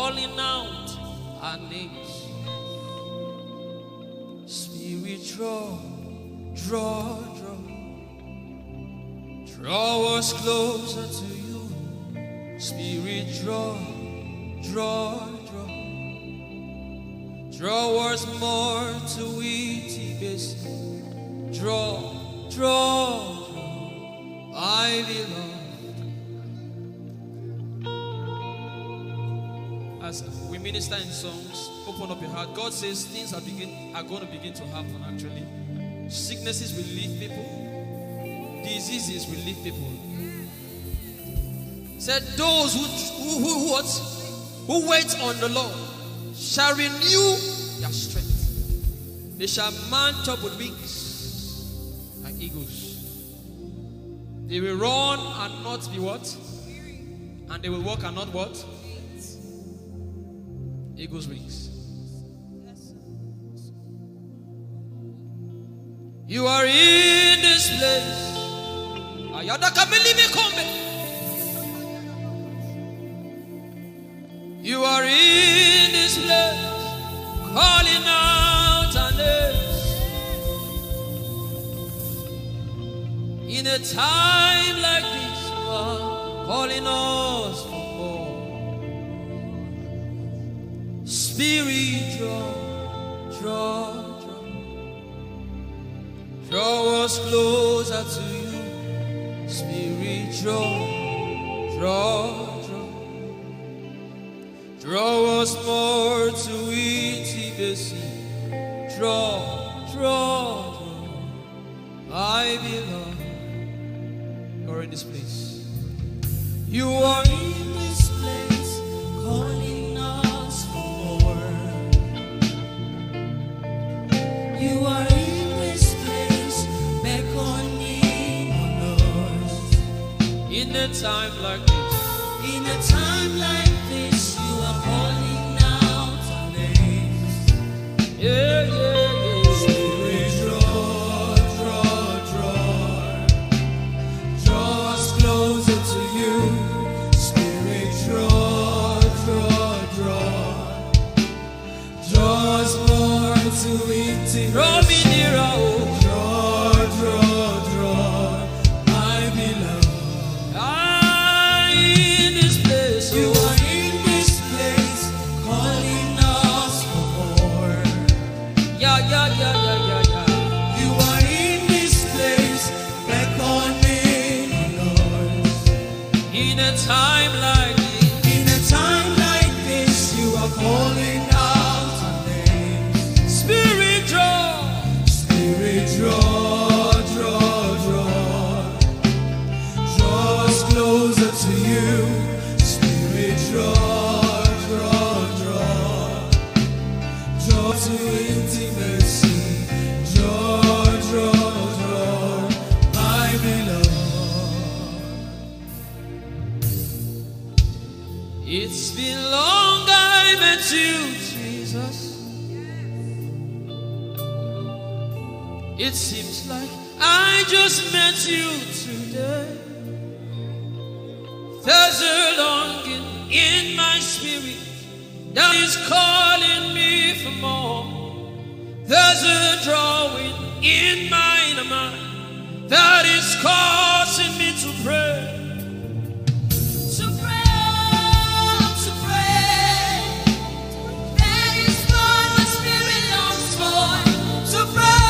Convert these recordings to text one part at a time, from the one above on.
calling out our names. Spirit, draw, draw, draw. Draw us closer to you. Spirit, draw, draw, draw. Draw us more to it. Draw, draw, draw. I belong. As we minister in songs, open up your heart. God says things are going to begin to happen actually. Sicknesses will leave people. Diseases will leave people. Said those who wait on the Lord shall renew their strength. They shall mount up with wings like eagles. They will run and not be what? And they will walk and not what? Eagle's wings. You are in this place. You are in this place, calling out our names. In a time like this, you are calling us for more. Spirit, draw, draw, draw. Draw us closer to you. Spirit, draw, draw, draw. Draw us more to intimacy. Draw, draw, draw. I belong. You're in this place. You are in this place, calling us for more. You are in this place, beckoning on us. In a time like this, in a time like this, you are calling out our names. Yeah, yeah, yeah. Spirit, draw, draw, draw. Draw us closer to you. Spirit, draw, draw, draw. Draw us more to intimacy. Draw me nearer, oh. Draw, draw, draw. I belong. In this place, you are in this place, calling us for more. Yeah, yeah, yeah, yeah, yeah, yeah. You are in this place, beckoning us. In a time like this, in a time like this, you are calling out our names. Spirit, draw, draw, draw. Draw us closer to you. Spirit, draw, draw, draw. Draw to intimacy. Draw, draw, draw. I belong. It's been long I met you, Jesus. It seems like I just met you today. There's a longing in my spirit that is calling me for more. There's a drawing in my inner mind that is causing me to pray. To pray, to pray. That is what my spirit longs for. To pray,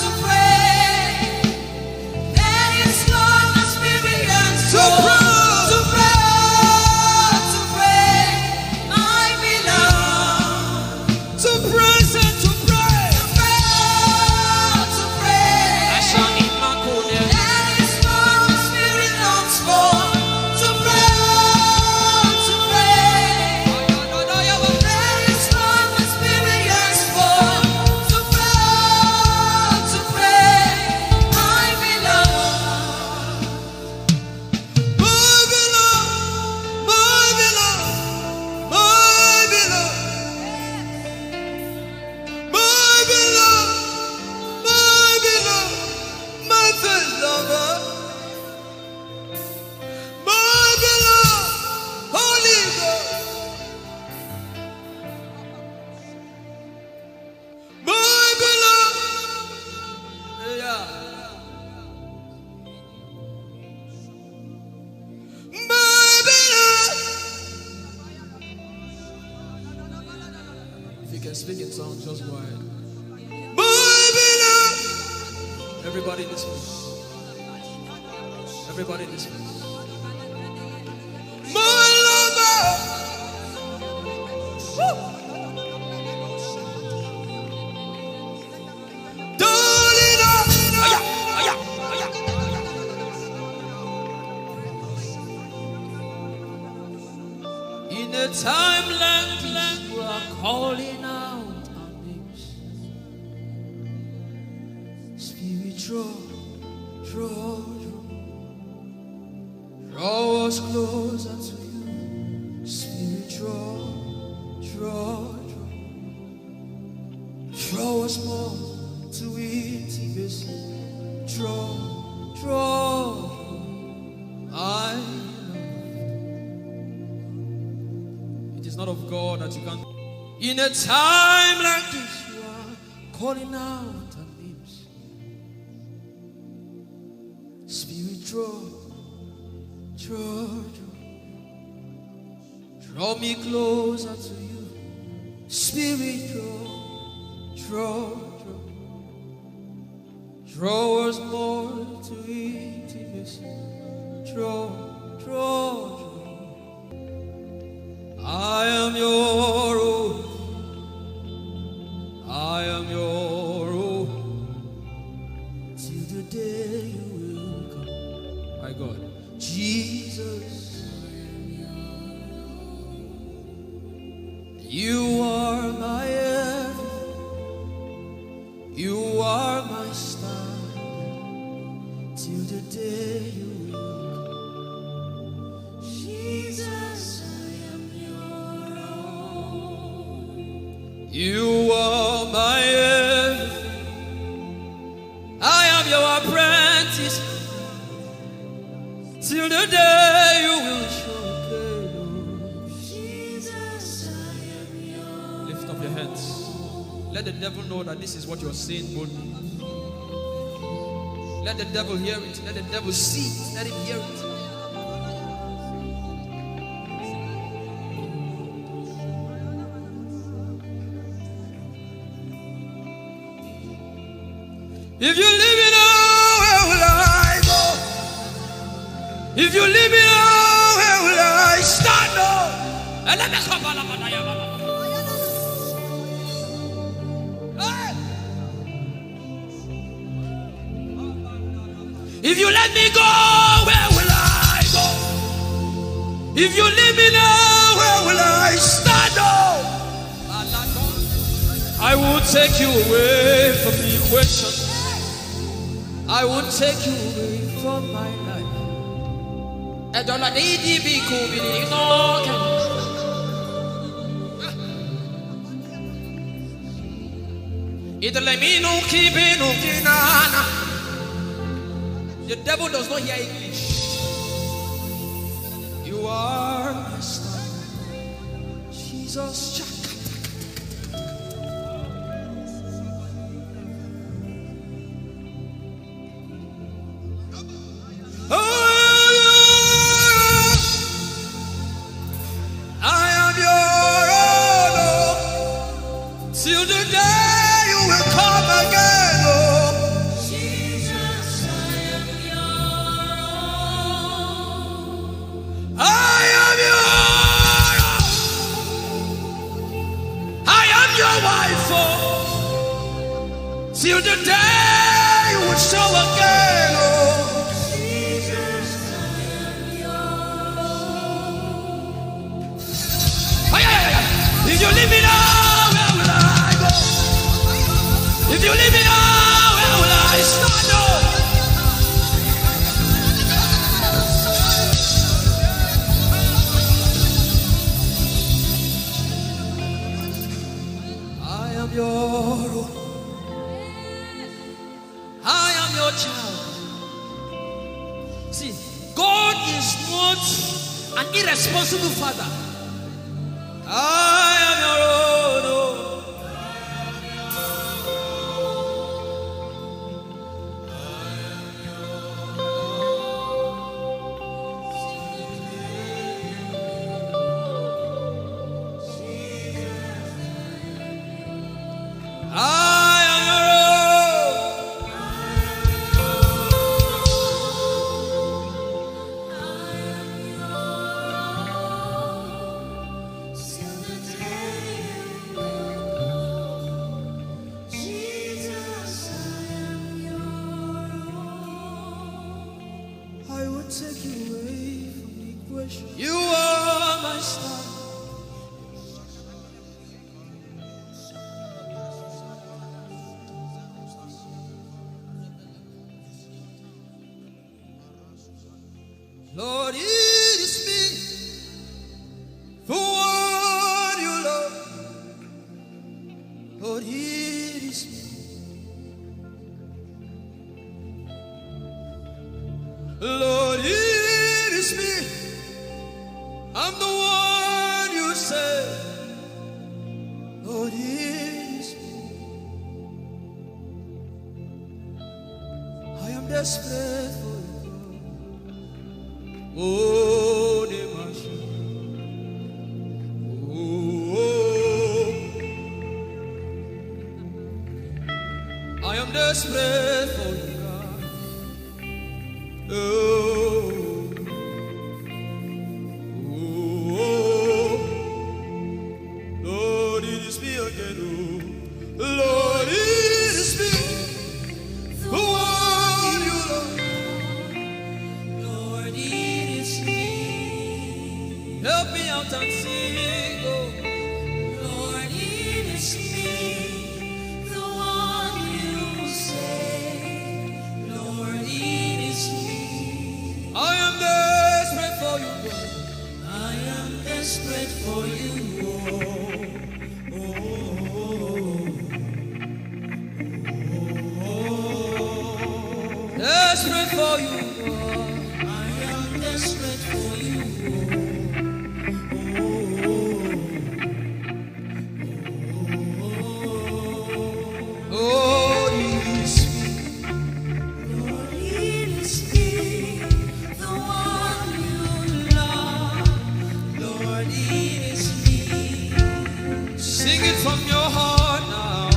to pray. That is what my spirit yearns for. To pray, to pray. I belong. To praise and to pray. To pray, to pray. I shall eat my cold. speak in tongues, just go ahead. My beloved. Everybody in this place. Everybody in this place. My lover. Woo. Darling, aya, aya, aya. In a time like this, you are calling out our names. Spirit, draw us closer to you. Spirit, draw us more to intimacy. Draw. It is not of God that you can. In a time like this, you are calling out our names. Spirit, draw me closer to you. Spirit, draw us more to intimacy. Draw. I am your own. I am your own. Till the day you will come. My God. Jesus. You are my everything. You are my star. Till the day you will come. Jesus, I am your own. You are my everything. I am your apprentice. Till the day you will show me. Jesus, I am your. Lift up your hands. Let the devil know that this is what you're saying boldly. Let the devil hear it. Let the devil see it. Let him hear it. If you leave me now, where will I go? If you leave me now, where will I stand up? If you let me go, where will I go? If you leave me now, where will I stand up? I will take you away from the equation. I will take you away from my life. The devil does not hear English. You are my star, Jesus. Till the day you will come again, oh Jesus, I am your own. I am your own. I am your wife, oh. Till the day you will show again, oh Jesus, I am your own. If you leave me now, if you leave me now, where will I stand up? I am your own. I am your child. See, God is not an irresponsible father. I am your own. take you away from the equation. You are my star. Lord, it is me, the one you love. Lord, it is me. Lord, it is me. I'm the one you say. Lord, it is me. I am desperate for you. Oh, I am desperate for you, God. Lord, it is me again. Lord, it is me. The one you love. Lord, it is me. Help me out and sing. Lord, it is me. The one you say. Lord, it is me. I am desperate for you, God. I am desperate for you. Desperate for you, God. I am desperate for you. Oh, it is me. Lord, it is me, the one you love. Lord, it is me. Sing it from your heart now.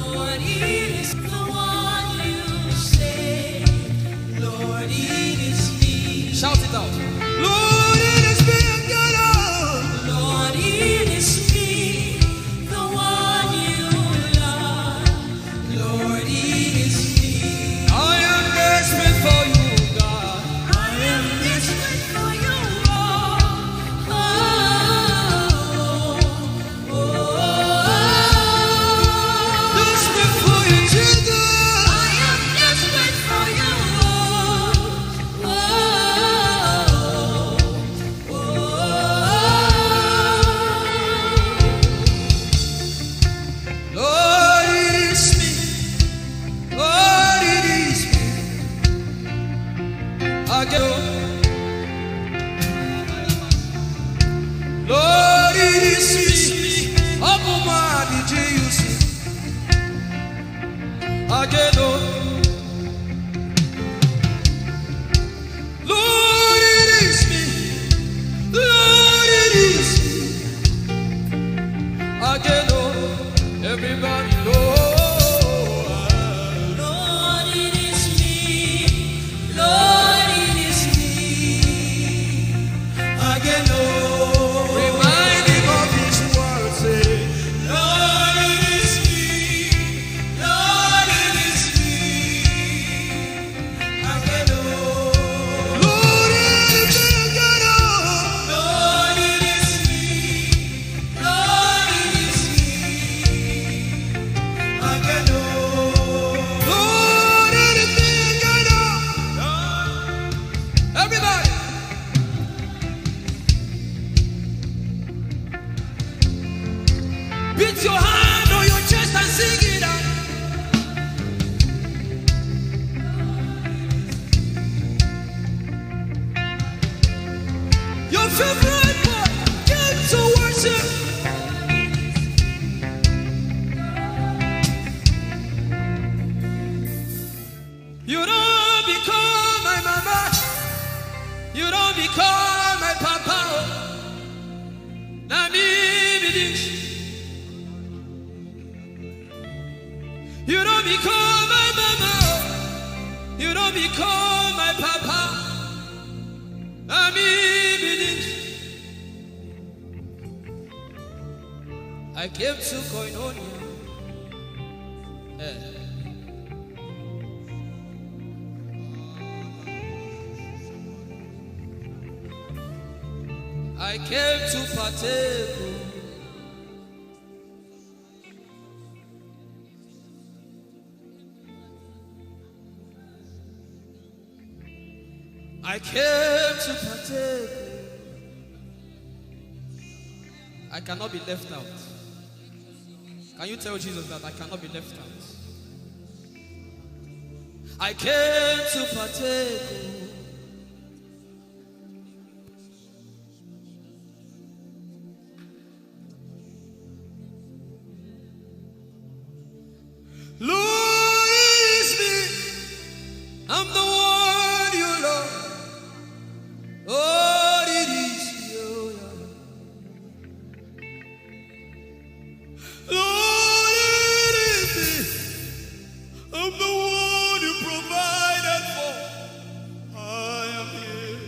Lord, it is the one you say. Lord, it is me. Shout it out. Lord, it is me again. Lord, it is me, the one you love. Lord, it is me. I am desperate for you, God. I am desperate for you. Desperate for you, Jesus. I am desperate for you. Lord, it is me. Lord, it is me. Again. Lord, it is me. Abuma, did you see? Again. Lord, it is me. Lord, it is me. Again. Everybody, Lord, it is me. Lord, it is me. Again, remind him of his word. Say, Lord, it is me. Lord, it is me. Again, Lord, it is me. Lord, it is me. Lord, it is me. Again, Lord, it is me again. Everybody, beat your hand on your chest and sing it out. Your favorite part, get to worship. You don't become my mama. You don't become my papa. Na me bidich. You don't become my mama. You don't become my papa. Na me bidich. I came to Koinonia. I came to partake. I came to partake. I cannot be left out. Can you tell Jesus that I cannot be left out? I came to partake. Lord, is me. I'm the one you love. Lord, it is you. Lord, it is me. I'm the one you provided for. I am here.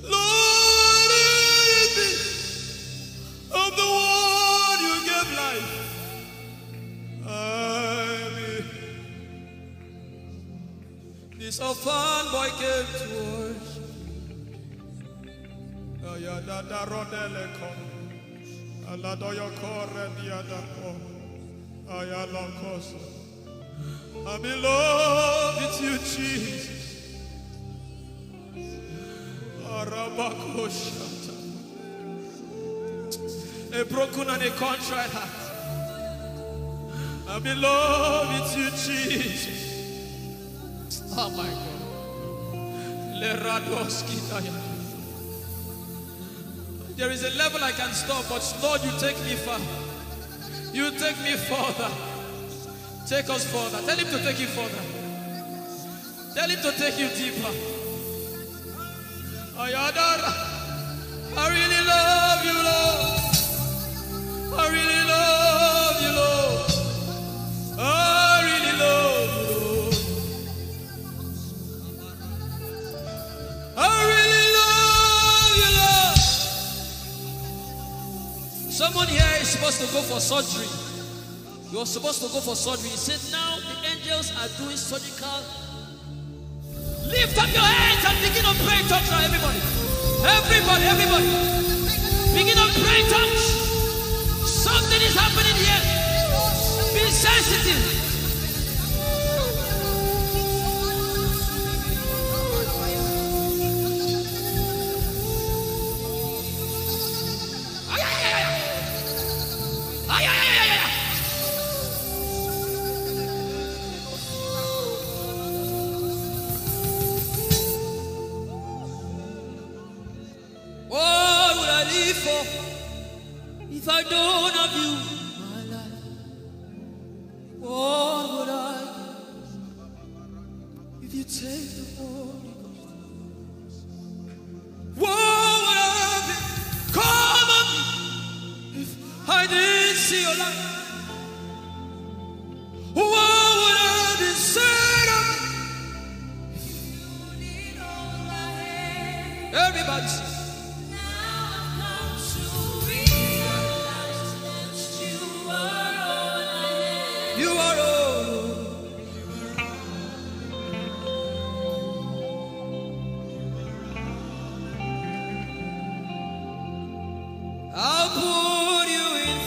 Lord, it is me. I'm the one you gave life. I'm here. This orphan boy came to worship. Ayadada rodele kom. Aladoyo kore diadako. Ayalokoso. I'm in love with you, Jesus. Arabakoshata. A broken and a contrite heart. I'm in love with you, Jesus. Oh my God. There is a level I can stop, but Lord, you take me far. You take me further. Take us further. Tell him to take you further. Tell him to take you deeper. I really love you, Lord. I really love you, Lord. I really love you, Lord. I really love you, Lord. Someone here is supposed to go for surgery. You're supposed to go for surgery. He said, now the angels are doing surgical. Lift up your hands and begin to pray in tongues now, everybody. Everybody, everybody. Begin to pray in tongues. Something is happening here. Be sensitive. What would I live for if I don't have you in my life? What would I do if you take the Holy Ghost? What would I be? Come on me if I didn't see your light. What would I be said of? Everybody sing. You are all. I'll put you in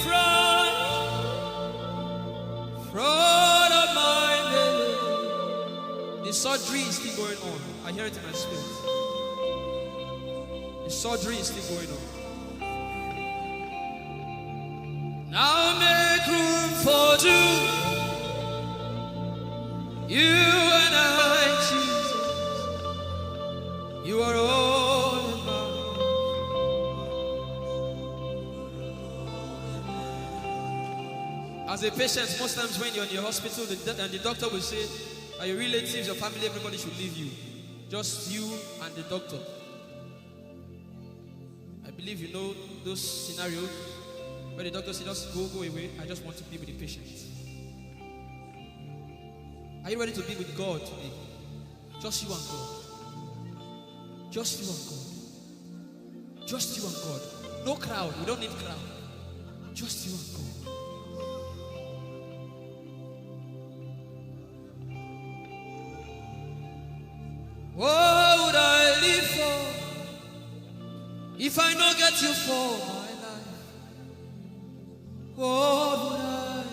front of my name. The surgery is still going on. I hear it in my spirit. The surgery is still going on. Now make room for two. You and I, Jesus. You are all in my. As a patient, most times when you're in the hospital, the doctor will say, are your relatives, your family, everybody should leave you. Just you and the doctor. I believe you know those scenarios where the doctor says, just go away. I just want to be with the patient. Are you ready to be with God today? Just you and God. Just you and God. Just you and God. No crowd. We don't need crowd. Just you and God. Whoa! If I no get you for my life, what would I?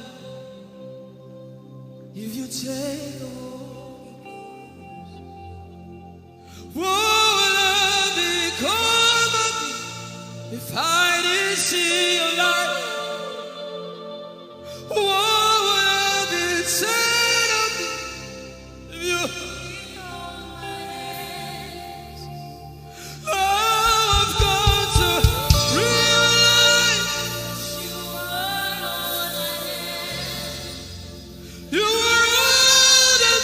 If you take the Holy Ghost, what would I become of me if I didn't see your light? What would I be said of me if you? I've got to realize you are all that matters. You are all that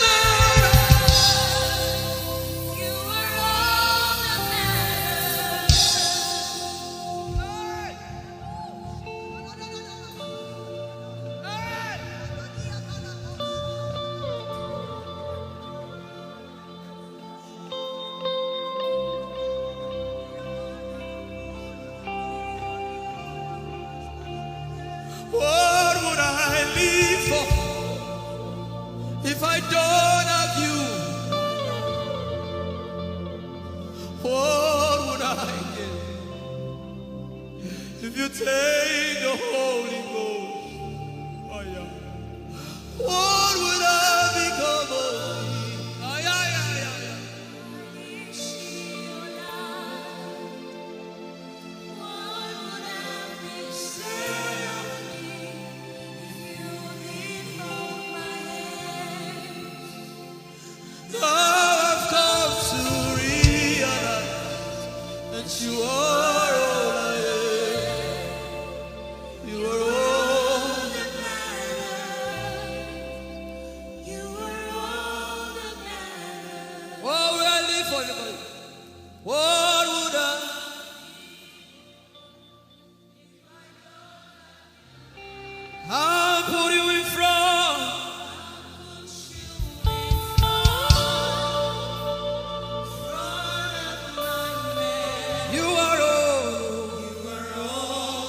What would I live for if I don't have you? What would I get if you take the Holy Ghost? Oh, yeah. What would I become of me? Oh, yeah, yeah, yeah, yeah. Now I've come to realize that you are all I am. You are all that matters. You are all that matters. What would I live for, everybody? What would I? I'll put you in front. You are all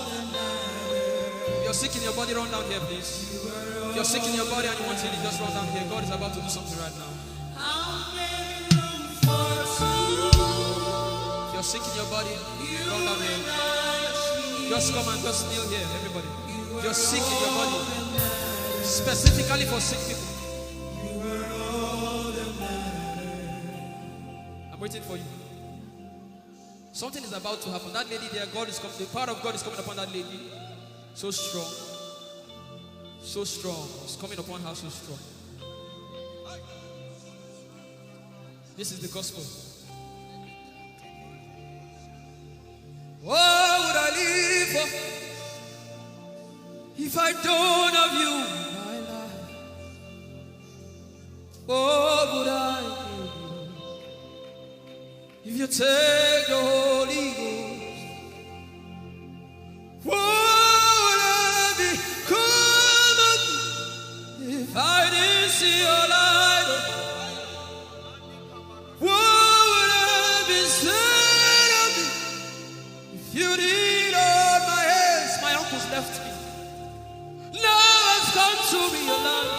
that matters. You're sick in your body, run down here, please. If you're sick in your body and you want healing, just run down here. God is about to do something right now. If you're sick in your body, run down here. Just come and just kneel here, everybody. If you're sick in your body, specifically for sick people. I'm waiting for you. Something is about to happen. That lady there, God is coming. The power of God is coming upon that lady. So strong. So strong. It's coming upon her so strong. This is the gospel. What would I live for if I don't have you in my life? What would I do if you take the Holy Ghost? What would I become of me if I didn't see your light? What would I be said of me if you did all my hands? My uncles left me. Now I've come to realize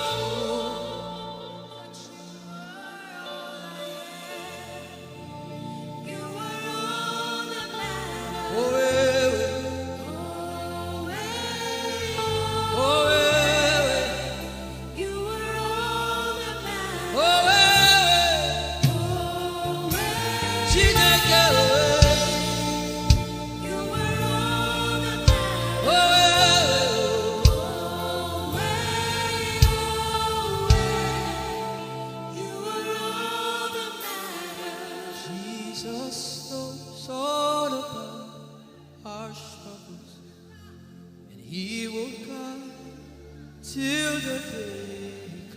Jesus knows all about our struggles, and He will guide till the day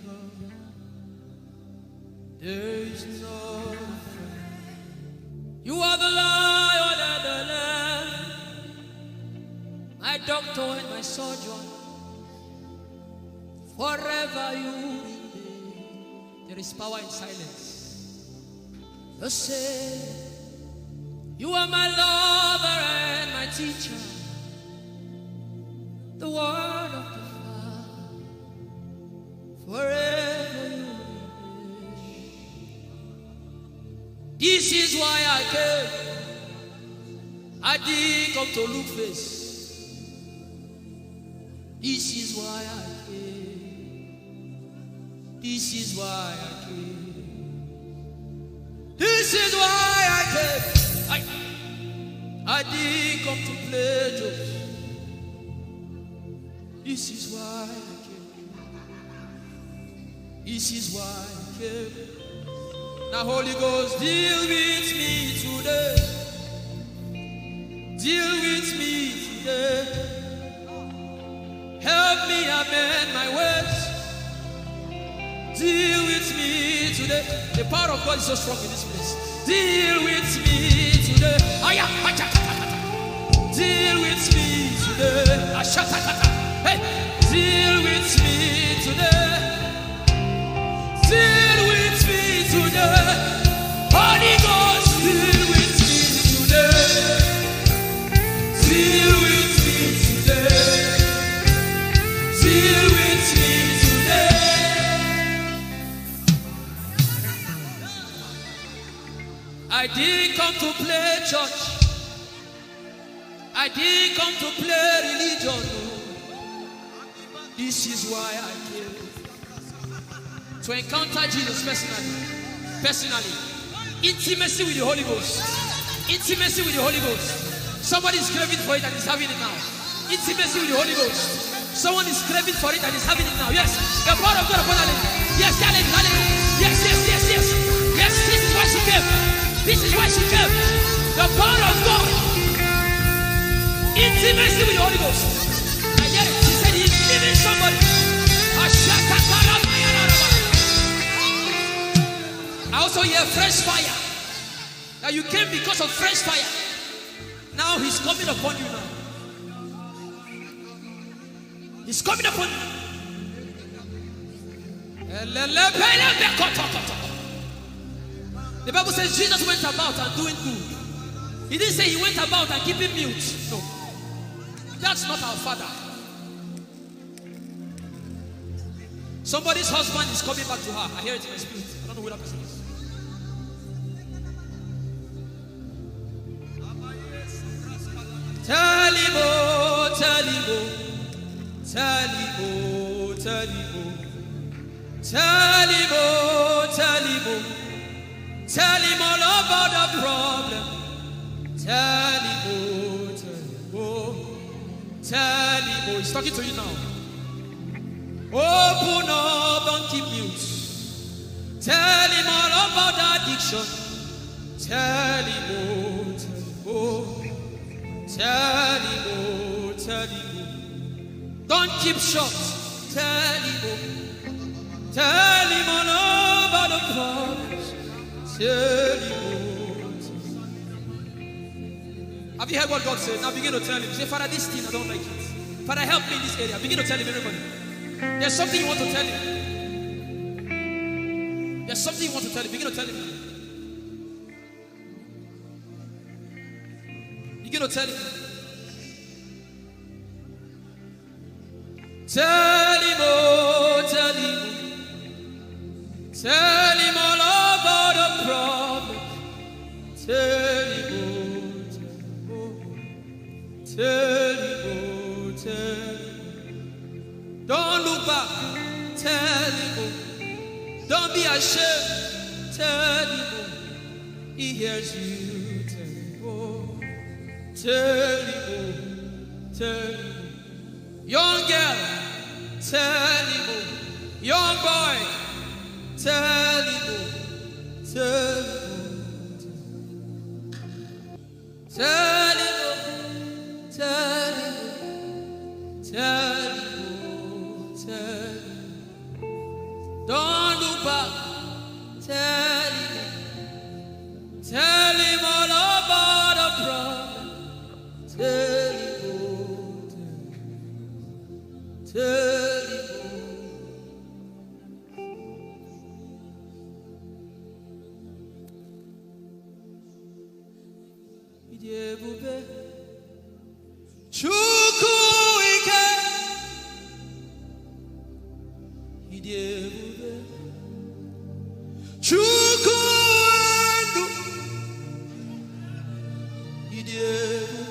comes. There is no friend. You are the Lion and the Lamb, my doctor and my surgeon. Forever you remain. There is power in silence. The same. You are my lover and my teacher, the word of the Father. Forever you remain. This is why I came. I didn't come to look face. This is why I came. This is why I came. This is why I came. I didn't come to play jokes. This is why I came. This is why I came. Now Holy Ghost, deal with me today. Deal with me today. Help me amend my ways. Deal with me today. The power of God is so strong in this place. Deal with me today. Deal with me today. Hey, deal with me today. Deal with me today. Holy Ghost, deal with me today. Deal with me today. Deal with me today. I didn't come to play church. I didn't come to play religion. This is why I came. To encounter Jesus personally. Intimacy with the Holy Ghost. Intimacy with the Holy Ghost. Somebody is craving for it and is having it now. Intimacy with the Holy Ghost. Someone is craving for it and is having it now. Yes. The power of God upon her. Yes, hallelujah. Yes, yes, yes, yes. Yes, this is why she came. This is why she came. The power of God. Intimacy with the Holy Ghost. I get it. She said he's giving somebody. I also hear fresh fire. Now you came because of fresh fire. Now he's coming upon you now. He's coming upon you. The Bible says Jesus went about and doing good. He didn't say he went about and keeping mute. No. That's not our Father. Somebody's husband is coming back to her. I hear it in my spirit. I don't know who that person is. Tell him, oh, tell him, oh. Tell him, oh, tell him, oh. Tell him, oh, tell him, oh. Tell him all about the problem. Tell him, oh, tell him, oh. Tell him, oh. He's talking to you now. Open up, don't keep mute. Tell him all about the addiction. Tell him, oh, tell him, oh. Tell him, oh, tell him, oh. Don't keep short. Tell him, oh. Tell him all about the problems. Tell him, oh. Have you heard what God said? Now begin to tell him. Say, Father, this thing I don't like it. Father, help me in this area. Begin to tell him, everybody. There's something you want to tell him. There's something you want to tell him. Begin to tell him. Begin to tell him. Tell him, oh, tell him. Tell him all about the problem. Tell him, oh, tell him, oh, tell him. Don't look back. Tell him, oh. Don't be ashamed. Tell him, oh. He hears you. Tell him, oh. Tell him, oh. Tell him, oh. Young girl. Tell him, oh. Young boy. Tell him, oh. Tell him, oh. Tell him, oh. Tell him, oh. Tell him, oh. Tell him. Don't look back. Tell him. Tell him all about the problem. Tell him, oh. Tell him, oh. Idebube Chukwuike Idebube Chukwuendu Idebube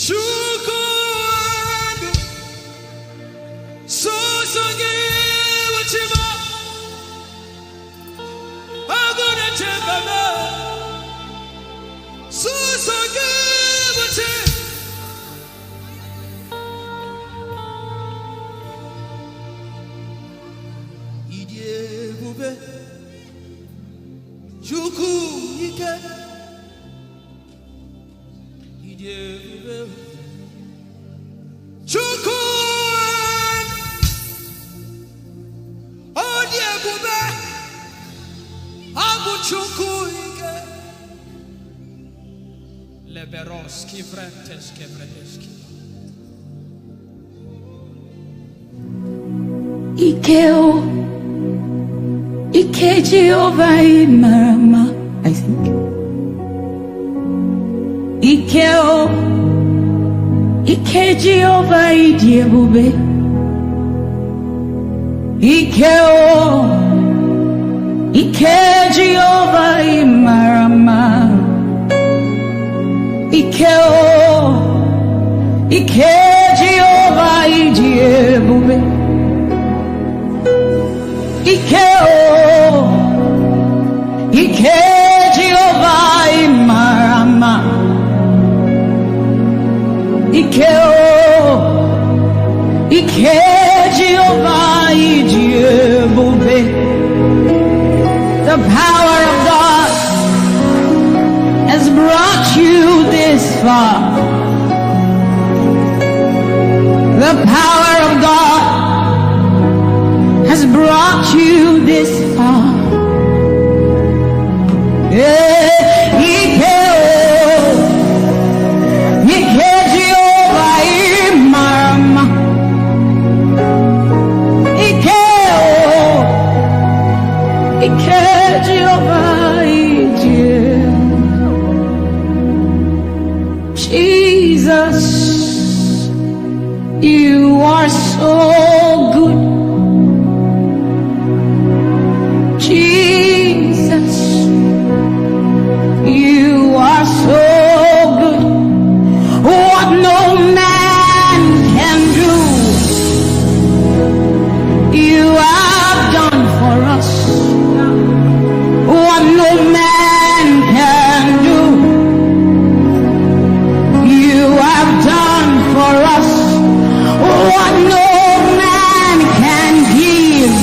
Shukuandu Susangi Wachima Aguna Chembala Susangi Wachima Idie Bube Juku Ike Idie Bube Chukun Odie Bube Abu Chukuike Leberoski Vrenteski Vredeski Ikeo Ike Jehovah Marama, I think. Ikeo Ike Jehovah Idiebube. Ikeo Ike Jehovah Marama. Ikeo Ike Jehovah Idiebube. Ikeo Ike Jehovah Marama. Ikeo Ike Jehovah Idiebube. The power of God has brought you this far. The power of God has brought you this far. Jesus, you are so good. Jesus, you are so good. What no man can do, you have done for us. What no man can do, you have done for us. What no man can give,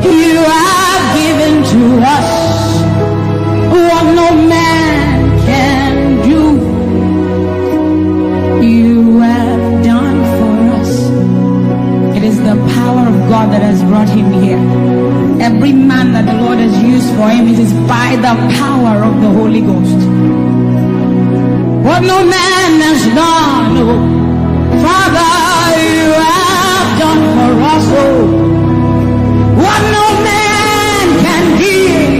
you have given to us. What no man can do, you have done for us. It is the power of God that has brought him here. Every man that the Lord has used for him, it is by the power of the Holy Ghost. What no man has done, oh, Father, you have done for us, oh. What no man can give,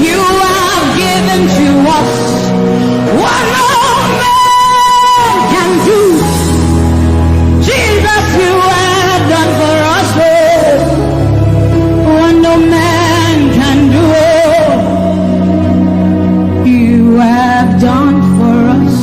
you have given to us. What no man can do, Jesus, you have done for us, oh. What no man can do, oh, you have done for us.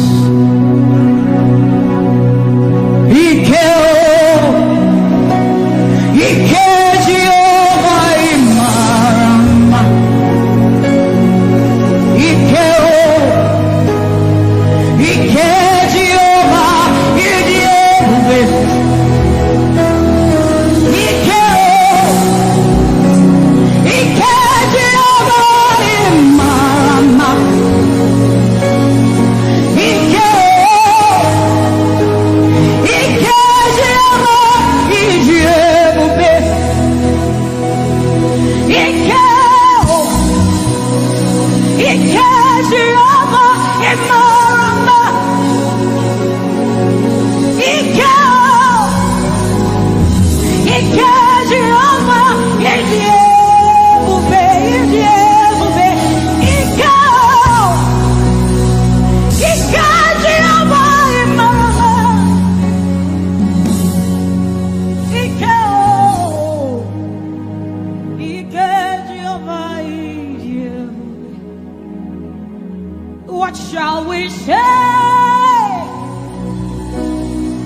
What shall we say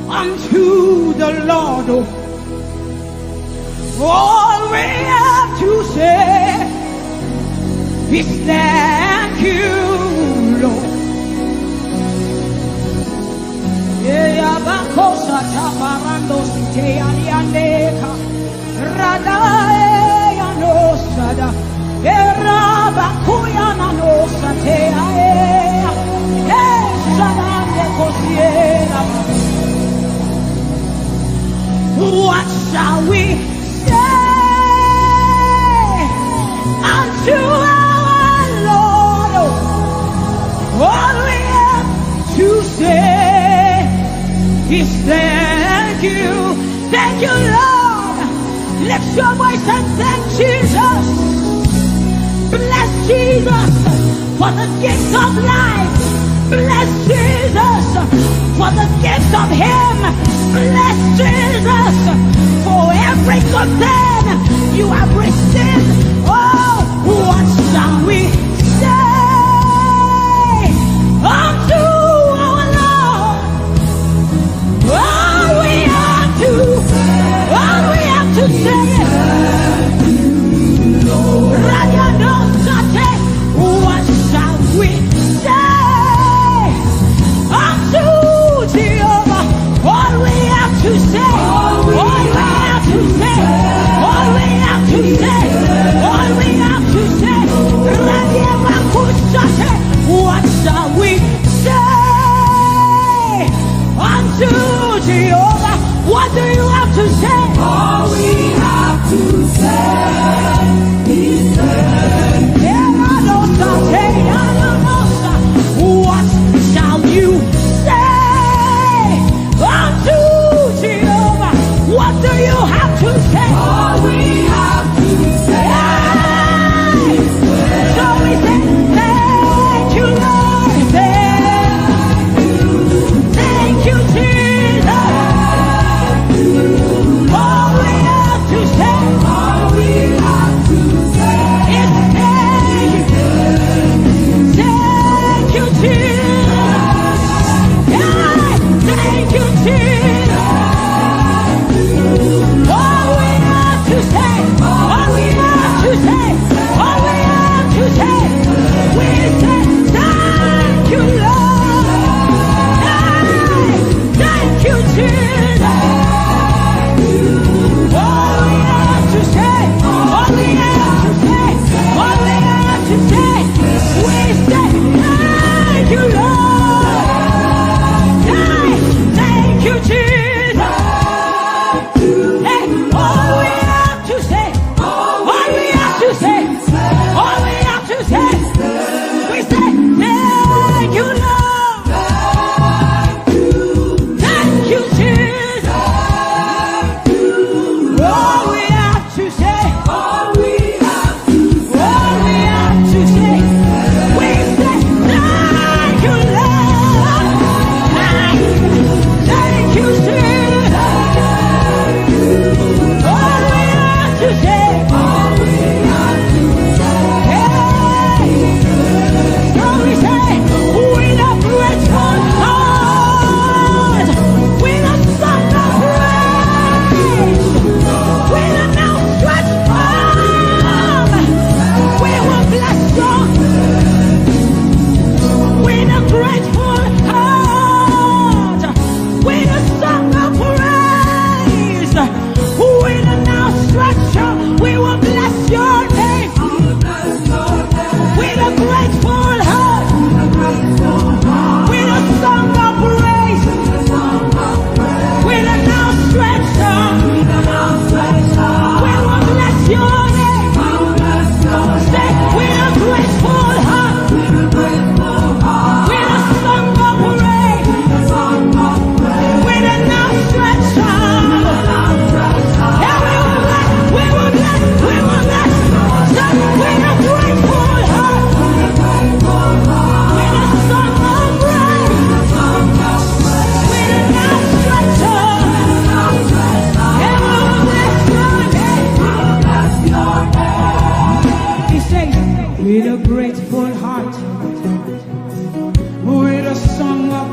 unto the Lord? All we have to say is thank you, Lord. Bakosa taparando site aliandeka radae anosada erabakuya nanosate ae sadande kosiera. What shall we say unto our Lord? All we have to say is thank you, Lord. Lift your voice and thank Jesus. Bless Jesus for the gift of life. Bless Jesus for the gift of Him. Bless Jesus for every good thing you have received. Oh, what shall we say unto our Lord? All we have to say is, what shall we say unto Jehovah? All we have to say, all we have to say, all we have to say, all we have to say.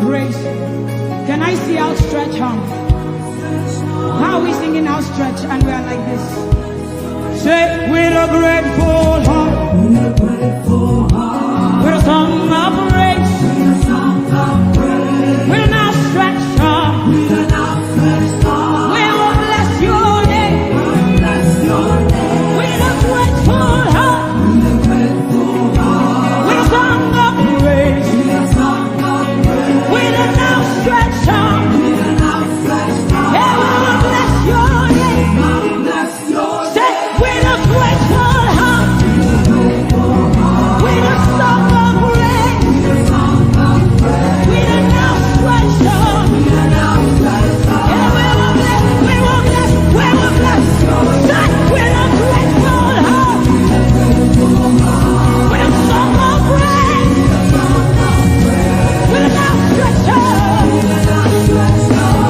praise. Can I see outstretched arm? How are we singing outstretched and we are like this? Say, with a grateful heart, with a song of praise, with an outstretched arm, we will bless your name. With a grateful heart, with a song of praise, with an outstretched arm, yeah, we will bless your name. Say, with a grateful heart, with a song of praise, with an outstretched arm, yeah, we will bless, we will bless, we will bless. Say, with a grateful heart, with a song of praise, with an outstretched arm,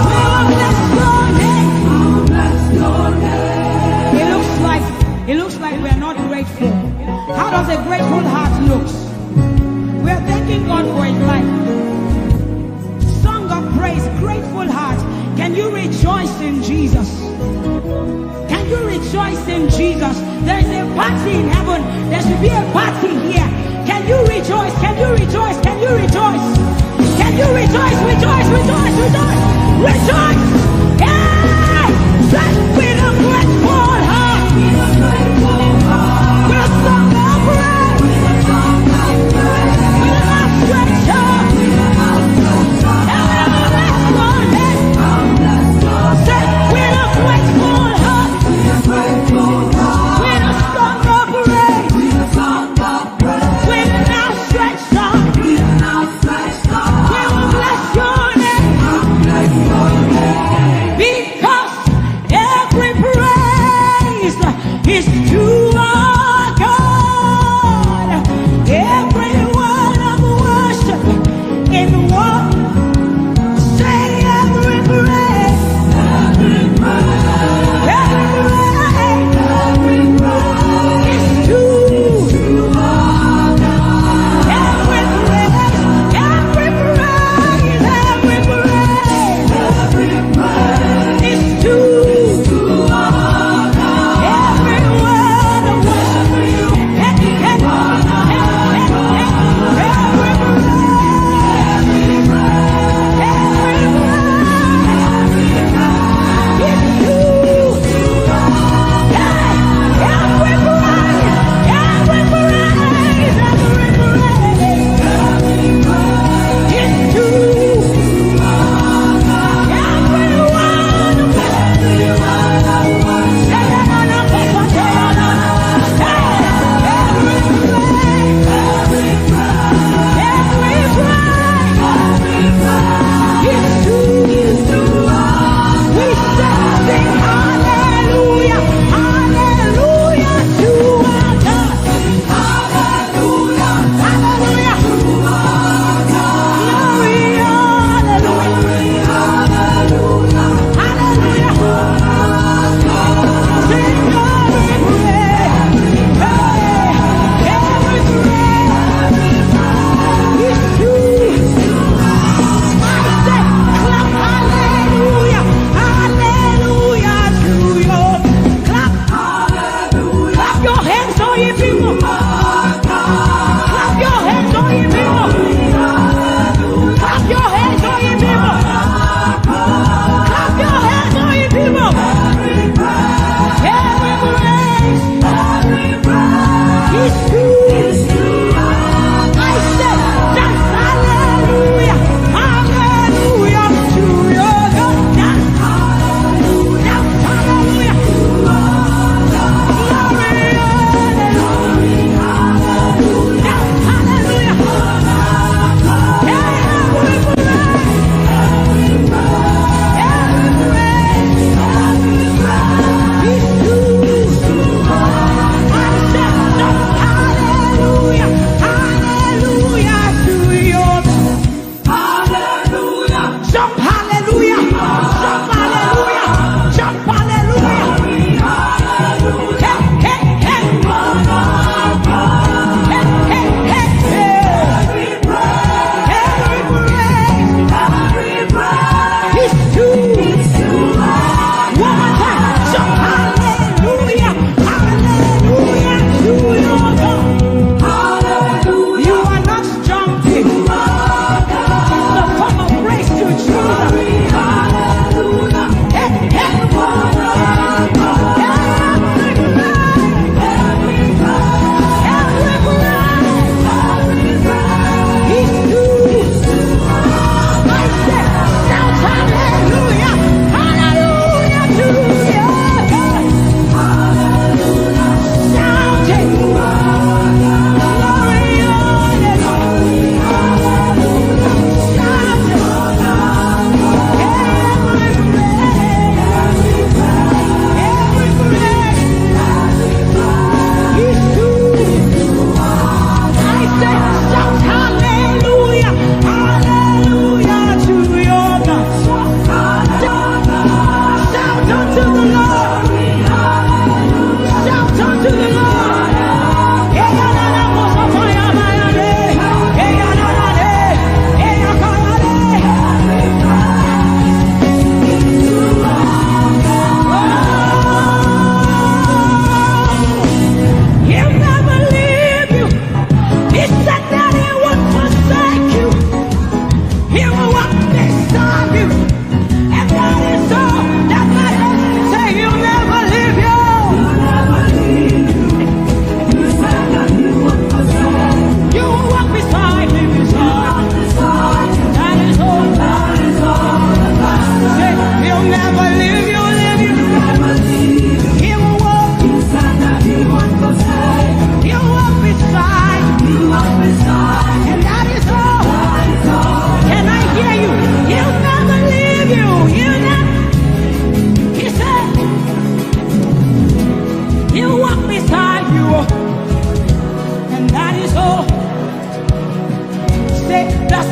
we will bless your name. It looks like we are not grateful. How does a grateful heart look? We are thanking God for his life. Song of praise, grateful heart. Can you rejoice in Jesus? Can you rejoice in Jesus? There is a party in heaven. There should be a party here. Can you rejoice? Can you rejoice? Can you rejoice? Can you rejoice? Rejoice, rejoice, rejoice, rejoice. Yeah! Say, with a grateful heart, with a song of praise, with an outstretched arm, and we will bless your name. Say, with a grateful heart, with a song of praise, with an outstretched arm,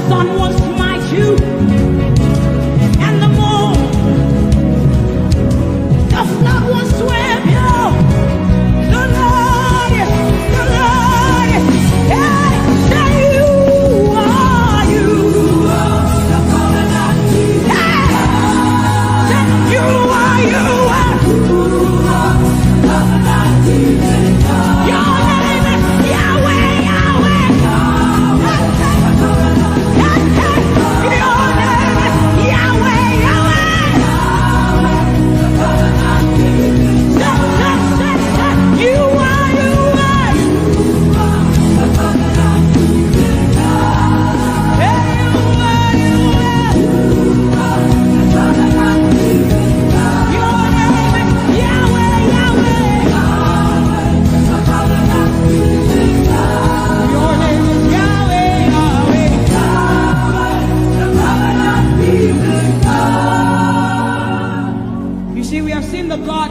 sun will smite you, and the moon, the flood will swim you. The Lord is, hey, say you are you. Hey, say you are you. Your name is Yahweh, Yahweh. Your name is Yahweh, Yahweh. You are, you are. Hey, you are, you are. Your name is Yahweh, Yahweh. Your name is Yahweh, Yahweh. You see, we have seen the God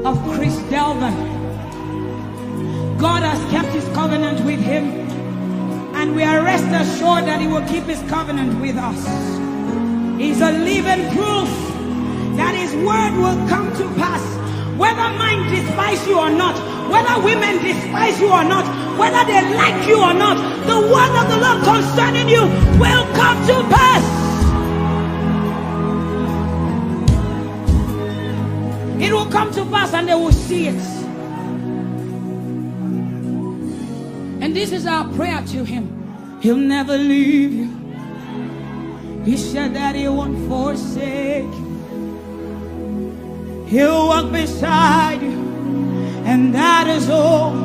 of Chris Delvin. God has kept his covenant with him, and we are rest assured that he will keep his covenant with us. He's a living proof that his word will come to pass. Whether men despise you or not, whether women despise you or not, whether they like you or not, the word of the Lord concerning you will come to pass. It will come to pass and they will see it. And this is our prayer to him. He'll never leave you. He said that he won't forsake you. He'll walk beside you, and that is all.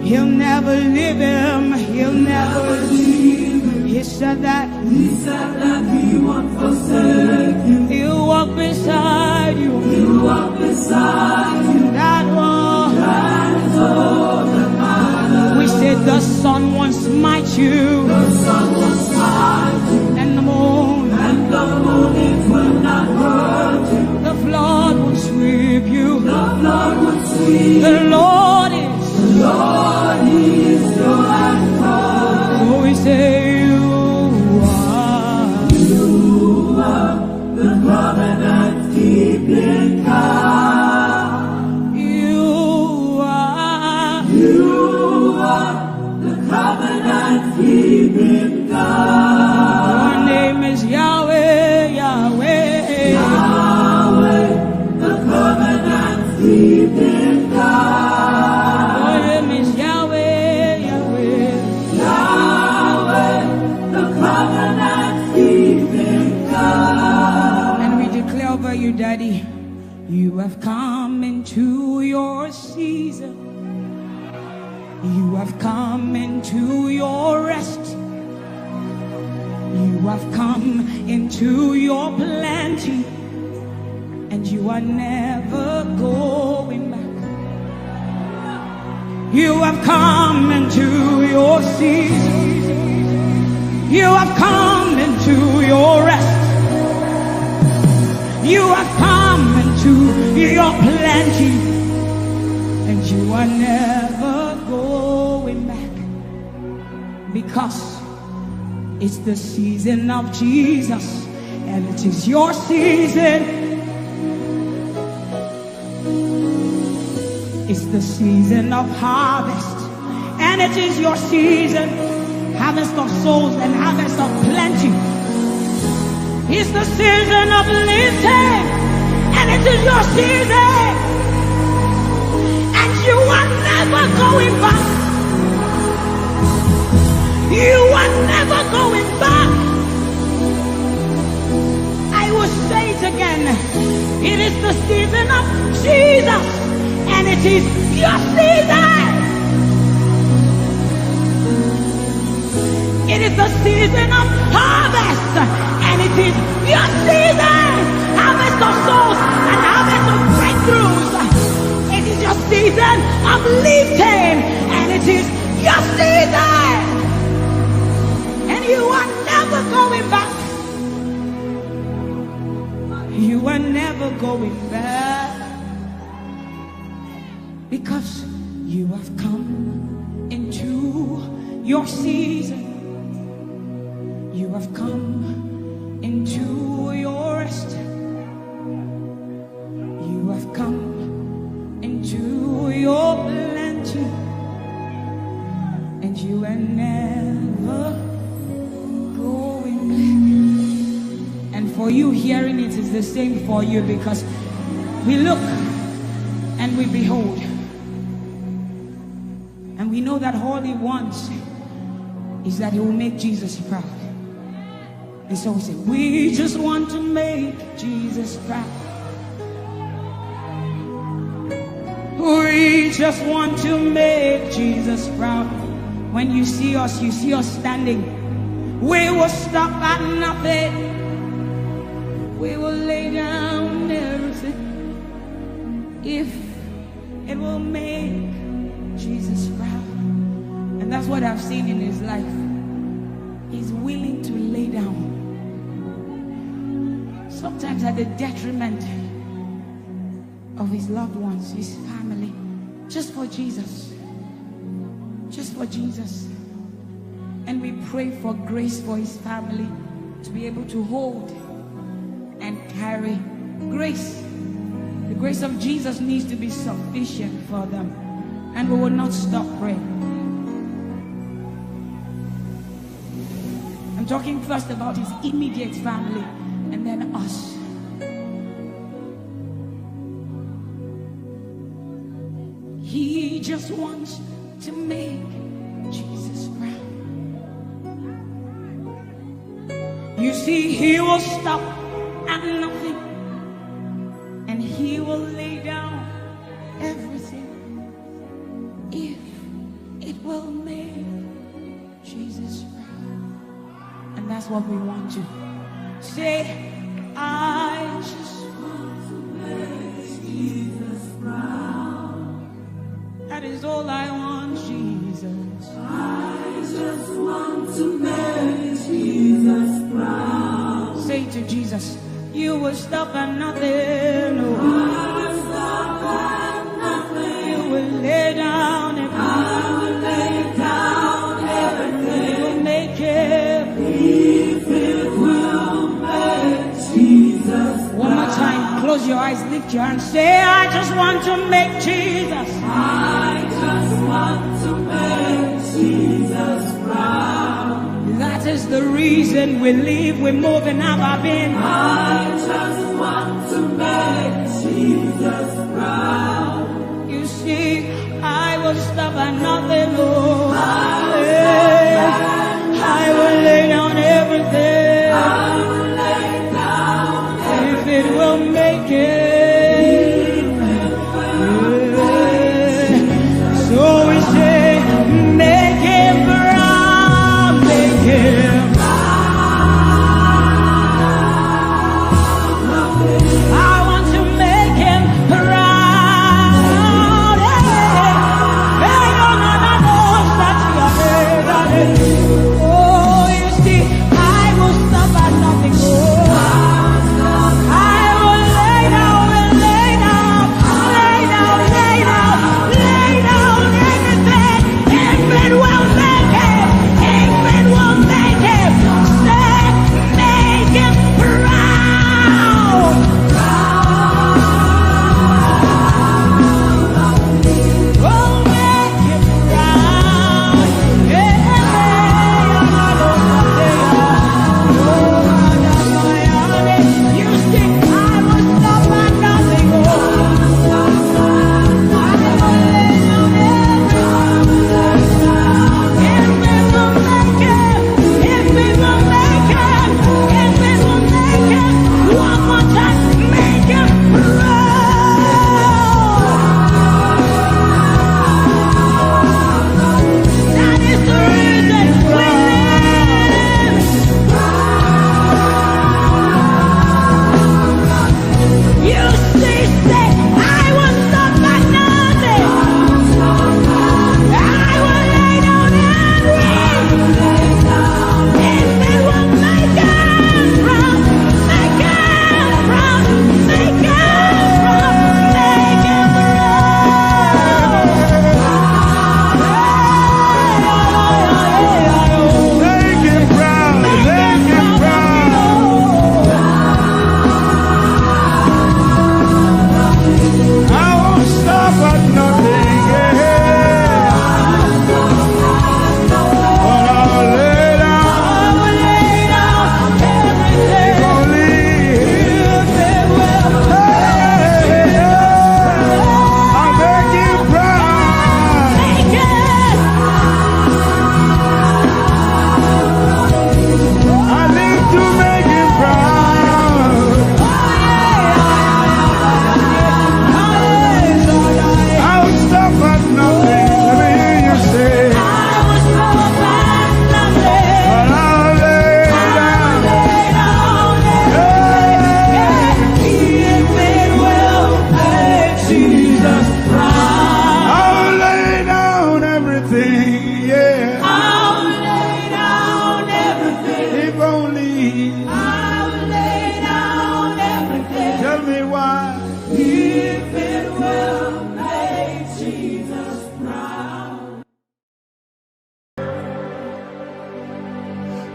He'll never leave him. He'll never leave him. He said that he won't forsake you. He'll walk beside you. He'll walk beside you. That is all that matters. We said the sun won't smite you. The sun won't smite you. And the moon. And the moon it will not hurt you. The flood will sweep you. The flood will sweep. The Lord is your anchor. So we say you are the covenant keeping God. You are the covenant keeping God. Your name is Yahweh, Yahweh. Yahweh, the covenant keeping God. Your name is Yahweh, Yahweh. Yahweh, the covenant keeping God. And we declare over you, Daddy, you have come into your season. You have come into your rest. You have come into your plenty, and you are never going back. You have come into your season. You have come into your rest. You have come into your plenty, and you are never going back, because it's the season of Jesus, and it is your season. It's the season of harvest, and it is your season. Harvest of souls and harvest of plenty. It's the season of lifting, and it is your season. And you are never going back. You are never going back. I will say it again. It is the season of Jesus, and it is your season. It is the season of harvest, and it is your season. Harvest of souls and harvest of breakthroughs. It is your season of lifting, and it is your season. And you are never going back. You are never going back, because you have come into your season. You have come into your rest. You have come into your plenty, and you are never going back. And for you, hearing it is the same for you, because we look and we behold, and we know that all he wants is that he will make Jesus proud. And so we say, we just want to make Jesus proud. We just want to make Jesus proud. When you see us standing. We will stop at nothing. We will lay down everything if it will make Jesus proud. And that's what I've seen in his life. He's willing to lay down, sometimes at the detriment of his loved ones, his family, just for Jesus. Just for Jesus. And we pray for grace for his family to be able to hold and carry grace. The grace of Jesus needs to be sufficient for them, and we will not stop praying. I'm talking first about his immediate family and then us. He just wants to make Jesus proud. You see, he will stop at nothing, and he will lay down everything if it will make Jesus proud. And that's what we want to say. I just want to make Jesus proud. That is all I want, Jesus. I just want to make Jesus proud. Say to Jesus, you will stop at nothing. No. I will stop at nothing. You will lay down and I will lay down everything. You will make it. If it will make Jesus proud. One more time, close your eyes, lift your hands, say, I just want to make Jesus. I just want to make Jesus proud. That is the reason we live, we move, and have our being. I just want to make Jesus proud. You see, I will stop at nothing, Lord. I will lay down everything. I will lay down everything. If it will make it. So we say, make him proud, make him proud. I want to make him proud. Oh, you see, I will stop at nothing. I will lay down and lay down, lay down, lay down, lay down everything. If it will make him, if it will make him, say, make him proud. Oh, make him proud. Yeah.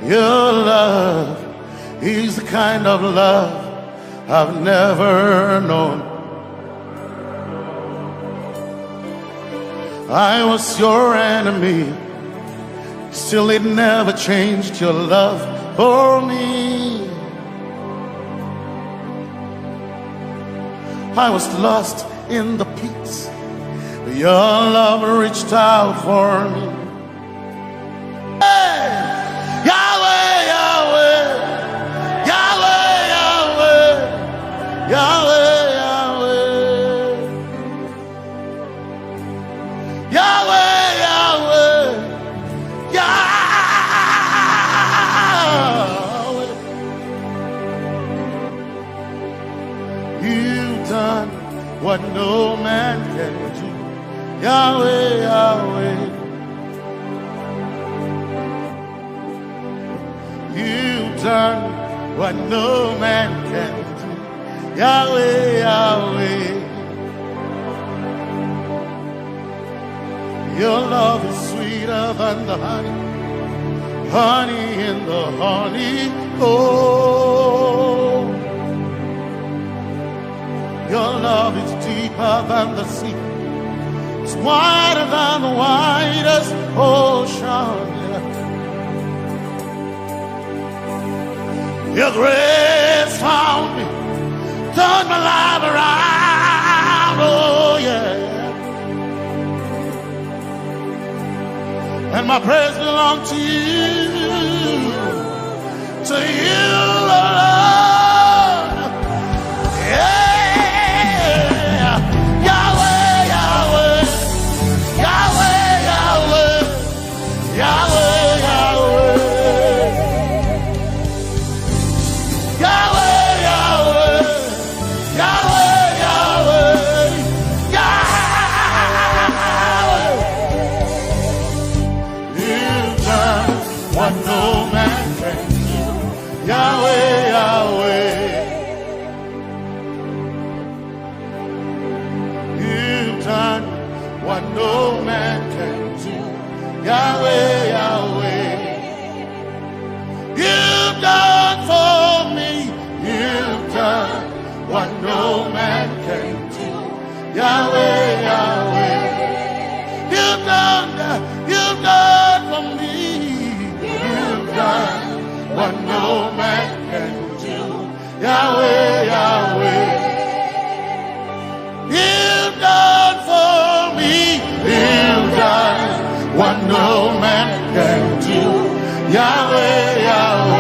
Your love is the kind of love I've never known. I was your enemy, still it never changed your love for me. I was lost in the pits, but your love reached out for me. Hey! Yahweh, Yahweh, Yahweh, Yahweh, Yahweh, Yahweh, Yahweh, Yahweh, Yahweh. You've done what no man can do. Yahweh, Yahweh. You've done what no man can do. Yahweh, Yahweh. Your love is sweeter than the honey, honey in the honey. Oh, your love is deeper than the sea. It's wider than the widest ocean. Your grace found me, turned my life around, oh yeah. And my praise belongs to you, Lord. Yeah. Yahweh, Yahweh, Yahweh, Yahweh, Yahweh, Yahweh. Yahweh, Yahweh, Yahweh, Yahweh, Yahweh. You've done what no man can do. Yahweh, Yahweh. You've done what no man can do. Yahweh, Yahweh. You've done for me. You've done what no man can do. Yahweh, Yahweh. You've done for me. You've done what no man can do. Yahweh, Yahweh.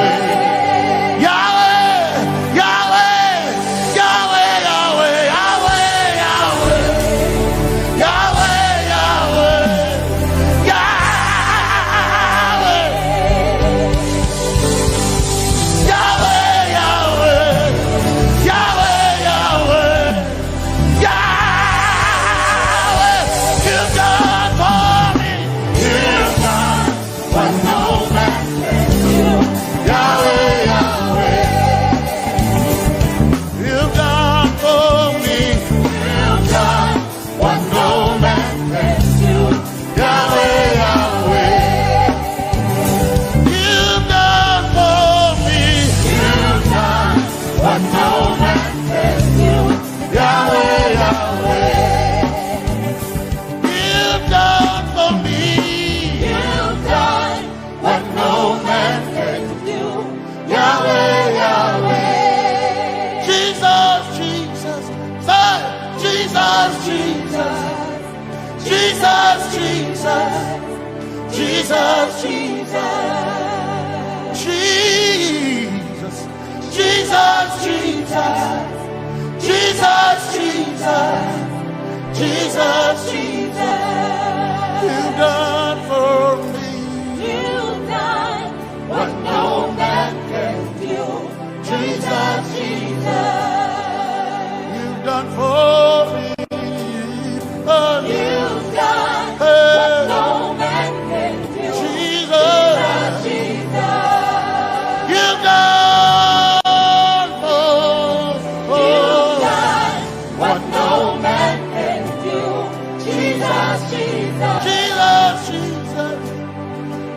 You've done for me. You've done what no man can do. Yahweh, Yahweh. Jesus, Jesus, Jesus, Jesus, Jesus, Jesus, Jesus, Jesus. You've done for me. You've done what no man can do. Jesus, Jesus. You've done for me. You've done what no man can do. Jesus, Jesus. You've done what no man can do. Jesus, Jesus. Jesus, Jesus.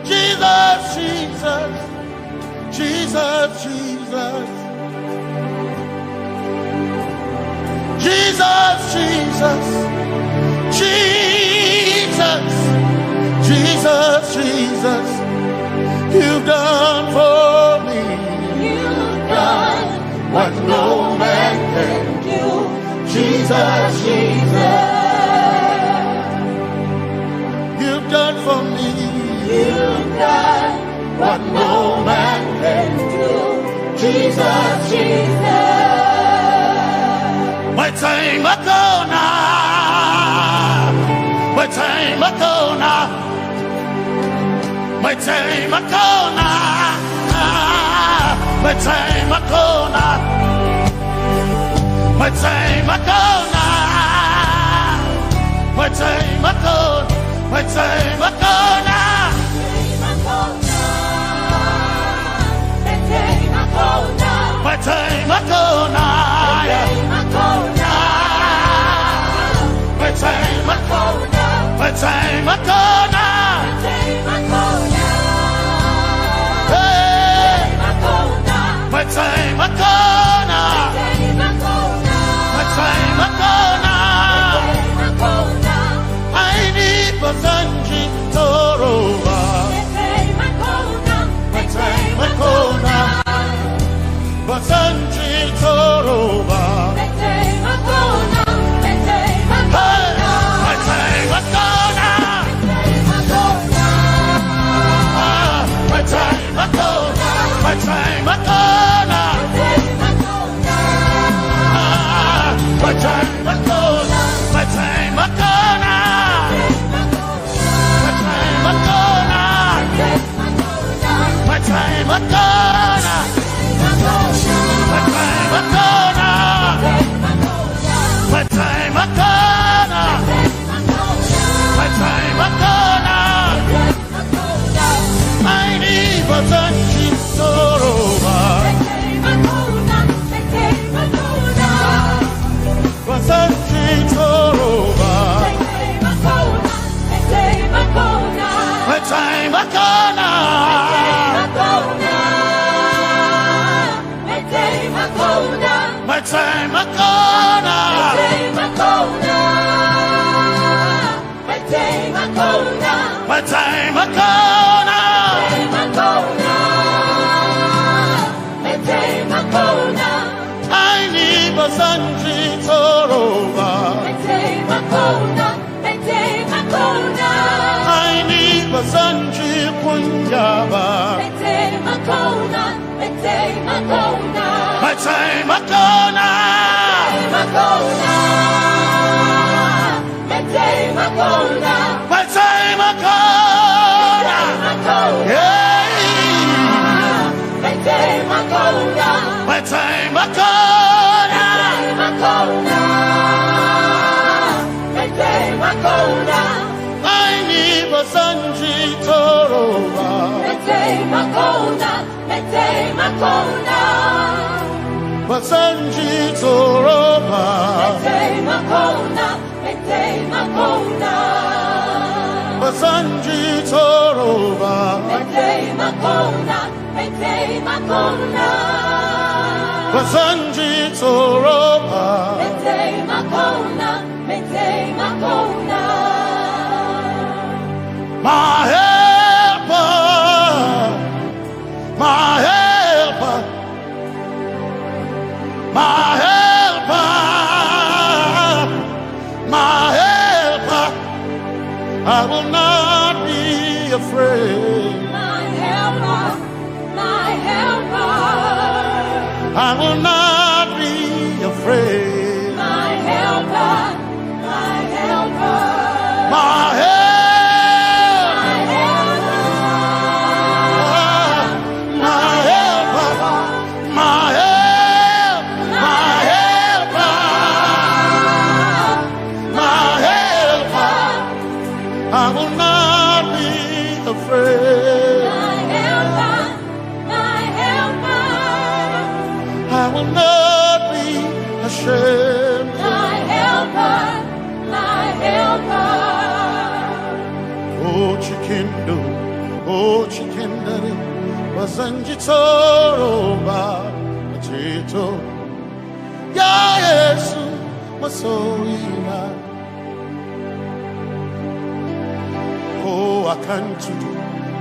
Jesus, Jesus. Jesus, Jesus. Jesus, Jesus. Jesus. Jesus, Jesus. You've done for me. You've done what no man can do. Jesus, Jesus. You've done for me. You've done what no man can do. Jesus, Jesus. My time ago now. My time ago now. My time ago now. My time ago now. My time ago now. My time ago. My time ago now. My time ago now. My time ago. My time ago now. Hey. My time ago now. My time ago now. I need Basanji Toroba. My time ago now. Basanji Toroba. Hey. My time ago now. My time ago. My time ago now. My time ago. My time ago now. My time ago now. My time ago now. My time ago now. My time ago now. My time ago now. I need Basanji Toroba. Basanji Toroba. My time ago now. My time ago now. My time ago now. I need Basanji Toroba. I need Basanji Punjaba. My time ago now. My time ago now. Yeah. My time ago now. My time ago now. I need Basanji Toroba. Basanji Toroba. Basanji Toroba. Basanji Toroba. My helper, my helper, my helper, my helper. I will not be afraid. My helper, my helper. I will not be afraid. My helper, my helper. My helper. I will not be afraid. My helper, my helper. I will not be ashamed. My helper, my helper. Oh, Chikindo, oh, Chikindari, Wasanjitoroba Chito Ya Yesu Masoina Ko akantudu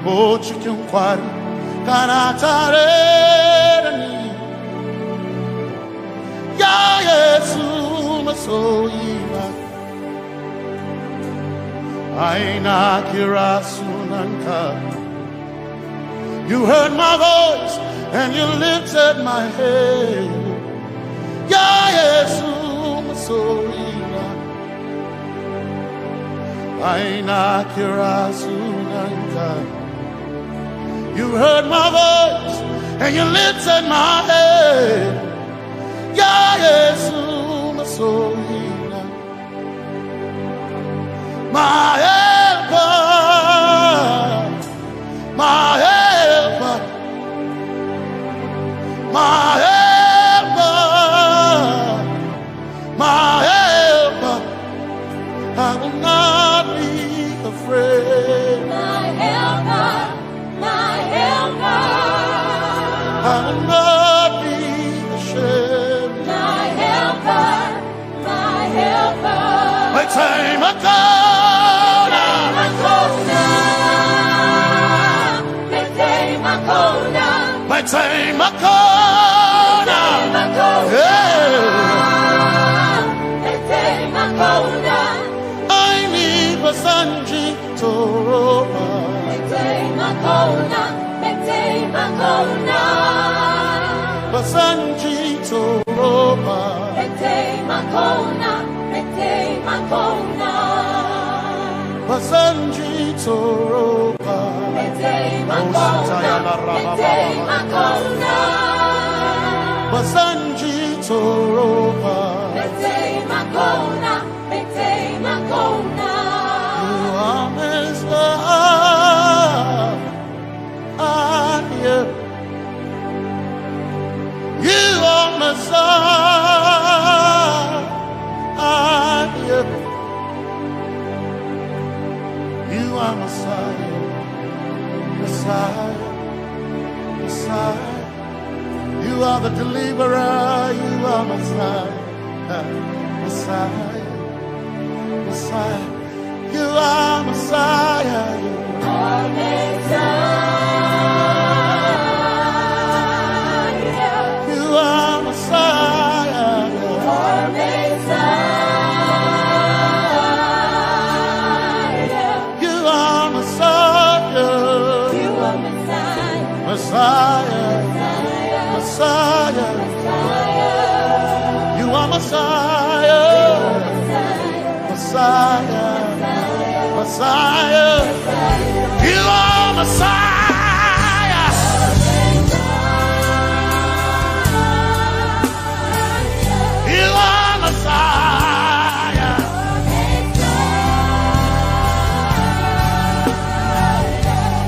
Ko chikyunkwari Kanatareni Ya Yesu Masoina Aina kirasunanka You heard my voice and you lifted my head. Ya Yesu Masoina Aina kirasunanka You heard my voice and you lifted my head. Ya Yesu Masoina My helper, my helper, my helper, my helper. I will not be afraid. My helper, my helper. I will not be ashamed. My helper, my helper. My time I come. Say Makona, I need Basanji Toroba. Basanji Toroba. Basanji Toroba. Basanji Toroba. You are Messiah. You are Messiah. You are Messiah. Messiah, Messiah, you are the deliverer, you are Messiah, Messiah, Messiah, you are Messiah, you are Messiah, you are Messiah, you are Messiah, you are Messiah. Messiah, Messiah, you are Messiah, Messiah, Messiah, you are Messiah, you are Messiah,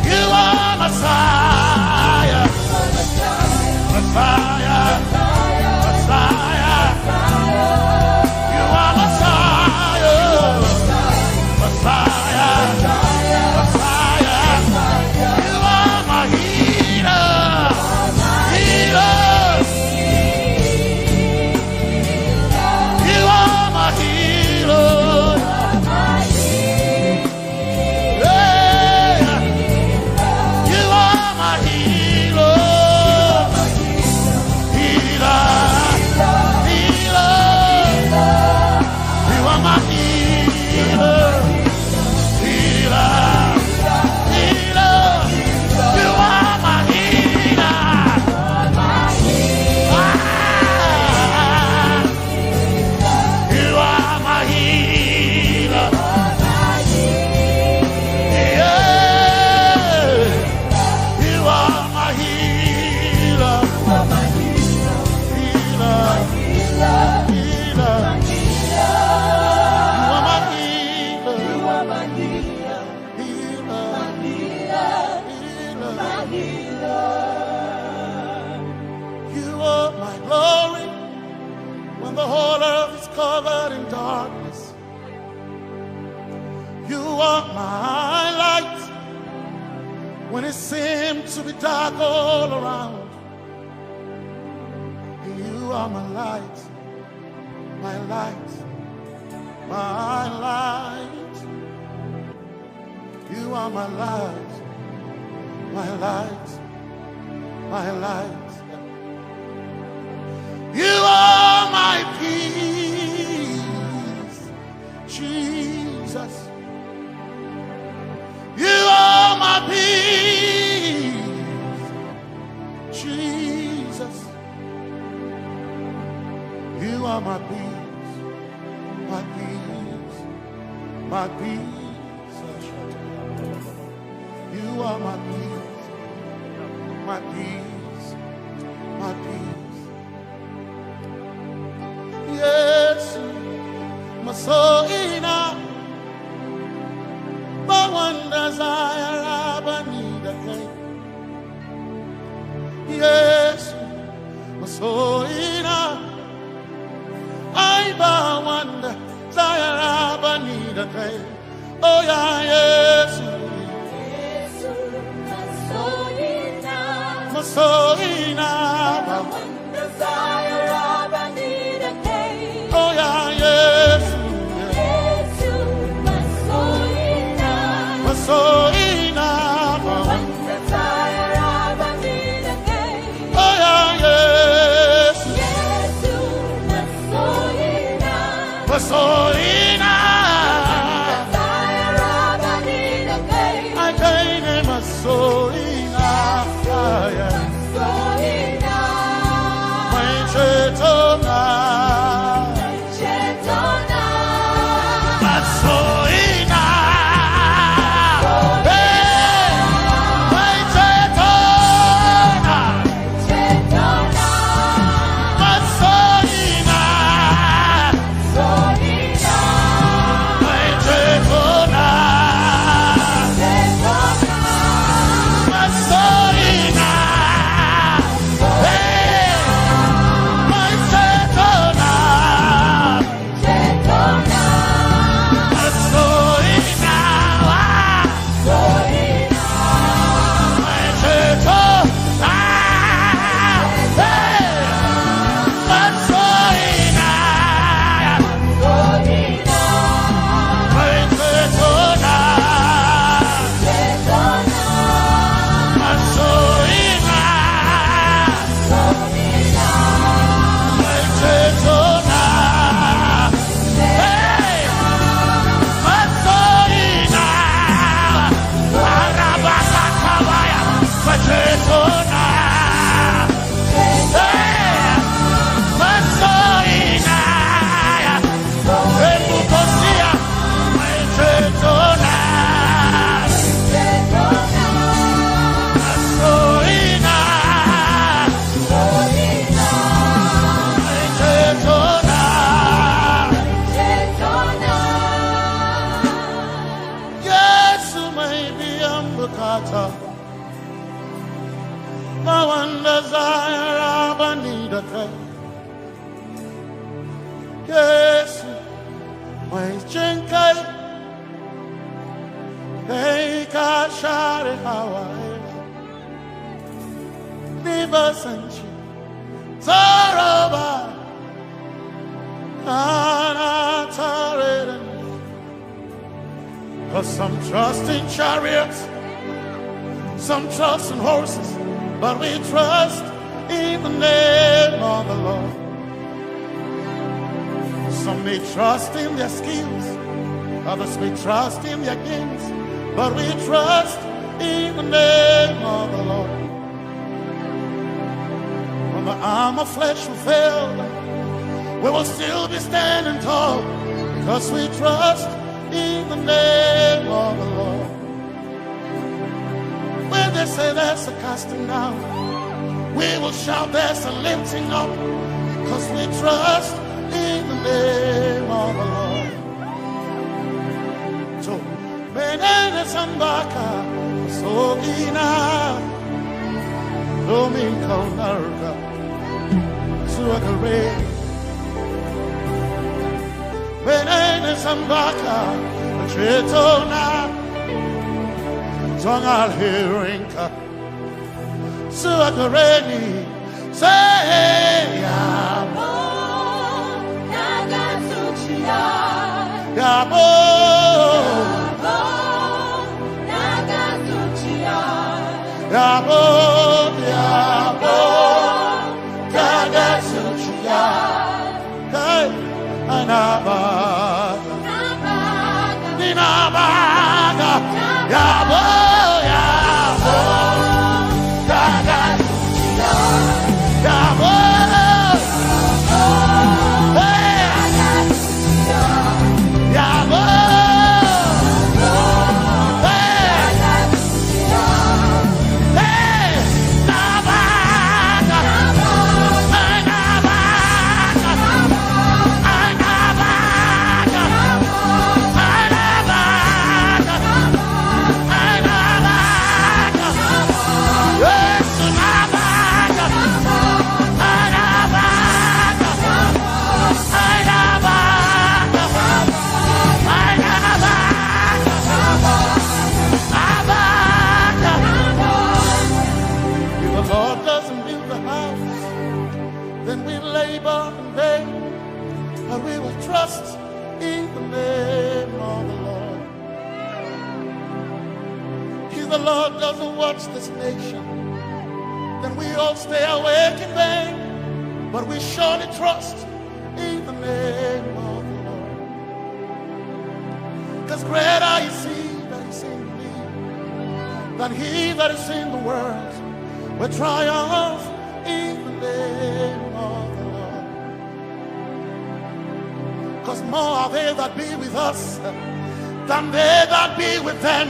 you are Messiah. Messiah, Messiah, you are Messiah, Messiah, Messiah, you are my healer, healer, you are my healer, yeah, you are my healer. when it seemed to be dark all around. You are my light, my light, my light. You are my light, my light, my light. You are my peace, Jesus. You are my peace, Jesus. You are my peace, my peace, my peace. You are my peace, my peace, my peace. Yes, my soul in a but one desire I need a thing. Yes, my soul in a I but one desire I need a thing. Oh yeah, yes, my soul in a one desire I need a thing. oh yeah, yes, my soul in a One desire I need a thing. oh yeah, yes, my soul in a I gain in my soul in a my chetona, my soul in a my chetona, my soul in a my chetona, my soul in a my chetona, my soul in a my chetona, my soul in a my chetona, my soul in a my chetona, my soul in a Arabakatawaya, my chetona, my soul in a Ebukosia, my chetona, my soul in a my chetona. Yes, maybe I'm Bukata. My one desire, I need a thing. Yes, my chenkai. They can share it how I never sent you. Zaroba. Cause some trust in chariots, some trust in horses, but we trust in the name of the Lord. Some may trust in their skills, others may trust in their gains, but we trust in the name of the Lord. When the arm of flesh will fail, we will still be standing tall, because we trust in the name of the Lord. When they say there's a casting down, we will shout there's a lifting up, because we trust in the name of the Lord. So, Benene Sambaka, Sogina, Domingo Narga, Suakare, Benene Sambaka, Chetona, Tongal Hirinka Suakareni say Yabo Nagasuchia Yabo Nagasuchia Yabo Yabo Nagasuchia Hey Anabaga Ninabaga Yabo Yabo Nagasuchia Yabo trust in the name of the Lord. If the Lord doesn't watch this nation, then we all stay awake in vain. But we surely trust in the name of the Lord. Because greater is He that is in me than he that is in the world. We triumph in the name of the Lord. Because more are they that be with us than they that be with them.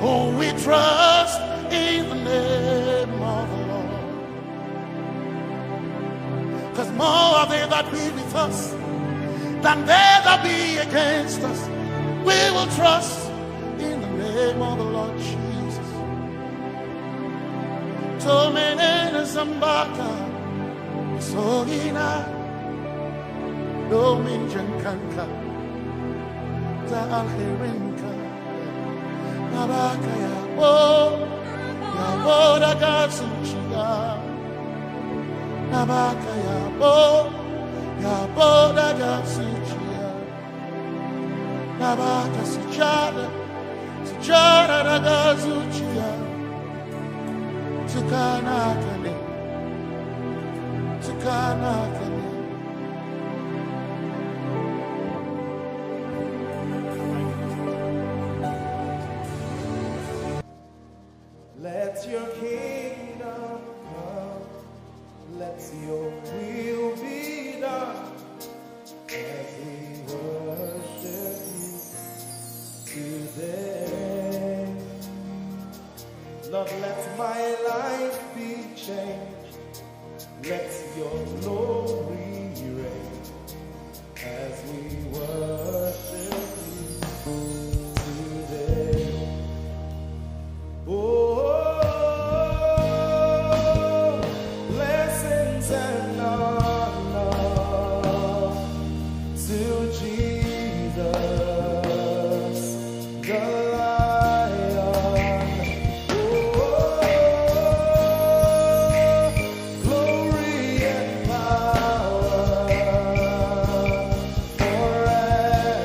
Oh, we trust in the name of the Lord. Because more are they that be with us than they that be against us. We will trust in the name of the Lord Jesus. Tomene Zambaka Sogina Dominjan Kanka Zaalhirinka Nabaka Yabo Yaboda Gatsuchiya Nabaka Yabo Yaboda Gatsuchiya Nabaka Sujada Sujada Gatsuchiya Tukanakane Tukanakane. Let your kingdom come, let your will be done, as we worship you today. Lord, let my life be changed, let your glory reign, as we worship you today. Oh, blessings and honor to Jesus, the Lion. Oh, glory and power forever.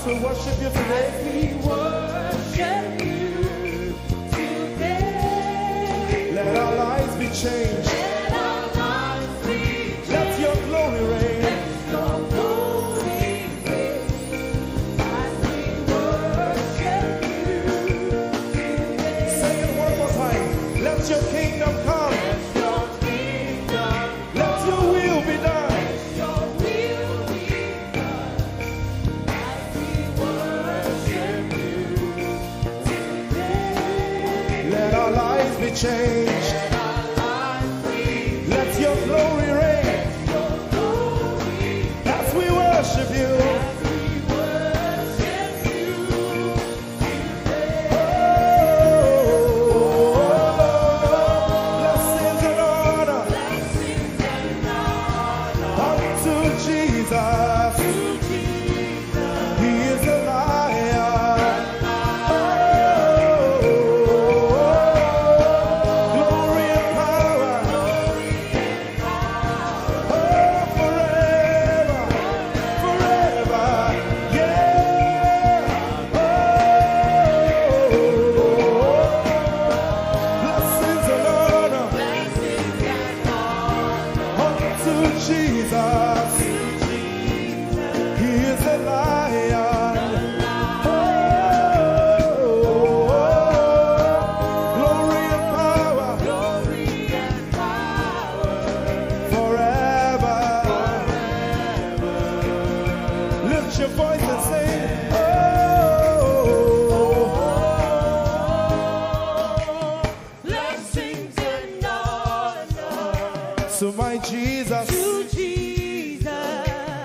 we worship you today. We worship you today. Let our lives be changed. Let our lives be changed. Let your glory reign. Let your glory reign. As we worship you today. Say it one more time. Let your kingdom come. Let your kingdom Let your will be done. your will be done. As we worship you today. Let our lives be changed. Let our lives be Let your glory reign. your glory. As we worship you. We worship you today. Blessings and honor Blessings and honor unto Jesus. to Jesus. He is a lion. Glory and power. Forever. Forever. Yeah. Blessings and honor Blessings and honor unto Jesus. He is a lion. Glory and power glory and power forever. Lift your voice and sing. blessings and honor So my Jesus to Jesus.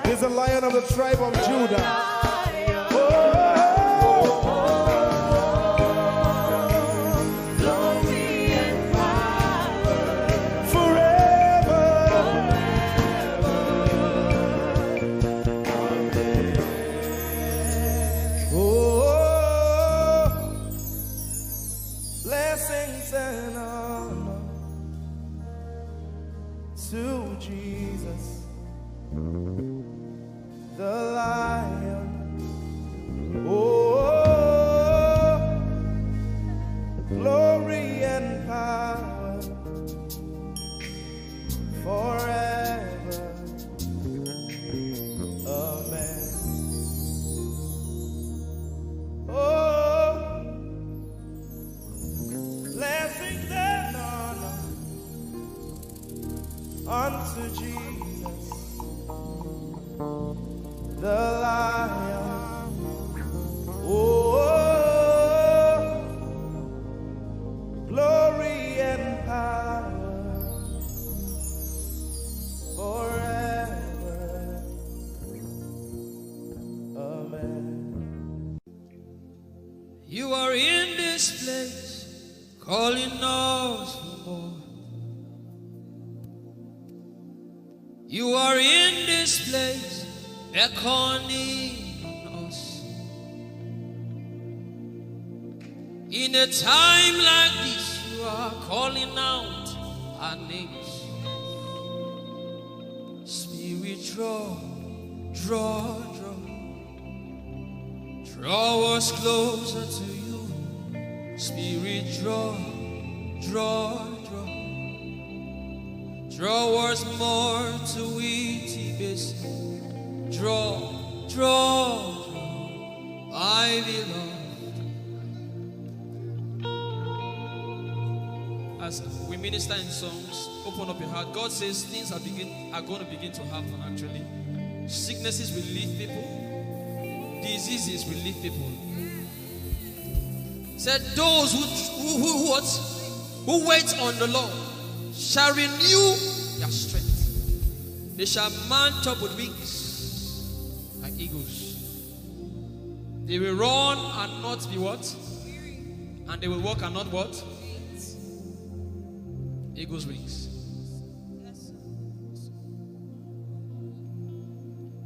is the Lion of the tribe of Judah. Glory and power Forever. Oh, blessings and honor to Jesus, the Lion. Oh, glory and power forever. Amen. Oh, blessings and honor unto Jesus, the Lion. Oh, glory and power forever. Amen. You are in this place, calling us for more. You are in this place, beckoning on us. In a time like this, you are calling out our names. Spirit, draw, draw, draw. Draw us closer to you. Spirit, draw, draw, draw. Draw us more to it, basin. Draw, draw, draw. I belong. As we minister in songs, open up your heart. God says things are going to begin to happen actually. Sicknesses will leave people. Diseases will leave people. Said those who wait on the Lord shall renew their strength. They shall mount up with wings like eagles. They will run and not be what? And they will walk and not what? Eagles' wings.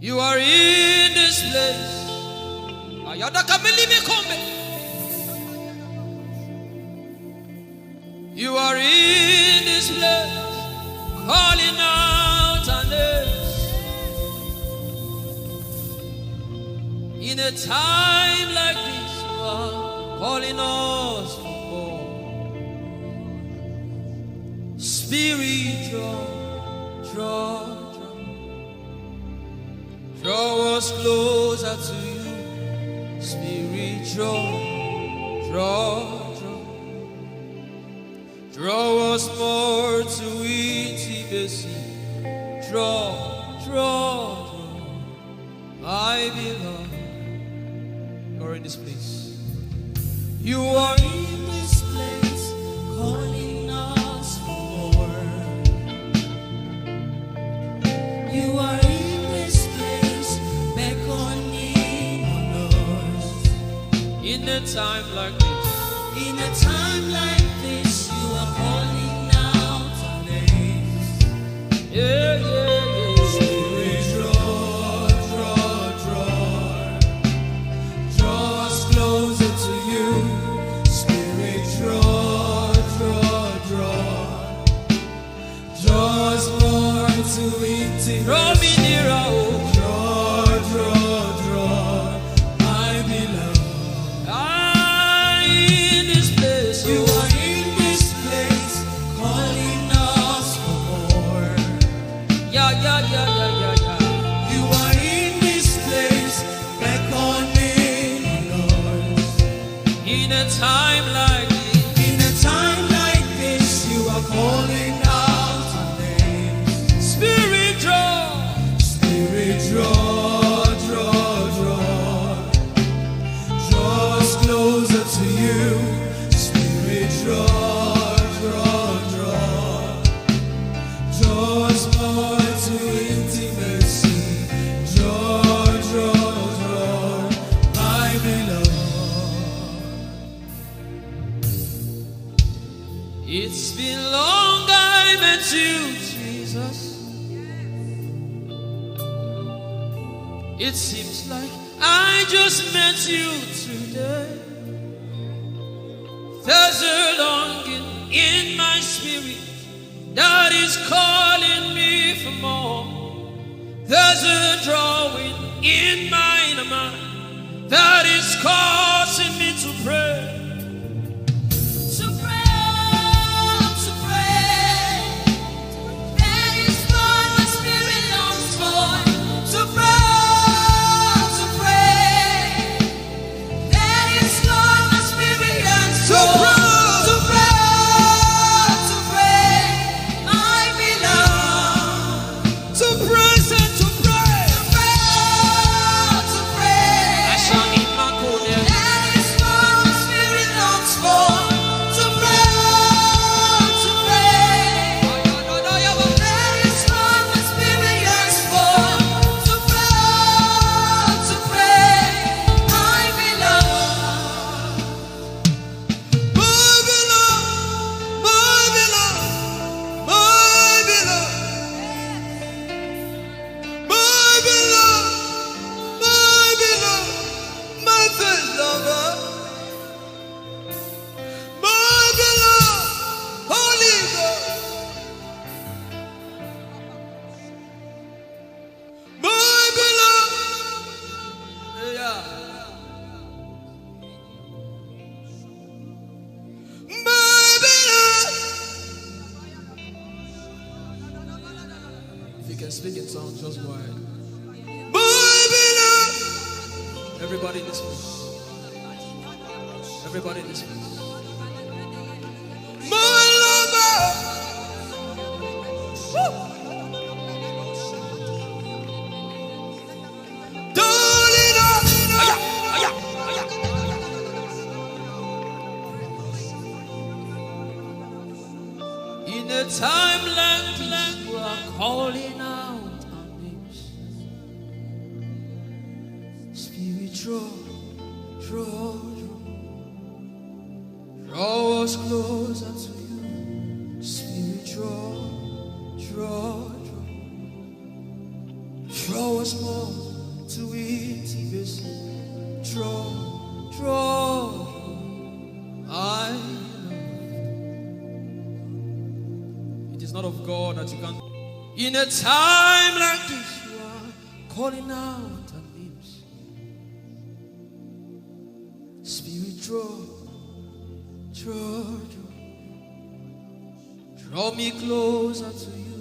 You are in this place. You are in this place, calling out our names. In In a time like this, you are calling us for more. Spirit, draw us closer to you. Spirit, draw us more to intimacy. Draw, my beloved. You're in this place. You are in this place, calling us for more. You are in this place, beckoning on us. In a time like this, in a time like this, you are calling out our names. Yeah. Spirit, draw us closer to you. Spirit, draw us more to intimacy. Draw me nearer, oh. Draw, my beloved. In this place, you are in this place, calling us for more. Yeah. You are in this place, beckoning us. In a time like this, you are calling out our names. Spirit, draw us closer to you. Spirit, draw us more to intimacy. Draw, my beloved. It's been long I met you, Jesus. It seems like I just met you today. There's a longing in my spirit that is calling me for more. There's a drawing in my mind that is causing me to pray. That is what my spirit longs for. To pray. That is what my spirit yearns for. To pray, my beloved. To praise and to pray. To pray. I shall need my corner. That is what my spirit longs for. To pray. That is what my spirit yearns for. To pray, my beloved. If you can speak in tongues, just go ahead. Everybody in this place. Everybody in this place. In a time like this, you are calling out our names. Spirit, draw us closer to you. Spirit, draw us more to intimacy. Draw, I know. It is not of God that you can. In a time like this, you are calling out our names. Draw me closer to you.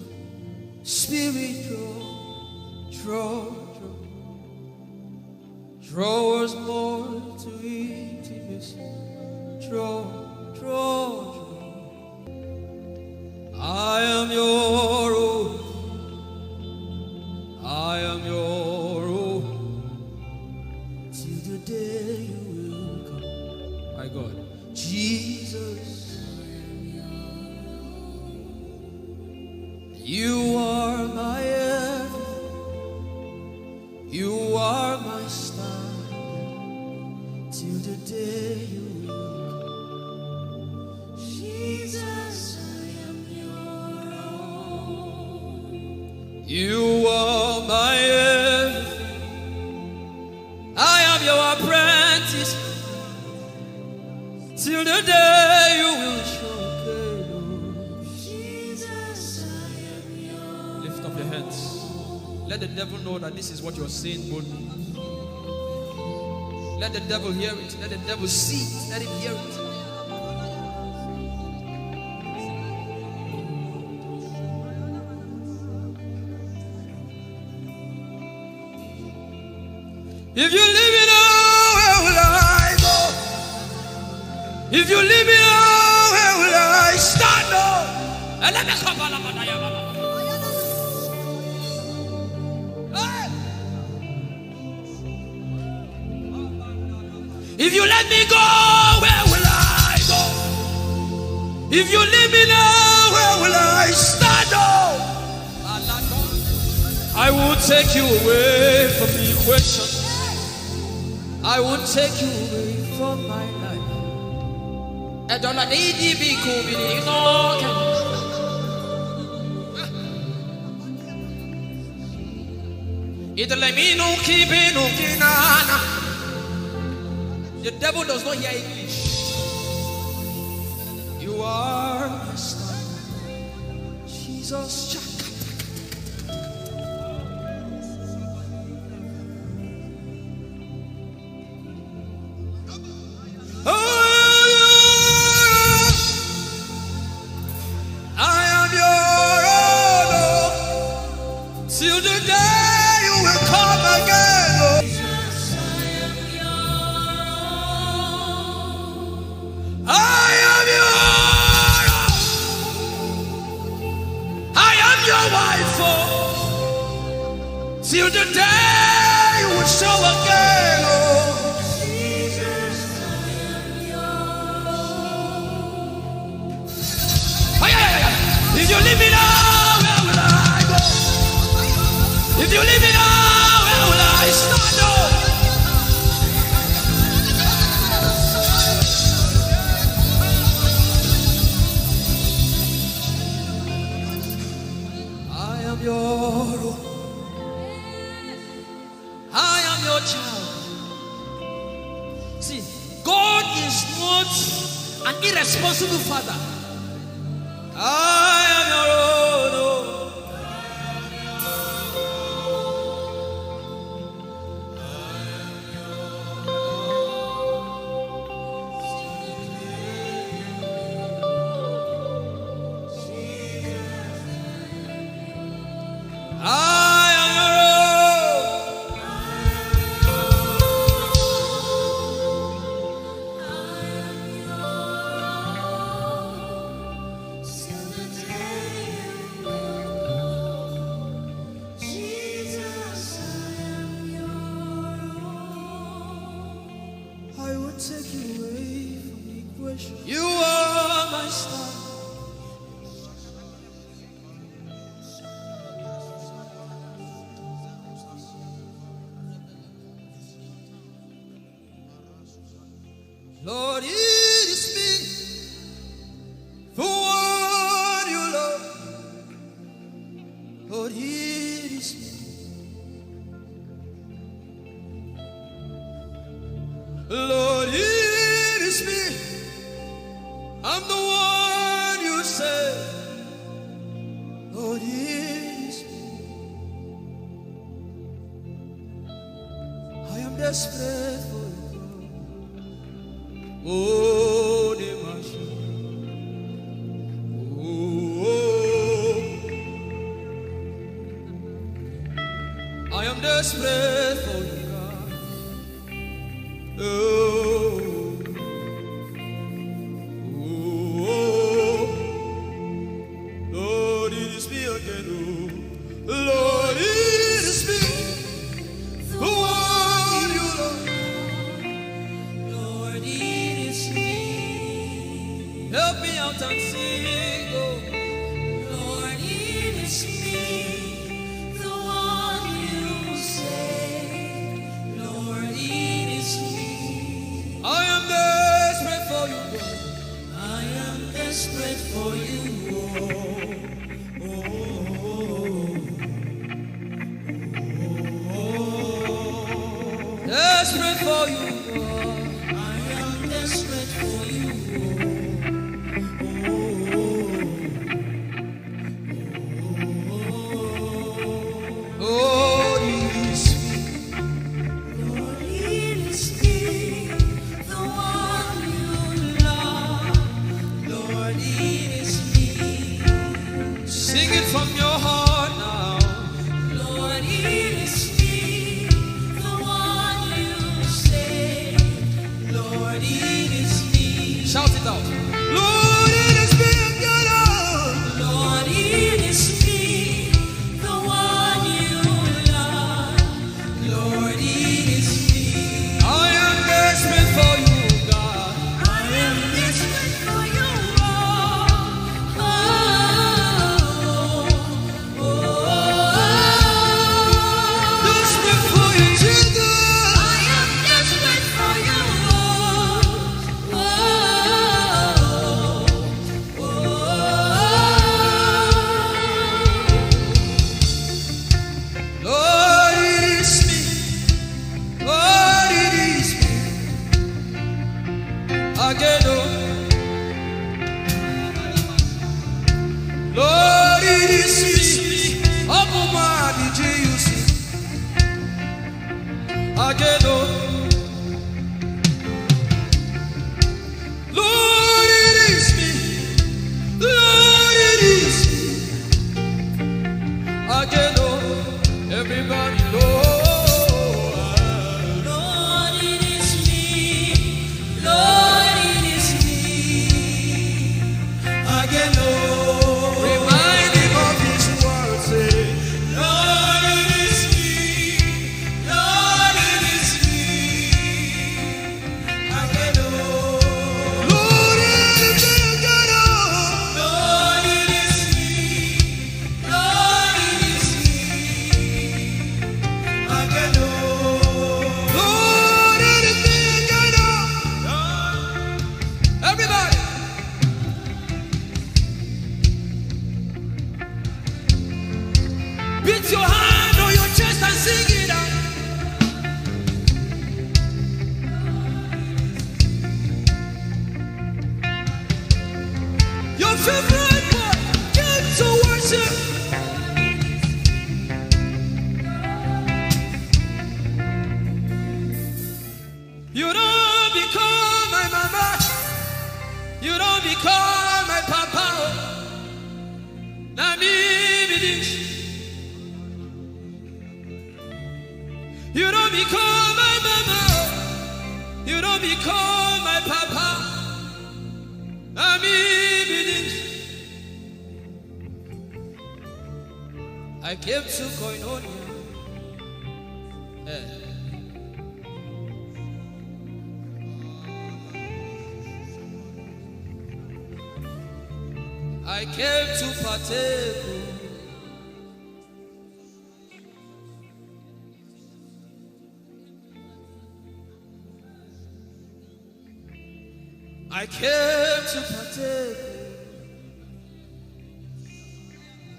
Spirit, draw us more to intimacy. Draw. I am your own. I am your own. Till the day you will come. My God, Jesus. You are my everything. You are my star. Till the day you will come. Jesus, I am your own. You are my everything. I am your apprentice. Till the day you will show. Let the devil know that this is what you're saying boldly. Let the devil hear it. Let the devil see it. Let him hear it. If you leave me now, where will I go? If you leave me now, where will I stand? And let me come. If you let me go, where will I go? If you leave me now, where will I stand? I will take you away from the equation. I will take you away from my life. I don't need to be cool. The devil does not hear English. You are my star, Jesus. I am your own till the day you will come again. Till the day you will show again, oh Jesus, I am yours. If you leave me now, where will I go? If you leave me now, where will I stand? I am your own. Your child. See, God is not an irresponsible father. I am your own. Take you away from the equation. You are my star. Lord, it is me for what you love. Lord, it is me. Lord, it is me. I'm the one you say. Lord, it is me. I am desperate for you. Oh, the machine. Oh, I am desperate for you, God. Oh, oh, Lord, it is me again. Oh, Lord, it is me. Who are you, Lord? Lord, it is me. Help me out and sing. Oh, Lord, it is me. The one you say. Lord, it is me. I am desperate for you, God. I am desperate for you. Oh, desperate for you, God. I am desperate for you. Oh, it is me. Lord, it is me, the one you love. Lord, it is me. Sing it from your heart now. Lord, it is me, the one you say. Lord, it is me. Shout it out. Lord, it is me, God. Lord, it is me, the one you love. Lord, it is me. I am desperate for you, God. I am desperate for you. Oh, oh, oh. Desperate for you, Jesus. I am desperate for you. Oh, oh, oh. Lord, it is me. Lord, it is me. Again, oh. Lord, it is me. Abuma, did you see? Again, oh. Lord, it is me. Lord, it is me. Again, oh. Everybody, Lord. Lord, it is me. Lord, it is me. Again, oh. Remind him of his word, say, Lord, it is me. Lord, it is me. Again, oh. Lord, it is me. Again, oh. Lord, it is me. Lord, it is me. Again, oh. Lord, it is me. Again, oh. Everybody. Beat your hand on your chest and sing it out. Your favorite part, came to worship. You don't become my mama. You don't become my papa. Na me believe. You don't become my mama. You don't become my papa. Na me believe. I came to Koinonia. I came to partake. I came to partake.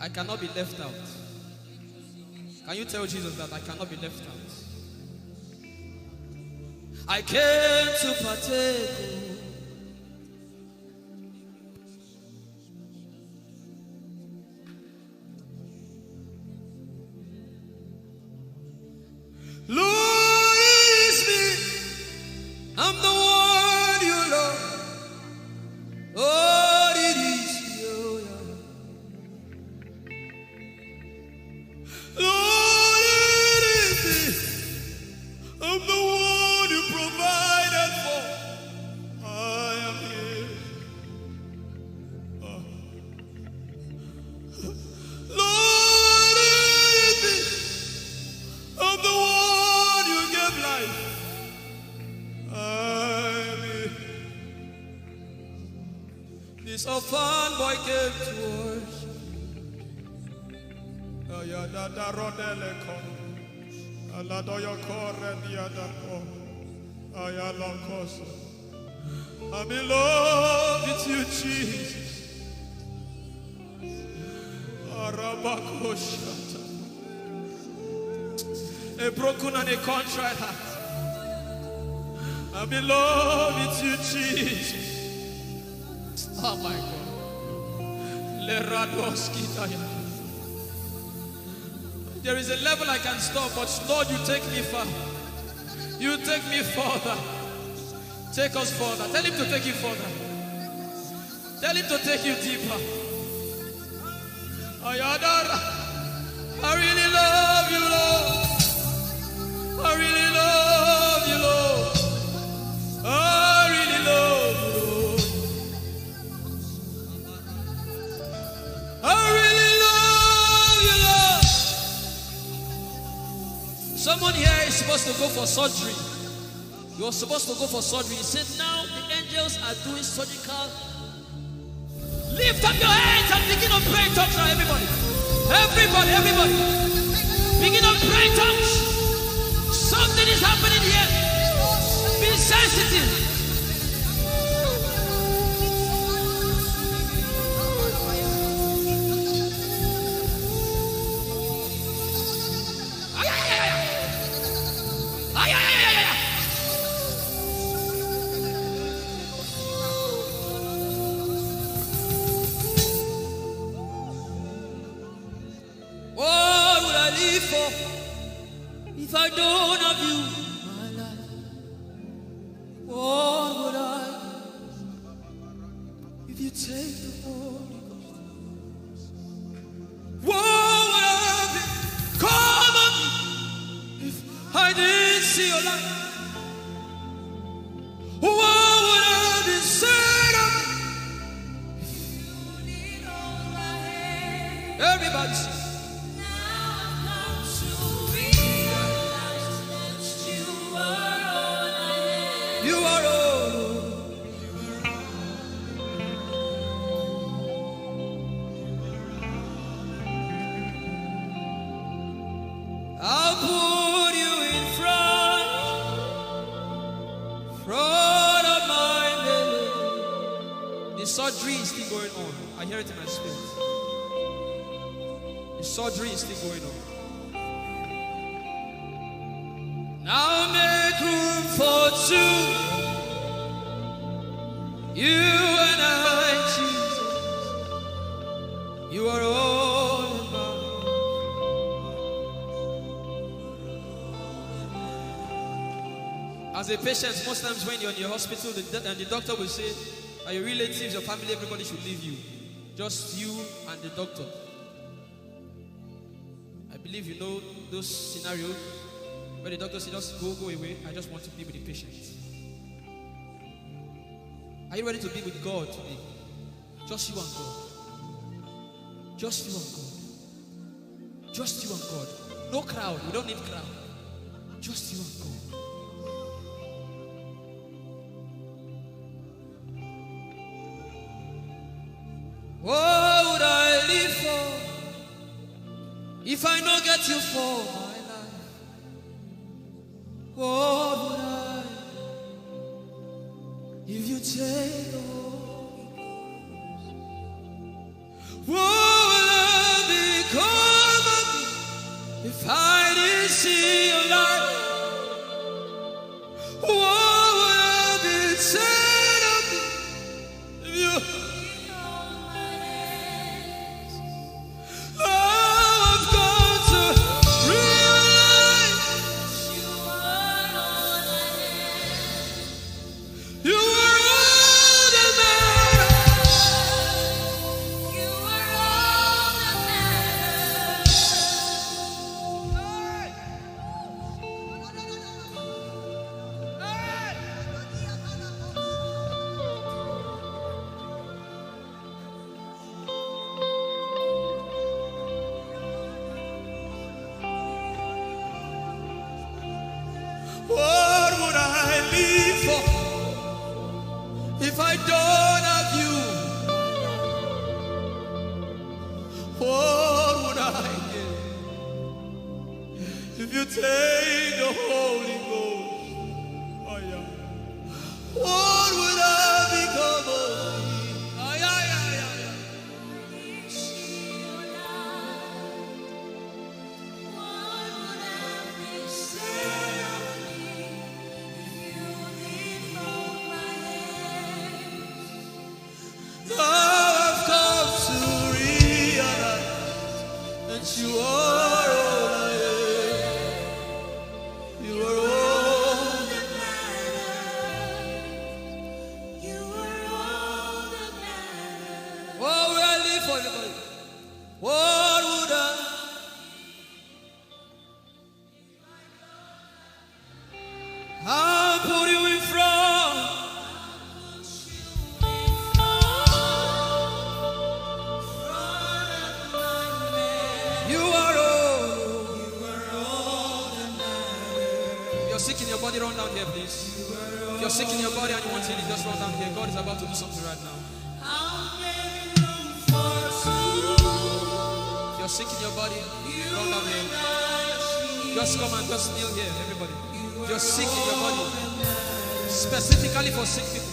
I cannot be left out. Can you tell Jesus that I cannot be left out? I came to partake. Lord, it is me. I'm the one you love. This orphan boy came to worship. Ayadada rodele kon. Aladoyo kore diada kon. Ayalokoso. I'm in love with you, Jesus. Arabakoshata. A broken and a contrite heart. I'm in love with you, Jesus. Oh my God. There is a level I can stop, but Lord, you take me far. You take me further. Take us further. Tell him to take you further. Tell him to take you deeper. Ayadara. I really love you, Lord. I really love you, Lord. I really love you, Lord. I really love you, Lord. Someone here is supposed to go for surgery. You're supposed to go for surgery. He said, now the angels are doing surgical. Lift up your hands and begin to pray in tongues now, everybody. Everybody. Begin to pray in tongues. Something is happening here. Be sensitive. If I don't have you, my life, what would I do? If you take the Holy Ghost, what would I be? Come on, if I didn't see your light, what would I be said of me? Everybody sing. You are all. I'll put you in front of my belly. The surgery is still going on. I hear it in my spirit. The surgery is still going on. Now make room for two. You and I, Jesus. You are all about. As a patient, most times when you're in your hospital, and the doctor will say, are your relatives, your family, everybody should leave you. Just you and the doctor. I believe you know those scenarios. But the doctor said, just go away. I just want to be with the patient. Are you ready to be with God today? Just you and God. Just you and God. Just you and God. No crowd. We don't need crowd. Just you and God. What would I live for if I don't get you for my life? What would I if you take the Holy Ghost? What would I become of me if I didn't see your light? What would I be said of me if you? I've got to realize you are all that matters. You are all that What would I live for if I don't have you? If you take the Holy Ghost, oh yeah, what would I become of me? Oh yeah, yeah, yeah, yeah. Now I've come to realize that you are all I am. You are all that matters. You are all that matters. What would I live for, everybody? What would I? I'll put you in front. You are all that matters. If you're sick in your body, run down here, please. If you're sick in your body and you want healing, just run down here. God is about to do something right now. If you're sick in your body, run down here. Just come and just kneel here, everybody. If you're sick in your body, specifically for sick people,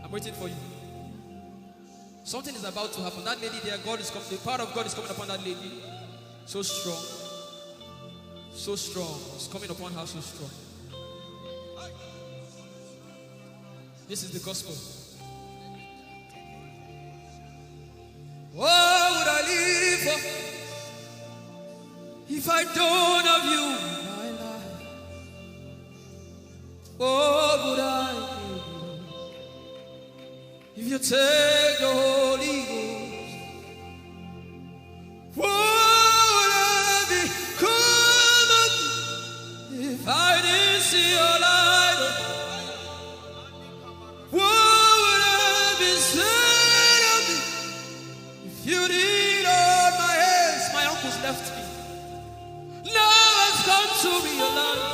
I'm waiting for you. Something is about to happen. That lady there, God is coming. The power of God is coming upon that lady. So strong. So strong. It's coming upon her so strong. This is the gospel. What would I live for if I don't have you in my life? What would I do if you take the Holy Ghost? What would I become if I didn't see your light? What would I be said of me if you did all my hands? My uncles left me. Now I've come to realize.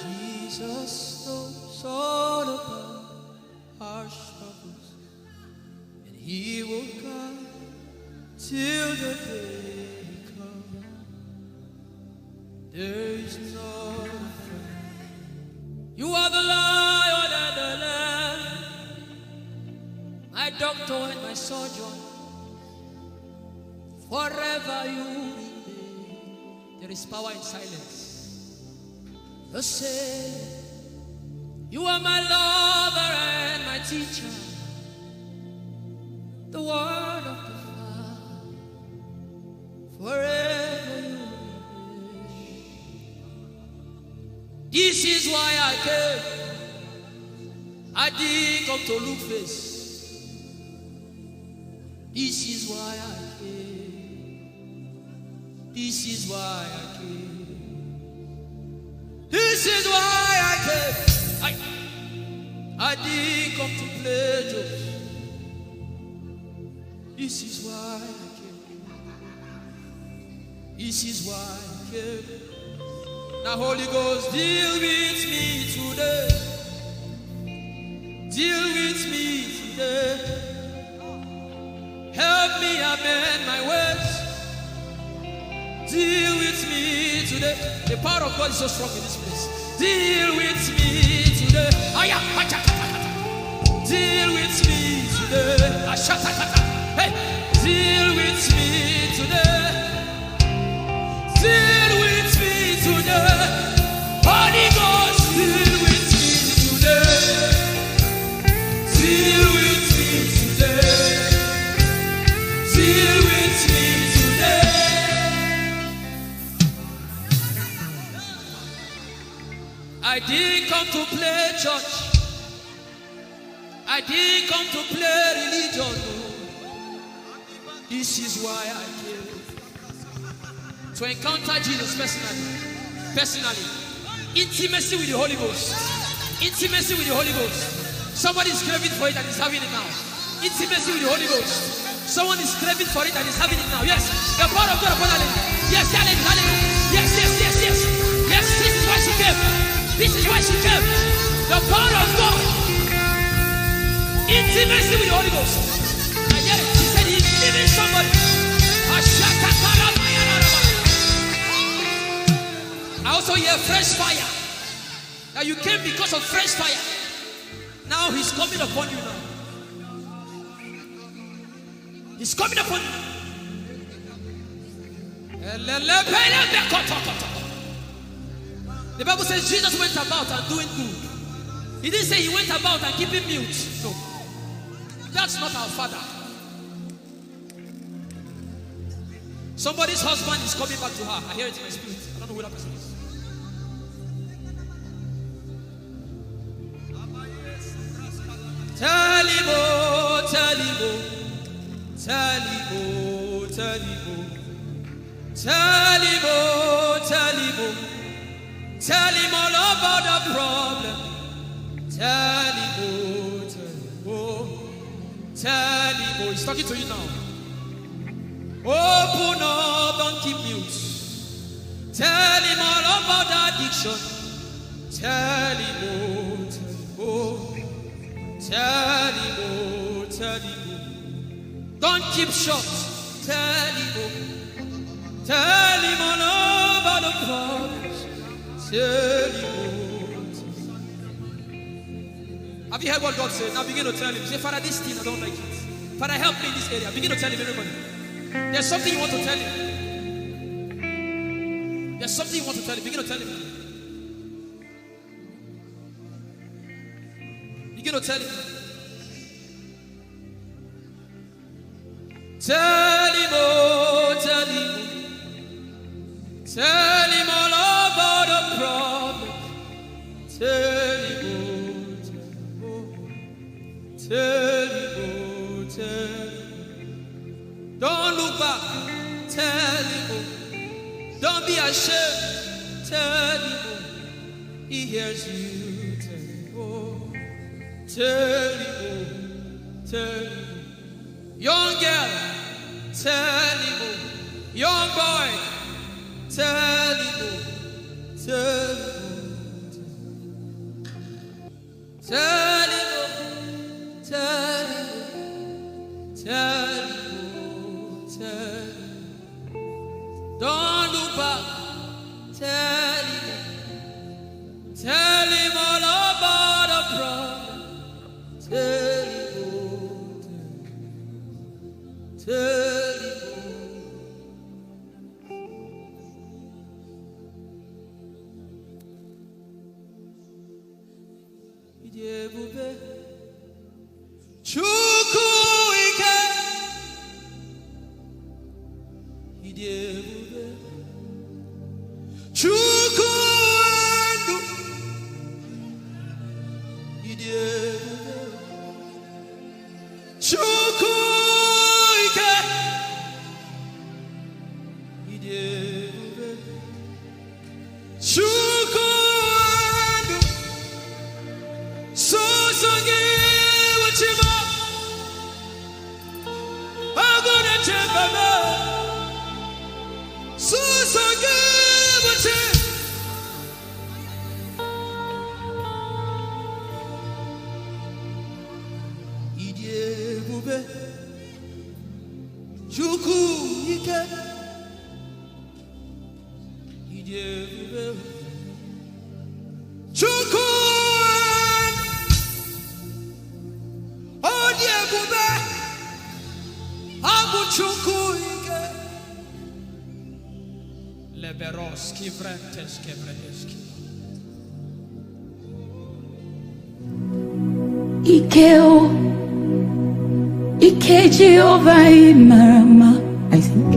Jesus knows all about our struggles, and He will guide till the day comes. There is no friend. You are the Lion and the Lamb, my doctor and my surgeon. Forever you remain. There is power in silence. The same. You are my lover and my teacher, the word of the Father. Forever you remain. This is why I came. I didn't come to look face. This is why I came. This is why I came. This is why I came. I didn't come to play jokes. This is why I came. This is why I came. Now Holy Ghost, deal with me today. Deal with me today. Help me amend my ways. Deal with me today. The power of God is so strong in this place. Deal with me today. Deal with me today. Hey, deal with me today. Deal with me today. Holy Ghost, deal with me today. Deal with me today. Deal with me today. I didn't come to play church. I I didn't come to play religion. This is why I came. To encounter Jesus personally. Intimacy with the Holy Ghost. Intimacy with the Holy Ghost. Somebody is craving for it and is having it now. Intimacy with the Holy Ghost. Someone is craving for it and is having it now. Yes. The power of God upon her. Yes, hallelujah. Yes. Yes, this is why she came. This is why she came. The power of God. Intimacy with the Holy Ghost. I get it. He said he's giving somebody. I also hear fresh fire. Now you came because of fresh fire. Now he's coming upon you now. He's coming upon you. The Bible says Jesus went about and doing good. He didn't say he went about and keeping mute. No. That's not our Father. Somebody's husband is coming back to her. I hear it in my spirit. I don't know who that person is. Talibo. Tell him all about the problem. Tell him. He's talking to you now. Open up, don't keep mute. Tell him all about the addiction. Tell him. Don't keep short. Tell him all about the problems. Tell him. Have you heard what God said? Now begin to tell him. Say, Father, this thing I don't like it. Father, help me in this area. Begin to tell him, everybody. There's something you want to tell him. There's something you want to tell him. Begin to tell him. Begin to tell him. Tell him all about the problem. Tell him. Don't look back. Tell him. Don't be ashamed. Tell him. He hears you. Tell him. Young girl. Tell him. Young boy. Tell him. Tell him. Don't look back. Tell him all about the problem. Tell him. Ike Jehovah Imarama, I think.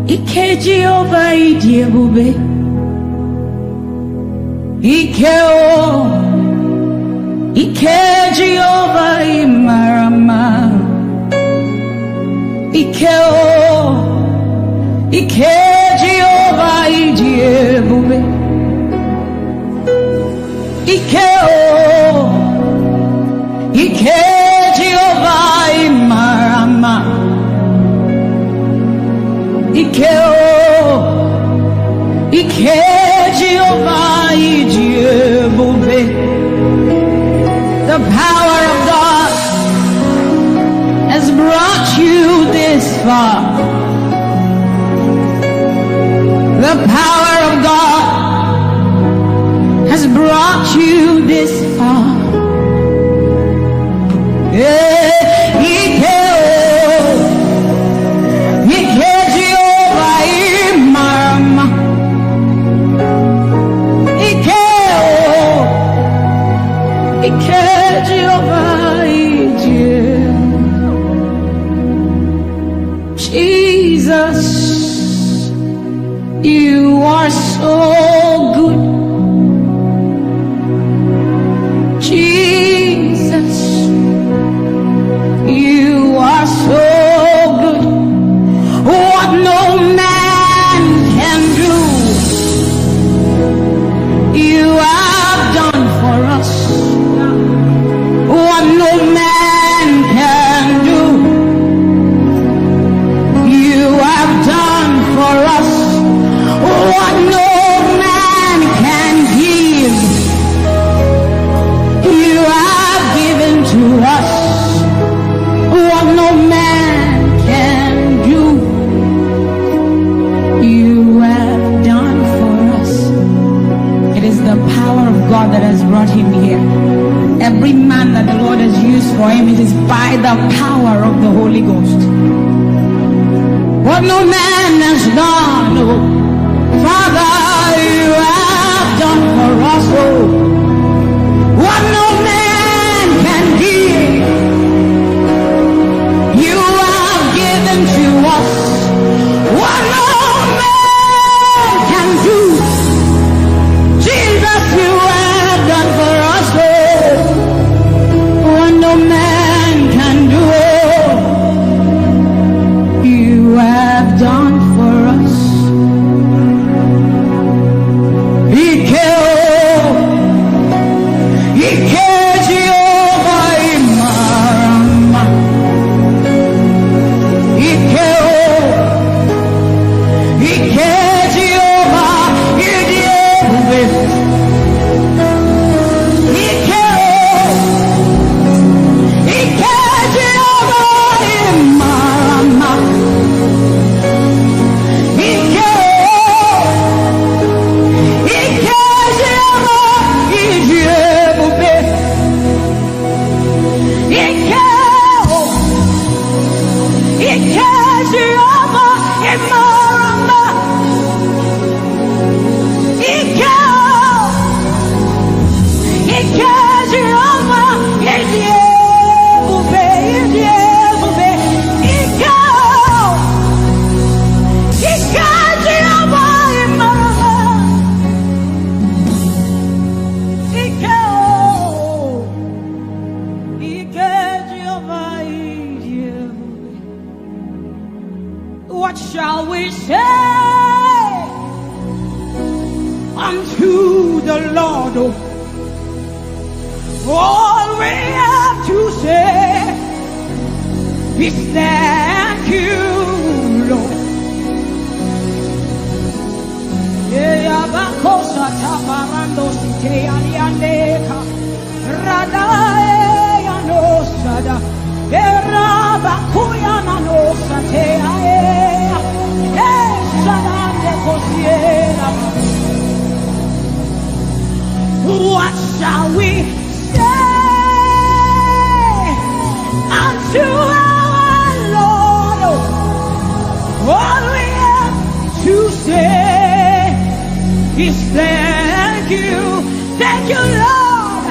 Ike Jehovah Idiebube. Ikeo, Ike Jehovah Imarama. Ikeo, Ike Jehovah Ijebube. Ikeo, Ike Jehovah Imarama. Ikeo, Ike Jehovah Ijebube. The power of God has brought you this far. The power of God has brought you this far. Yeah, Ike Jehovah Imarama. Ike Jehovah Ije. Jesus, you are so good. Jesus, you are so good. What no man can do, you have done for us. What no man can do, you have done for us. What no man can give, you have given to us. What no man can do, you have done for us. It is the power of God that has brought him here. Every man that the Lord has used for him, it is by the power of the Holy Ghost. What no man has done, oh, Father, you have done for us, oh. What no man can give, you have given to us. What no man can do, Jesus, you have done for us, oh. What no man can do, oh, you have done for us. Ike Jehovah Imarama. Ike Jehovah Ijebube. Ike Jehovah Imarama. Ike Jehovah Ijebube. Ike Jehovah Imarama. Ike Jehovah Ijebube. Ike Jehovah Imarama. Ike Jehovah Ijebube. What shall we say unto the Lord? All we have to say is thank you, Lord. Yabakosa tabarando site aliandeka radae anosada erabakuya nanosa te ae sadande kosiera. What shall we say unto our Lord? All we have to say is thank you, Lord.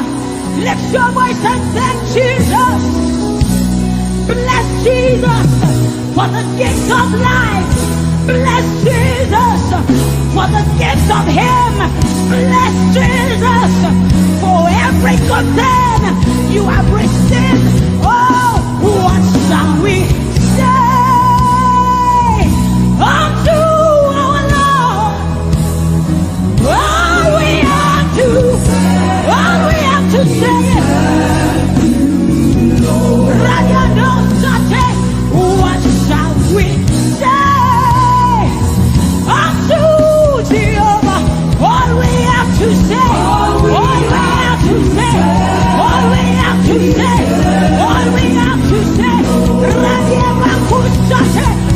Lift your voice and thank Jesus. Bless Jesus for the gift of life. Bless Jesus for the gifts of Him. Bless Jesus for every good thing you have received. Oh, what shall we say unto our Lord? All we have to say is, what shall we say unto Jehovah? All we have to say, all we have to say, all we have to say, all we have to say.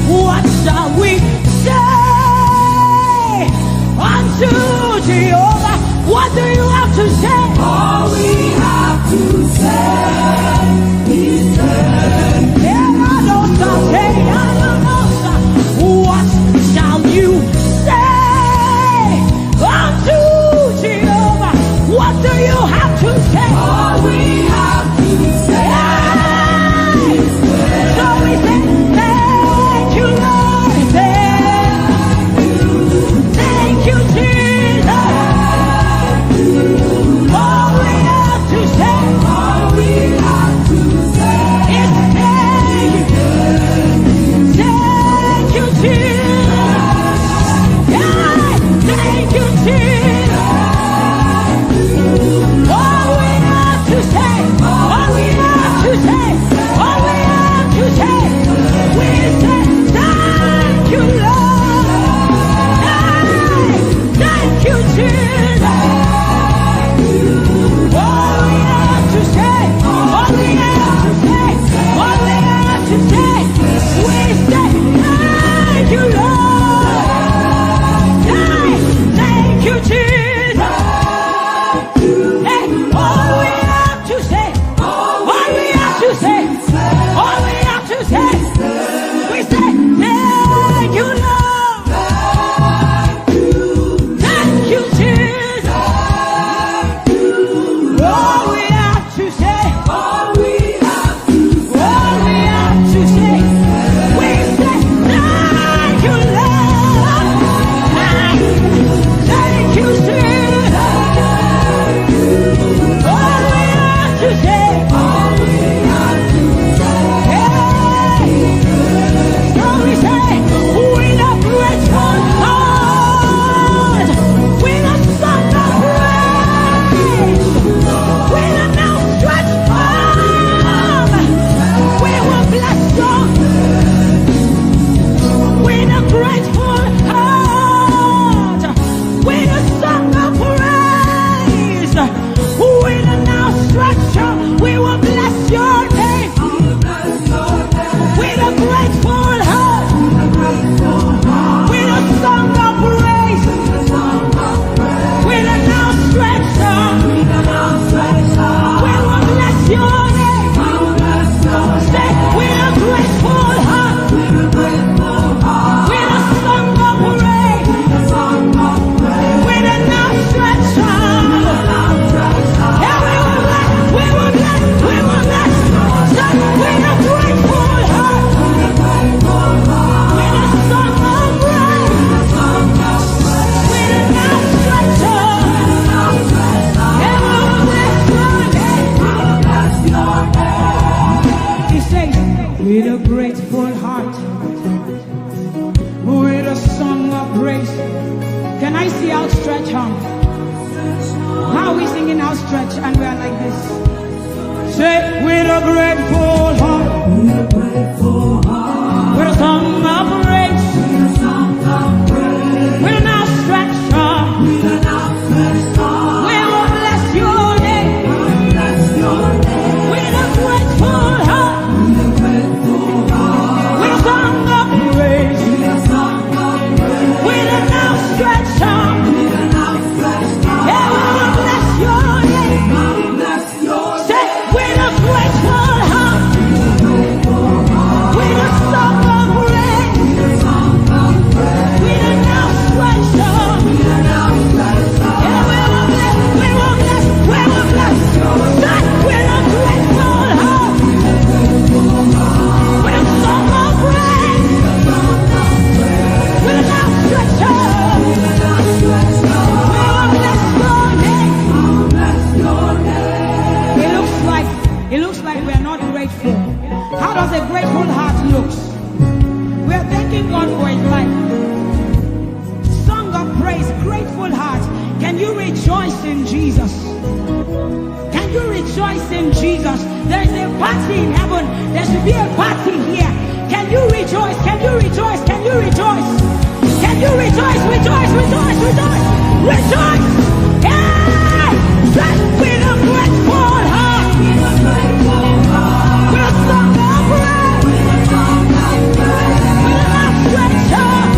What shall we say unto Jehovah? What do you have to say? All we have to say is what shall you say unto Jehovah? What do you have to say? all we have to say. So we say, thank you, Lord. Thank you, Jesus. All we have to say, All we have to say is thank you, Jesus. Yeah, thank you, Jesus. All we have to say, all we have to say, all we have to say, we say thank you, Lord. Hey, thank you, Jesus. All we have to say, all we have to say, all we have to say, we say thank you, Lord. Hey, thank you, Jesus. Hey, all we have to say, all we have to say, all we have to say, we say thank you, Lord. Thank you, Jesus. All we have to say, all we have to all we have to say, we say thank you, Lord. Thank you, Jesus. All we have to say, all we have to hey. So we say, with a grateful heart, with a song of praise, with an outstretched arm, we will bless you. With a grateful heart, with a song of praise, with an outstretched arm, we will bless your name. With a grateful heart, with a song of praise, with an outstretched arm, we will bless your name. Say, with a grateful heart, with a song of praise, with an outstretched arm. Yeah, we will bless, we will bless. Say, with a grateful heart, with a song of praise, with an outstretched arm. Yeah, we will bless your name. He says, with a grateful heart, with a song of praise. Can I see outstretched arm? How are we singing outstretched and we are like this? Say, with a grateful heart, with a song of praise, with an outstretched arm, we will bless your name. With a grateful heart, with a song of praise, with an outstretched arm, yeah, we will bless your name. a grateful heart looks. We are thanking God for his life. Song of praise, grateful heart. Can you rejoice in Jesus? Can you rejoice in Jesus? There is a party in heaven. There should be a party here. Can you rejoice? Can you rejoice? Can you rejoice? Can you rejoice? Rejoice, rejoice, rejoice, rejoice! Hey! Just with a grateful heart. With a song of praise. With an outstretched heart.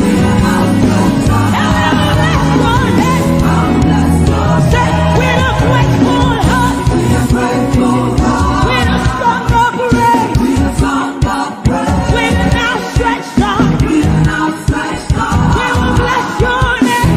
Say, with a grateful heart. With a song of praise. With an outstretched heart. We will bless your name.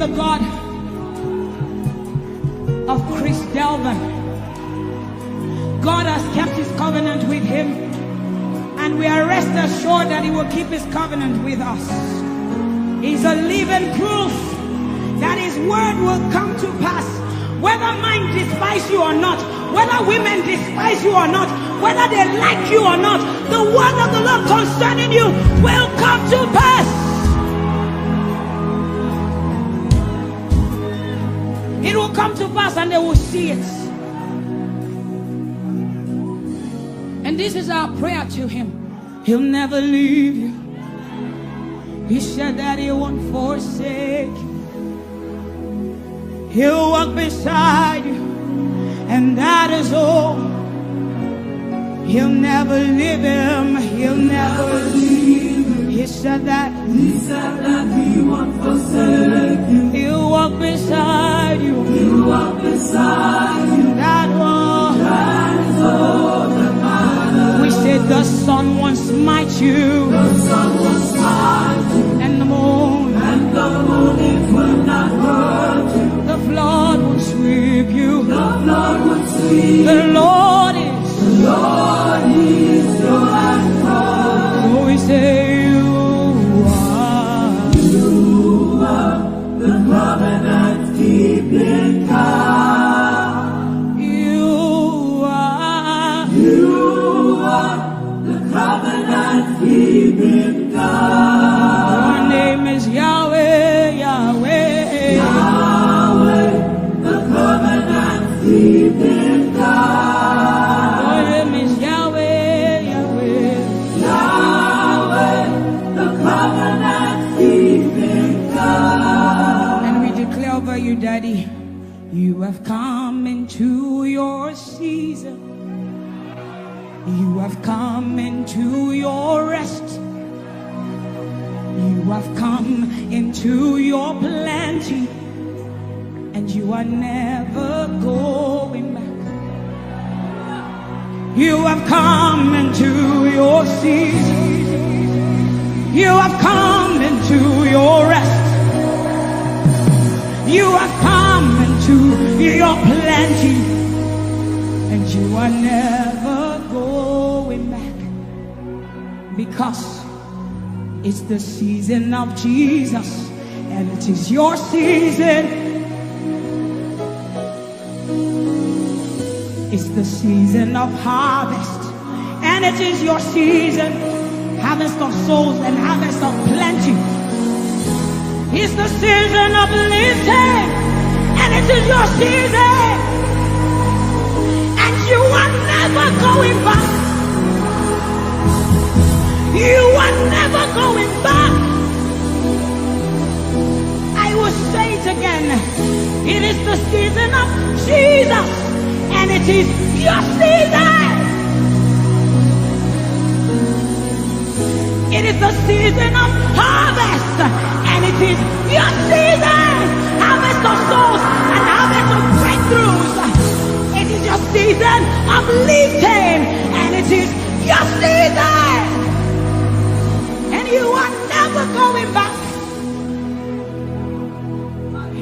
the God of Chris Delvin. God has kept his covenant with him, and we are rest assured that he will keep his covenant with us. He's a living proof that his word will come to pass. Whether men despise you or not, whether women despise you or not, whether they like you or not, the word of the Lord concerning you will come to pass. It will come to pass and they will see it. And this is our prayer to him. He'll never leave you. He said that he won't forsake you. He'll walk beside you, and that is all. He'll never leave him. He'll never leave him. He said that he won't forsake you. He'll walk beside you. He'll walk beside you. That is all that matters. We said the sun won't smite you. The sun won't smite you. And the moon. And the moon it will not hurt you. The flood will sweep you. The flood will sweep. The Lord is your anchor. So we say you are the covenant keeping God. You are the covenant keeping God. Your name is Yahweh, Yahweh, Yahweh, the covenant keeping God. Your name is Yahweh, Yahweh, Yahweh, the covenant keeping God. And we declare over you, Daddy, you have come into your season. You have come into your rest. You have come into your plenty, and you are never going back. You have come into your season. You have come into your rest. You have come into your plenty, and you are never going back, because it's the season of Jesus, and it is your season. It's the season of harvest, and it is your season. Harvest of souls and harvest of plenty. It's the season of lifting, and it is your season. And you are never going back. You are never going back. I will say it again. It is the season of Jesus, and it is your season. It is the season of harvest, and it is your season. Harvest of souls and harvest of breakthroughs. It is your season of lifting, and it is your season. And you are never going back.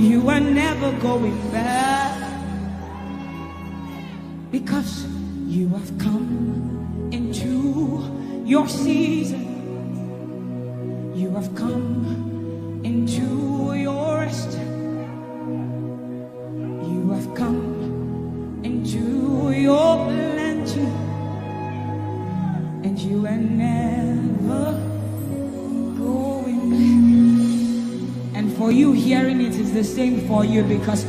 You are never going back, because you have come into your season. You have come into your rest. You have come into your plenty, and you are never going back. And for you hearing it is the same for you, because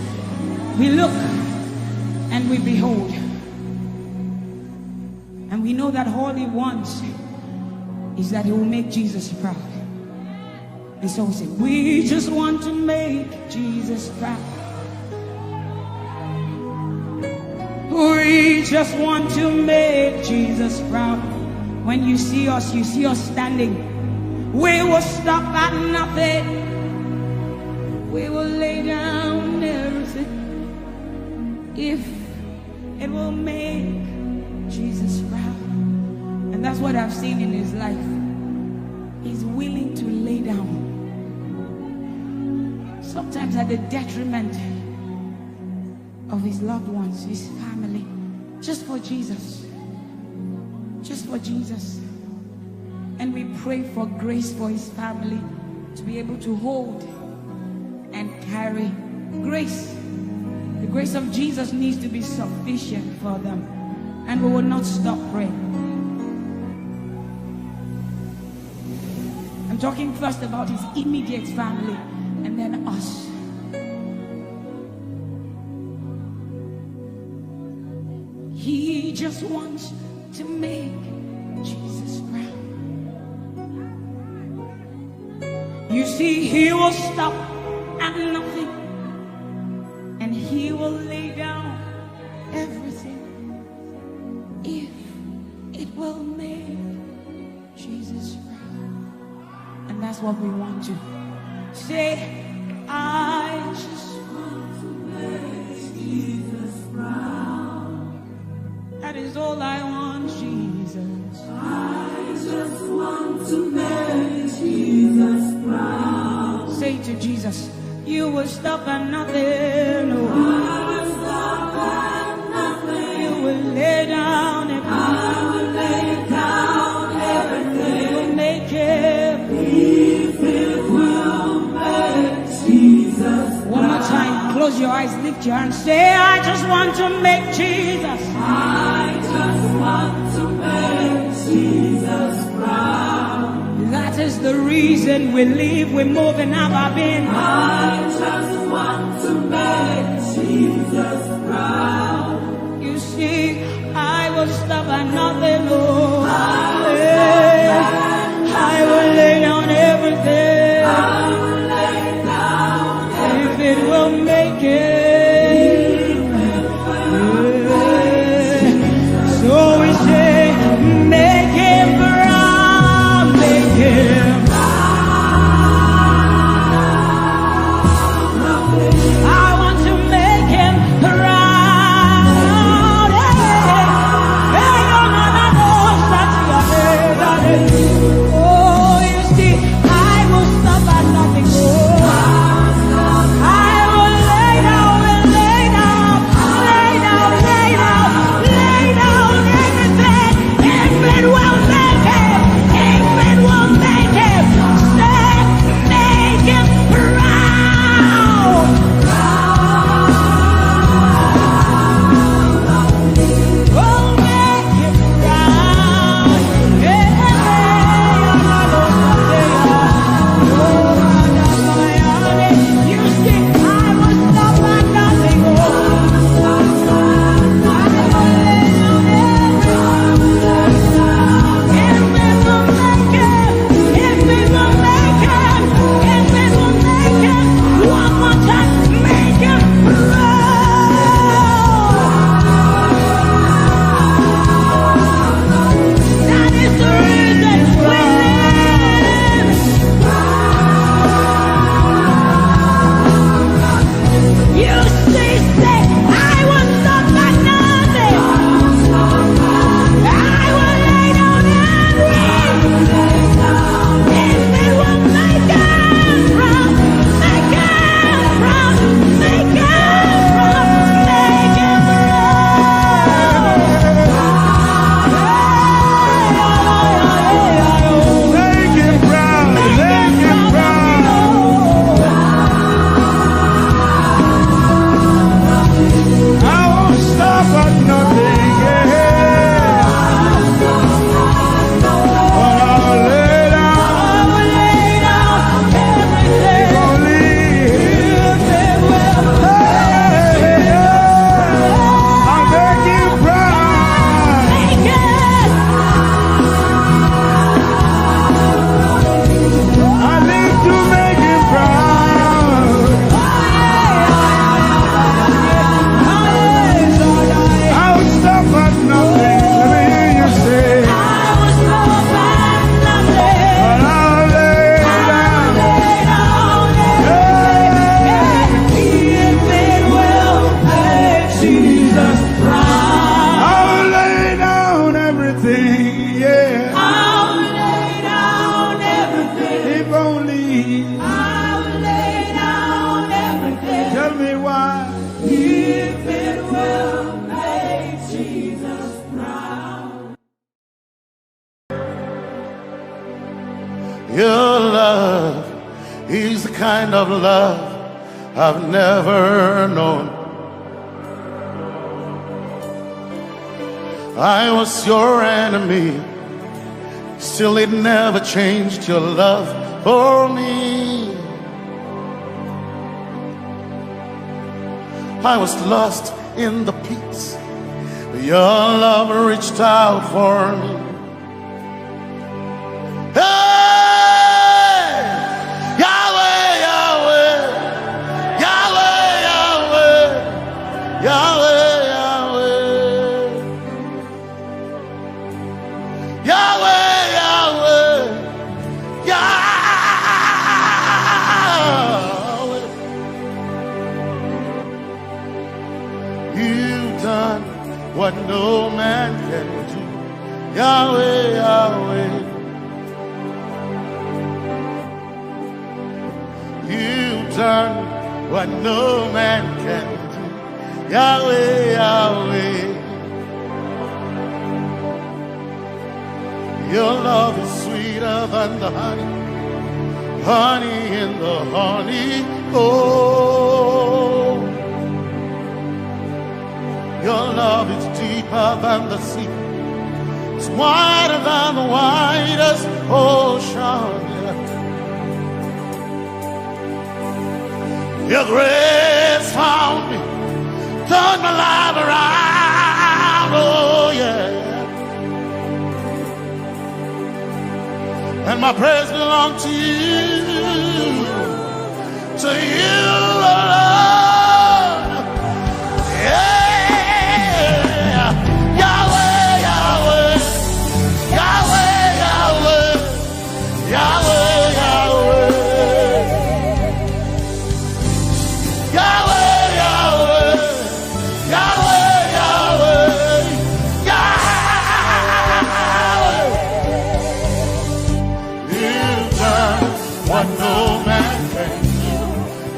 we look and we behold, and we know that all he wants is that he will make Jesus proud. And so we say, we just want to make Jesus proud. We just want to make Jesus proud. When you see us standing. We will stop at nothing. We will lay down everything if it will make Jesus proud. And that's what I've seen in his life. He's willing to lay down. So sometimes at the detriment of his loved ones, his family, just for Jesus. Just for Jesus. And we pray for grace for his family to be able to hold and carry grace. The grace of Jesus needs to be sufficient for them. And we will not stop praying. I'm talking first about his immediate family and then us. He just wants to make Jesus proud. You see, he will stop at nothing, and he will lay down everything if it will make Jesus proud. And that's what we want to say. I just want to make Jesus proud. That is all I want, Jesus. I just want to make Jesus proud. Say to Jesus, you will stop at nothing. No. I will stop at nothing. You will lay down and I will lay down everything. You will make it. If it will make Jesus. One more time, close your eyes, lift your hands, say, I just want to make Jesus. I just want to make Jesus proud. That is the reason we live, we move, and have our being. I just want to make Jesus proud. You see, I will stop at nothing, Lord. I will lay down everything. I will lay down everything. If it will make it. So we say, make him proud, make him proud. I want to make him proud. Oh, you see, I will stop at nothing. I will lay down and lay down, lay down, lay down, lay down everything. If it will make him, if it will make him, say, make him proud. Oh, make him proud. You see, I will stop at nothing. One more time, make him proud. That is the reason we live. You see, say, I will stop at nothing. I will lay down everything. If it will make him proud, make him proud, make him proud, make him Make him proud, make him proud. I won't stop at nothing, yeah. But I'll lay down, only I'll make him proud. I live to make him proud. I will stop at nothing. Let me hear you say, but I'll lay down. I'll lay down everything, yeah. If only love is the kind of love I've never known. I was your enemy, still it never changed your love for me. I was lost in the pits, but your love reached out for me. Hey! Yahweh, Yahweh, Yahweh, Yahweh, Yahweh, Yahweh, Yahweh, Yahweh, Yahweh. You've done what no man can do. Yahweh, Yahweh. You've done what no man can do. Yahweh, Yahweh. Your love is sweeter than the honey, honey in the honey. Oh, your love is deeper than the sea. It's wider than the widest ocean. Your grace found me, turned my life around. Oh yeah. And my praise belongs to you alone. Yeah. Yahweh, Yahweh, Yahweh, Yahweh, Yahweh, Yahweh, Yahweh, Yahweh, Yahweh, what no man can do.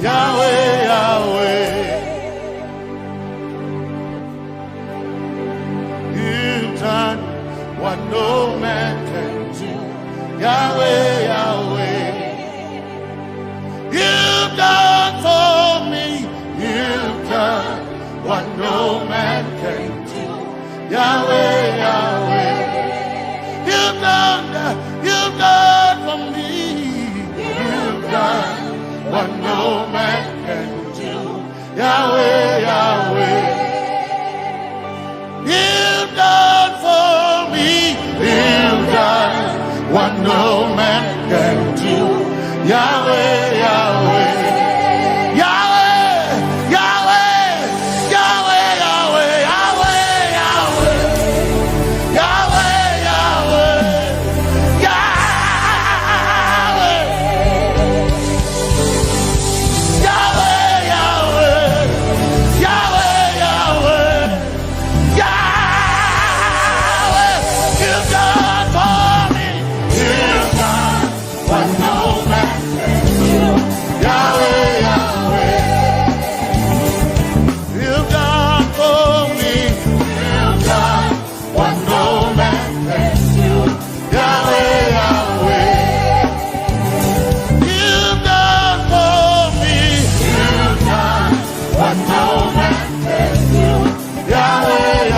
Yahweh, Yahweh. You've done what no man can do. Yahweh, Yahweh. You've done for me. You've done what no man can do. Yahweh, Yahweh. You've done for me. You've done what no man can do. Yahweh, Yahweh. You've done for me. You've done what no man can do. Yahweh,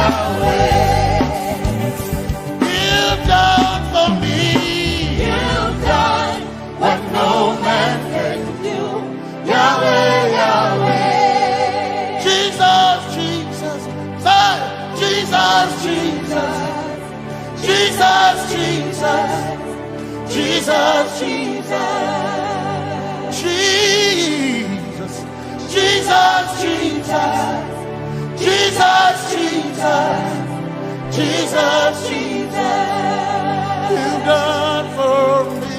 Yahweh. You've done for me. You've done what no man can do. Jesus, Jesus. You've done for me.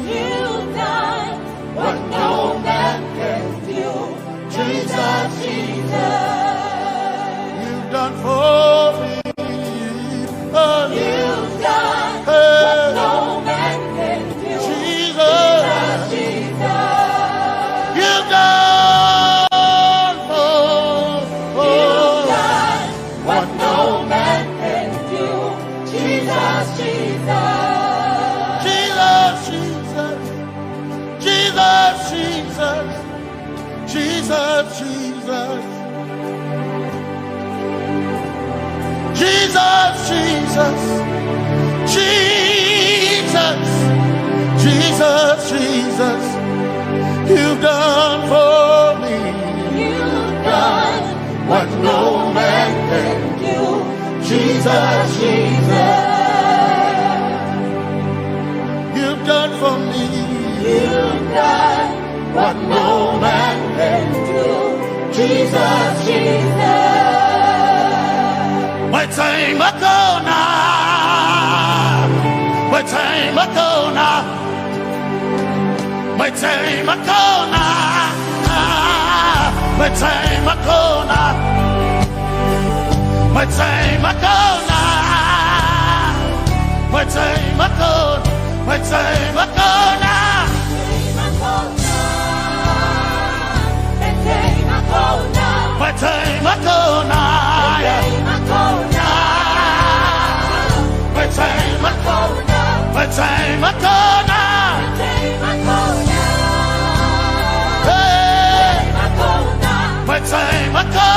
You've done what no man can do. Jesus, Jesus. You've done for me. You've done what no man can do. Jesus, Jesus. Jesus, Jesus. Jesus. Jesus, Jesus. You've done for me. You've done What no man can do. Jesus, Jesus. You've done for me. You've done what no man can do. Jesus, Jesus. My time ago now. My time ago now. My time ago now. My time ago now. My time ago now. My time ago. My time ago now. My time ago now. My time ago. My time ago now. Hey. My time ago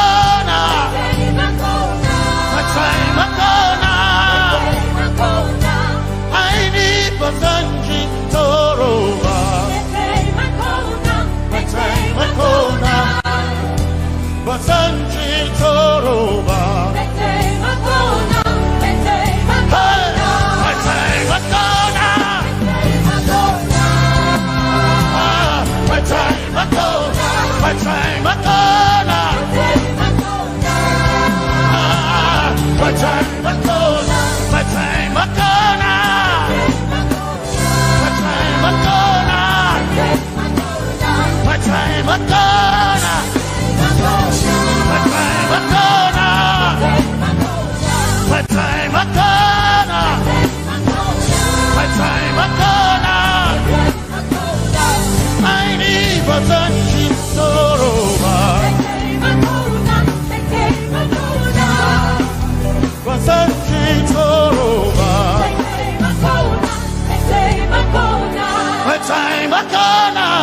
now. My time ago now. I need Basanji Toroba. My time ago now. Basanji Toroba. Hey. My time ago now. My time ago. My time ago now. My time ago. My time ago now. My time ago now. My time ago now. My time ago now. My time ago now. My time ago now. I need Basanji Toroba. Basanji Toroba. My time ago now.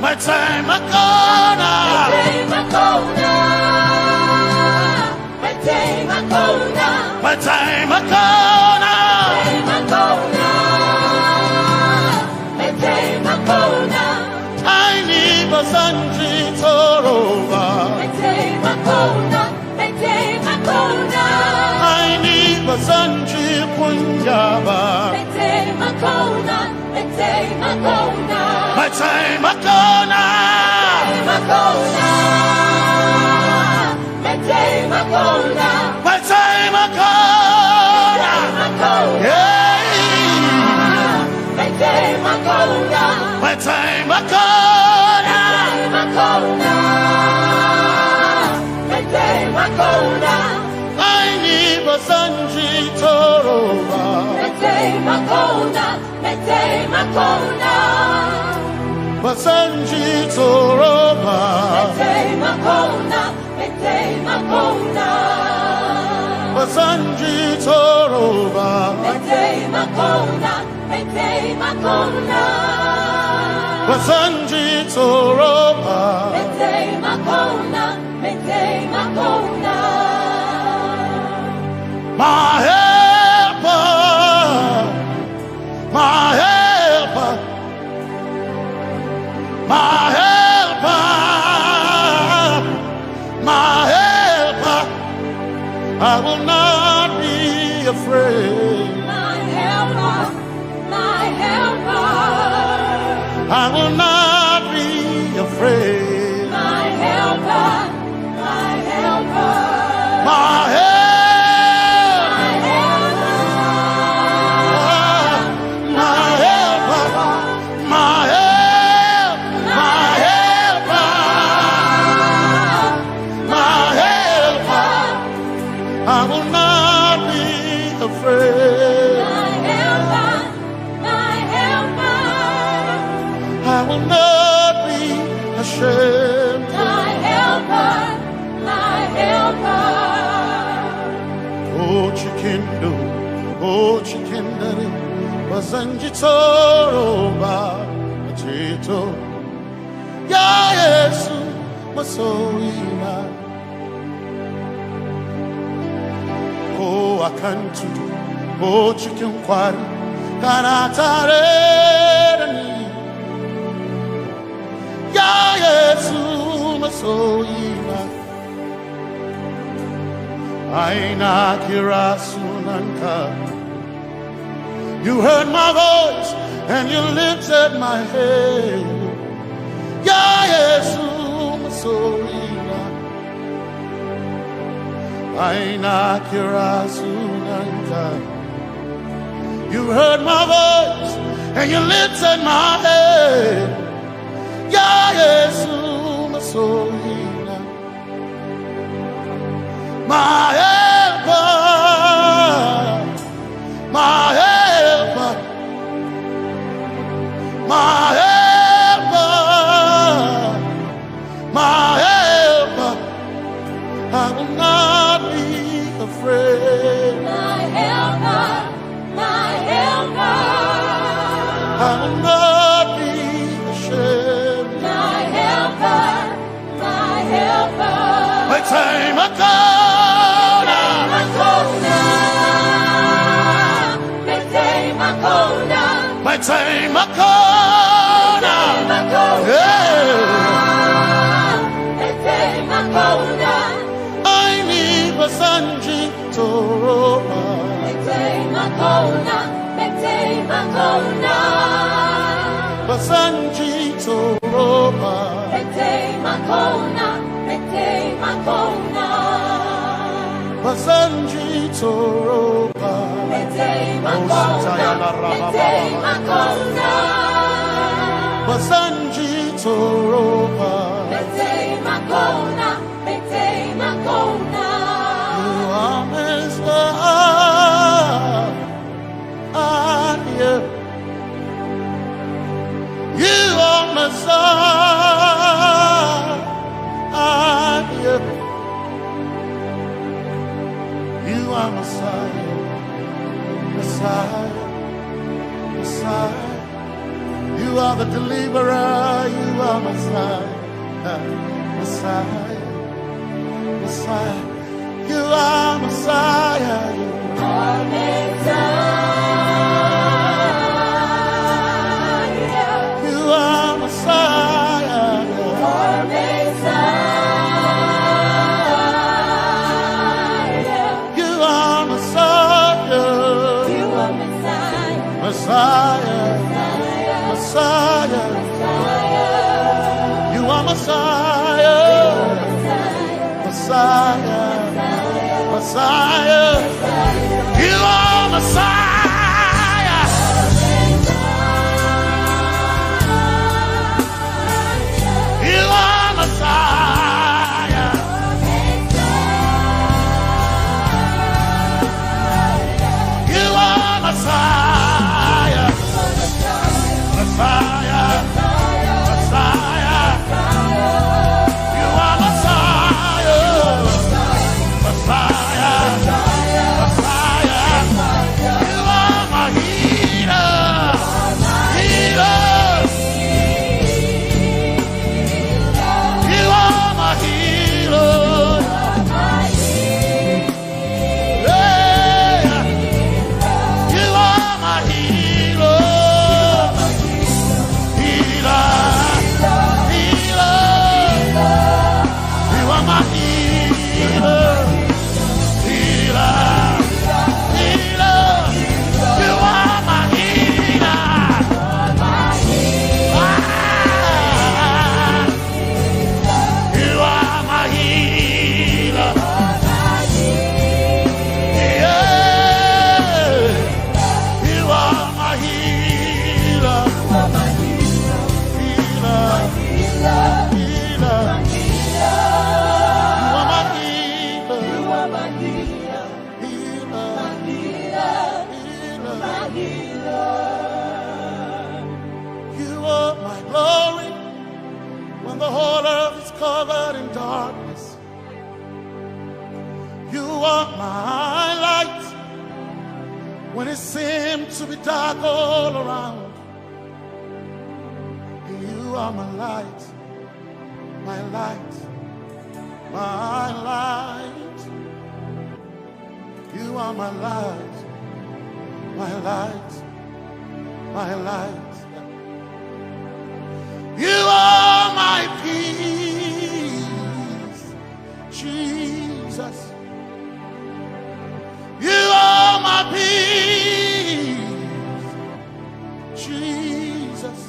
My time ago now. My time ago now. I need Basanji Toroba. I need Basanji Punjaba. My time ago now. My time ago now. Yeah. My time ago now. I need Basanji Toroba. Basanji Toroba. Basanji Toroba. Basanji Toroba. My helper, my helper, my helper, my helper. I will not be afraid. I will not be afraid. My helper, my helper, my helper, my helper, my helper, my helper. I will not be afraid. I will not be ashamed. My helper, my helper. Oh, chicken do, oh, chicken daddy, Wasanjitoroba Chito Ya Yesu Masoina O Akantu O Chicken Quarry Kanatareni Ya Yesu Masoina Aina Kirasunanka. You heard my voice and you lifted my head. Ya Yesu Masoina Aina Kirasunanka. You heard my voice and you lifted my head. Ya Yesu Masoina my helper, my helper, my helper, my helper. I will not be afraid. My helper, my helper. I will not be ashamed. My helper, my helper. My time I come. My time I call I need Basanji Toroba Basanji Toroba Basanji Toroba Basanji Toroba You are Messiah. You are Messiah. You are Messiah. Messiah, Messiah, you are the deliverer, you are Messiah, Messiah, Messiah, you are Messiah, you are Messiah, you are Messiah, you are Messiah, you are Messiah. Messiah, Messiah, you are Messiah, Messiah, Messiah, you are Messiah, you are Messiah, you are Messiah. Messiah, Messiah, you are Messiah, Messiah, Messiah, you are my healer, healer, you are my healer, yeah, you are my healer. When the whole earth is covered in darkness, you are my light. when it seems to be dark all around. You are my light, my light, my light. You are my light, my light, my light. You are my peace, Jesus. You are my peace, Jesus.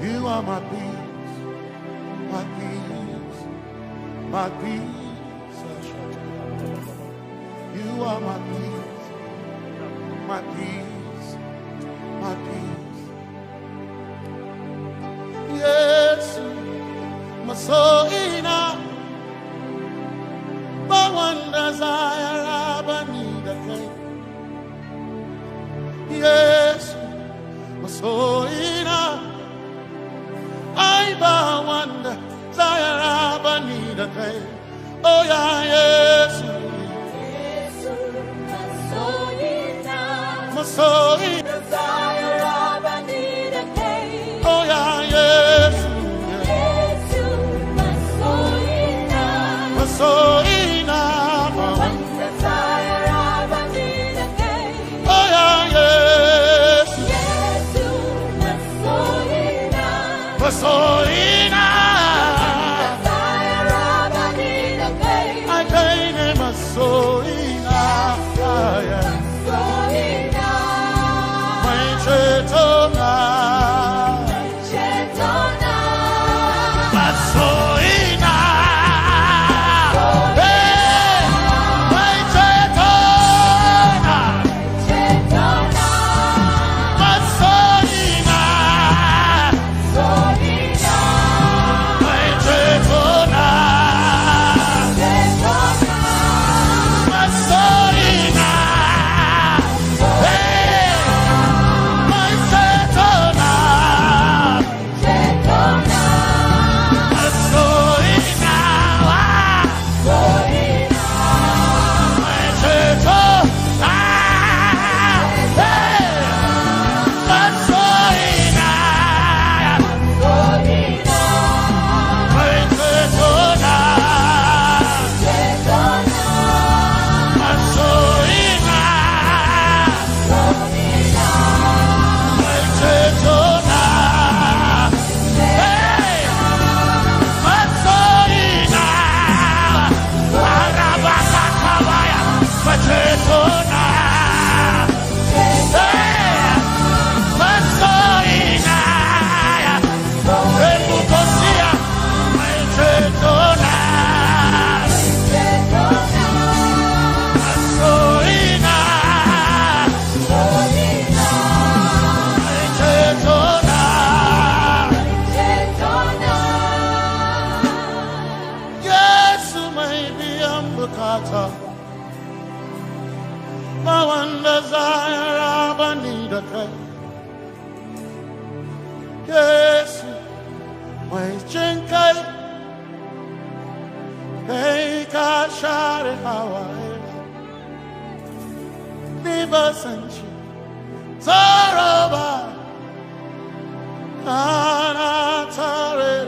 You are my peace, my peace, my peace. You are my peace, my peace, my peace. Yes, my soul in a one desire, I need a thing. Yes, my soul in a one desire, I need a thing. Oh yeah, yes, my soul in oh yeah, yes, my soul in oh yeah, yes, my soul in I gain my soul in yes, my chenkai, hey, kashare Hawaii, Niba Sanchi, Zaroba, Anatare.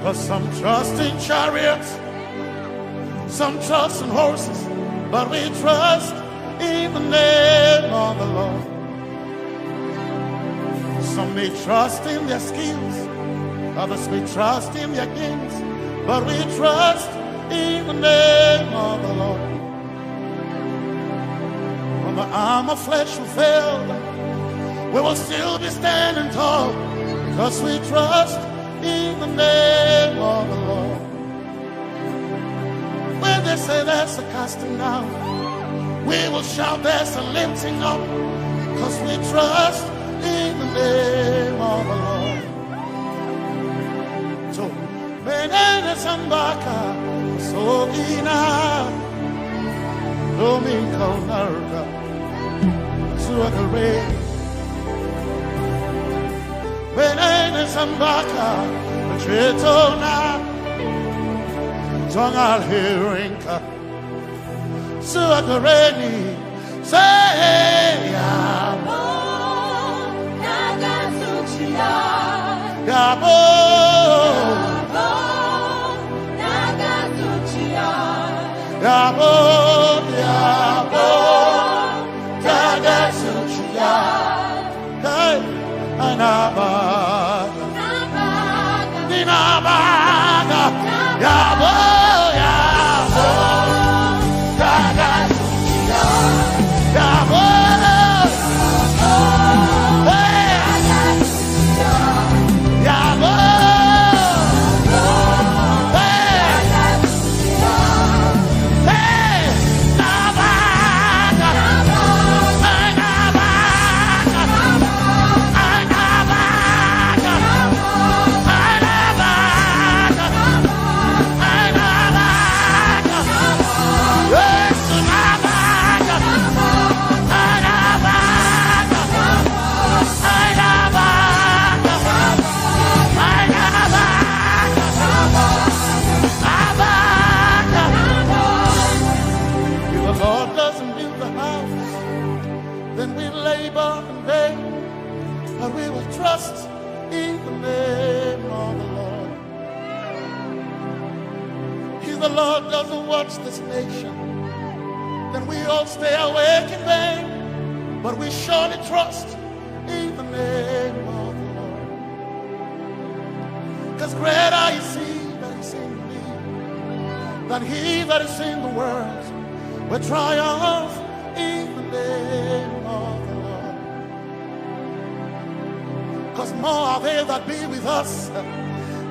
Cause some trust in chariots, some trust in horses, but we trust in the name of the Lord. Some may trust in their skills, others may trust in their gifts, but we trust in the name of the Lord. When the arm of flesh will fail, we will still be standing tall, because we trust in the name of the Lord. When they say there's a casting down, we will shout there's a lifting up, because we trust in the name of the Lord. So, Benene Sambaka, Sogina, Domingo Narga, Suagare, Benene Sambaka, Chetona, Tongal Hirinka, Suakareni, say, Yabo, Yabo, Yabo, Yabo, Yagasuchia, Hey, Anabaga, Dinabaga, Yabo, Yabo, Yagasuchia, Yabo, Hey, Yabo, trust in the name of the Lord. If the Lord doesn't watch this nation, then we all stay awake in vain. But we surely trust in the name of the Lord. Because greater is He that is in me than he that is in the world. We triumph in the name of the Lord. Because more are they that be with us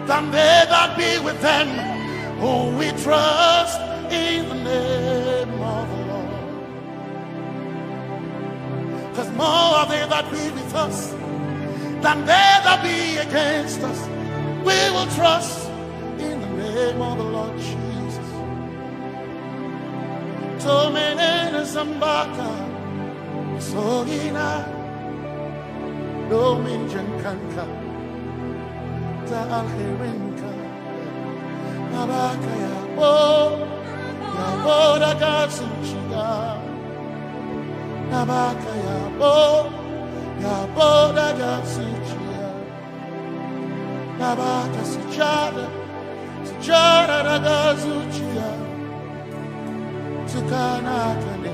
than they that be with them. Oh, we trust in the name of the Lord. Because more are they that be with us than they that be against us. We will trust in the name of the Lord Jesus. Tomene Zambaka, Sogina. Dominjan kanka ta alherinka Nabaka ya bo da gasuchiga Nabaka ya bo da gasuchiga Nabaka sujada da gasuchiga Tukana kane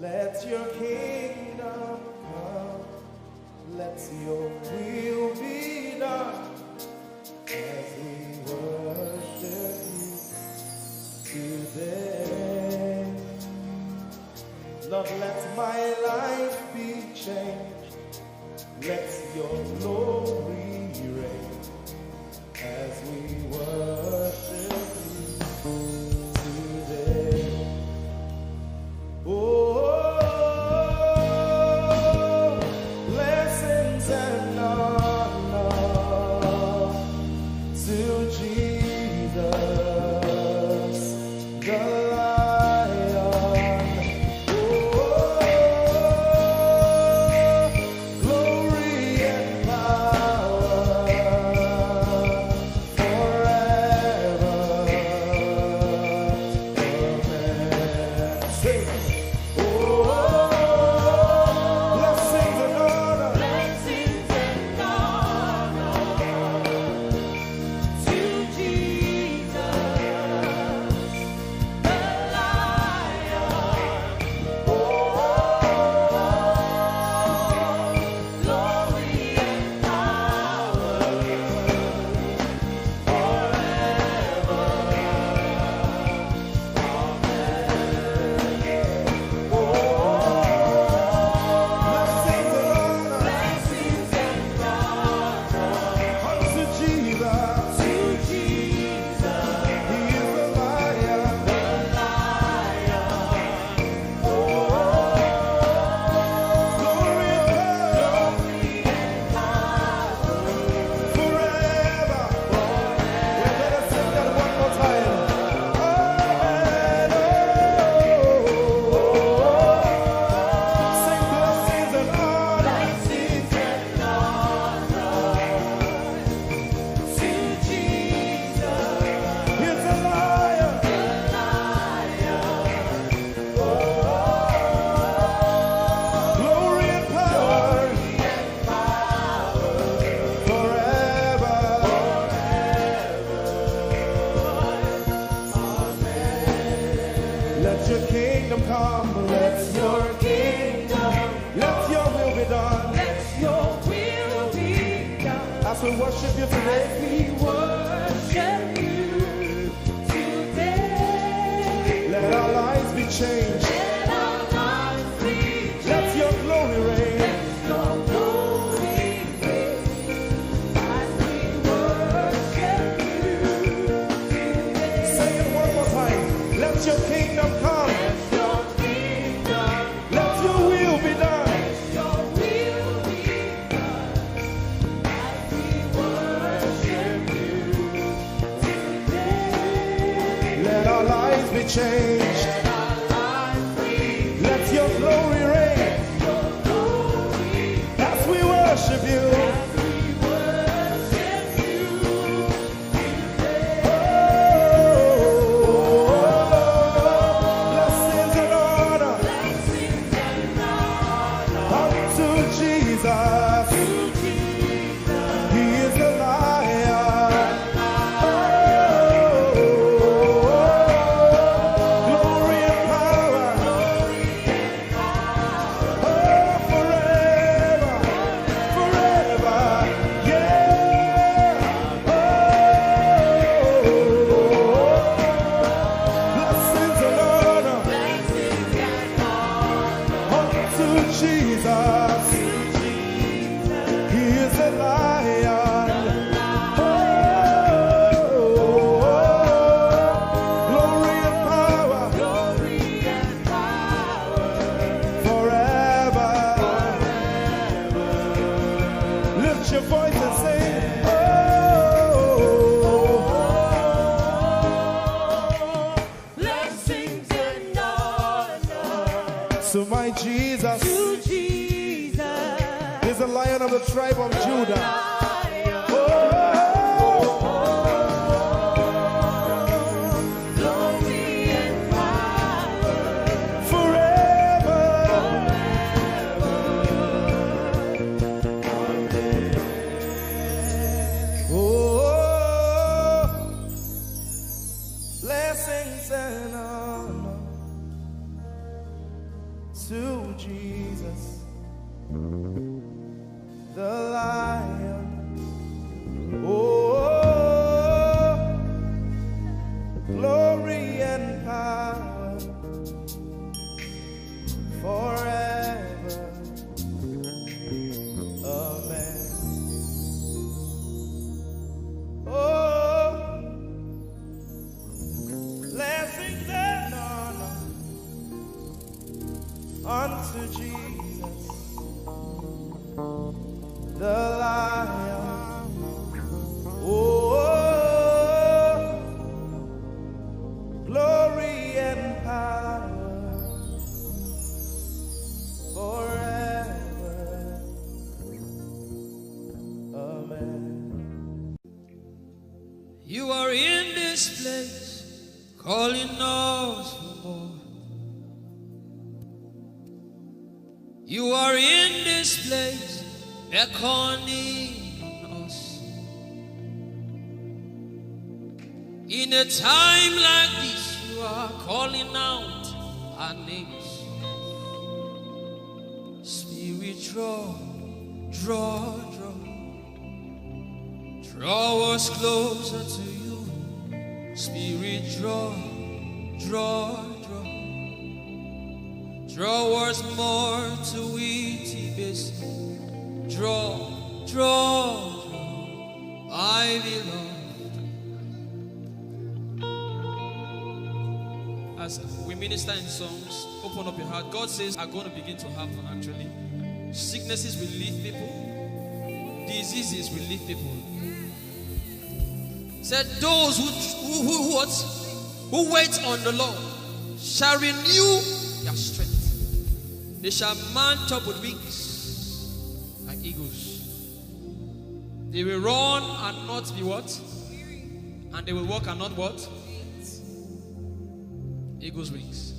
Let your kingdom come, let your will be done, as we worship you today. Lord, let my life be changed. be done. Let your will be done. As we worship you today, We worship you today. let our lives be changed. Let our lives be changed. Let your glory reign. Let your glory reign. As we worship you today. Say it one more time. Let your kingdom come. Let your kingdom, Let your will be done. your will be done. As we worship you today. Let our lives be changed. Let our lives be Let your glory reign. your glory. As we worship you. We worship you today. Blessings and honor Blessings and honor unto Jesus. to Jesus. He is the Lion. Glory and power. Forever. Forever. Yeah. Blessings and honor Blessings and honor unto Jesus. He is the Lion. Glory and power glory and power forever. Lift your voice and sing. blessings and honor So my Jesus to Jesus. is the Lion of the tribe of Judah. Lion, Oh, glory and power forever. Oh, blessings and honor to Jesus, the Lion. Oh, glory and power forever. Amen. Oh, blessings and honor unto Jesus, the Lion. Oh, glory and power forever. Amen. You are in this place, calling us for more. You are in this place, beckoning us. In a time like this, you are calling out our names. Spirit, draw, draw, draw. Draw us closer to you. Spirit, draw, draw, draw. Draw us more to it. Draw, draw, draw. I belong. As we minister in songs, open up your heart. God says are going to begin to happen actually. Sicknesses will leave people. Diseases will leave people. Said those who wait on the Lord shall renew their strength. They shall mount up with wings like eagles. They will run and not be what? And they will walk and not what? Eagle's wings.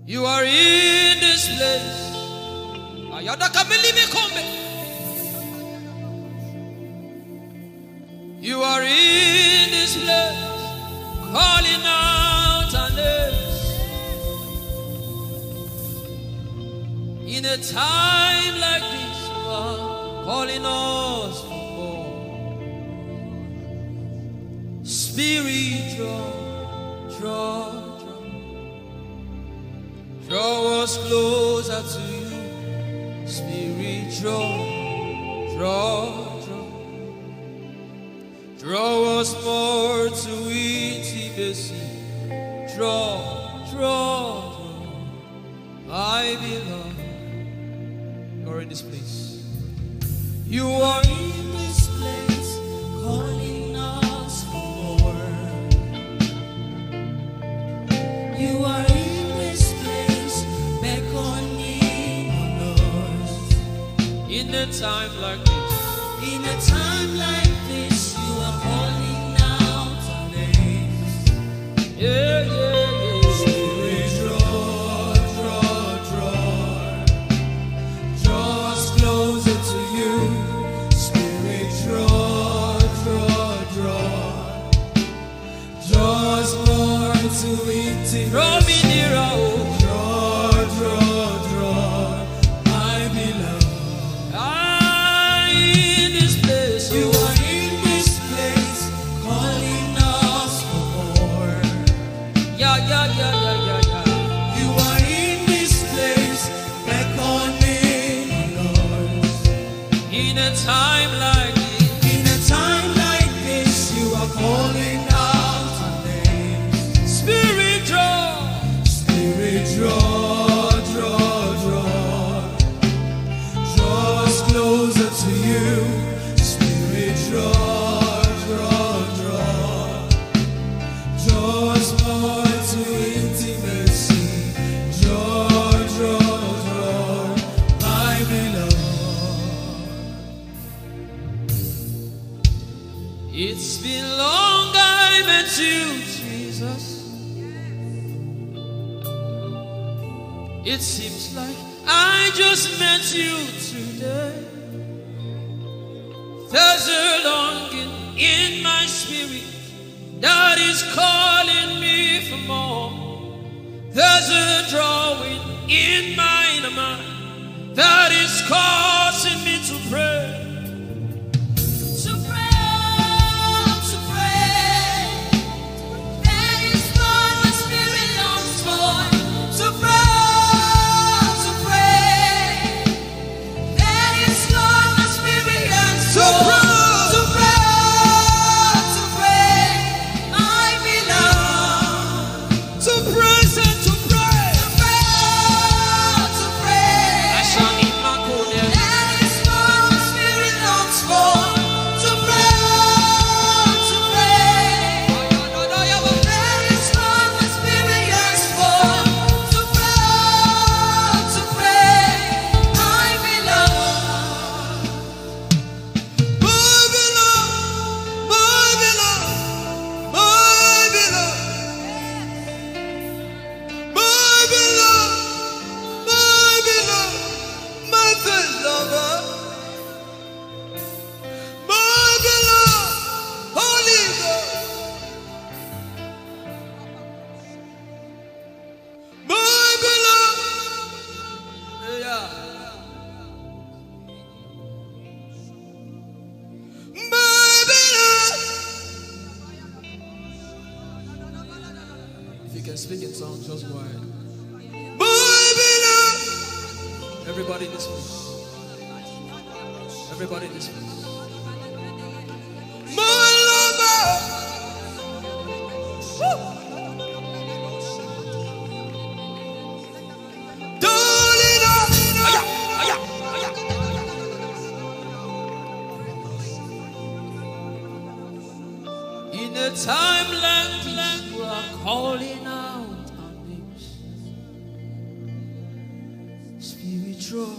You are in this place. You are in this place, calling out our names. In a time like this, you are calling us for more. Spirit, draw us closer to you. Spirit, draw us more to intimacy. Draw, I belong. You're in this place. You are in this place, calling us for more. You are in this place, beckoning on us. In a time like this, in a time like this, you are calling out our names. Yeah, yeah, yeah. Spirit, draw us closer to you. Spirit, draw us more to intimacy. Draw me nearer, oh. Draw, I belong. In this place, you are in this place, calling us for more. Yeah. You are in this place, beckoning us. In a time like this, you are calling out our names. Spirit, draw us closer to you. Spirit, draw us more to intimacy. Draw, I belong. It's been long I met you, Jesus. It seems like I just met you today. There's a longing in my spirit that is calling me for more. There's a drawing in my mind that is causing me to pray. That is what my spirit longs for. To pray. That is what my spirit yearns for. To pray. I belong. To praise and to pray. To pray. I shall need my goodness. That is what my spirit longs for. To pray. That is what my spirit yearns for. To pray. I belong. My first lover. My beloved, Holy Ghost. My beloved, yeah. My beloved. If you can speak in tongues, just go ahead. My beloved. Everybody in this place. Everybody in this place. My lover. Darling, in a time like this, you are calling out our names. Spirit, draw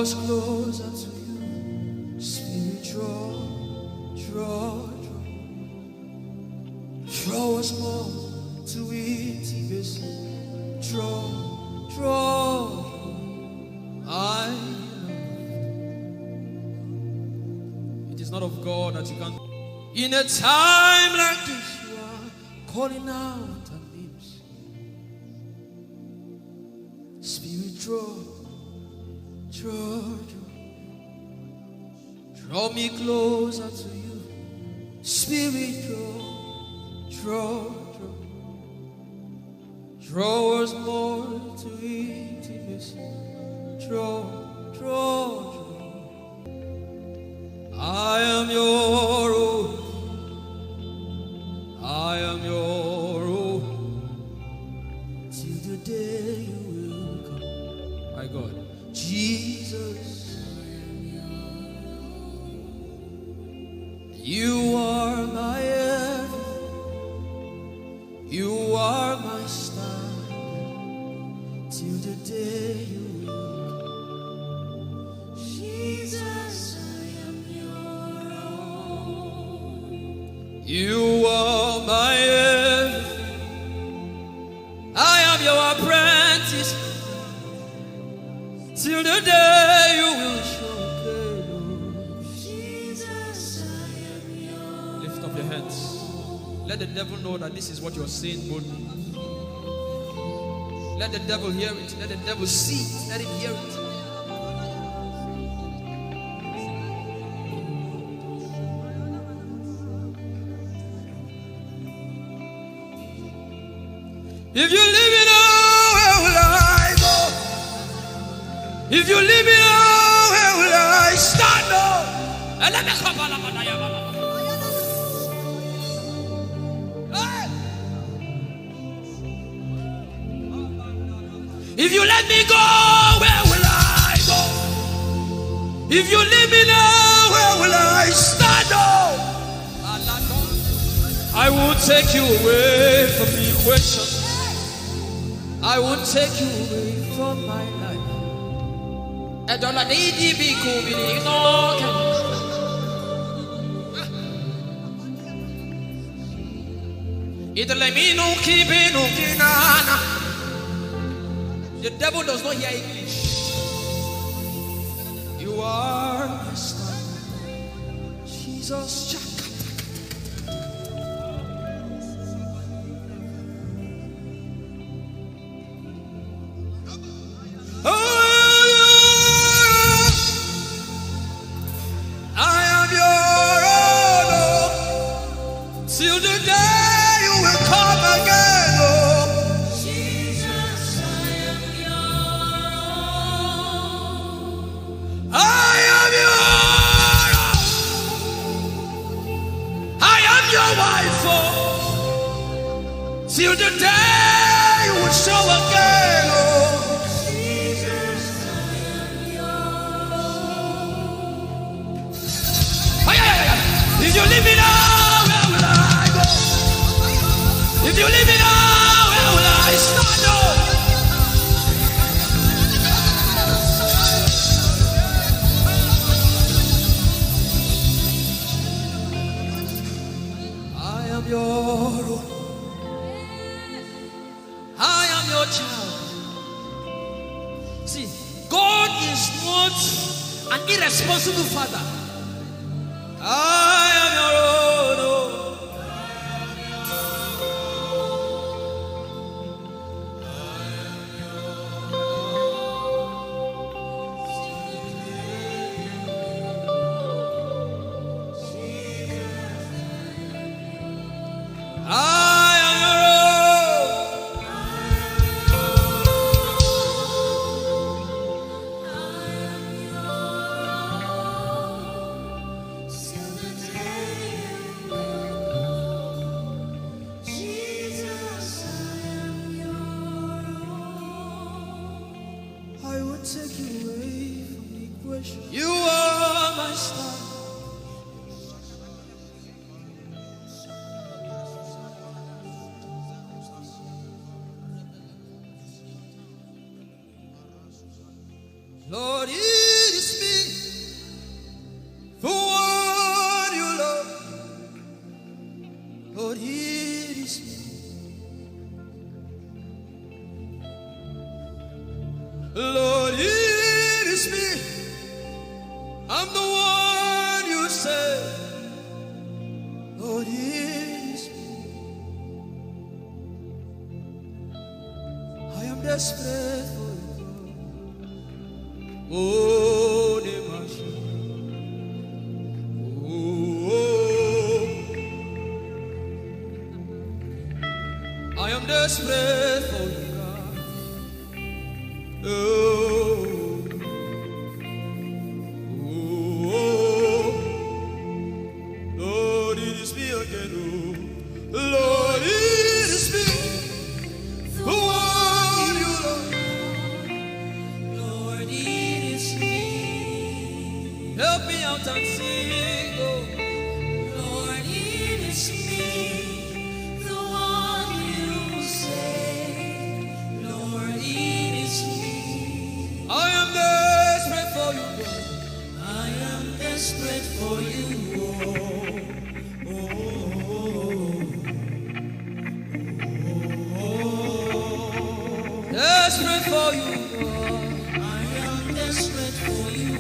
us closer to you. Spirit, draw us more to intimacy. Draw, I know. It is not of God that you can. In a time like this, you are calling out our names. Spirit, draw me closer to you. Spirit, draw us more to intimacy. Draw. I am your own. I am your own. Till the day you will come. My God. Jesus. You are my everything. You are my star. Till the day you will come. Jesus, I am your own. You are my everything. I am your apprentice. Till the day you will show me. Jesus, I am your. Lift up your hands. Let the devil know that this is what you're saying boldly. Let the devil hear it. Let the devil see it. Let him hear it. If you leave me now, where will I go? If you leave me now, where will I stand? If you let me go, where will I go? If you leave me now, where will I stand? I will take you away from the equation. I will take you away from my life. The devil does not hear English. You are my star, Jesus. Till the day you will come again, oh Jesus, I am your own. I am your own. I am your wife, oh. Till the day you will show again, oh Jesus, I am your own. If you leave me now, if you leave me now, where will I stand? I am your own. I am your child. See, God is not an irresponsible father. I am your own. Take you away from the equation. You are my star. Lord, it is me for what you love. Lord, it is me. Lord, it is me. I'm the one you say. Lord, it is me. I am desperate for you. Oh, Demasha. Oh, I am desperate for you, God. Oh, oh, Lord, it is me again. Oh, Lord, it is me. Who are you, Lord? Lord, it is me. Help me out and sing. Oh, Lord, it is me. The one you say. Lord, it is me. I am desperate for you, God. I am desperate for you. Oh, desperate for you, God. I am desperate for you.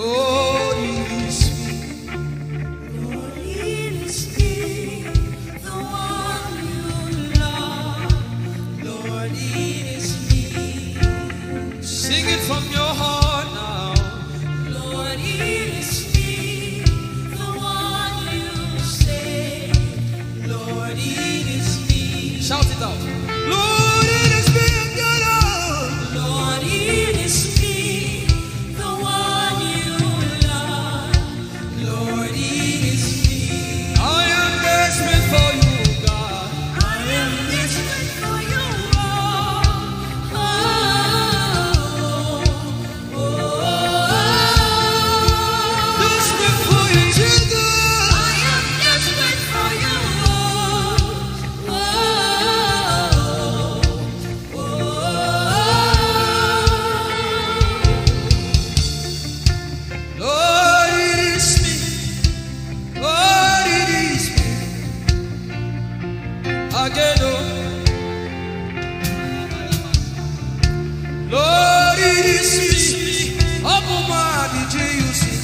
Oh, it is me. Lord, it is me, the one you love. Lord, it is me. Sing it from your heart now. Lord, it is me, the one you say. Lord, it is me. Shout it out. Lord, it is me, God. Lord, it is me, the one you love. Lord, it is me. I am desperate for you, God. I am desperate for you. Oh, oh, desperate for you, Jesus. I am desperate for you. Oh, Lord, it is me. Lord, it is me. Again, oh. Lord, it is me. Abuma, did you see?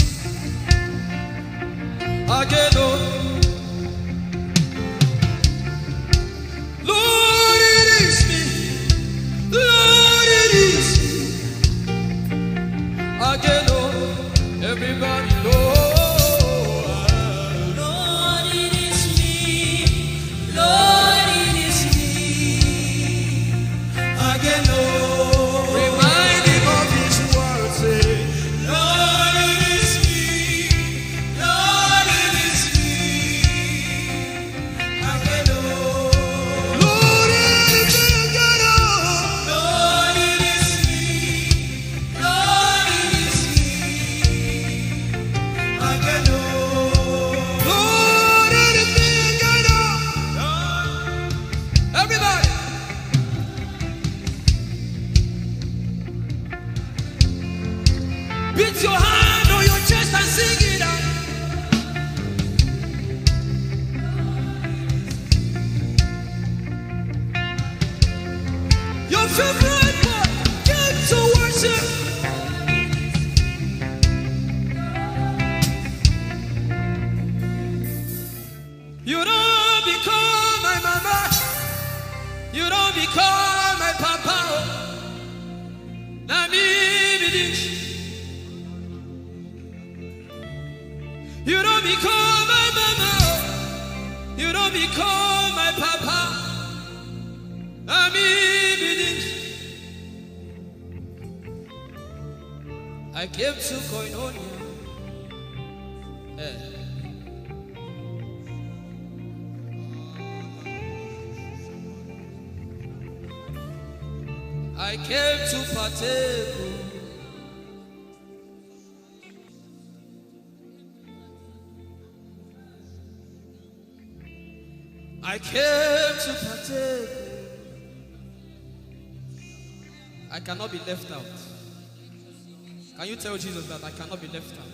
Again, oh. Lord, it is me. Lord, it is me. Again, oh. Everybody, Lord. Lord, it is me. Lord, it is me. Again, oh. Remind him of his word, say, Lord, it is me. Lord, it is me. Again, oh. Lord, it is me. Again, oh. Lord, it is me. Lord, it is me. Again, oh. Lord, it is me. Again, oh. Everybody. Beat your hand on your chest and sing it out. Your favorite part, get to worship. You don't become my mama. You don't become my papa. Na me be this. You don't become my mama. You don't become my papa. Na me be this. I came to Koinonia. I came to partake. I came to partake. I cannot be left out. Can you tell Jesus that I cannot be left out?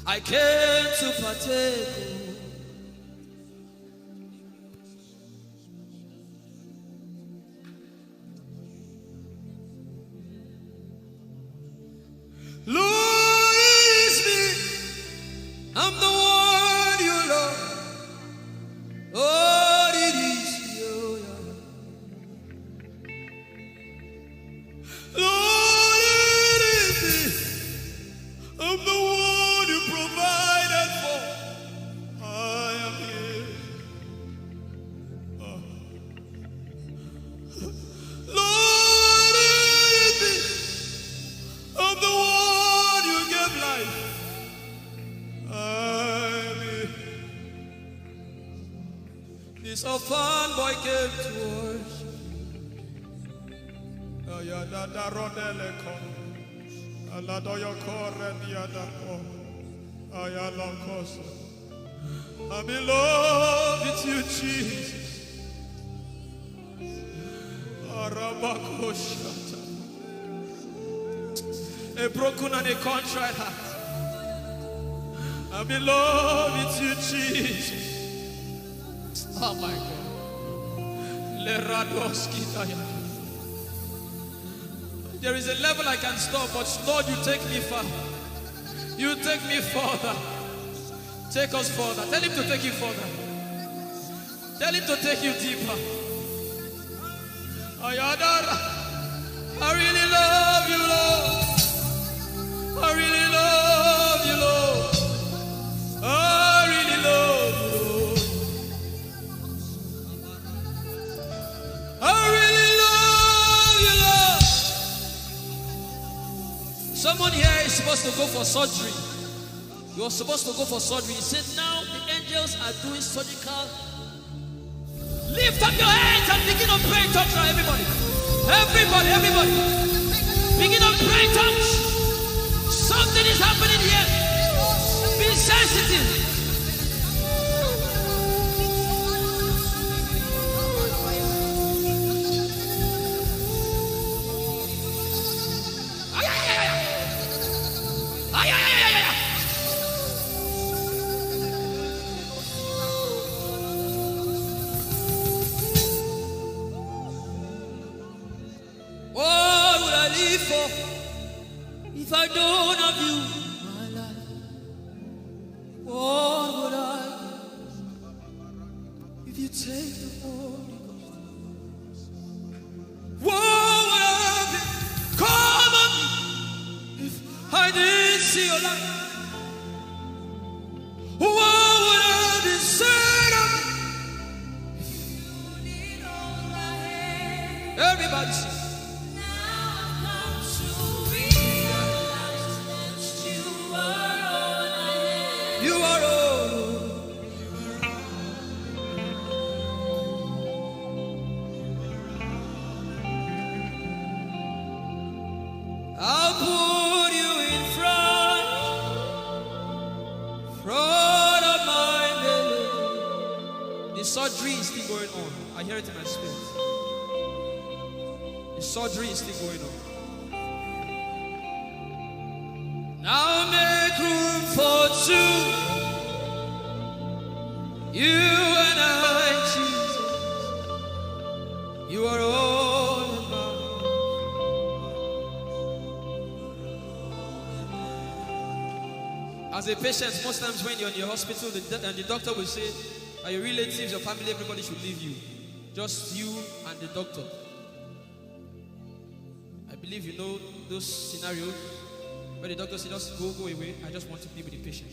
I came to partake. Lord, it is me. I'm the one you love. This orphan boy came to worship. Ayadada rodele kon. Aladoyo kore diadako. Ayalokoso. I'm in love with you, Jesus. Arabakoshata. A broken and a contrite heart. I'm in love with you, Jesus. Oh my God. Leradoski taya. There is a level I can stop, but Lord, you take me far. You take me further. Take us further. Tell him to take you further. Tell him to take you deeper. Ayadara. I really love you, Lord. I really love you, Lord. I really love you, Lord. I really love you, Lord. Someone here is supposed to go for surgery. You are supposed to go for surgery. He said, now the angels are doing surgical. Lift up your hands and begin to pray in tongues now, everybody. Everybody. Begin to pray in tongues. Something is happening here. Be sensitive. If I don't have you, my life, what would I give? If you take the Holy Ghost, what would I give? Come on me. If I didn't see your light, what would I be said of me? Everybody sing. You are all. I'll put you in front of my belly. The surgery is still going on. I hear it in my spirit. The surgery is still going on. Now make room for two. You and I, Jesus. You are all about. As a patient, most times when you're in your hospital, the doctor will say, are your relatives, your family, everybody should leave you. Just you and the doctor. I believe you know those scenarios. But the doctor said, just go away. I just want to be with the patient.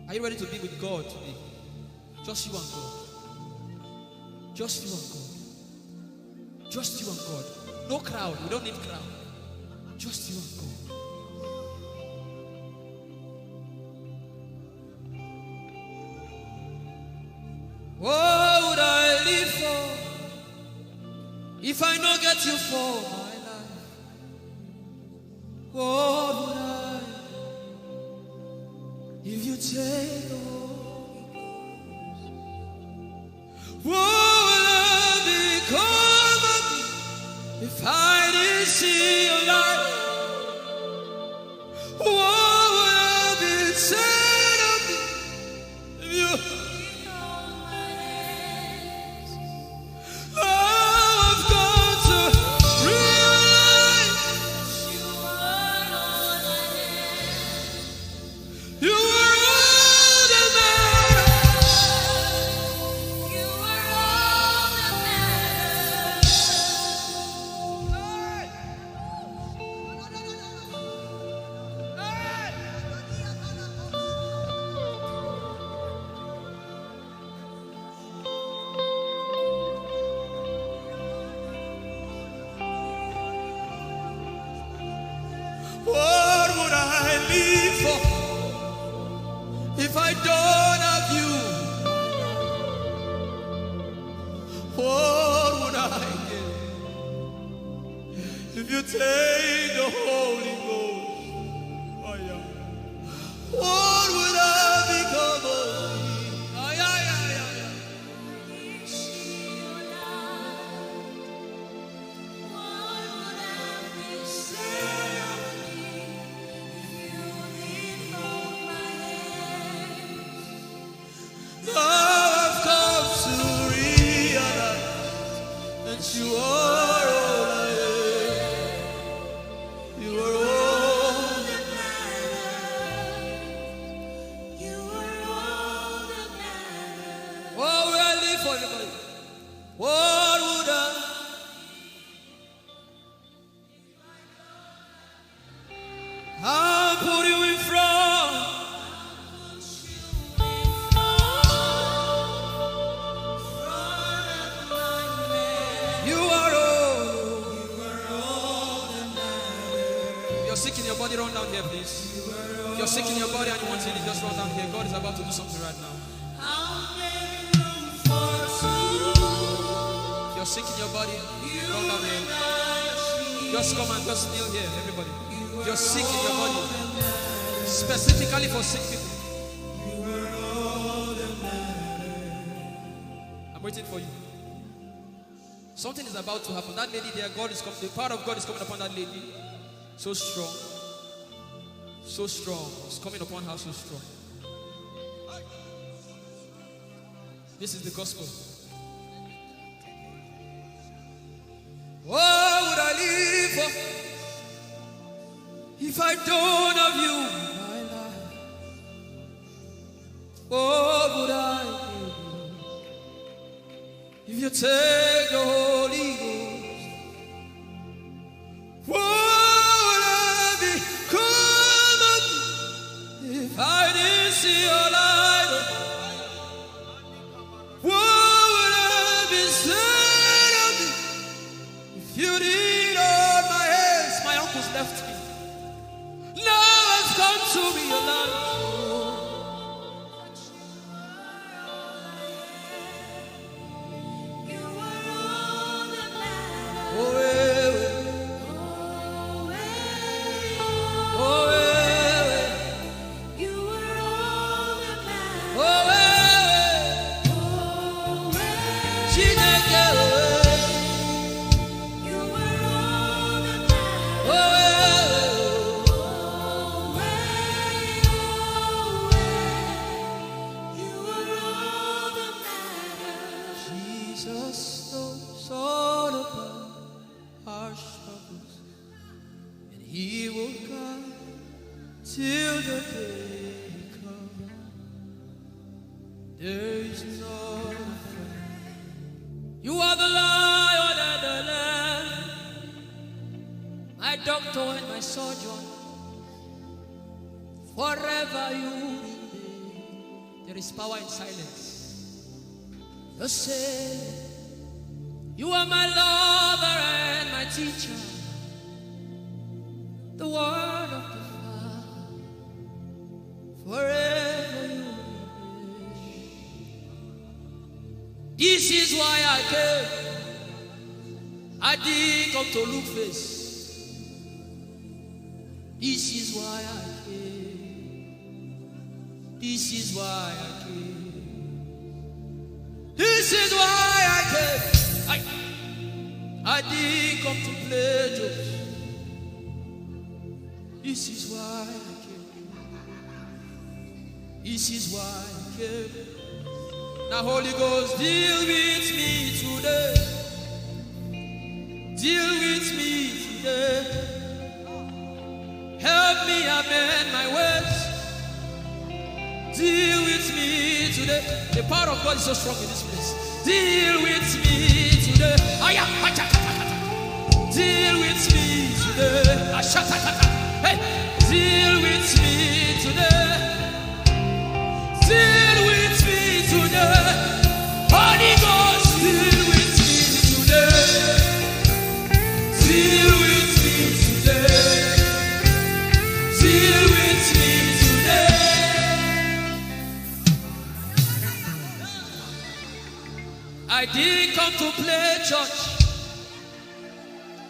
Are you ready to be with God today? Just you and God. Just you and God. Just you and God. No crowd. We don't need crowd. Just you and God. What would I live for if I don't get you for my life? What would I if you take the Holy Ghost? What would I become of me if I didn't see your light? What would I be said of me if you I've got to realize you are all that matters. You are all that What would I live for if I don't have you? take the Holy Ghost, oh yeah, what would I become of me? Oh yeah, yeah, yeah, yeah. Now I've come to realize that you are all I am. You are all that matters. You are all that matters. What would I live for, everybody? What would I? I'll put you in front. You are all that matters. If you're sick in your body, run down here, please. If you're sick in your body and you want healing, just run down here. God is about to do something right now. If you're sick in your body, run down here. Just come and just kneel here, everybody. If you're sick in your body, specifically for sick people. I'm waiting for you. Something is about to happen. That lady there, God is coming. The power of God is coming upon that lady. So strong. So strong. It's coming upon her so strong. This is the gospel. What would I live for if I don't have you in my life? What would I do if you take the Holy Ghost? What would I become of me if I didn't see your light? What would I be said of me if you did all my hands? My uncles left me. Now I've come to realize. Jesus knows all about our struggles, and He will guide till the day comes. There is no friend. You are the Lion and the Lamb, my doctor and my surgeon. Forever you remain. There is power in silence. You say, you are my lover and my teacher, the word of the Father. Forever you remain. This is why I came. I didn't come to look face. This is why I came. This is why I came. This is why I came. I didn't come to play jokes. This is why I came. This is why I came. Now Holy Ghost, deal with me today. Deal with me today. Help me amend my ways. Deal with me today. The power of God is so strong in this place. Deal with me today. Deal with me today. Hey, deal with me today. Deal with me today. Holy Ghost, deal with me today. Deal with me today. Deal with me today. I didn't come to play church.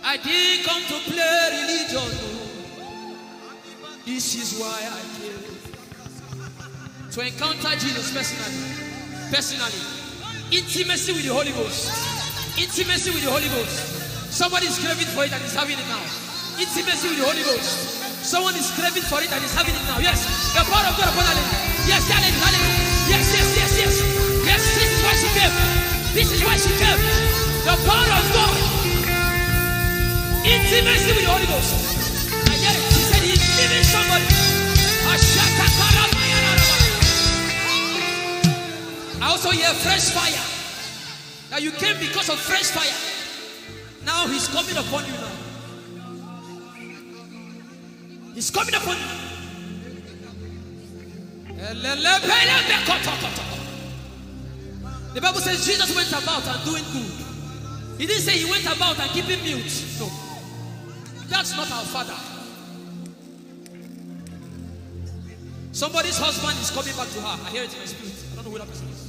I I didn't come to play religion. This is why I came. To encounter Jesus personally. Intimacy with the Holy Ghost. Intimacy with the Holy Ghost. Somebody is craving for it and is having it now. Intimacy with the Holy Ghost. Someone is craving for it and is having it now. Yes. The power of God upon her. Yes, hallelujah. Yes. Yes, this is why she came. This is why she came. The power of God. Intimacy with the Holy Ghost. I get it. She said he's giving somebody. I also hear fresh fire. Now you came because of fresh fire. Now he's coming upon you now. He's coming upon you. The Bible says Jesus went about and doing good. He didn't say he went about and keeping mute. No. That's not our Father. Somebody's husband is coming back to her. I hear it in my spirit. I don't know who that person is.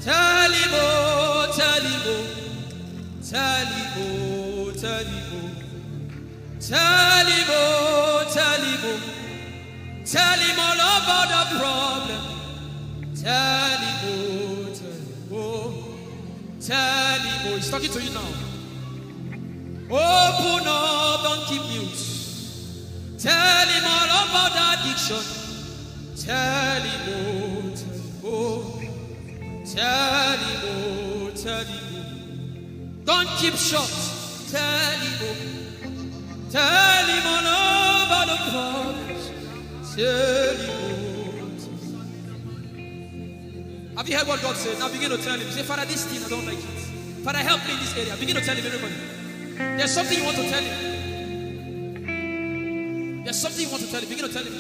Tell him, oh, tell him, oh. Tell him, oh, tell him, oh. Tell him, oh, tell him, oh. Tell him all about the problem. Tell him, oh, tell him, oh. Tell him, oh. He's talking to you now. Open up, don't keep mute. Tell him all about the addiction. Tell him, oh, tell him, oh. Tell him, oh, tell him, oh. Don't keep short. Tell him, oh. Tell him all about the problems. Tell him, oh. Have you heard what God said? Now begin to tell him. Say, Father, this thing I don't like it. Father, help me in this area. Begin to tell him, everybody. There's something you want to tell him. There's something you want to tell him. Begin to tell him.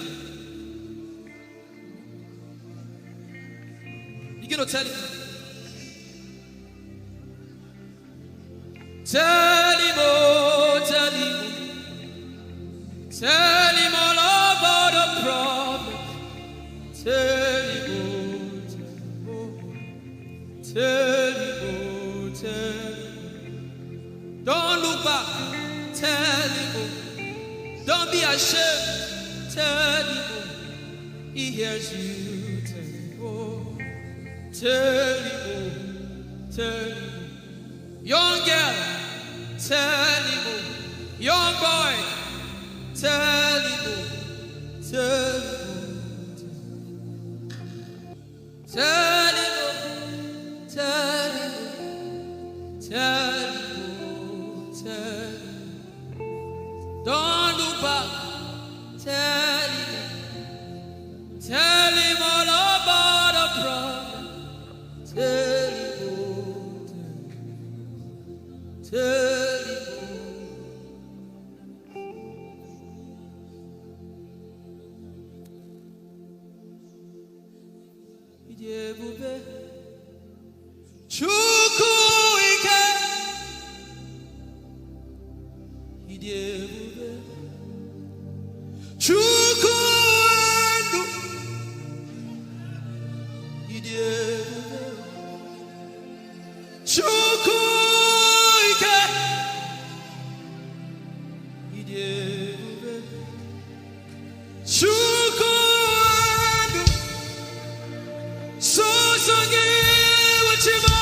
Begin to tell him. Tell him, oh, tell him. Tell him all about the problem. Tell him, oh, tell him, oh. Tell him, oh, tell him. Don't look back. Tell him, oh. Don't be ashamed. Tell him, oh. He hears you. Tell him, oh. Tell him, oh. Tell him, oh. Young girl, tell him, oh. Young boy, tell him, oh. Tell him, oh. Tell him, oh. Tell him, oh. Tell him, oh. Tell him. Don't look back. Tell him. Tell him all about the problem. Tell him, oh. Tell him, oh. Idebube Chukwu ike. Idebube Chukwu ndu. Idebube Chukwu ike. Idebube Chukwu ndu. Sosogi wachima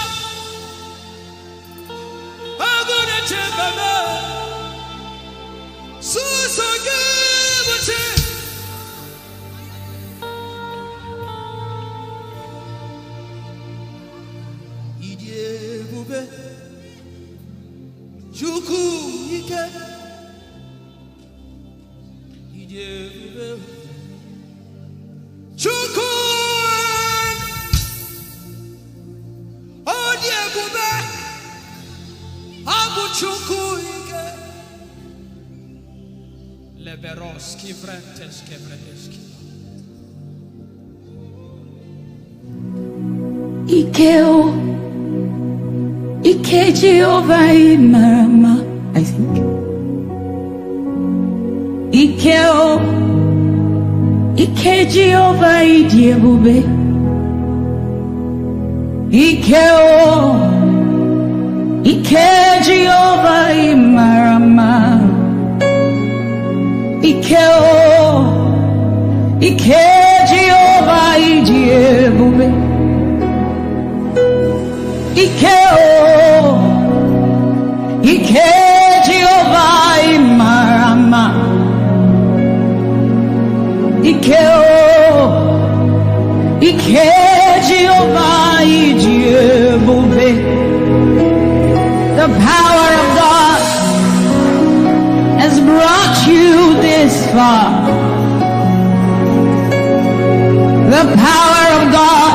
Agune chembama Sosogi wachima Idebube Chukwu ike. Idebube Chukwu Odebube Abu Chukwu ike. Leberoski Vrenteski Vrenteski Ikeo, Ike Jehovah Marama, I think. Ikeo, Ike Jehovah Idiebube. Ikeo, Ike Jehovah Imarama. Ikeo, Ike Jehovah Ijebube. Ikeo, Ike Jehovah Imarama. Ikeo, Ike Jehovah Ijebube. The power of God has brought you this far. The power of God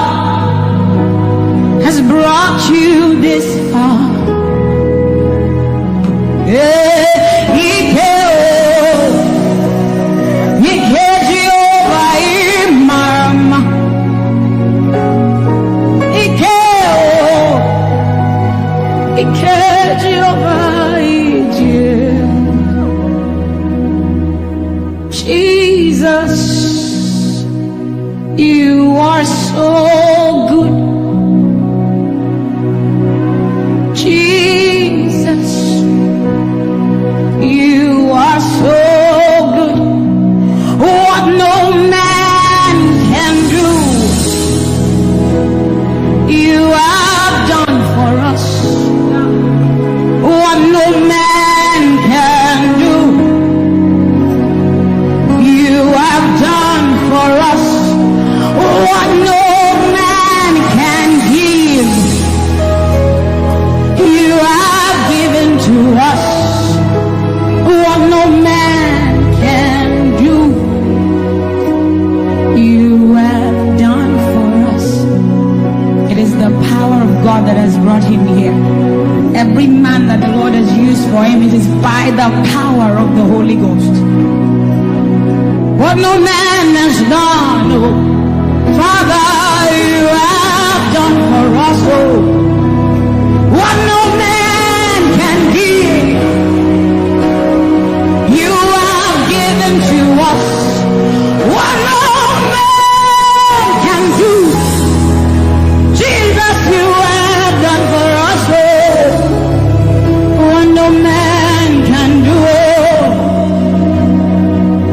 has brought you this far. Yeah, Ike Jehovah Imarama. Ike Jehovah Ije. Jesus, you are so good. Jesus, you are so good. What no man can do, you have done for us. What no man can do, you have done for us. What no man can give, you have given to us. What no man can do, you have done for us. It is the power of God that has brought him here. Every man that the Lord has used for him, it is by the power of the Holy Ghost. What no man has done, oh, Father, you have done for us, oh. What no man can give, you have given to us. What no man can do, Jesus, you have done for us, oh. What no man can do, oh,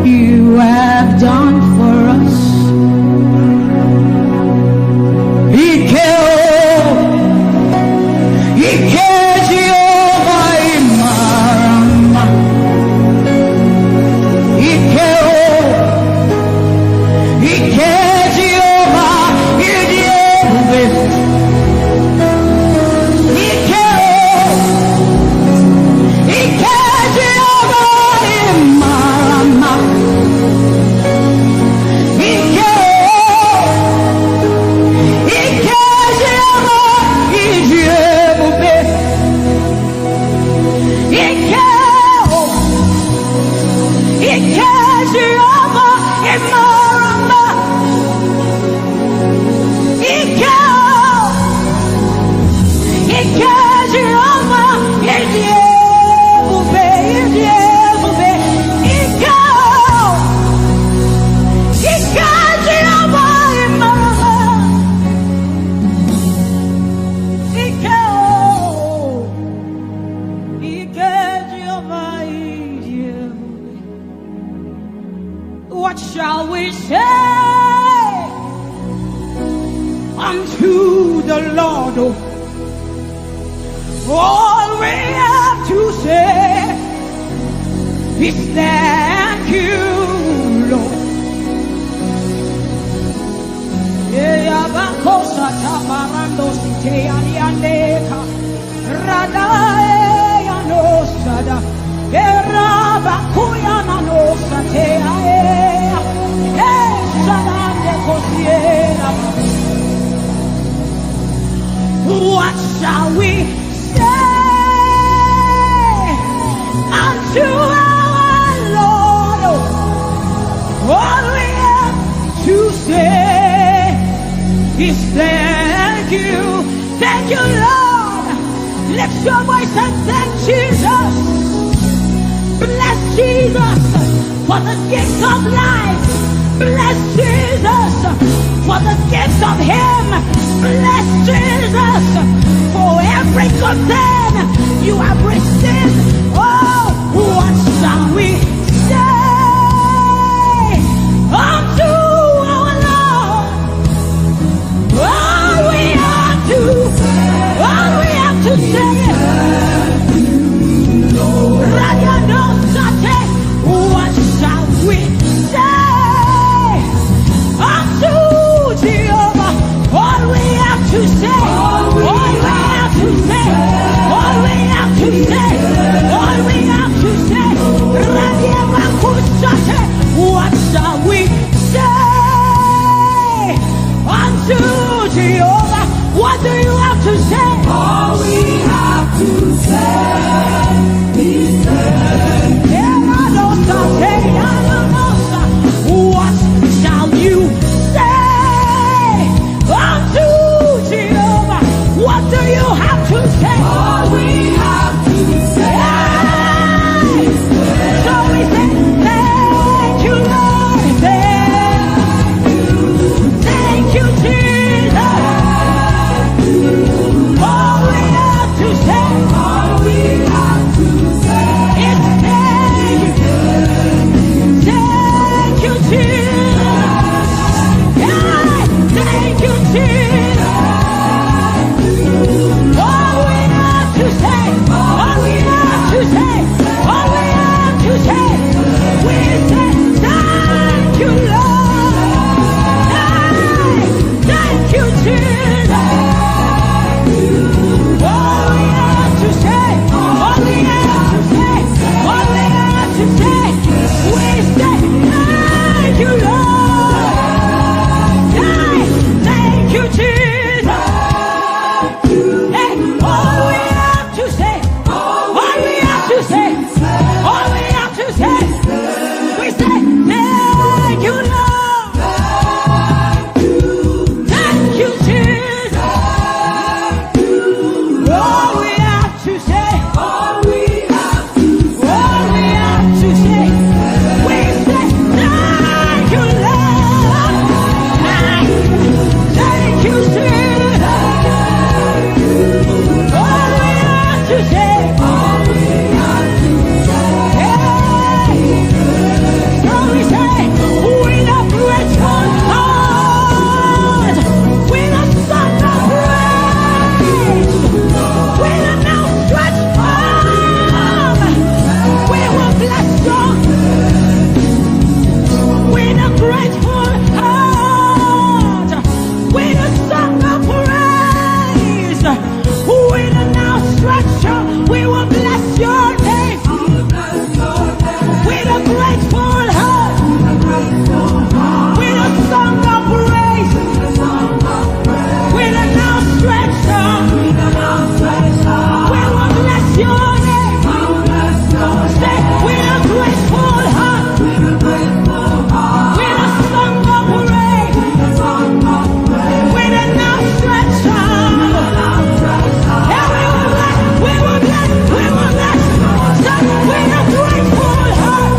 you have done for us. Ike Jehovah Imarama. Ike Jehovah Ijebube. Ike Jehovah Imarama. Ike Jehovah Ijebube. Ike Jehovah Imarama. Ike Jehovah Ijebube. Ike Jehovah Imarama. Ike Jehovah Ijebube. What shall we say unto the Lord? All we have to say is thank you, Lord. Yabakosa tabarando site aliandeka radae yanosada erabakuya nanosa te ae sadande kosiera. What shall we say unto our Lord? All we have to say is thank you, Lord. Lift your voice and thank Jesus. Bless Jesus for the gift of life. Bless Jesus for the gifts of Him. Bless Jesus for every good thing you have received. Oh, what shall we say unto our Lord? All we have to say. What shall we say unto Jehovah? All we have to say, all we have to say, all we have to say, all we have to say. What shall we say unto Jehovah? What do you have to say? All we have to say is what shall you say unto Jehovah? What do you have to say? all we have to say. So we say, thank you, Lord. Thank you, Jesus. All we have to say, All we have to say. is thank you, Jesus. Yeah, thank you, Jesus. All we have to say, all we have to say, all we have to say, we say thank you, Lord. Hey, thank you, Jesus. All we have to say, all we have to say, all we have to say, we say thank you, Lord. Hey, thank you, Jesus. Hey, all we have to say, all we have to say, all we have to say, we say thank you, Lord. Thank you, Jesus. All we have to say, All we have to all we have to say, we say thank you, Lord. Thank you, Jesus. All we have to say, all we have to hey. So we say, with a grateful heart, with a song of praise, with an outstretched arm, we will bless you. With a grateful heart, with a song of praise, with an outstretched arm, we will bless your name. With a grateful heart, with a song of praise, with an outstretched arm, we will bless your name. Say, with a grateful heart, with a song of praise, with an outstretched arm, yeah, we will bless, we will bless. Say, with a grateful heart,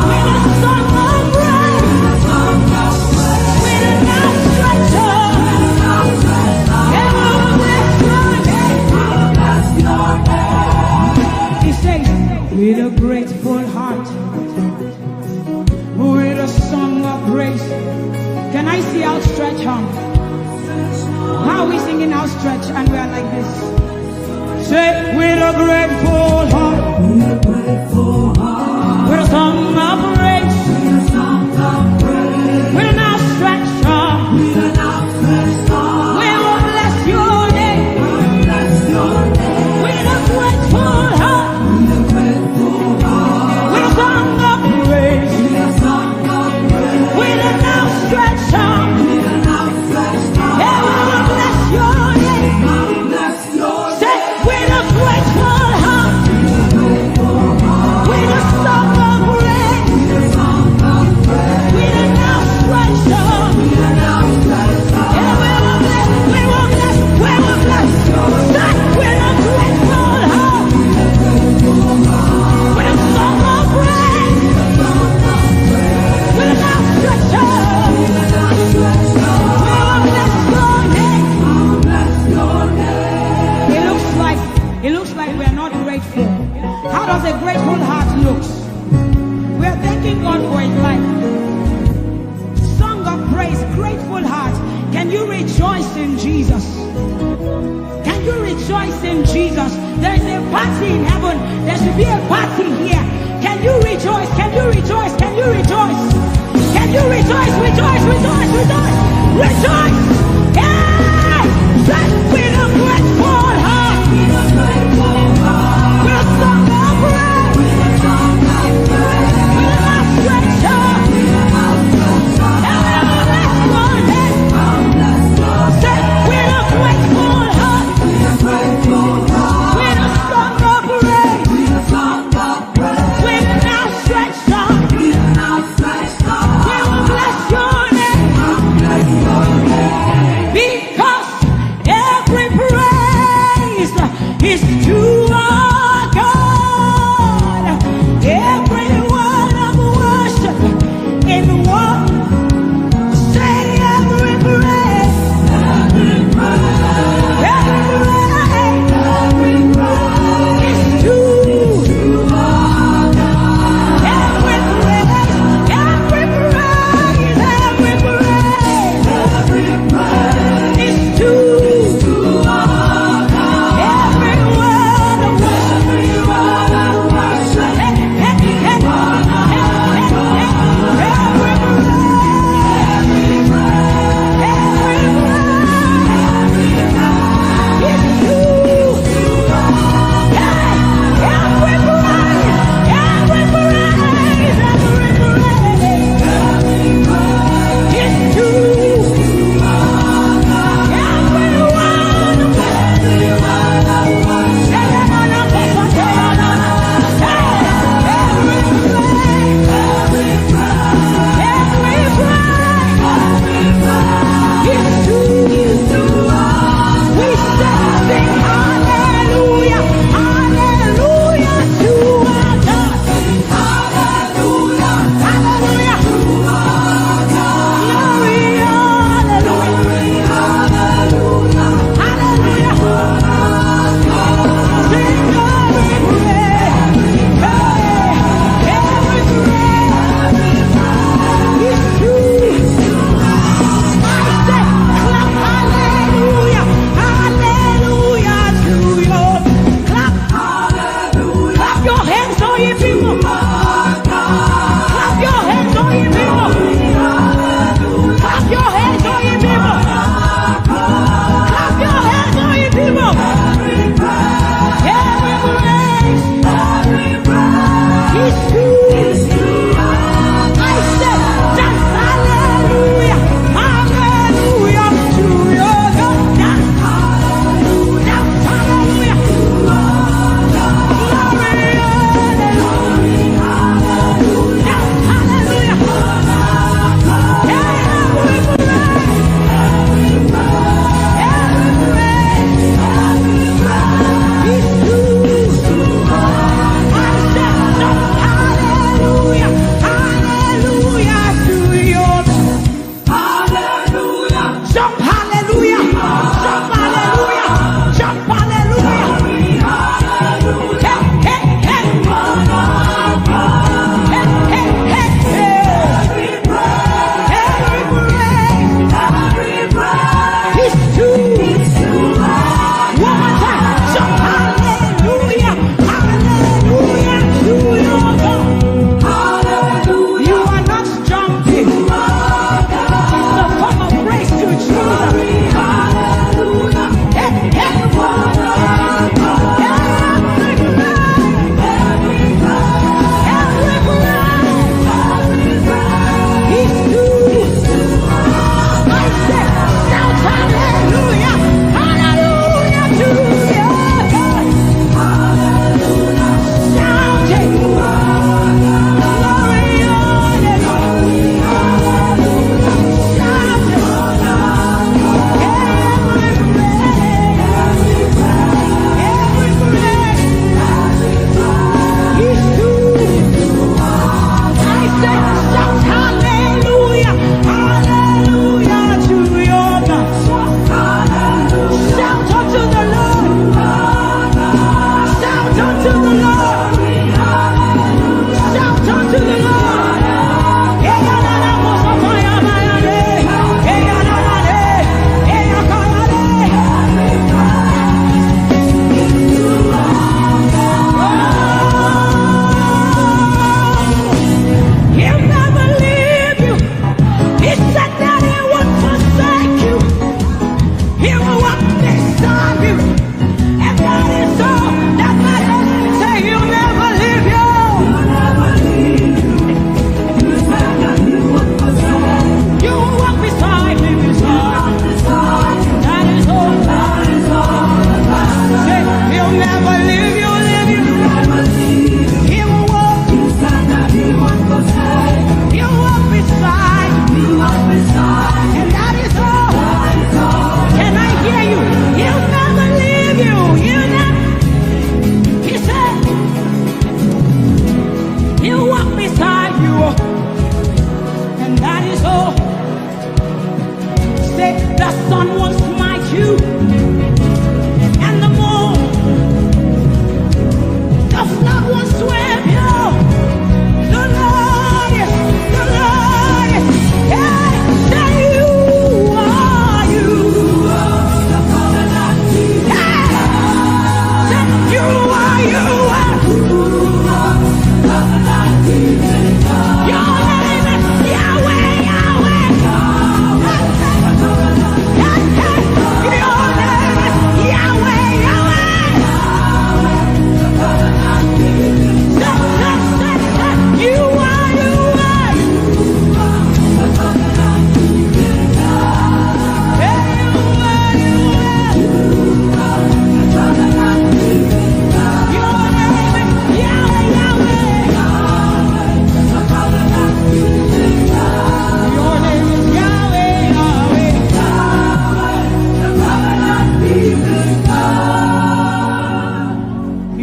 with a song of praise, with an outstretched arm, yeah, we will bless your name. He says, with a grateful heart, with a song of praise. Can I see outstretched arm? How are we singing outstretched and we are like this? Say, with a grateful heart, with a song of praise, with an outstretched arm, we will bless your name. With a grateful heart, with a song of praise, with an outstretched arm, yeah, we will bless your name. Say, with a grateful heart, with a song of praise, It looks like we are not grateful. How does a grateful heart look? We are thanking God for his life. Song of praise, grateful heart. Can you rejoice in Jesus? Can you rejoice in Jesus? There is a party in heaven. There should be a party here. Can you rejoice? Can you rejoice? Can you rejoice? Can you rejoice? Rejoice, rejoice, rejoice, rejoice! Hey! Say with a grateful heart. With a grateful heart. With a song of praise. With a song of praise. With an outstretched arm. With an outstretched arm. And we will bless your name. Say with a grateful heart. With a grateful heart. With a song of praise. With a song of praise. With an outstretched arm. With an outstretched arm. We will bless your name. Bless your name.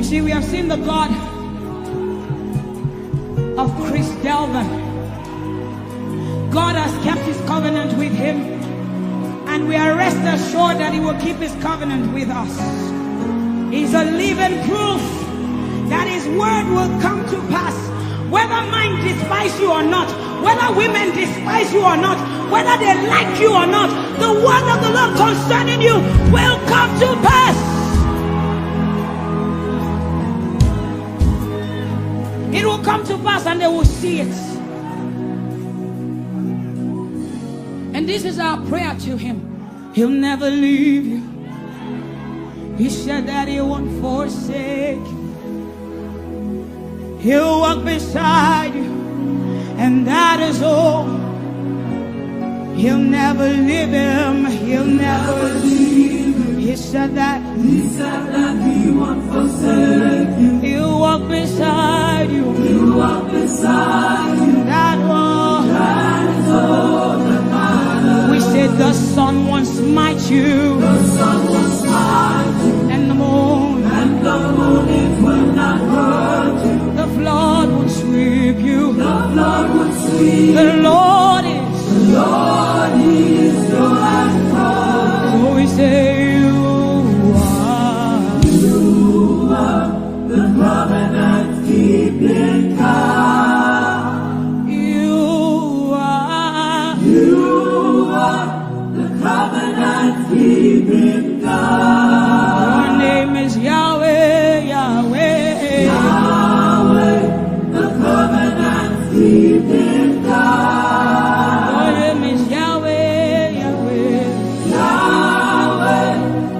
You see, we have seen the God of Chris Delver. God has kept his covenant with him, and we are rest assured that he will keep his covenant with us. He's a living proof that his word will come to pass. Whether men despise you or not, whether women despise you or not, whether they like you or not, the word of the Lord concerning you will come to pass. It will come to pass and they will see it. And this is our prayer to him. He'll never leave you. He said that he won't forsake you. He'll walk beside you, and that is all. He'll never leave him. He'll never leave him. He said that he won't forsake you. He'll walk beside you. He'll walk beside you. That is all that matters. We said the sun won't smite you. The sun won't smite you. And the moon. And the moon it will not hurt you. The flood will sweep you. The flood will sweep. The Lord is your anchor. So we say you are the covenant keeping God. You are the covenant keeping God. Your name is Yahweh, Yahweh. Yahweh, the covenant keeping God. Your name is Yahweh, Yahweh. Yahweh,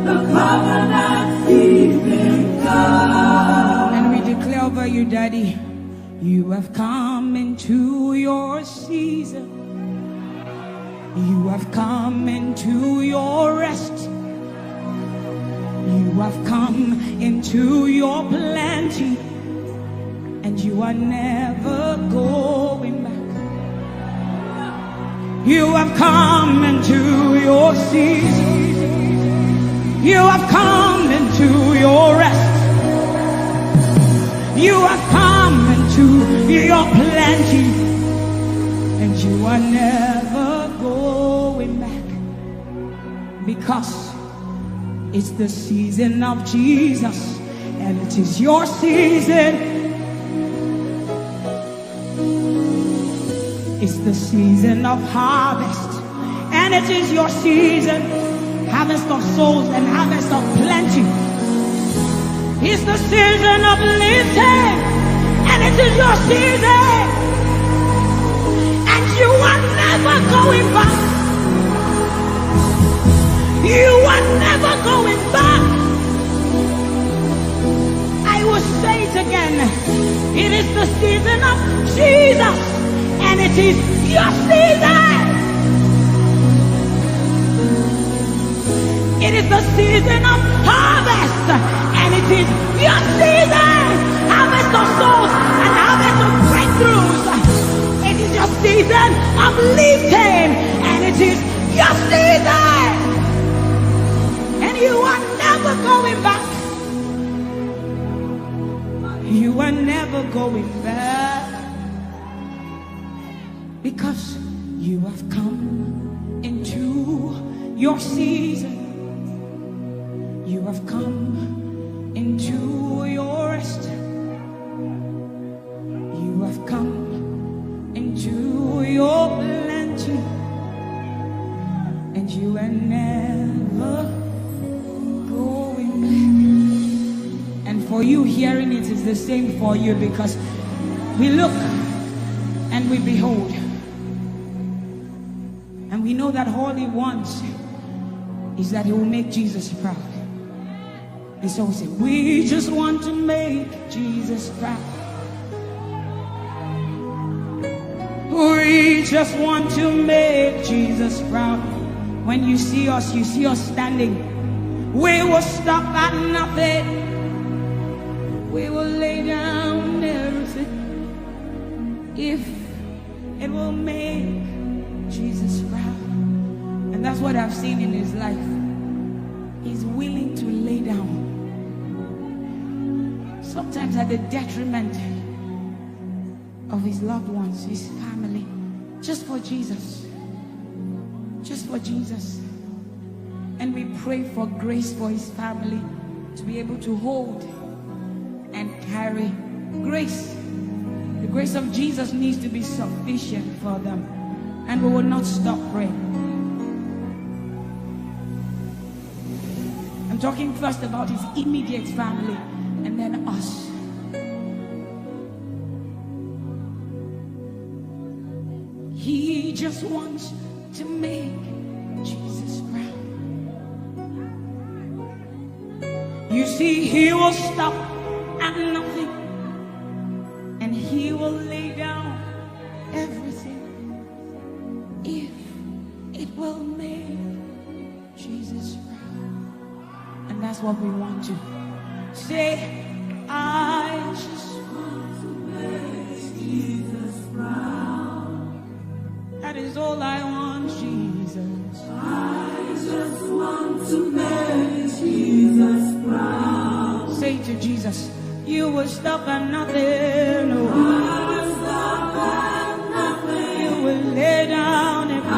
the covenant keeping God. And we declare over you, Daddy, you have come into your season. You have come into your rest. You have come into your plenty, and you are never going back. You have come into your season. You have come into your rest. You have come into your plenty, and you are never going back, because it's the season of Jesus, and it is your season. It's the season of harvest, and it is your season. Harvest of souls and harvest of plenty. It's the season of lifting, and it is your season. And you are never going back. You are never going back. I will say it again. It is the season of Jesus, and it is your season. It is the season of harvest, and it is your season. Harvest of souls and harvest of breakthroughs. It is your season of lifting, and it is your season. And you are never going back. You are never going back, because you have come into your season. You have come into your rest. You have come into your plenty, and you are never going back. And for you hearing it is the same for you, because we look and we behold, and we know that all he wants is that he will make Jesus proud. And so we say, we just want to make Jesus proud. We just want to make Jesus proud. When you see us standing. We will stop at nothing. We will lay down everything if it will make Jesus proud. And that's what I've seen in his life. He's willing to lay down sometimes at the detriment of his loved ones, his family, just for Jesus. Just for Jesus. And we pray for grace for his family to be able to hold and carry grace. The grace of Jesus needs to be sufficient for them. And we will not stop praying. I'm talking first about his immediate family and then us. He just wants to make Jesus proud. You see, he will stop at nothing, and he will lay down everything if it will make Jesus proud. And that's what we want to say. I just want to make Jesus proud. That is all I want, Jesus. I just want to make Jesus proud. Say to Jesus, you will stop at nothing. No. I will stop at nothing. You will lay down everything. I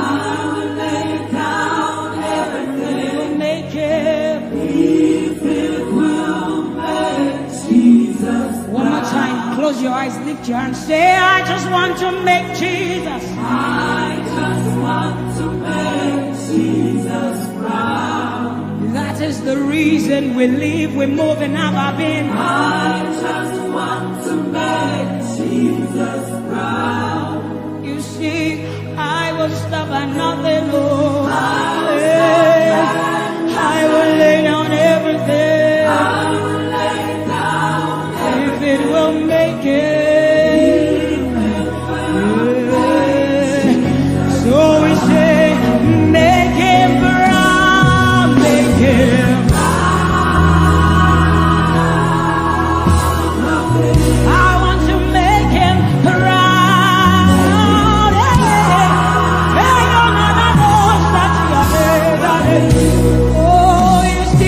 will lay down everything. You will make it. If it will make Jesus. One more time, close your eyes, lift your hands, say, I just want to make Jesus. I just want to make Jesus proud. That is the reason we live, we move, and have our being. I just want to make Jesus proud. You see, I will stop at nothing, Lord. I will lay down everything. I will lay down everything. If it will make it. So we say, make him proud, make him proud. I want to make him proud. Oh, you see,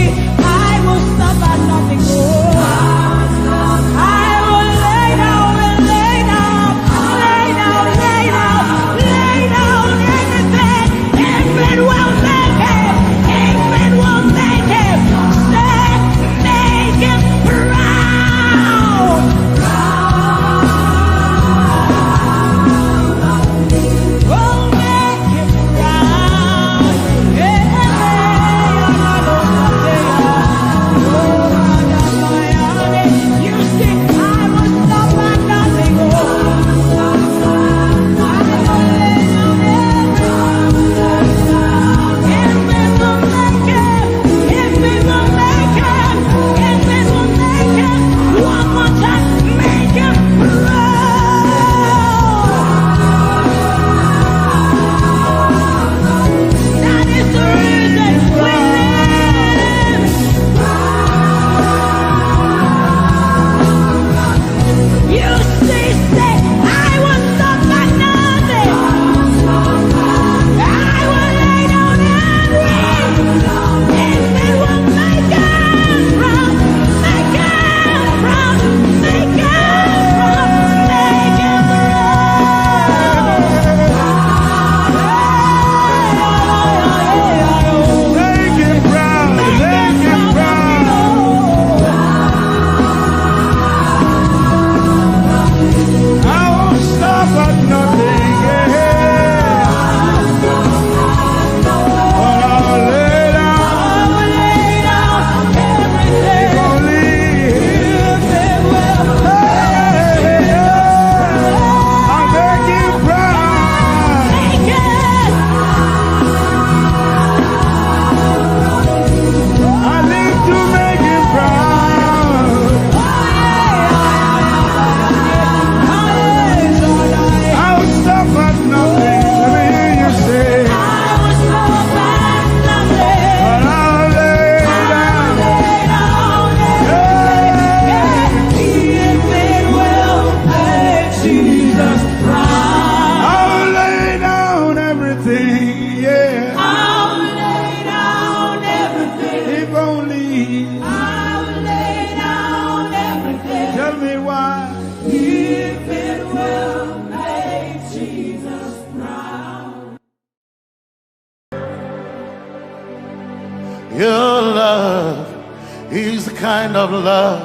kind of love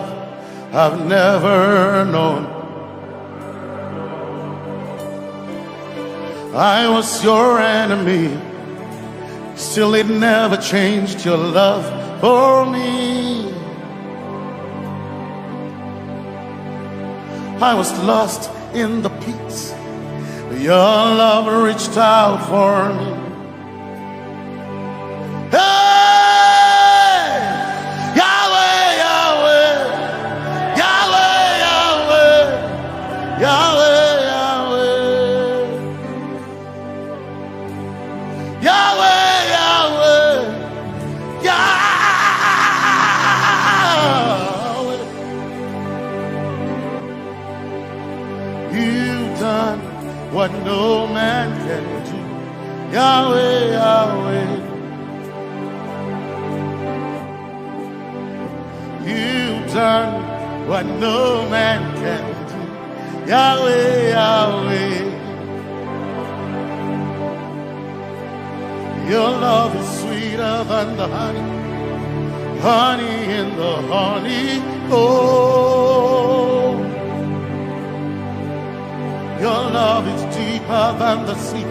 I've never known. I was your enemy, still it never changed your love for me. I was lost in the pits, but your love reached out for me. Hey! Yahweh, Yahweh, Yahweh, Yahweh, Yahweh, Yahweh, Yahweh, Yahweh, Yahweh. You've done what no man can do. Yahweh, Yahweh. You've done what no man can do. Yahweh, Yahweh. Your love is sweeter than the honey, honey in the honey. Oh, your love is deeper than the sea.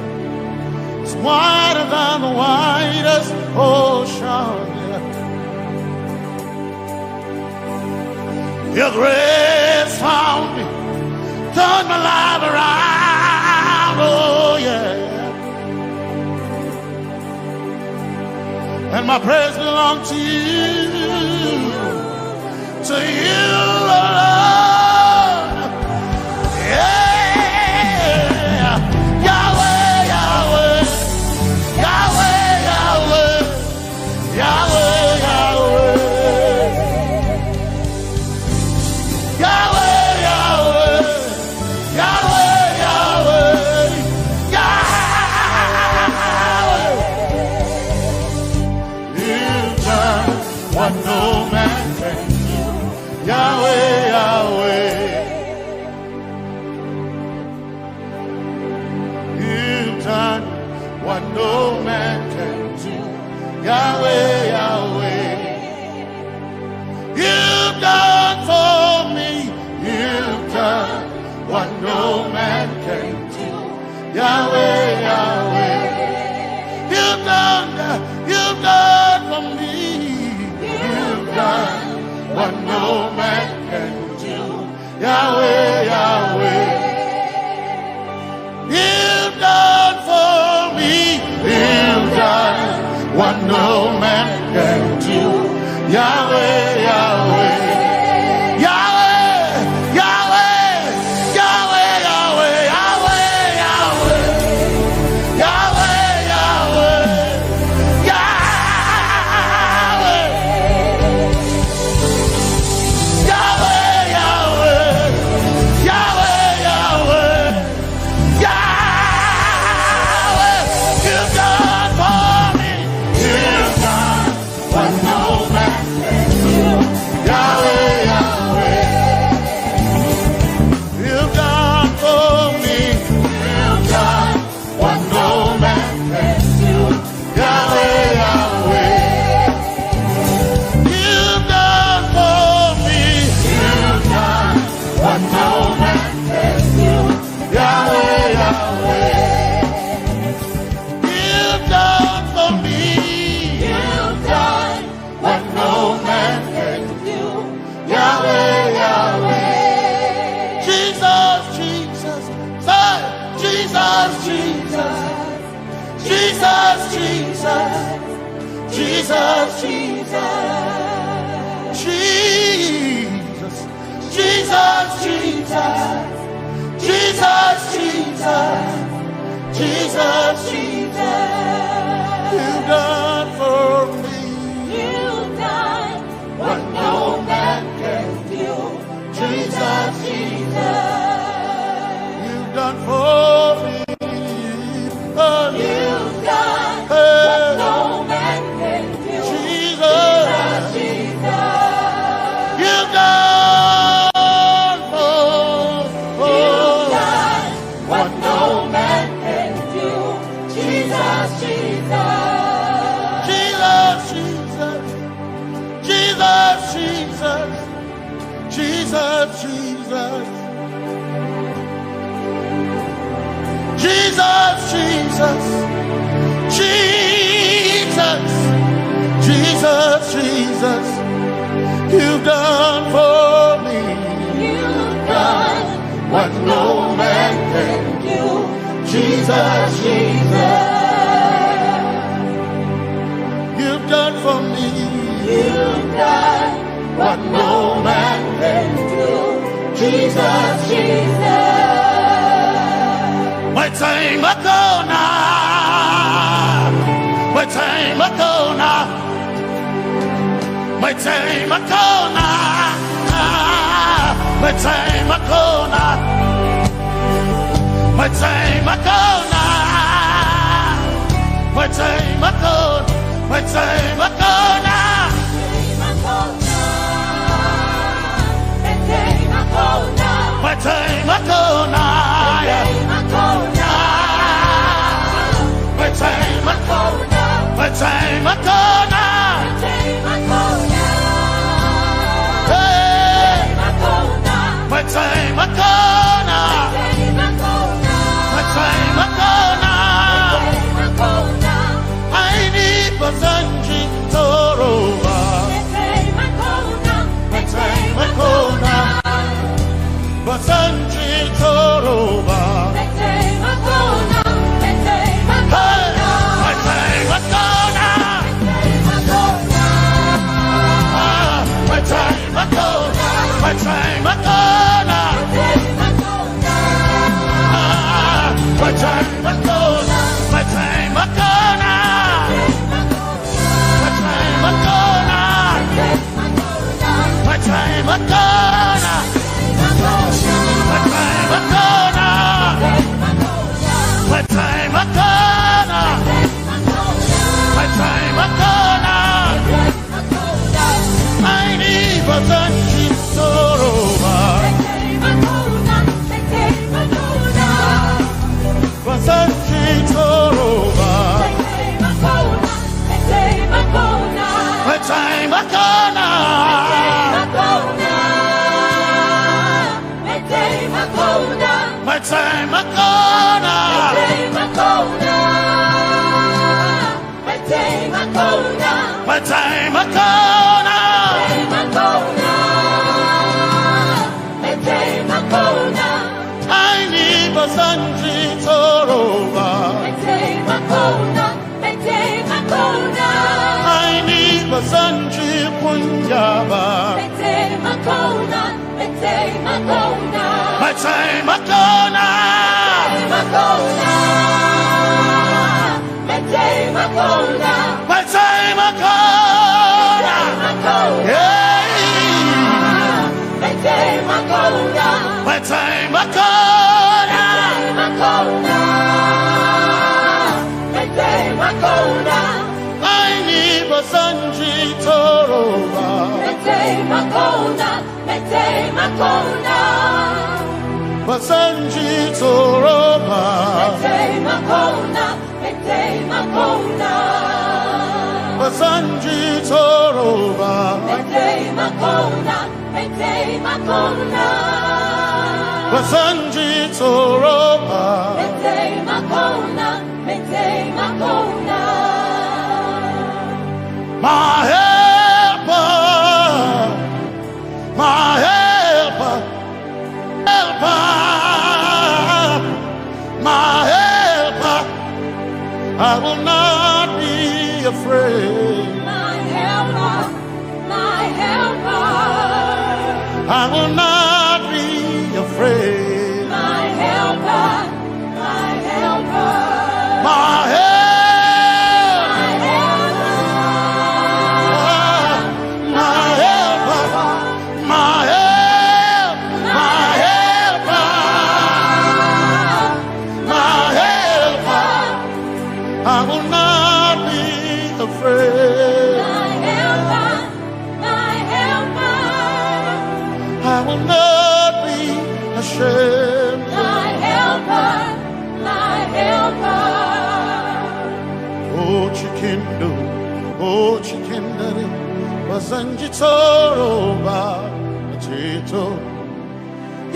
It's wider than the widest ocean. Your grace found me, turned my life around. Oh yeah. And my praise belongs to you, Lord. Yeah. Yahweh, Yahweh, Yahweh, Yahweh, Yahweh, Yahweh, Yahweh, Yahweh, Yahweh, Yahweh, Yahweh. You've done what no man can do. Yahweh, Yahweh. You've done what no man can do. Yahweh, Yahweh. You've done for me. You've done what no man can do. Yahweh, Yahweh. You've done for me. You've done what no man can do. Yahweh, Yahweh. You've done for me. You've done what no man can do. Yahweh, Yahweh. Yahweh, Yahweh, Yahweh, Yahweh, Yahweh, Yahweh, Yahweh, Yahweh, Yahweh, Yahweh, Yahweh, Yahweh, Yahweh. You've done for me. You've done what no man can do. Yahweh, Yahweh. You've done for me. You've done what no man can do. Yahweh, Yahweh. You've done for me. You've done what no man can do. Yahweh, Yahweh. You've done for me. You've done what no man can do. Yahweh, Yahweh. Jesus, Jesus, say, Jesus, Jesus, Jesus, Jesus, Jesus, Jesus, Jesus, Jesus, Jesus, Jesus, Jesus, Jesus. You've done for me. You've done what no man can do. Jesus, Jesus. You've done for me. You've done what no man can do. Jesus, Jesus. You've done You've done what no man can do. Jesus, Jesus. Jesus, Jesus. Jesus, Jesus. Jesus. Jesus, Jesus, Jesus, Jesus, Jesus, you've done for me. You've done what no man can do. Jesus, Jesus. You've done for me. You've done what no man can do. Jesus, Jesus. My time ago now. My time ago now. My time ago now. My time ago now. My time ago now. My time ago. My time ago now. My time ago now. My time ago. My time ago now. Hey. My time ago now. My time ago now. I need Basanji Toroba. My time ago now. Basanji Toroba. Hey. My time ago now. My time ago. My time ago now. My time ago. My time ago now. My time ago now. My time ago now. My time ago now. My time ago now. My time ago now. I need Basanji Toroba. Basanji Toroba. My time ago now. My time ago now. My time ago now. I need Basanji Toroba. I need Basanji Punjaba. My time ago now. My time ago now. Yeah. My time ago now. I need Basanji Toroba. Basanji Toroba. Basanji Toroba. Basanji Toroba. My helper, my helper, helper, my helper. I will not be afraid. I will not be afraid. My helper. My help, my helper, my help, my helper, my helper. I will not be afraid. I will not be ashamed. Oh, chikindo, oh, chikindari, Basanji Toroba, Chito,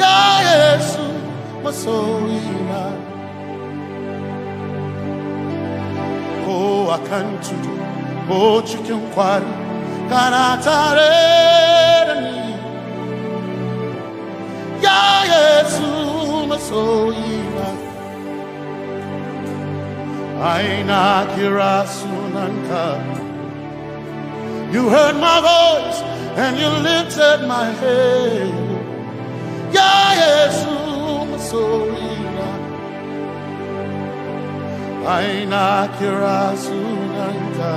Ya Yesu masoina. O akantudu, o chicken kwari, kanatareni. Ya Yesu masoina. Aina kirasunanka. You heard my voice and you lifted my head. Ya Yesu masoina. Aina kirasunanka.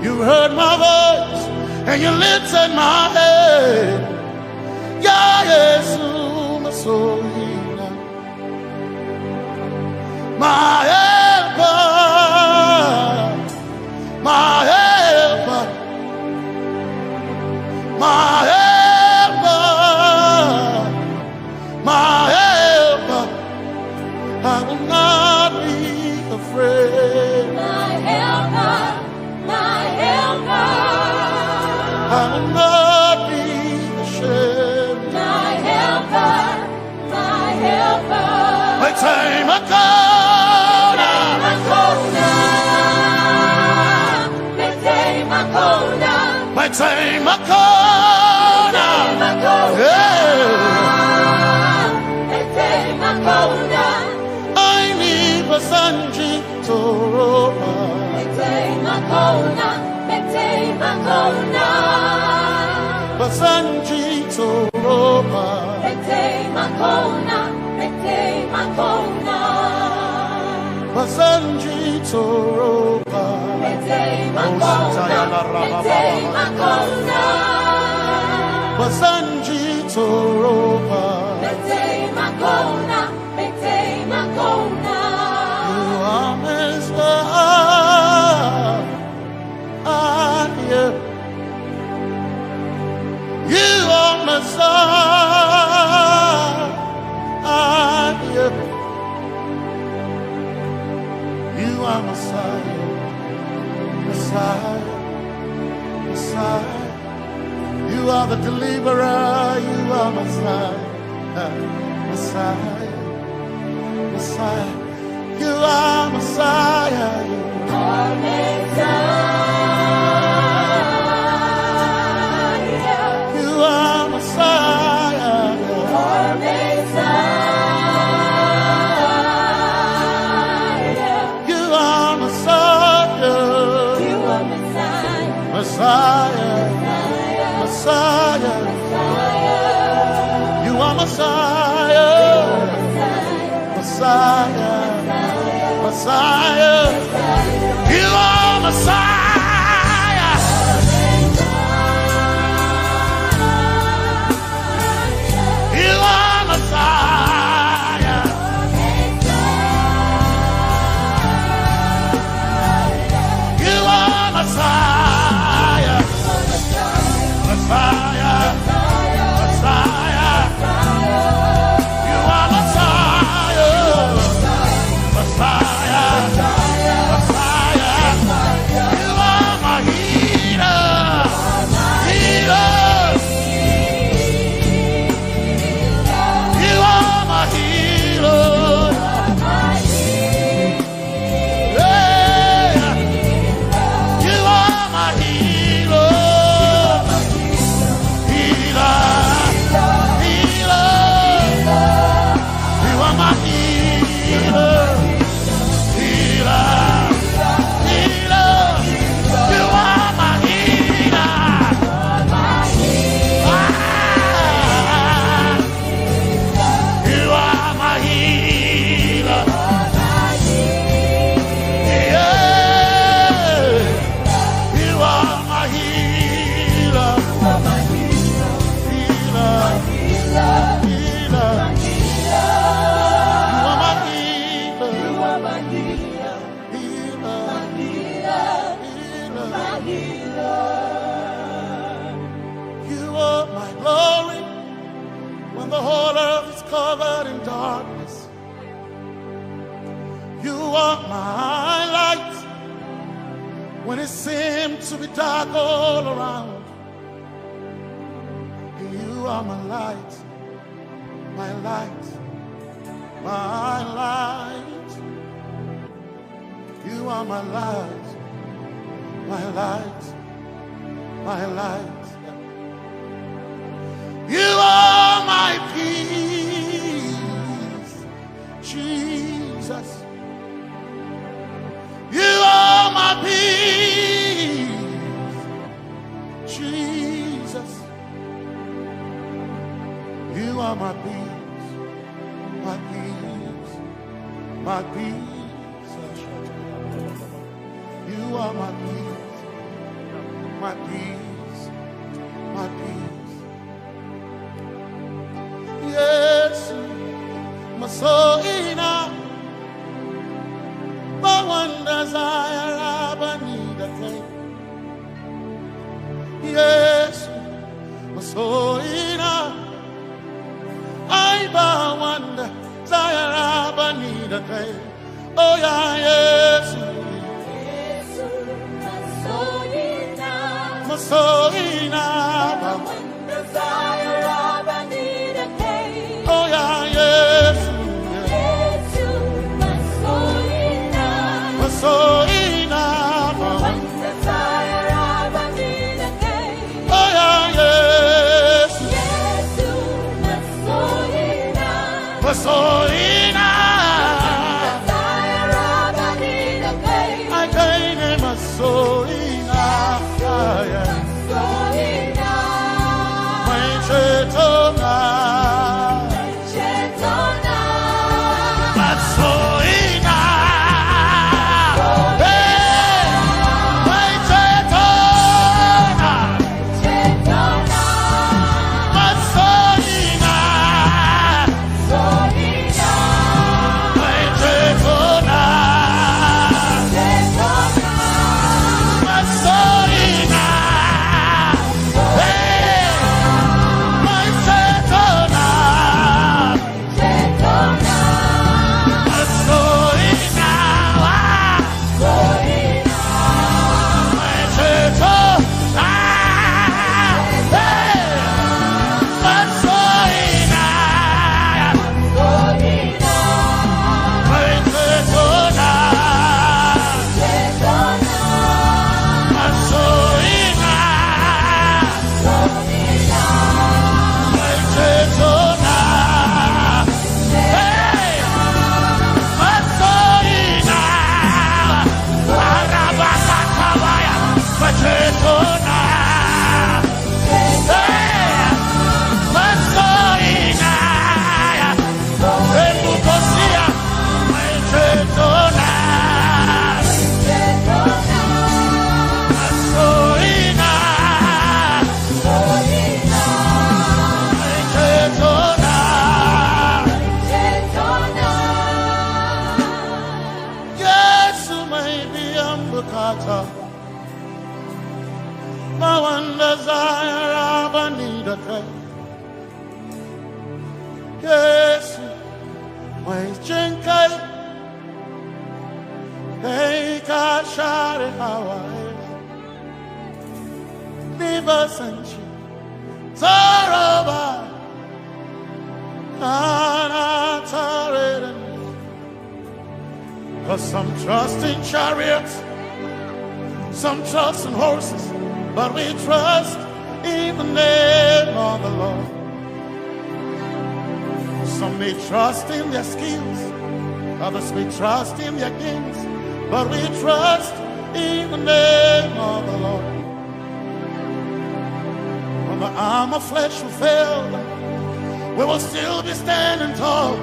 You heard my voice and you lifted my head. Ya Yesu masoina. My helper, my helper, my helper, my helper. I will not be afraid. My helper, my helper. I will not be ashamed. My helper, my helper. My time I come. My time I call now. I need a Sanji Toroba. Basanji Toroba. Basanji Toroba. Basanji Toroba. You are Messiah. You are Messiah. You are Messiah. Messiah, Messiah, you are the deliverer, you are Messiah, Messiah, Messiah, you are Messiah, you are Messiah, you are Messiah, you are Messiah, you are Messiah. Messiah, Messiah, you are Messiah, Messiah, Messiah, you are Messiah, you are Messiah, you are Messiah. Messiah, Messiah, you are Messiah, Messiah, Messiah, you are my healer, healer, you are my healer, yeah, you are my healer. When the whole earth is covered in darkness, you are my light. When it seems to be dark all around, you are my light. my light, my light. You are my light, my light, my light. You are my peace, Jesus. You are my peace, Jesus. You are my peace, my peace, my peace. You are my peace, my peace, my peace. Yes, my soul in a my one desire, I need a thing. Yes, my soul in a I one desire, I need a thing. Oh yeah, yes. Masolina, oh yeah, yes, Masolina, oh yeah, yes, Masolina, I gain a Masolina, yeah. My one desire, I need a thing. Yes, my jinkai, they can share it how I live a century. Zaraba, cause some trust in chariots, some trust in horses, but we trust in the name of the Lord. Some may trust in their skills, others may trust in their gifts, but we trust in the name of the Lord. When the arm of flesh will fail, we will still be standing tall,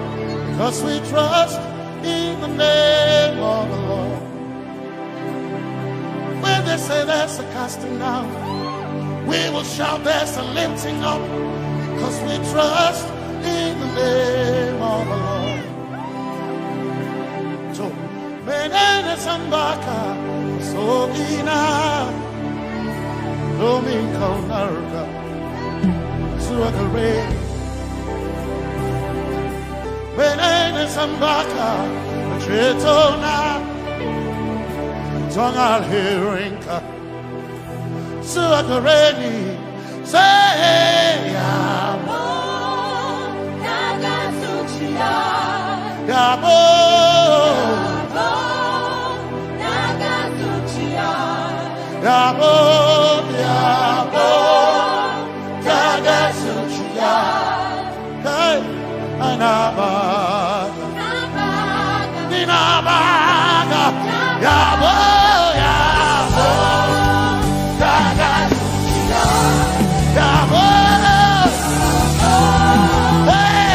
because we trust in the name of the Lord. When they say there's a casting down, we will shout there's a lifting up, because we trust in the name of the Lord. So, menene sambaka, so ina, domingo narga, suagare. Menene sambaka, chetona, tongal hearinka, suagare, say, Yabo, Yabo, Yabo, Yagasuchia, Hey, Anabaga, Ninabaga, Yabo, Yabo, Yagasuchia, Yabo, Hey,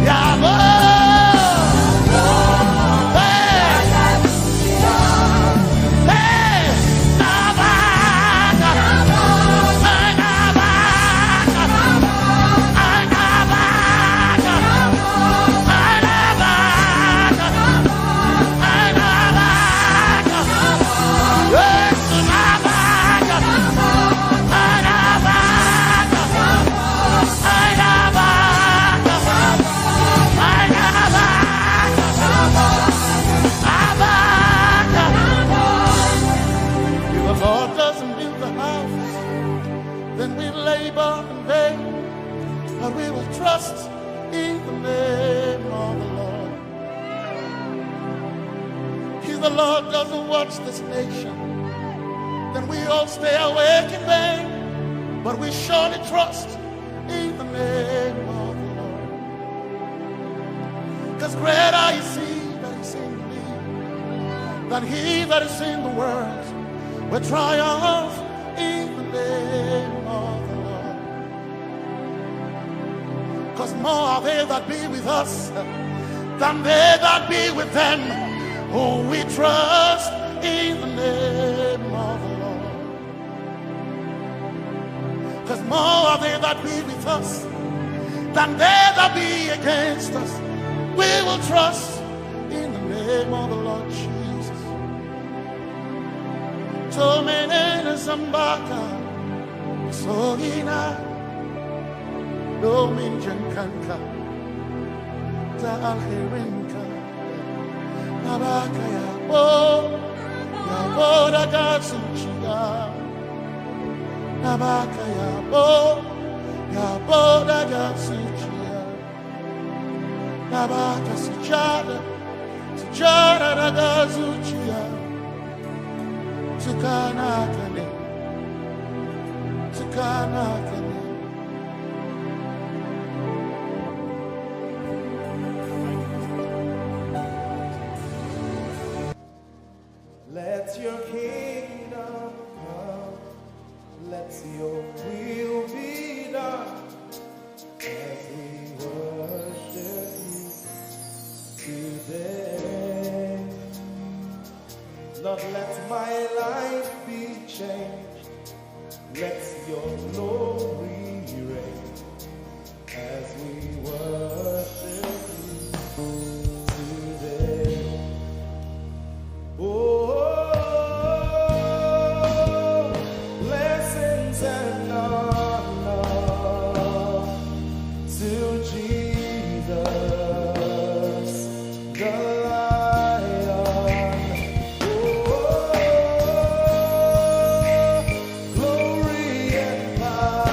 Yabo, then we labor in vain, but we will trust in the name of the Lord. If the Lord doesn't watch this nation, then we all stay awake in vain, but we surely trust in the name of the Lord. Because greater is He that is in me than he that is in the world. We triumph in the name of the Lord. Because more are they that be with us than they that be with them. Oh, we trust in the name of the Lord. Because more are they that be with us than they that be against us. We will trust in the name of the Lord Jesus. Tomenene Zambaka, Sogina, Dominjankanka, Ta'alhirinka, Nabaka Yabo, Yaboda Gatsuchiya, Nabaka Yabo, Yaboda Gatsuchiya, Nabaka Sujada, Sujada Gatsuchiya. Tukanakane, Tukanakane. Let your kingdom come, let your will be done, as we worship you today. Lord, let my life be changed. Let your glory reign as we worship you today. Oh, blessings and honor to Jesus, the glory and power.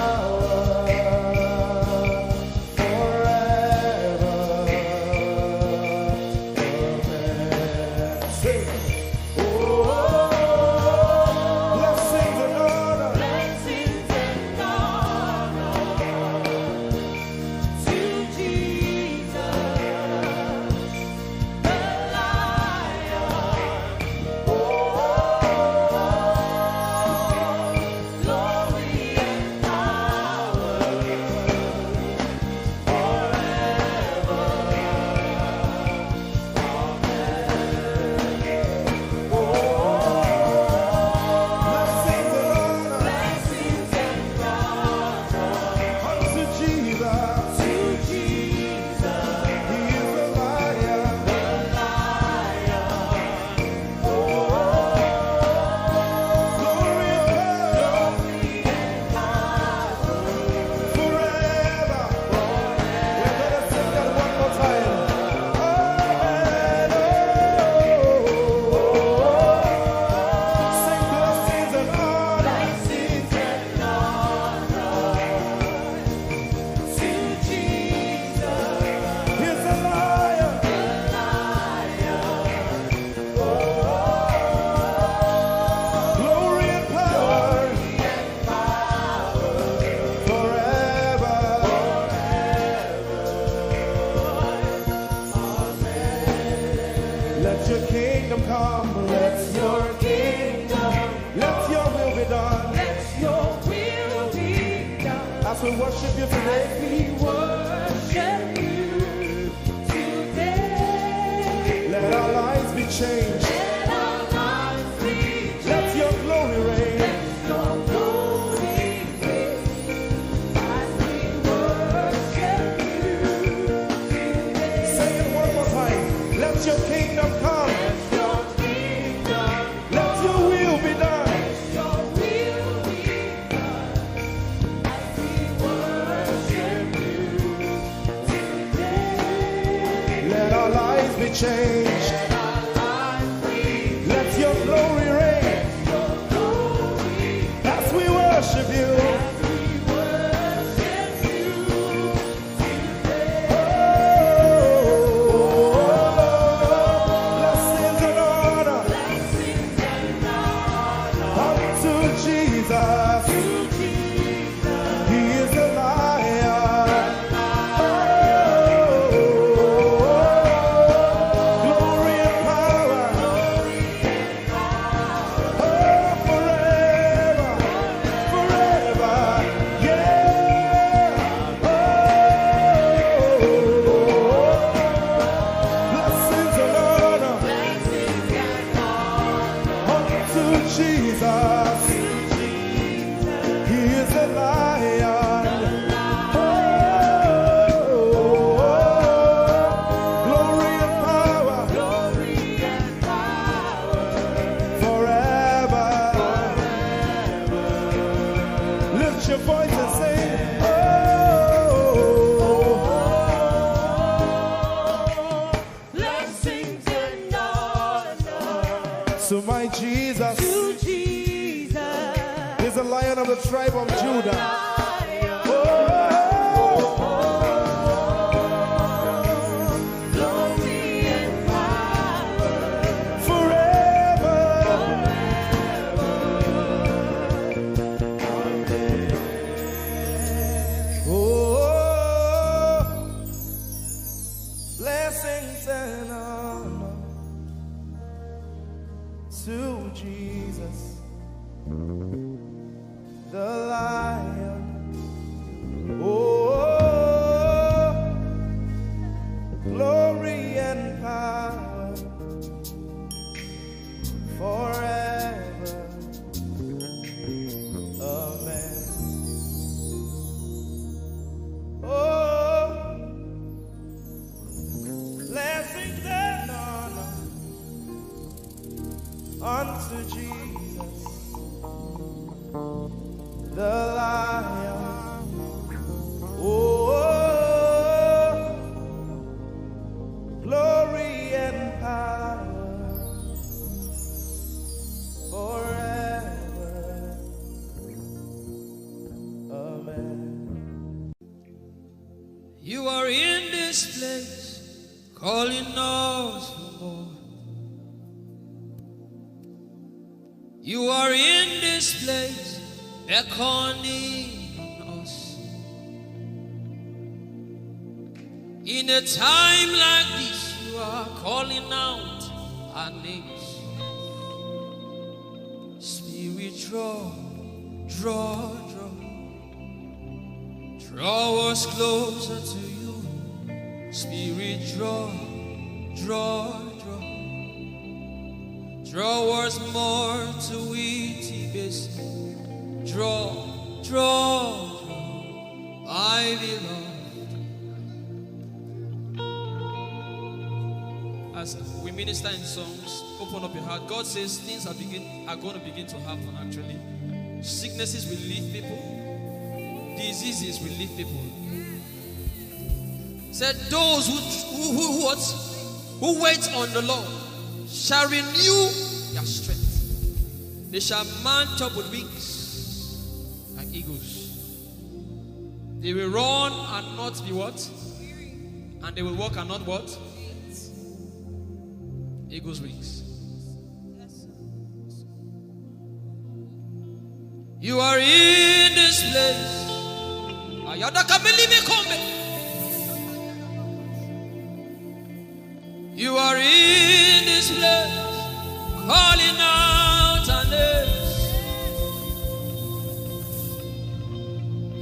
worship you today. We worship you today. Let our lives be changed. Let our lives be changed. Let your glory reign. Let your glory reign. As we worship you today. Say it one more time. Let your kingdom come. Let your kingdom Let your will be done. Your will be done as we worship you today. Let our lives be changed. Let our lives be Let your glory reign. your glory As we worship you. as we worship you today. Blessings and honor Blessings and honor unto Jesus. to Jesus. He is a lion. Glory and power. Oh, forever. Forever. Yeah. Blessings and honor Blessings and honor unto Jesus. He is a lion. Glory and power forever. Lift your voice and sing. blessings and honor So my Jesus to Jesus. is the Lion of the tribe of Judah. Glory and power Forever. Oh, blessings and honor to Jesus, the Lion. Oh, glory and power forever. Amen. Oh, blessings and honor unto Jesus, the Lion. Oh, glory and power forever. Amen. You are in this place, calling us for more. You are in this place, beckoning us. In a time like this, you are calling out our names. Spirit, draw, draw, draw. Draw us closer to you. Spirit, draw, draw, draw. Draw us more to it. Draw, draw, draw. My beloved. As we minister in songs, open up your heart. God says things are going to begin to happen actually. Sicknesses will leave people. Diseases will leave people. Said those who wait on the Lord shall renew their strength. They shall mount up with wings like eagles. They will run and not be what? And they will walk and not what? Eagles' wings. You are in this place. You are in this place, calling out our names.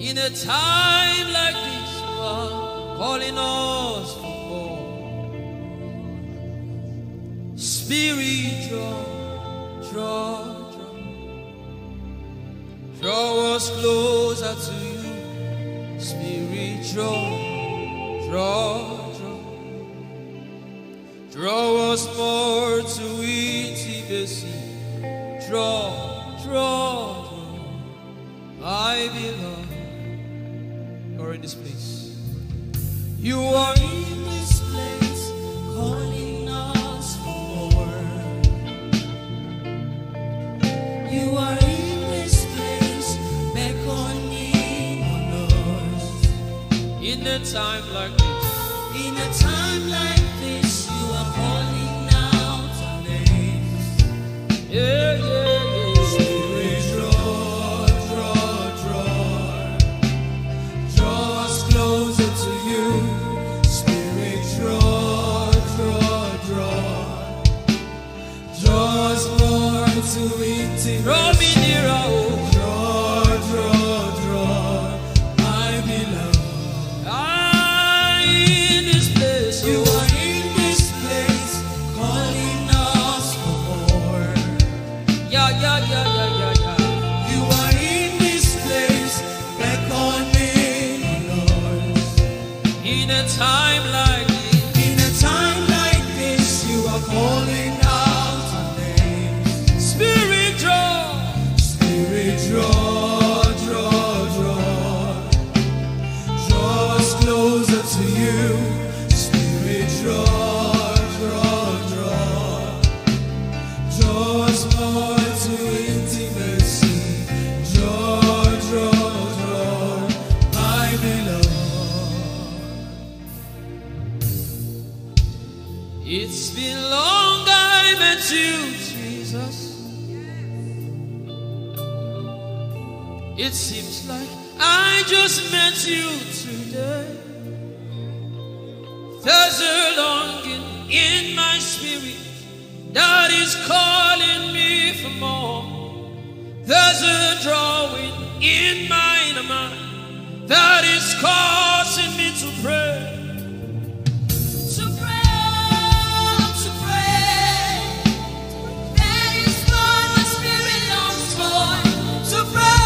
In In a time like this, you are calling us for more. Spirit, draw us closer to you. Spirit, draw us more to intimacy. Draw. I belong. You're in this place. You are in this place, calling us for more. You are in this place, beckoning on us. In a time like this, in a time like this, you are calling out our names. Yeah. Draw me nearer, oh. Draw. I belong. In this place, you are in this place, calling us for more. Yeah. You are in this place, beckoning on us. In a time like this, you are calling out our names. Spirit, draw us closer to you. Spirit, draw us more to intimacy. Draw, I belong. It's been long I met you, Jesus. It seems like I just met you today. There's a longing in my spirit that is calling me for more. There's a drawing in my inner mind that is causing me to pray. That is what my spirit longs for. To pray.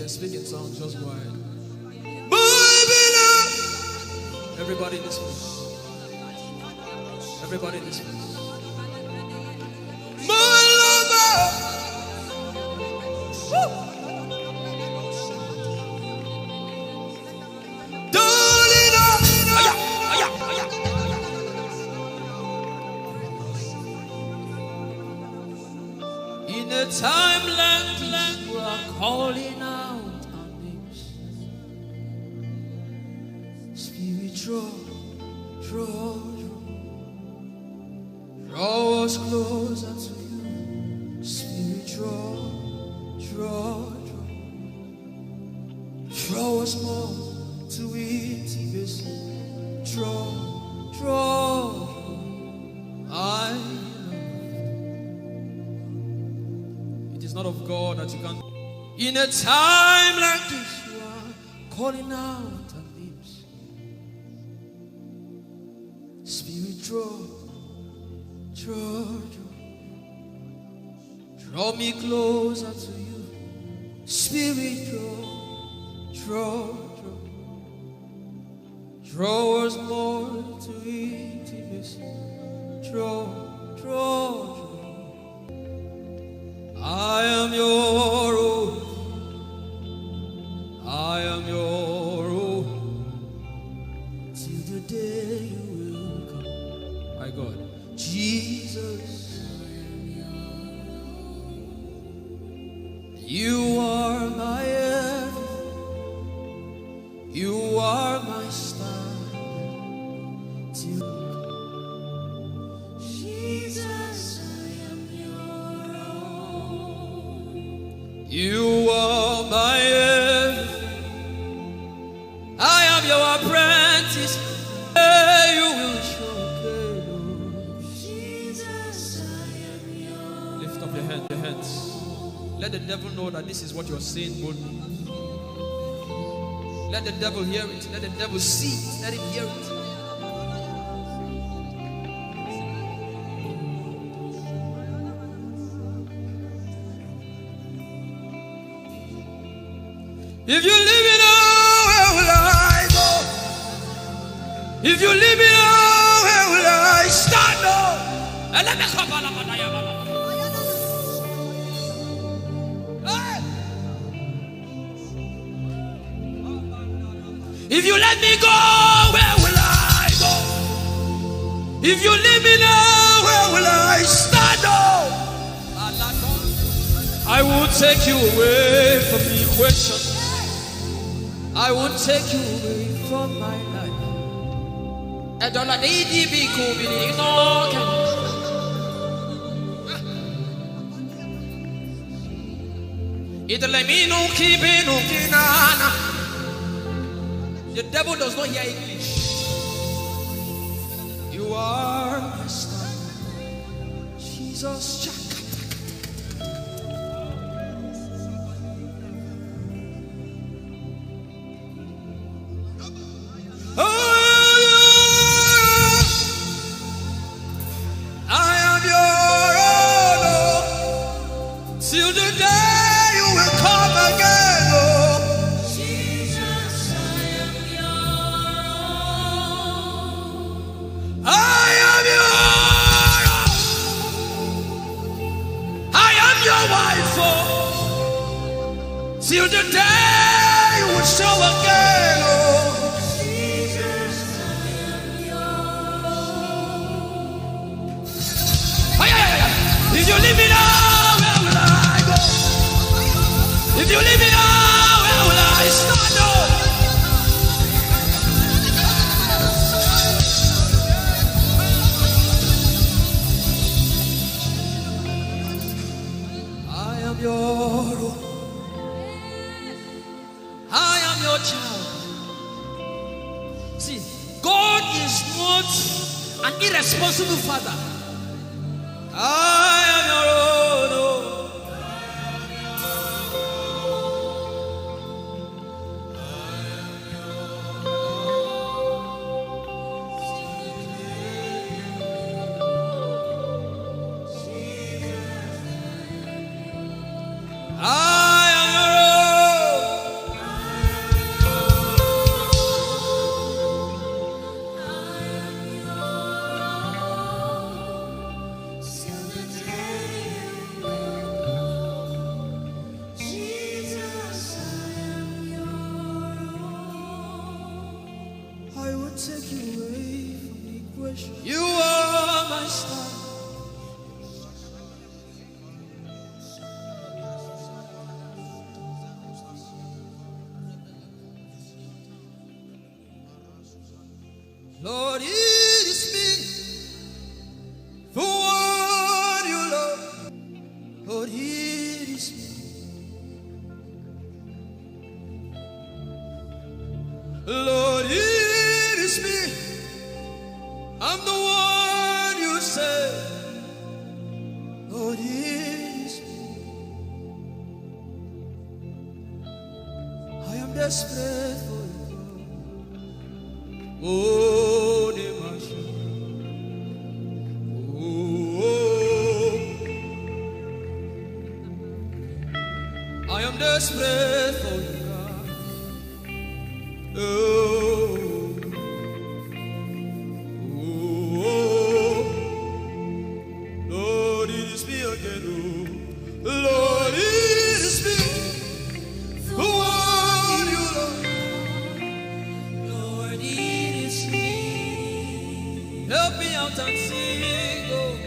Speak in songs, just go ahead. Everybody in this place. Everybody in this place. My lover. In a time like this, you are calling out. Draw us closer to you. Spirit, draw us more to intimacy. Draw, I love. It is not of God that you can. In a time like this, you are calling out our names. Spirit, draw me closer to you. Spirit, draw us more to intimacy. Draw. I am your own. I am your own. Till the day you will come. My God, Jesus. You are my everything. You are my standard. Jesus, I am your own. You are my everything. I am your apprentice. You will show. Jesus, I am your own. Lift up your hands. Let the devil know that this is what you're saying boldly. Let the devil hear it. Let the devil see it. Let him hear it. If you leave me now, where will I go? If you leave me now, where will I stand up? And let me come on. If you let me go, where will I go? If you leave me now, where will I stand up? I will take you away from the equation. I will take you away from my life. I don't let it be cool. The devil does not hear English. You are my star, Jesus. I am your own, till the day you will come again. Till the day you will show again, oh Jesus, I am yours. If you leave me now, where will I go? If you leave me now, where will I stand up? I am your own. I am your child. See, God is not an irresponsible father. I am your own. Take you away from the equation. You are my star. Lord, it is me, the one you love. Lord, it is me. Lord, it is me. I'm the one you say. Lord, it is me. I am desperate for you. Oh, Demasha. desperate for you, God. Oh, oh, Lord, it is me again. Oh, Lord, it is me. Who are you, Lord? Lord, it is me. Help me out and sing. Oh,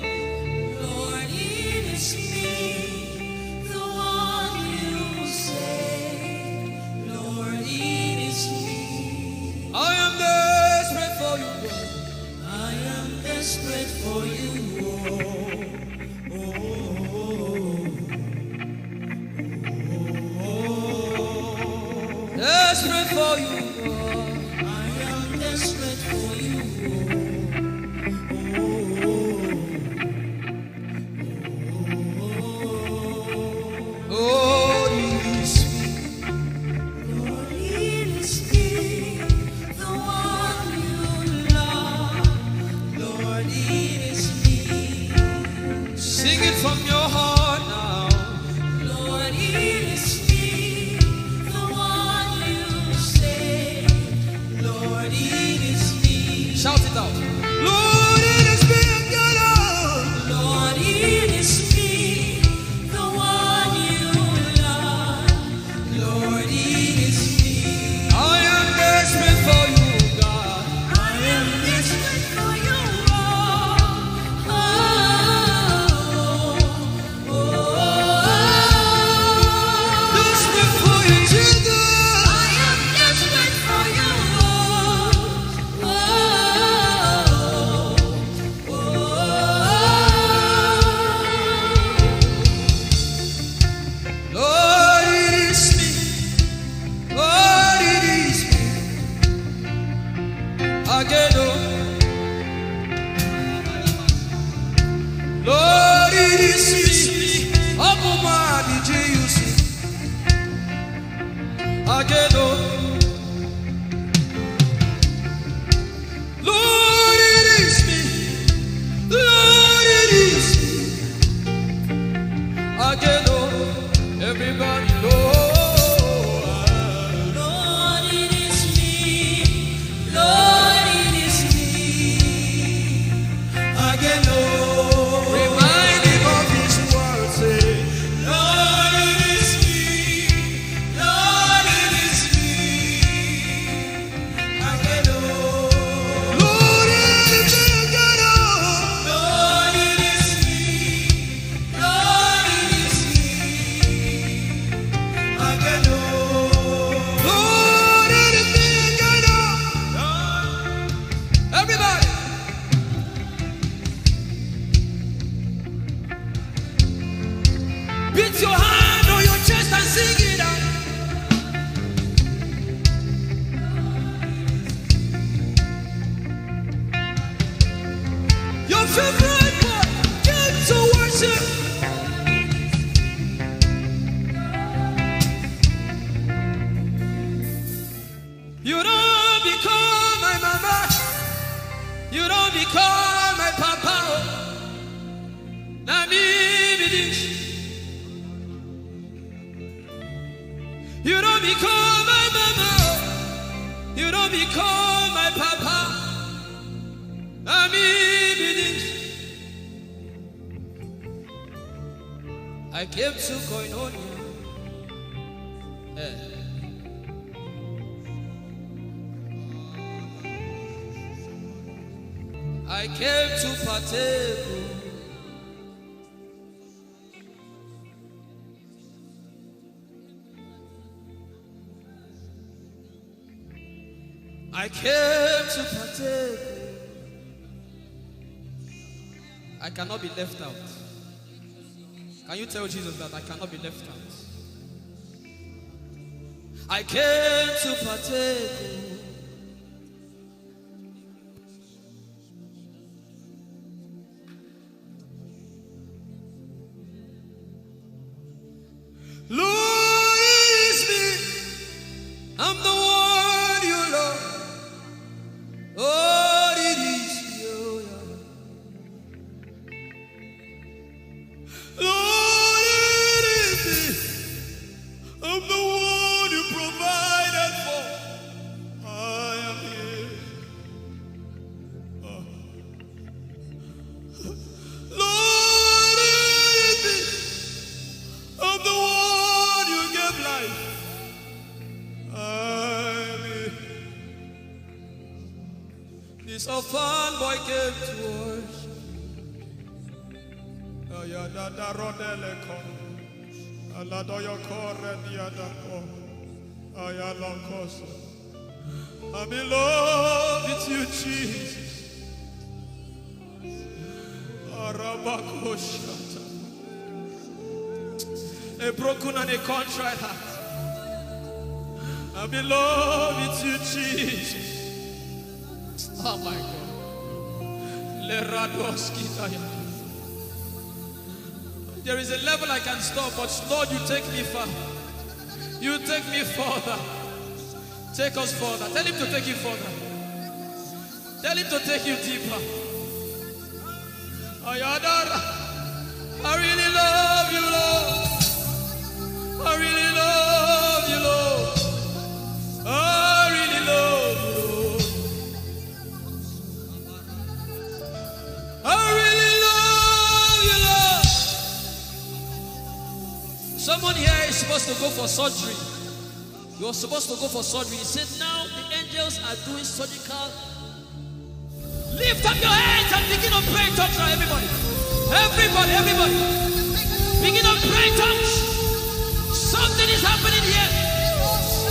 Lord, it is me, the one you say. Lord, it is me. I am desperate for you, God. I am desperate for you. Desperate for you, God. I am desperate for you. Lord, it is me. Lord, it is me, the one you love. Lord, it is me. Sing it from your heart now. Lord, it is me, the one you say. Lord, it is me. Shout it out. Lord, it is me again, Lord. Lord, it is me, the one you love. Lord, it is me. I am desperate for you, God. I am desperate for you. Desperate for you, Jesus. I am desperate for you. Lord, it is me. Lord, it is me. Again, oh. Lord, it is me. Abuma, did you see? Again, oh. Lord, it is me. Lord, it is me. Again, oh. Everybody, Lord. Lord, it is me. Lord, it is me. Again, oh. Remind him of his word, say, Lord, it is me. Lord, it is me. Again, oh. Lord, it is me again, oh. Lord, it is me. Lord, it is me. Again, oh. Lord, it is me again, oh. Everybody. Beat your hand on your chest and sing it out. Your favorite part, get to worship. You don't become my mama. You don't become my papa. Na me be this. You don't become my mama. You don't become my papa. Na me be this. I came to Koinonia. I came to partake. I came to partake. I cannot be left out. Can you tell Jesus that I cannot be left out? I came to partake. Lord, it is me. I'm the one you love. Lord, it is you. Lord, it is me. I'm So fun boy came to worship. Ayadada rodele kon. Aladoyo kore diadako. Ayalokoso. I'm in love with you, Jesus. Arabakoshata. A broken and a contrite heart. I'm in love with you, Jesus. Oh my God. There is a level I can stop, but Lord, you take me far. You take me further. Take us further. Tell him to take you further. Tell him to take you deeper. Ayadara. I really love you, Lord. I really love you, Lord. I really love you, Lord. I really love you, Lord. Someone here is supposed to go for surgery. You're supposed to go for surgery. He said, now the angels are doing surgical. Lift up your hands and begin to pray in tongues now, everybody. Everybody, everybody. Begin to pray in tongues. Something is happening here.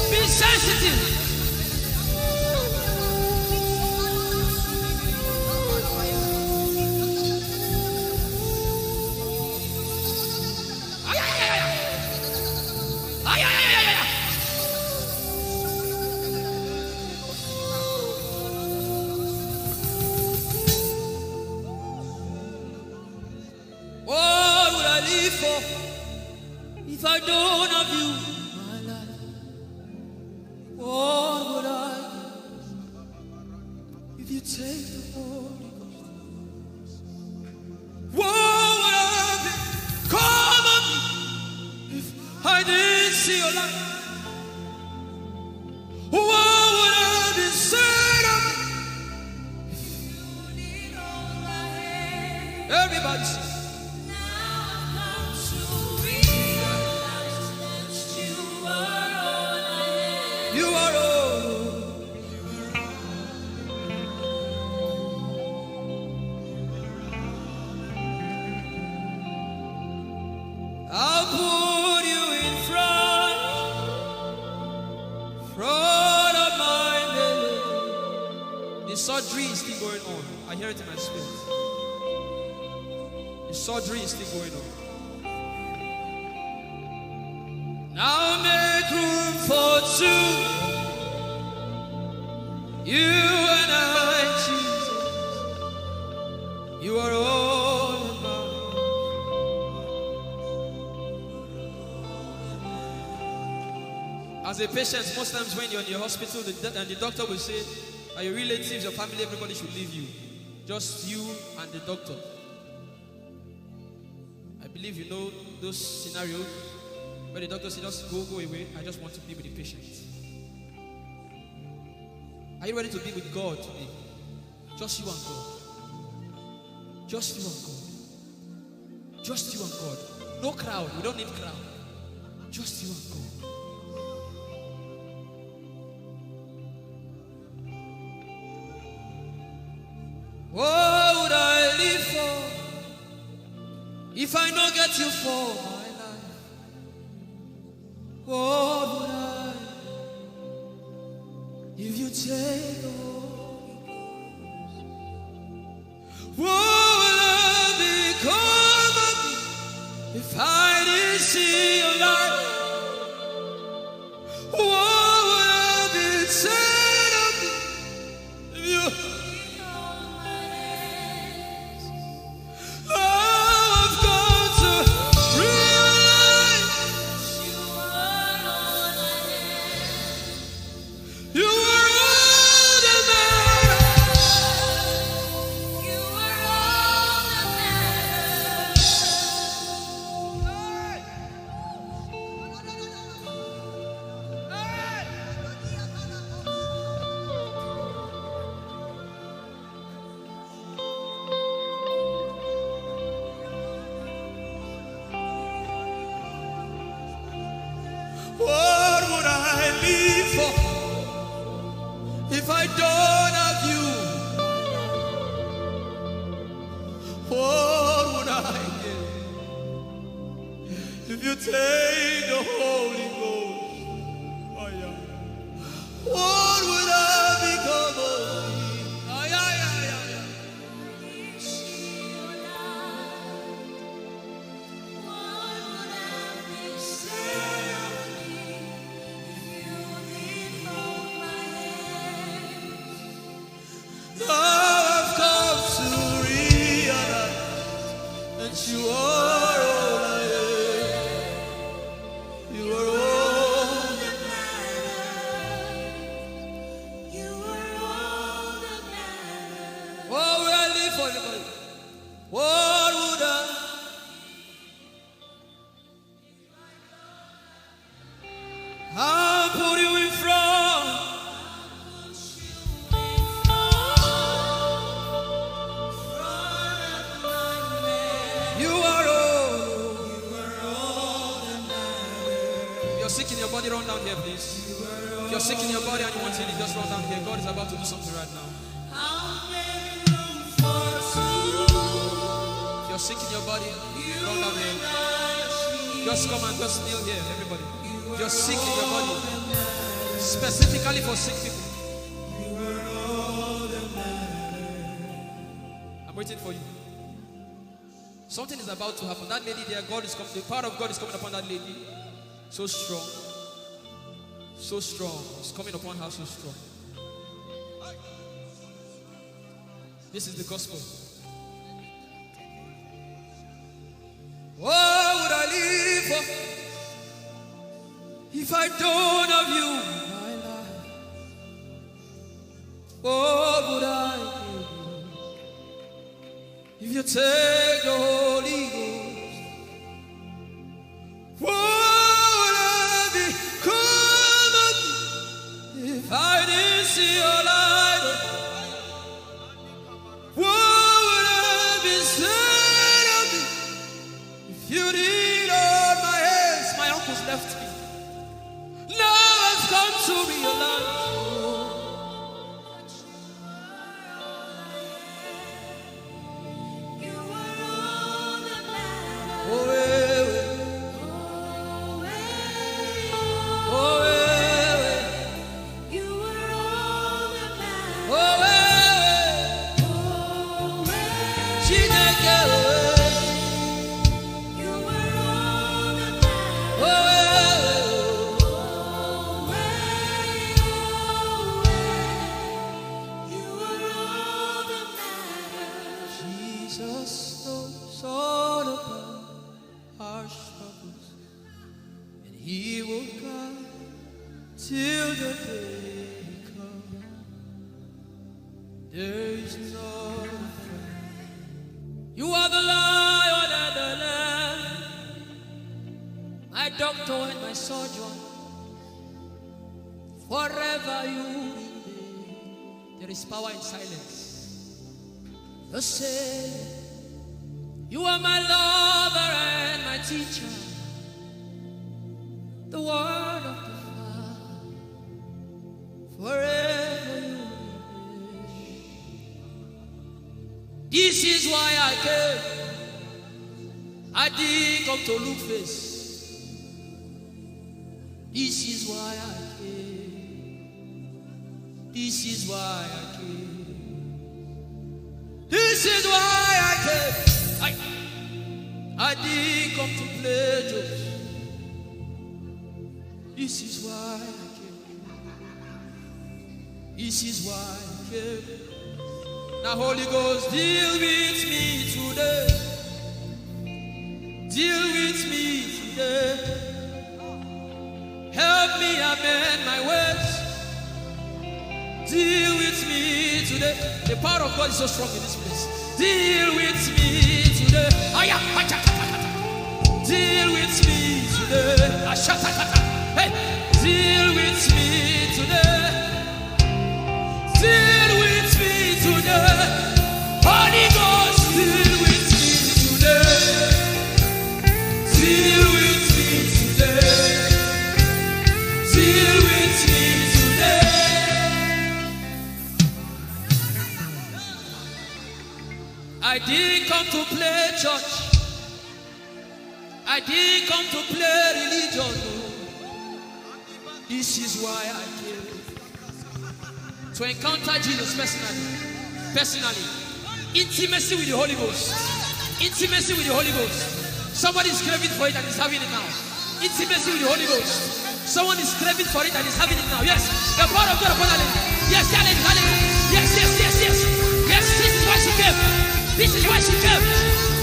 Be sensitive. What would I live for if I don't have you in my life? What would I do if you take the Holy Ghost? What would I become of me if I didn't see your light? What would I be said of me if you did all my head? Everybody sing. You are all. I'll put you in front of my belly. The surgery is still going on. I hear it in my spirit. The surgery is still going on. Now make room for two. You and I, Jesus. You are all about. As a patient, most times when you're in the hospital, the doctor will say, are your relatives, your family, everybody should leave you. Just you and the doctor. I believe you know those scenarios. But the doctor said, just go away. I just want to be with the patient. Are you ready to be with God today? Just you and God. Just you and God. Just you and God. No crowd. We don't need crowd. Just you and God. What would I live for if I don't get you for my life? What would I if you take the Holy Ghost? What will I become of me if I didn't see your light? What would I be said of me if you I've got to realize you are all that matters. You are all that What would I live for if I don't have you? take the Holy Ghost, oh yeah, what would I become of me? Oh yeah, yeah, yeah, yeah. Now I've come to realize that you are all I am. You are all that matters. You are all that matters. What would I live for, everybody? What would I? I'll put you in front. You are all that matters. If you're sick in your body, run down here, please. If you're sick in your body and you want healing, just run down here. God is about to do something right now. If you're sick in your body, run down here. Just come and just kneel here, everybody. If you're sick in your body, specifically for sick people, I'm waiting for you. Something is about to happen. That lady there, God is coming. The power of God is coming upon that lady. So strong. So strong. It's coming upon her so strong. This is the gospel. What would I live for if I don't have you in my life? What would I do if you take the Holy Ghost? What would I become of me if I didn't see your light? What would I be said of me if you did hold my hands? My uncles left me. Now I've come to realize. Jesus knows all about our struggles, and He will guide till the day comes. There is no friend. You are the Lion and the Lamb, my doctor and my surgeon. Forever you remain. There is power in silence. The Savior, you are my lover and my teacher, the word of the Father, forever you remain. This is why I came. I didn't come to look face. This is why I came. This is why I came. This is why I came. I didn't come to play jokes. This is why I came. This is why I came. Now Holy Ghost, deal with me today. Deal with me today. Help me amend my ways. Deal with me today. The power of God is so strong in this place. Deal with me today. Deal with me today. Hey, deal with me today. Deal with me today. Holy Ghost, deal with me today. Deal with me today. Deal with me today. I didn't come to play church. I didn't come to play religion. No. This is why I came. To encounter Jesus personally. Intimacy with the Holy Ghost. Intimacy with the Holy Ghost. Somebody is craving for it and is having it now. Intimacy with the Holy Ghost. Someone is craving for it and is having it now. Yes. The power of God upon her. Yes, hallelujah. Yes. Yes, this is why she came. This is why she came.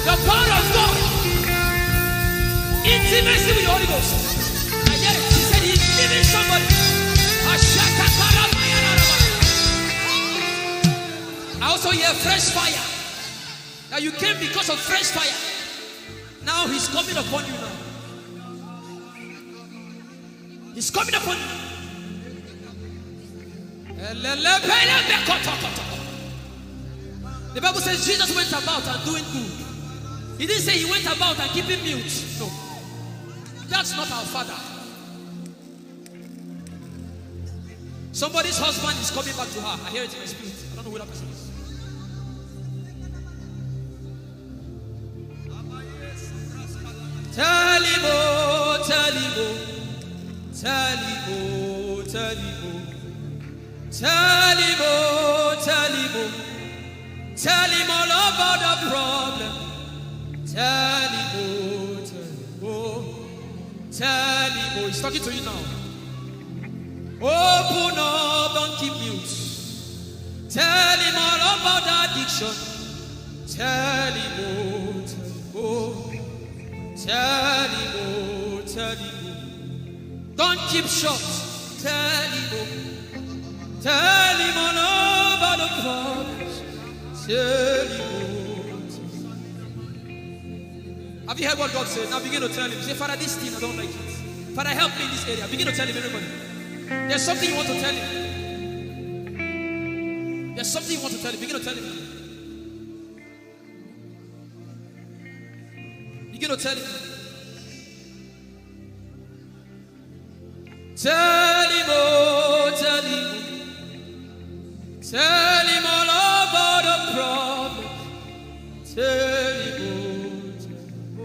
The power of God. Intimacy with the Holy Ghost. I get it. She said he's giving somebody. I also hear fresh fire. Now you came because of fresh fire. Now he's coming upon you now. He's coming upon you. The Bible says Jesus went about and doing good. He didn't say he went about and keeping mute. No. That's not our Father. Somebody's husband is coming back to her. I hear it in my spirit. I don't know who that person is. Tell him, oh, tell him, oh, tell him, oh, tell him, oh, tell him, oh, tell him, oh, tell him all about the problem. Tell him, oh, tell him, oh, tell him, oh. He's talking to you now. Open up, don't keep mute. Tell him all about the addiction. Tell him, oh, tell him, oh. Tell him, oh, tell him, oh. Don't keep short. Tell him, oh. Tell him all about the problems. Tell him, oh. Have you heard what God said? Now begin to tell him. Say, Father, this thing I don't like it. Father, help me in this area. Begin to tell him, everybody. There's something you want to tell him. There's something you want to tell him. Begin to tell him. Begin to tell him. Tell him, oh, tell him. Tell him all about the problem. Tell him, oh,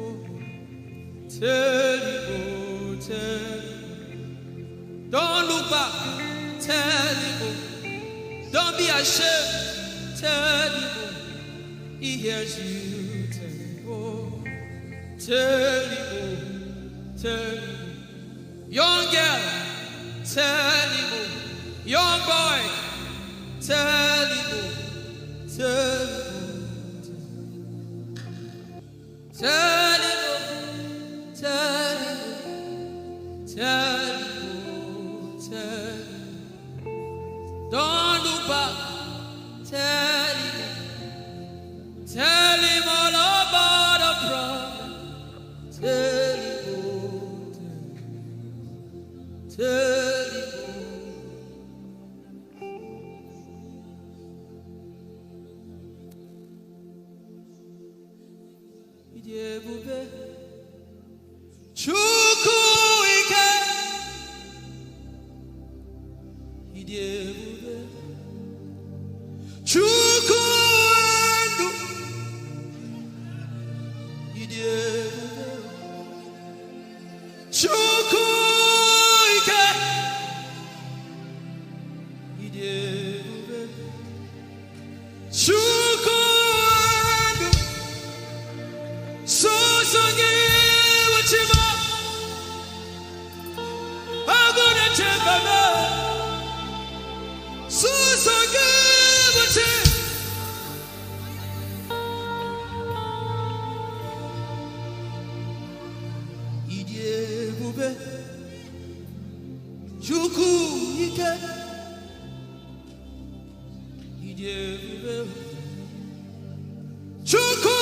tell him, oh, tell him. Don't look back. Tell him, oh. Don't be ashamed. Tell him, oh. He hears you. Tell him, oh. Tell him, oh. Tell him. Young girl, tell him, oh. Young boy, tell him, oh. Tell him, oh. Tell him, oh. Tell him, oh. Tell him, oh. Tell him. Don't look back. Tell him. Tell him all about the problem. Tell him, oh. Tell him, oh. Idebube Chukwu ike. Idebube Chukwu ndu. Idebube Chukwu ike. Idebube Chukwu ndu. Sosogi wachima agone chebana. Sosogi wachima Idebube Chukwu ike. Idebube Chukwu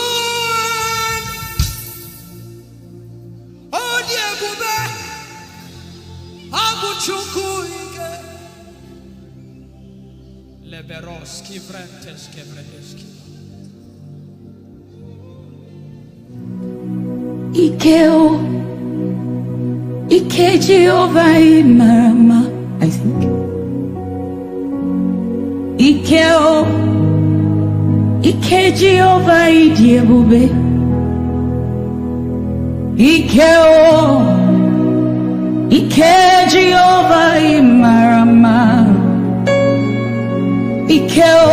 Odebube Abu Chukwu ike. Leberoski vrenteski vrenteski. Ikeo, Ike Jehovah Imarama, I think. Ikeo, Ike Jehovah Idiebube. Ikeo, Ike Jehovah Imarama. Ikeo,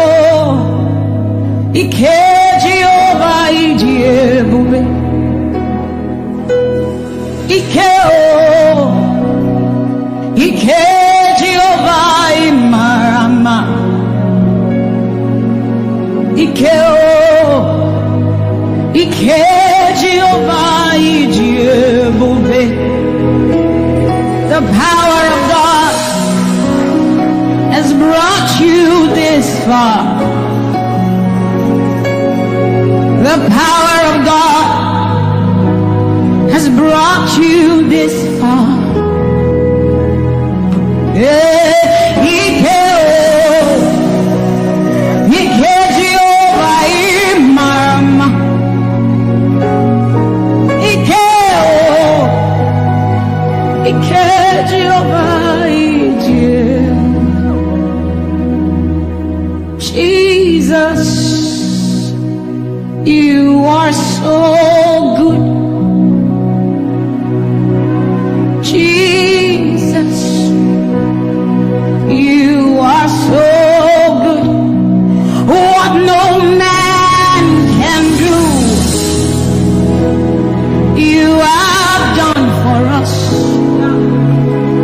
Ike Jehovah Idiebube. Ikeo, Ike Jehovah Imarama. Ikeo, Ike Jehovah Idiebube. The power of God has brought you this far. The power of God has brought you this far. Jesus, you are so good. Jesus, you are so good. What no man can do, you have done for us.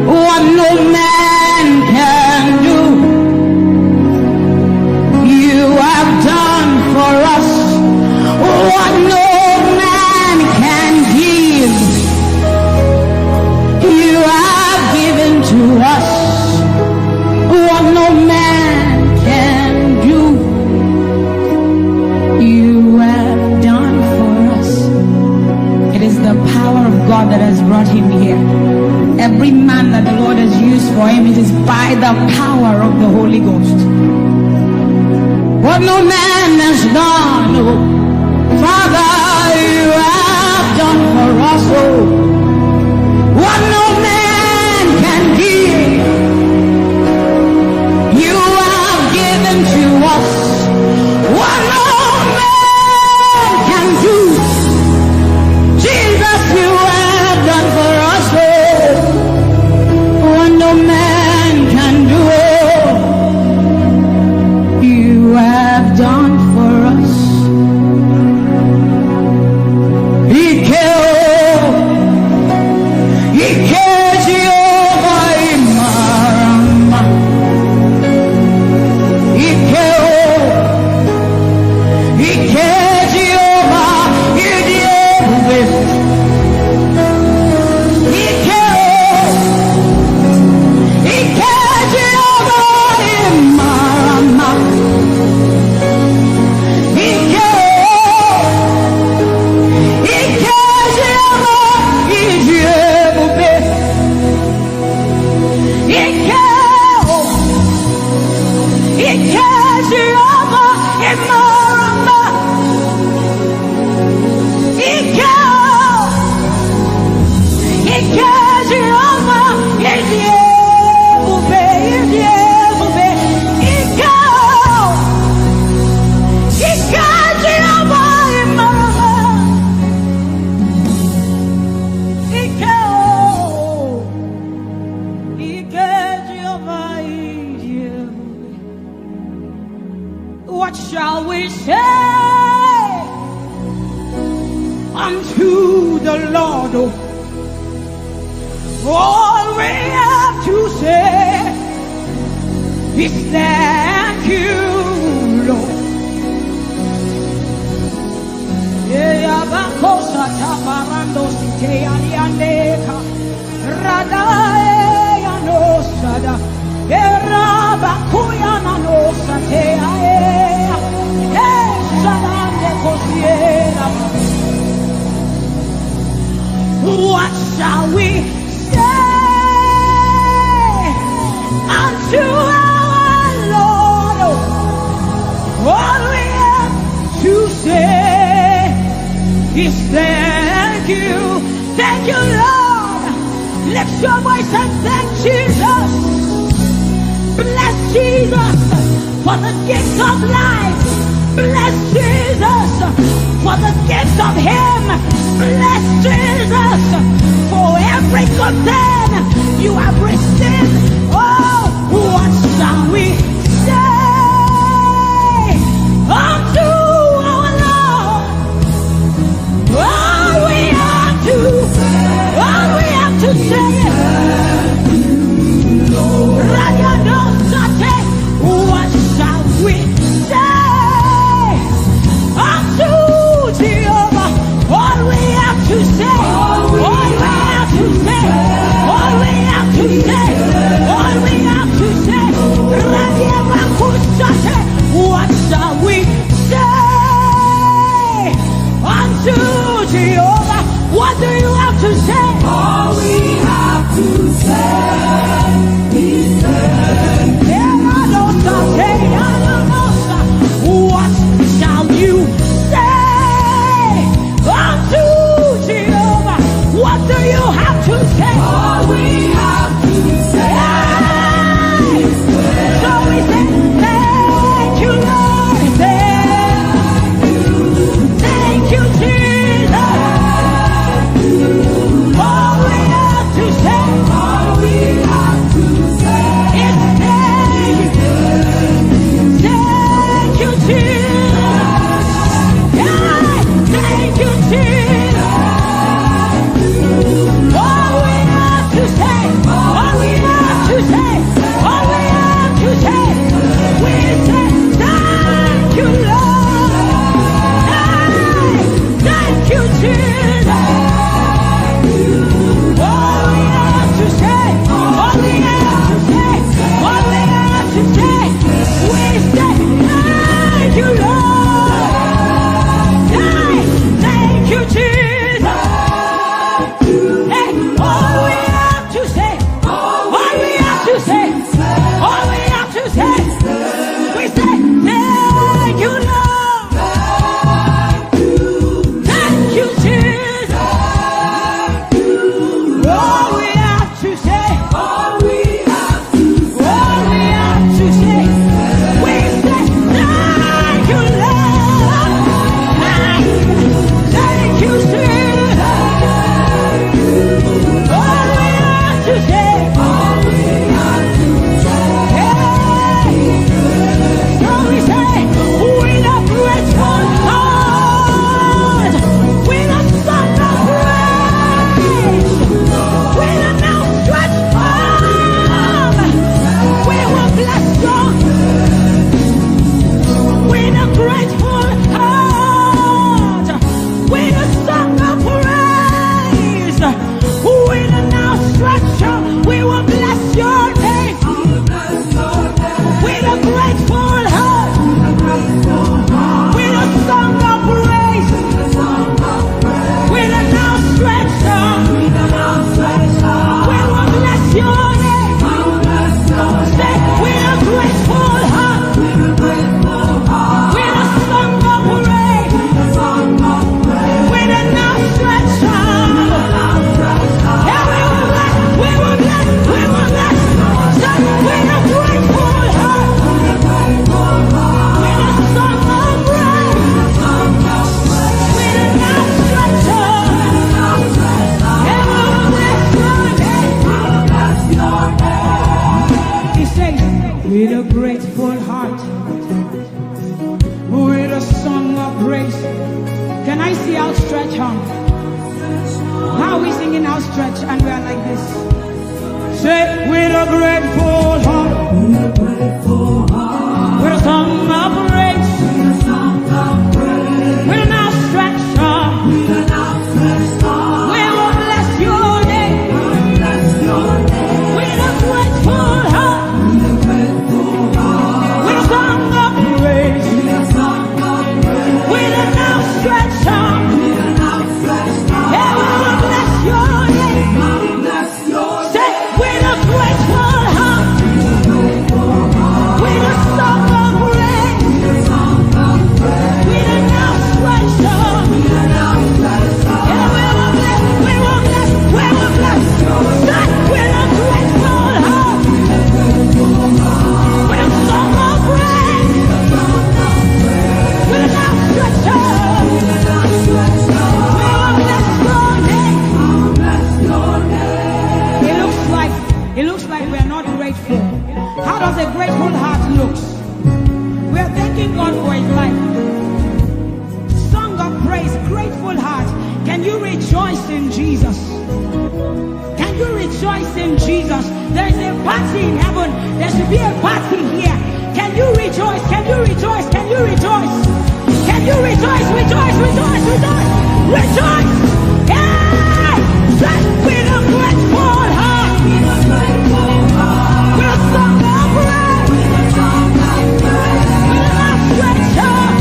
What no man can do, you have done for us. What no man can give, you have given to us. What no man can do, you have done for us. It is the power of God that has brought him here. Every man that the Lord has used for him, it is by the power of the Holy Ghost. What no man has done, oh, Father, you have done for us, oh. What no man can give, you have given to us. What no man can do, Jesus, you have done for us, oh. What no man can do, you have done for us. What shall we say unto the Lord? All we have to say is thank you, Lord. What shall we say unto our Lord? All we have to say is thank you. Thank you, Lord. Lift your voice and thank Jesus. Bless Jesus for the gift of life. Bless Jesus for the gifts of Him. Bless Jesus for every good thing you have received. Oh, what shall we say unto our Lord? All we have to say. What shall we say unto Jehovah? All we have to say, all we have to say, all we have to say, all we have to say. What shall we say unto Jehovah? What do you have to say? All we have to say is what shall you say unto Jehovah? What do you have to say? all we have to say. So we say, thank you, Lord. Thank you, Jesus. All we have to say, All we have to say is thank you, Jesus. Yeah, thank you, Jesus. All we have to say, all we have to say, all we have to say, we say thank you, Lord. Hey, thank you, Jesus. All we have to say, all we have to say, all we have to say, we say thank you, Lord. Hey, thank you, Jesus. Hey, all we have to say, all we have to say, all we have to say, we say thank you, Lord. Thank you, Jesus. All we have to say, all we have to all we have to say, we say thank you, Lord. Thank you, Jesus. All we have to say, all we have to hey. So we say, with a grateful heart, with a song of praise, with an outstretched arm, we will bless you. With a grateful heart, with a song of praise, with an outstretched arm, we will bless your name. With a grateful heart, with a song of praise, with an outstretched arm, we will bless your name. Say, with a grateful heart, with a song of praise, with an outstretched arm. Yeah, we will bless, we will bless, we will bless. Say, with a grateful heart, with a song of praise, with an outstretched arm. Yeah, we will bless your name. He says, with a grateful heart, with a song of praise. Can I see outstretched arm? How are we singing outstretched and we are like this? Say, with a grateful heart, with a song of praise, with an outstretched arm, we will bless your name. With a grateful heart, with a song of praise, with an outstretched arm, yeah, we will bless your name. Say, with a grateful heart, with a song of praise, with an outstretched arm, yeah, we will bless, we will bless, we will bless. Say, with a grateful heart, with a song of praise, with an outstretched arm. Can you rejoice in Jesus? Can you rejoice in Jesus? There's a party in heaven. There should be a party here. Can you rejoice? Can you rejoice? Can you rejoice? Can you rejoice? Rejoice, rejoice, rejoice, rejoice! Yeah! With a grateful heart, with a song of praise, with a outstretched arm,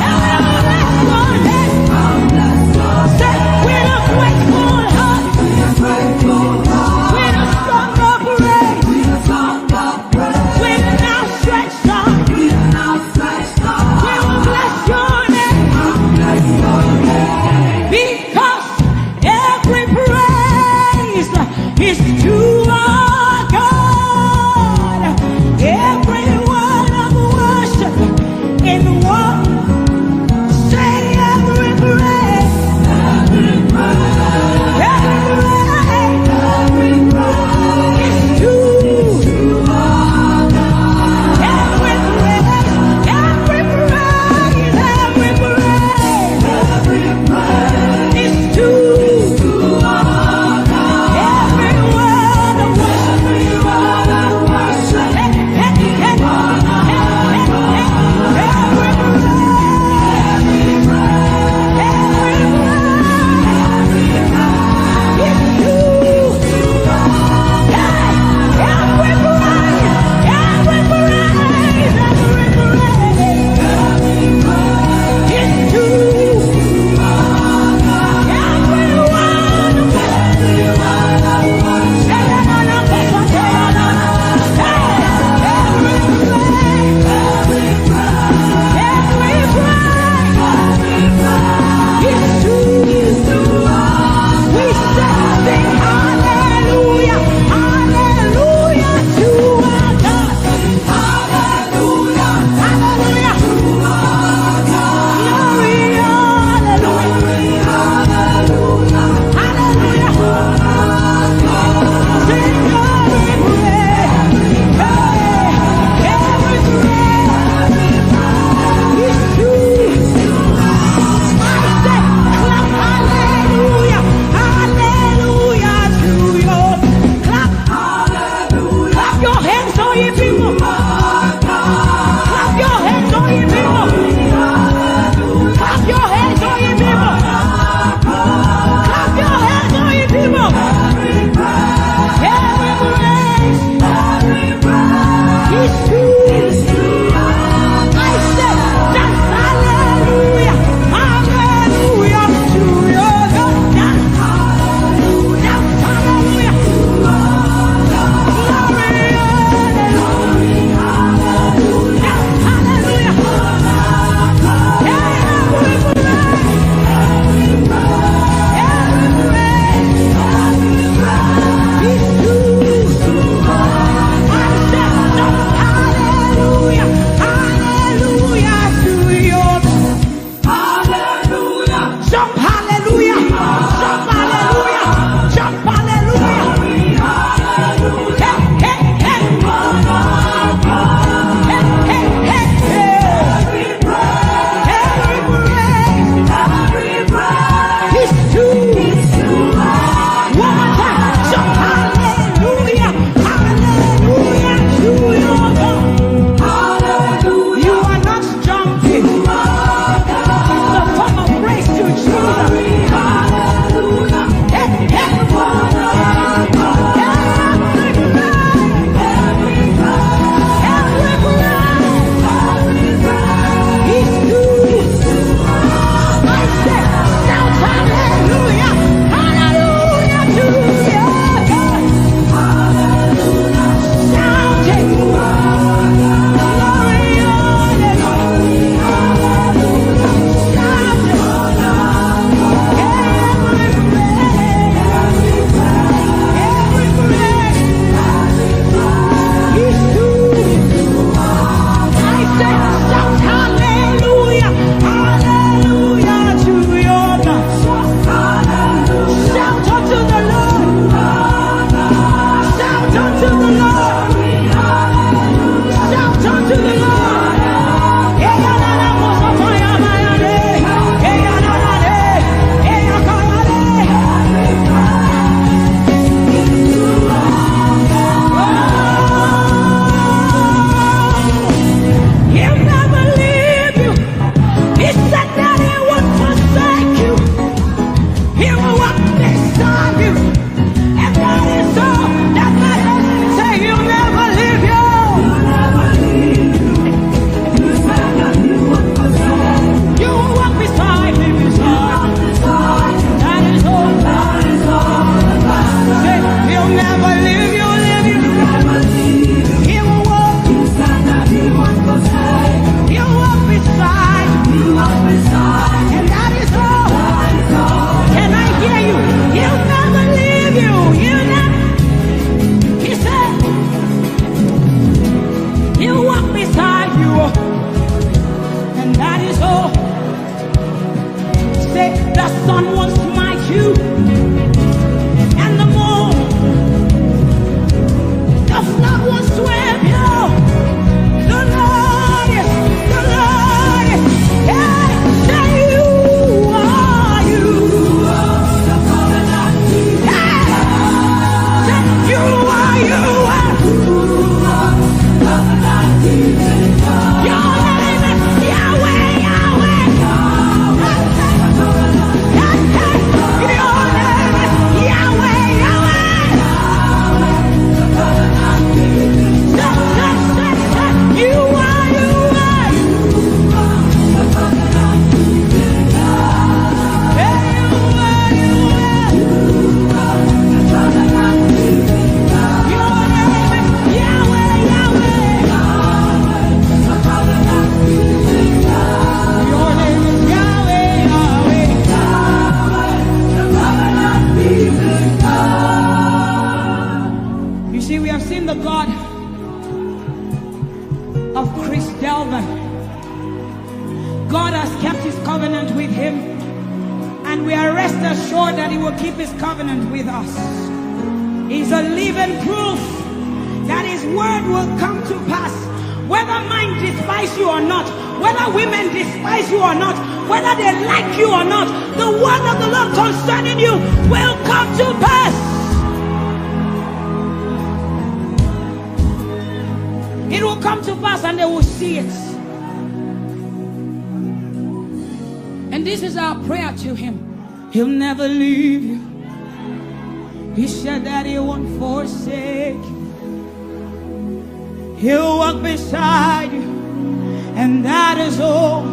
and we'll bless your name. Say, with a grateful heart, with a song of praise, with an outstretched arm, we will bless your covenant with him, and we are rest assured that he will keep his covenant with us. He's a living proof that his word will come to pass. Whether men despise you or not, whether women despise you or not, whether they like you or not, the word of the Lord concerning you will come to pass. It will come to pass and they will see it. And this is our prayer to him. He'll never leave you. He said that he won't forsake you. He'll walk beside you, and that is all.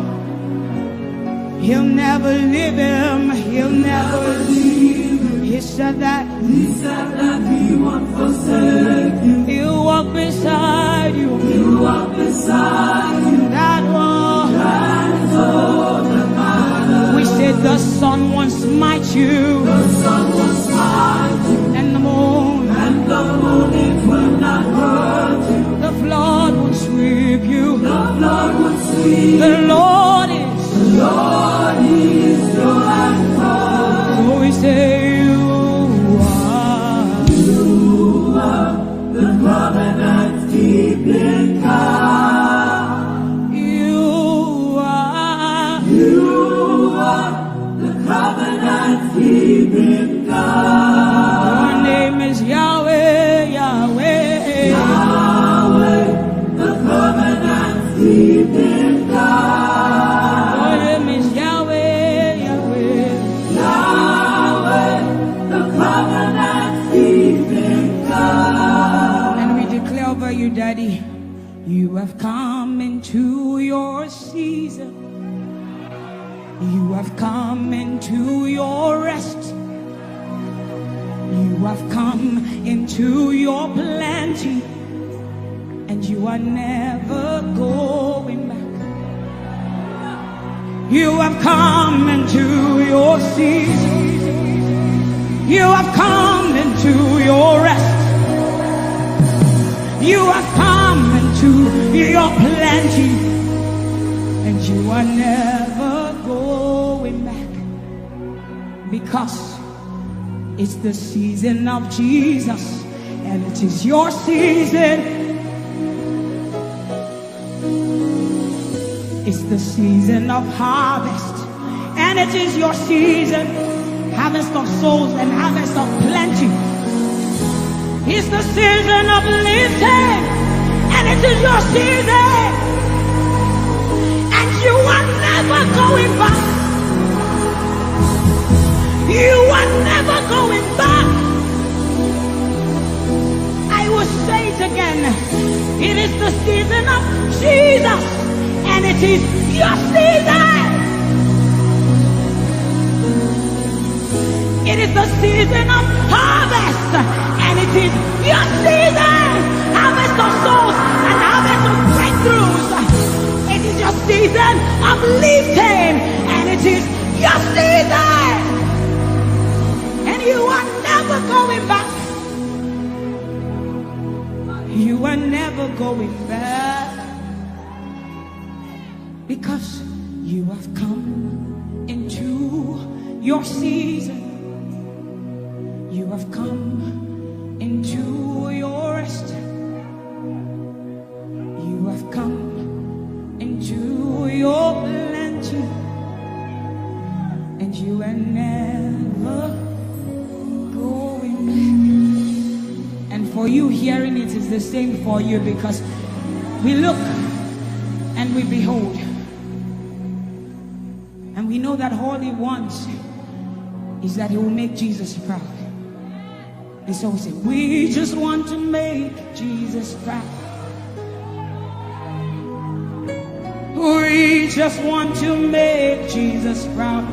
He'll never leave him. He'll never leave him. He said that he won't forsake you. He'll walk beside you. He'll walk beside you. That one. That is all that matters. We said the sun won't smite you. The sun won't smite you. And the moon. And the moon it will not hurt you. The flood will sweep you. The flood will sweep. The Lord is your anchor. So we say you are the covenant keeping God. You are the covenant keeping God. Your name is Yahweh, Yahweh. The covenant keeping God. Your name is Yahweh, Yahweh. Yahweh, the covenant keeping God. And we declare over you, Daddy, you have come into your season. You have come into your rest. You have come into your plenty. And you are never going back. You have come into your season. You have come into your rest. You have come into your plenty. And you are never going back. Because it's the season of Jesus. And it is your season. It's the season of harvest, and it is your season. Harvest of souls and harvest of plenty. It's the season of lifting, and it is your season. And you are never going back. You are never going back. I will say it again. It is the season of Jesus. And it is your season. It is the season of harvest. And it is your season. Harvest of souls and harvest of breakthroughs. It is your season of lifting. And it is your season. And you are never going back. You are never going back. Because you have come into your season. You have come into your rest. You have come into your plenty. And you are never going back. And for you hearing it is the same for you, because we look and we behold. And we know that all he wants is that he will make Jesus proud. And so we say, we just want to make Jesus proud. We just want to make Jesus proud.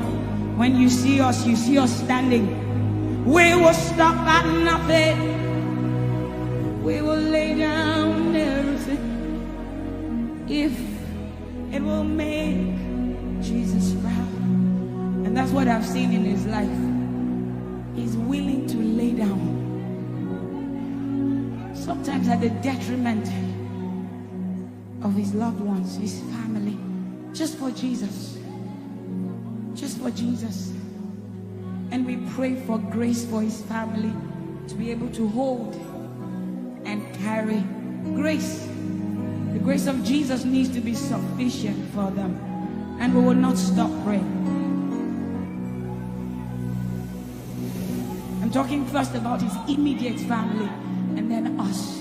When you see us standing. We will stop at nothing. We will lay down everything if it will make Jesus proud. And that's what I've seen in his life. He's willing to lay down, sometimes at the detriment of his loved ones, his family, just for Jesus. just for Jesus. And we pray for grace for his family to be able to hold and carry grace. The grace of Jesus needs to be sufficient for them. And we will not stop praying. I'm talking first about his immediate family and then us.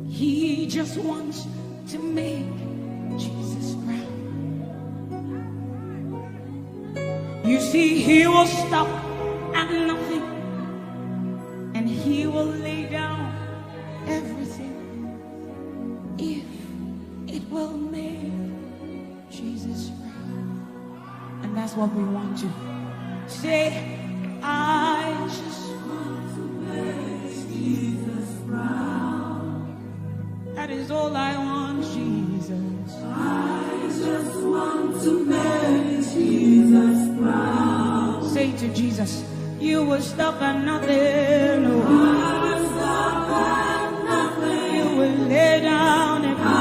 He just wants to make Jesus proud. You see, he will stop at nothing, and he will lay down everything if it will make Jesus proud. And that's what we want to say. I just want to make Jesus proud. That is all I want, Jesus. I just want to make Jesus proud. Say to Jesus, you will stop at nothing. No. I will stop at nothing. You will lay down everything. I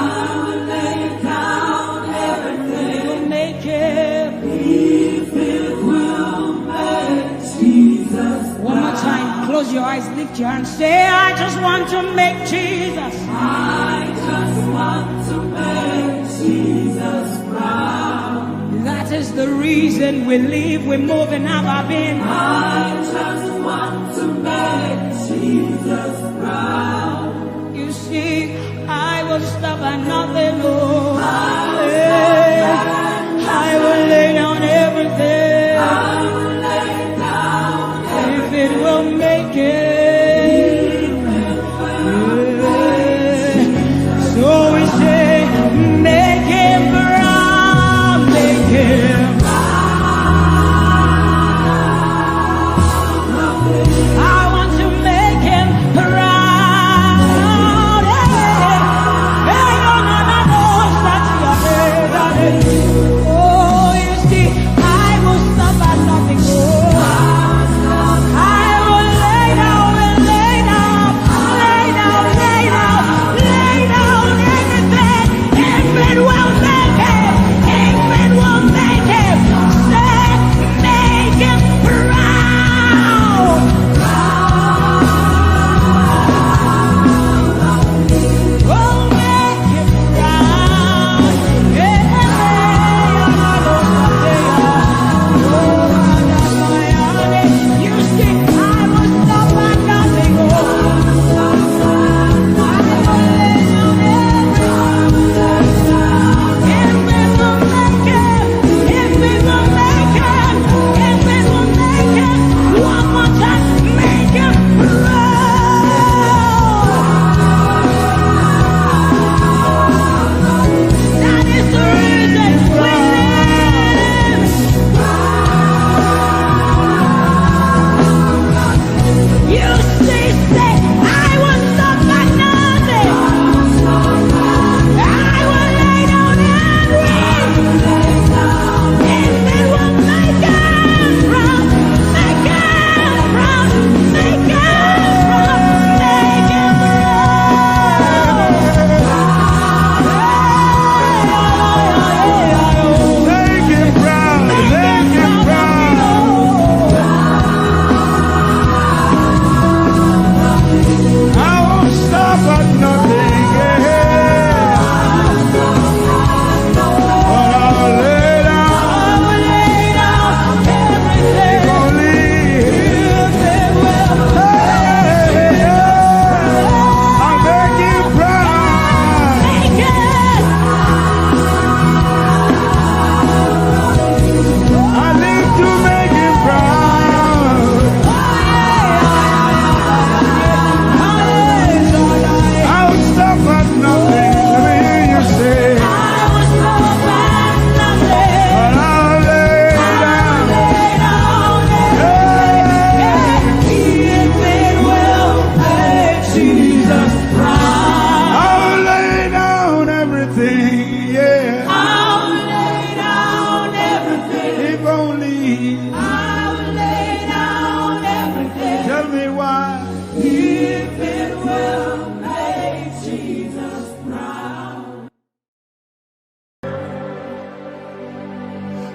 will lay down everything. You will make it. If it will make Jesus proud. One more time, close your eyes, lift your hands, say, I just want to make Jesus. I just want to make Jesus proud. That is the reason we live, we move, and have our being. I just want to make Jesus proud. You see, I will stop at nothing, Lord. I will lay down everything. I will lay down everything. If it will make it. So we say, make him proud, make him proud. I want to make him proud. Oh, you see,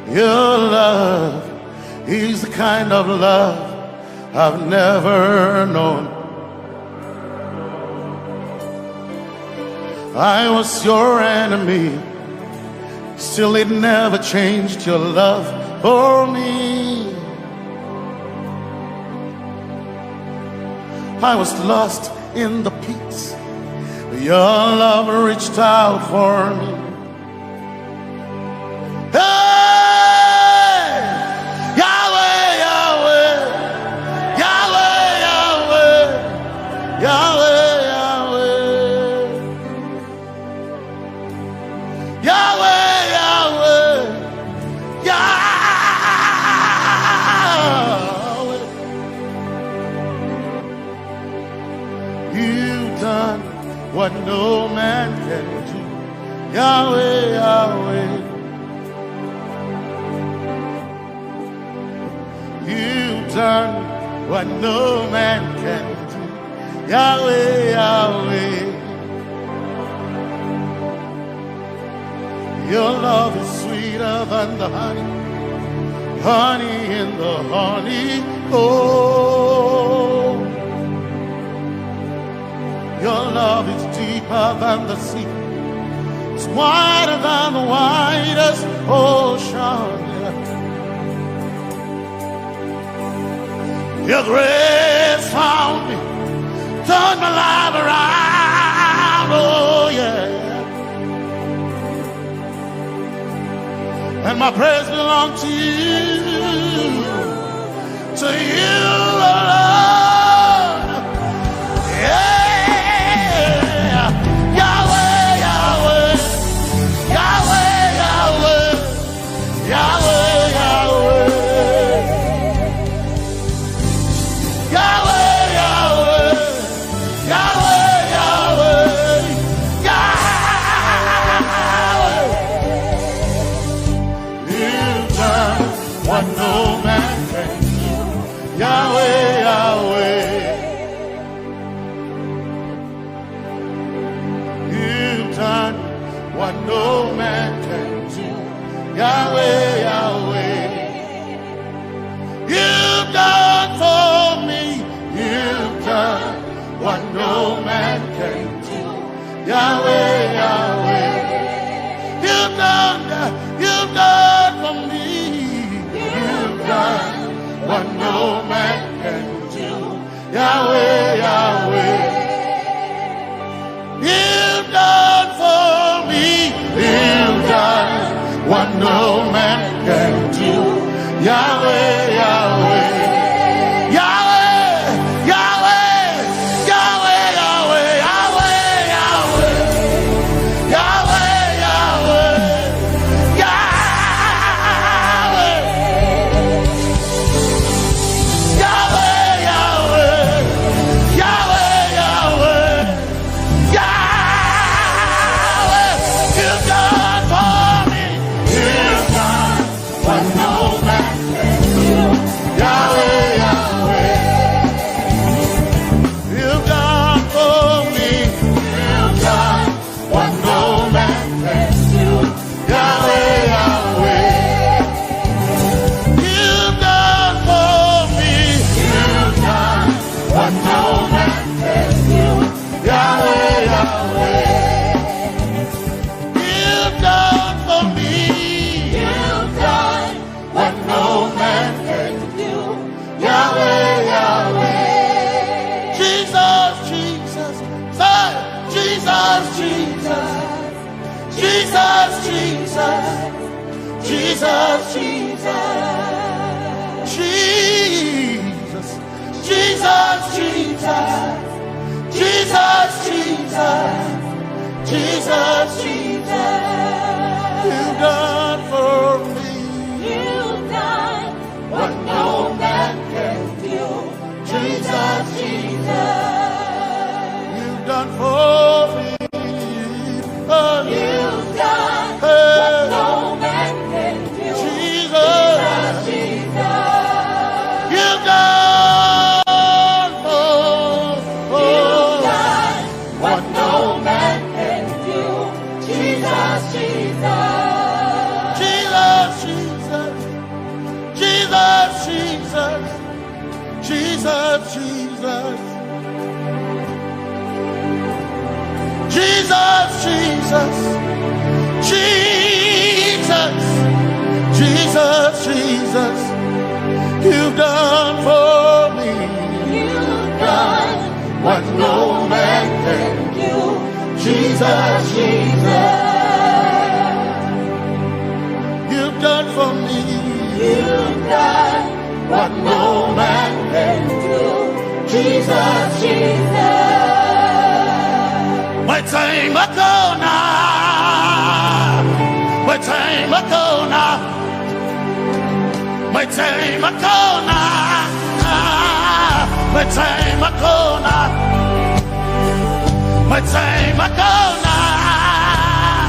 Your love is the kind of love I've never known. I was your enemy, still it never changed your love for me. I was lost in the pits, but your love reached out for me. Hey! Yahweh, Yahweh, Yahweh, Yahweh, Yahweh, Yahweh, Yahweh, Yahweh, Yahweh. You've done what no man can do. Yahweh, Yahweh. You've done what no man can do. Yahweh, Yahweh. Your love is sweeter than the honey, honey in the honey. Oh, your love is deeper than the sea. It's wider than the widest ocean. Your grace found me, turned my life around. Oh yeah. And my praise belongs to you, alone. Yeah. Yahweh, Yahweh, Yahweh, Yahweh, Yahweh, Yahweh, Yahweh, Yahweh, Yahweh, Yahweh, You've done what no man can do. Yahweh, Yahweh. You've done what no man can do. Yahweh, Yahweh. You've done for me. You've done what no man can do. Yahweh, Yahweh. You've done for me. You've done what no man can do. Yahweh, Yahweh. You've done for me. You've done what no man can do. Yahweh, Yahweh. Yahweh, Yahweh, Yahweh, Yahweh, Yahweh, Yahweh, Yahweh, Yahweh, Yahweh, Yahweh, Yahweh, Yahweh, Yahweh. You've done for me. You've done what no man can do. Yahweh, Yahweh. You've done for me. You've done what no man can do. Yahweh, Yahweh. You've done for me. You've done what no man can do. Yahweh, Yahweh. You've done for me. You've done what no man can do. Yahweh, Yahweh. Jesus, Jesus, say Jesus, Jesus, Jesus, Jesus, Jesus, Jesus, Jesus, Jesus, Jesus, Jesus, Jesus, Jesus. You've done for me. You've done what no man can do. Jesus, Jesus. You've done for me. Oh, you've done what no man can do. Jesus, Jesus. You've done you've done what no man can do. Jesus, Jesus. Jesus, Jesus. Jesus, Jesus. Jesus, Jesus. Jesus. Jesus, Jesus. You've done for me. You've done What no man can do. Jesus, Jesus. You've done for me. You've done What no man can do. Jesus, Jesus. My time ago now. My time ago now. My time ago now. My time ago now. My time ago now.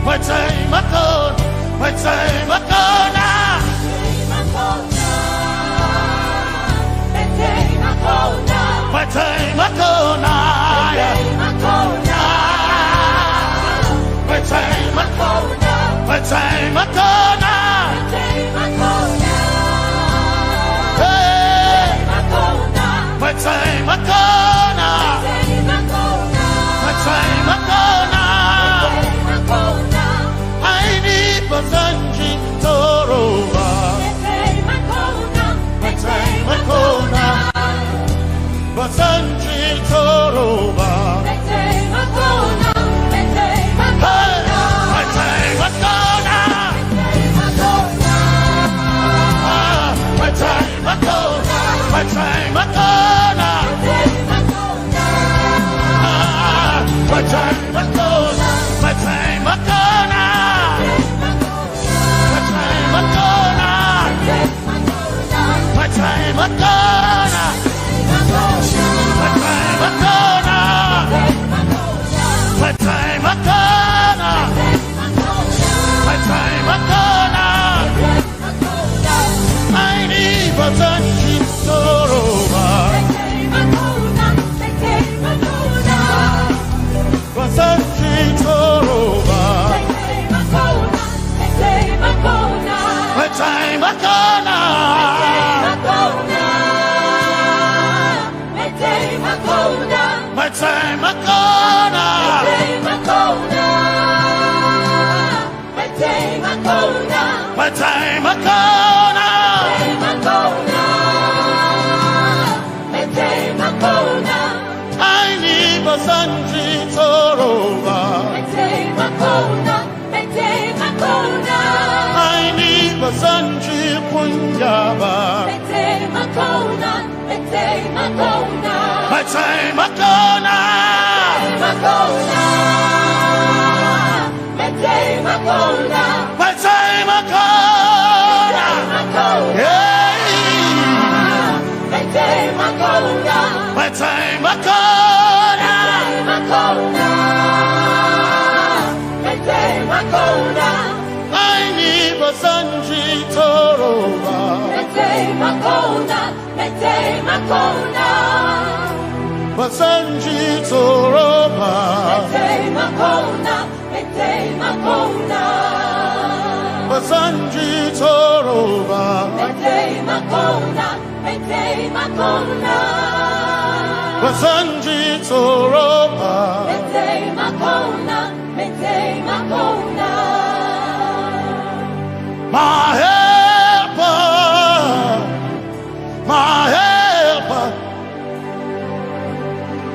My time ago. My time ago now. My time ago now. My time ago. My time ago now. Hey. My time ago now. My time ago now. I need Basanji Toroba. My time ago now. Basanji Toroba. Hey. My time ago now. My time ago. My time ago now. My time ago. My time ago now. My time ago now. My time ago now. My time ago now. My time ago now. My time ago now. I need Basanji Toroba. Basanji Toroba. My time ago now. My time ago now. My time ago now. I need Basanji Toroba. I need Basanji Punjaba. My time ago now. My time ago now. Yeah. My time ago now. I need Basanji Toroba. Basanji Toroba. Basanji Toroba. Basanji Toroba. My helper, my helper,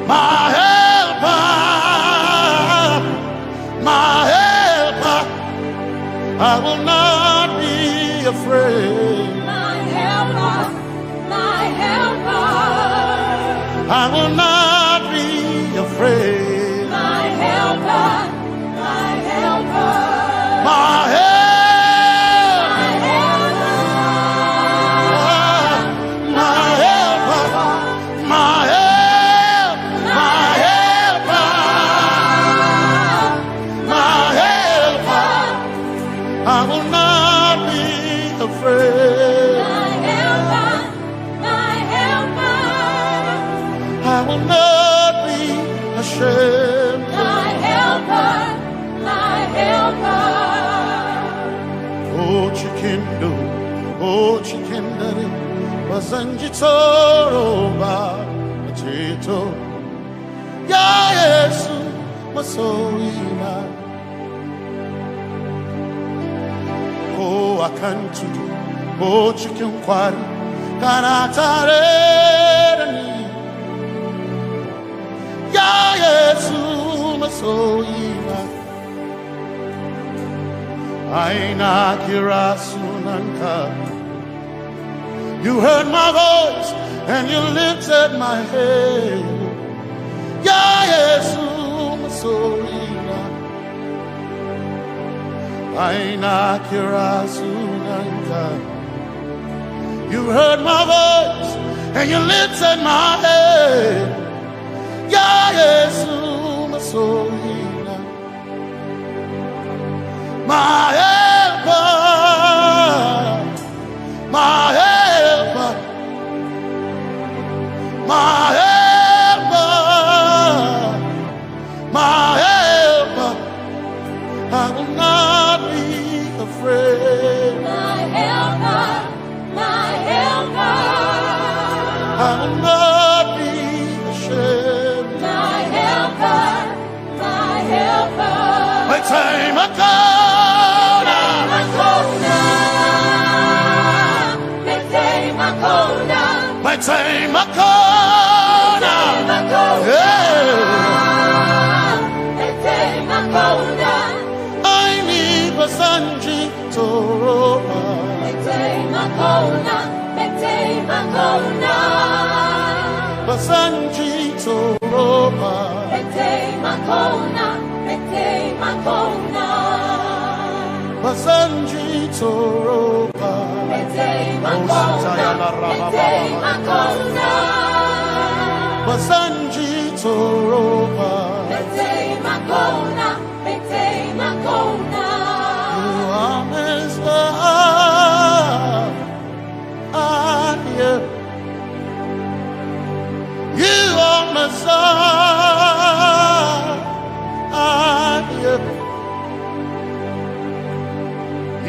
my helper, my helper. I will not be afraid. I will not be afraid. My helper, my helper. My helper. I will not be afraid. My helper, my helper. I will not be ashamed. My helper, my helper. Oh, chicken do, oh, chicken daddy, Wasanjitoroba Chito Ya Yesu Masoima Oh Akantudu Oh Chicken Kwari Kanatareni Ya Yesu Masoima Aina Kirasunanka You heard my voice and you lifted my head. Ya Yesu Masorina Aina Kirasunanka You heard my voice and you lifted my head. Ya Yesu Masorina My helper My helper My helper My helper I will not be afraid My helper, my helper. I will not be ashamed My helper, my helper. My time I come My time I come I need Basanji Toroba Basanji Toroba Basanji Toroba Basanji Toroba You are Messiah You are Messiah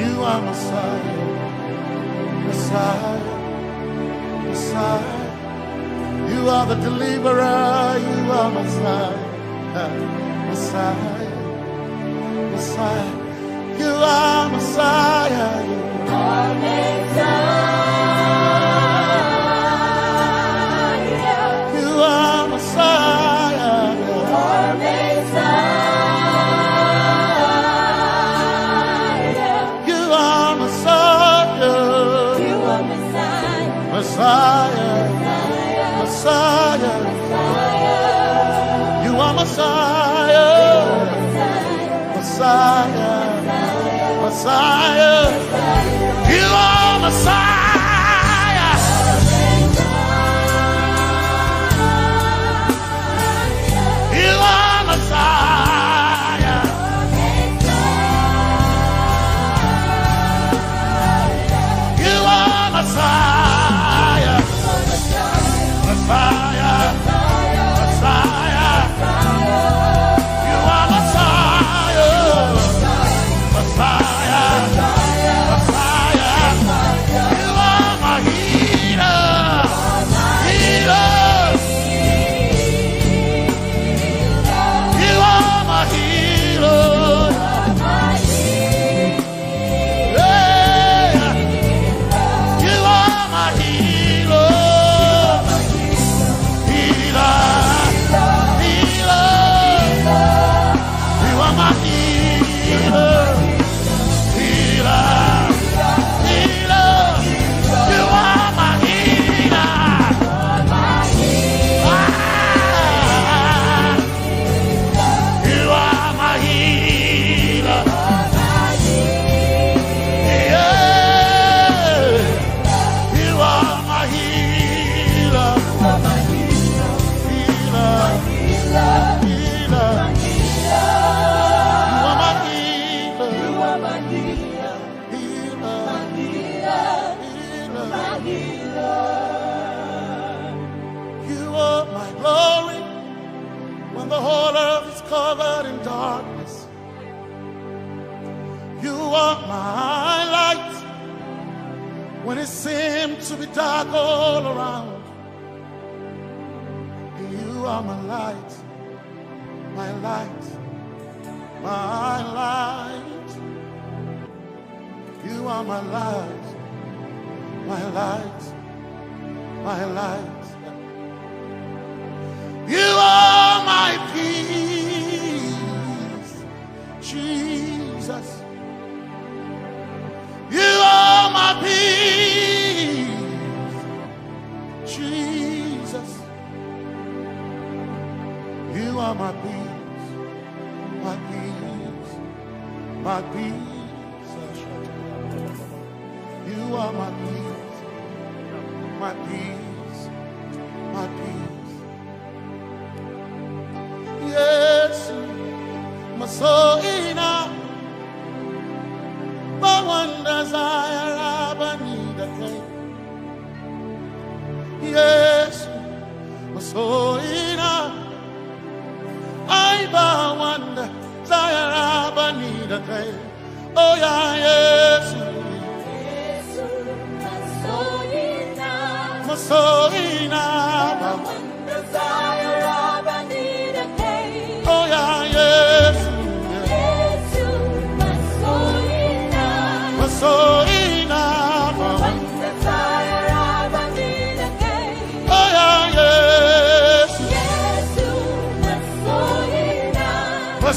You are Messiah Messiah Messiah You are the deliverer You are Messiah Messiah Messiah You are Messiah You are Messiah You are Messiah You are Messiah Messiah Messiah You are Messiah Messiah Messiah You are Messiah You are Messiah You are Messiah Messiah Messiah You are Messiah Messiah Messiah You are my healer Healer You are my healer Yeah You are my healer Healer Healer You are my healer Healer Healer You are my healer Ah, You are my healer Yeah You are my healer Healer Healer You are my healer Healer You are my glory when the whole earth is covered in darkness. You are my light when it seemed to be dark all around. You are my light, my light, my light. You are my light, my light, my light. You are my peace, Jesus. You are my peace, Jesus. You are my peace, my peace, my peace. You are my peace, my peace, my peace. Yes, my soul enough. But one desire I need a day. Yes, my soul enough. I but one desire I need a day. Oh yeah, yes. My soul enough. One desire I need a day. Oh yeah, yes. So enough, one desire I need a day. Oh yeah, yes, yes,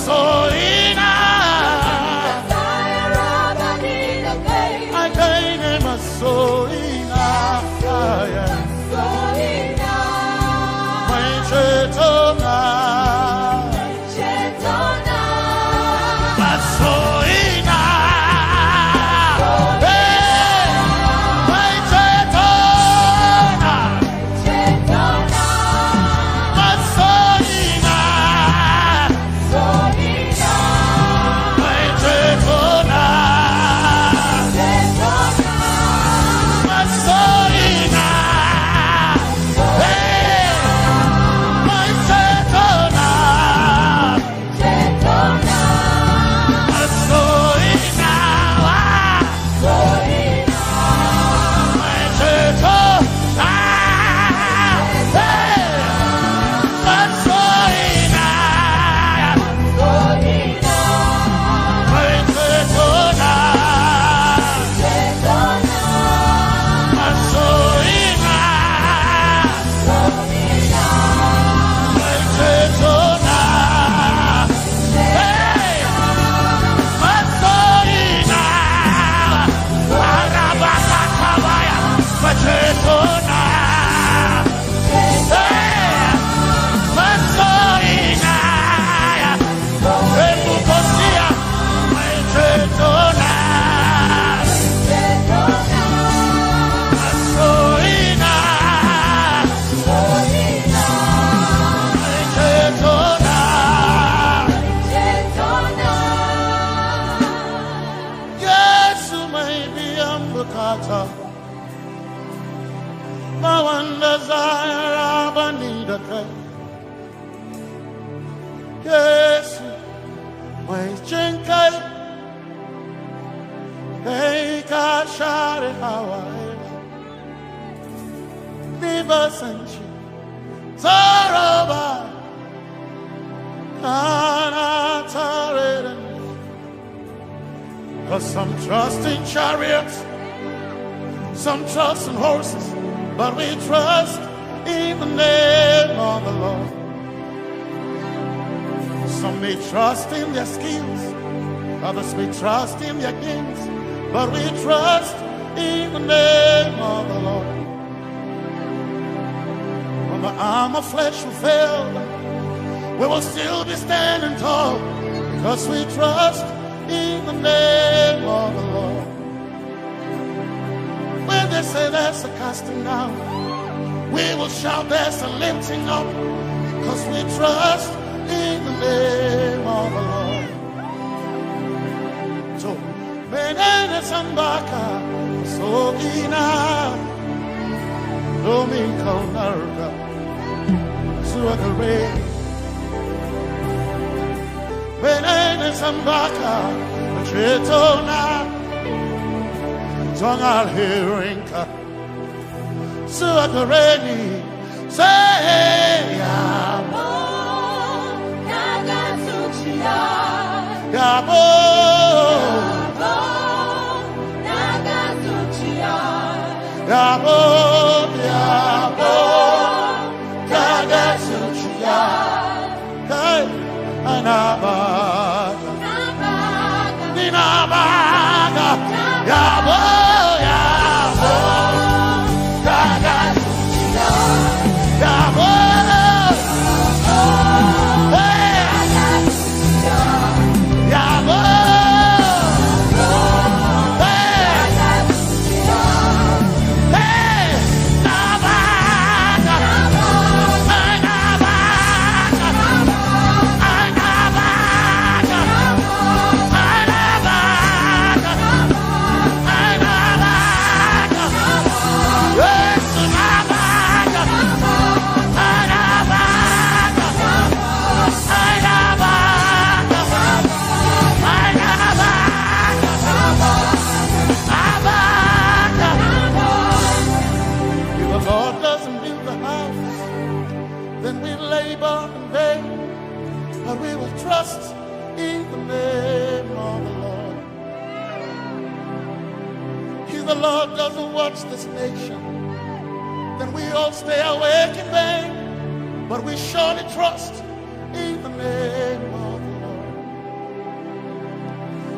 so enough, desire I need a day. I gain him a so enough, yeah, so enough. My chetona, my one desire I need a day. Yes, my chenkai, hey, kashare Hawaii, Viva Sanchi, Zaraba, Anatare. Cause some trust in chariots, some trust in horses, but we trust in the name of the Lord. Some may trust in their skills, others may trust in their gifts, but we trust in the name of the Lord. When the arm of flesh will fail, we will still be standing tall, because we trust in the name of the Lord. When they say there's a casting down, we will shout there's a lifting up, because we trust in the name of the Lord. So, Benene Sambaka, so ina, Domingo Narga, Suakare, Benene Sambaka, Chetona, Tongal hearing Suakareni say Yabo Nagatsuchiya Yabo Nagatsuchiya Yabo Yabo Nagatsuchiya Hey Anabaga Ninabaga Yabo Yabo Nagatsuchiya Yabo The Lord doesn't watch this nation, then we all stay awake in vain. But we surely trust in the name of the Lord.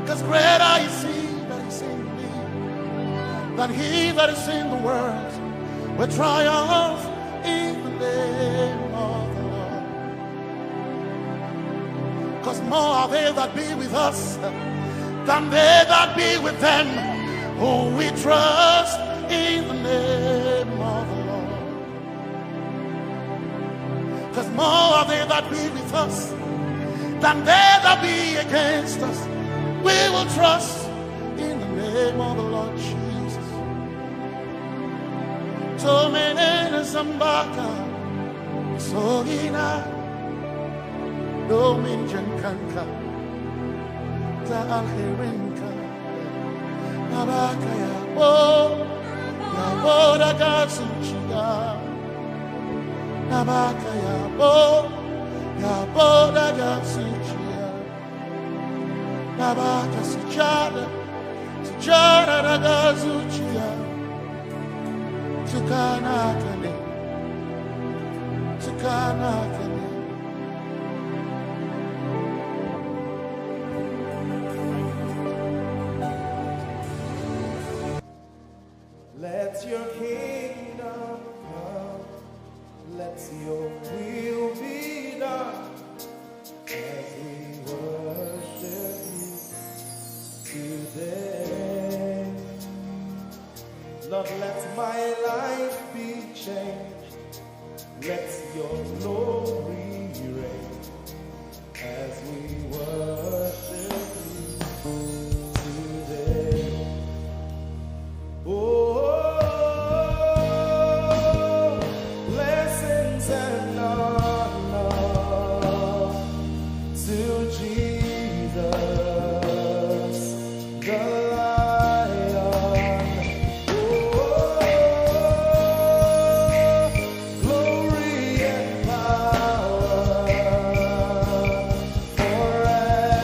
Because greater is He that is in me than he that is in the world. We triumph in the name of the Lord. Because more are they that be with us than they that be with them. Oh, we trust in the name of the Lord. Because more are they that be with us than they that be against us. We will trust in the name of the Lord Jesus. Tomenene Zambaka Sohina Dominjan Kanka Ta'alhirinka Nabaka Yabo Yabo Dagatsuchiya Nabaka Yabo Yabo Dagatsuchiya Nabaka Sujada Sujada Dagatsuchiya Tukanakane Tukanakane. Let your kingdom come, let your will be done, as we worship you today. Lord, let my life be changed, let your glory reign, as we worship you today. Oh, blessings and honor to Jesus, the Lion. Oh, glory and power forever.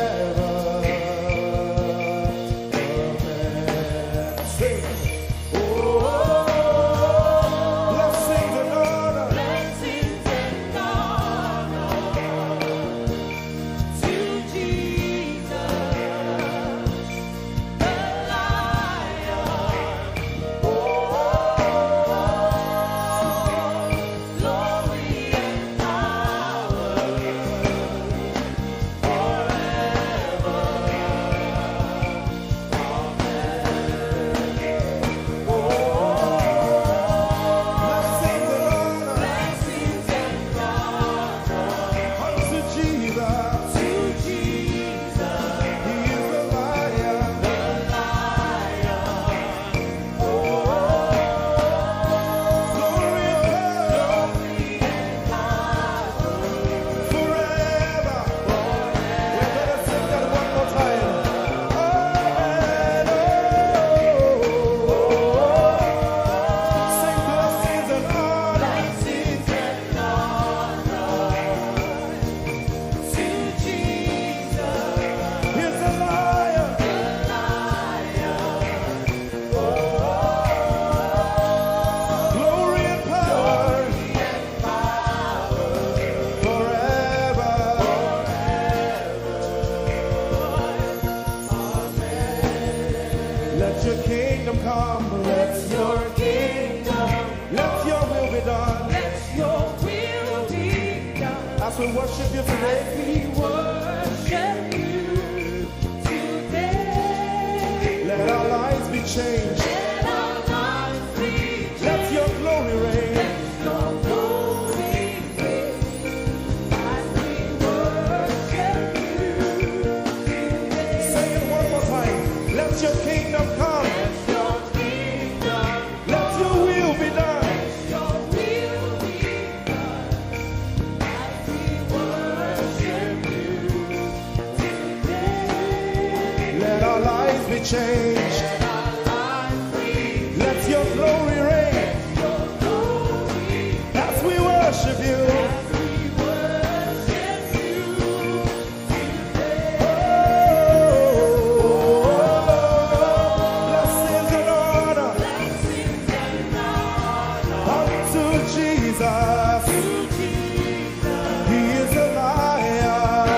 Let your kingdom come. Let your kingdom. Let your will be done. Let your will be done. As we worship you today. We worship you today. Let our lives be changed. Let our lives be changed. Let your glory reign. Let your glory reign. As we worship you today. Say it one more time. Let your kingdom come. Let your kingdom. Let your will be done. Let your will be done. As we worship you today. Let our lives be changed. Let our lives be Let your glory reign. your glory. As we worship you. As we worship you today. Blessings and honor Blessings and honor unto Jesus. to Jesus. He is a lion.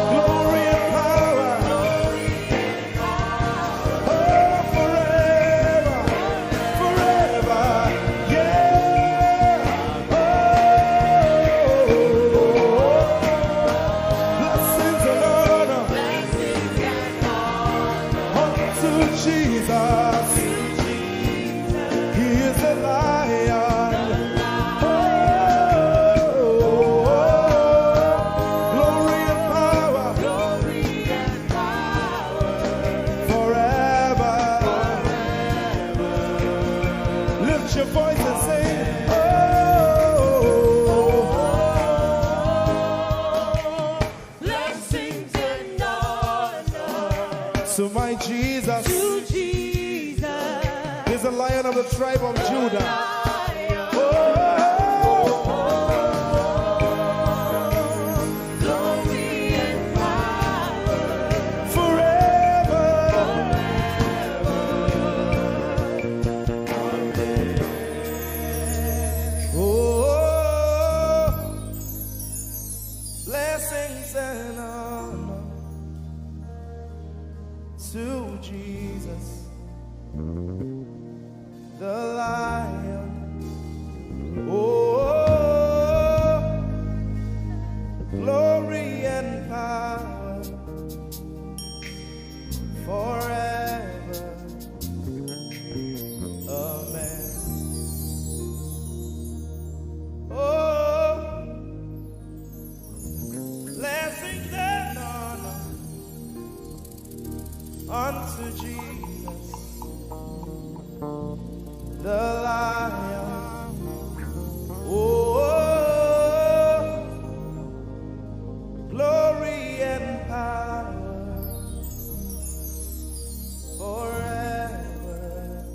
Glory and power. Oh, forever. Forever. Yeah. Blessings and honor unto Jesus. He is a lion. Glory and power forever. Lift your voice and sing. Blessings and honor To my Jesus to Jesus. is the Lion of the tribe of Judah. Lion. Oh, Glory and power forever. Oh, blessings and honor to Jesus, the Lion. Oh, glory and power forever. Amen. Oh, blessings and honor unto Jesus, the Lion. Oh, glory and power forever.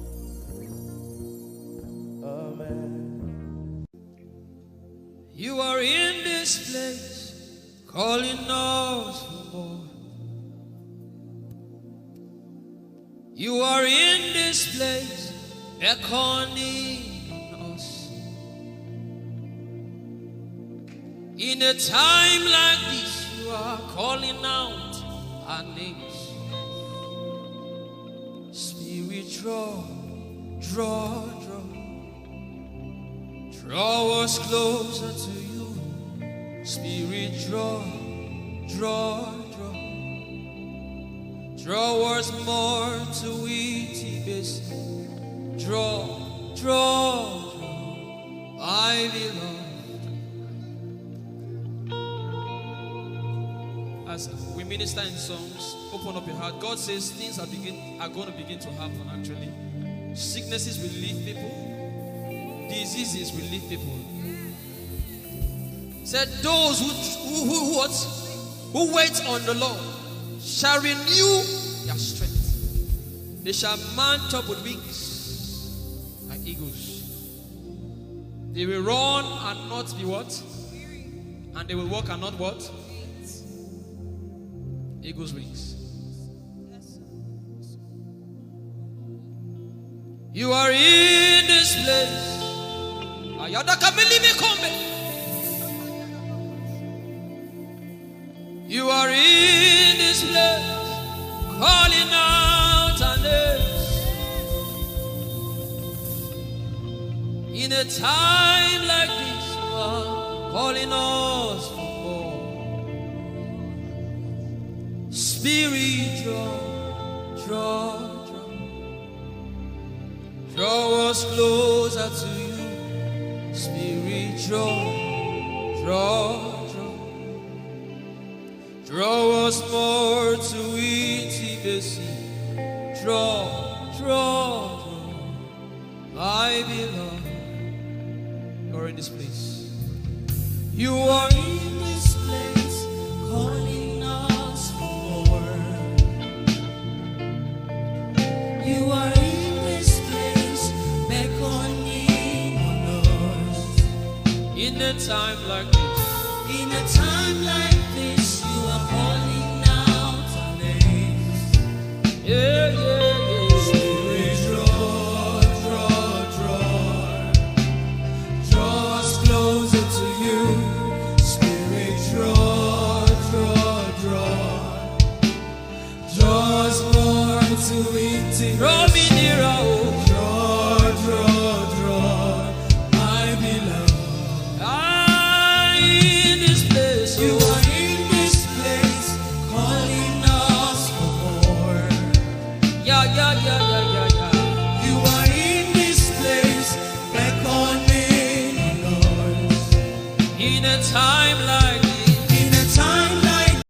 Amen. You are in this place, calling us for more. You are in this place, beckoning us. In a time like this, you are calling out our names. Spirit, draw, draw, draw. Draw us closer to you. Spirit, draw, draw, draw. Draw us more to intimacy. Draw, draw, draw. I belong. As we minister in songs, open up your heart. God says things are going to begin to happen actually. Sicknesses will leave people. Diseases will leave people. Said those who wait on the Lord shall renew their strength. They shall mount up with wings like eagles. They will run and not be what? And they will walk and not what? Eagle's wings. You are in this place. You are in this place, calling out our names. In a time like this, you are calling us for more. Spirit, draw us closer to you. Spirit, draw us more to intimacy. Draw, I belong. You're in this place. You are in this place, calling us for more. You are in this place, beckoning on us. In a time like this, in a time like this, you are calling out our names. Yeah. Spirit, draw us closer to you. Spirit, draw us more to intimacy. Draw me nearer, oh. Draw, I belong. In this place, you are in this place, calling us for more. Yeah. You are in this place, beckoning us. In a time like this, in a time like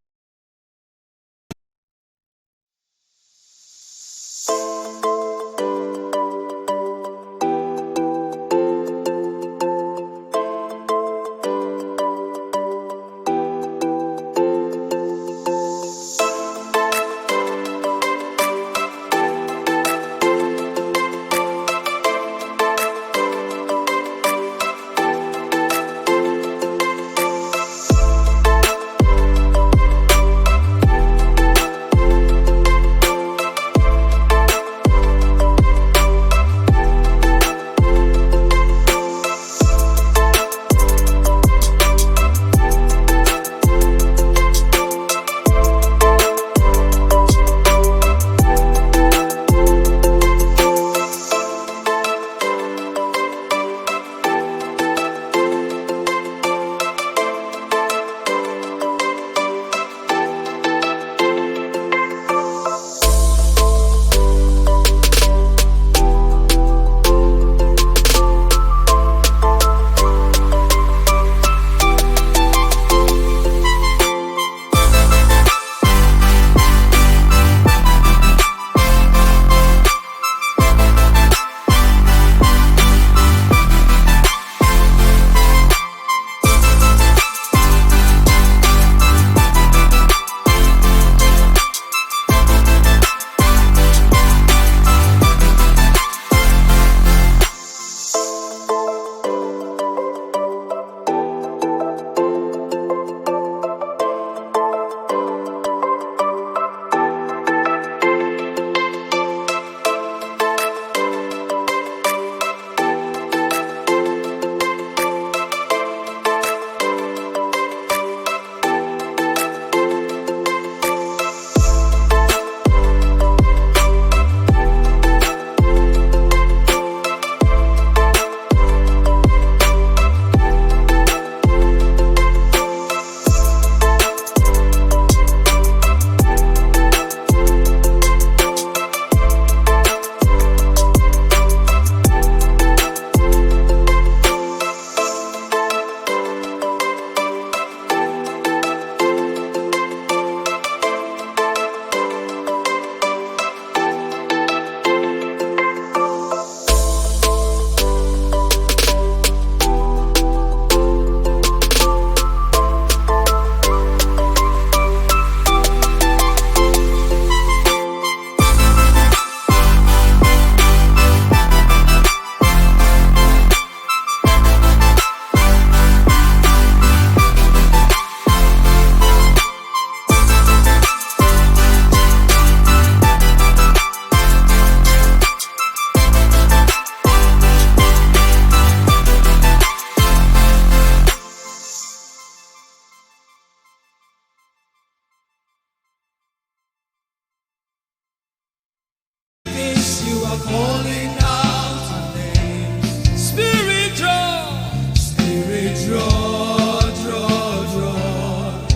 are calling out our names. Spirit draw. Spirit, draw, draw, draw.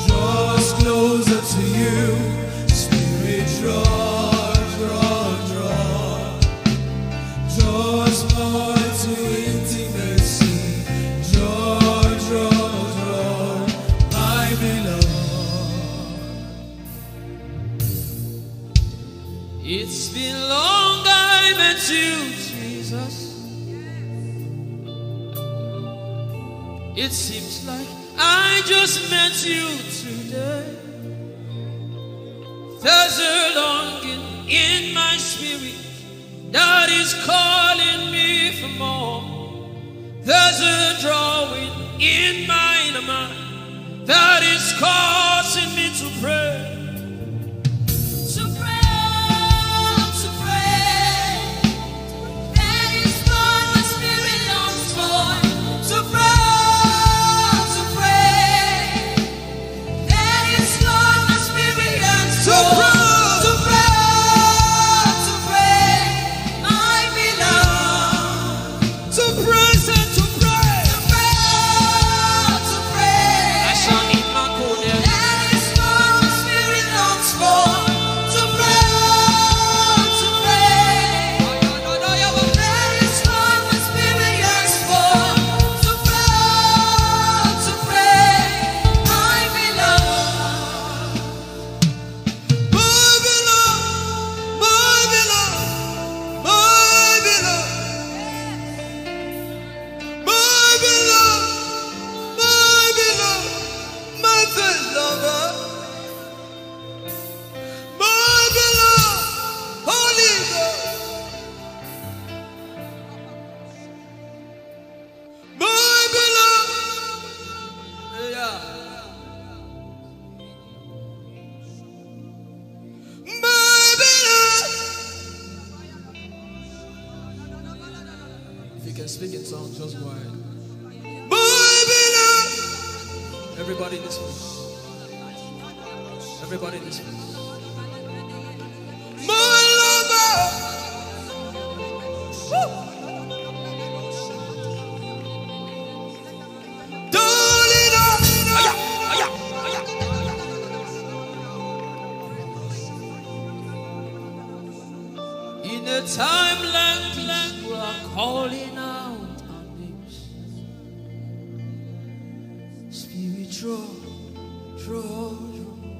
Draw us closer to you. Spirit, draw, draw, draw. Draw us more to intimacy. Draw, draw, draw, my beloved. It's been long I met you, Jesus. It seems like I just met you today. There's a longing in my spirit that is calling me for more. There's a drawing in my mind that is causing me to pray. To pray. That is what my spirit longs for. To pray. That is what my spirit yearns for. To pray, my beloved. To praise and to pray. To pray. I shall need my code. That is what my spirit longs for. To pray. That is what my spirit yearns for. To pray, my beloved. My beloved, my beloved, my beloved, my beloved, my beloved, my first lover, my beloved, Holy Ghost, my beloved, Yeah. my beloved. If you can speak in tongues, just go ahead. My beloved, Everybody in this place. Everybody in this place. my lover, darling, In a time like this, we are calling out our names. Spirit, draw, draw, draw.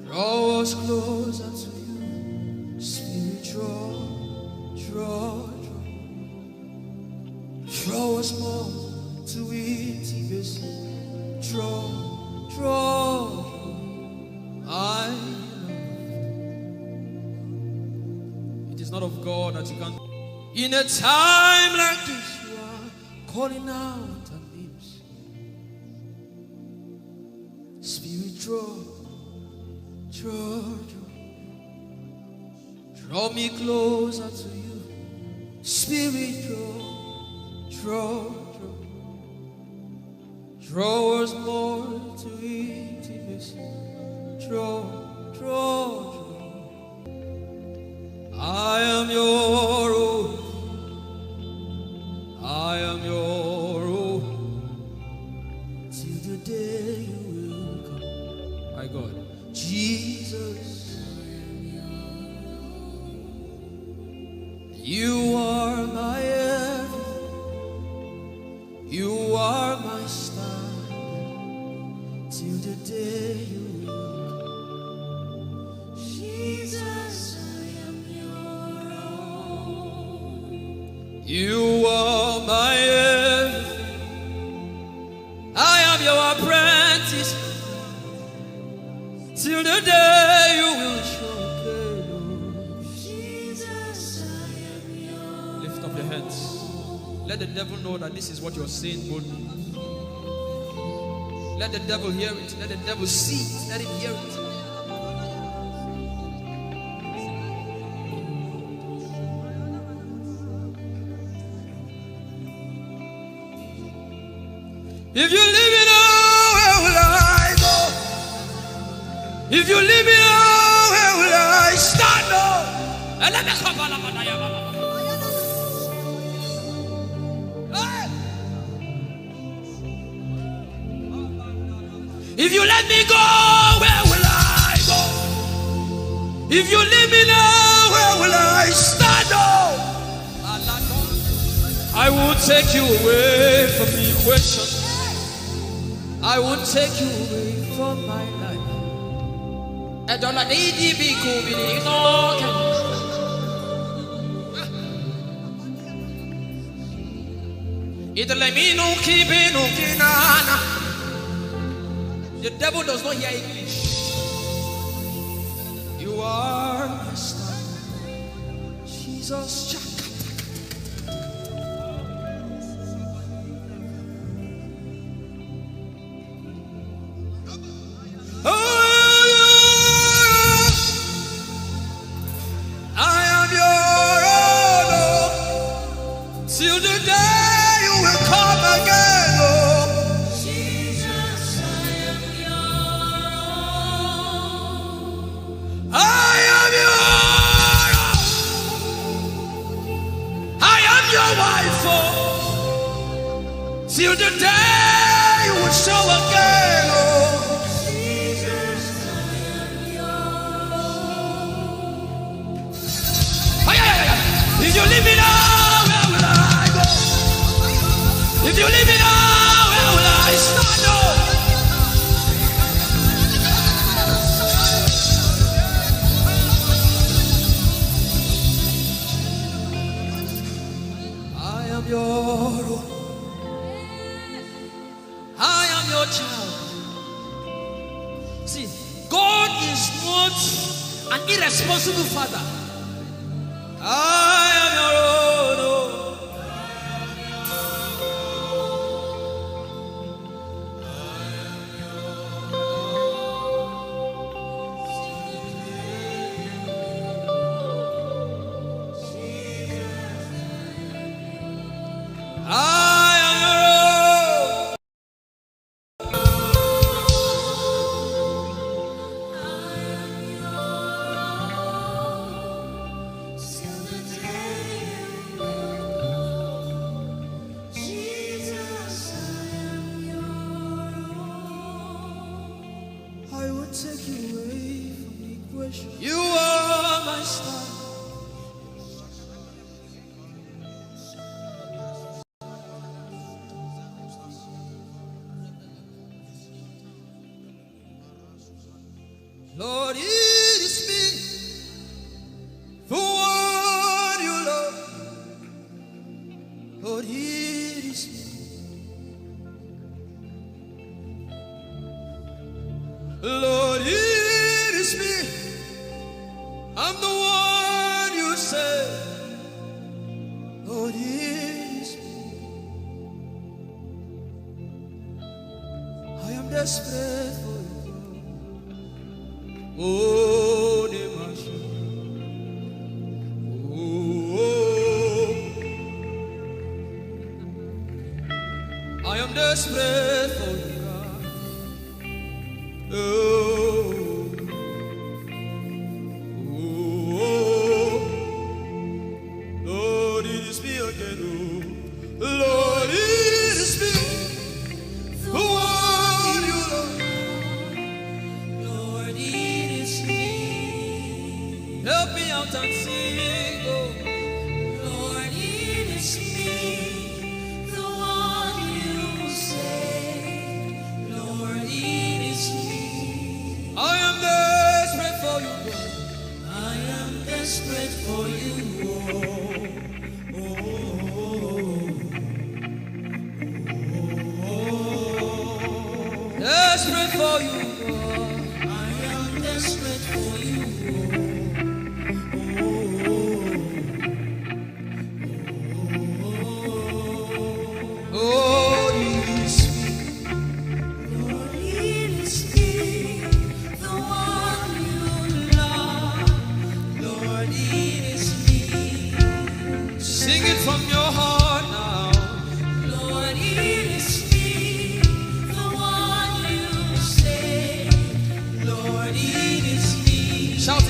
Draw us closer to you. Spirit, draw, draw, draw. Draw us more to intimacy. Draw, draw. It is not of God that you can. In a time like this, you are calling out our names. Spirit, draw, draw, draw. Draw me closer to you. Spirit, draw, draw, draw. Draw us more to intimacy. Draw, draw, draw. I am your own. I am your own. Till the day you will come. My God. Jesus. You are my everything. You are my star. Till the day you will come. Jesus, I am your own. You are my everything. I am your apprentice. Till the day you will show me. Jesus, I am your Lift up your hands. Let the devil know that this is what you're saying boldly. Let the devil hear it. Let the devil see it. Let him hear it. If you leave me now, where will I go? If you leave me now, where will I stand up? If you let me go, where will I go? If you leave me now, where will I stand? Oh, I will take you away from the equation. I will take you away from my life. I don't like the devil does not hear English. You are my star, Jesus. Till the day you will come again, oh Jesus, I am yours. I am yours. I am your wife, oh. Till the day you will show again, oh Jesus, I am yours. If you leave me now, if you leave me now, where will I stand? I am your own. I am your child. See, God is not an irresponsible father. I am your own. Take you away from the equation. You are my star. Lord, it is me, the one you love. Lord, it is me. Lord, it is me. I'm the one you say. Lord, it is me. I am desperate for you. Oh, Demasha. Oh, I am desperate for you. Oh, oh, Lord, it is me again. Oh, Lord, it is me. The one you love. Lord, it is me. Help me out and sing. Oh, Lord, it is me. The one you say. Lord, it is me. I am desperate for you, God. I am desperate for you, oh, oh, oh, oh. Desperate for you, God. I am desperate for you, oh, oh, oh, oh. Oh, it is me. Lord, it is me. The one you love. Lord, it is me. Sing it from your heart now. Lord, it is me. The one you say. Lord, it is me. Shout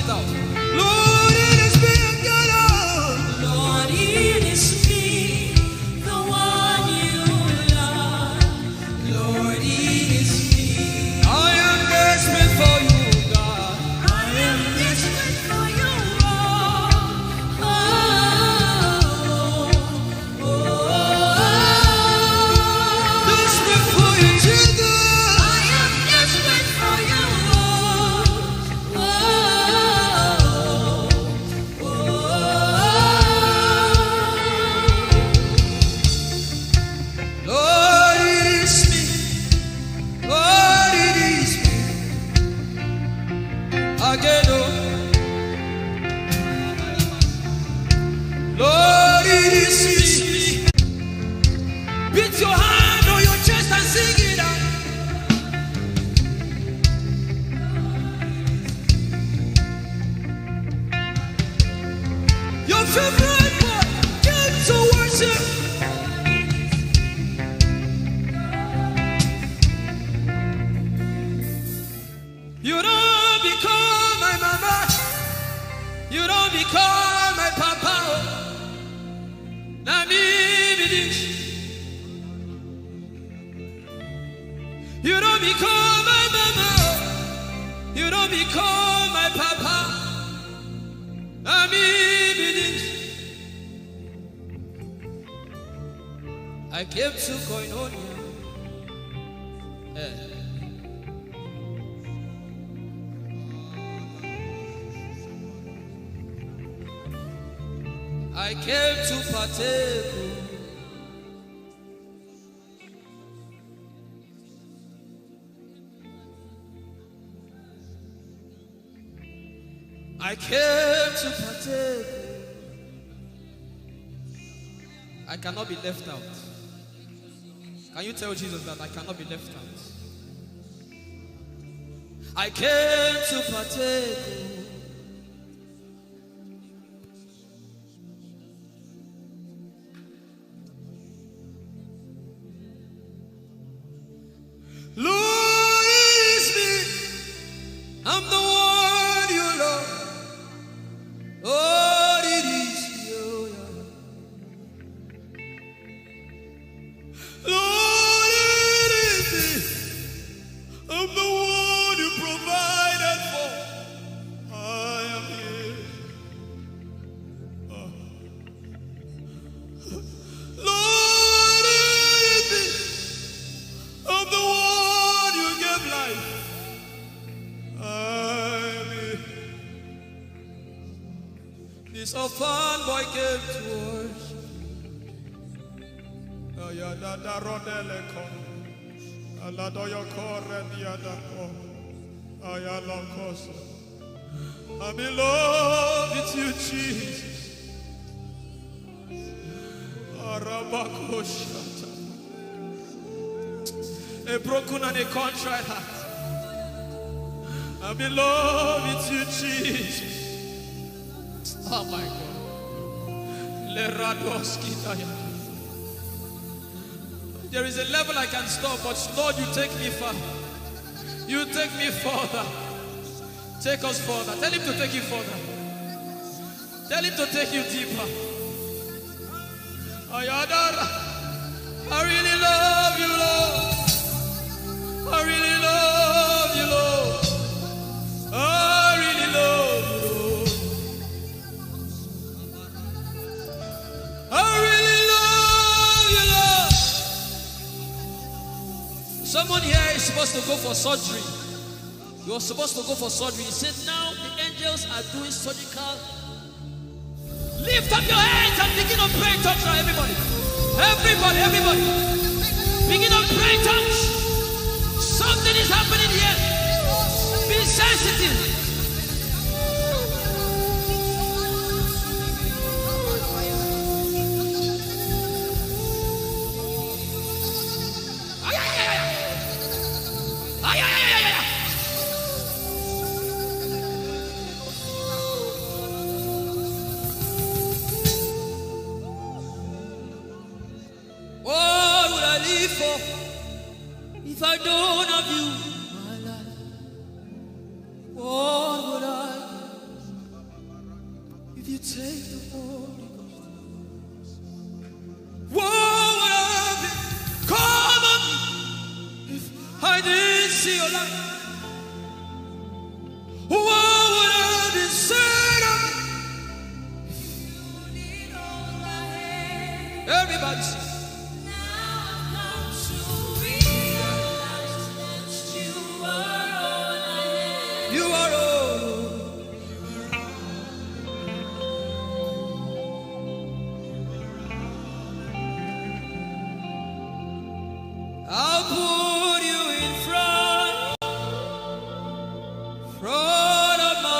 again, oh. Lord, it is me. Beat your hand on your chest and sing it out. Your favorite part, get to worship. You don't become my mama. You don't become my papa. Now me be this. You don't become my mama. You don't become my papa. Now me be this. I came to Koinonia. I came to partake. I came to partake. I cannot be left out. Can you tell Jesus that I cannot be left out? I came to partake. Lord, it's me. I'm the one you love. Lord, it is you. Lord, it is me. I'm the one you provided for. I am here. Lord, it is me. I'm the one you gave life. I'm here. This orphan boy came to worship. Ayadada rodele kon. Aladoyo kore diadako. Ayalokoso. I'm in love with you, Jesus. Arabakoshata. A broken and a contrite heart. I'm in love with you, Jesus. Oh my God. Leradoski daya. There is a level I can stop, but Lord, you take me far. You take me further. Take us further. Tell him to take you further. Tell him to take you deeper. Ayadara. I really love you, Lord. I really love you, Lord. I really love you, Lord. I really love you, Lord. Someone here is supposed to go for surgery. You're supposed to go for surgery. He said, now the angels are doing surgical. Lift up your hands and begin to pray in tongues now, everybody. Everybody, everybody. Begin to pray in tongues. Something is happening here. Be sensitive. What would I live for if I don't have you in my life? What would I do if you take the Holy Ghost? What would I be? Come on, if I didn't see your light. What would I be said of? Everybody sing. You are all. I'll put you in front of my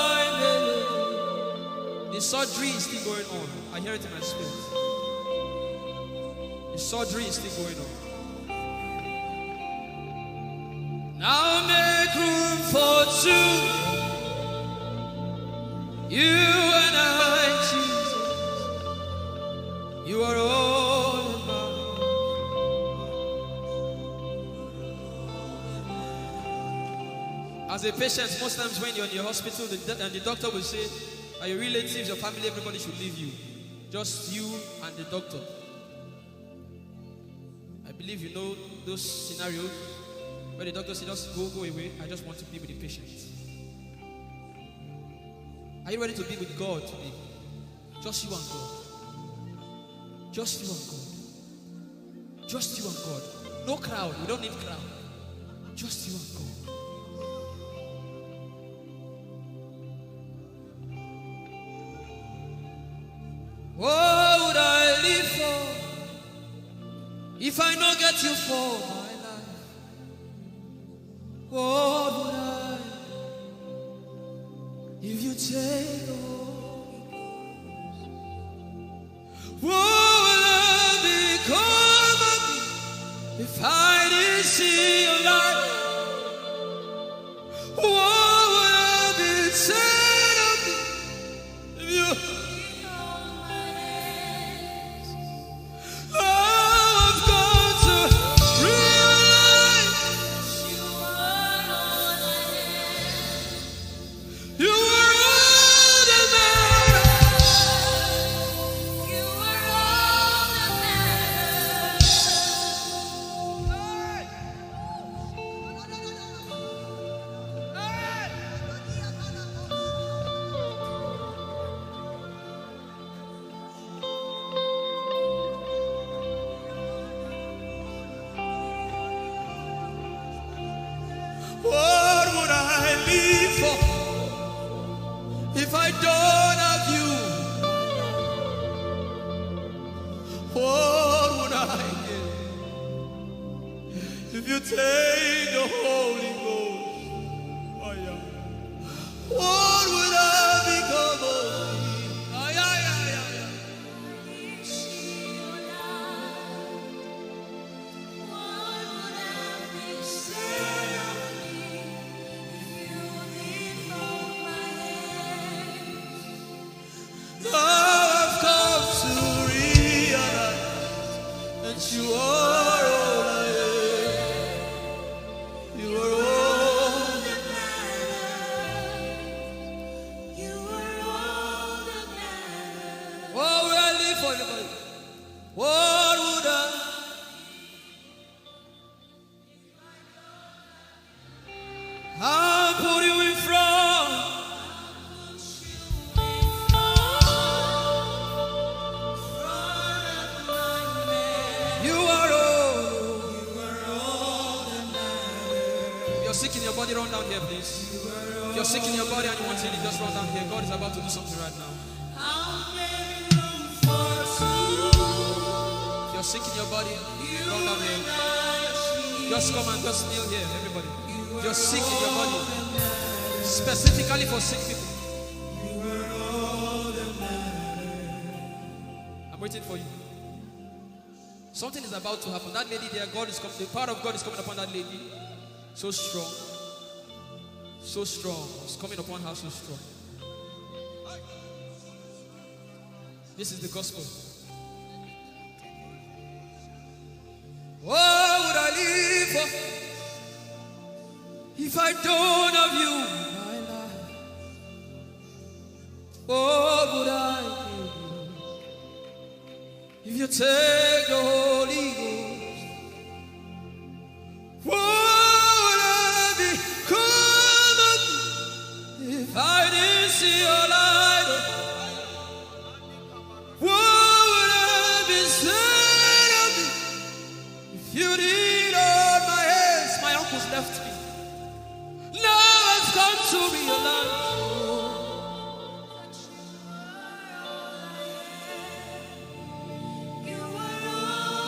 surgery is still going on. I hear it in my spirit. The surgery is still going on. Now make room for two. You and I, Jesus. You are all about. As a patient, most times when you're in the hospital, and the doctor will say, are your relatives, your family, everybody should leave you. Just you and the doctor. I believe you know those scenarios where the doctor says, just go away. I just want to be with the patient. Are you ready to be with God today? Just you and God. Just you and God. Just you and God. No crowd. We don't need crowd. Just you and God. What would I live for if I not get you for my life? What would I if you take the Holy Ghost? What would I become of me if I didn't see your light? What would I be said of me if you what would I live for if I don't have you? What would I give if you take the Holy Ghost? Oh, yeah. What would I become of me? Oh, yeah, yeah, yeah, yeah. You are all I am. You are all that matters. You are all that matters. What would I live for, everybody? What would I? I'll put you in front. Sick in your body, run down here, please. If you're sick in your body and you want healing, just run down here. God is about to do something right now. If you're sick in your body, run down here. Just come and just kneel here, everybody. If you're sick in your body, specifically for sick people. I'm waiting for you. Something is about to happen. That lady there, God is coming. The power of God is coming upon that lady. So strong. So strong. It's coming upon her so strong. This is the gospel. What would I live for if I don't have you in my life? What would I give if you take the Holy Ghost? I didn't see your light. What would I be said of me if you did hold my hands? My uncles left me. Now it's come to realize. You are all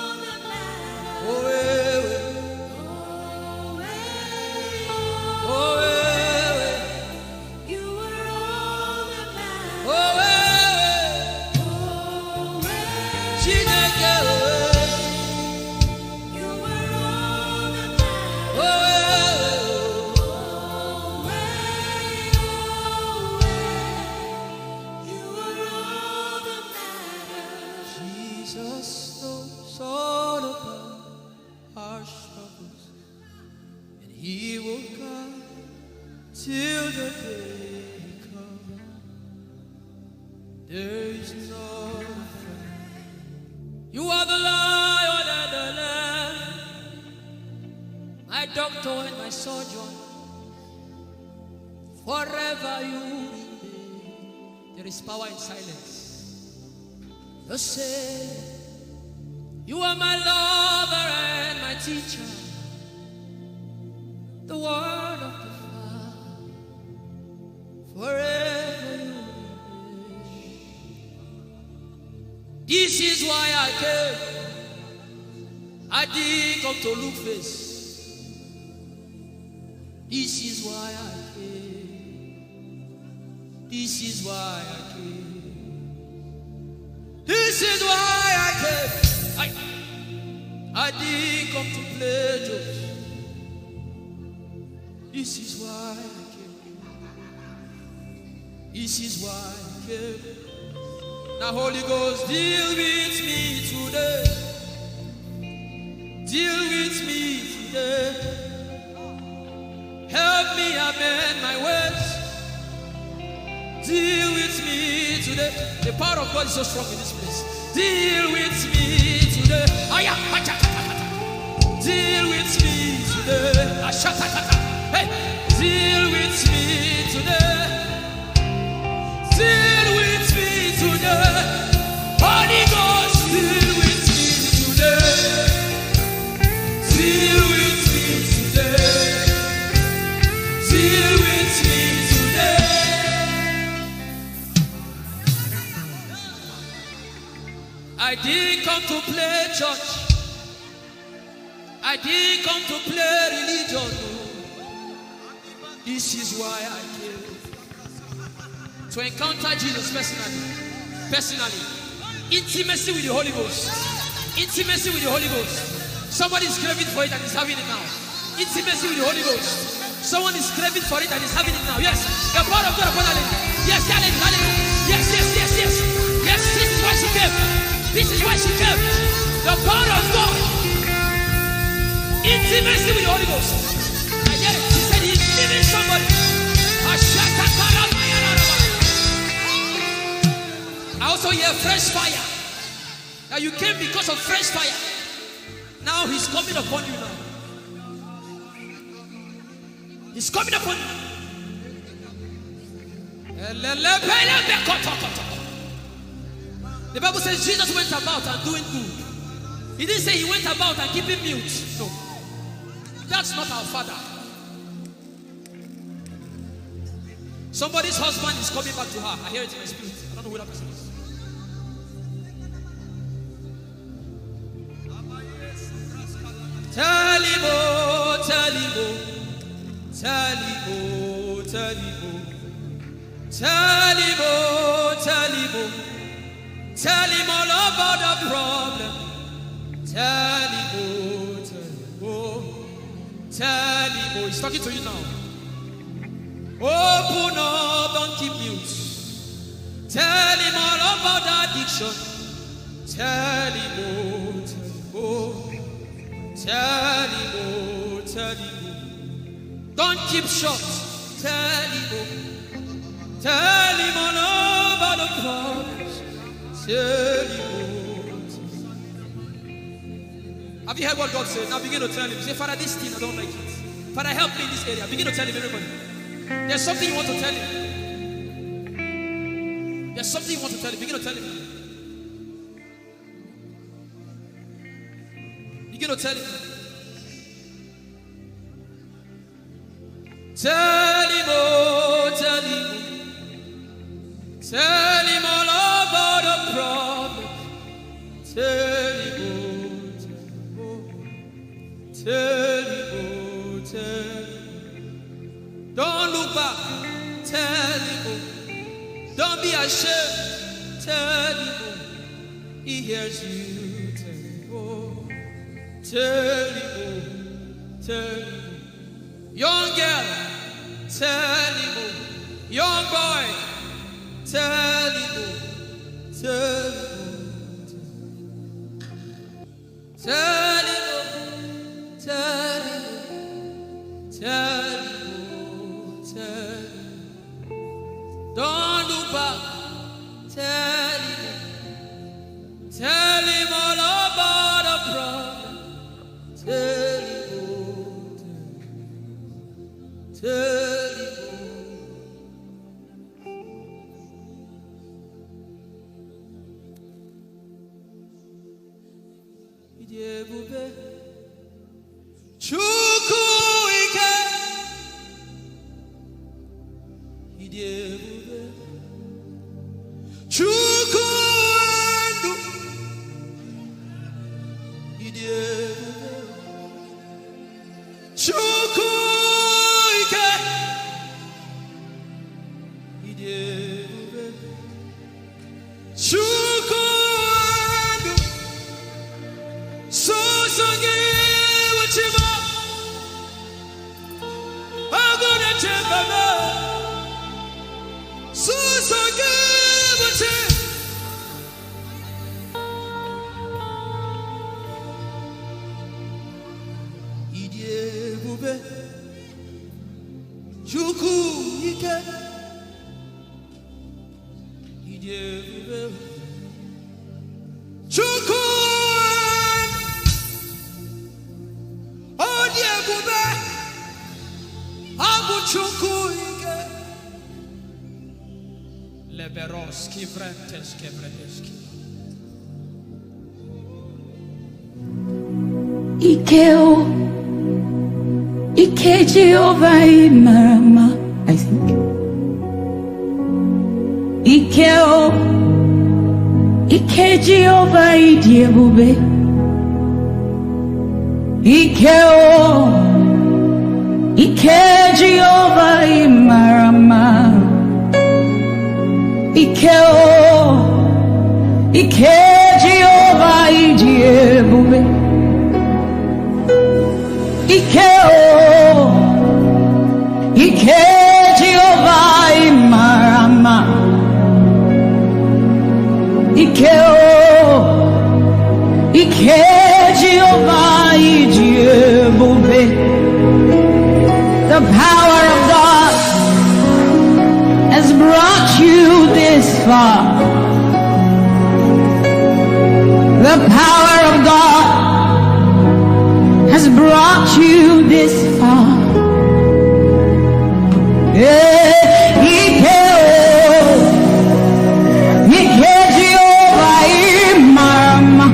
till the day comes. There is no friend. You are the Lion and the Lamb, my doctor and my surgeon. Forever you remain. There is power in silence. You say, you are my lover and my teacher, the word of the Father. Forever you remain. This is why I came. I didn't come to look face. This is why I came. This is why I came. This is why I came. I didn't come to play jokes. This is why I came. This is why I came. Now Holy Ghost, deal with me today. Deal with me today. Help me amend my words. Deal with me today. The power of God is so strong in this place. Deal with me today. Deal with me today. Hey, deal with me today. Deal with me today. Holy Ghost, deal with me today. Deal with me today. Deal with me today. I didn't come to play church. I didn't come to play religion. This is why I came. To encounter Jesus personally. Intimacy with the Holy Ghost. Intimacy with the Holy Ghost. Somebody is craving for it and is having it now. Intimacy with the Holy Ghost. Someone is craving for it and is having it now. Yes. The power of God upon her. Yes, hallelujah. Yes, yes, yes, yes. Yes, this is why she came. This is why she came. The power of God. Intimacy with the Holy Ghost. I get it. She said he's giving somebody. I also hear fresh fire. Now you came because of fresh fire. Now he's coming upon you now. He's coming upon you. The Bible says Jesus went about and doing good. He didn't say he went about and keeping mute. No. That's not our Father. Somebody's husband is coming back to her. I hear it in my spirit. I don't know who that person is. Tell him, oh, tell him, oh. Tell him, oh, tell him, oh. Tell him, oh, tell him, oh. Tell him all about the problem. Tell him, oh, tell him, oh. Tell him, oh. He's talking to you now. Open up, don't keep mute. Tell him all about the addiction. Tell him, oh, tell him, oh. Tell him, oh, tell him, oh. Don't keep short. Tell him, oh. Tell him all about the problems. Tell him, oh. Have you heard what God said? Now begin to tell him. Say, Father, this thing I don't like it. Father, help me in this area. Begin to tell him, everybody. There's something you want to tell him. There's something you want to tell him. Begin to tell him. Begin to tell him. Tell him, oh, tell him. Tell him all about the problem. Tell him, oh, tell him, oh. Tell him, oh, tell him. Don't look back. Tell him, oh. Don't be ashamed. Tell him, oh. He hears you. Tell him, oh. Tell him, oh. Tell him, oh. Young girl, tell him, oh. Young boy, tell him, oh. Tell him, oh. Tell him, oh. Tell him, oh. Tell him, oh. Tell him. back. Tell him all about the problem. Tell him. Idebube Chukwu ike. Idebube Chukwu ndu. Idebube Chukwu ike. Idebube Chukwu ndu. So give what you want. I'm gonna take my man. So give what you. Idebube Chukwu ike. Idebube Chukwu. Idebube Abu Chukwu ike. Leberoski Vrenteski Vredeski. Ikeo, Ike Jehovah Imarama, I think. Ikeo, Ike Jehovah Idebube. Ikeo, Ike Jehovah Imarama. Ikeo, Ike Jehovah Idebube. Ikeo, Ike Jehovah Imarama. Ikeo, Ike Jehovah Idebube. The power of God has brought you this far. The power of God has brought you this far. Ike Jehovah Imarama.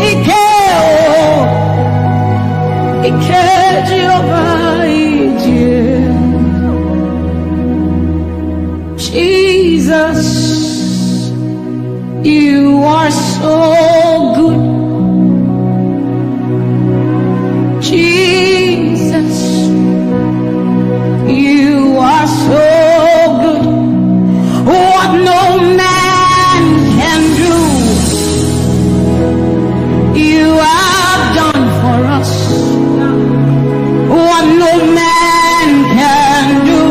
Ike Jehovah Idebube. Jesus, you are so good. Jesus, you are so good. What no man can do, you have done for us. What no man can do,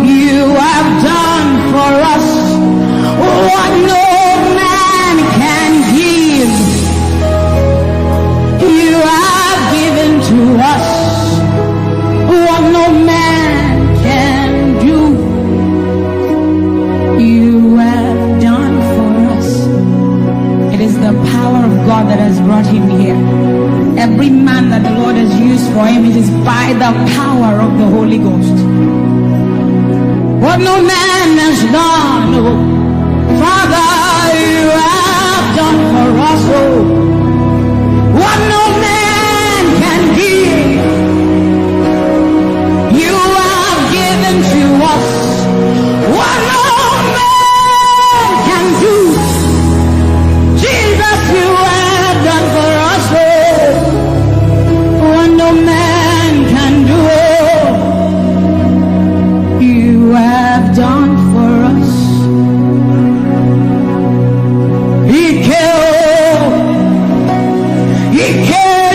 you have done for us. What no man can give, you have given to us. What no man can do, you have done for us. It is the power of God that has brought him here. Every man that the Lord has used for him, it is by the power of the Holy Ghost. What no man has done, oh, Father, you have done for us, oh. What no man can give, you have given to us. What no man can do, Jesus, you have done for us, oh. What no man can do, you have done for us. Ike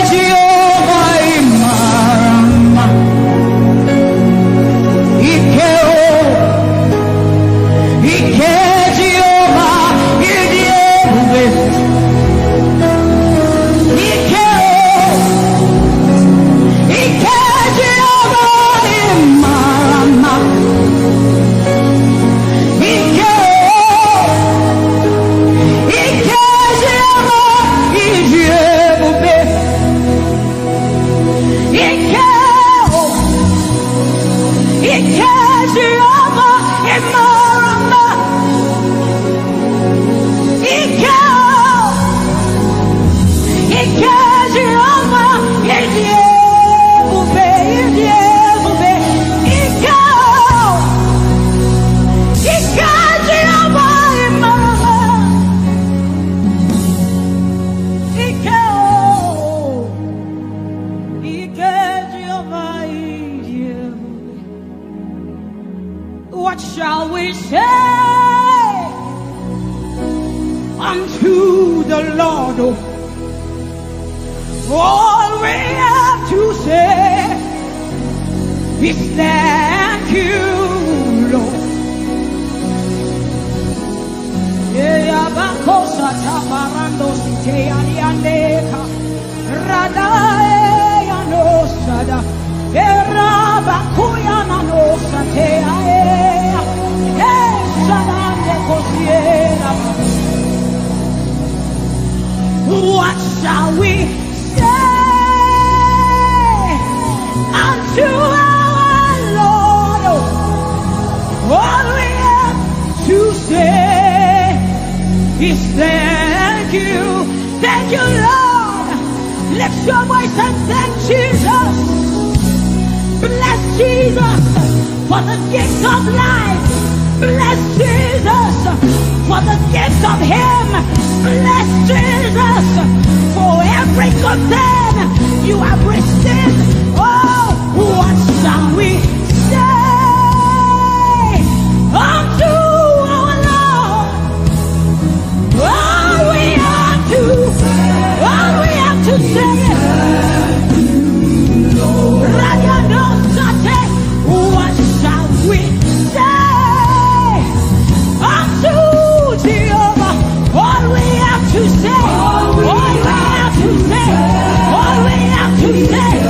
What shall we say unto the Lord? All we have to say is thank you, Lord. What shall we say unto our Lord? All we have to say is thank you, Lord. Lift your voice and thank Jesus. Bless Jesus for the gift of life. Bless Jesus for the gift of Him. Bless Jesus for every good thing you have received. Oh, what shall we say unto our Lord? All we have to say is what shall we say unto Jehovah? All we have to say, all we have to say, all we have to say.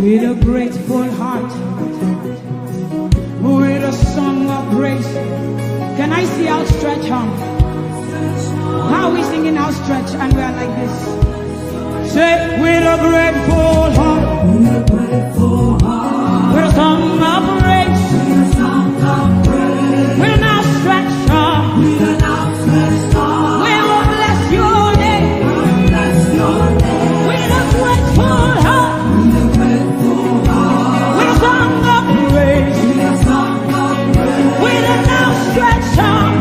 with a grateful heart, with a song of praise. Can I see outstretched arm? How are we singing outstretched and we are like this? Say, with a grateful heart, with a song of praise, with an outstretched arm, we will bless your name. With a grateful heart, with a song of praise, with an outstretched arm,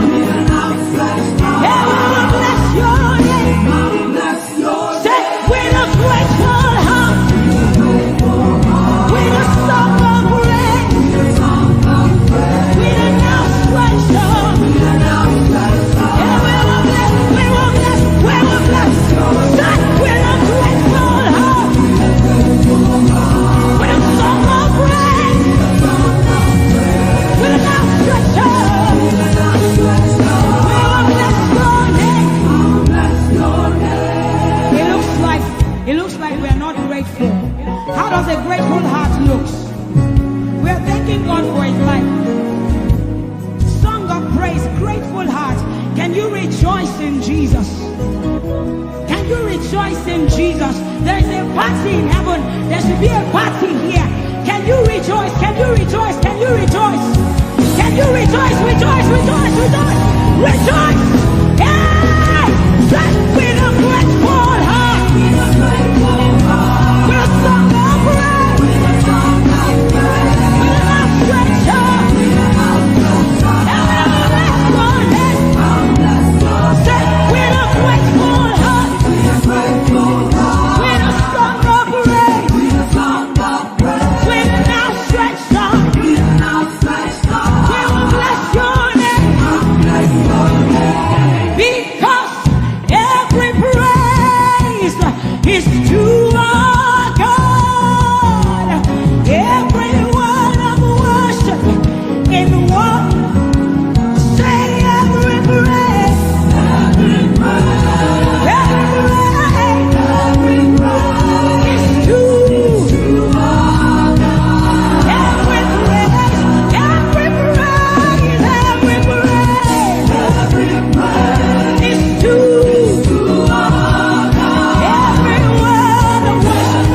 yeah, we will bless your name. Say, with a grateful heart, with a song of praise, with an outstretched arm, yeah, we will bless, we will bless, we will bless. Say, with a grateful heart, with a song of praise, with an outstretched arm, we will bless your name. It looks like we are not grateful. How does a grateful heart look? We are thanking God for his life. Song of praise, grateful heart. Can you rejoice in Jesus? Can you rejoice in Jesus? There is a party in heaven. There should be a party here. Can you rejoice? Can you rejoice? Can you rejoice? Can you rejoice? Rejoice, rejoice, rejoice, rejoice. Yeah! Say, with a grateful heart, with a song of praise, with an outstretched arm, and we will bless your name. Say, with a grateful heart, with a song of praise, with an outstretched arm, we will bless your name. Because every praise is to our God. Every word of worship in one. Say every praise. Every praise is to our God. Every praise, every praise, every praise is to our God. Every word of worship,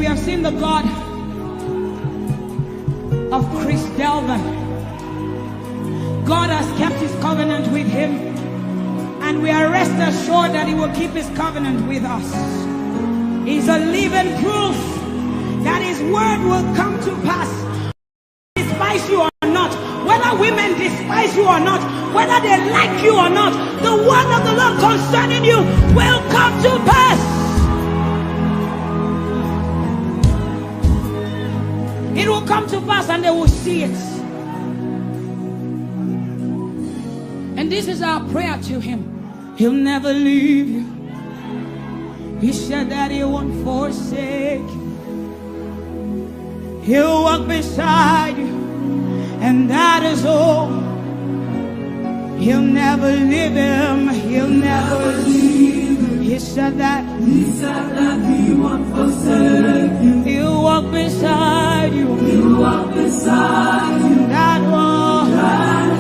we have seen the God of Chris Delver. God has kept his covenant with him, and we are rest assured that he will keep his covenant with us. He's a living proof that his word will come to pass. Despise you or not, whether women despise you or not, whether they like you or not, the word of the Lord concerning you will come to pass. It will come to pass and they will see it. And this is our prayer to him. He'll never leave you. He said that he won't forsake you. He'll walk beside you, and that is all. He'll never leave him. He'll never leave him. He said that he won't forsake you. He'll walk beside you. He'll walk beside you. That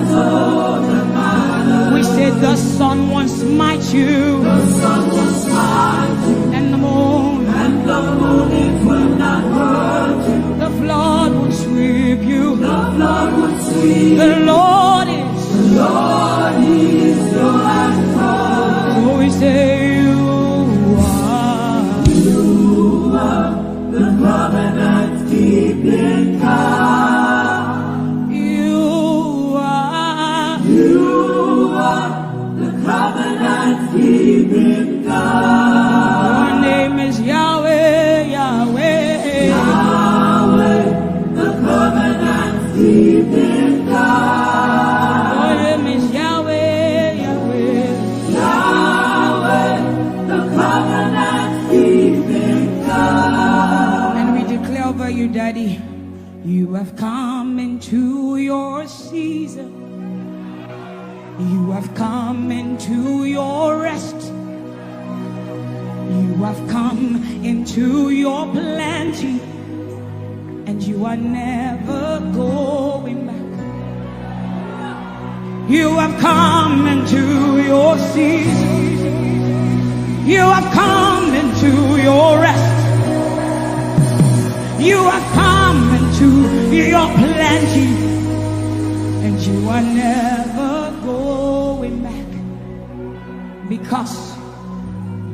is all that matters. We said the sun won't smite you. The sun won't smite you. And the moon. And the moon it will not hurt you. The flood will sweep you. The flood will sweep you. The Lord is your anchor. So we say you are the covenant keeping God. You are the covenant keeping God. Your name is Yahweh, Yahweh, Yahweh, the covenant keeping God. Your name is Yahweh, Yahweh, Yahweh, the covenant keeping God. And we declare over you, Daddy, you have come into your season. You have come into your rest. You have come into your plenty, and you are never going back. You have come into your season. You have come into your rest. You have come into your plenty, and you are never going back, because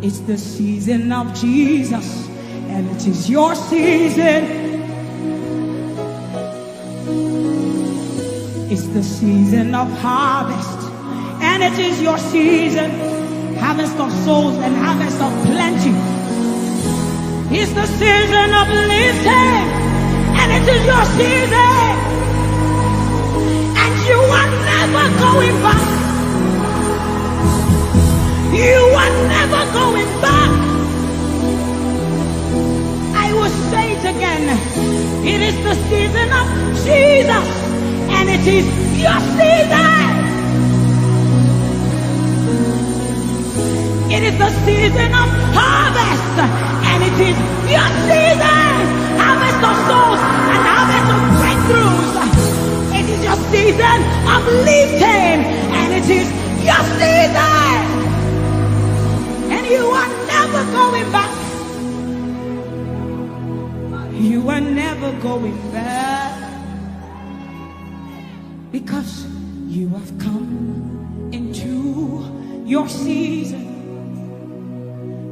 it's the season of Jesus, and it is your season. It's the season of harvest, and it is your season. Harvest of souls and harvest of plenty. It's the season of lifting, and it is your season. And you are never going back. You are never going back. I will say it again. It is the season of Jesus, and it is your season. It is the season of harvest, and it is your season. Harvest of souls and harvest of breakthroughs. It is your season of lifting, and it is your season. And you are never going back. You are never going back, because you have come into your season.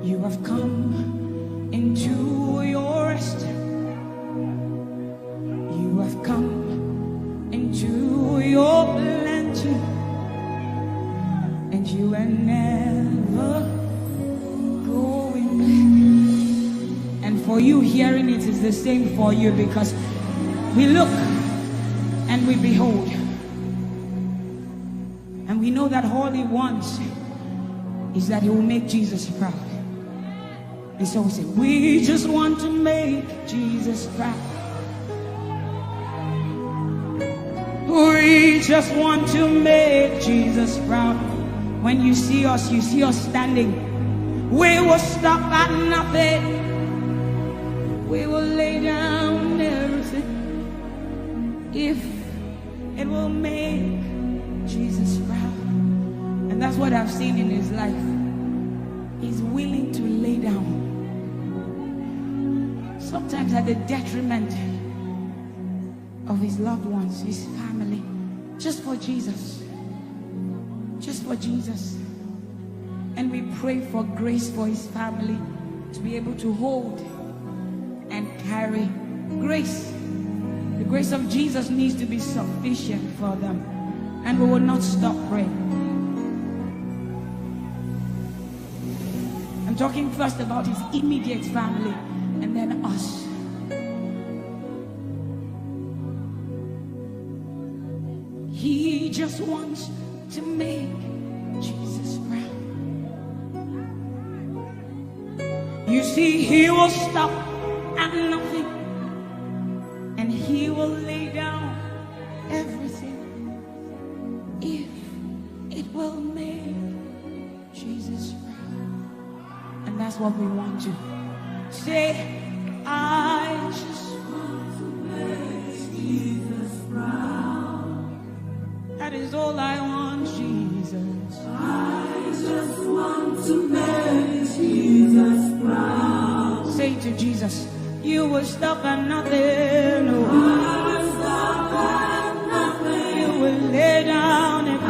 You have come into your rest. You have come into your plenty, and you are never going back. And for you hearing it is the same for you, because we look and we behold, and we know that all he wants is that he will make Jesus proud. And so we say, we just want to make Jesus proud. We just want to make Jesus proud. When you see us standing. We will stop at nothing. We will lay down everything if it will make Jesus proud. And that's what I've seen in his life. He's willing to lay down sometimes at the detriment of his loved ones, his family, just for Jesus. Just for Jesus. And we pray for grace for his family to be able to hold and carry grace. The grace of Jesus needs to be sufficient for them. And we will not stop praying. I'm talking first about his immediate family and then us. He just wants to make Jesus proud. You see, he will stop at nothing, and he will lay down everything if it will make Jesus proud. And that's what we want to say. I just want to make Jesus proud. That is all I want, Jesus. I just want to make Jesus proud. Say to Jesus, you will stop at nothing. No. I will stop at nothing. You will lay down and I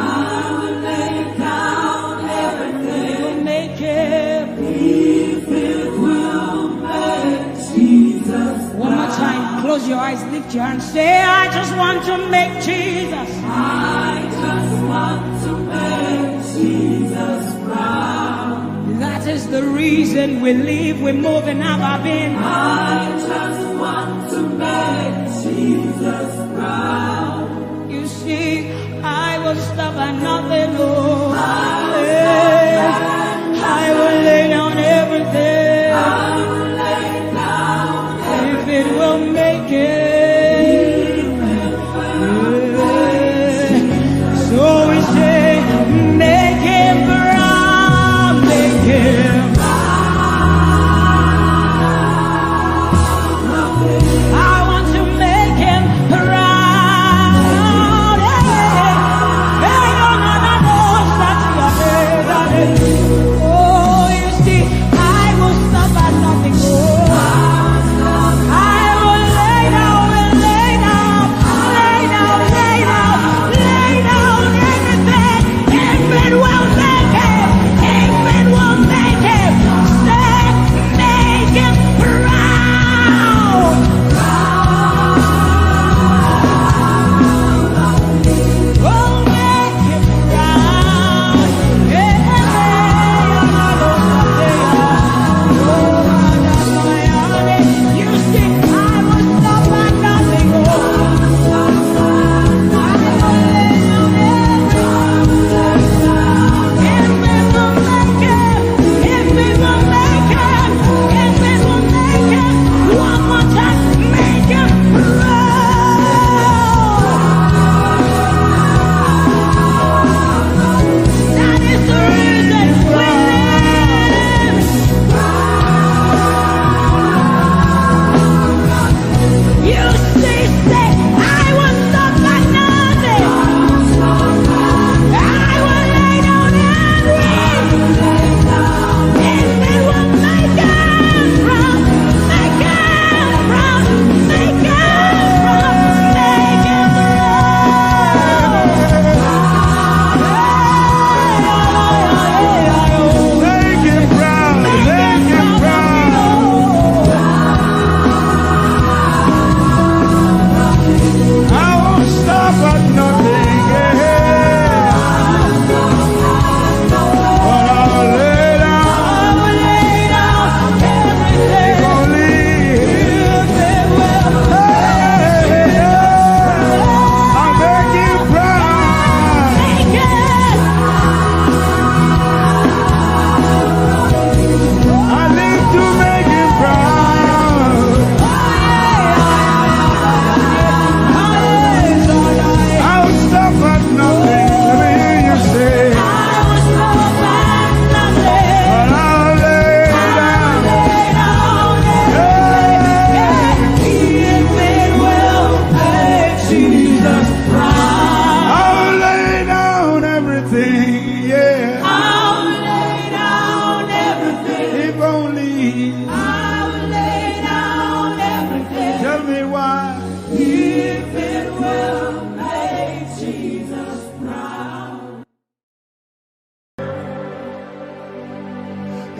will lay down everything. You will make it. If it will make Jesus. One more time, close your eyes, lift your hands, say, I just want to make Jesus. I just want to make Jesus proud. That is the reason we live, we move, and have our being. I just want to make Jesus proud. You see, I will stop at nothing. Oh, I will lay down everything. I will lay down if it will make it. So we say, make him proud, make him proud. I want to make him proud. Oh, you see, I will stop at nothing. Oh, I will lay down.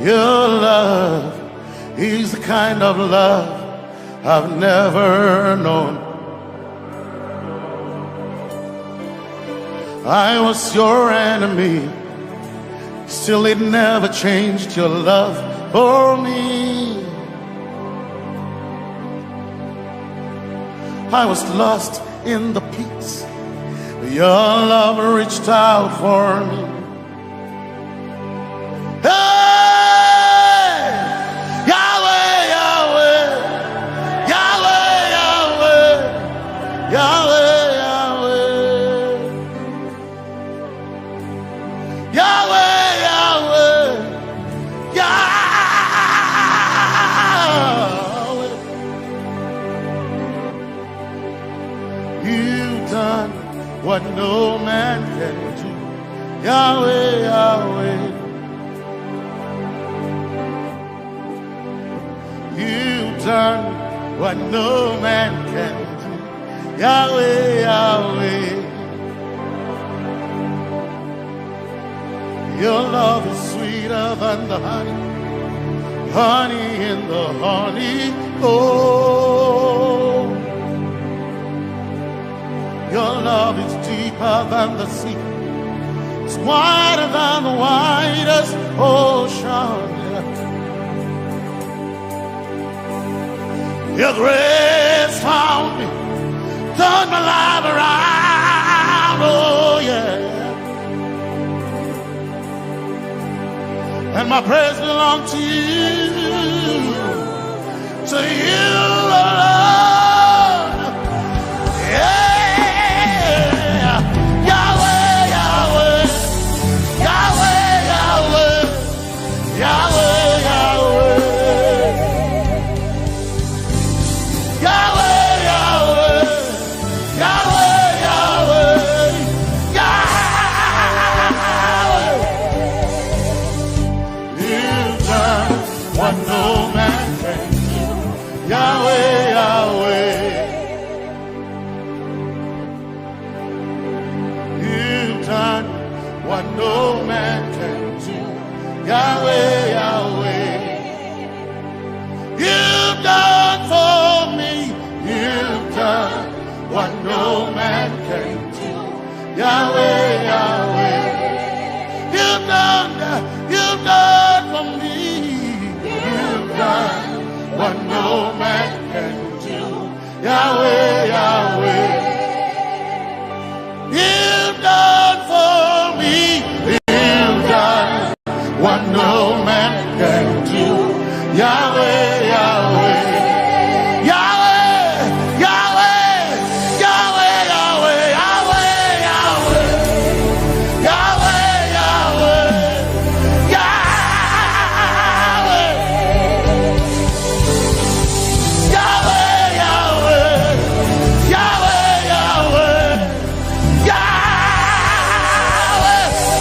Your love is the kind of love I've never known. I was your enemy, still it never changed your love for me. I was lost in the pits, but your love reached out for me. Hey, Yahweh, Yahweh, Yahweh, Yahweh, Yahweh, Yahweh, Yahweh, Yahweh, Yahweh. You've done what no man can do. Yahweh, Yahweh. You've done what no man can do. Yahweh, Yahweh. Your love is sweeter than the honey, honey in the honey. Oh, your love is deeper than the sea. It's wider than the widest ocean. Your grace found me, turned my life around. Oh yeah. And my praise belongs to you, alone. Yeah, Yahweh, Yahweh, Yahweh, Yahweh, Yahweh, Yahweh, Yahweh, Yahweh, Yahweh, Yahweh, Yahweh. You've done what no man can do. Yahweh, Yahweh. You've done what no man can do. Yahweh, Yahweh. You've done for me. You've done what no man can do. Yahweh, Yahweh. You've done for me. You've done what no man can do. Yahweh, Yahweh. You've done for me. You've done what no man can do. Yahweh, Yahweh. Yahweh, Yahweh, Yahweh, Yahweh, Yahweh, Yahweh, Yahweh, Yahweh, Yahweh, Yahweh, Yahweh, Yahweh, Yahweh.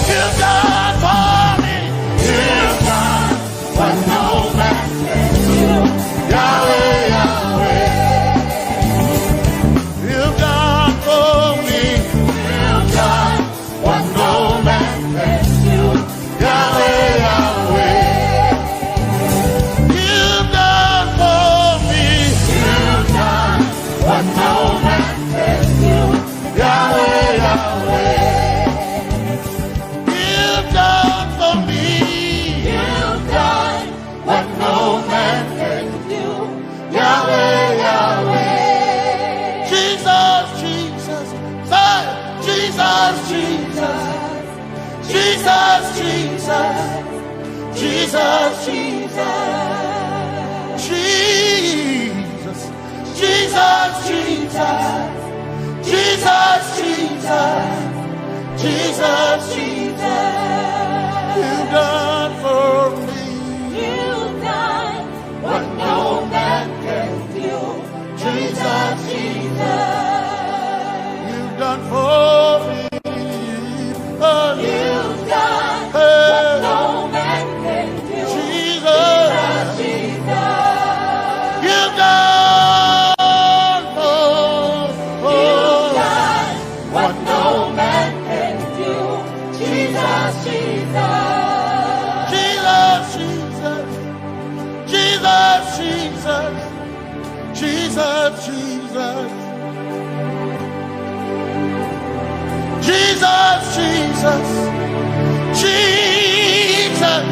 You've done for me. You've done what no man can do. Yahweh, Yahweh. You've done for me. You've done what no man can do. Yahweh, Yahweh. You've done for me. You've done what no man can do. Yahweh, Yahweh. You've done for me. You've done what no man can do. Yahweh, Yahweh. Jesus, Jesus, say, Jesus, Jesus, Jesus, Jesus, Jesus, Jesus, Jesus, Jesus, Jesus, Jesus, Jesus, Jesus. You've done for me. You've done what no man can do. Jesus, Jesus. You've done for me. Oh, you've done what no man can do. Jesus, Jesus. You've done You've done what no man can do. Jesus, Jesus. Jesus, Jesus. Jesus, Jesus. Jesus, Jesus. Jesus.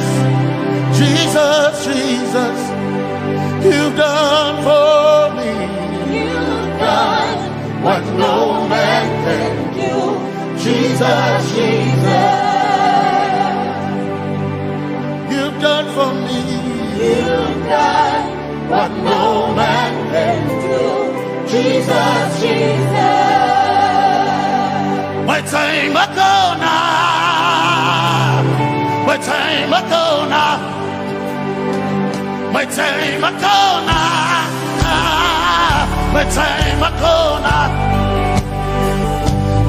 Jesus, Jesus. You've done for me. You've done What no man can do. Jesus, Jesus. you've done for me. You've done what no man can do. Jesus, Jesus. My time ago now. My time ago now. My time ago now. My time ago now.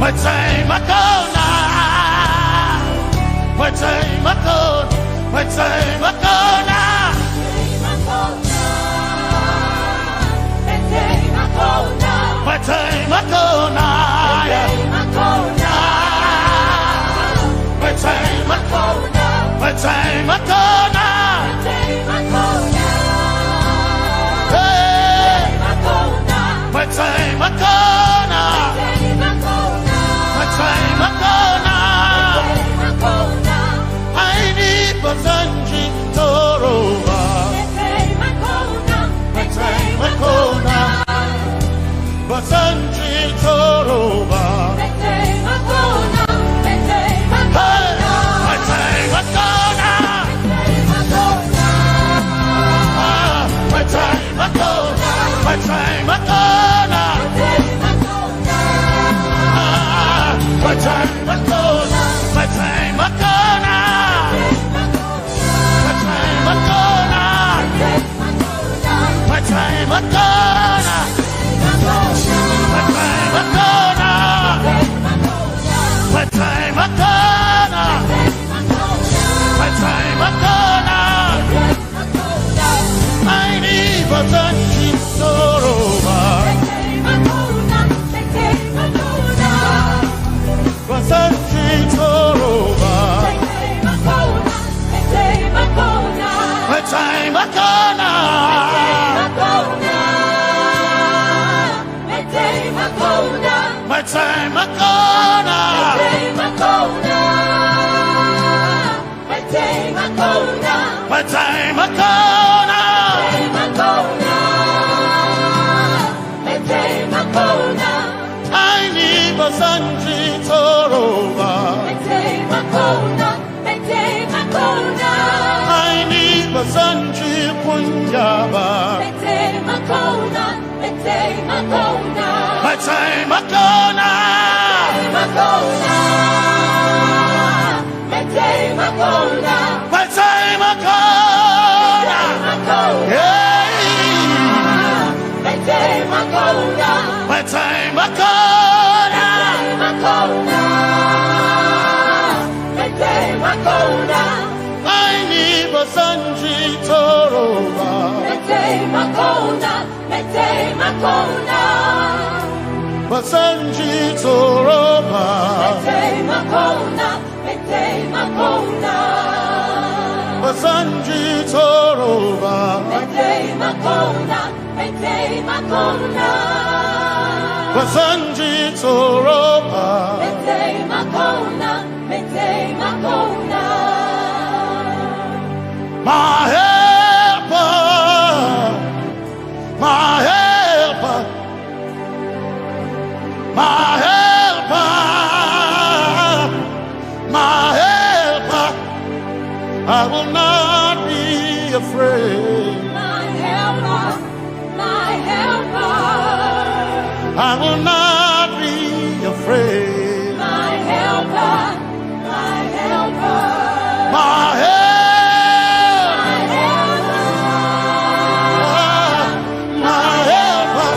My time ago now. My time ago. My time ago now. My time ago now. My time ago. My time ago now. Hey. My time ago now. My time ago now. I need Basanji Toroba. My time ago now. Basanji Toroba. Hey. My time ago now. My time ago. My time ago now. My time ago. My time ago now. My time ago now. My time ago now. My time ago now. My time ago now. My time ago now. I need Basanji Toroba. Basanji Toroba. My time ago now. My time ago now. My time ago now. I need Basanji Toroba. I need Basanji Punjaba. My time ago now. My time ago now. Yeah. My time ago now. I need Basanji Toroba. Basanji Toroba. Basanji Toroba. Basanji Toroba. My helper, my helper, my helper, my helper. I will not be afraid. I will not be afraid. My helper, my helper, my helper,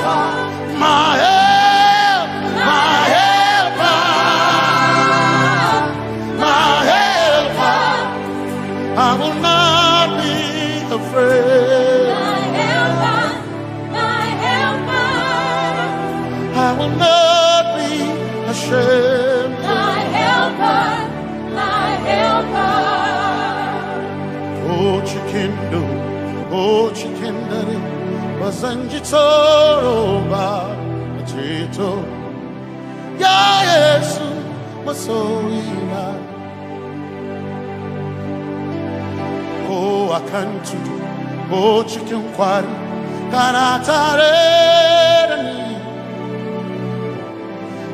my helper, my helper. I will not be afraid. I will not be ashamed. Oh, chicken do, oh, chicken daddy, Wasanjitoroba Chito Ya Yesu Masoina Oh akantu Oh chicken kwari Kanatareni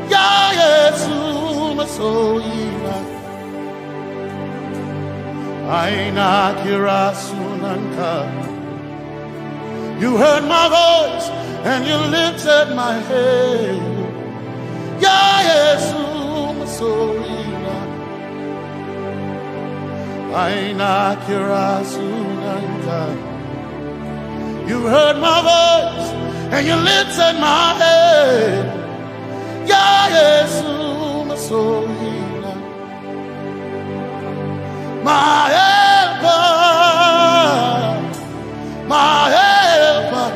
Ya Yesu Masoina Aina Kirasunanka You heard my voice and you lifted my head. Ya Yesu Masoina Aina Kirasunanka You heard my voice and you lifted my head. Ya Yesu Masoina My helper My helper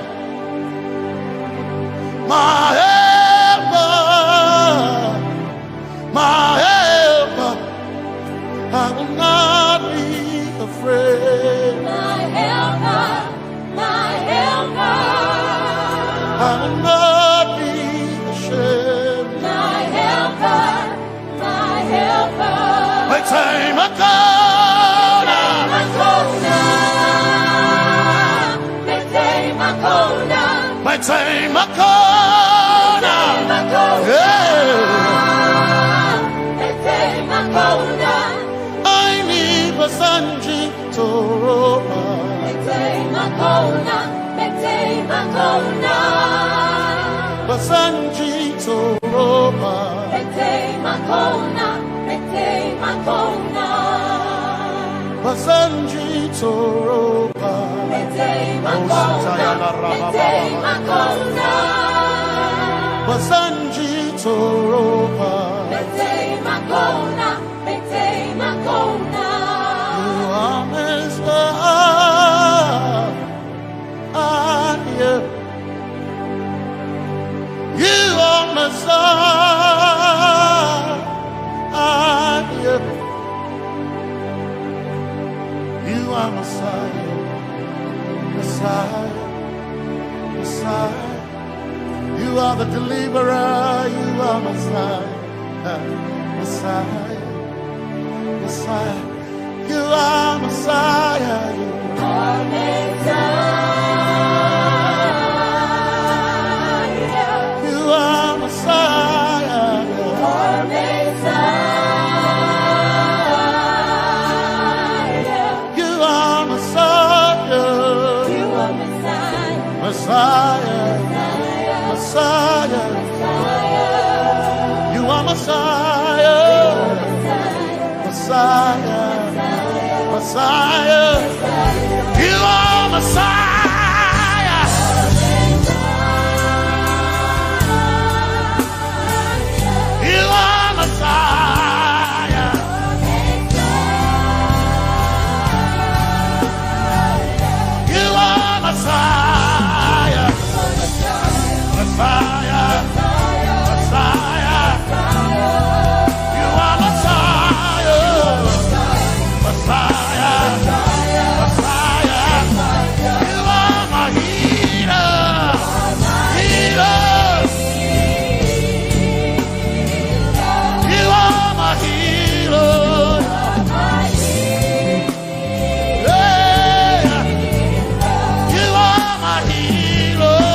My helper My helper I will not be afraid My helper, my helper. I will not be ashamed My helper, my helper. My time I My time I I need Basanji Toroba Basanji Toroba Basanji Toroba Basanji Toroba You are Messiah You are Messiah You are Messiah Messiah Messiah You are the deliverer You are Messiah Messiah Messiah You are Messiah You are Messiah You are Messiah You are Messiah Messiah Messiah You are Messiah Messiah Messiah You are Messiah You are Messiah You are Messiah Messiah Messiah You are Messiah Messiah Messiah You are my healer Healer You are my healer Yeah You are my healer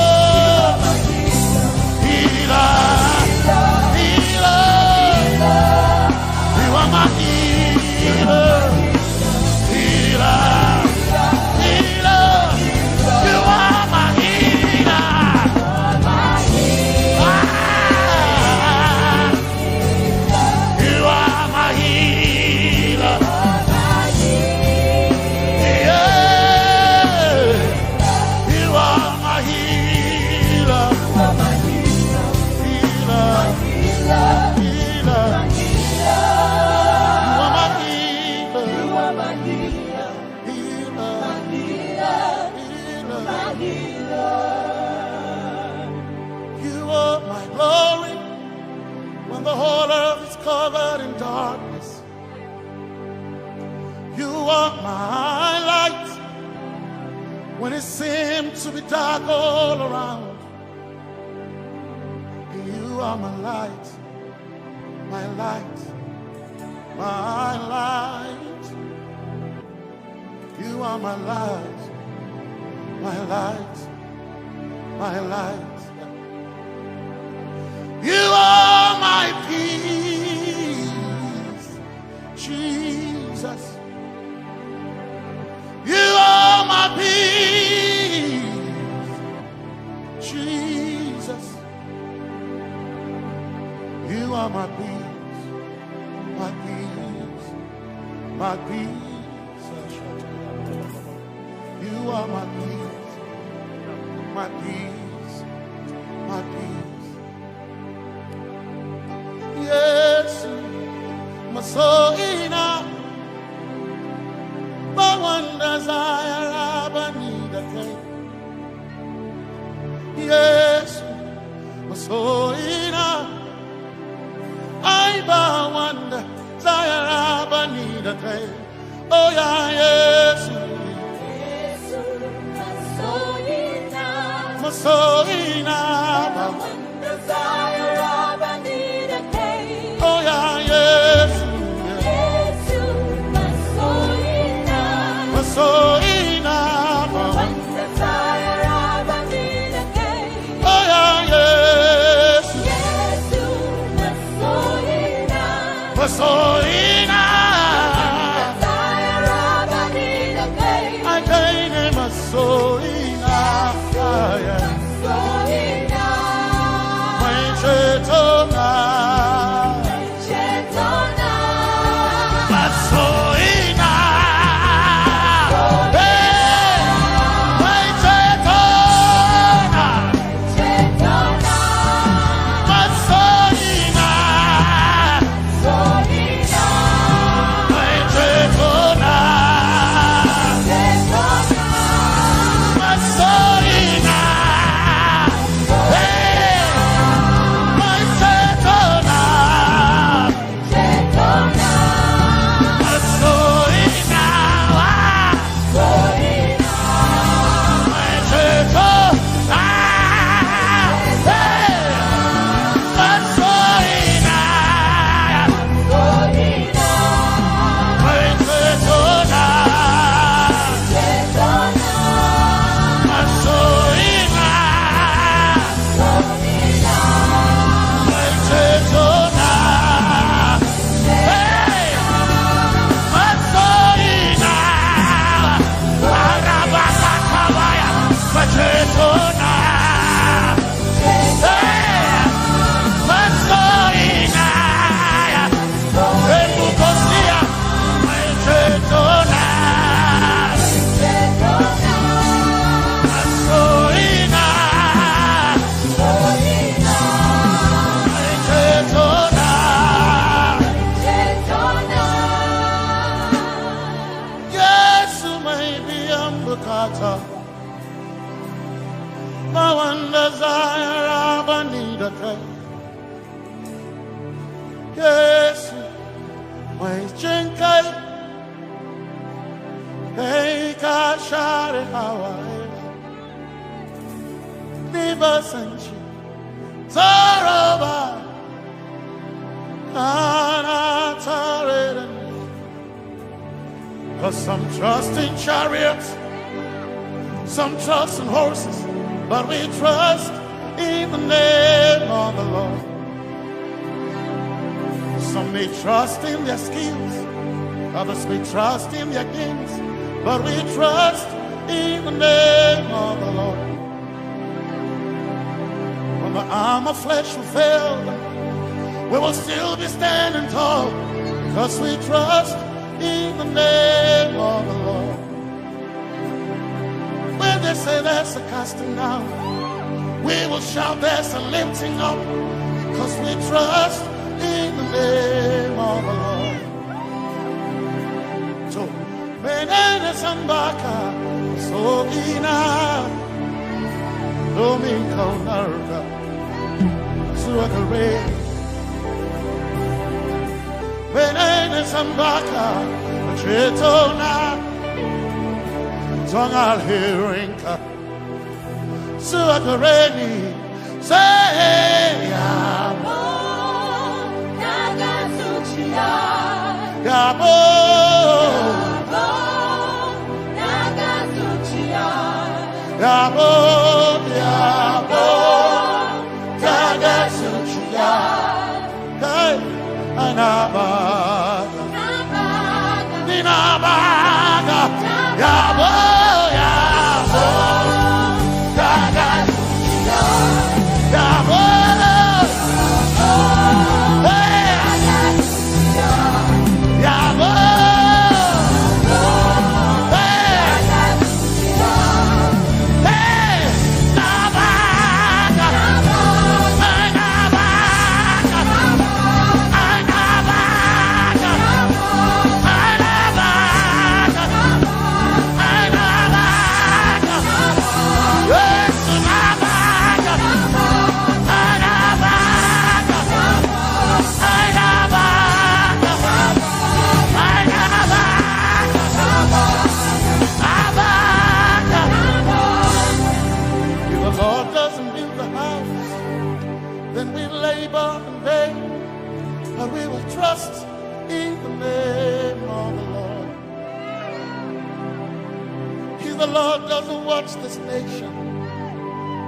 Healer Healer You are my healer Healer Healer You are my healer You are my healer Yeah You are my healer Healer Healer You are my healer You are my glory when the whole earth is covered in darkness. You are my light when it seems to be dark all around. You are my light, my light, my light. You are my light, my light, my light. You are my peace, Jesus. You are my peace, Jesus. You are my peace, my peace, my peace. You are my peace, my peace, my peace. Yes, my soul ina, but one desire I need a day. Yes, my soul ina, I but one desire I need a day. Oh yeah, yes, my soul ina, One desire of I need a day. oh yeah, yes, My soul enough. One desire of I need a day. oh yeah, yes, My soul enough. Masoina, Desire of I need a day. I gain a Masoina, Soul enough. my Chetona, Chetona. Masoina, hey, my Chetona, Chetona. Masoina, Soul enough. my Chetona, Chetona. Masoina, hey, my Chetona. Chetona. Masoina, Soul enough. my Chetona, hey, Masoina, Soul enough. my Chetona, Chetona. Masoina, Soul enough. my Chetona, hey, Masoina, Arabakakabaya, my Chetona, hey, Masoina, Ebukosia, my Chetona, Masoina, my Chetona. Yesu maybe ambukata Mawanda Zaira Banida Yesu my chenkai Hey Kashare Hawaii Niba Sanchi Zaraba Kana Tareden. 'Cause some trust in chariots, some trust in horses, but we trust in the name of the Lord. Some may trust in their skills, others may trust in their gains, but we trust in the name of the Lord. When the arm of flesh will fail, we will still be standing tall, because we trust in the name of the Lord. When they say there's a casting down, we will shout there's a lifting up, because we trust in the name of the Lord. So, Menene Sambaka, so ina, Domingo Narga, Suakare. Menene Sambaka, Chetona, Tongal hearing Suakareni say Yabo Nagasuchia Yabo Nagasuchia Yabo Yabo Tagasuchia Hey Anabaga Ninabaga Yabo Yabo Tagasuchia Yabo trust in the name of the Lord. If the Lord doesn't watch this nation,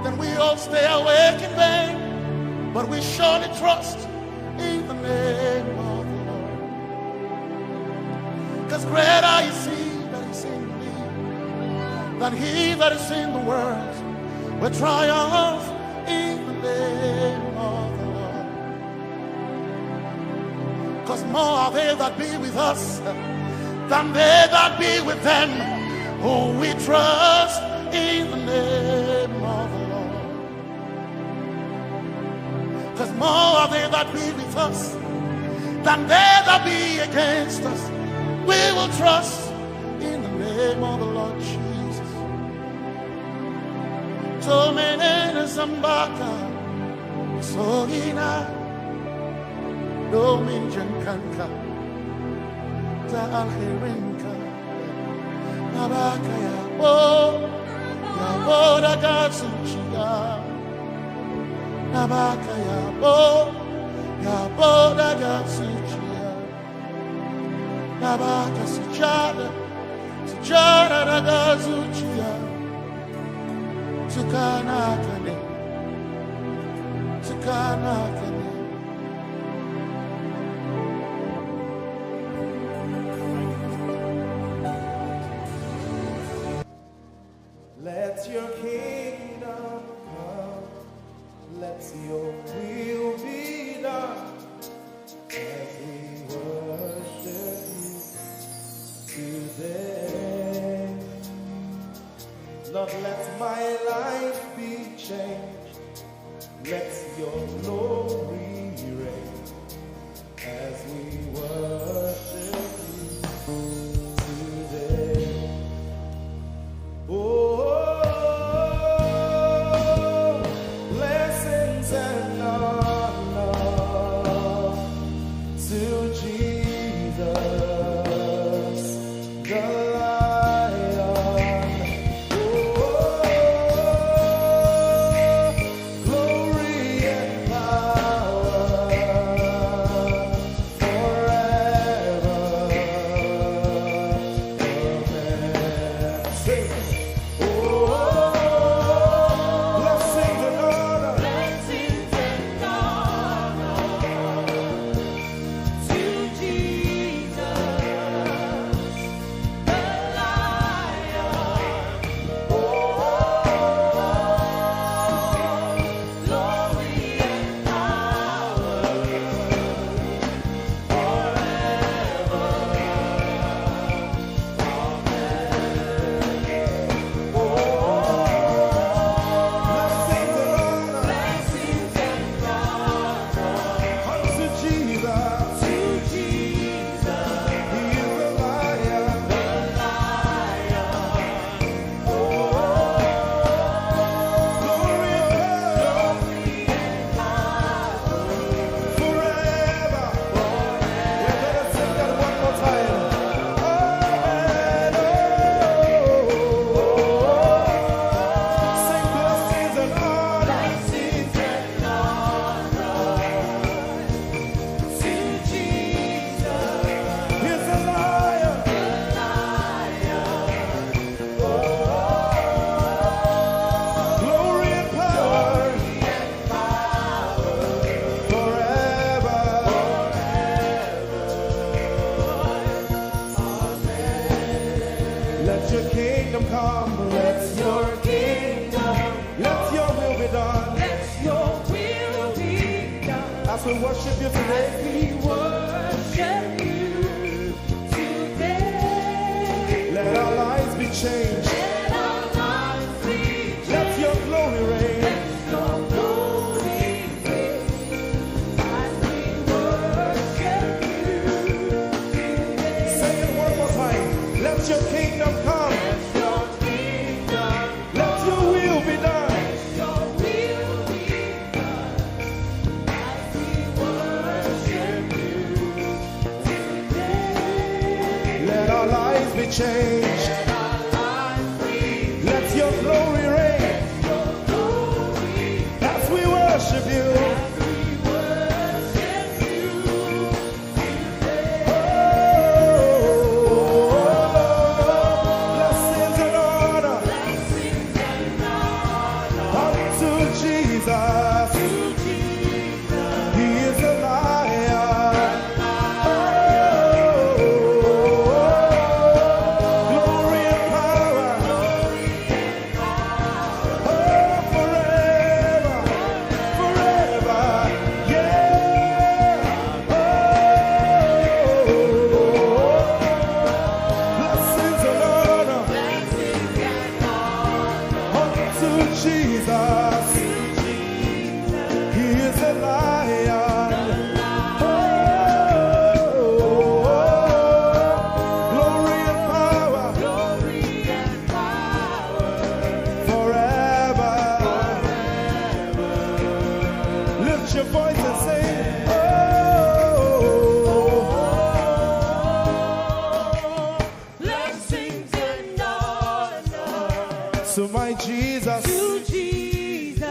then we all stay awake in vain. But we surely trust in the name of the Lord. Because greater is He that is in me than he that is in the world. We triumph in the name of the Lord. Because more are they that be with us than they that be with them. Oh, we trust in the name of the Lord. Because more are they that be with us than they that be against us. We will trust in the name of the Lord Jesus. Tomenene Zambaka Sohina Dominjan Kanka Ta Alherinka Nabaka Yabo Yabo Dagatsuchiya Nabaka Yabo Yabo Dagatsuchiya Nabaka Sujada Sujada Dagatsuchiya Tukanakane Tukanakane. Let your kingdom come, let your will be done, as we worship you today. Lord, let my life be changed, let your glory reign, as we worship you today. Oh, blessings and honor to Jesus, the Lion. Oh, glory and power forever. as we worship you today. We worship you today. Let our lives be changed. Let our lives be changed. Let your glory reign. Let your glory reign. As we worship you today. Say it one more time. Let your kingdom come. Let your kingdom Let your will be done. your will be done. As we worship you today. Let our lives be changed. Let our lives be Let your glory reign. your glory. As we worship you. We worship you today. Blessings and honor Blessings and honor unto Jesus. to Jesus. He is a lion. Glory and power. Oh, forever. Forever. Yeah. Blessings and honor Blessings and honor unto Jesus. He is a lion. Glory and power glory and power forever. Lift your voice and sing. blessings and honor To my Jesus to Jesus.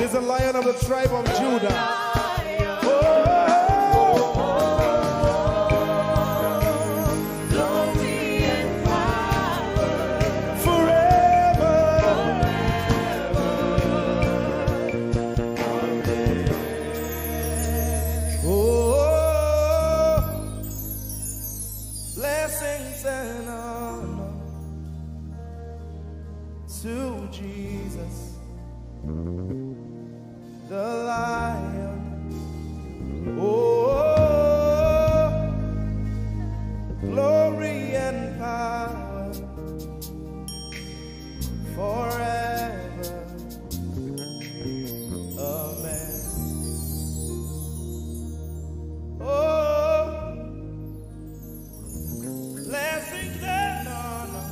is the Lion of the tribe of Judah. Glory and power Forever. Oh, blessings and honor to Jesus, the Lion. Oh, glory and power forever. Amen. Oh, blessings and honor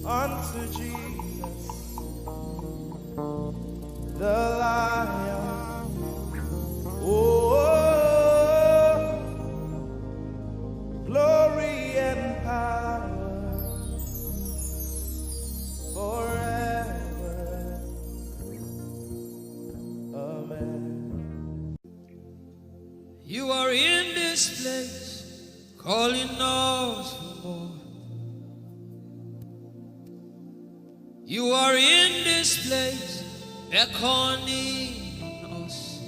unto Jesus, the Lion. Oh, glory and power forever. Amen. You are in this place, calling us for more. You are in this place, beckoning us.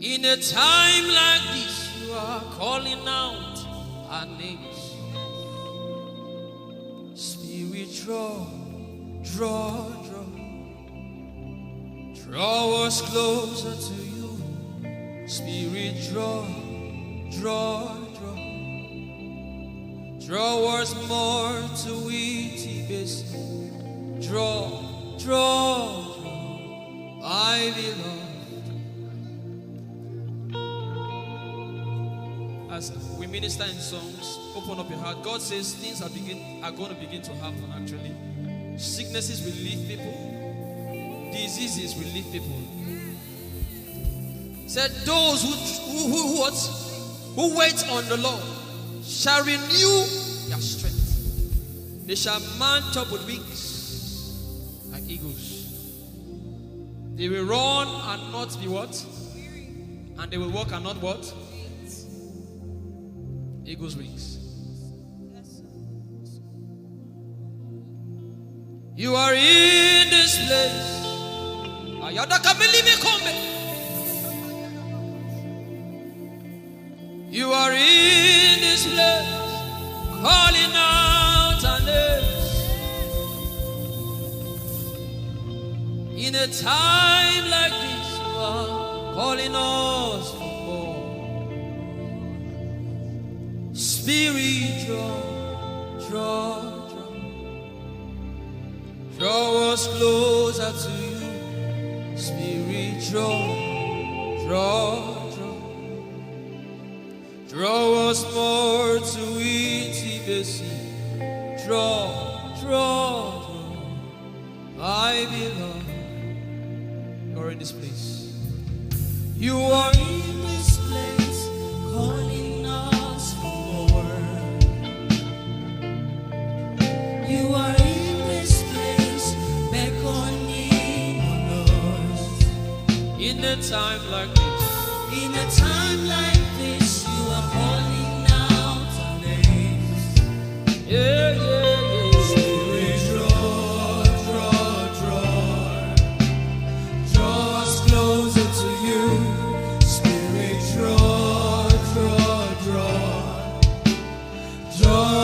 In a time like this, you are calling out our names. Spirit, draw, draw, draw. Draw us closer to you. Spirit, draw, draw, draw. Draw us more to Itibis. Draw, draw, draw. I belong. As we minister in songs, open up your heart. God says things are going to begin to happen actually. Sicknesses will leave people. Diseases will leave people. Said those who wait on the Lord shall renew their strength. They shall mount up with wings like eagles. They will run and not be what? And they will walk and not what? Eagles' wings. You are in this place. You are in this place, calling out our names. In a time like this, you are calling us for more. Spirit, draw us closer to you. Spirit, draw us more to intimacy. Draw, my beloved. You're in this place. You are in this place, calling us for more. You are in this place, beckoning on us. In a time like this, In a time like this, you are calling out our names. yeah. Spirit, draw us closer to you. Spirit, draw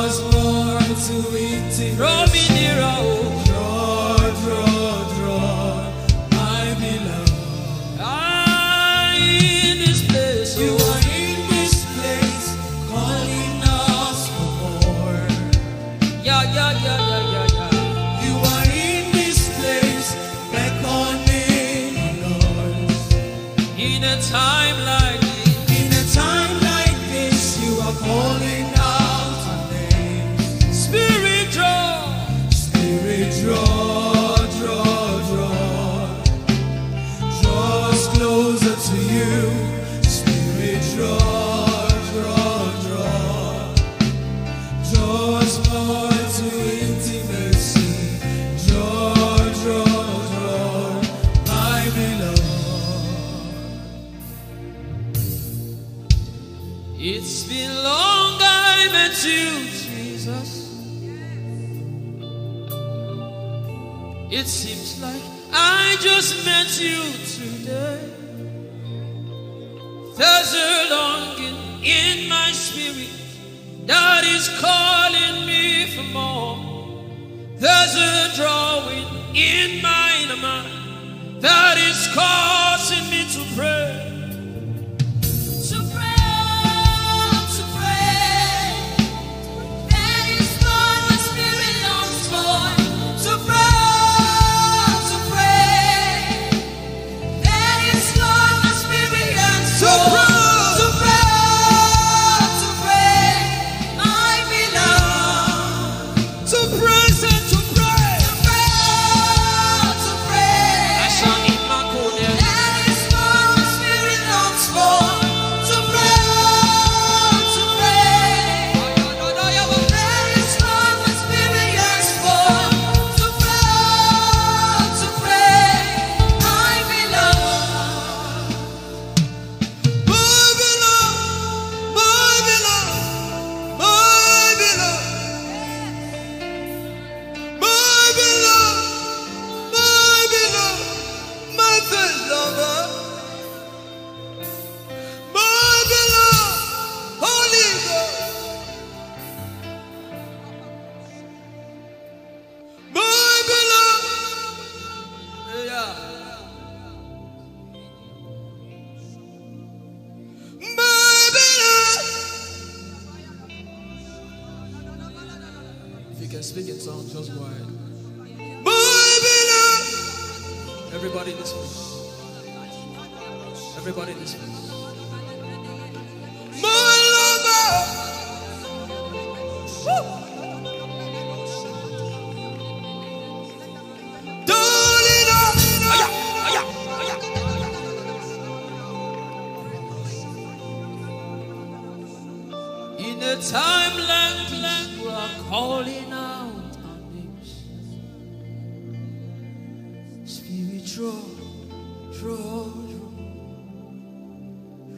us more to intimacy. Draw me nearer, oh. Draw, my beloved. In this place, You oh. are in this place, calling us for more. Yeah. You are in this place, beckoning on us. In a time like this, In a time like this, you are calling out our names. Spirit, Spirit, draw us closer to you. Spirit, draw us more to intimacy. Draw, my beloved. it's been long I met you, Jesus. It seems like I just met you today. There's a longing in my spirit that is calling me for more. There's a drawing in my mind that is causing me to pray. To pray. That is what my spirit longs for. To pray. That is what my spirit yearns for. To pray. My beloved. To praise and to pray. To pray. I shall eat my corner. That is what my spirit longs for. To pray. That is what my spirit yearns for. To pray. My beloved. If you can speak in tongues, just go ahead. Everybody in this place. Everybody in this place. In a time like this, you are calling out our names. Spirit,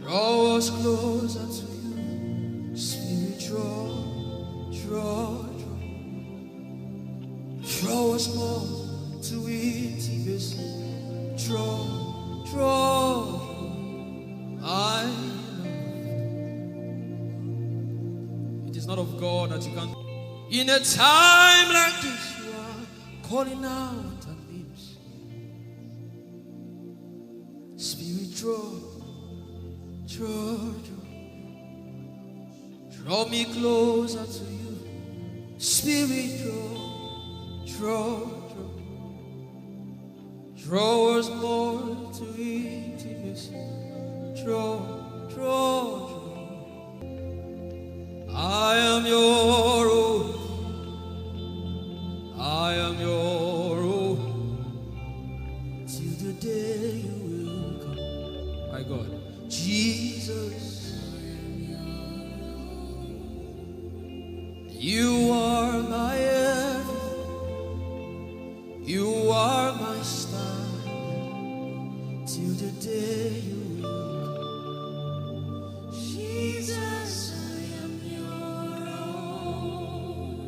draw us closer to you. Spirit, draw us more to intimacy. Draw, I know it is not of God that you can. In a time like this, you are calling out our names. Spirit, draw me closer to you. Spirit, draw us more to intimacy. Draw. I am your own. I am your own. Till the day you will come. My God, Jesus, you are my everything. You are my star. Till the day you will come. Jesus, I am your own.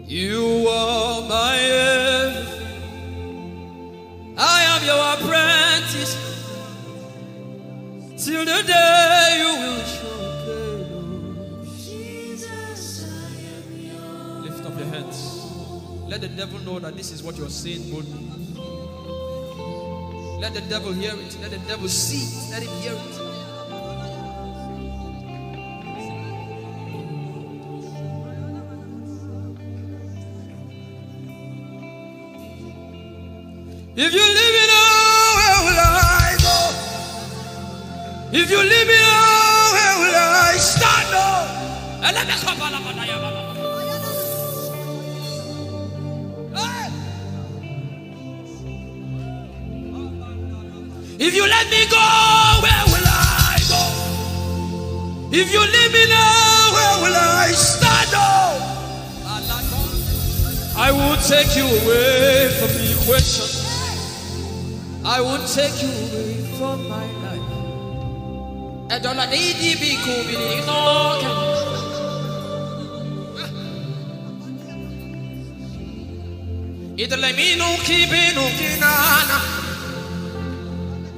You are my everything. I am your apprentice. Till the day you will show. Jesus, I am your. Lift up your hands. Let the devil know that this is what you're saying boldly. Let the devil hear it. Let the devil see it. Let him hear it. If you leave me now, where will I go? If you leave me now, where will I stand? If you let me go, where will I go? If you leave me now, where will I stand? I will take you away from the equation. I will take you away from my life.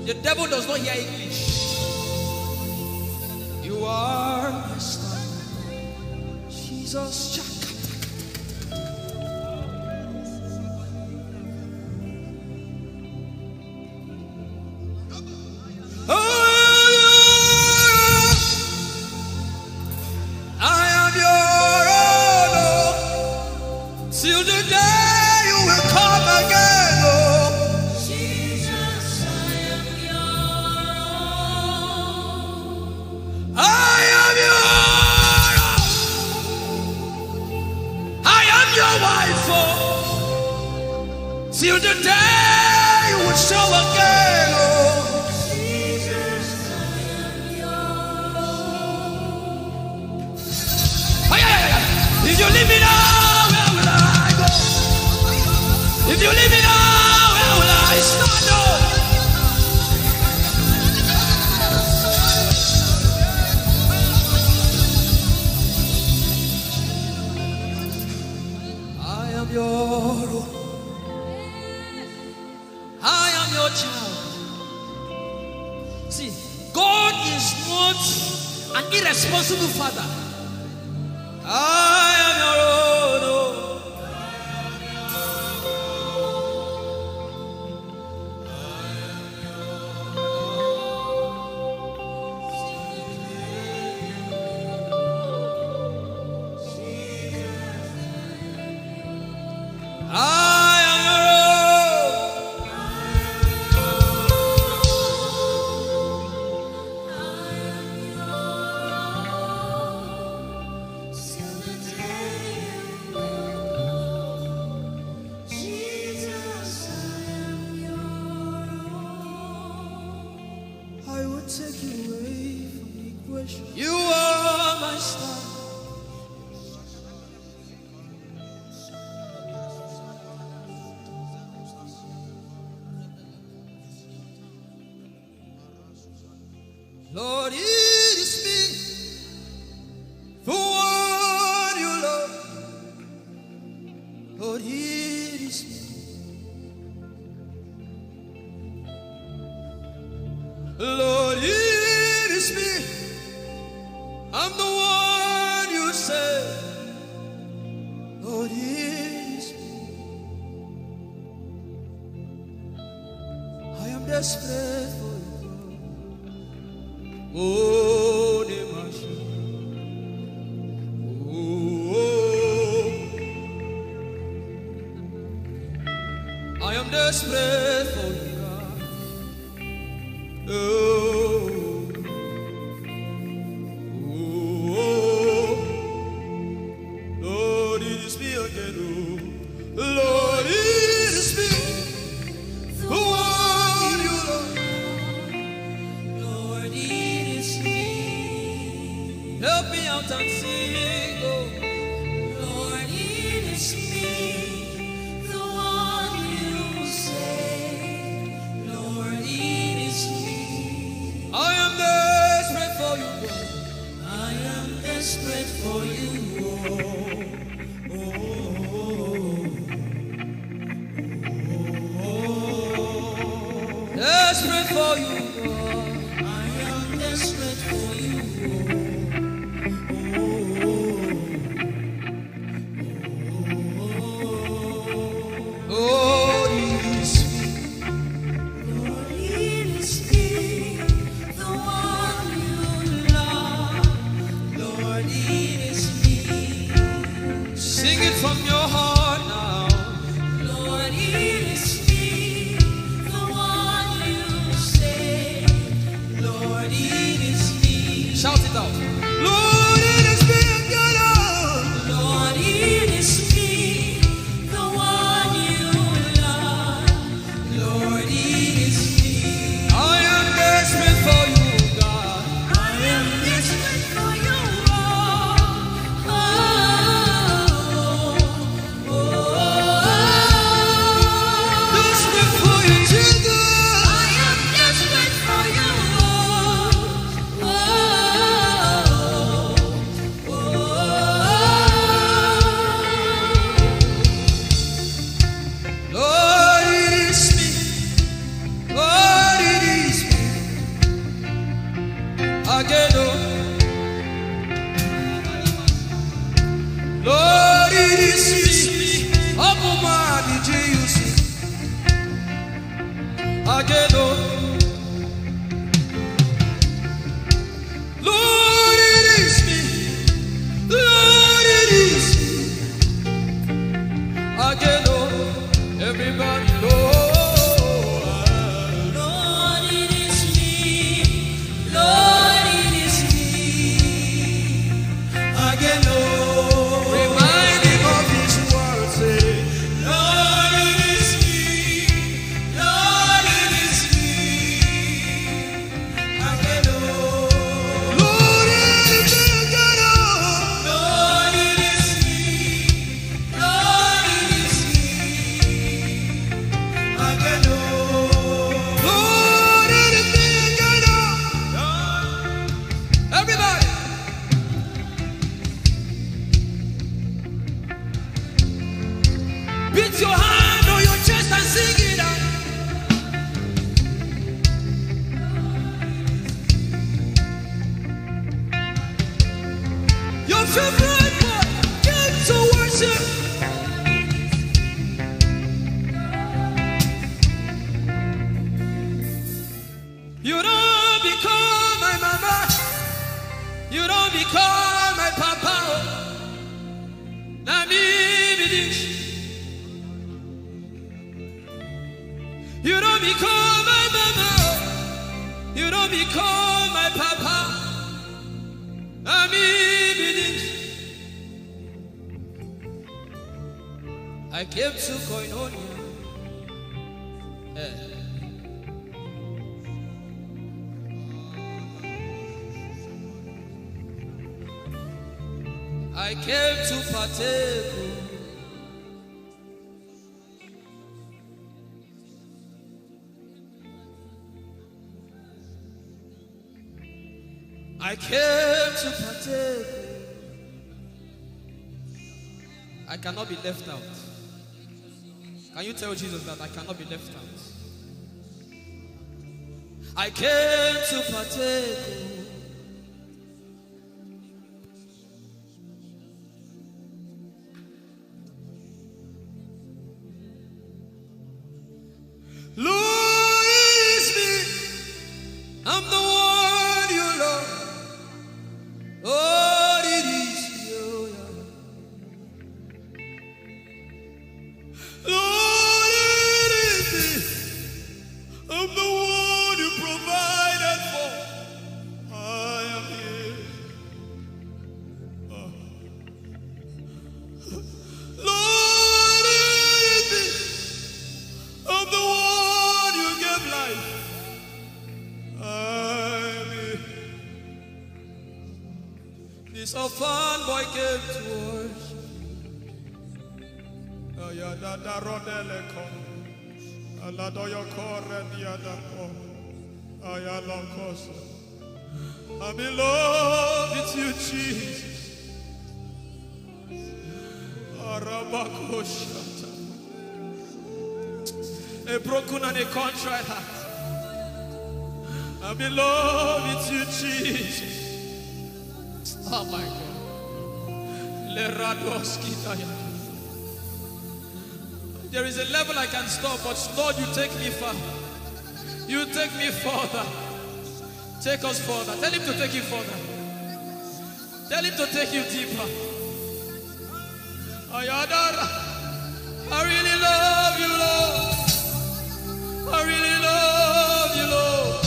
The devil does not hear English. You are my star, Jesus. Till the day you will show again, oh Jesus, I am yours. If you leave me now, where will I go? If you leave me now, where will I stand? I am your own. I am your child. See, God is not an irresponsible father. I am your own. Take you away from the equation. You are my star. Lord, it is me, the one you love. Lord, it is me. Lord, it is me. I'm the one you say. Lord, it is me. I am desperate for you. Oh, Nemasha. Oh, I am desperate for you, God. Oh, oh, Lord, it is me again. Oh, Lord, it is me. Who are you, Lord? Lord, it is me. Help me out and sing. Oh, Lord, it is me, the one you say. Lord, it is me. I am desperate for you, God. I am desperate for you. Desperate for you, God. I am desperate for you. Oh, it is me. Lord, it is me, the one you love. Lord, it is me. Sing it from your heart now. Lord, it is me, the one you say. Lord, it is me. Shout it out. Lord, it is me again. Lord, it is me, the one you love. Lord, it is me. I am desperate for you, God. I am desperate for you. Desperate for you, Jesus. I am desperate for you. Lord, it is me. Lord, it is me. Again, oh. Lord, it is me. Abuma, did you see? Again, oh. Lord, it is me. Lord, it is me. Again, oh. Everybody, Lord. Lord, it is me. Lord, it is me. Again, oh. Remind him of his word, say, Lord, it is me. Lord, it is me. Again, oh. Lord, it is me again, oh. Lord, it is me. Lord, it is me. Again, oh. Lord, it is me again, oh. Everybody. Beat your hand on your chest and sing it out. Your favorite part, get to worship. You don't become my mama. You don't become my papa. Na me be this. You don't become my mama. You don't become my papa. Na me be this. I came to Koinonia. I came to partake. I came to partake. I cannot be left out. Can you tell Jesus that I cannot be left out? I came to partake. Lord, it is me. I'm the one you love. This orphan boy came to worship. Ayadada rodele kom. Aladoyo kore diadako. Ayalokoso. I'm in love with you, Jesus. Arabakoshata. A broken and a contrite heart. I'm in love with you, Jesus. Oh my God. There is a level I can stop, but Lord, you take me far. You take me further. Take us further. Tell him to take you further. Tell him to take you deeper. Ayadara. I really love you, Lord. I really love you, Lord.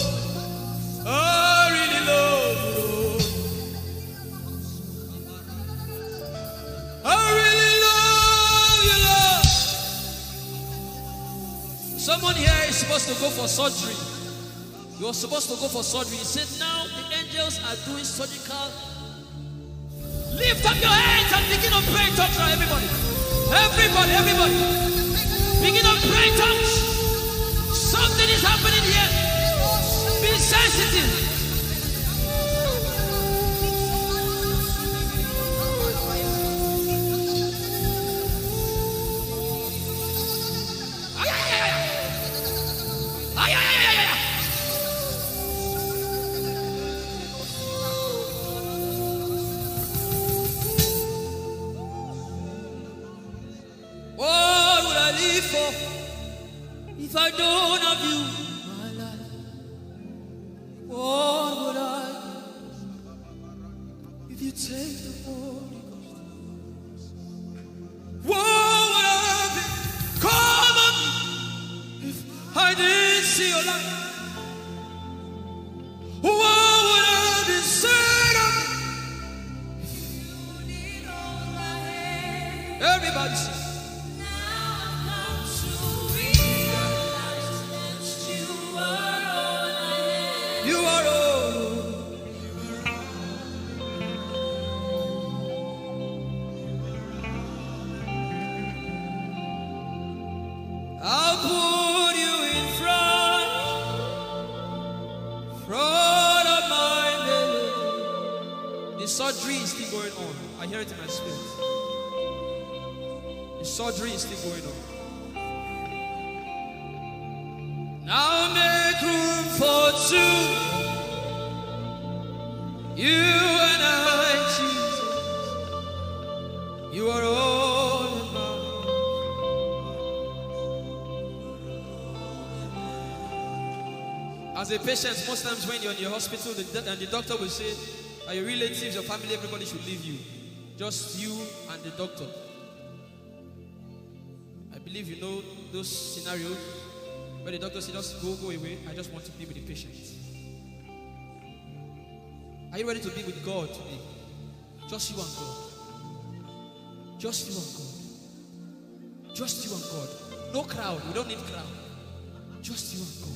I really love you, Lord. I really love you, Lord. Someone here is supposed to go for surgery. You're supposed to go for surgery. He said, now the angels are doing surgical. Lift up your hands and begin to pray in tongues now, everybody. Everybody, everybody. Begin to pray in tongues. Something is happening here. Be sensitive. What would I live for if I don't have you in my life? What would I do if you take the Holy Ghost? What would I become of me if I didn't see your light? What would I be said of me if you did all my hand? Everybody sing. You are all. I'll put you in front of my belly. The surgery is still going on. I hear it in my spirit. The surgery is still going on. Now make room for two. You and I, Jesus. You are all in my. As a patient, most times when you're in your hospital, and the doctor will say, are your relatives, your family, everybody should leave you. Just you and the doctor. I believe you know those scenarios. But the doctor said, just go away. I just want to be with the patient. Are you ready to be with God today? Just you and God. Just you and God. Just you and God. No crowd. We don't need crowd. Just you and God.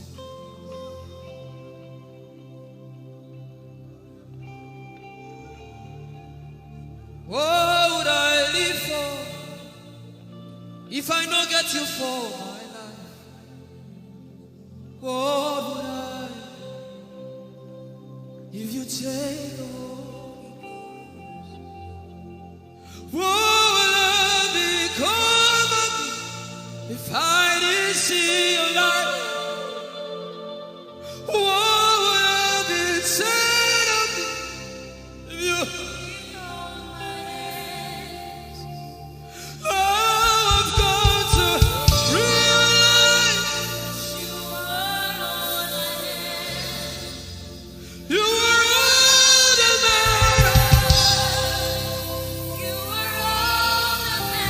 What would I live for if I don't get you for my life? What would I if you take the Holy Ghost? What will I become of me if I didn't see your light? What would I be said of me if you I've got to realize you are all that matters. You are all that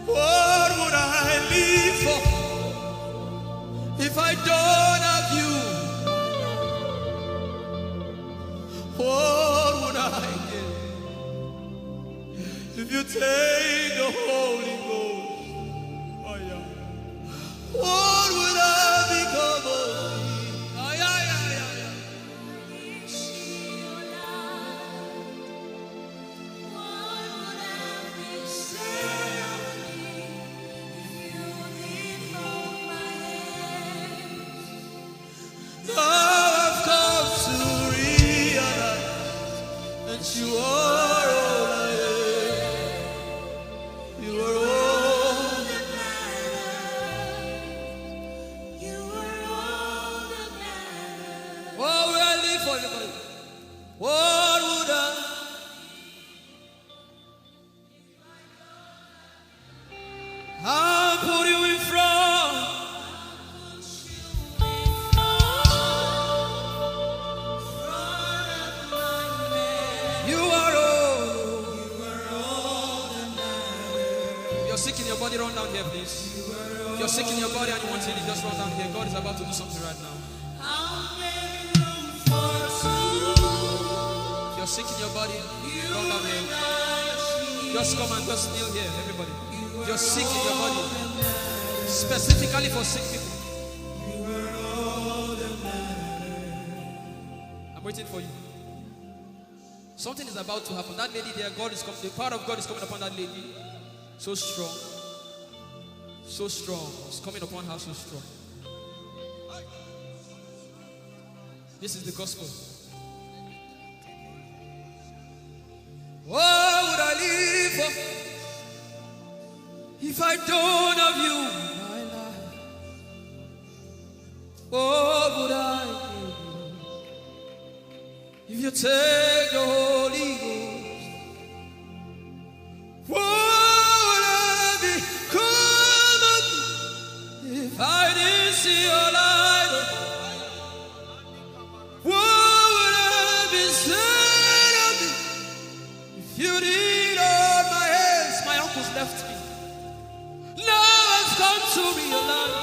What would I live for if I don't have you? you take the Holy Ghost, oh yeah, what would I become of me? Oh yeah, yeah, yeah, yeah. Now I've come to realize that you are all I am. You are all that matters. What would I live for, everybody? What would I? I'll put you in front. You are all that matters. You're sick in your body, run down here, please. You're sick in your body and you want healing, just run down here. God is about to do something right now. You're sick in your body, run down here. Just come and just kneel here, everybody. You're sick in your body, specifically for sick people. I'm waiting for you. Something is about to happen. That lady there, God is coming. The power of God is coming upon that lady. So strong. So strong. It's coming upon her so strong. This is the gospel. What would I live for if I don't have you in my life? What would I do if you take the Holy Ghost? What would I become of me if I didn't see your light? What would I be said of me if you did hold my hands? My uncles left me. Now I've come to realize.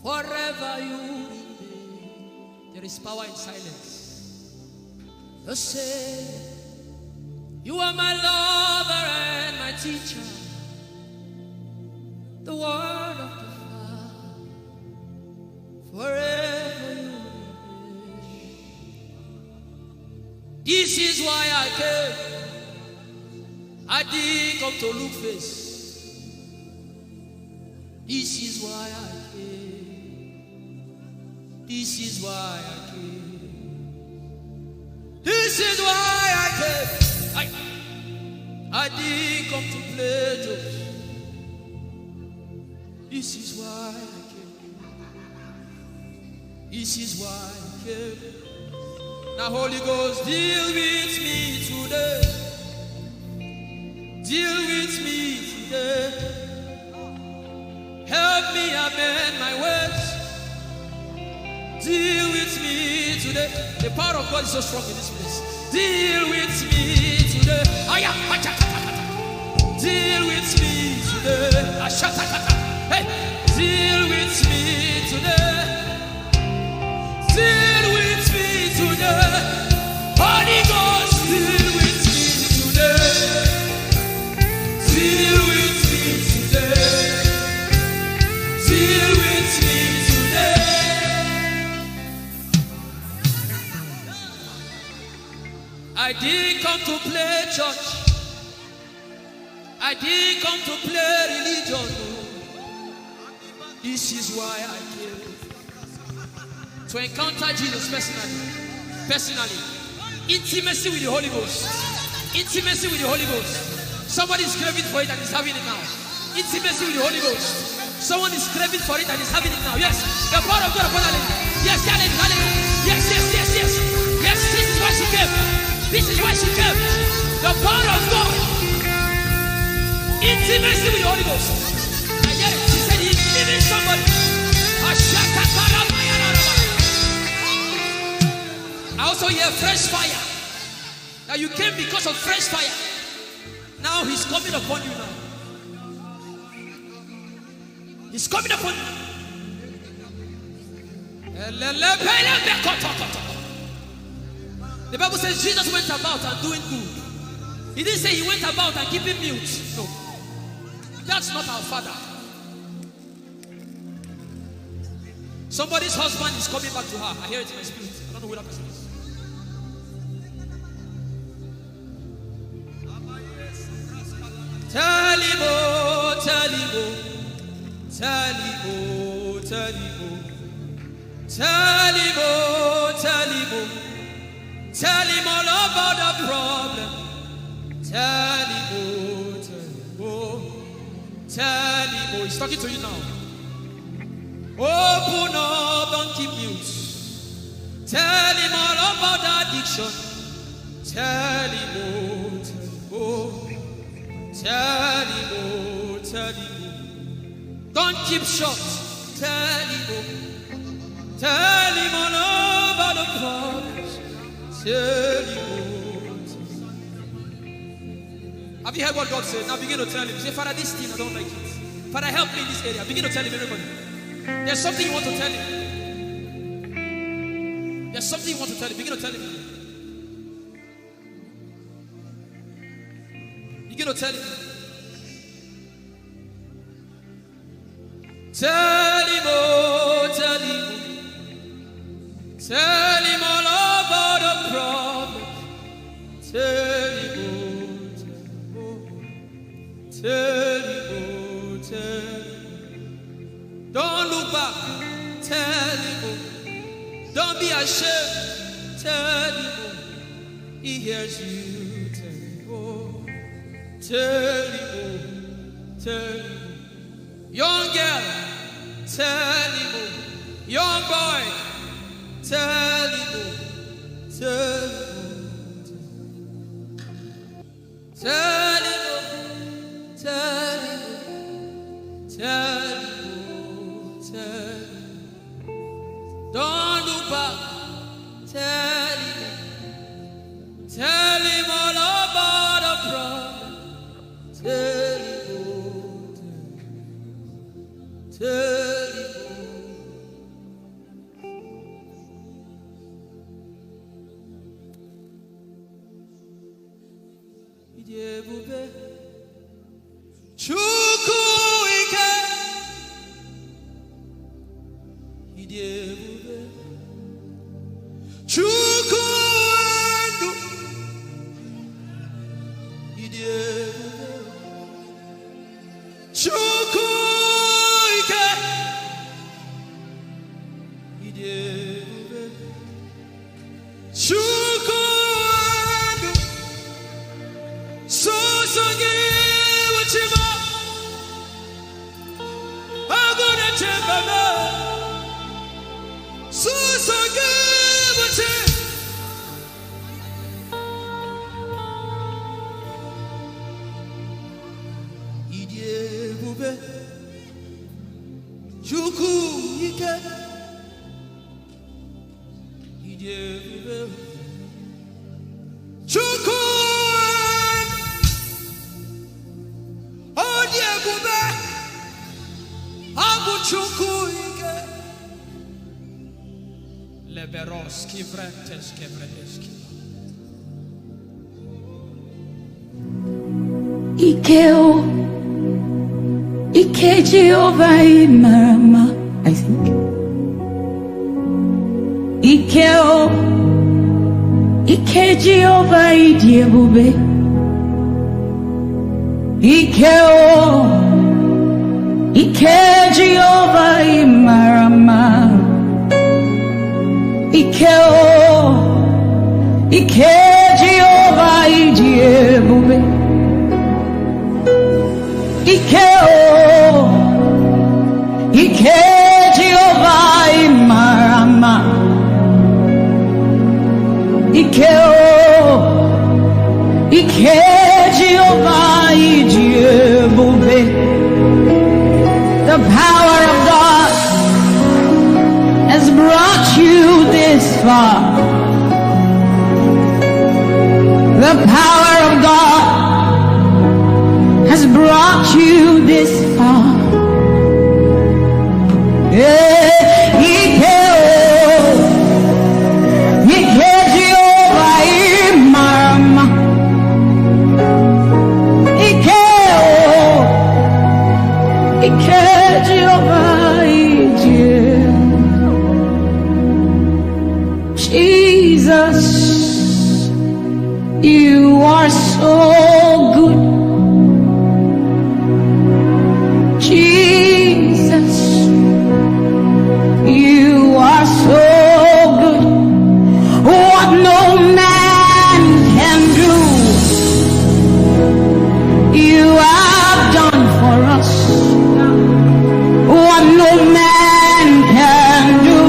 Forever you remain. There is power in silence. You say, you are my lover and my teacher, the word of the Father. Forever you remain. This is why I came. I didn't come to look face. This is why I came. This is why I came. This is why I came. I didn't come to play jokes. This is why I came. This is why I came. Now Holy Ghost, deal with me today. Deal with me today. Help me amend my words. Deal with me today. The power of God is so strong in this place. Deal with me today. Deal with me today. Hey, deal with me today. Deal with me today. Holy Ghost, deal with me today. Deal with me today. Deal with me today. I didn't come to play church. I I didn't come to play religion. This is why I came. To encounter Jesus personally. Intimacy with the Holy Ghost. Intimacy with the Holy Ghost. Somebody is craving for it and is having it now. Intimacy with the Holy Ghost. Someone is craving for it and is having it now. Yes. The power of God upon her. Yes, hallelujah. Yes. Yes, this is why she came. This is why she came. The power of God. Intimacy with the Holy Ghost. I get it. She said he's giving somebody. I also hear fresh fire. Now you came because of fresh fire. Now he's coming upon you now. He's coming upon you. The Bible says Jesus went about and doing good. He didn't say he went about and keeping mute. No. That's not our Father. Somebody's husband is coming back to her. I hear it in my spirit. I don't know who that person is. Tell him, oh, tell him, oh, tell him, oh, tell him, oh, tell him, oh, tell him, oh, tell him all about the problem. Tell him, oh, tell him, oh, tell him, oh. He's talking to you now. Open up, don't keep mute. Tell him all about the addiction. Tell him, oh, tell him, oh, tell him, oh. Don't keep short. Tell him, oh, tell him all about the problems. Tell him, oh. Have you heard what God said? Now begin to tell him. Say, Father, this thing I don't like it. Father, help me in this area. Begin to tell him, everybody. There's something you want to tell him. There's something you want to tell him. Begin to tell him. Begin to tell him. Tell him, oh, tell him. Tell him all about the problem. Tell him, oh, tell him, oh, tell him. Don't look back. Tell him, oh. Don't be ashamed. Tell him, oh. He hears you. Tell him, oh. Tell him, oh. Tell him, oh. Young girl. Tell him, oh. Young boy. Tell him, oh. Tell him, oh. Tell him, oh. Tell him, oh. Tell him. Don't look back. Tell him all about the problem. Tell him, oh, tell him, oh. Chukwuike. Chukwuendu. Chukwuike. Chukwuendu. Sosangi wachima. Agone chembana. Sosangi wachima. Idiebube. Chukwuike. Idiebube. Chukwuendu. Odiebube. Abu Chukwuike. Leberoski Vrenteski Vrenteski. Ikeo, Ike Jehovah Imarama, I think. Ikeo, Ike Jehovah Idiebube. Ikeo, Ike Jehovah Imarama. Ikeo, Ike Jehovah Ijebube. Ikeo, Ike Jehovah Imarama. Ikeo, Ike Jehovah Ijebube. The power of God has brought you this far. The power of God has brought you this far. Jesus, you are so good. Jesus, you are so good. What no man can do, you have done for us. What no man can do,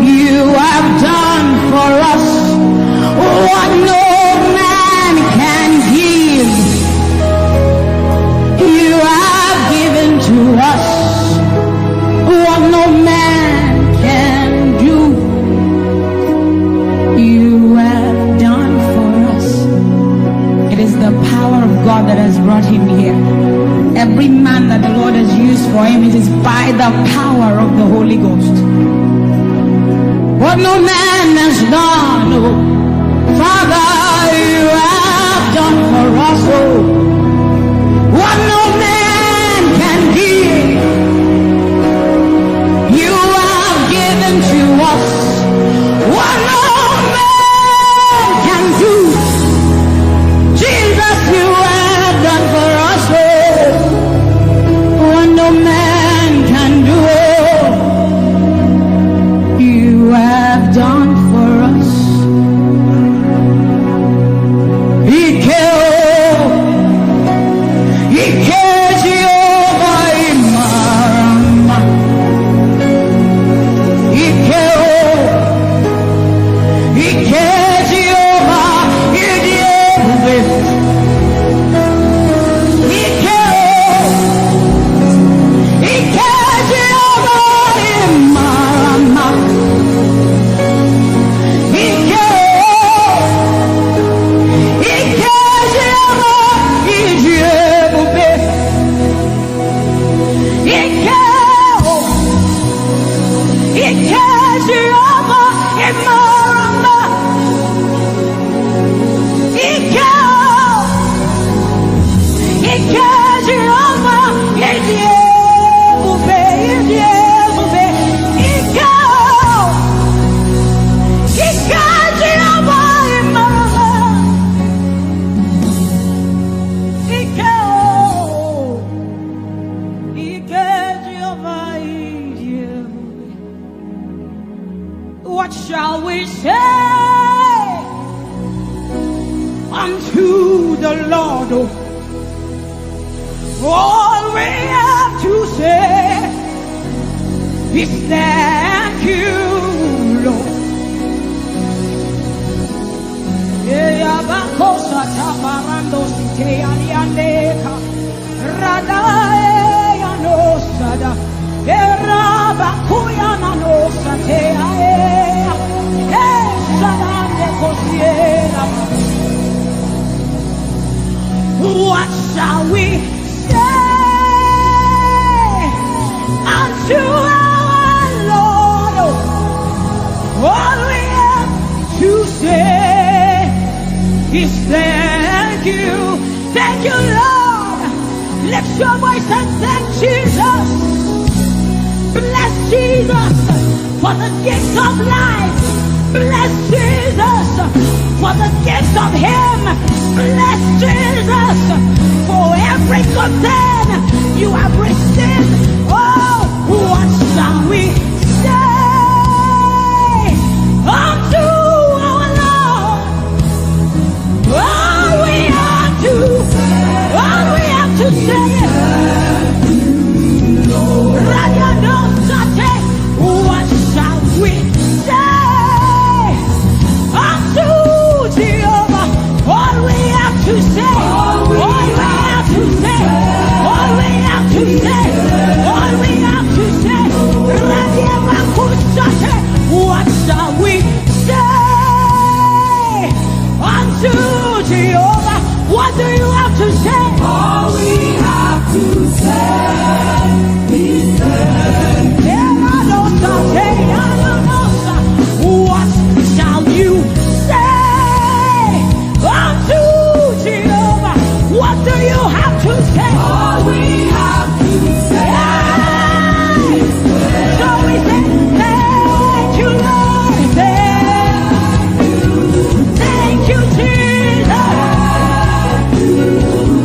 you have done for us. What no man can give, you have given to us. What no man can do, you have done for us. It is the power of God that has brought him here. Every man that the Lord has used for him, it is by the power of the Holy Ghost. What no man has done, oh, Father, you have done for us, oh. What no man can give, you have given to us. What no man can do, Jesus, you have done for us, oh. What no man can do, oh, you have done for us. What shall we say unto the Lord? All we have to say is thank you, Lord. What shall we say unto our Lord? All we have to say is thank you. Thank you, Lord. Lift your voice and thank Jesus. Bless Jesus for the gift of life. Bless Jesus for the gift of him. Bless Jesus for every good thing you have received. Oh, what shall we say unto our Lord? All we have to say is, what shall we say unto Jehovah? All we have to say, all we have to say, all we have to say, all we have to say. What shall we say unto Jehovah? What do you have to say? All we have to say is what shall you say unto Jehovah? What do you have to say? all we have to say. So we say, thank you, Lord. Thank you, Jesus.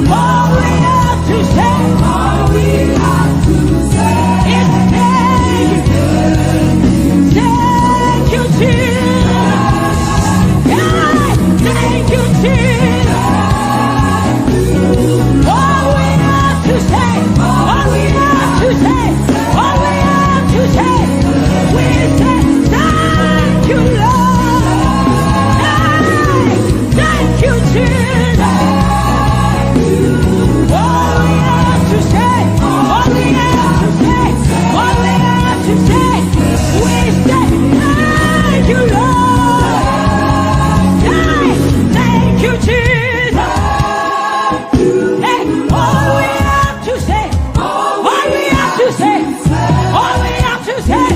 All we have to say, All we have to say is thank you, Jesus. Yeah, thank you, Jesus. All we have to say, all we have to say, all we have to say, we say thank you, Lord. Hey, thank you, Jesus. All we have to say, all we have to say, all we have to say, we say thank you, Lord. Hey, thank you, Jesus. Hey, all we have to say, all we have to say, all we have to say,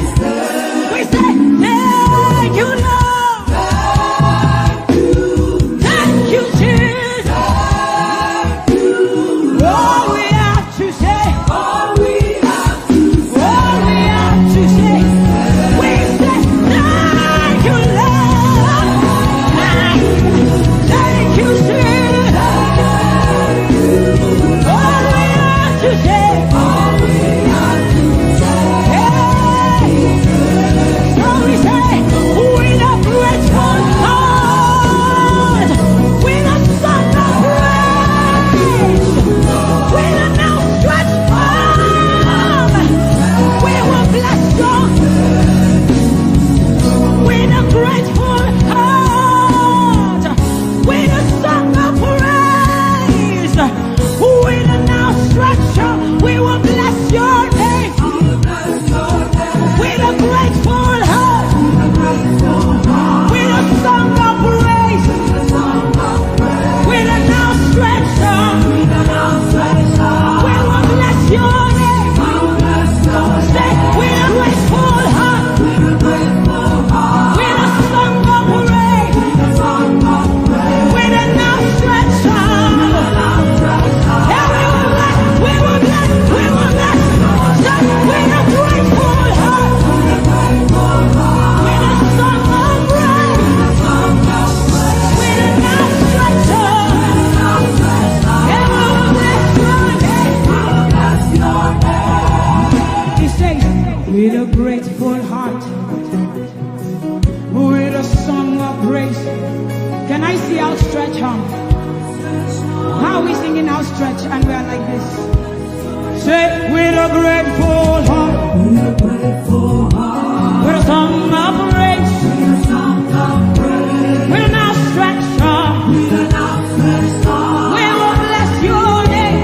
we say thank you, Lord. Thank you, Jesus. All we have to say, all we have to all we have to say, we say thank you, Lord. Thank you, Jesus. All we have to say, all we have to hey. So we say, with a grateful heart, with a song of praise, with an outstretched arm, we will bless God. With a grateful heart, with a song of praise, with an outstretched arm, we will bless your name. With a grateful heart, with a song of praise, with an outstretched arm, we will bless your name. Say, with a grateful heart, with a song of praise, with an outstretched arm, yeah, we will bless, we will bless, we will bless. Say, with a grateful heart, with a song of praise, with an outstretched arm, yeah, we will bless your name. He says, with a grateful heart, with a song of praise. Can I see outstretched arm? How are we singing outstretched and we are like this? Say, with a grateful heart, with a song of praise, with an outstretched arm, we will bless your name.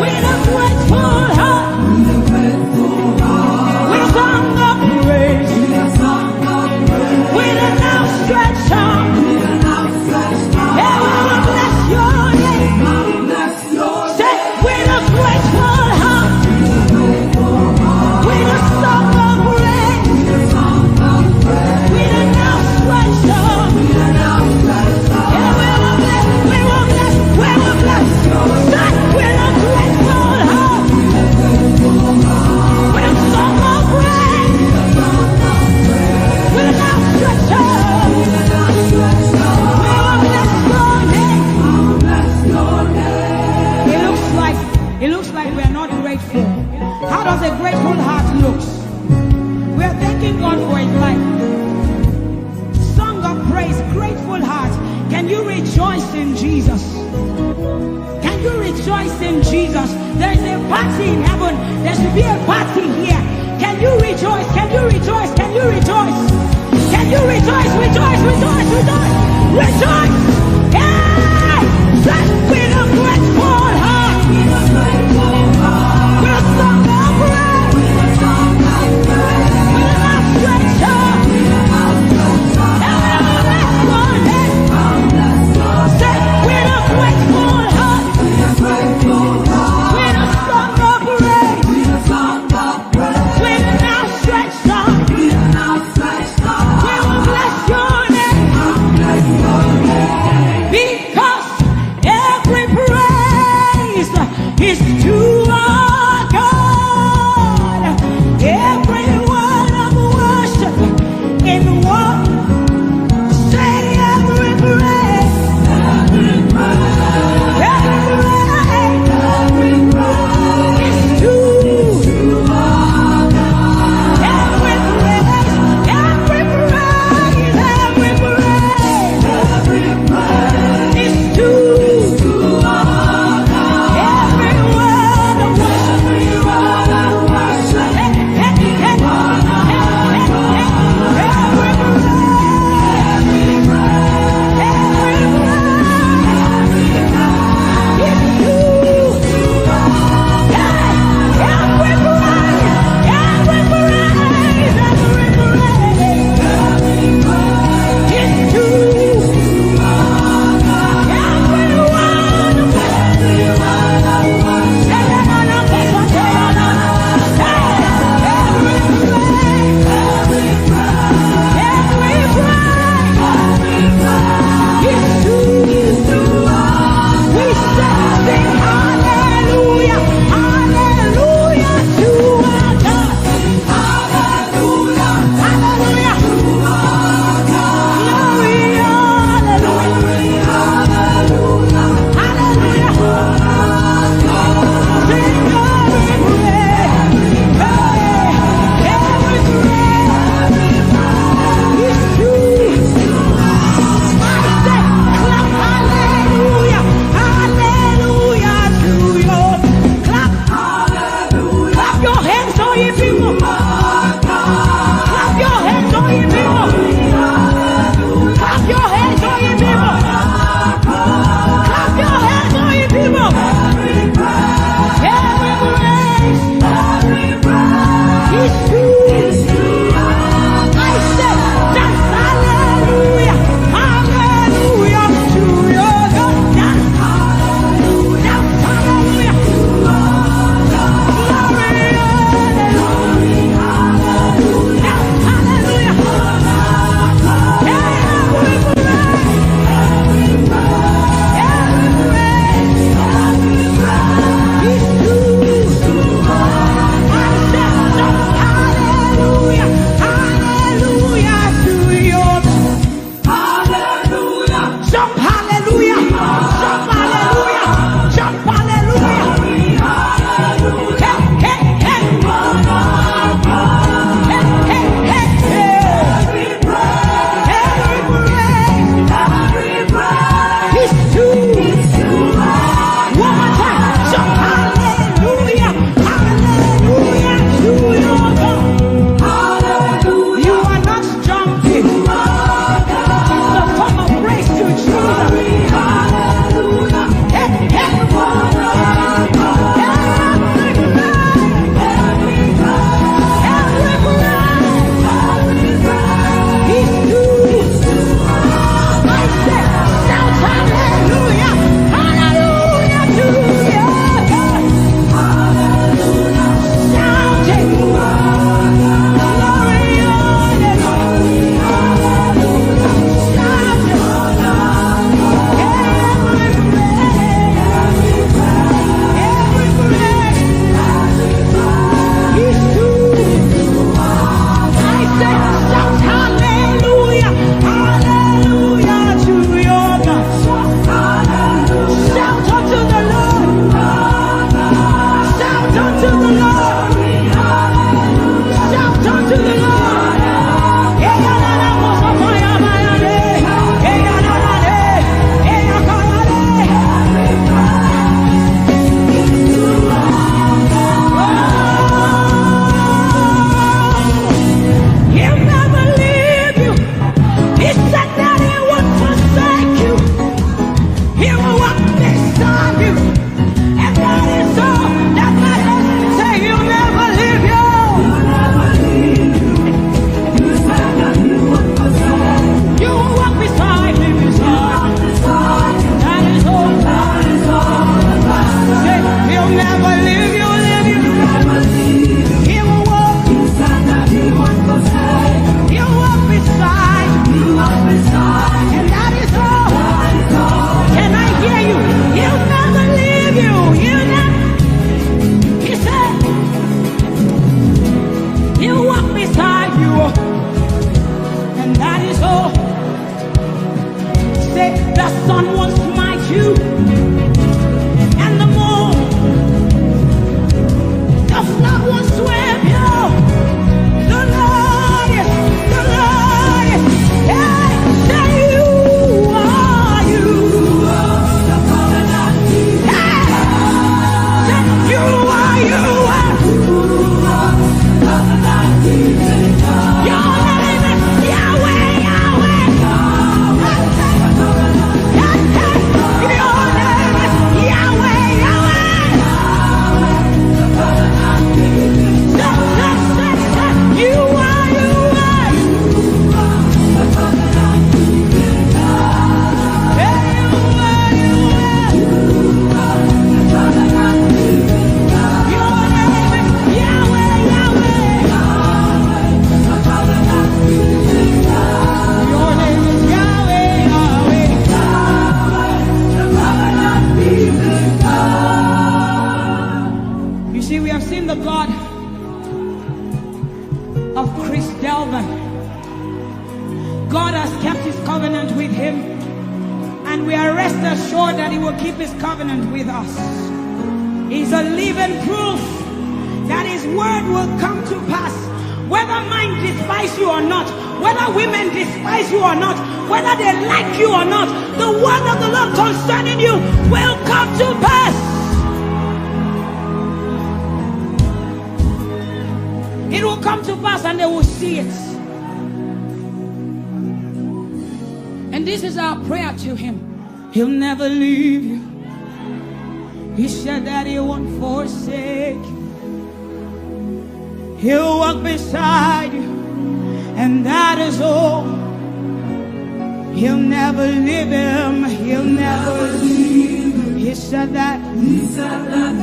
With a grateful heart, with a song of praise, with an outstretched arm, yeah, we will bless your name. Say, with a grateful heart, grateful. How does a grateful heart look? We are thanking God for his life. Song of praise, grateful heart. Can you rejoice in Jesus? Can you rejoice in Jesus? There is a party in heaven. There should be a party here. Can you rejoice? Can you rejoice? Can you rejoice? Can you rejoice? Rejoice, rejoice, rejoice, rejoice! Yeah! That's with a grateful heart. With a grateful heart. With a song of praise. With a song of praise. With an outstretched arm. With an outstretched arm. And we'll bless your name. I'll bless your name. Say, with a grateful heart. With a grateful heart. With a song of praise. With a song of praise. With an outstretched arm. With an outstretched arm. We will bless your name. I'll bless your name. Because every praise is to our God. Every word of worship in one. Say every praise. Every praise. Every praise is to our God. Every praise. Every praise. Every praise. Every praise is to our God. Every word of unto the Lord. Shout unto the Lord. He'll never leave you. He said that he won't forsake you. He'll walk beside you, and that is all. He'll never leave him. He'll never leave him. He said that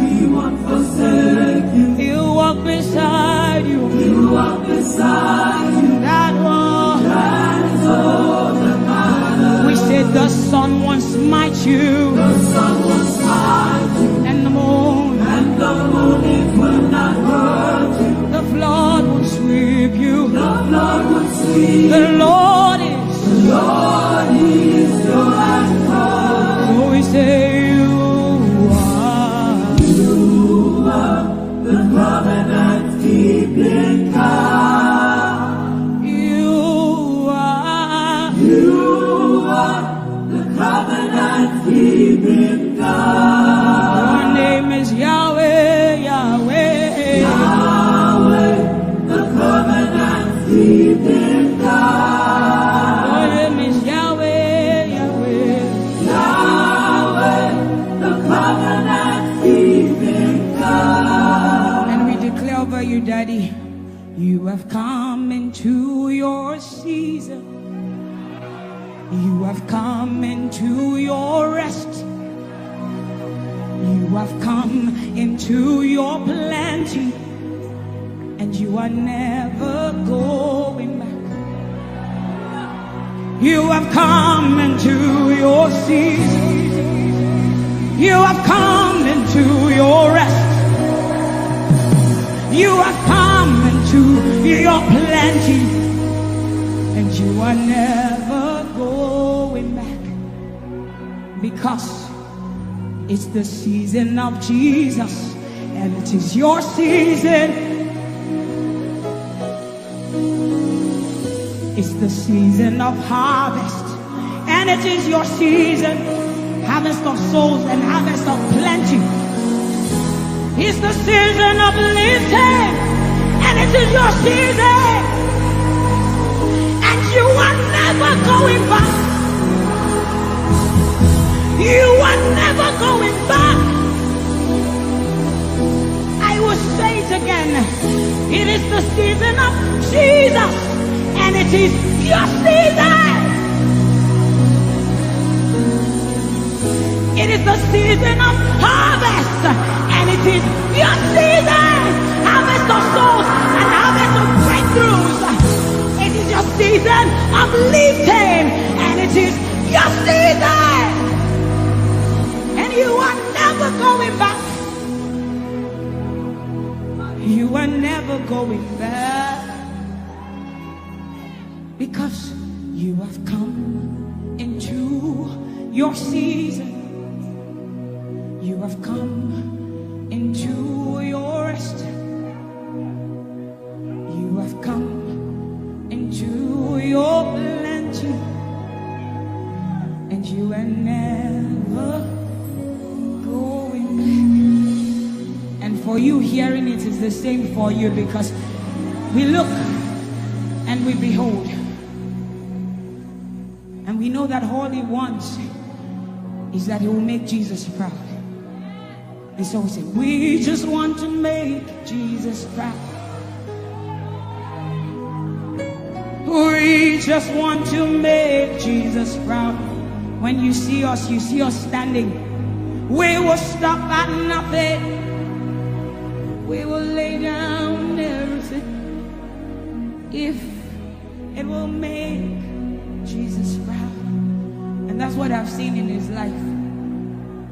he won't forsake you. He'll walk beside you. He'll walk beside you. That is all that matters. We said the sun won't smite you. The sun won't smite you. And the moon. And the moon it will not hurt you. The flood will sweep you. The flood will sweep. The Lord is your anchor. So we say you are the covenant keeping God. You are the covenant keeping God. Your name is Yahweh, Yahweh, Yahweh, the covenant keeping God. Your name is Yahweh, Yahweh, Yahweh, the covenant keeping God. And we declare over you, Daddy, you have come into your season. You have come into your rest. You have come into your plenty, and you are never going back. You have come into your season. You have come into your rest. You have come into your plenty, and you are never going back, because it's the season of Jesus, and it is your season. It's the season of harvest, and it is your season. Harvest of souls and harvest of plenty. It's the season of lifting, and it is your season. And you are never going back. You are never going back. I will say it again. It is the season of Jesus, and it is your season. It is the season of harvest, and it is your season. Harvest of souls and harvest of breakthroughs. It is your season of lifting, and it is your season. And you are never going back. You are never going back. Because you have come into your season. You have come into your rest. You have come into your plenty. And you are never going back. And for you hearing it is the same for you, because we look and we behold. And we know that all he wants is that he will make Jesus proud. And so we say, we just want to make Jesus proud. We just want to make Jesus proud. When you see us standing. We will stop at nothing. We will lay down everything if it will make Jesus proud. And that's what I've seen in his life.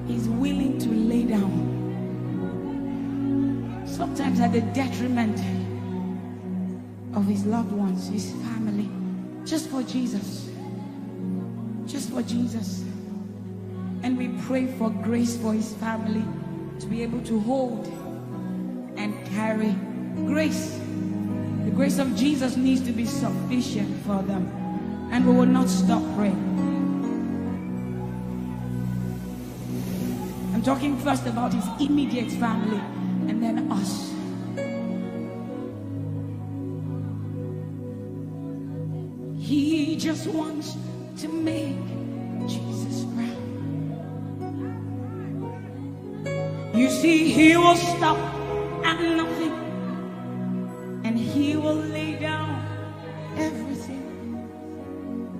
He's willing to lay down, sometimes at the detriment of his loved ones, his family, just for Jesus. Just for Jesus. And we pray for grace for his family to be able to hold and carry grace. The grace of Jesus needs to be sufficient for them. And we will not stop praying. I'm talking first about his immediate family and then us. He just wants to make Jesus proud. You see, he will stop at nothing, and he will lay down everything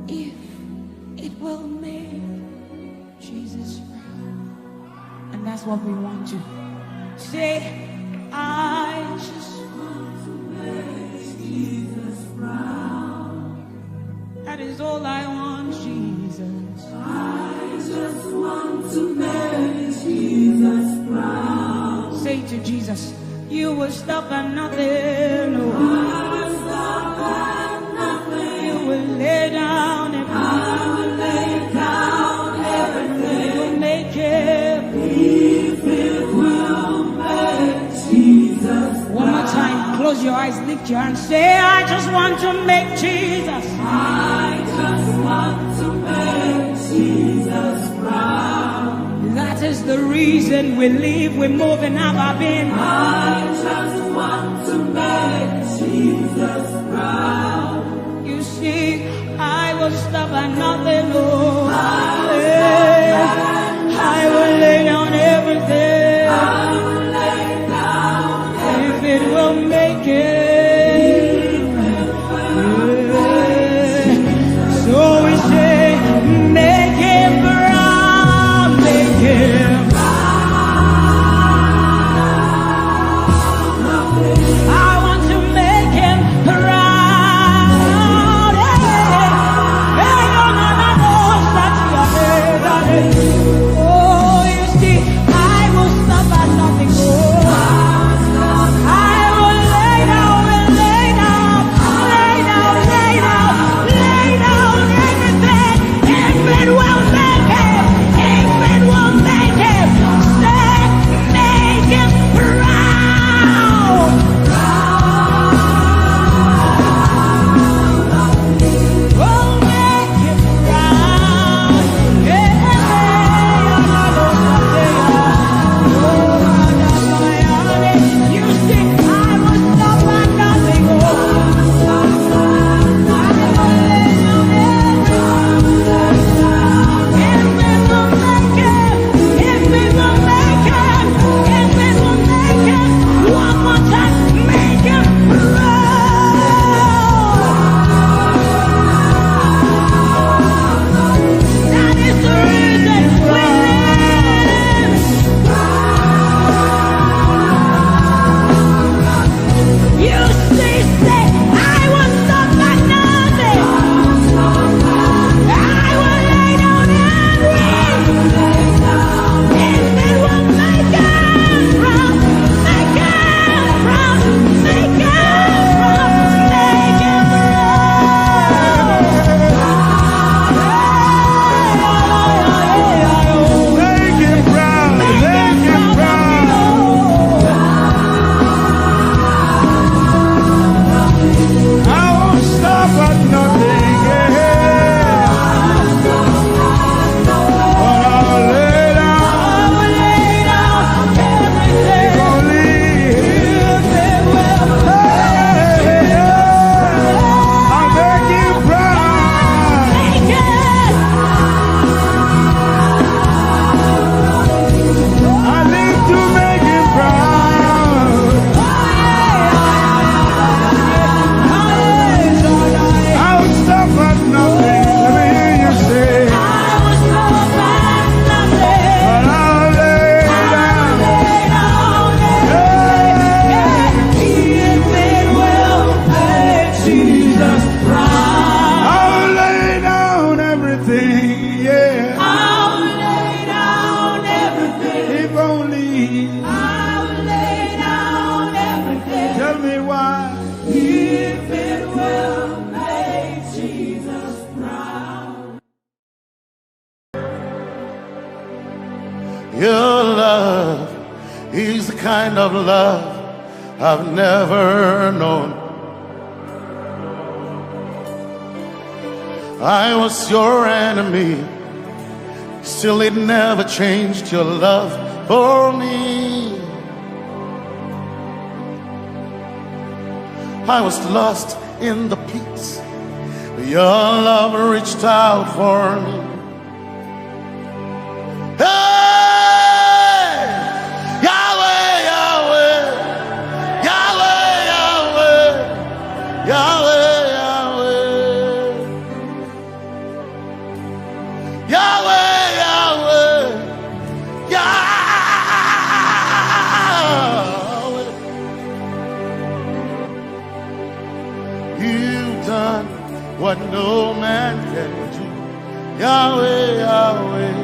if it will make Jesus proud. And that's what we want to say. I just want to make Jesus proud. That is all I want, Jesus. I just want to make Jesus proud. Say to Jesus, you will stop at nothing. No. I will stop at nothing. You will lay down everything. I will lay down everything. You will make it. If it will make Jesus. One more time, close your eyes, lift your hands, say, I just want to make Jesus. I just want to make Jesus proud. That is the reason we live, we move, and have our being. I just want to make Jesus proud. You see, I will stop at nothing, Lord. I will lay down everything. I will lay down if it will make it. So we say, make him proud, make him proud. I want to make him proud. Hey, hey, no, no, no, me why. If it will make Jesus proud. Your love is the kind of love I've never known. I was your enemy, still it never changed your love for me. I was lost in the pits, but your love reached out for me. Hey! Yahweh, Yahweh, Yahweh, Yahweh, Yahweh, Yahweh, Yahweh, Yahweh, Yahweh. You've done what no man can do. Yahweh, Yahweh.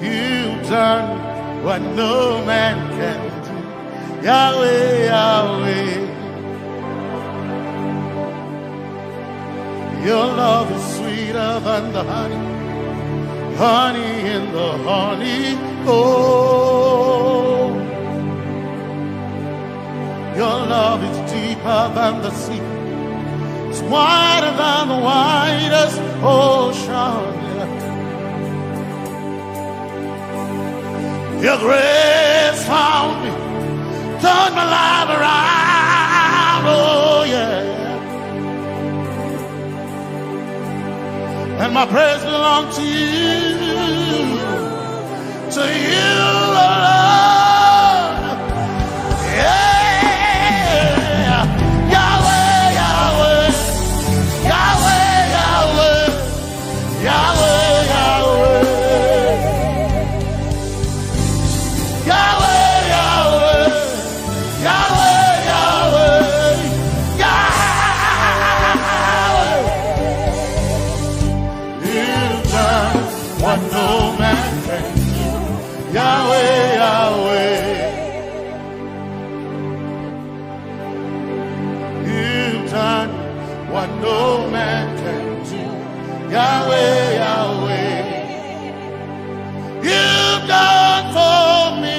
You've done what no man can do. Yahweh, Yahweh. Your love is sweeter than the honey, honey in the honey. Oh, your love is deeper than the sea. It's wider than the widest ocean. Your grace found me, turned my life around. Oh yeah. And my praise belongs to you, Lord. Yeah. Yahweh, Yahweh, Yahweh, Yahweh, Yahweh, Yahweh, Yahweh, Yahweh, Yahweh, Yahweh, You've done what no man can do. Yahweh, Yahweh. You've done what no man can do. Yahweh, Yahweh. You've done for me.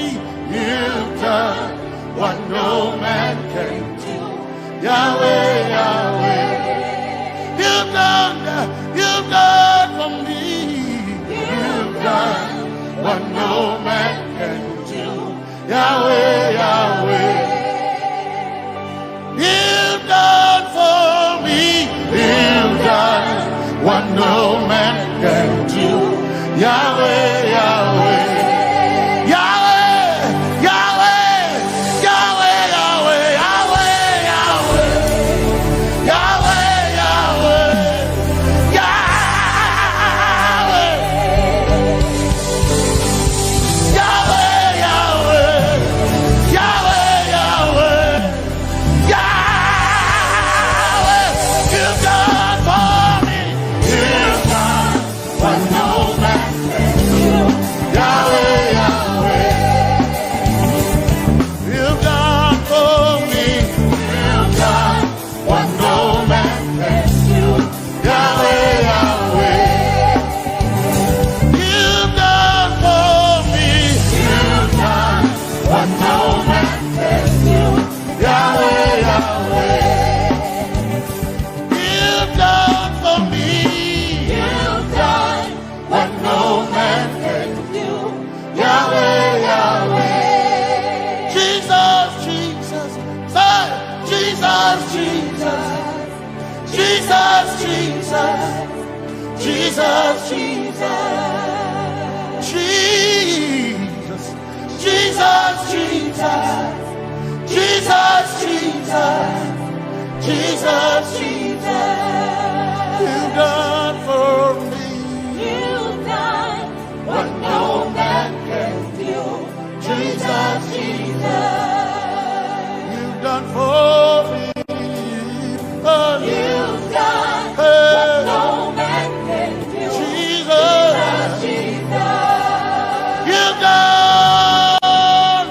You've done what no man can do. Yahweh, Yahweh. You've done for me. You've done what no man can do. Yahweh, Yahweh. You've done for me. You've done what no man can do. Yahweh, Yahweh. Yahweh, Yahweh, Yahweh, Yahweh, Yahweh, Yahweh, Yahweh, Yahweh, Yahweh, Yahweh, Yahweh, Yahweh, Yahweh. You've done for me. You've done what no man can do. Yahweh, Yahweh. You've done for me. You've done what no man can do. Yahweh, Yahweh. You've done for me. You've done what no man can do. Yahweh, Yahweh. You've done for me. You've done what no man can do. Yahweh, Yahweh. Jesus, Jesus, say Jesus, Jesus, Jesus, Jesus, Jesus, Jesus, Jesus, Jesus, Jesus, Jesus, Jesus, Jesus. You've done for me. You've done what no man can do. Jesus, Jesus. You've done for me. Oh, you've done what no man can do. Jesus, Jesus. You've done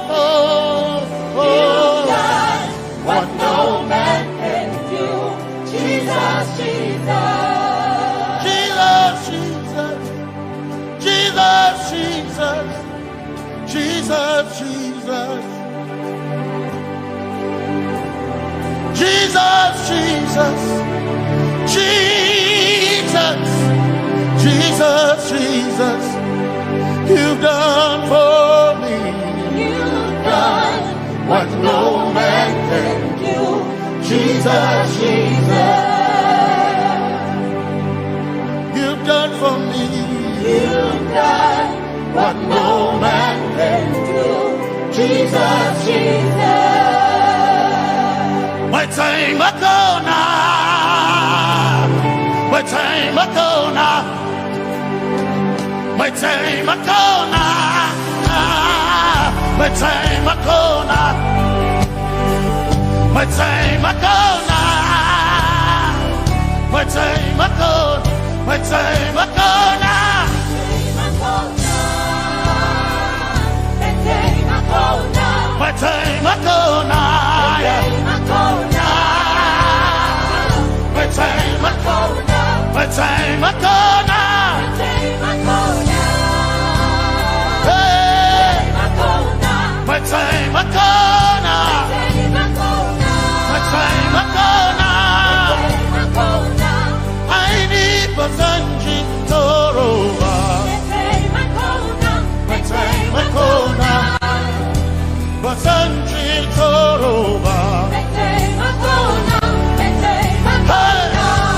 Jesus, Jesus. Jesus, Jesus. Jesus. Jesus, Jesus. You've done for me. You've done what no man can do. Jesus, Jesus. You've done for me. You've done what no man can do. Jesus, Jesus. My time ago now. My time ago now. My time ago now. My time ago now. My time ago now. My time ago. My time ago now. My time ago now. My time ago. My time ago now. Hey. My time ago now. My time ago now. I need Basanji Toroba. My time ago now. Basanji Toroba. My time ago now.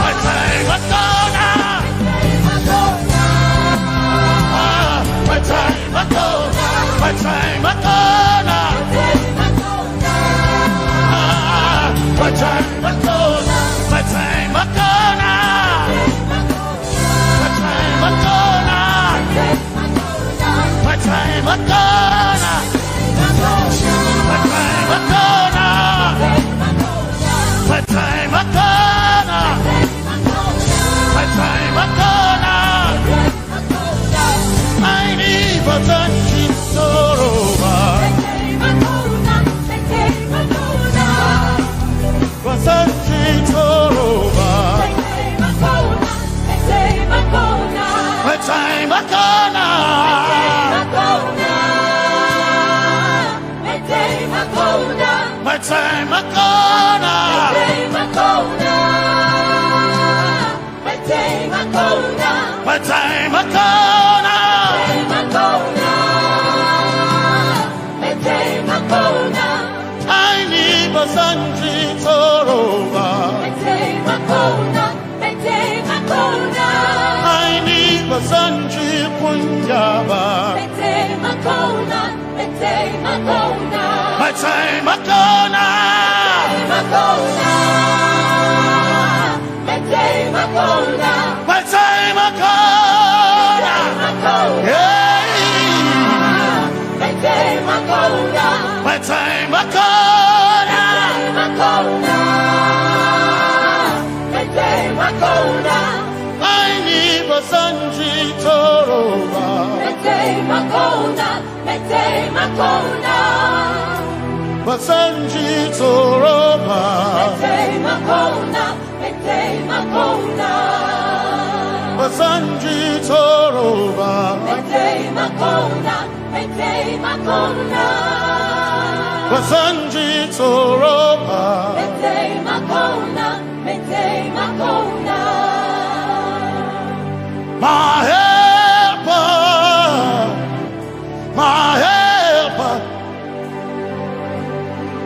My time ago now. My time ago now. My time ago now. My time ago now. My time ago now. My time ago now. My time ago now. My time ago now. My time ago now. My time ago now. I need Basanji Toroba. Basanji Toroba. My time ago now. My time ago now. My time ago now. I need Basanji Toroba. I need Basanji Punjaba. My time ago now. My time ago now. Yeah. My time ago now. My time ago now. I need Basanji Toroba. Basanji Toroba. Basanji Toroba. Basanji Toroba. My helper, my helper,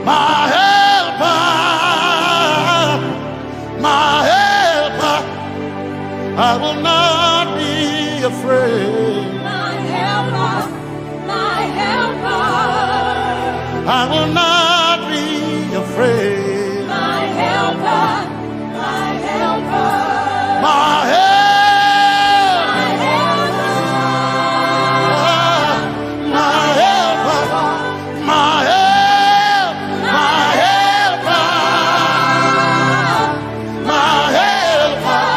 my helper, my helper. I will not be afraid. I will not be afraid. My helper, my helper, my helper, my helper, my helper, my helper.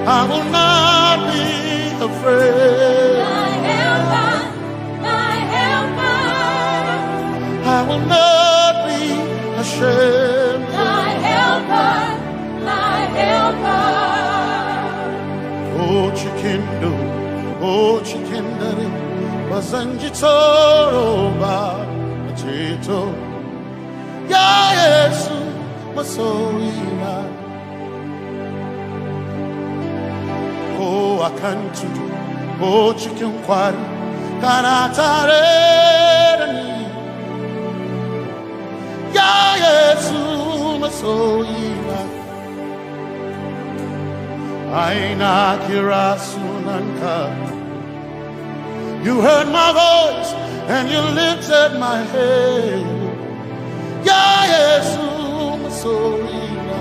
I will not be afraid. I will not be ashamed. My helper, my helper. Oh, chicken do, oh, chicken daddy, Wasanjitoroba Chito Ya Yesu Masoina Oh Akantudu Oh Chicken Kwari Kanatareni Ya Yesu Masoina Aina Kirasunanka You heard my voice and you lifted my head. Ya Yesu Masoina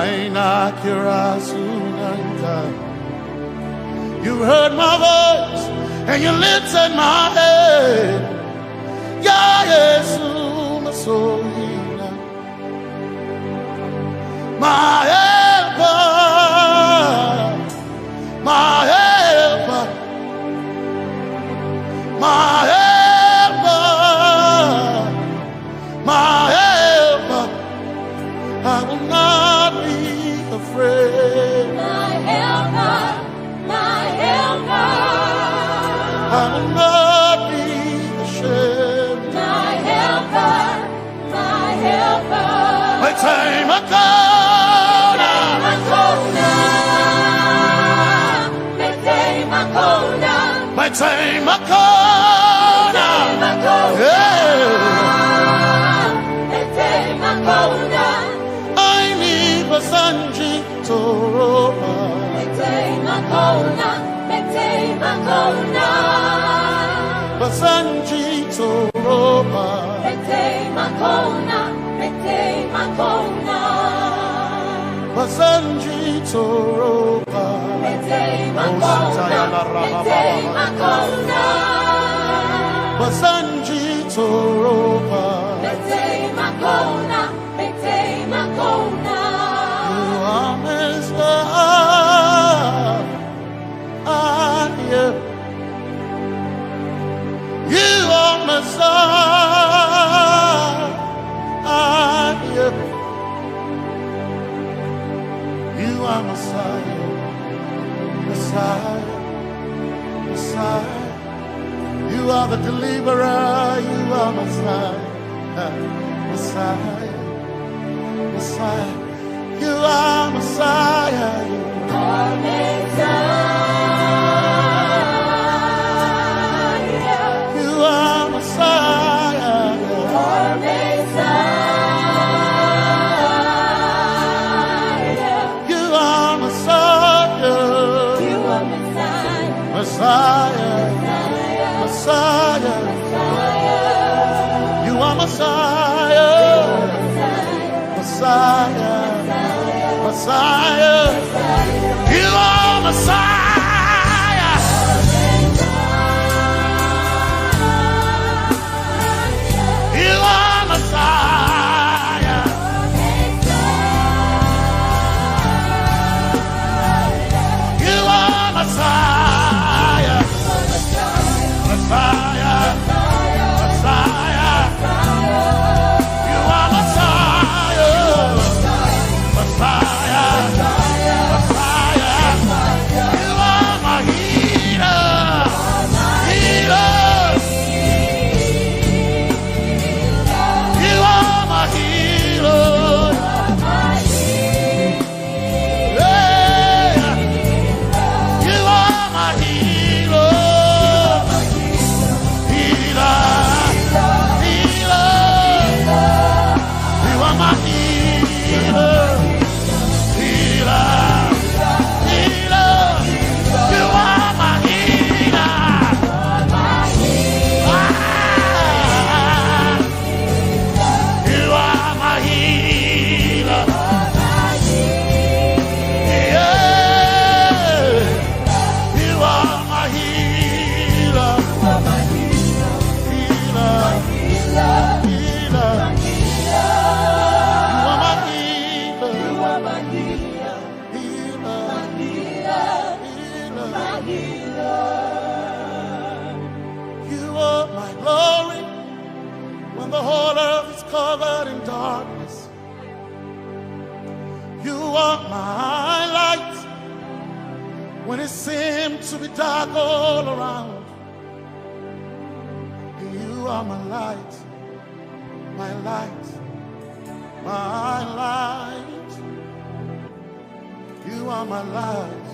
Aina Kirasunanka You heard my voice and you lifted my head. Ya Yesu Masoina My helper My helper My helper My helper I will not be afraid My helper, my helper. I will not be ashamed My helper, my helper. My time I My time I I need Basanji Toroba Basanji Toroba Basanji Toroba Basanji Toroba You are Messiah You are Messiah You are Messiah Messiah Messiah You are the deliverer You are Messiah Messiah Messiah You are Messiah You are Messiah You are Messiah Messiah Messiah You are Messiah Messiah Messiah You are Messiah You are Messiah You are Messiah Messiah Messiah You are Messiah Messiah Messiah You are my healer Healer You are my healer Yeah You are my healer Healer Healer You are my healer Healer Healer You are my healer Ah, You are my healer Yeah You are my healer Healer Healer You are my healer Healer You are my glory when the whole earth is covered in darkness. You are my light when it seemed to be dark all around. You are my light, my light, my light. You are my light,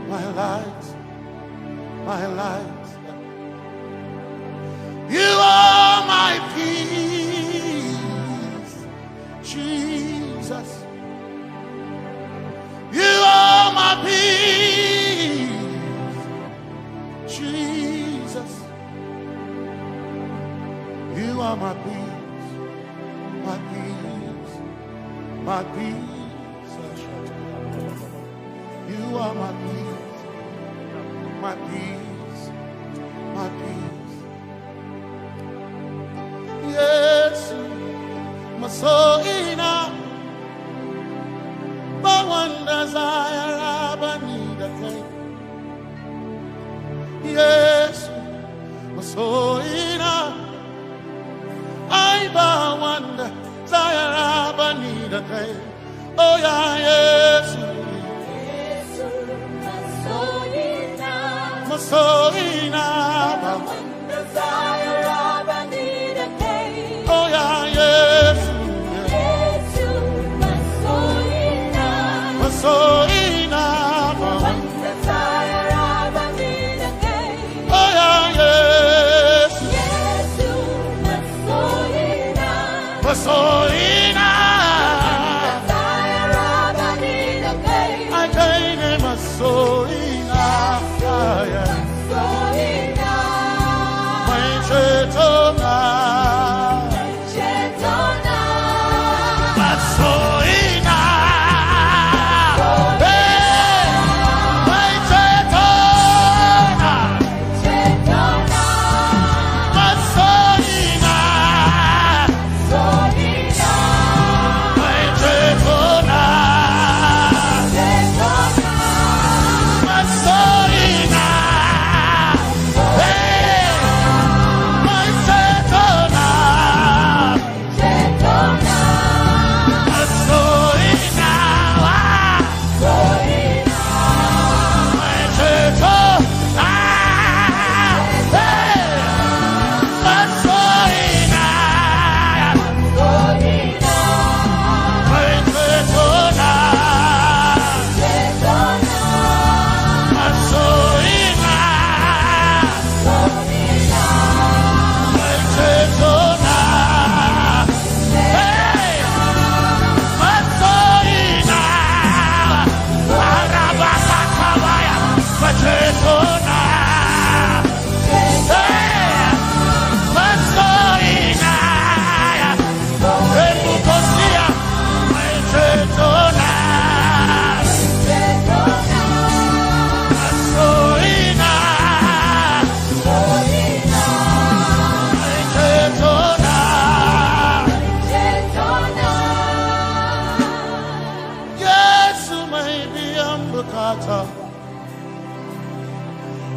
my light, my light. You are my peace, Jesus. You are my peace, Jesus. You are my peace, my peace, my peace. You are my peace, my peace, my peace. Yes, my soul enough. But one desire I need a thing. Yes, my soul enough. I but one desire I need a thing. Oh yeah, yes. My soul enough. One desire I need a thing. Oh yeah, yes. So enough, one desire I need a day. Oh yeah, yes, yes, my soul enough. Desire I need a day. I can't my soul enough. Yeah, soul enough. My chetona, my soul.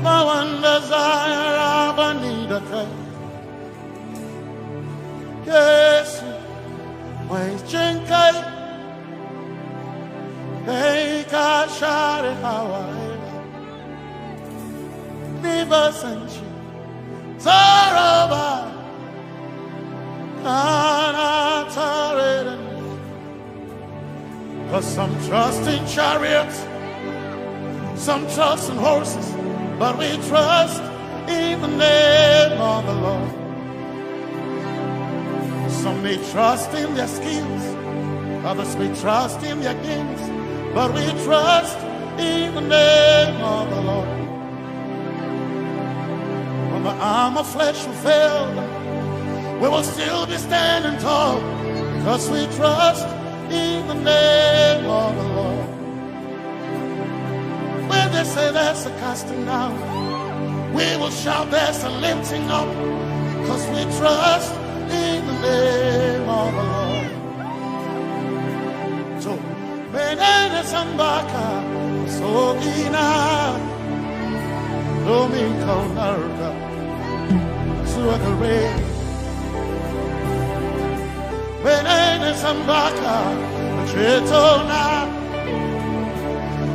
My one desire I need a thing. Yes, my chenkai, hey, kashare Hawaii, never senchi, Zaraba, Kanatare. Cause some trust in chariots, some trust in horses, but we trust in the name of the Lord. Some may trust in their skills, others may trust in their gifts, but we trust in the name of the Lord. When the arm of flesh will fail, we will still be standing tall, because we trust in the name of the Lord. When they say there's a casting down, we will shout there's a lifting up, because we trust in the name of the Lord. So, Benene Sambaka, so ina, Domingo Narga, Suakare, Benene Sambaka, Chetona,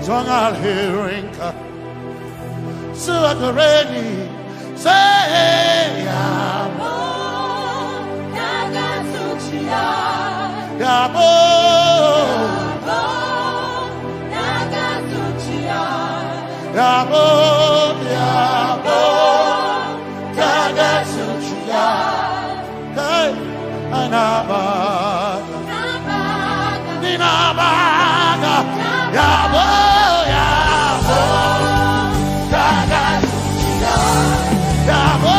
Zongal Hirinka Suakareni say Yabo Nagasuchia Yabo Nagasuchia Yabo Yabo Nagasuchia Hey Anabaga Ninabaga Yabo Yabo Nagasuchia Yabo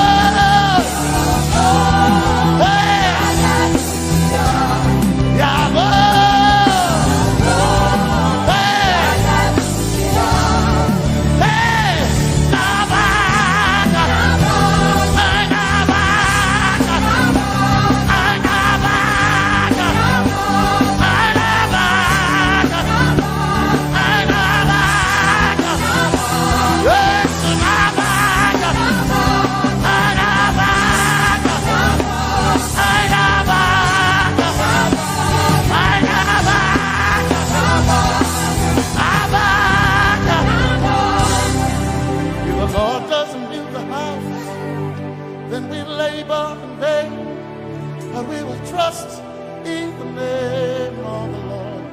trust in the name of the Lord.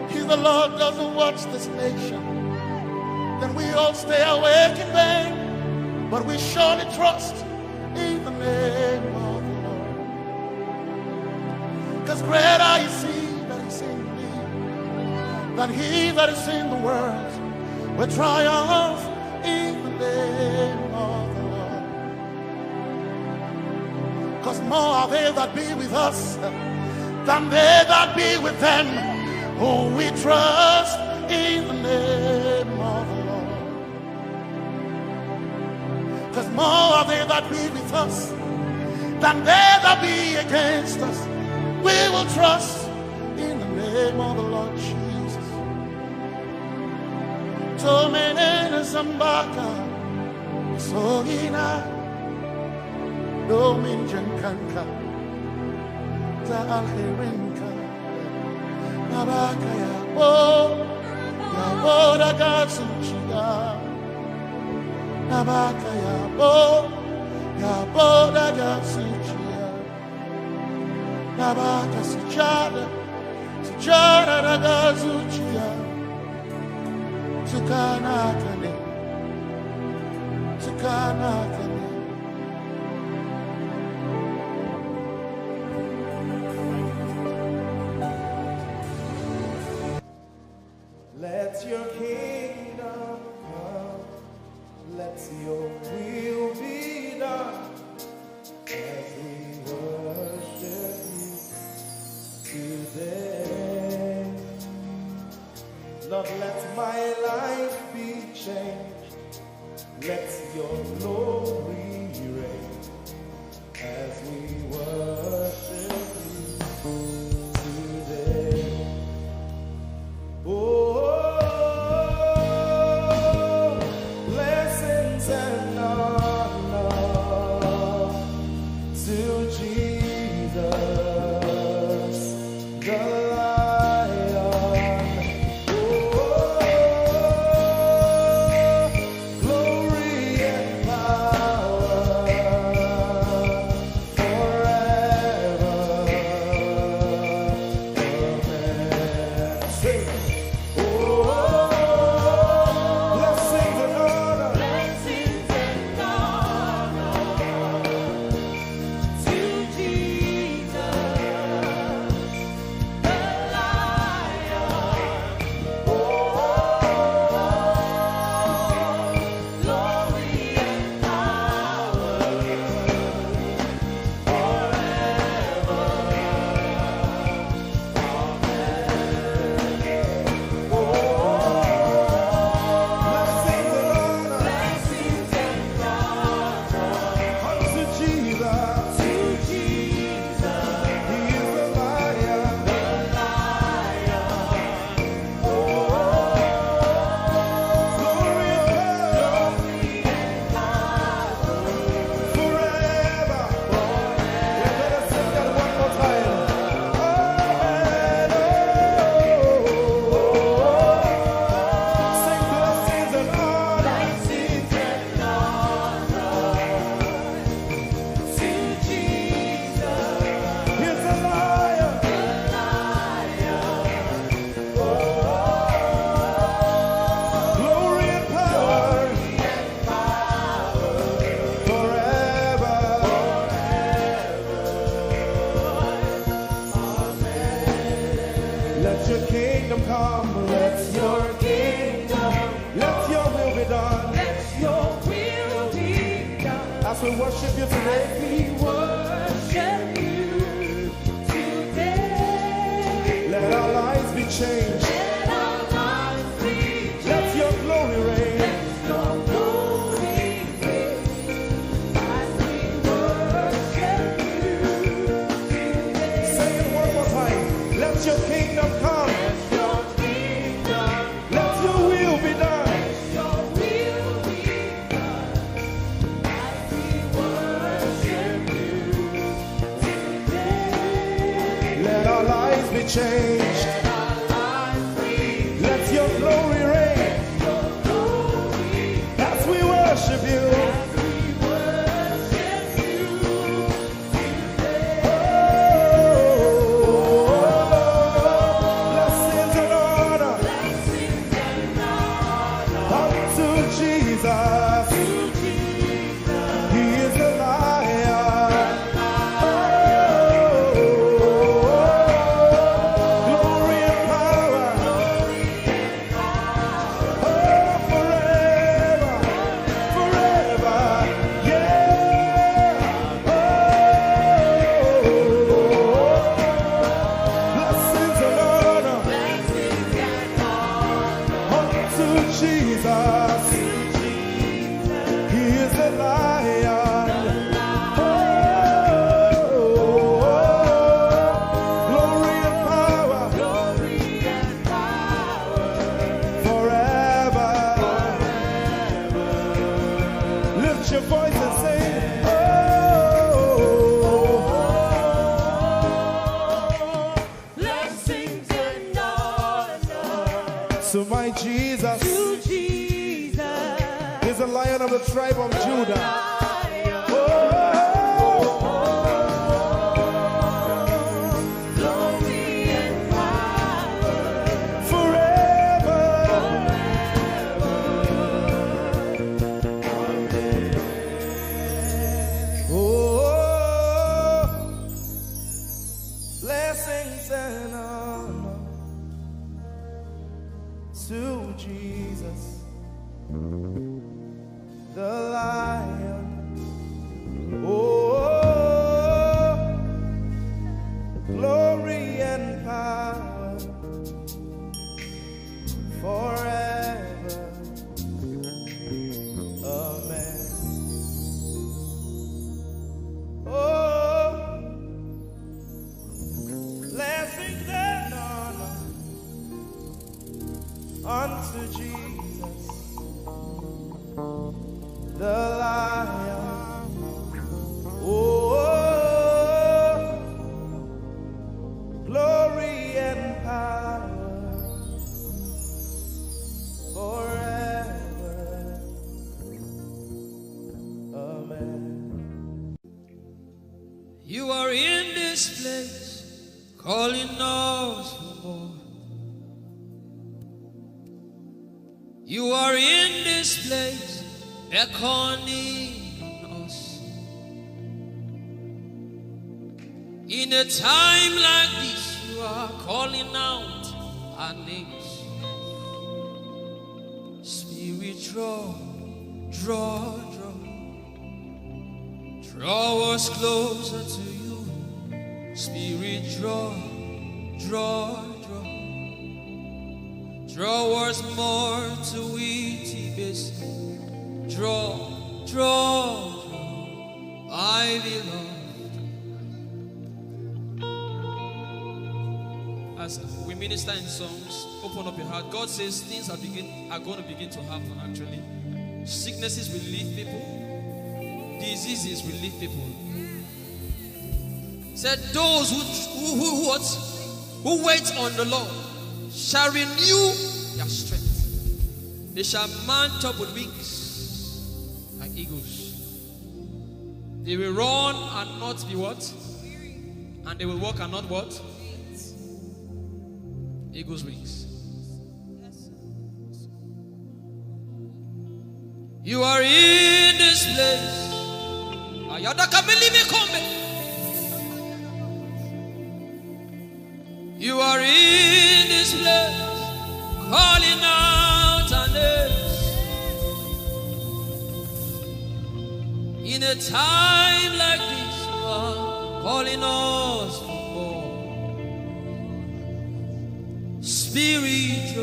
If the Lord doesn't watch this nation, then we all stay awake in vain. But we surely trust in the name of the Lord. Because greater is He that is in me than he that is in the world. We triumph in the name of the Lord. Because more are they that be with us than they that be with them. Oh, we trust in the name of the Lord. Because more are they that be with us than they that be against us. We will trust in the name of the Lord Jesus. Tomenene Zambaka Sohina Dominjan Kanka Zaalherinka Nabaka Yabo Yaboda Gatsuchiya Nabaka Yabo Yaboda Gatsuchiya Nabaka Sujada Sujada Gatsuchiya Tukanakane Tukanakane. Let your kingdom come, let your will be done, as we worship you today. Lord, let my life be changed, let your glory reign, as we worship you today. Oh, blessings and honor to Jesus, the Lion. Oh, glory and power As we worship you today, We worship you today. let our lives be changed. Let our lives be changed. Let your glory reign. Your glory reign. As we worship you today. Say it one more time. Let your kingdom come. Let your kingdom, Let your will be done. your will be done. As we worship you today. Let our lives be changed. Let our lives be Let your glory reign. your glory. As we worship you. As we worship you today. Blessings and honor Blessings and honor unto Jesus. to Jesus. He is the lion. Glory and power. Oh, forever, forever. Yeah. Blessings and honor Blessings and honor unto Jesus. He is the lion. Glory and power glory and power forever. Lift your voice and sing. blessings and honor To my Jesus to Jesus. is the lion of the tribe of Judah. Lion, glory and power Forever. Oh, blessings and honor to Jesus, the lion. Oh, glory and power forever. Amen. Oh, blessings and honor unto Jesus, the lion. Oh, glory and power forever. Amen. You are in this place, calling us for more. You are in this place, beckoning us. In a time like this, you are calling out our names. Spirit, draw, draw, draw. Draw us closer to you. Spirit, draw, draw, draw. Draw us more to it. Draw, draw, draw. I belong. As we minister in songs, open up your heart. God says things are going to begin to happen actually. Sicknesses will leave people. Diseases will leave people. Said those who wait on the Lord shall renew their strength. They shall mount up with wings like eagles. They will run and not be what? And they will walk and not what? Eagles' wings. You are in this place. You are in this place, calling out our names. In a time like this, you are calling us for more. Spirit,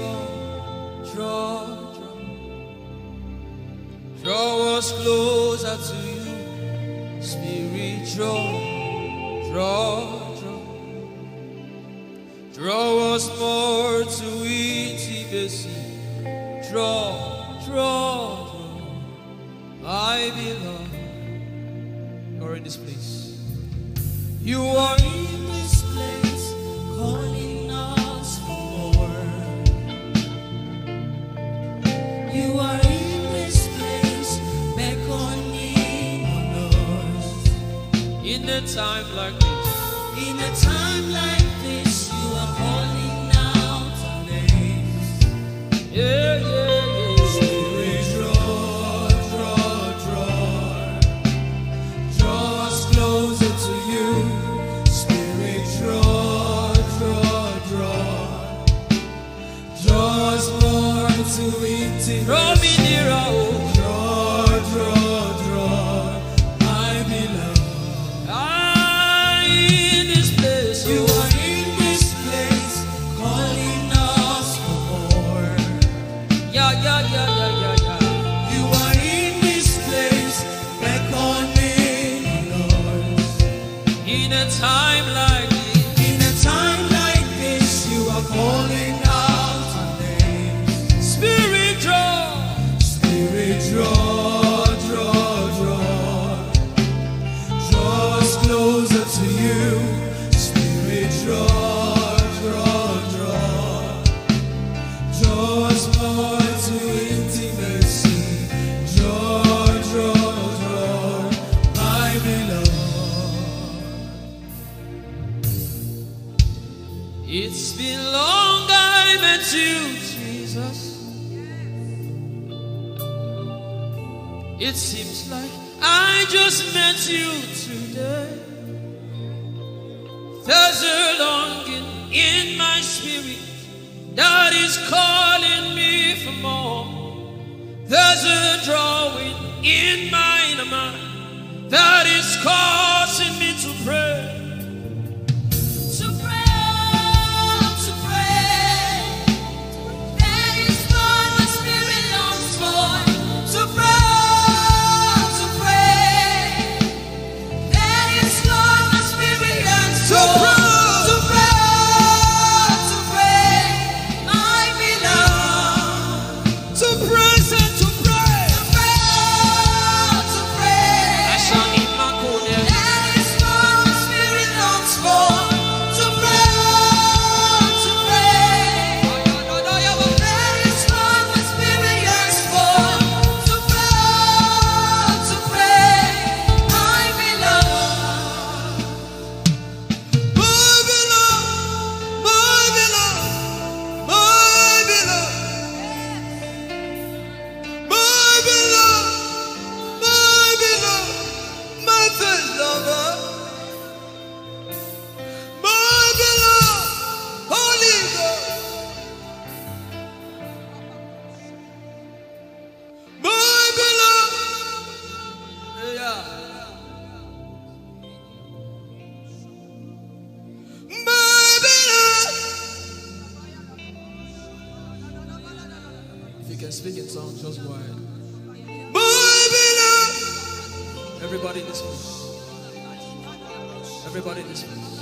draw us closer to you. Spirit, draw us more to intimacy. Draw, I belong. You're in this place. You are in this place, calling us for more. You are in this place, beckoning on us. In a time like this, In a time like this, you are calling out our names. yeah. Spirit, draw us closer to you. Spirit, draw us more to intimacy. Draw me nearer, oh. Draw, I belong. I in this place, You oh. are in this place, calling us for more. Yeah. You are in this place, beckoning on us. In a time like this, In a time like this, you are calling out our names. Spirit, Spirit, draw us closer to you. Spirit, draw us more to intimacy. Draw, I belong. it's been long I met you, Jesus. It seems like I just met you today. There's a longing in my spirit that is calling me for more. There's a drawing in my inner mind that is causing me to pray. To pray. That is what my spirit longs for. To pray. That is what my spirit yearns for. To pray. I belong. To praise and to pray. To pray. I shall eat my corner. That is what my spirit longs for. To pray. That is what my spirit yearns for. To pray. I belong. If you can speak in tongues, just go ahead. Everybody in this place. Everybody in this place.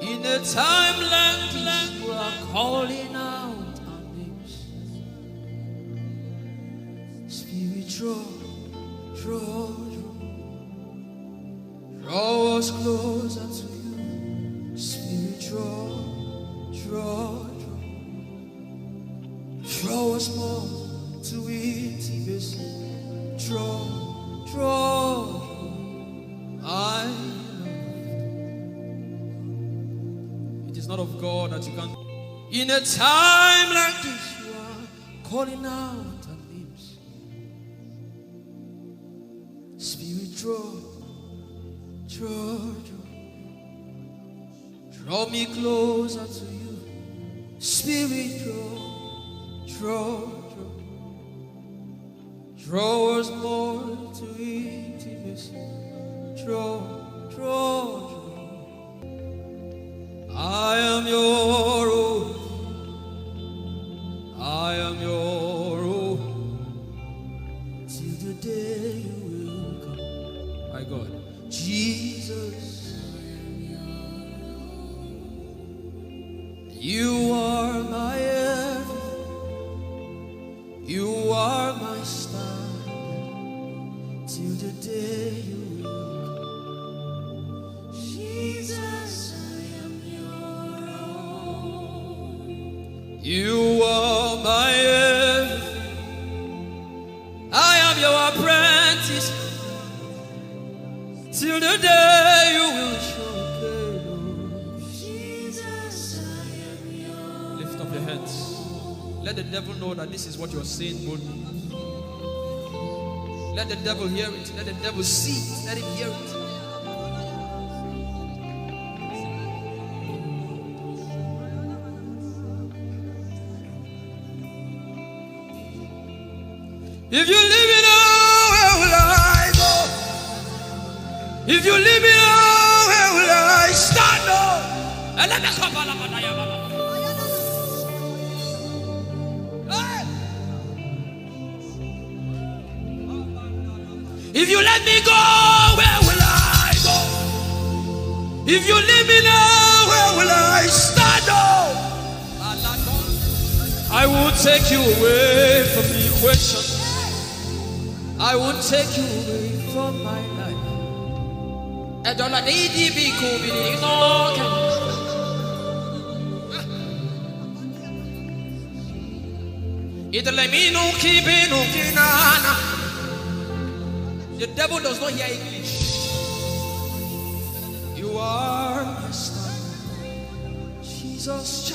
In a time like this, you are calling out our names. Spirit, draw us closer to you. Spirit, draw us more to intimacy. Draw, I love. It is not of God that you can. In a time like this, you are calling out our names. Draw me closer to you. Spirit, draw us more to intimacy. Draw. I am your own. I am your own. Till the day you will come. My God. Jesus. You are my everything. You are my star. Till the day you will come. Jesus, I am your own. You are my everything. I am your apprentice. Till the day you will show. Let the devil know that this is what you're saying boldly. Let the devil hear it. Let the devil see it. Let him hear it. If you leave me now, where will I go? If you leave me now, where will I stand? And let me come. If you let me go, where will I go? If you leave me now, where will I stand? I will take you away from the equation. I will take you away from my life. I don't need to be cool. The devil does not hear English. You are my star, Jesus.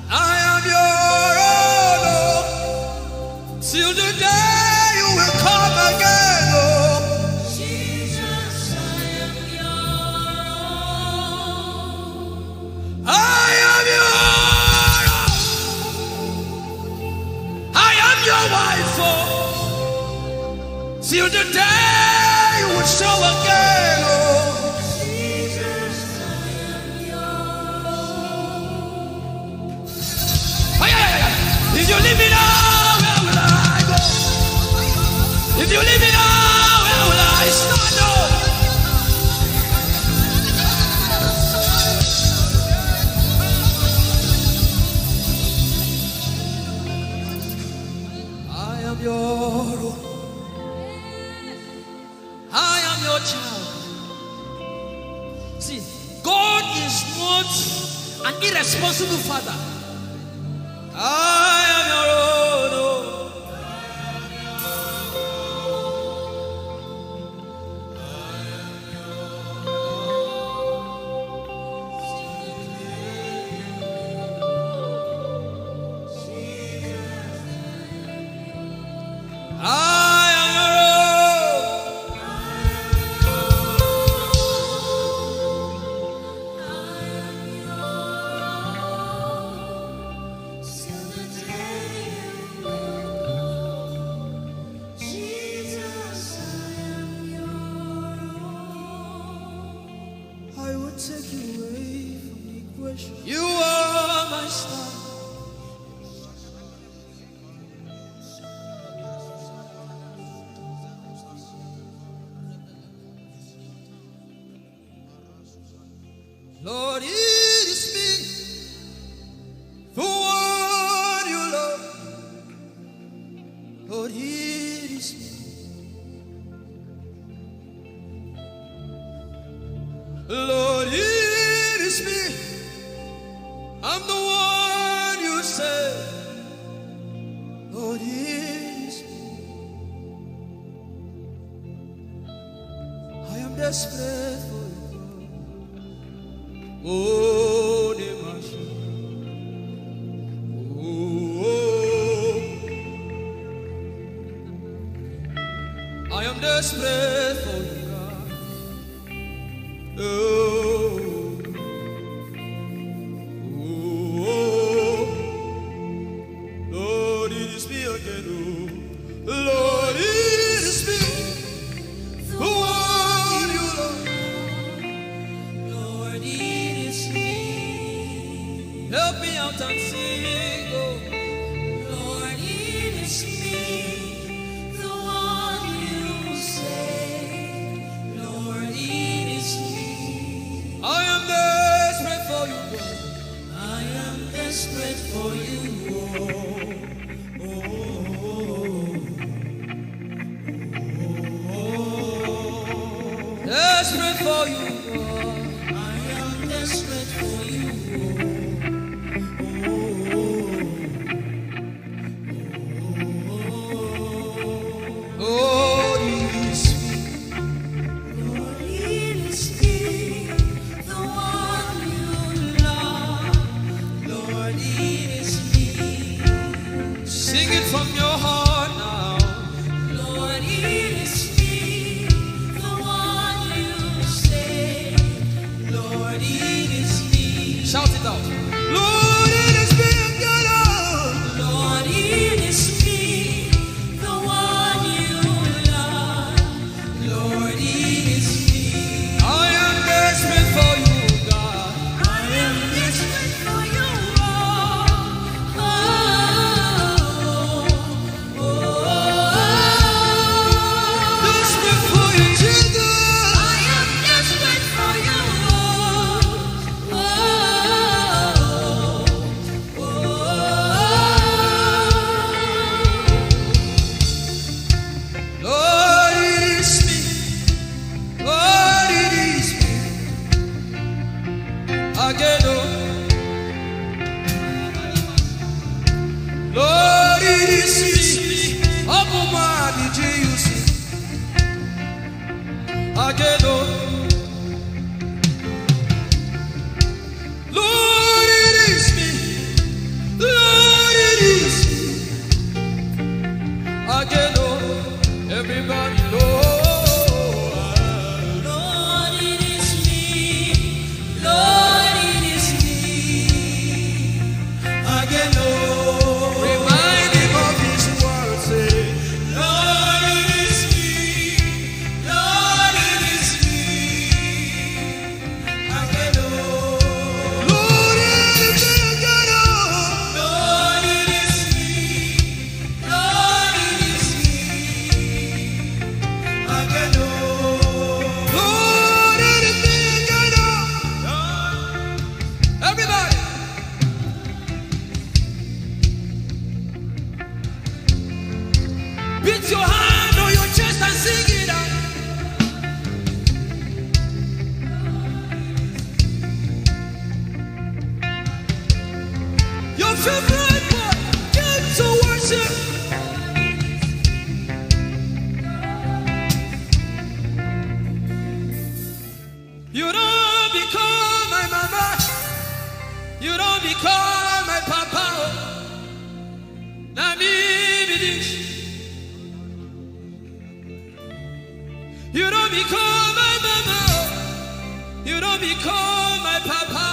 I am your own, till the day you will come again. Till the day you will show again, oh Jesus, I am yours. If you leave me now, where will I go? If you leave me now, where will I stand? I am your own. I am your child. See, God is not an irresponsible father. I am your own. Take you away from the equation. You are my star. Lord, it is me, the one you love. Lord, it is me. Lord, it is me. I'm the one you say. Lord, it is me. I am desperate for you. Oh, Demasha. Oh, I am desperate for you, God. Oh, oh, Lord, it is me again. Oh, Lord, it is me. Who are you, Lord? Lord, it is me. Help me out and sing. Oh, Lord, it is me, the one you say. Lord, it is me. I am desperate for you, God. I am desperate for you. Desperate for you, God. I am desperate for you. Oh, it is me. Lord, it is me, the one you love. Lord, it is me. Sing it from your heart now. Lord, it is me, the one you say. Lord, it is me. Shout it out. Lord, it is me again. Lord, it is me, the one you love. Lord, it is me. I am desperate for you, God. I am desperate for you. Desperate for you, Jesus. I am desperate for you. Lord, it is me. Lord, it is me. Again, oh. Lord, it is me. Abuma, did you see? Again, oh. Lord, it is me. Lord, it is me. Again, oh. Everybody, Lord. Lord, it is me. Lord, it is me. Again, oh. Remind him of his word, say, Lord, it is me. Lord, it is me. Again, oh. Lord, it is me again, oh. Lord, it is me. Lord, it is me. Again, oh. Lord, it is me again, oh. Everybody. Beat your hand on your chest and sing it out. Your favorite part, get to worship. You don't become my mama. You don't become my papa. Na me be this. You don't become my mama. You don't become my papa.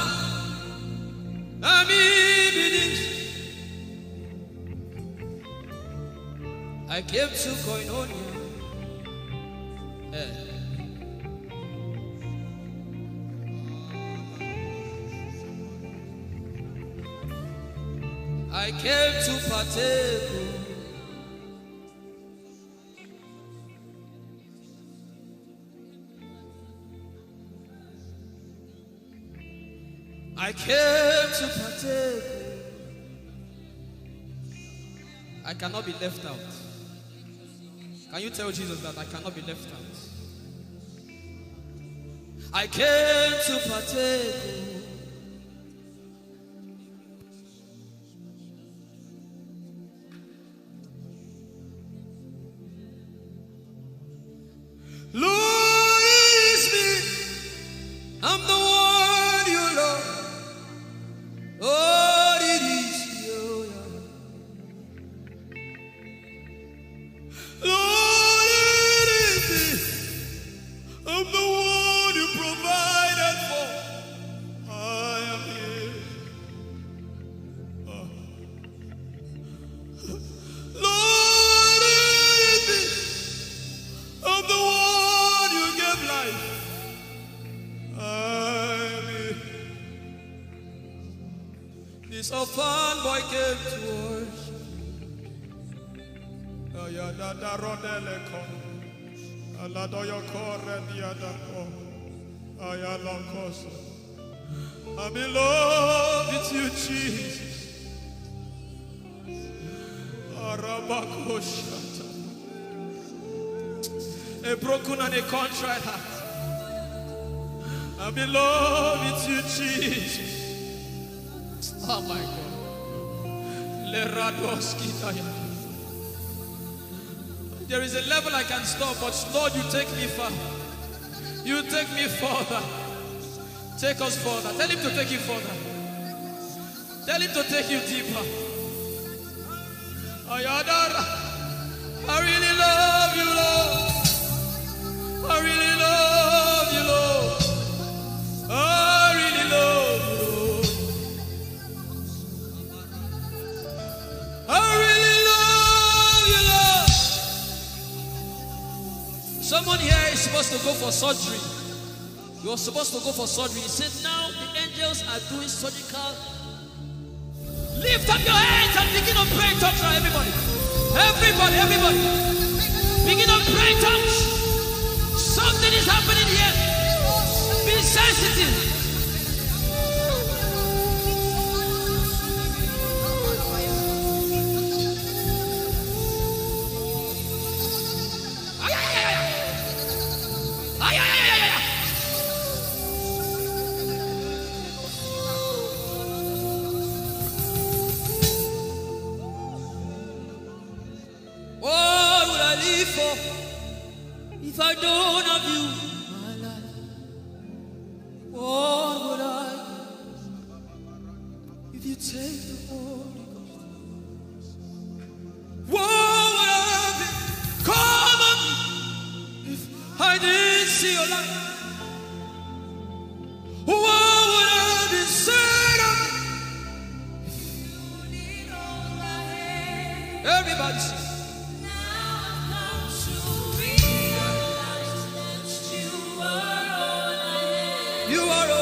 Na me be this. I came to Koinonia. I came to partake. I came to partake. I cannot be left out. Can you tell Jesus that I cannot be left out? I came to partake. Lord, it is me. I'm the one you love. This orphan boy came to worship. Ayadada rodele ko. Aladoyo kore diada ko. Ayalokoso. I'm in love with you, Jesus. Arabakoshata. A broken and a contrite heart. I'm in love with you, Jesus. Oh my God. There is a level I can stop, but Lord, you take me far. You take me further. Take us further. Tell him to take you further. Tell him to take you deeper. Ayadara. I really love you, Lord. I really love you, Lord. I really love you, Lord. I really love you, Lord. Someone here is supposed to go for surgery. You're supposed to go for surgery. He said, now the angels are doing surgical. Lift up your hands and begin to pray. Talk to everybody. Everybody. Begin to pray. Touch. Something is happening here. Be sensitive. If I don't have you, my life, what would I give? If you take the Holy Ghost, what would I become of me if I didn't see your light? What would I be said of me if you need all my hand? Everybody sing. You are all.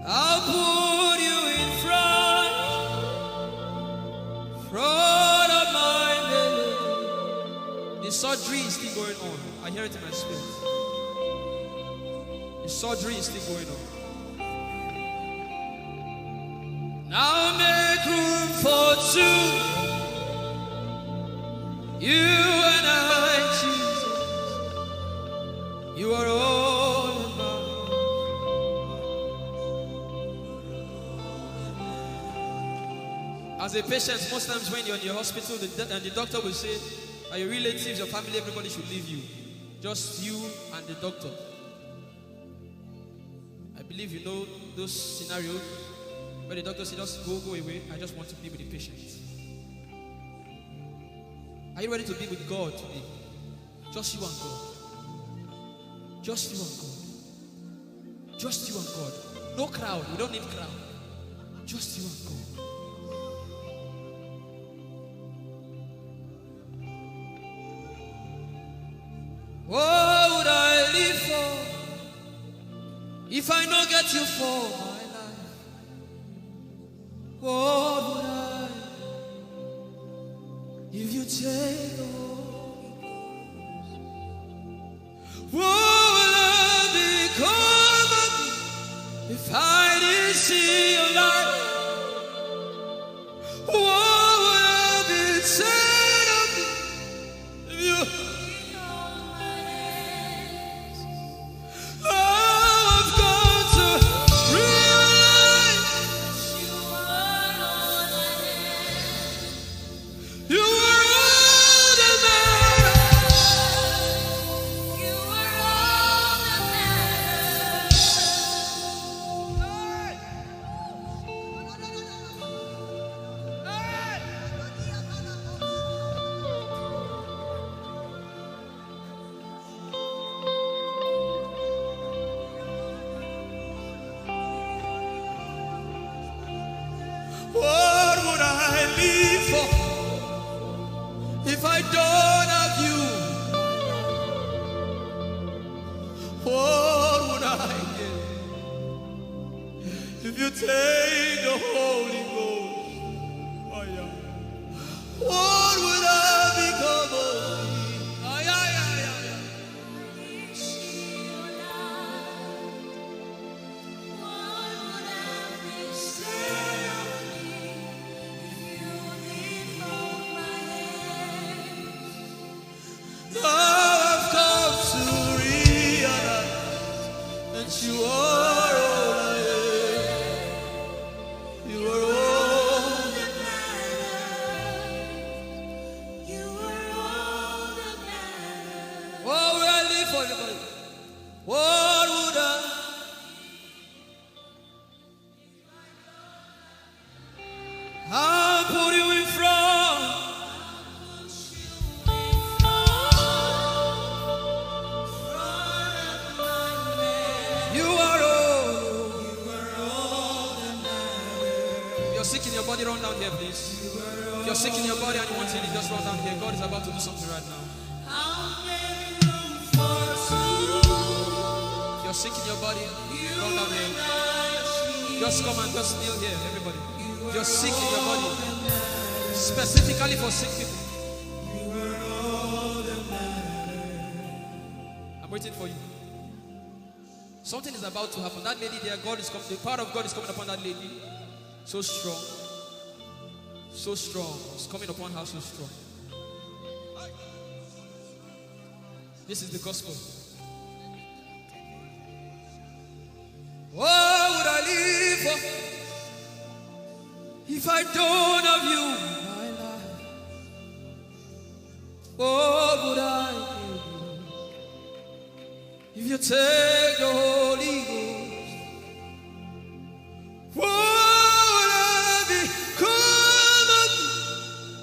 I'll put you in front of my belly. The surgery is still going on. I hear it in my spirit. The surgery is still going on. Now make room for two. You and I, Jesus. You are all about. As a patient, most times when you're in your hospital, and the doctor will say, are your relatives, your family, everybody should leave you. Just you and the doctor. I believe you know those scenarios. But the doctor said, just go away. I just want to be with the patient. Are you ready to be with God today? Just you and God. Just you and God. Just you and God. No crowd. We don't need crowd. Just you and God. What would I live for if I don't get you for my life? What would I if you take the Holy Ghost? What will I become of me if I didn't see your light? What would I be said of me if you I've got to realize you are all that matters. You are all that What would I live for if I don't have you? If you take the Holy Ghost, oh yeah, what would I become of me? Oh yeah, yeah, yeah, yeah. Now I've come to realize that you are all I am. You are all that matters. You are all that matters. What would I live for, everybody? What would I? I'll put you in front. You are all that matters. You're sick in your body, run down here, please. If you're sick in your body and you want healing, just run down here. God is about to do something right now. If you're sick in your body, run down here. Just come and just kneel here, everybody. If you're sick in your body, specifically for sick people. I'm waiting for you. Something is about to happen. That lady there, God is coming. The power of God is coming upon that lady. So strong. So strong. It's coming upon her so strong. This is the gospel. What would I live for if I don't have you in my life? What would I give if you take the Holy Ghost? What would I become of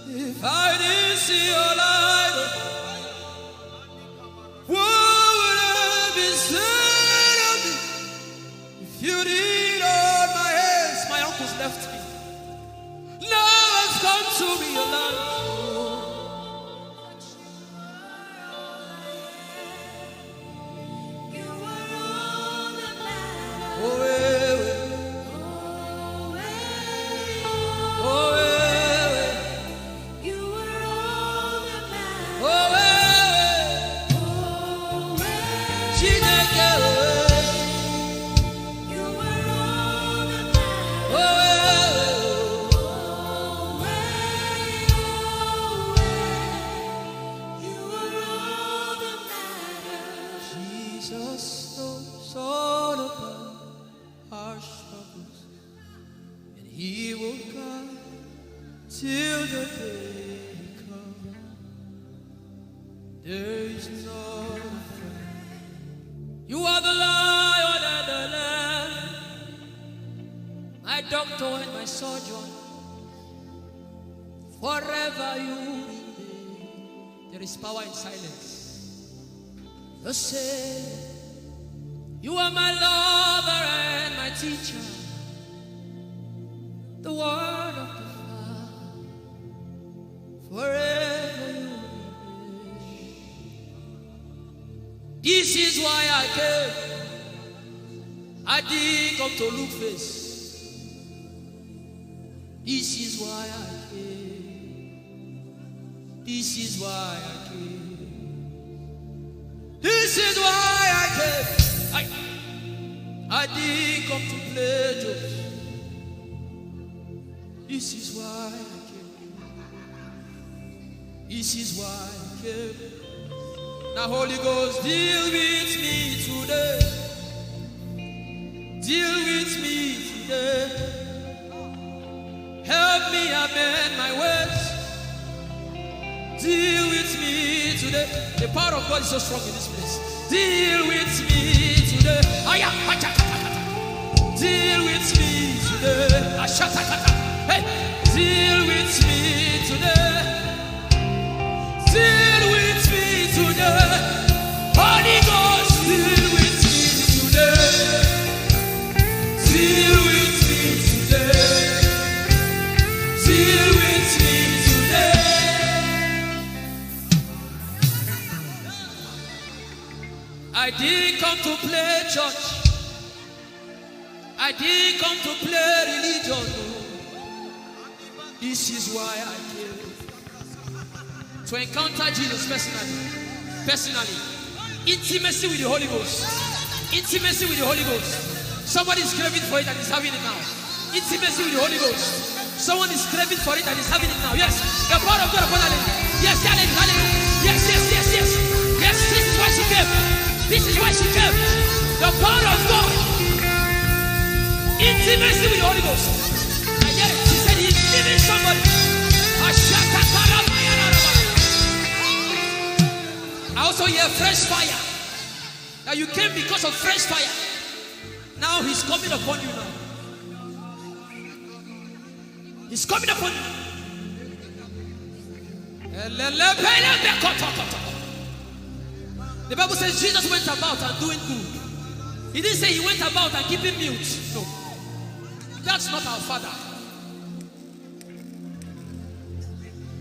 me if I didn't see your light? What would I be said of me if you did hold my hands? My uncles left me. Now I've come to realize. Till the day comes, there is no friend. You are the lion and the lamb, my doctor and my surgeon. Forever you remain. There is power in silence. The same. You are my lover and my teacher. The word of the forever you remain. This is why I came. I didn't come to look face. This is why I came. This is why I came. This is why I came. I didn't come to play jokes. This is why I came. This is why I came. Now Holy Ghost, deal with me today. Deal with me today. Help me amend my ways. Deal with me today. The power of God is so strong in this place. Deal with me today. Deal with me today. Hey, deal with me today. Deal with me today. Holy Ghost, deal with me today. Deal with me today. Deal with me today. I didn't come to play church. I I didn't come to play religion. No. This is why I came. To encounter Jesus personally. Intimacy with the Holy Ghost. Intimacy with the Holy Ghost. Somebody is craving for it and is having it now. Intimacy with the Holy Ghost. Someone is craving for it and is having it now. Yes. The power of God upon her. Yes, hallelujah. Yes. Yes, this is why she came. This is why she came. The power of God. Intimacy with the Holy Ghost. I get it. She said he's giving somebody. I also hear fresh fire. Now you came because of fresh fire. Now he's coming upon you now. He's coming upon you. The Bible says Jesus went about and doing good. He didn't say he went about and keeping mute. No. That's not our Father.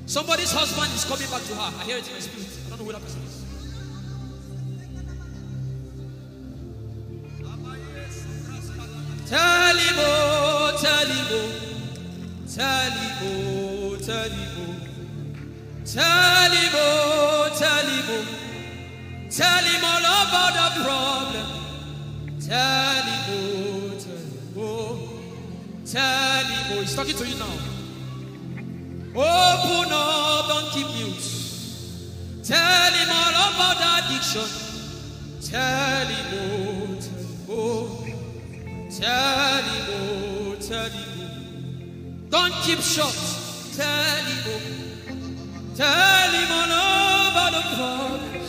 Somebody's husband is coming back to her. I hear it in my spirit. I don't know who that person is. Tell him, oh, tell him, oh. Tell him, oh, tell him, oh. Tell him, oh, tell him, oh. Tell him all about the problem. Tell him, oh, tell him, oh. Tell him, oh. He's talking to you now. Open up, don't keep mute. Tell him all about the addiction. Tell him, oh, tell him, oh. Tell him, oh, tell him, oh. Don't keep short. Tell him, oh. Tell him all about the problems.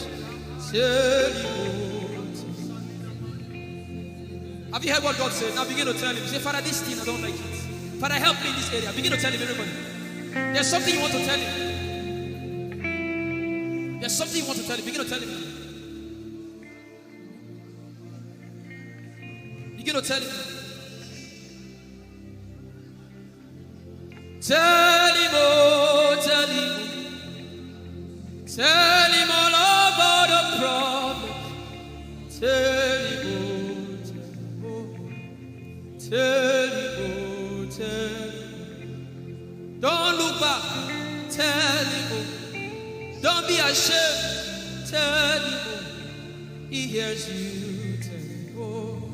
Tell him, oh. Have you heard what God said? Now begin to tell him. Say, Father, this thing I don't like it. Father, help me in this area. Begin to tell him, everybody. There's something you want to tell him. There's something you want to tell him. Begin to tell him. Begin to tell him. Tell him, oh, tell him. Tell him all about the problem. Tell him, oh, tell him, oh, tell him. Don't look back. Tell him, oh. Don't be ashamed. Tell him, oh. He hears you. Tell him, oh.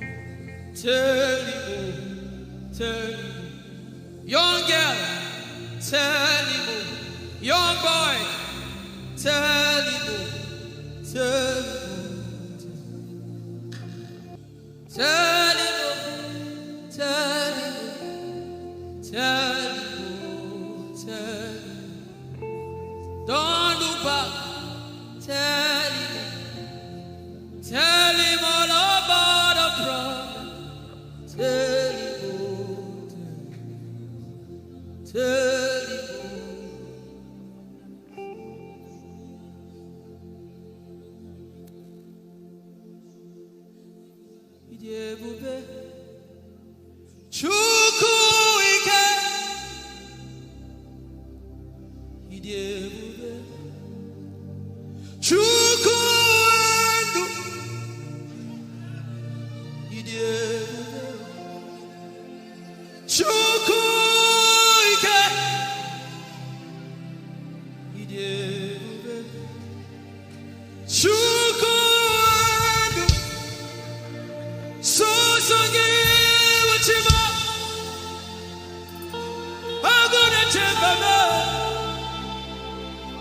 Tell him, oh. Tell him, oh. Young girl, tell him, oh. Young boy, tell him, oh. Tell him, oh. Tell him, oh. Tell him, oh. Tell him, oh. Tell him. Don't look back. Tell him, oh. Tell him all about the problem. Tell him, oh. Tell him, oh. Idebube Chukwu ike Idebube Chukwu ndu Idebube Chukwu ike Idebube Chukwu ndu Sosoge wachima Agone chembama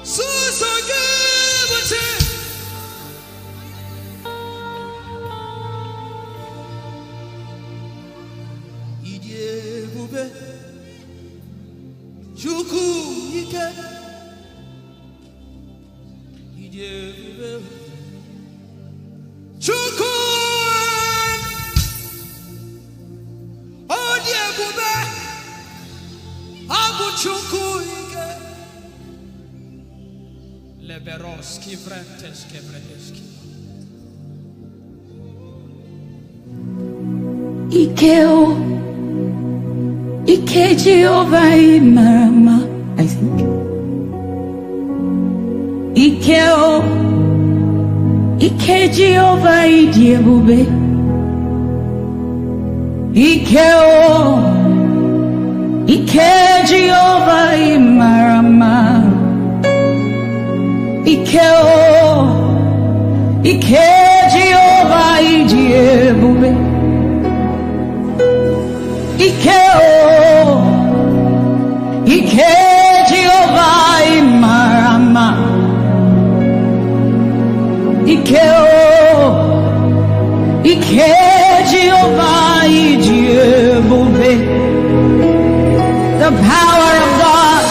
Sosoge wachima Idebube Chukwu ike Idebube Chukwu Odebube Abu Chukwu ike Leberoski Vrenteski Vrenteski Ikeo, Ike Jehovah Imarama, I think. Ikeo, Ike Jehovah Idiebube. Ikeo, Ike Jehovah Imarama. Ikeo, Ike Jehovah Ijebube. Ikeo, Ike Jehovah Imarama. Ikeo, Ike Jehovah Ijebube. The power of God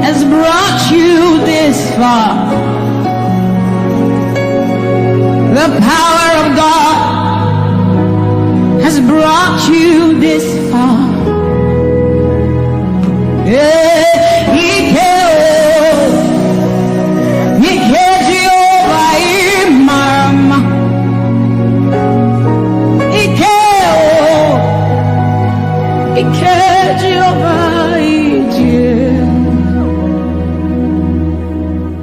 has brought you this far. The power of God has brought you this far. Yeah, Ike Jehovah Imarama. Ike Jehovah Ije.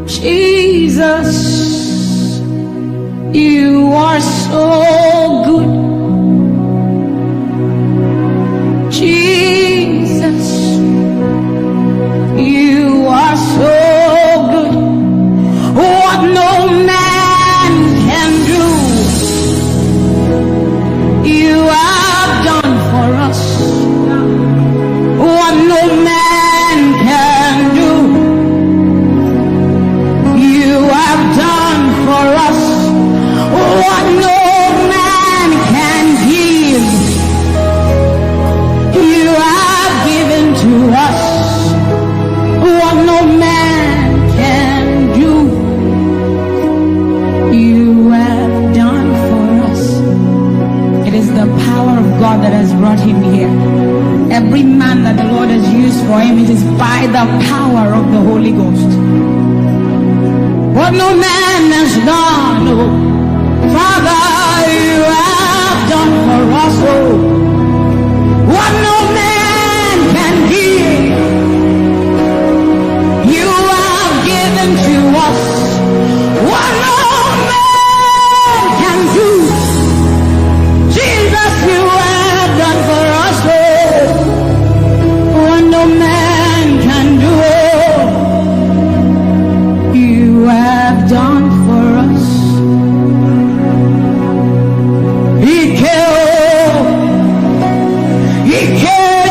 Jesus, you are so good. Jesus, you are so good. What no man can do, you have done for us. What no man can do, you have done for us. What no man can give, you have given to us. What no man can do, you have done for us. It is the power of God that has brought him here. Every man that the Lord has used for him, it is by the power of the Holy Ghost. What no man has done, oh, Father, you have done for us, oh. What no man can give, you have given to us. What no man can do, Jesus, you have done for us, oh. What no man can do, oh, you have done for us. Ike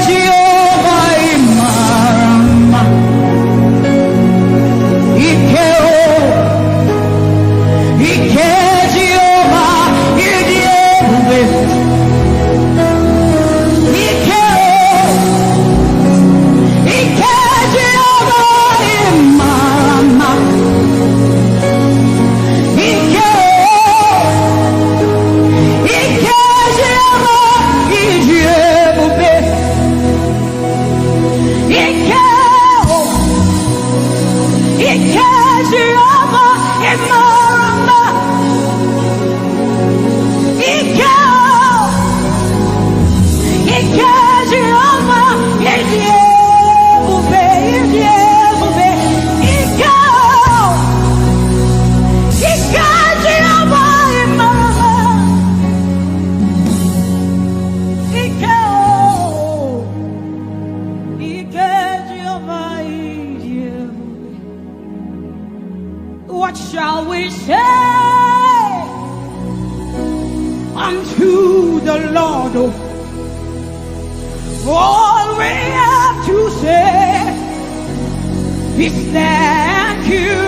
Jehovah Imarama. Ike Jehovah Ijebube. Ike Jehovah Imarama. Ike Jehovah Ijebube. Ike Jehovah Imarama. Ike Jehovah Ijebube. Ike Jehovah Imarama. Ike Jehovah Ijebube. What shall we say unto the Lord? All we have to say is thank you,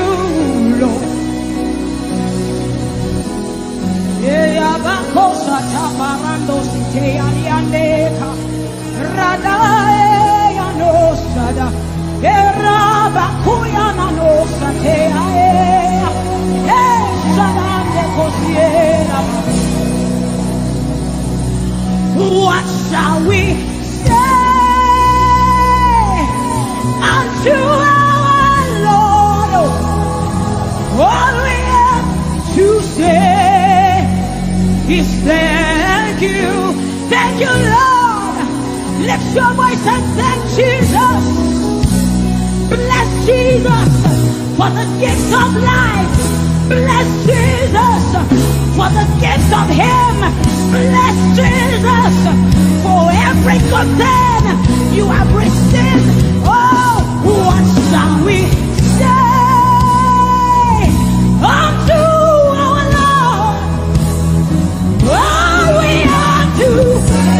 Lord. Yabakosa tabarando site aliandeka radae yanosada erabakuya nanosate ae sadande kosiera. What shall we say unto our Lord? All we have to say is thank you, Lord. Lift your voice and thank Jesus. Bless Jesus for the gift of life. Bless Jesus for the gift of him. Bless Jesus for every good thing you have received. Oh, what shall we say unto our Lord? All we have to say.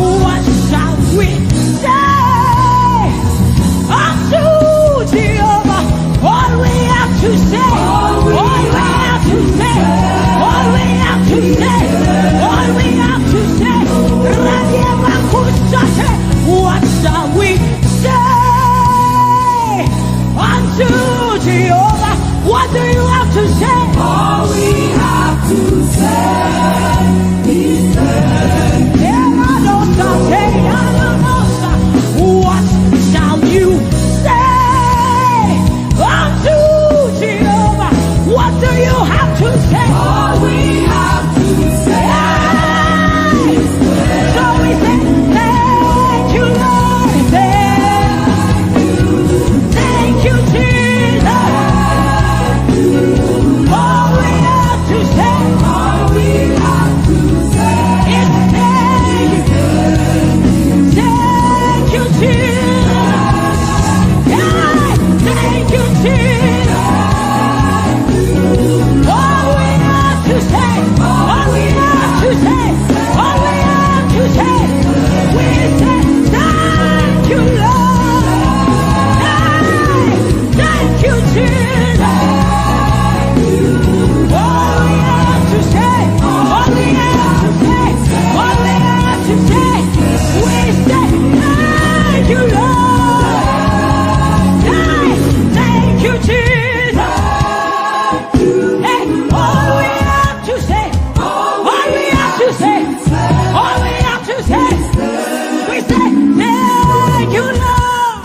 What shall we say unto Jehovah? All we have to say, all we have to say, all we have to say, all we have to say. What shall we say unto Jehovah? What do you have to say? All we have to say is what shall you say unto Jehovah? What do you have to say? all we have to say. So we say, thank you, Lord. Thank you, Jesus. All we have to say, All we have to say is thank you. Thank you, Jesus. Yeah, thank you, Jesus. All we have to say, all we have to say, all we have to say, we say, thank you, Lord. Hey, thank you, Jesus. All we have to say, all we have to say, all we have to say, we say, thank you, Lord. Hey, thank you, Jesus. Hey, all we have to say, all we have to say, all we have to say, we say, thank you, Lord.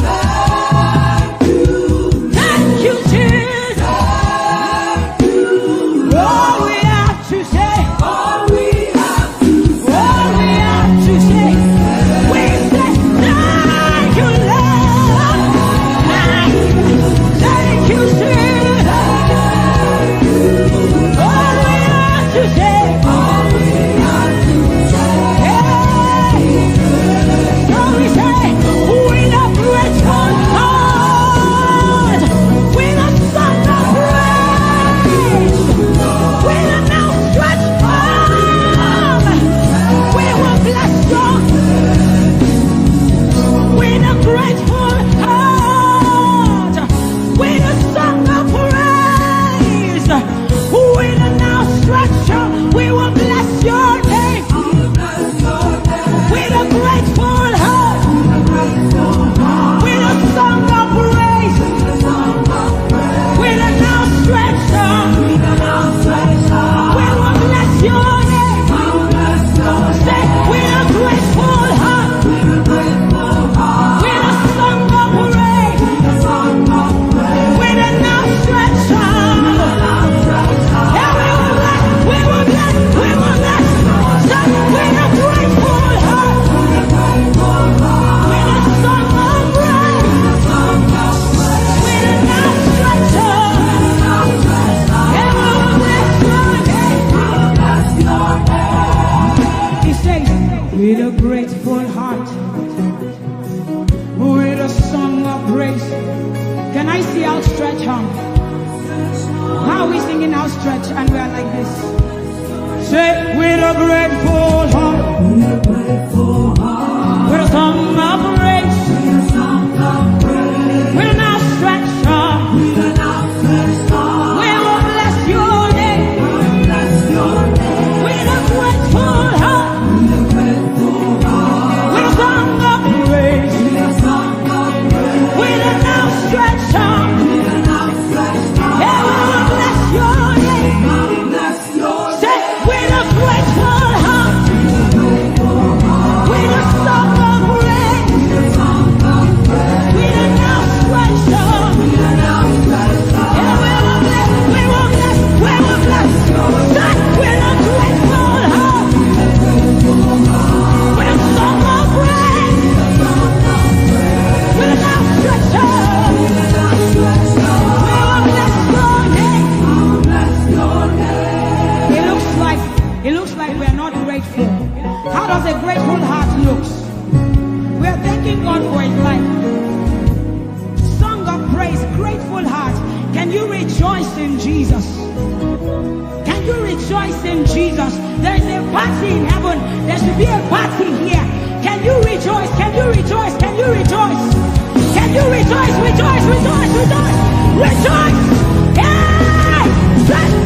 Thank you, Jesus. All we have to say, all we have to all we have to say, we say, thank you, Lord. Thank you, Jesus. All we have to say, all we have to hey. So we say, with a grateful heart, with a song of praise, with an outstretched arm, we will bless you. With a grateful heart, with a song of praise, with an outstretched arm, we will bless your name. With a grateful heart, with a song of praise, with an outstretched arm, we will bless your name. Say, with a grateful heart, with a song of praise, with an outstretched arm, yeah, we will bless, we will bless. Say, with a grateful heart, with a song of praise, with an outstretched arm, yeah, we will bless your name. He says, with a grateful heart, with a song of praise. Can I see outstretched arm? How are we singing outstretched and we are like this? Say, with a grateful heart, with a song of praise, with an outstretched arm, we will bless your name. With a grateful heart, with a song of praise, with an outstretched arm, yeah, we will bless your name. Say, with a grateful heart, grateful. How does a grateful heart look? We are thanking God for his life. Song of praise, grateful heart. Can you rejoice in Jesus? Can you rejoice in Jesus? There is a party in heaven. There should be a party here. Can you rejoice? Can you rejoice? Can you rejoice? Can you rejoice? Rejoice, rejoice, rejoice, rejoice! Yeah!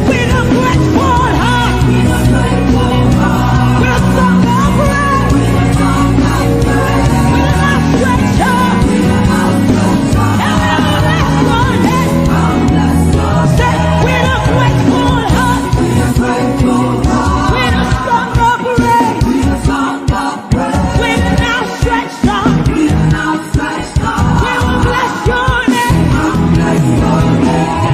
With a grateful heart. With a grateful heart. With a song of praise. With a song of praise. With an outstretched arm. With an outstretched arm. And we'll bless your name. I'll bless your name. Say, with a grateful heart. With a grateful heart. With a song of praise. With a song of praise. With an outstretched arm. With an outstretched arm. We will bless your name. I'll bless your name.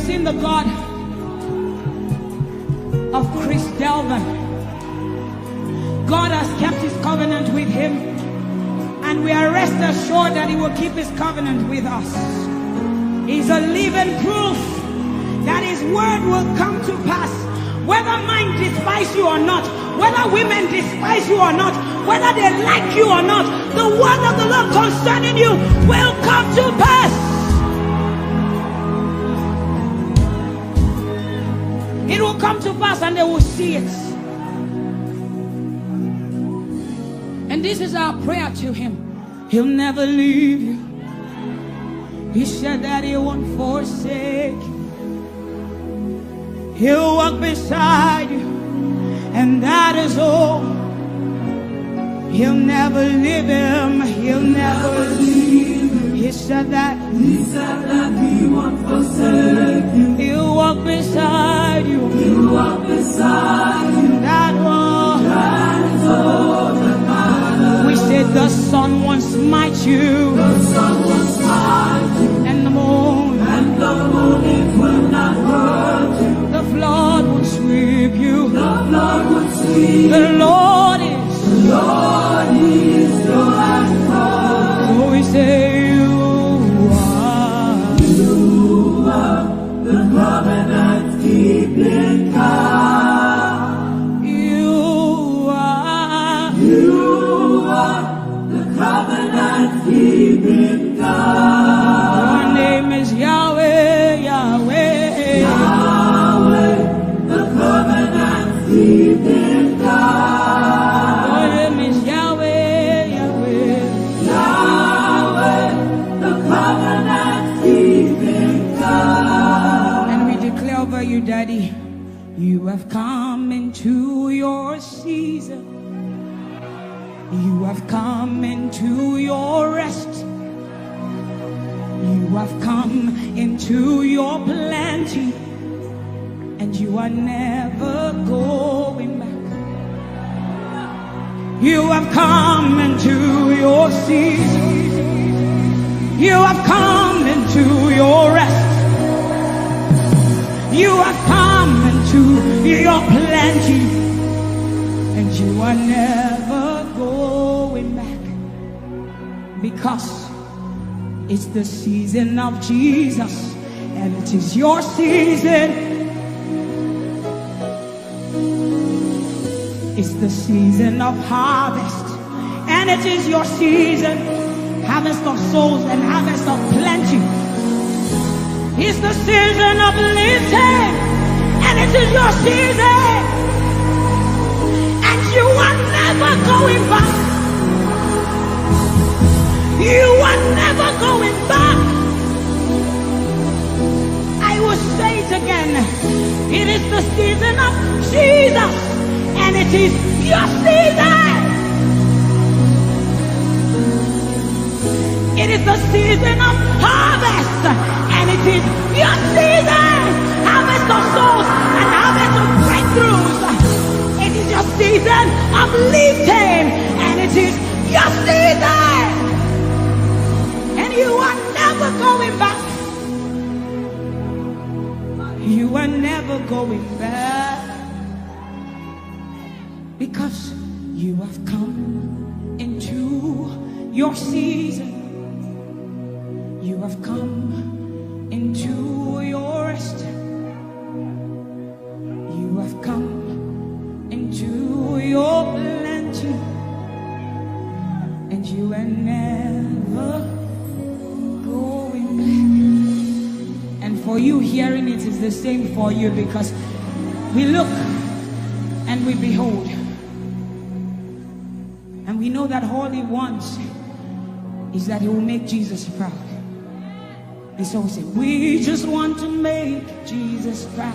have seen the God of Chris Delvin. God has kept his covenant with him, and we are rest assured that he will keep his covenant with us. He's a living proof that his word will come to pass. Whether men despise you or not, whether women despise you or not, whether they like you or not, the word of the Lord concerning you will come to pass. It will come to pass and they will see it. And this is our prayer to him. He'll never leave you. He said that he won't forsake you. He'll walk beside you, and that is all. He'll never leave him. He'll never leave him. He said that he won't forsake you. He'll walk beside you. He'll walk beside you. That is all that matters. We said the sun won't smite you. The sun won't smite you. And the moon. And the moon it will not hurt you. The flood will sweep you. The flood will sweep. The Lord is your anchor. So we say you are the covenant keeping God. You are the covenant keeping God. Your name is Yahweh, Yahweh. Yahweh, the covenant keeping God. Your name is Yahweh, Yahweh. Yahweh, the covenant keeping God. And we declare over you, Daddy, you have come into your season. You have come into your rest. You have come into your plenty, and you are never going back. You have come into your season. You have come into your rest. You have come into your plenty, and you are never going back, because it's the season of Jesus, and it is your season. It's the season of harvest, and it is your season. Harvest of souls and harvest of plenty. It's the season of lifting, and it is your season. And you are never going back. You are never going back. I will say it again. It is the season of Jesus, and it is your season. It is the season of harvest, and it is your season. Harvest of souls and harvest of breakthroughs. It is your season of lifting, and it is your season. And you are never going back. You are never going back, because you have come into your season. You have come into your rest. You have come into your plenty, and you are never going back. And for you hearing it is the same for you, because we look and we behold, and we know that all he wants is that he will make Jesus proud. And so we say, we just want to make Jesus proud.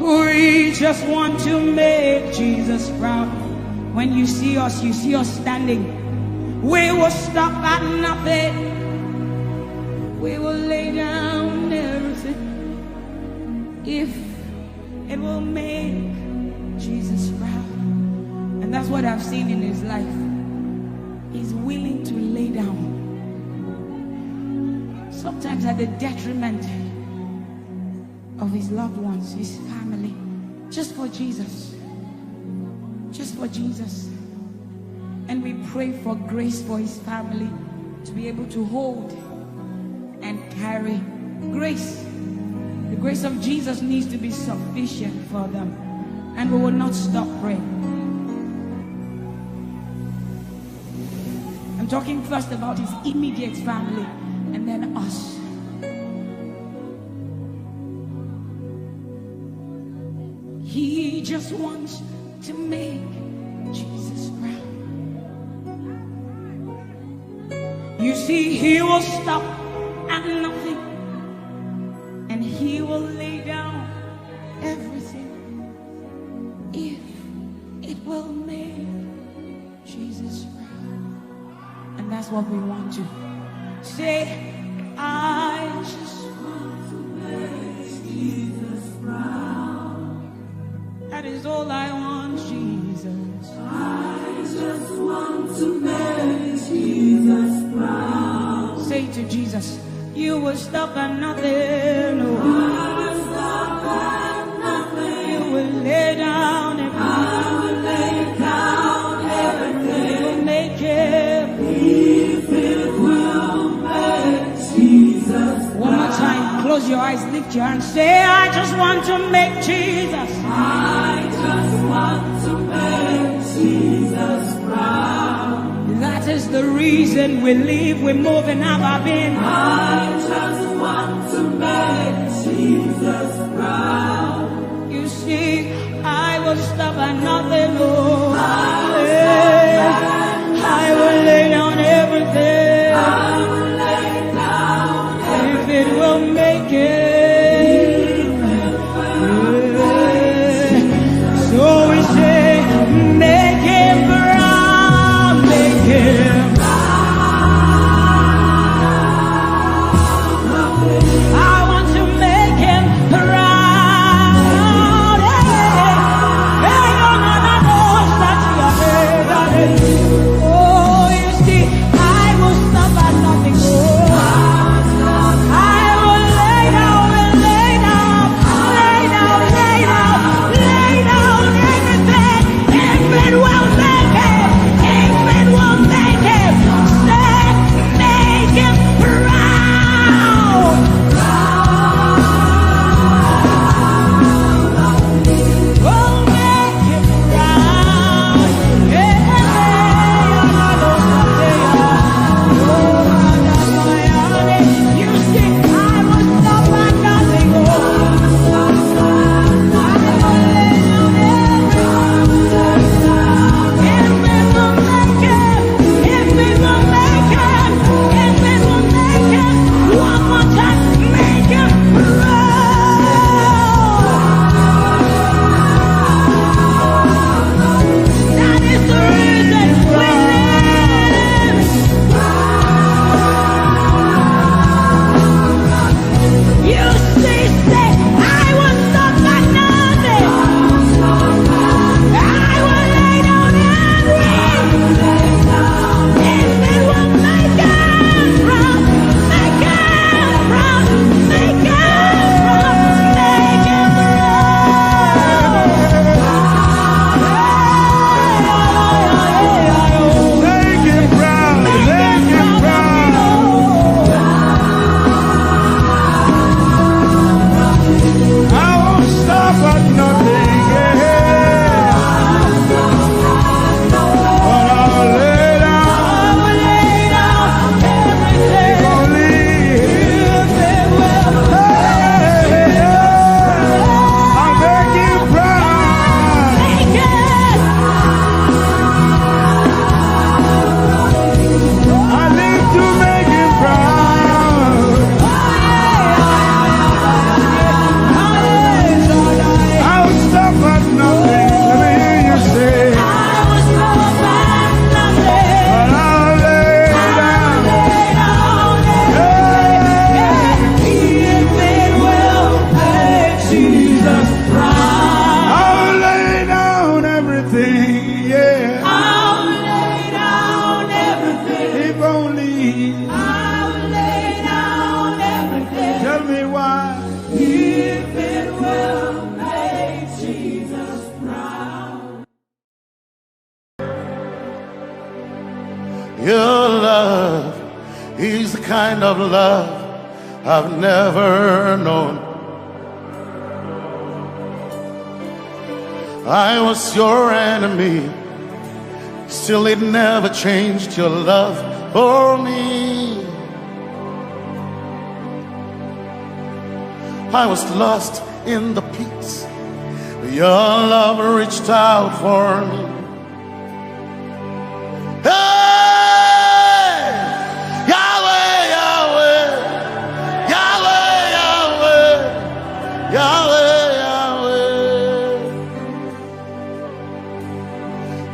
We just want to make Jesus proud. When you see us standing. We will stop at nothing. We will lay down everything if it will make Jesus proud. And that's what I've seen in his life. He's willing to lay down. sometimes at the detriment of his loved ones, his family, just for Jesus. Just for Jesus. And we pray for grace for his family to be able to hold and carry grace. The grace of Jesus needs to be sufficient for them. And we will not stop praying. I'm talking first about his immediate family and then us. He just wants to make Jesus proud. You see, he will stop at nothing, and he will lay down everything if it will make Jesus proud. And that's what we want to say. I just want to make Jesus proud. That is all I want, Jesus. I just want to make Jesus proud. Say to Jesus, you will stop at nothing. No. I will stop at nothing. You will lay down everything. I will lay down everything. You will make it. If it will make Jesus. One more time, close your eyes, lift your hands, say, I just want to make Jesus. I just want to make Jesus proud. That is the reason we live, we move, and have our being. I just want to make Jesus proud. You see, I will stop at nothing, Lord. I will lay down everything. I will lay down everything. If it will make it. So we say, make him proud, make him proud. I want to make him proud. Oh, you see, I will stop is the kind of love I've never known. I was your enemy, still it never changed your love for me. I was lost in the pits, but your love reached out for me. Hey! Yahweh, Yahweh, Yahweh, Yahweh, Yahweh, Yahweh,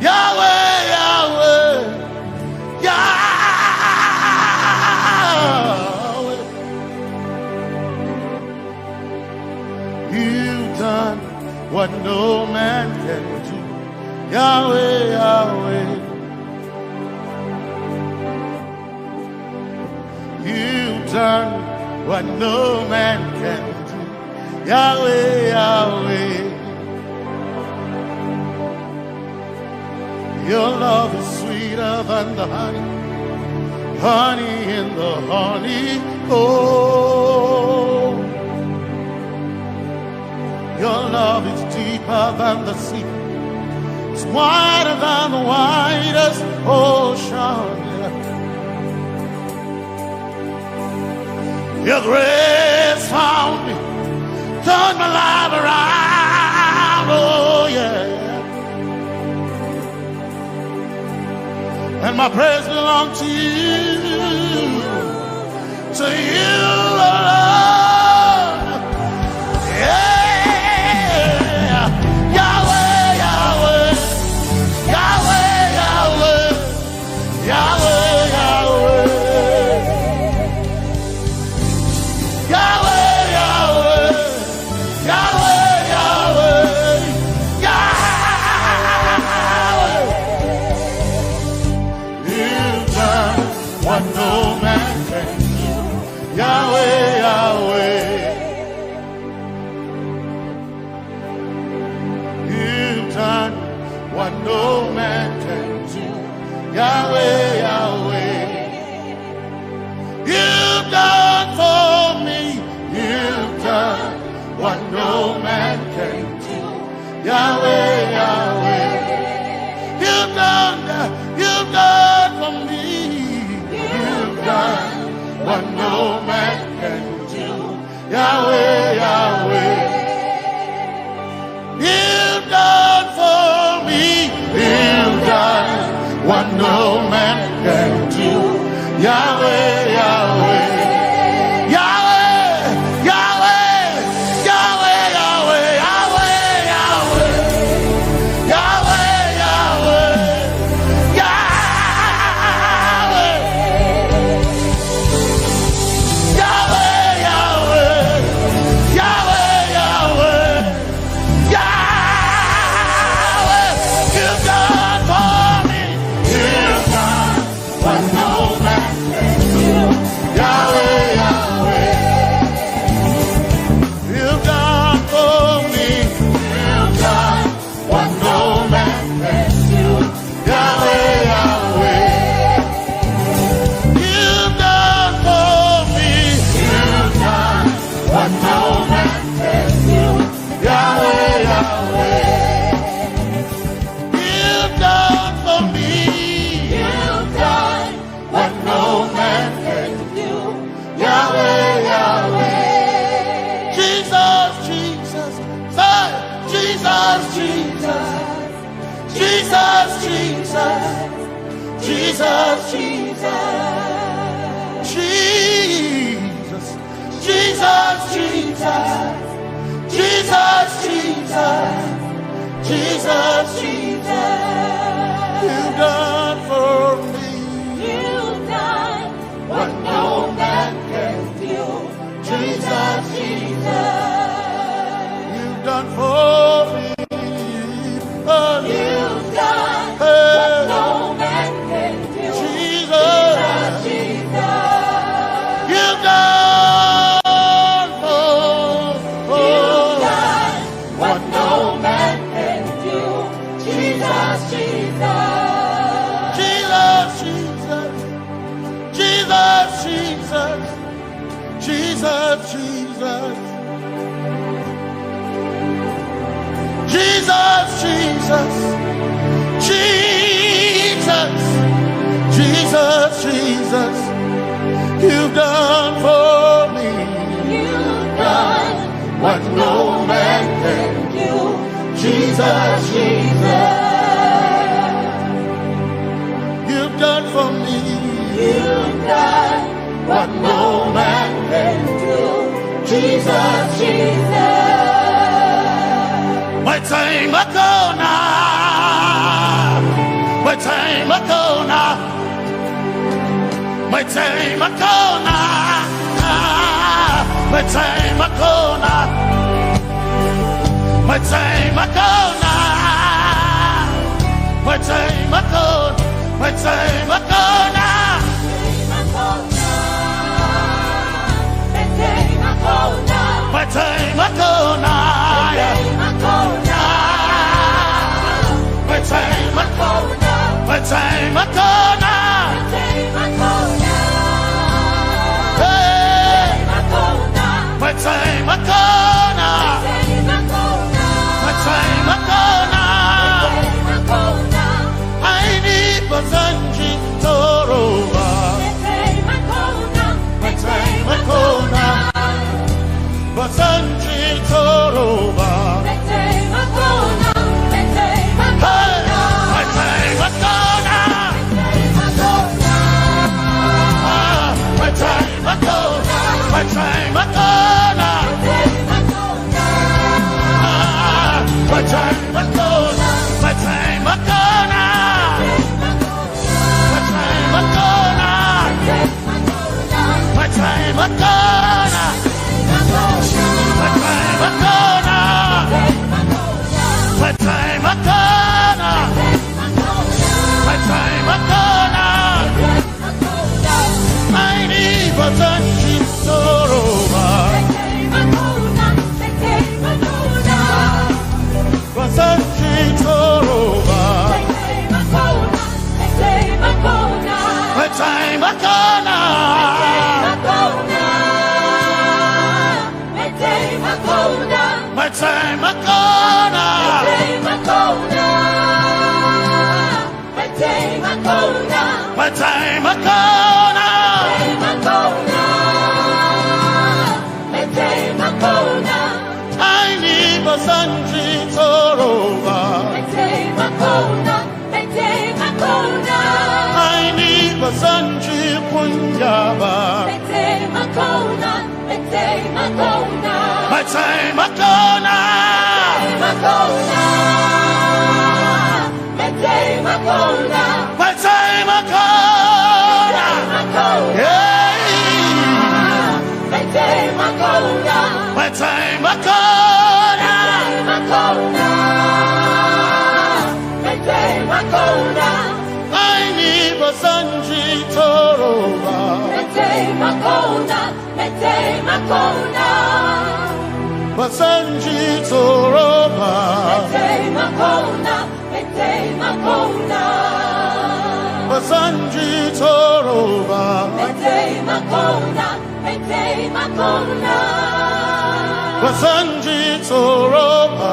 Yahweh, Yahweh, Yahweh. You've done what no man can do. Yahweh, Yahweh. You've done what no man can do. Yahweh, Yahweh. Your love is sweeter than the honey, honey in the honey. Oh, your love is deeper than the sea. It's wider than the widest ocean. Your grace found me, turned my life around. Oh yeah. And my praise belongs to you, Lord. Yeah. Yahweh, Yahweh, Yahweh, Yahweh, Yahweh, Yahweh, Yahweh, Yahweh, Yahweh, Yahweh, Yahweh. You've done what no man can do. Yahweh, Yahweh. You've done what no man can do. Yahweh, Yahweh. You've done for me. You've done what no man can do. Yahweh, Yahweh. You've done for me. You've done what no man can do. Yahweh, Yahweh. You've done for me. You've done what no man can do. Yahweh, Yahweh. Yahweh, Yahweh, Yahweh, Yahweh, Yahweh, Yahweh, Yahweh, Yahweh, Yahweh, Yahweh, Yahweh, Yahweh, Yahweh. You've done for me. You've done what no man can do. Yahweh, Yahweh. You've done for me. You've done what no man can do. Yahweh, Yahweh. You've done for me. You've done what no man can do. Yahweh, Yahweh. You've done for me. You've done what no man can do. Yahweh, Yahweh. Jesus, Jesus, say, Jesus, Jesus, Jesus, Jesus, Jesus, Jesus, Jesus, Jesus, Jesus, Jesus, Jesus, Jesus. You've done for me. You've done what no man can do. Jesus, Jesus. You've done for me. Oh, you've done what no man can do. Jesus, Jesus. You've done what no man can do. Jesus, Jesus. Jesus, Jesus, Jesus. Jesus, Jesus, Jesus, Jesus, Jesus, you've done for me. You've done what no man can do. Jesus, Jesus. You've done for me. You've done what no man can do. Jesus, Jesus. My time ago now. My time ago now. My time ago now. My time ago now. My time ago now. My time ago. My time ago now. My time ago now. My time ago. My time ago now. Hey. My time ago now. My time ago now. I need Basanji Toroba. My time ago now. Basanji Toroba. Hey. My time ago now. My time ago. My time ago now. My time ago. My time ago now. My time ago now. My time ago now. My time ago now. My time ago now. My time ago now. I need Basanji Toroba. Basanji Toroba. My time ago now. My time ago now. My time ago now. I need Basanji Toroba. I need Basanji Punjaba. My time ago now. My time ago now. Yeah. My time ago now. My time ago now. I need Basanji Toroba. Basanji Toroba. Basanji Toroba. Basanji Toroba.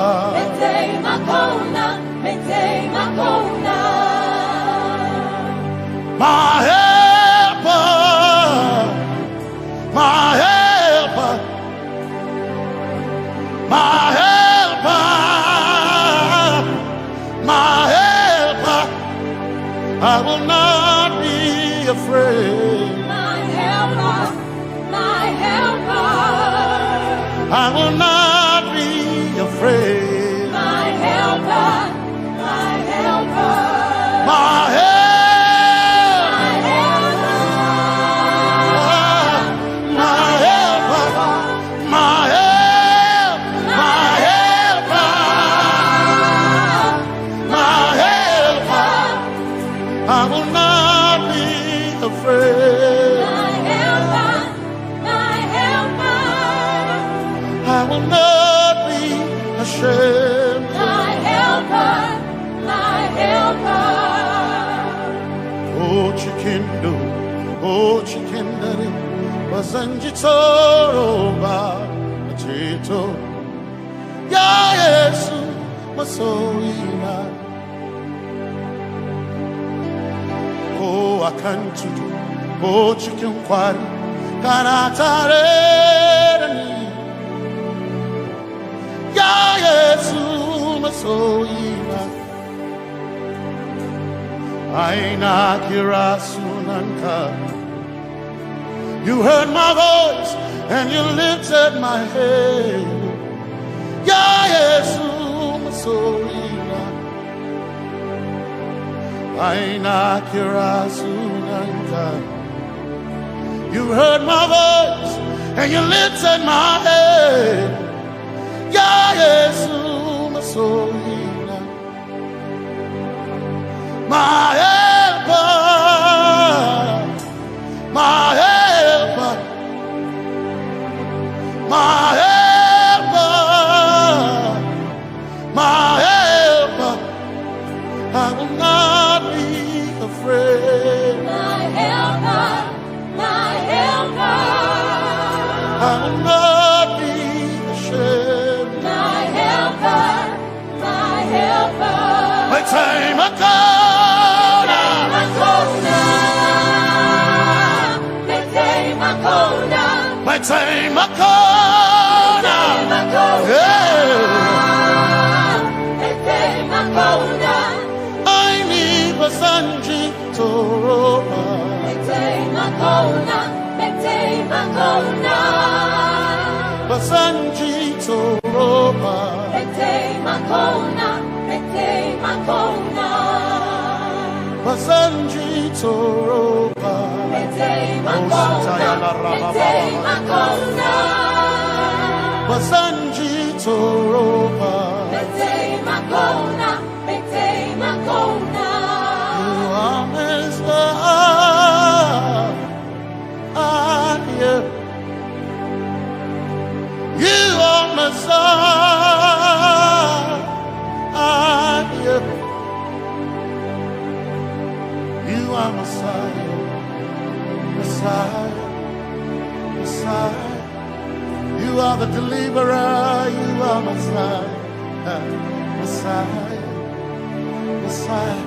My helper, my helper, my helper, my helper. I will not be afraid. My helper, my helper. I will not be afraid. My helper, my helper. My helper. I will not be afraid. My helper, my helper. I will not be ashamed. My helper, my helper. Oh, chicken do, oh, chicken daddy, Wasanjitoroba Chito Ya Yesu Masoina O Akantudu O Chikunkwari Kanatareni Ya Yesu Masoina Aina Kirasunanka. You heard my voice and you lifted my head. Ya Yesu Masoina Aina Kirasunanka. You heard my voice and you lifted my head. Ya Yesu Masoina my helper, my helper, my helper, my helper. I will not be afraid. My helper, my helper. I will not be ashamed. My helper, my helper. My time I my time I I need Basanji Toroba Basanji Toroba Basanji Toroba Basanji Toroba You are Messiah. You are Messiah. You are Messiah. Messiah, Messiah, you are the deliverer, you are Messiah, Messiah, Messiah,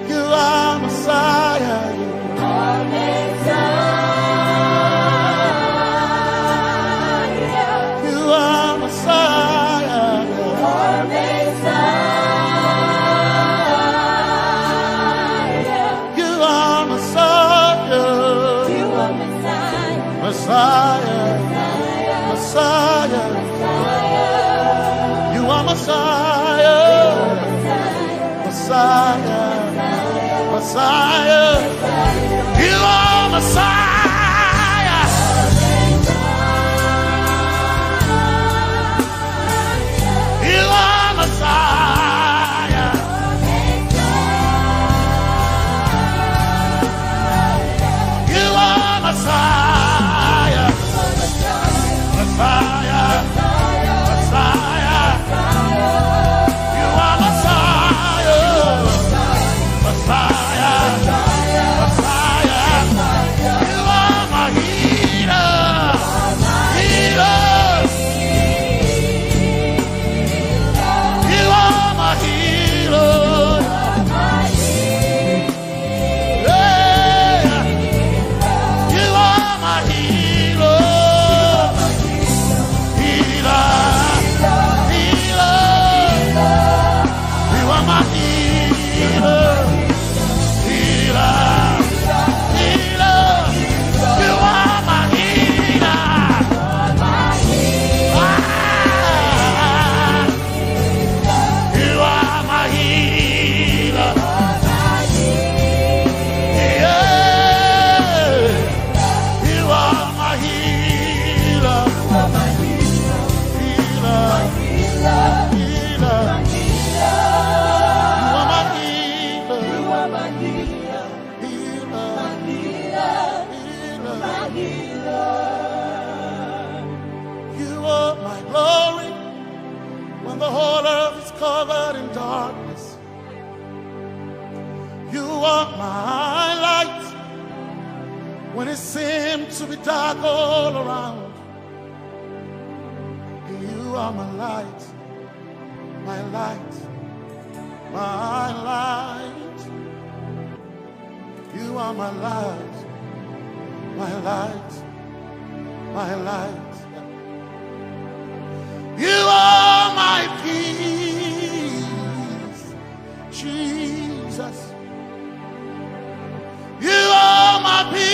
you are Messiah, you are Messiah, you are Messiah, you are Messiah, you are Messiah. Messiah, Messiah, you are Messiah, Messiah, Messiah, you are Messiah, you are Messiah, you are Messiah. Messiah, Messiah, you are Messiah, Messiah, Messiah, you are my healer, healer, you are my healer, yeah, you are my healer. The whole earth is covered in darkness. You are my light when When it seemed to be dark all around, you are my light, my light, my light. You are my light, my light, my light. You are my peace, Jesus. You are my peace,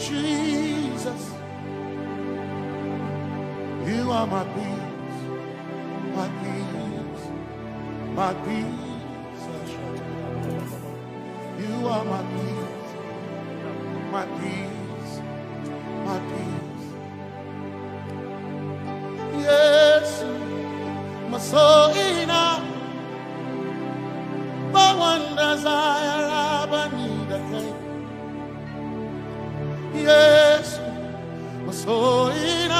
Jesus. You are my peace, my peace, my peace. You are my peace, my peace, my peace. Yes, my soul in my one desire, I need a thing. Yes, my soul in I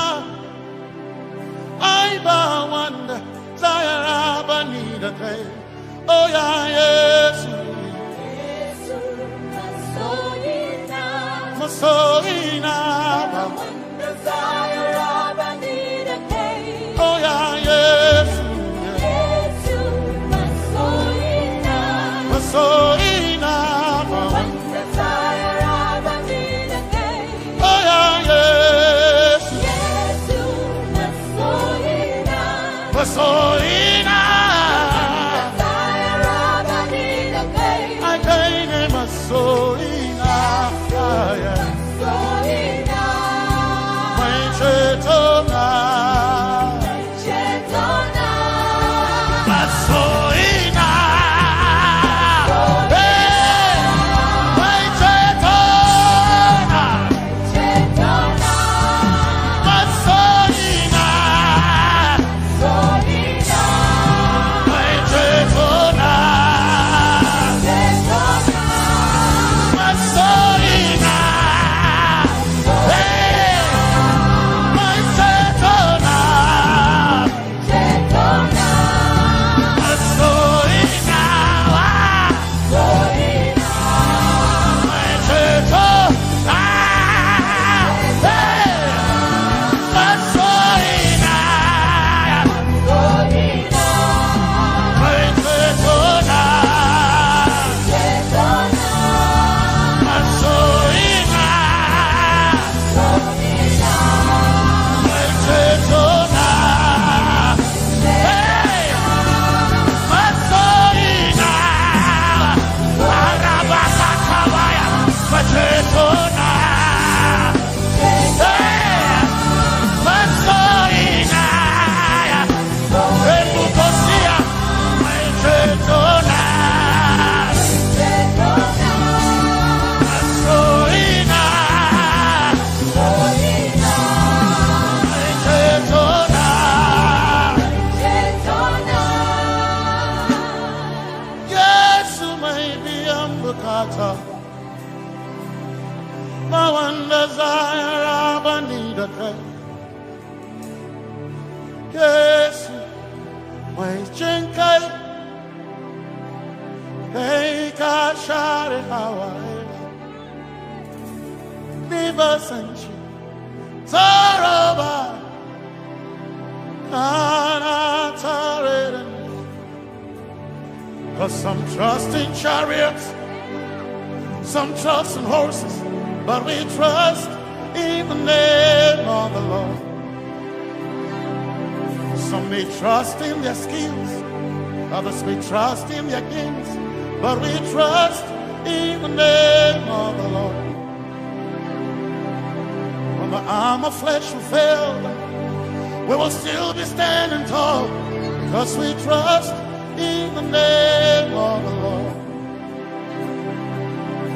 one desire, I need a thing. Oh yeah, yes. My soul in oh yeah, yes. My soul in oh yeah, yes. My soul in I gain my soul in my one desire, I need a thing. Yes, my chenkai, hey, kashare Hawaii, never sanchi, Zaroba, Kana Tareden. Cause some trust in chariots, some trust in horses, but we trust in the name of the Lord. Some may trust in their skills, others may trust in their gifts, but we trust in the name of the Lord. When the arm of flesh will fail, we will still be standing tall, because we trust in the name of the Lord.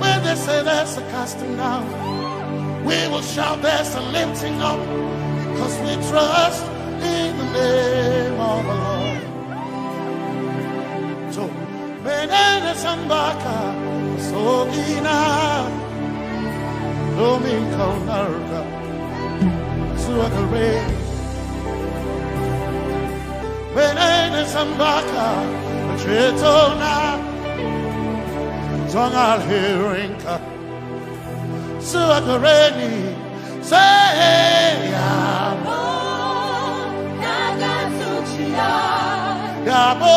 When they say there's a casting down, we will shout there's a lifting up, because we trust in the name of the Lord. So, Benene Sambaka, so ina, Domingo Narca, Suakare, Benene Sambaka, Chetona, Tongal hearing Suakareni say Yabo Yabo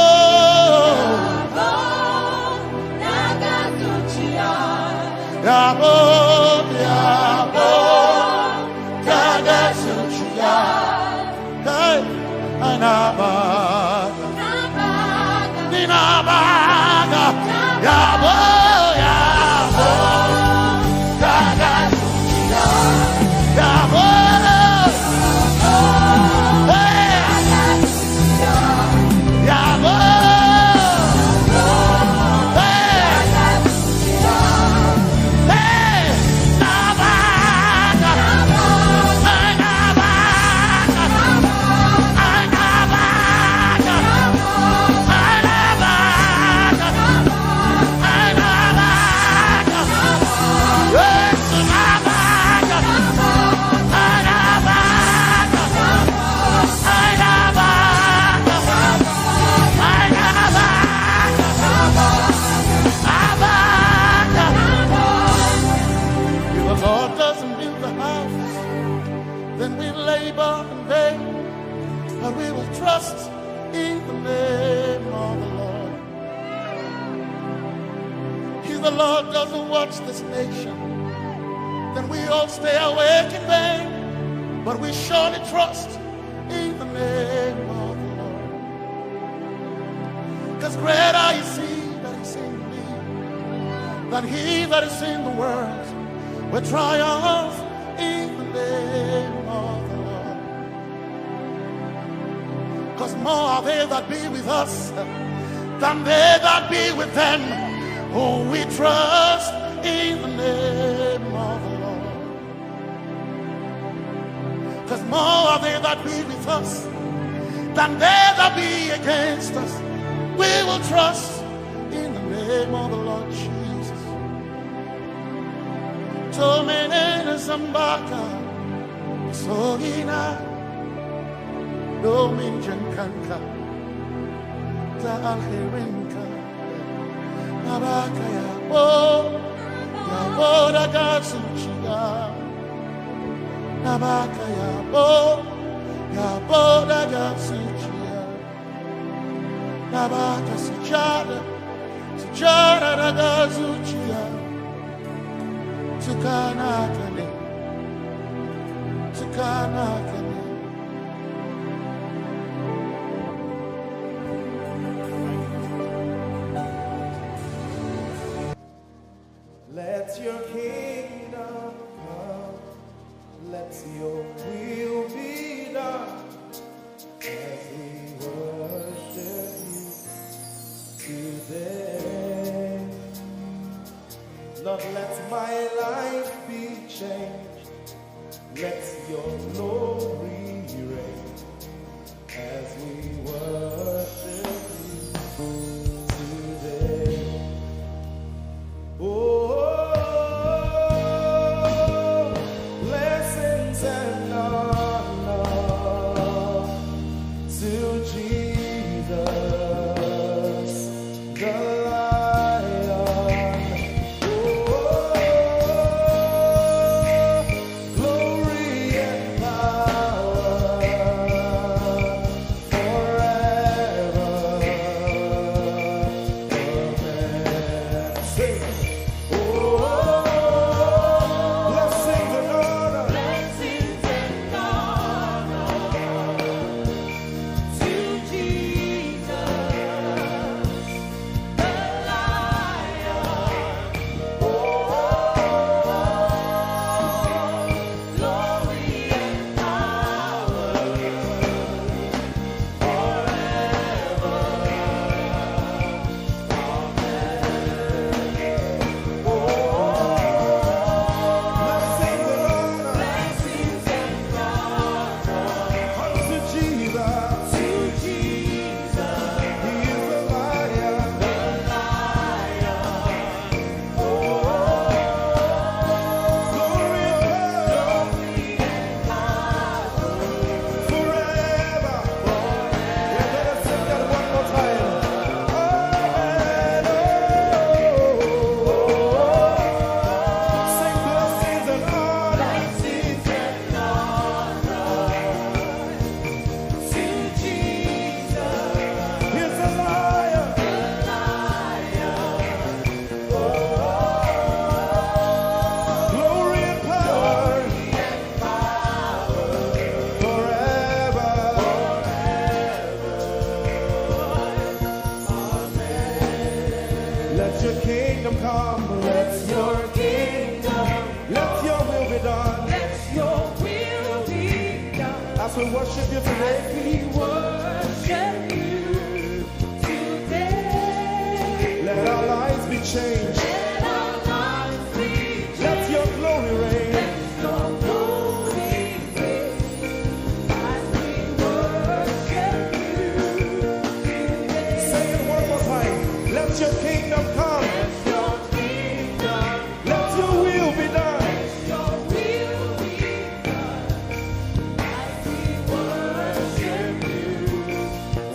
Yabo Yabo Nagasuchia Hey Anabaga Ninabaga Yabo Yabo Nagasuchia Yabo Hey Yabo trust in the name of the Lord. If the Lord doesn't watch this nation, then we all stay awake in vain. But we surely trust in the name of the Lord. Because greater is He that is in me than he that is in the world. We triumph in the name of the Lord. Because more are they that be with us than they that be with them. Oh, we trust in the name of the Lord. Because more are they that be with us than they that be against us. We will trust in the name of the Lord Jesus. Tomene Zambaka Sogina Dominjan Kanka Ta'alhirinka Nabaka Yabo Yaboda Gatsuchiga Nabaka Yabo Yaboda Gatsuchiga Nabaka Sujada Sujada Gatsuchiga Tukanakane Tukanakane. Let your kingdom come, let your will be done, as we worship you today. Lord, let my life be changed, let your glory reign, as we worship you today. Oh, blessings and honor to Jesus, the Lion. Oh, glory and power we worship you today. We worship you today. Let our lives be changed. Let our lives be changed. Let your glory reign. Let your glory reign. As we worship you today. Say it one more time. Let your kingdom come. Let your kingdom Let your will be done. your will be done. As we worship you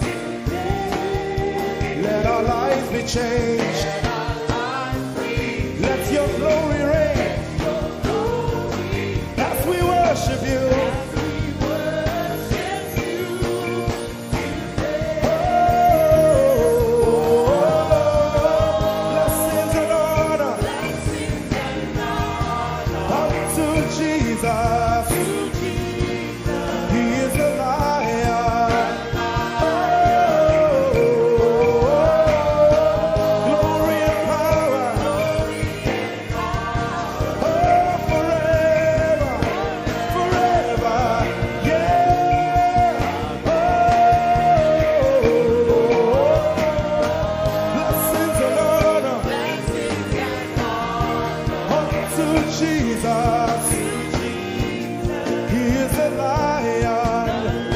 today. Let our lives be changed. Let our lives be Let your glory reign. your glory. As we worship you. We worship you today. Blessings and honor Blessings and honor unto Jesus. to Jesus. He is the lion. Glory and power. Forever. Forever. Yeah. Blessings and honor Blessings and honor unto Jesus. He is the lion.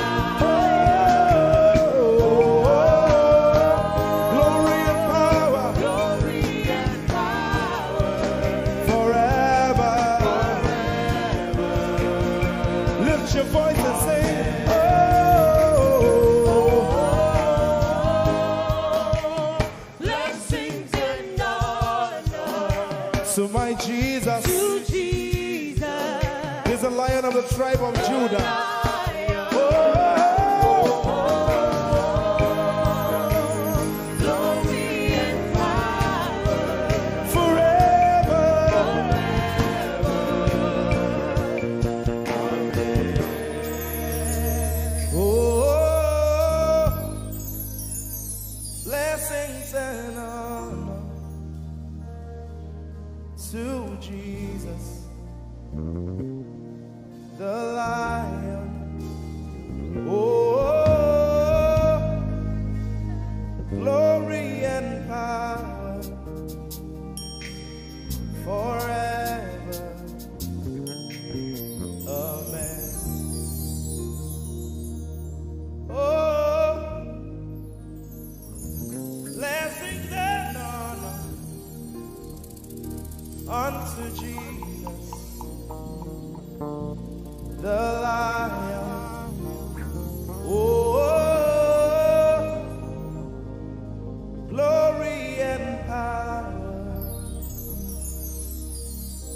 Glory and power forever. Lift your voice and sing. blessings and honor So my Jesus to Jesus. is the lion of the tribe of Judah. Glory and power Forever. Oh, blessings and honor to Jesus, the lion. Oh, glory and power forever. Amen. Oh, blessings and honor unto Jesus, the lion. Oh, glory and power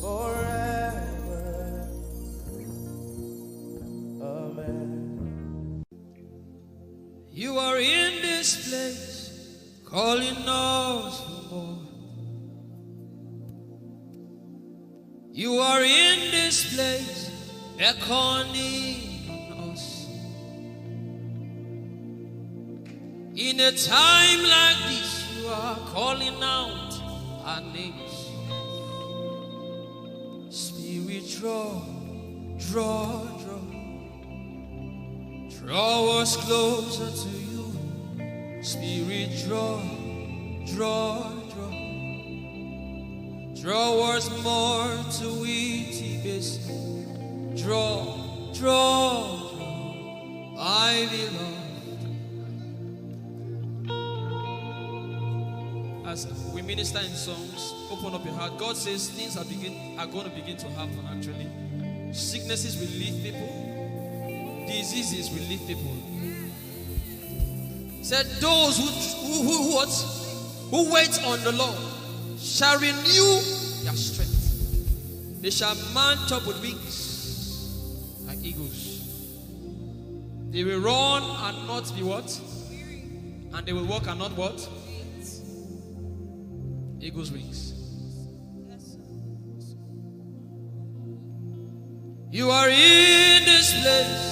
forever. Amen. You are in this place, calling us for more. You are in this place, beckoning us. In a time like this, you are calling out our names. Spirit, draw, draw, draw. Draw us closer to you. Spirit, draw, draw, draw. Draw us more to it, basin. Draw, draw, draw. I belong. As we minister in songs, open up your heart. God says things are going to begin to happen actually. Sicknesses will leave people. Diseases will leave people. Said those who wait on the Lord shall renew their strength. They shall mount up with wings like eagles. They will run and not be what? And they will walk and not what? Eagle's wings. You are in this place.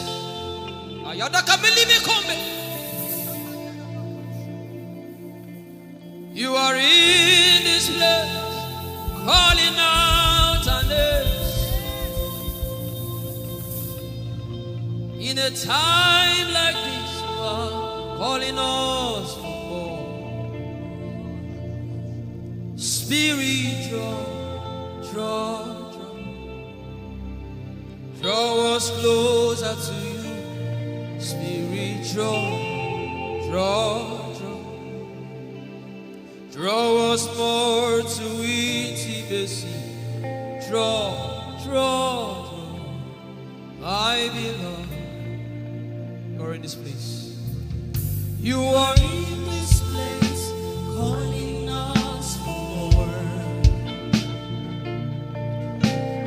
You are in this place, calling out our names. In In a time like this, you are calling us for more. Spirit, draw us closer to you. Spirit, draw us more to intimacy. Draw, I belong. You're in this place. You are in this place, calling us for more.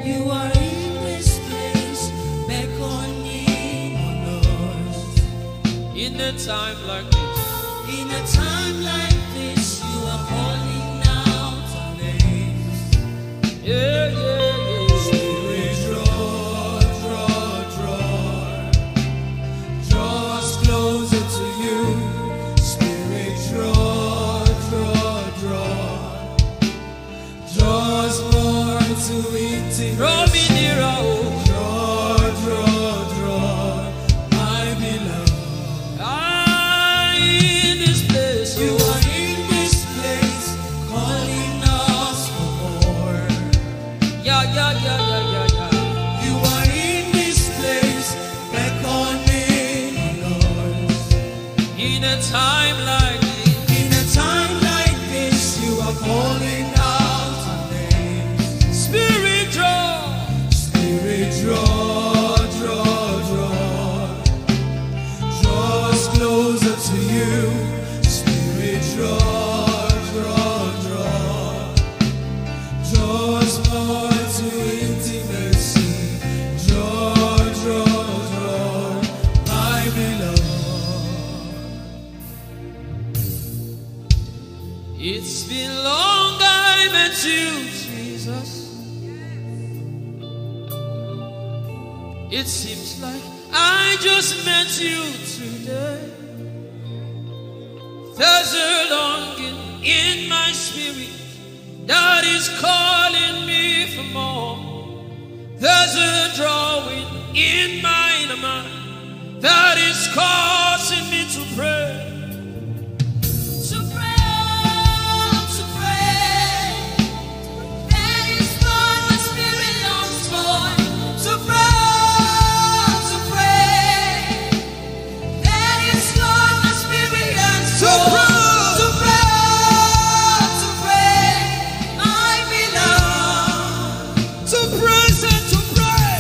You are in this place, beckoning on us. In a time like this, in a time like this, you are calling out our names. Yeah. Spirit, draw us closer to you. Spirit, draw us more to intimacy. Draw me nearer, oh. Draw, I belong. In this place, you are in this place, calling us for more. Yeah. You are in this place, beckoning us. In a time like this, you are calling out our names. Spirit, draw us closer to you. Spirit, draw us more to intimacy. Draw, I belong. It's been long I met you, Jesus. It seems like I just met you today. There's a longing in my spirit that is calling me for more. There's a drawing in my mind that is causing me to pray. That is what my spirit longs for. To pray. That is what my spirit yearns for. To pray. I belong. To praise and to pray.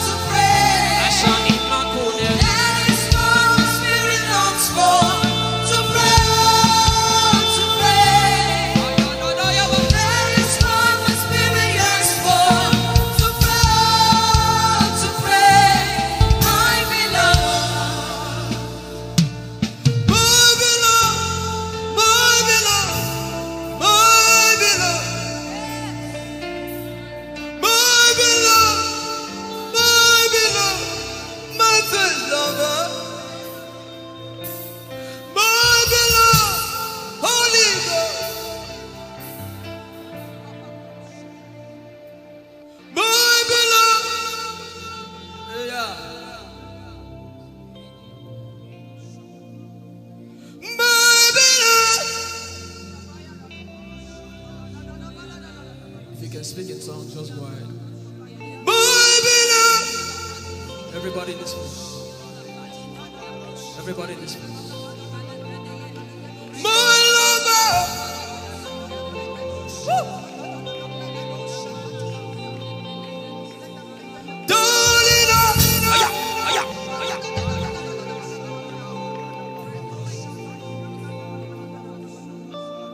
To pray. I shall eat my corner. That is what my spirit longs for. To pray. That is what my spirit yearns for. To pray. I belong. If you can speak in tongues, just go ahead. Everybody in this place. Everybody in this place.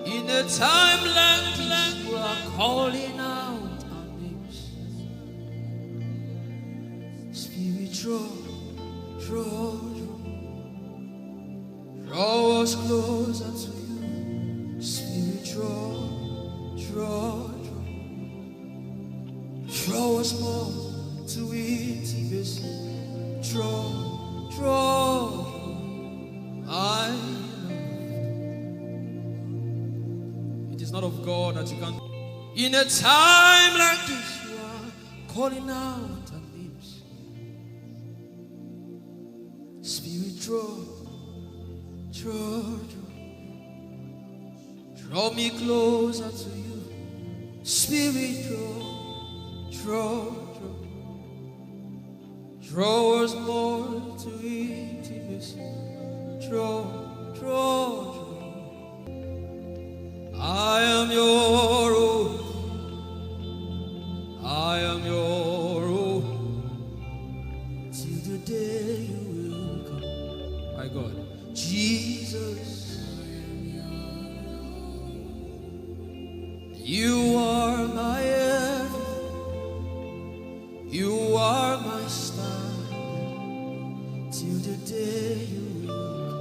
In a time like this, we are calling out our names. Spirit, draw us closer to you. Spirit, draw us more to intimacy. Draw, I know. It is not of God that you can. In a time like this, you are calling out our names. Draw me closer to you. Spirit, draw us more to intimacy. Draw. I am your own. I am your own. Till the day you will come. My God. Jesus. You are my everything. You are my star. Till the day you will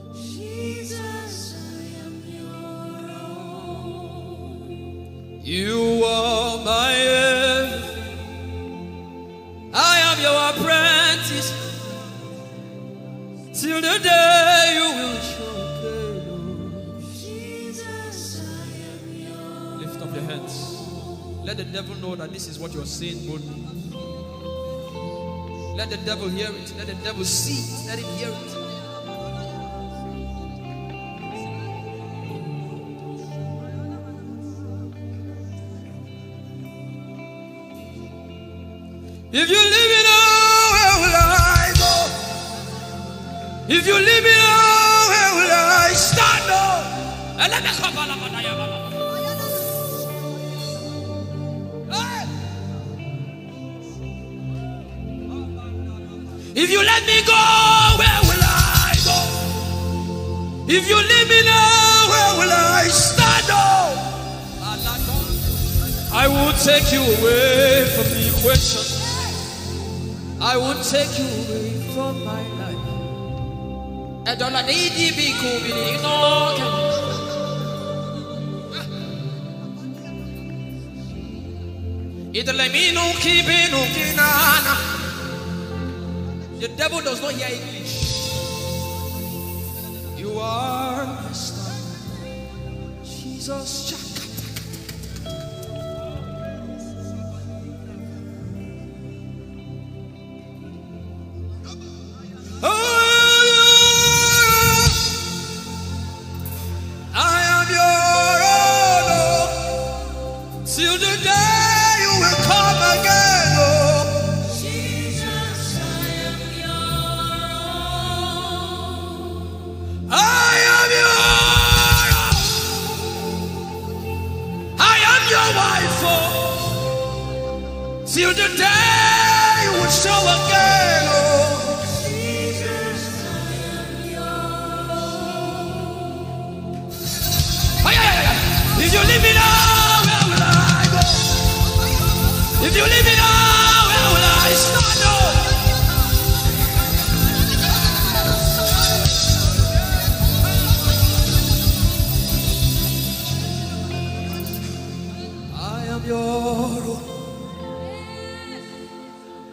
come. Jesus, I am your own. You are my everything. I am your apprentice. Till the day you will show. Your hands. Let the devil know that this is what you're saying boldly. Let the devil hear it. Let the devil see it. Let him hear it. If you leave me now, where will I go? If you leave me now, where will I stand up? If you let me go, where will I go? If you leave me now, where will I stand up? I will take you away from the equation. I will take you away from my life. I don't let it be cool. The devil does not hear English. You are my star, Jesus. I am your own, till the day you will come again. Till the day you will show again, oh Jesus, I am yours. If you leave me now, where will I go? If you leave me now, where will I stand up? I am your own.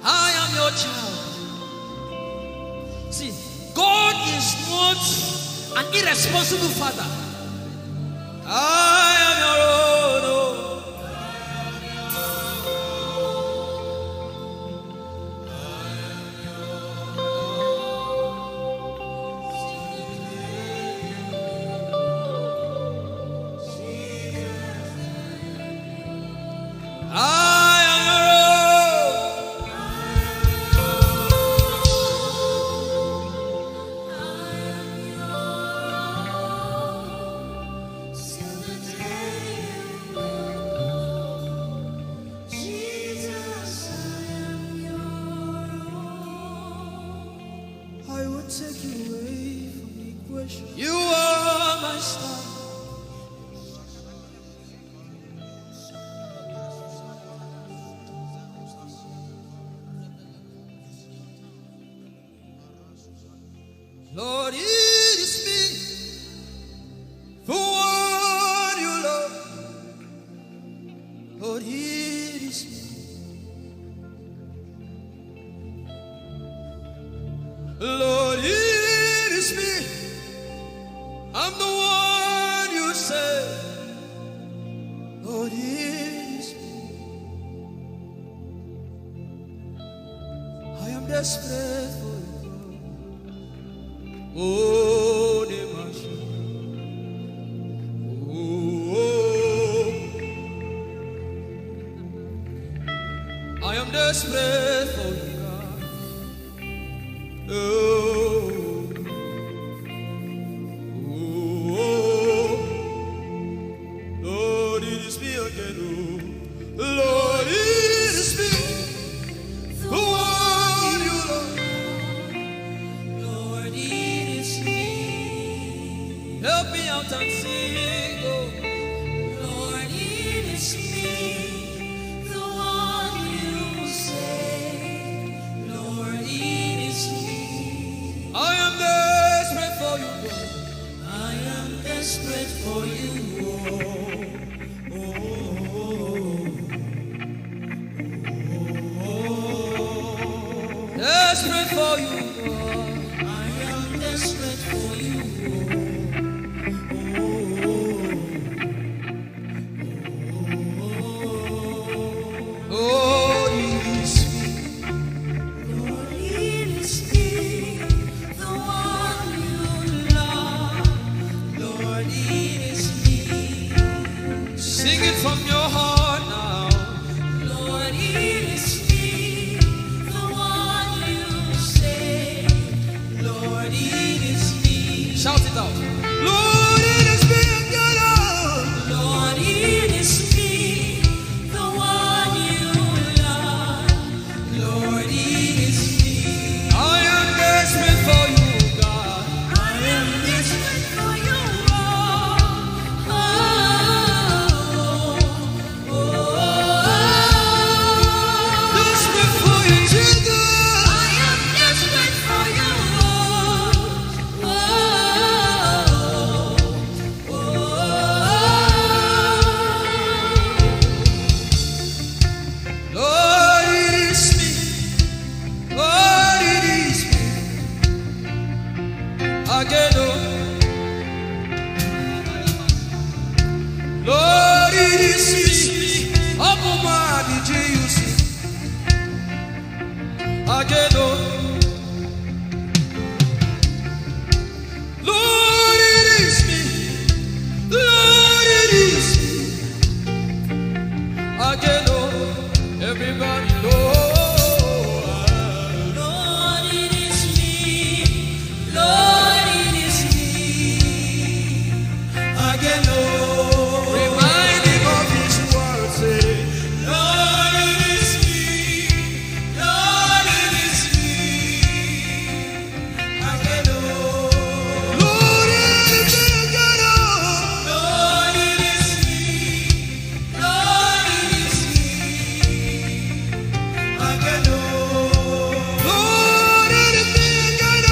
I am your child. See, God is not an irresponsible father. I am your own. Take you away from the equation. You are my star. Lord, it is me, the one you love. Lord, it is me. Lord, it is me. I'm the one you say. Lord, it is me. I am desperate for you. Oh, Nemasha. Oh, I am desperate for you, God. Oh, Lord, it is me again. Oh, Lord, it is me. The one you love. Lord, it is me. Help me out and sing. Oh, Lord, it is me. The one you say. Lord, it is me. I am desperate for you, God. I am desperate for you. Desperate for you, God. I am desperate for you. Oh, it is me. Lord, it is me, the one you love. Lord, it is me. Sing it from your heart now. Lord, it is me, the one you say. Lord, it is me. Shout it out. Lord, it is me, your love. Lord, it is me, the one you love. Lord, it is me. I am desperate for you, God. I am desperate for you. Desperate for you, Jesus. I am desperate for you. Lord, it is me. Lord, it is me. Again, oh. Lord, it is me. Abuma, did you see? Again, oh. Lord, it is me. Lord, it is me. Again, oh. Everybody, Lord. Lord, it is me. Lord, it is me. Again, oh. Reminding of his word, say, Lord, it is me. Lord, it is me. again, oh. Lord, it is me, again, oh. Lord, it is me. Lord, it is me. Again, oh. Lord, it is me, again,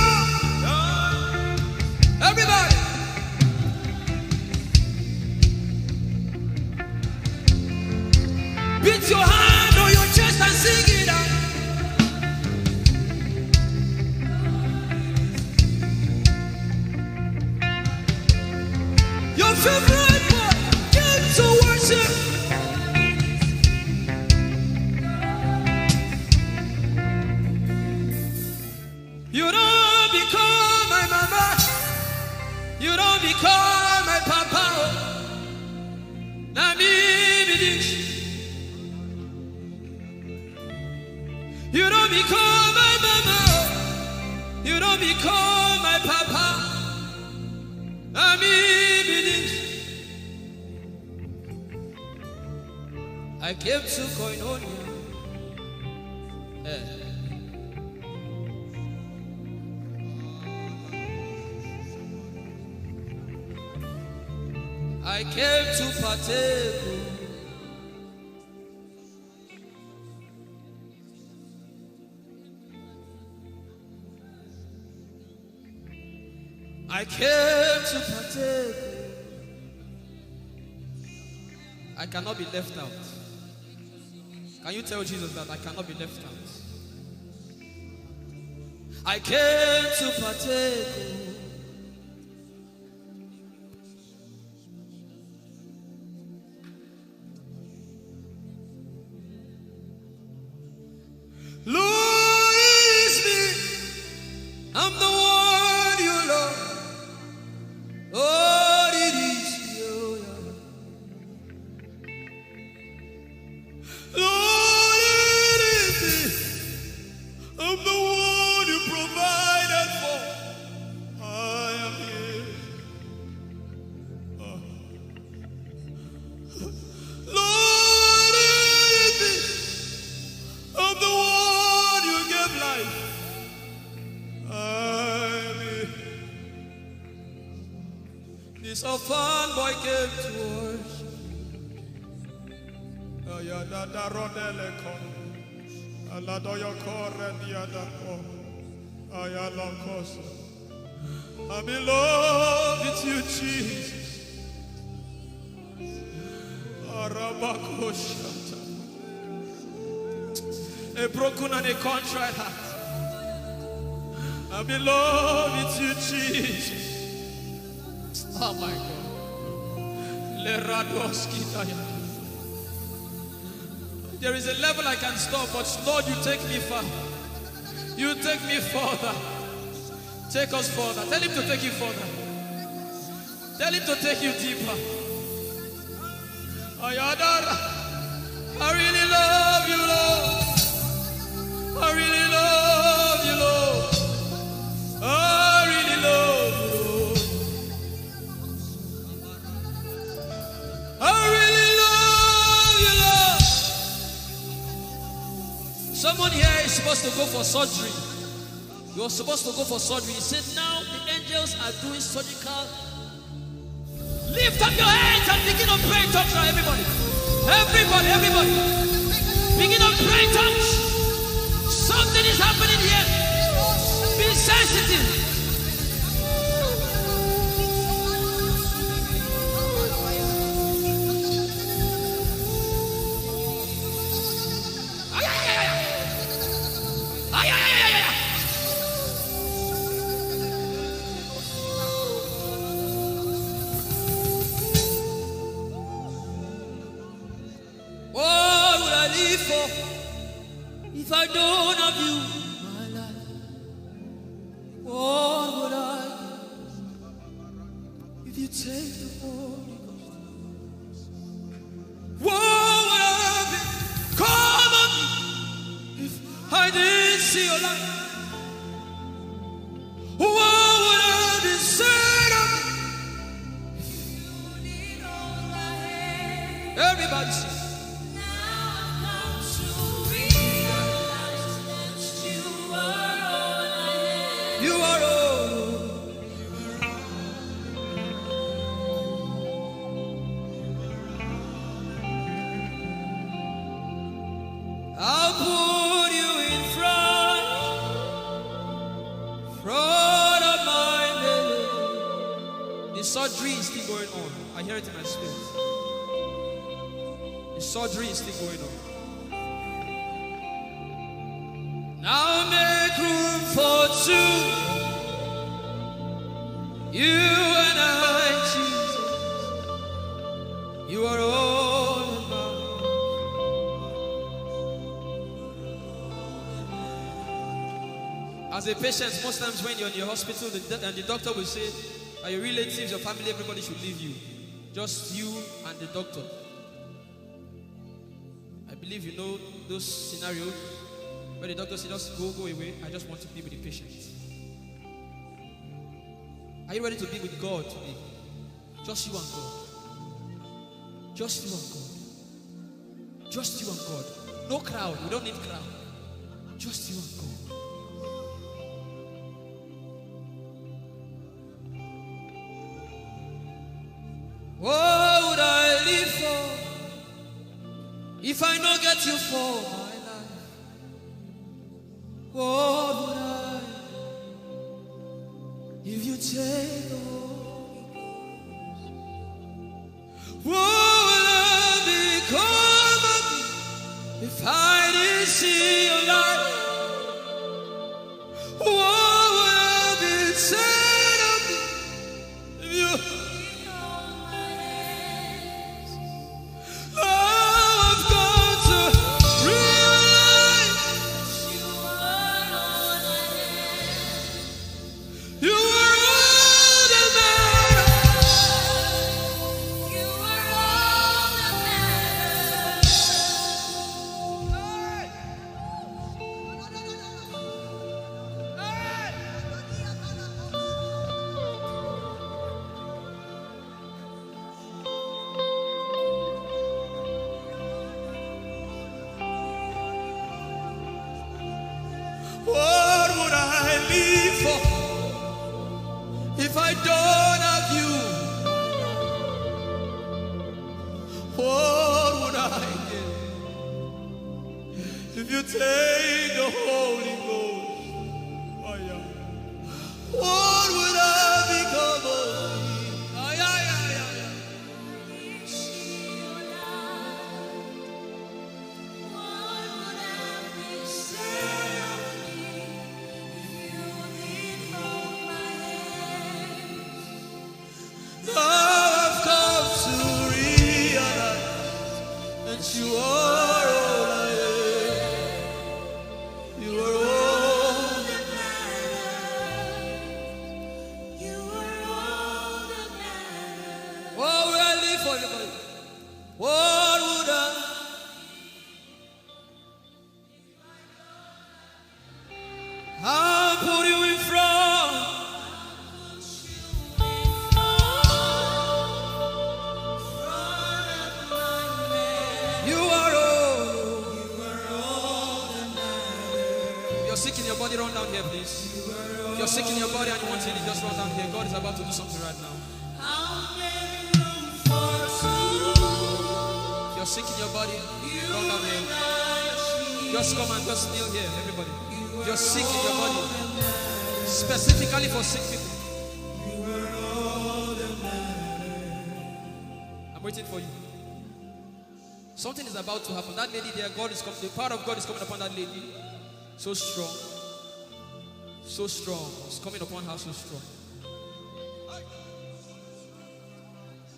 oh. Everybody. Beat your hand on your chest and sing it out. Your favorite part, get to worship. You don't become my mama. You don't become my papa. Na me be this. You don't become my mama. You don't become my papa. Na me be this. I came to Koinonia. I came to partake. I came to partake. I cannot be left out. Can you tell Jesus that I cannot be left out? I came to partake. Lord, it is me. I'm the one you love. It's a fun boy came to worship. Ayada rodele kon. Aladoyo kore diada kon. Ayala kosa. I'm in love with you, Jesus. Arabakoshata. A broken and a contrite heart. I'm in love with you, Jesus. Oh my God. Leradoski daya. There is a level I can stop, but Lord, you take me far. You take me further. Take us further. Tell him to take you further. Tell him to take you deeper. Ayadara. I really love you, Lord. I really love you, Lord. I really love you, Lord. I really love you, Lord. Someone here is supposed to go for surgery. You're supposed to go for surgery. He said, now the angels are doing surgical. Lift up your hands and begin to pray in tongues now, everybody. Everybody. Begin to pray in tongues. Something is happening here. Be sensitive. What would I live for if I don't have you in my life? What would I give if you take the Holy Ghost? What would I become of me if I didn't see your light? What would I be said of me if you did all I had? Everybody sing. You are all. I'll put you in front of my belly. The surgery is still going on. I hear it in my spirit. The surgery is still going on. Now make room for two. You and I, Jesus. You are all about. As a patient, most times when you're in the hospital, the doctor will say, are your relatives, your family, everybody should leave you. Just you and the doctor. I believe you know those scenarios where the doctor says, just go away. I just want to be with the patient. Are you ready to be with God today? Just you and God. Just you and God. Just you and God. No crowd. We don't need crowd. Just you and God. What would I live for if I not get you for my life? What would I if you take the Holy Ghost? What will I become of me if I didn't see your light? What would I be said of me if you what would I live for if I don't have you? If you take the Holy Ghost, oh yeah, what would I become of me? Oh yeah, yeah, yeah, yeah. Now I've come to realize that you are all I am. You are all that matters. You are all that matters. What would I live for, everybody? What would I? I'll put you in front. You are all that matters. You're sick in your body, run down here, please. If you're sick in your body and you want healing, just run down here. God is about to do something right now. If you're sick in your body, run down here. Just come and just kneel here, everybody. If you're sick in your body, specifically for sick people, I'm waiting for you. Something is about to happen. That lady there, God is coming. The power of God is coming upon that lady. So strong. So strong. It's coming upon her so strong.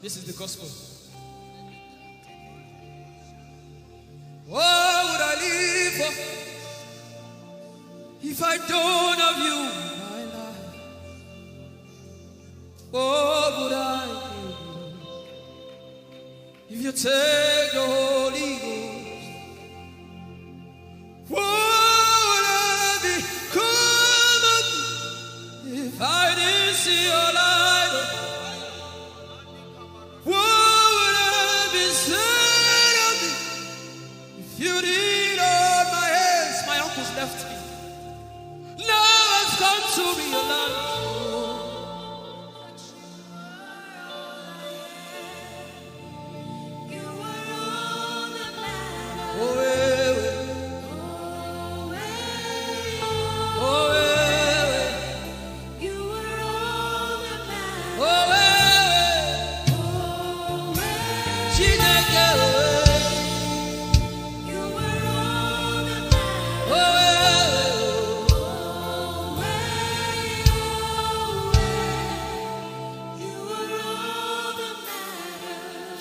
This is the gospel. What would I live for if I don't have you in my life? What would I do if you take the Holy Ghost? What would I become of me if I didn't see your light? What would I be said of me if you didn't hold my hands? My uncles left me. Now I've come to realize.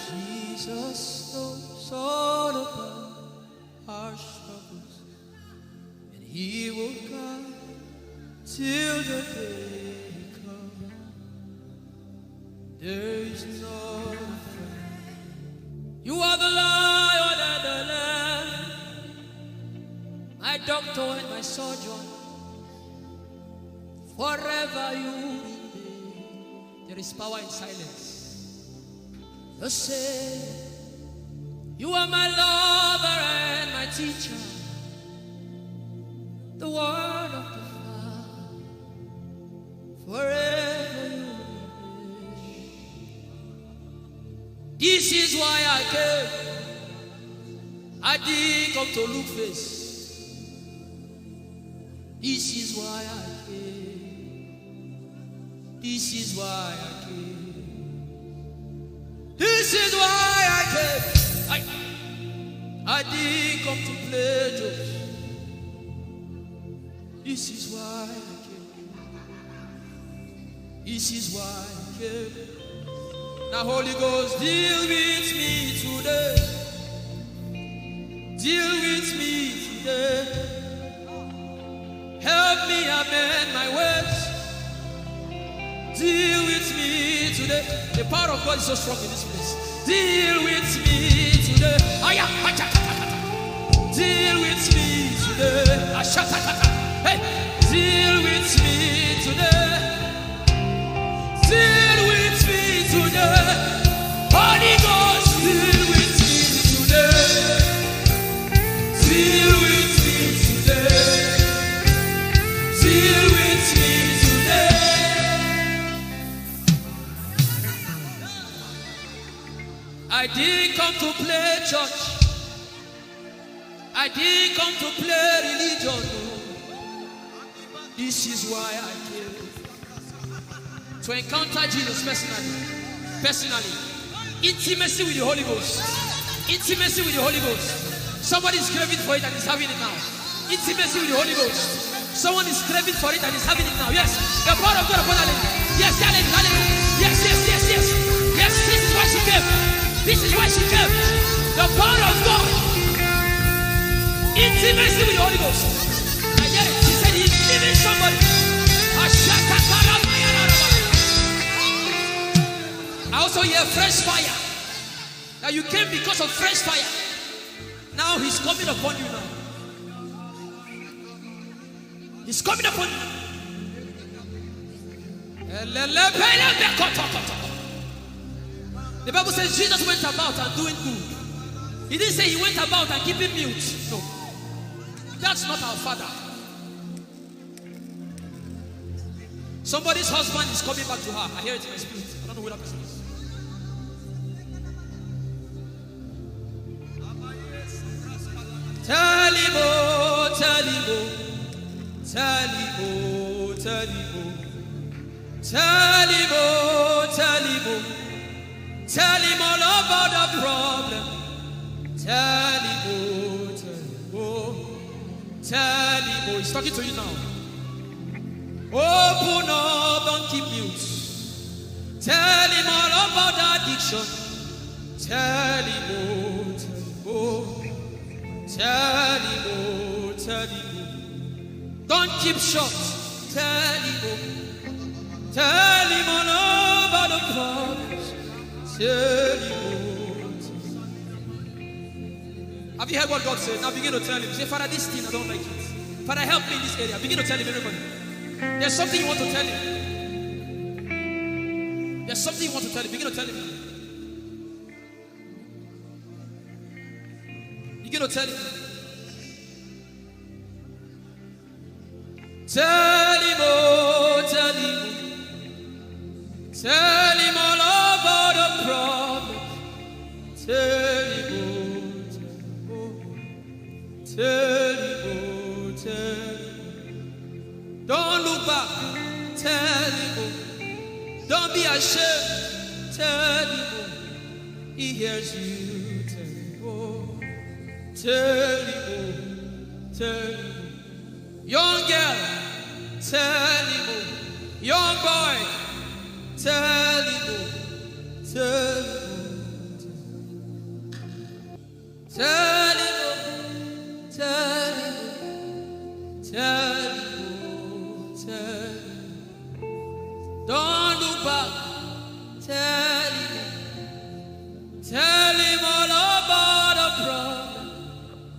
Jesus knows all about our struggles, and He will guide till the day comes. There is no friend. You are the Lion and the Lamb, my doctor and my surgeon. Forever you remain. There is power in silence. You say, you are my lover and my teacher, the word of the Father, forever you remain. This is why I came. I didn't come to look face. This is why I came. This is why I came. This is why I came. I didn't come to play jokes. This is why I came. This is why I came. Now Holy Ghost, deal with me today. Deal with me today. Help me amend my words. Deal with me today. The power of God is so strong in this place. Deal with me today. Deal with me today. Hey, deal with me today. Deal with me today. Holy Ghost, deal with me today. Deal with me today. Deal with me today. I didn't come to play church. I I didn't come to play religion. This is why I came. To encounter Jesus personally. Intimacy with the Holy Ghost. Intimacy with the Holy Ghost. Somebody is craving for it and is having it now. Intimacy with the Holy Ghost. Someone is craving for it and is having it now. Yes. The power of God upon that lady. Yes, hallelujah. Yes. Yes, this is why she came. This is why she came. The power of God. Intimacy with the Holy Ghost. I get it. She said he's giving somebody. I also hear fresh fire. That you came because of fresh fire. Now he's coming upon you now. He's coming upon you. The Bible says Jesus went about and doing good. He didn't say he went about and keeping mute. No. That's not our Father. Somebody's husband is coming back to her. I hear it in my spirit. I don't know who that person is. Tell him, oh, tell him, oh, tell him, oh, tell him, oh, tell him, oh, tell him, oh, tell him all about the problem. Tell him, oh, tell him, oh, tell him, oh, he's talking to you now. Open up, don't keep mute. Tell him all about the addiction. Tell him, oh, tell him, oh. Tell him, oh, tell him, oh. Don't keep short. Tell him, oh. Tell him all about the problems. Tell him, oh. Have you heard what God said? Now begin to tell him. Say, Father, this thing, I don't like it. Father, help me in this area. Begin to tell him, everybody. There's something you want to tell him. There's something you want to tell him. Begin to tell him. Begin to tell him. Tell him, oh, tell him. Tell him all about the problem. Tell him, oh, tell him, oh, tell him. Don't look back. Tell him, oh. Don't be ashamed. Tell him, oh. He hears you. Tell him, oh. Tell him, oh. Tell him, oh. Young girl. Tell him, oh. Young boy. Tell him, oh. Tell him, oh. Tell him, oh. Tell him, oh. Tell him. Don't look back. Tell him all about the problem.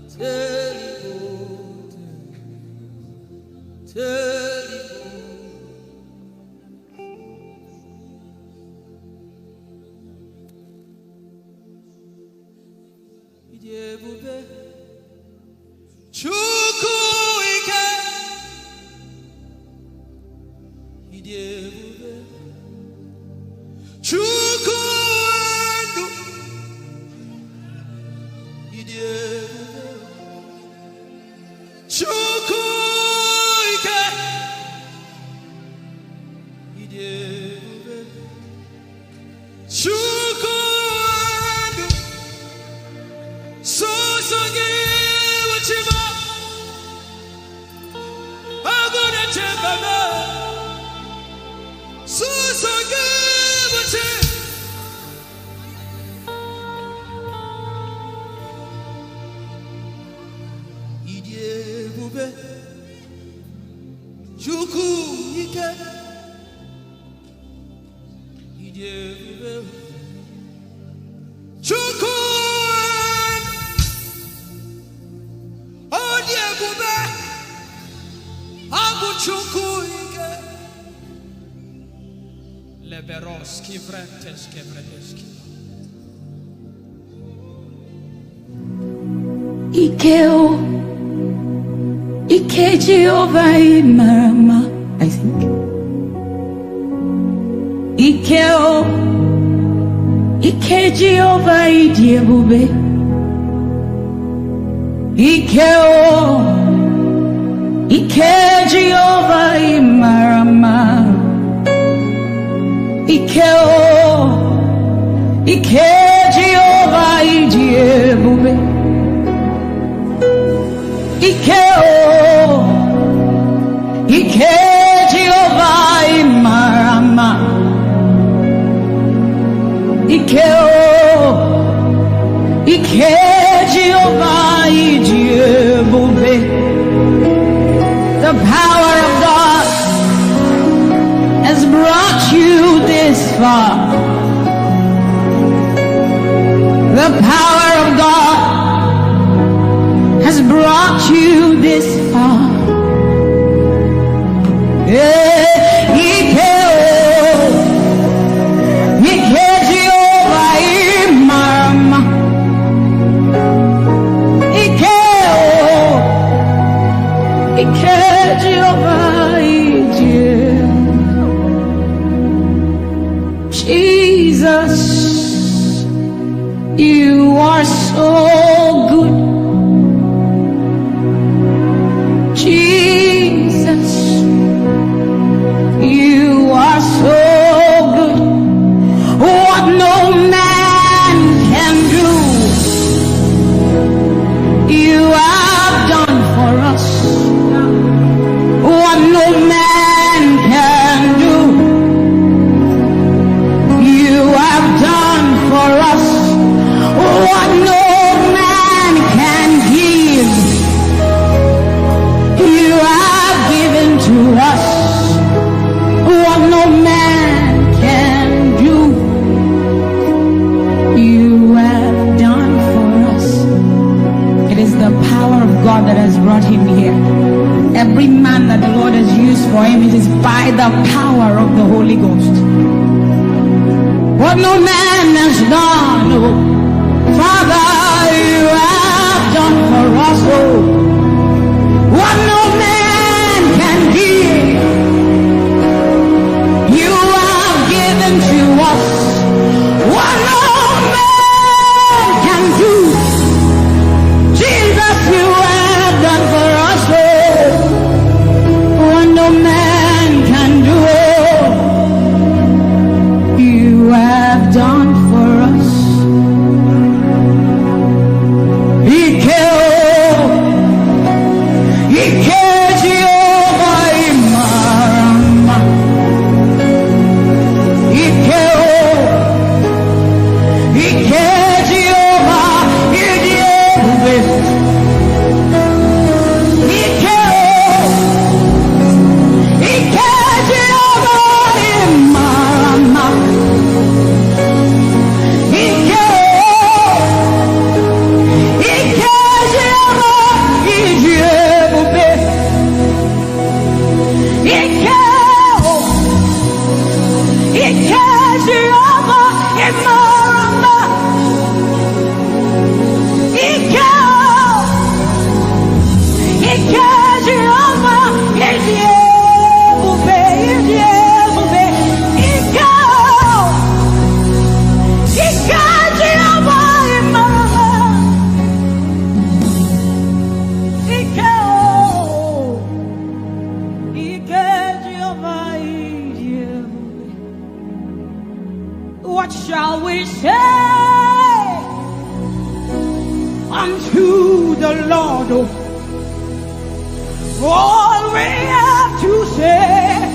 Tell him, oh, tell him, Ikeo, Ike Jehovah Marama, I think. Ikeo, Ike Jehovah Idiebube. Ikeo, Ike Jehovah Imarama. Ikeo, Ike Jehovah Idiebube. Ikeo, Ike Jehovah Imarama. Ikeo, Ike Jehovah Idiebube. The power of God has brought you this far. The power of God has brought you this far. Yeah, Ike Jehovah Imarama. Ike Jehovah Idiebube. Jesus, you are so good. Jesus, you are so good. What no man can do, you have done for us. What no man can do, you have done for us. What no man can give, you have given to us. What no man can do, you have done for us. It is the power of God that has brought him here. Every man that the Lord has used for him, it is by the power of the Holy Ghost. What no man has done, oh, Father, you have done for us, oh. What no man can give, you have given to us. What no man can do, Jesus, you have done for us, oh. What no man can do, oh, you have done for us. Ike Jehovah Imarama. Ike Jehovah Idiebube. Ike Jehovah Imarama. Ike Jehovah Idiebube. Ike Jehovah Imarama. Ike Jehovah Idiebube. Ike Jehovah Imarama. Ike Jehovah Idiebube. What shall we say unto the Lord? All we have to say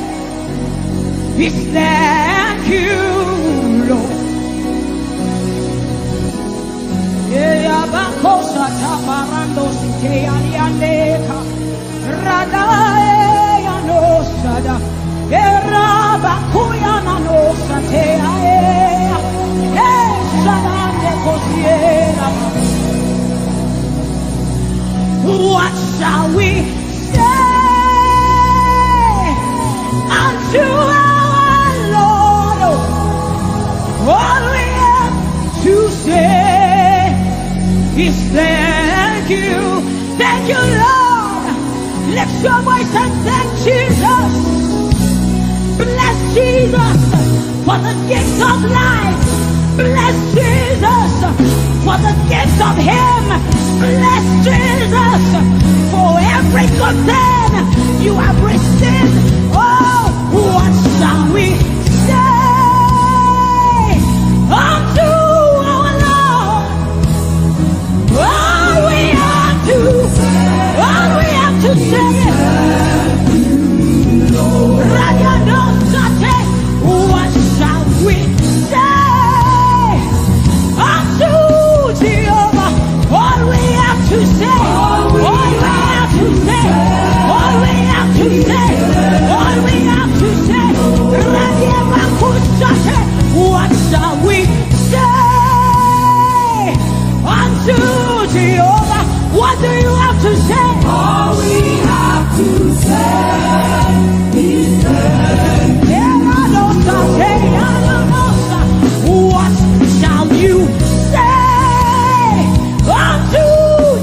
is thank you, Lord. Bakosa taparando site aliandeka radae anosada erabakuya nanosate ae sadande kosiera. What shall we say unto our Lord? All we have to say is thank you, Lord. Lift your voice and thank Jesus. Bless Jesus for the gift of life. Bless Jesus for the gift of Him. Bless Jesus for every good thing you have received. Oh, what shall we say unto our Lord? All we have to say, what shall we say unto Jehovah? All we have to say, all we have to say, all we have to say, all we have to say, what shall we say unto Jehovah? What do you have to say? All we have to say is what shall you say unto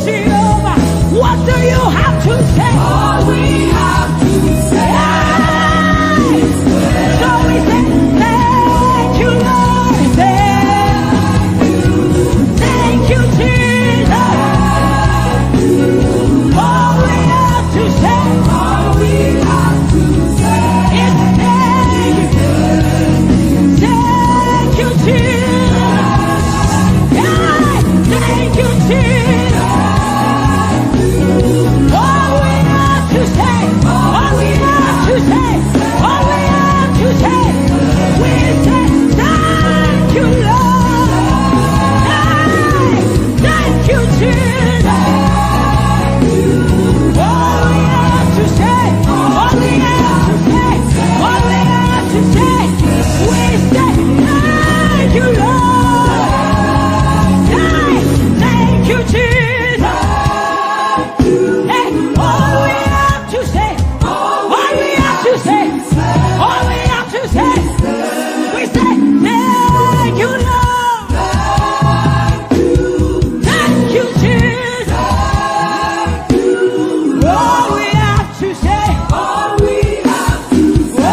Jehovah? What do you have to say? all we have to say. So we say, thank you, Lord. Thank you, Jesus. All we have to say, All we have to say is thank you, Jesus. Yeah, thank you, Jesus. All we have to say, all we have to say, all we have to say, we say thank you, Lord. Hey, thank you, Jesus. All we have to say, all we have to say, all we have to say, we say thank you, Lord. Hey, thank you, Jesus. Hey, all we have to say, all we have to say, all we have to say, we say thank you, Lord. Thank you, Jesus. All we have to say, all we have to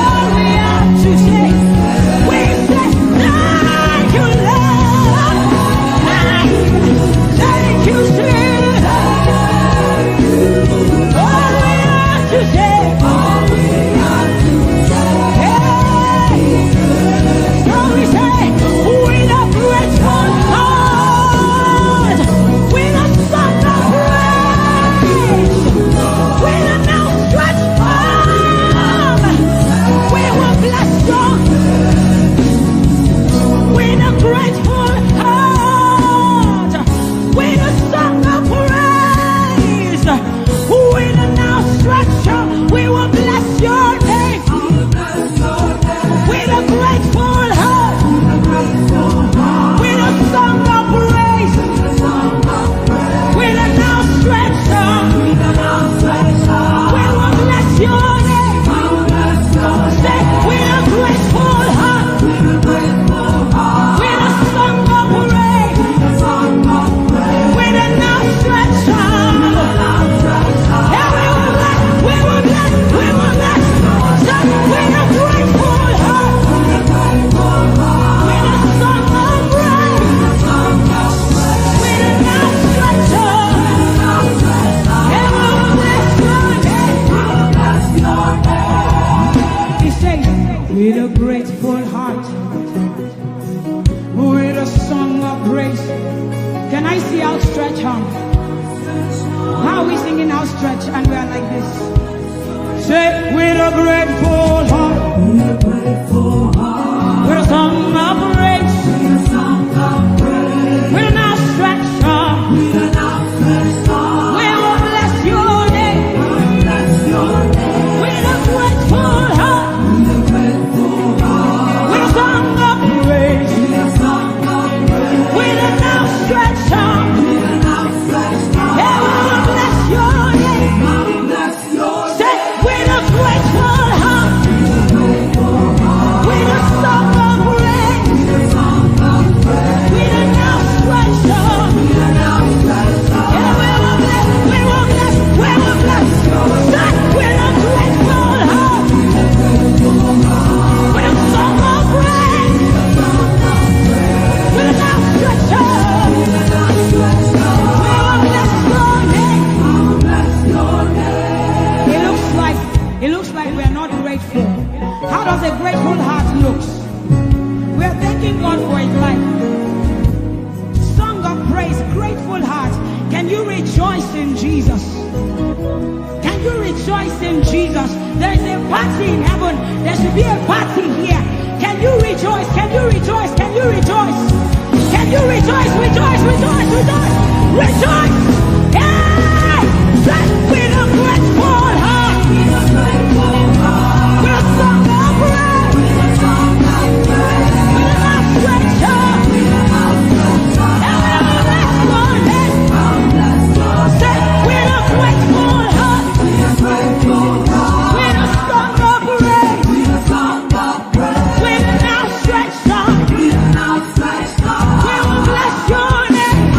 all we have to say, we say thank you, Lord. Thank you, Jesus. All we have to say, all we have to hey. So we say, with a grateful heart, with a song of praise, with an outstretched arm, we will bless you. With a grateful heart, with a song of praise, with an outstretched arm, we will bless your name. With a grateful heart, with a song of praise, with an outstretched arm, we will bless your name. Say, with a grateful heart, with a song of praise, with an outstretched arm, yeah, we will bless, we will bless, we will bless. Say, with a grateful heart, with a song of praise, with an outstretched arm, yeah, we will bless your name. He says, with a grateful heart, with a song of praise. Can I see outstretched arm? How are we singing outstretched and we are like this? Say, with a grateful heart, with a song of praise, with an outstretched arm, we will bless your name. With a grateful heart, with a song of praise, with an outstretched arm, yeah, we will bless your name. Say, with a grateful heart, with a song of praise, does a grateful heart look? We are thanking God for his life. Song of praise, grateful heart. Can you rejoice in Jesus? Can you rejoice in Jesus? There is a party in heaven. There should be a party here. Can you rejoice? Can you rejoice? Can you rejoice? Can you rejoice? Rejoice, rejoice, rejoice, rejoice! Hey! With a grateful heart. With a song of praise. With a outstretched arm. And we will bless your name. Say, with a grateful heart. With a song of praise. With an outstretched arm. We will bless your name.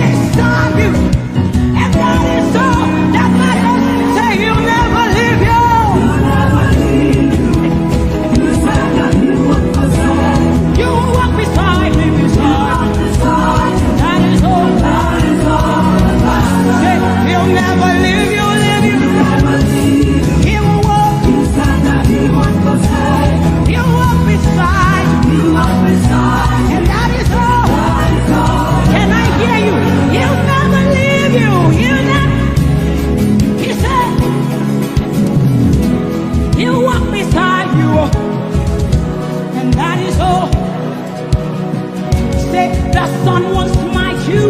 beside you. And that is all that matters. Say he'll never leave you. You will walk beside me, beside me. That is all. Say he'll never leave you, leave you. He will walk. He'll walk beside you. And that is all. Can I hear you? He'll never leave you. He'll never. He said he'll walk beside you. And that is all. Say the sun will smite you.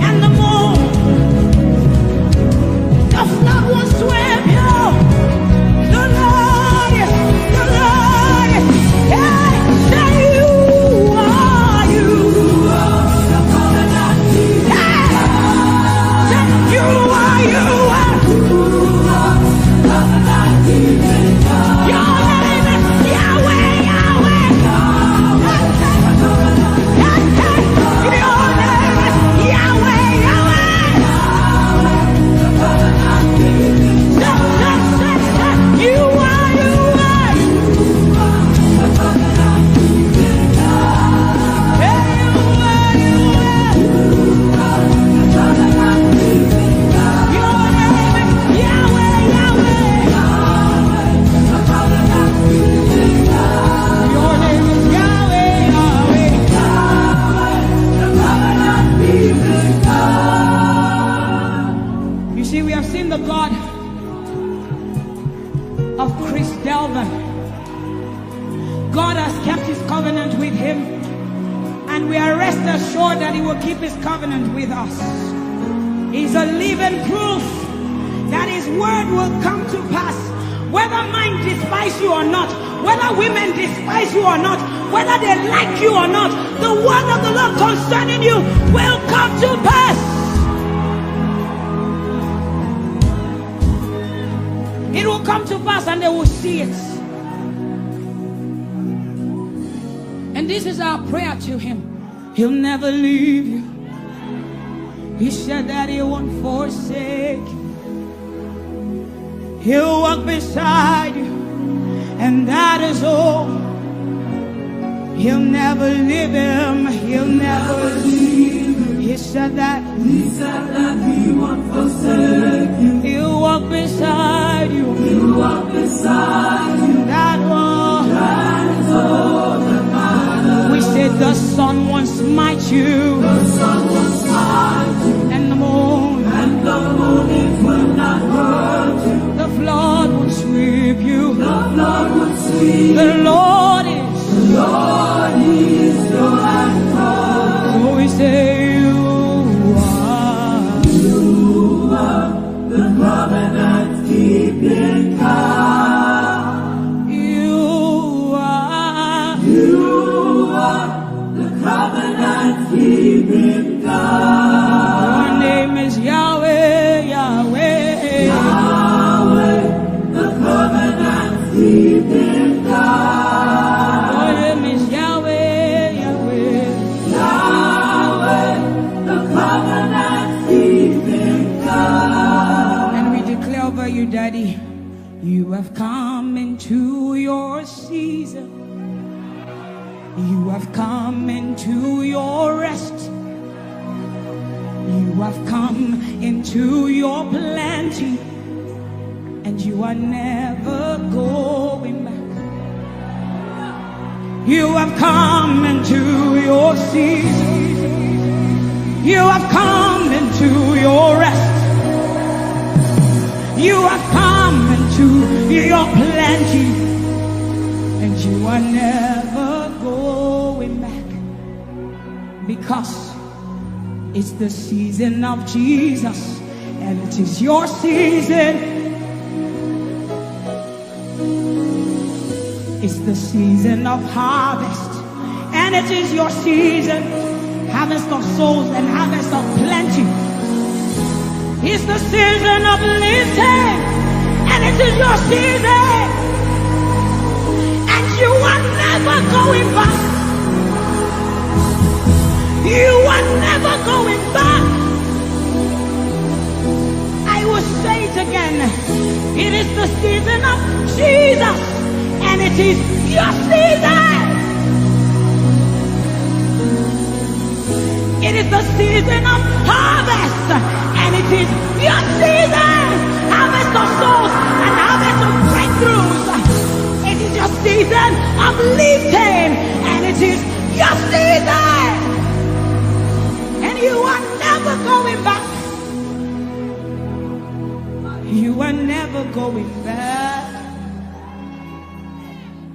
And the moon. The flood will sweep you. The Lord is. Hey, say you are you. Hey, say you are you. Your name is Yahweh, Yahweh. Hey, your name is Yahweh, Yahweh. Say, you are you. You see, we have seen the God of Chris Delvin. God has kept his covenant with him, and we are rest assured that he will keep his covenant with us. He's a living proof that his word will come to pass. Whether men despise you or not, whether women despise you or not, whether they like you or not, the word of the Lord concerning you will come to pass. It will come to pass and they will see it. And this is our prayer to him. He'll never leave you. He said that he won't forsake you. He'll walk beside you. And that is all. He'll never leave him. He'll never leave him. He said that he won't forsake you. He'll walk beside you. He'll walk beside you. That is all that matters. We said the sun won't smite you. The sun won't smite you. And the moon. And the moon it will not hurt you. The flood will sweep you. The flood will sweep. The Lord is your anchor. So we say you are the covenant keeping God. You are the covenant keeping God. Your name is Yahweh, Yahweh. Yahweh, the covenant keeping God. Your name is Yahweh, Yahweh. Yahweh, the covenant keeping God. And we declare over you, Daddy, you have come into your season. You have come into your rest. You have come into your plenty, and you are never going back. You have come into your season. You have come into your rest. You have come into your plenty, and you are never going back, because it's the season of Jesus, and it is your season. It's the season of harvest, and it is your season. Harvest of souls and harvest of plenty. It's the season of lifting, and it is your season. And you are never going back. You are never going back. I will say it again. It is the season of Jesus, and it is your season. It is the season of harvest, and it is your season. Harvest of souls and harvest of breakthroughs. It is your season of lifting, and it is your season. And you are never going back. You are never going back,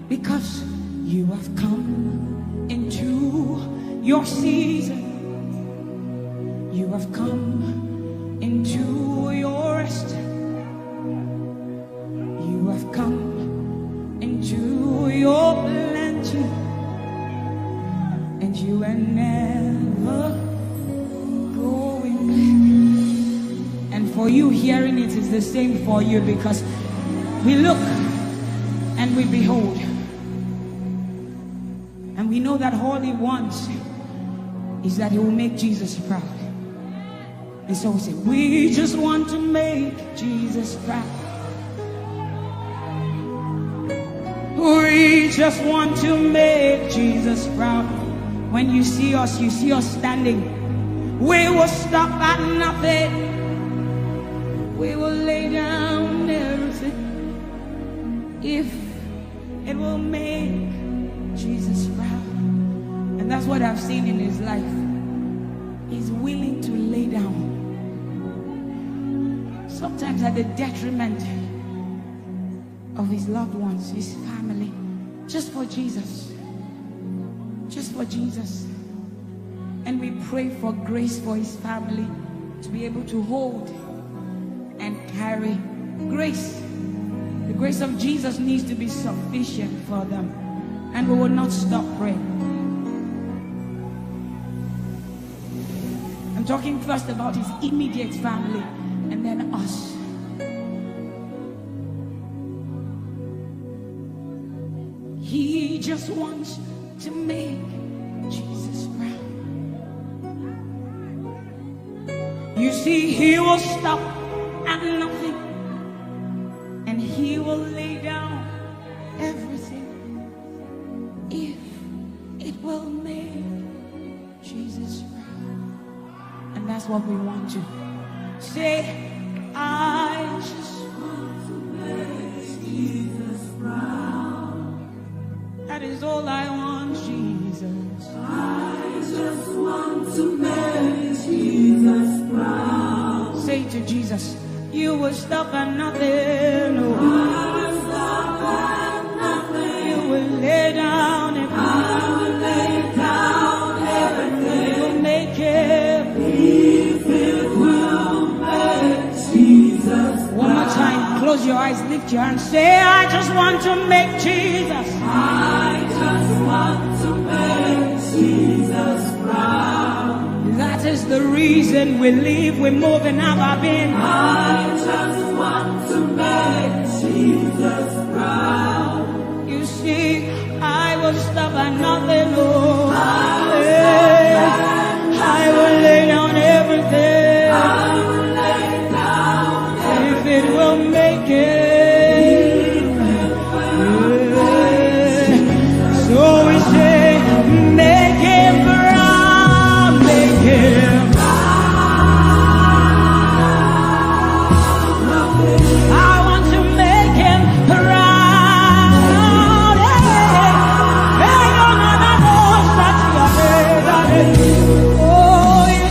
because you have come into your season. You have come into your rest. You have come into your plenty, and you are never going back. And for you hearing it is the same for you, because we look and we behold, and we know that all he wants is that he will make Jesus proud. And so we say, we just want to make Jesus proud. We just want to make Jesus proud. When you see us standing. We will stop at nothing. We will lay down everything if it will make Jesus proud. And that's what I've seen in his life. He's willing to lay down, sometimes at the detriment of his loved ones, his family, just for Jesus. Just for Jesus. And we pray for grace for his family to be able to hold and carry grace. The grace of Jesus needs to be sufficient for them, and we will not stop praying. I'm talking first about his immediate family, and then us. He just wants to make Jesus proud. You see, he will stop at nothing, and he will lay down everything if it will make Jesus proud. And that's what we want to say. I just want to make Jesus proud. That is all I want, Jesus. I just want to make Jesus proud. Say to Jesus, you will stop at nothing. No. I will stop at nothing. You will lay down everything. I will lay down everything. You will make it. If it will make Jesus. One more time, close your eyes, lift your hands, say, I just want to make Jesus. I just want to make Jesus proud. That is the reason we live, we move, and have our being. I just want to make Jesus proud. You see, I will stop at nothing. Oh, I will lay down everything. I will lay down everything. If it will make it. So we say, make him proud, make him proud. I want to make him proud. Oh, you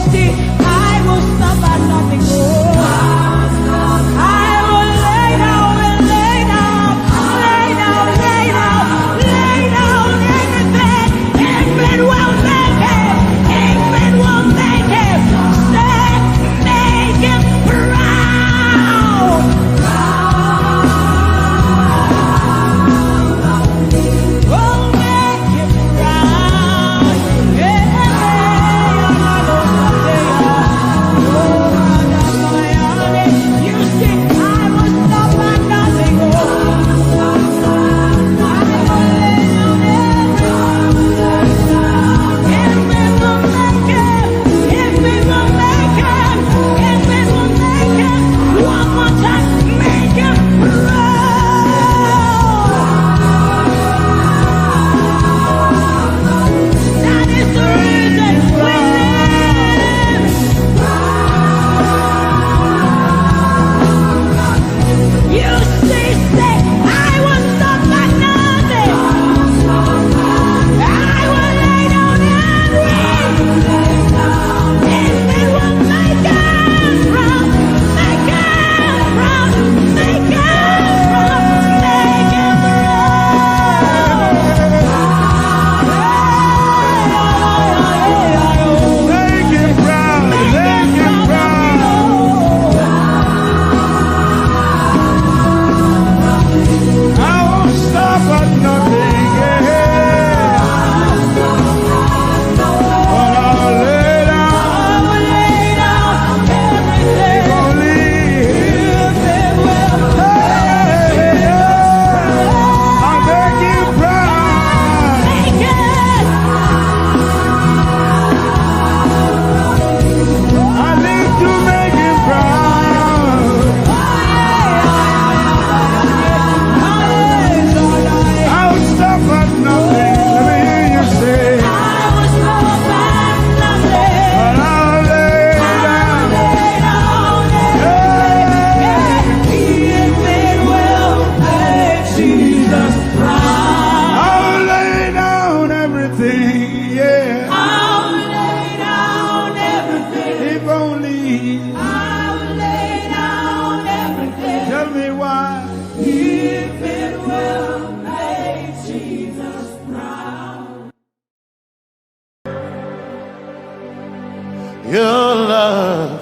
love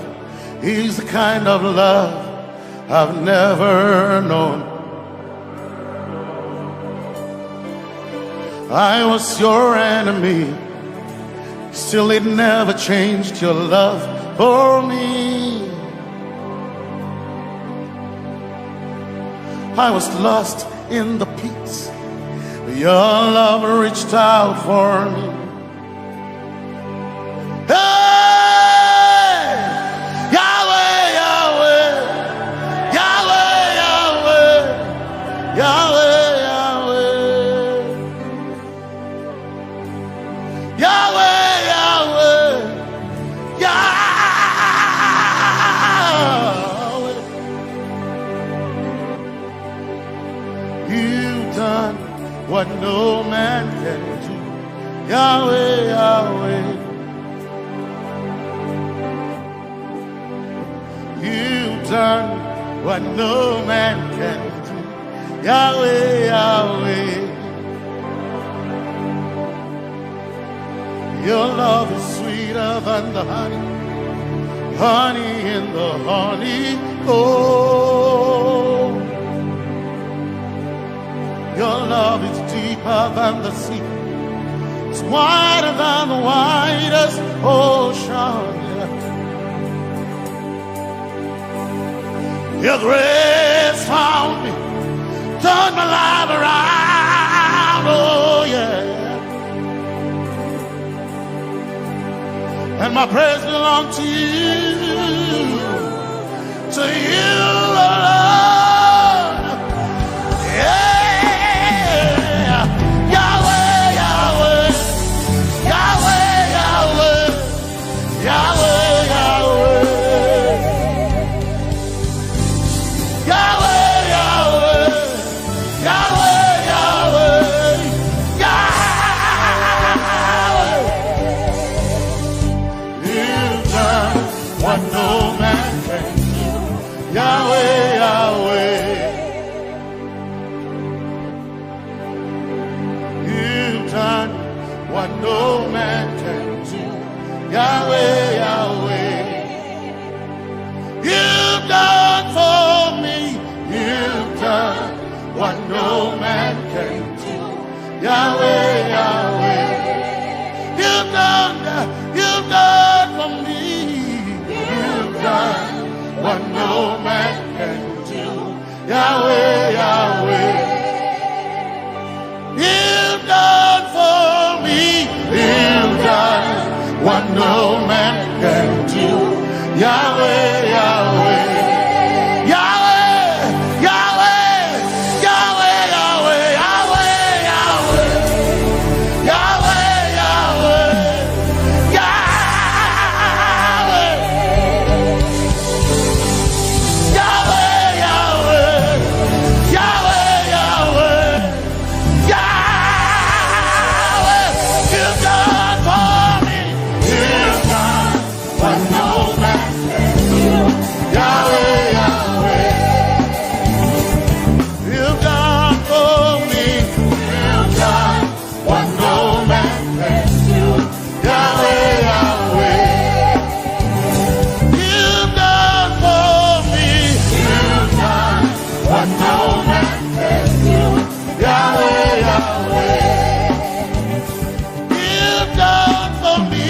is the kind of love I've never known. I was your enemy, still it never changed your love for me. I was lost in the pits, but your love reached out for me. Hey! Yahweh, Yahweh, Yahweh, Yahweh, Yahweh. Yahweh, Yahweh, Yahweh. You've done what no man can do. Yahweh, Yahweh. You've done what no man can do. Yahweh, Yahweh. Your love is sweeter than the honey, honey in the honey. Oh, your love is deeper than the sea. It's wider than the widest ocean. Your grace found me, turned my life around. Oh yeah. And my praise belongs to you alone. Yeah. Yahweh, Yahweh, Yahweh, Yahweh, Yahweh, Yahweh, Yahweh, Yahweh, Yahweh, Yahweh, Yahweh. You've done what no man can do. Yahweh, Yahweh. You've done what no man can do. Yahweh, Yahweh. You've done for me. You've done what no man can do. Yahweh, Yahweh. You've done for me. You've done what no man can do. Yahweh, Yahweh. You've done for me. You've done what no man can do. Yahweh, Yahweh. Yahweh, Yahweh, Yahweh, Yahweh, Yahweh, Yahweh, Yahweh, Yahweh, Yahweh, Yahweh, Yahweh, Yahweh, Yahweh. You've done for me. You've done what no man can do. Yahweh, Yahweh. You've done for me. You've done what no man can do. Yahweh, Yahweh. You've done for me. You've done what no man can do. Yahweh, Yahweh. You've done for me.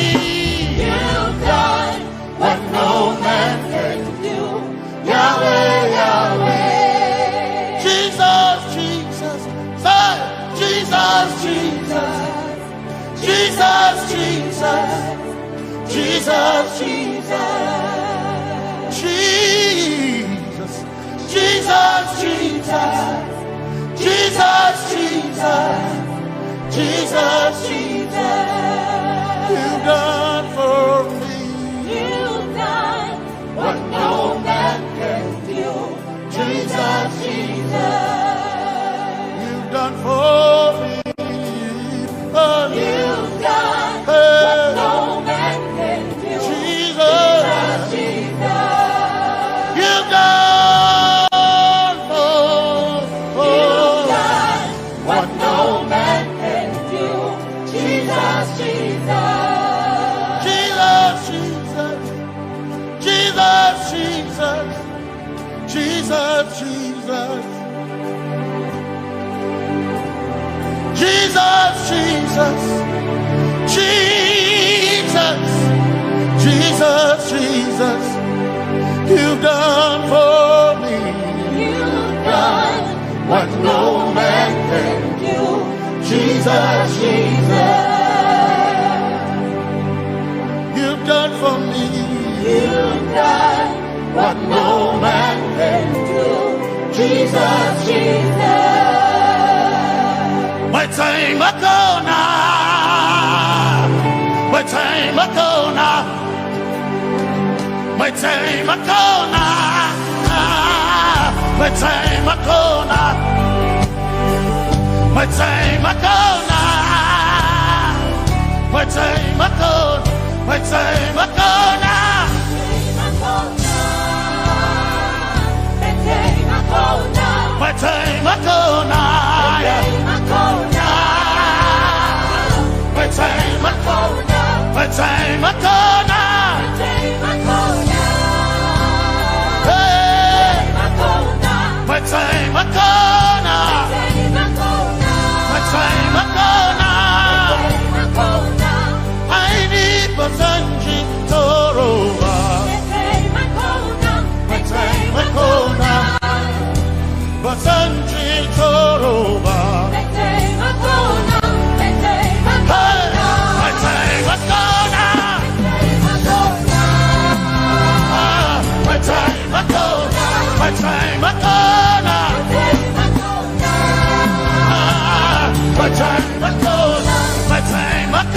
You've done what no man can do. Yahweh, Yahweh. Jesus, Jesus, say Jesus, Jesus, Jesus, Jesus, Jesus, Jesus, Jesus, Jesus, Jesus, Jesus, Jesus, Jesus. You've done for me. You've done what no man can do. Jesus, Jesus. You've done for me. Oh, you've done what no man can do. Jesus, Jesus. You've done for what no man can do. Jesus, Jesus. Jesus, Jesus. Jesus, Jesus. Jesus. Jesus, Jesus. You've done for me. You've done what no man can do. Jesus, Jesus. You've done for me. You've done what no man can do. Jesus, Jesus. My time ago now. My time ago now. My time ago now. My time ago now. My time ago now. My time ago. My time ago now. My time ago now. My time ago. My time ago now. Hey. My time ago now. My time ago now. I need Basanji Toroba. My time ago now. Basanji Toroba. Hey. My time ago now. My time ago. My time ago now. My time ago. My time ago now.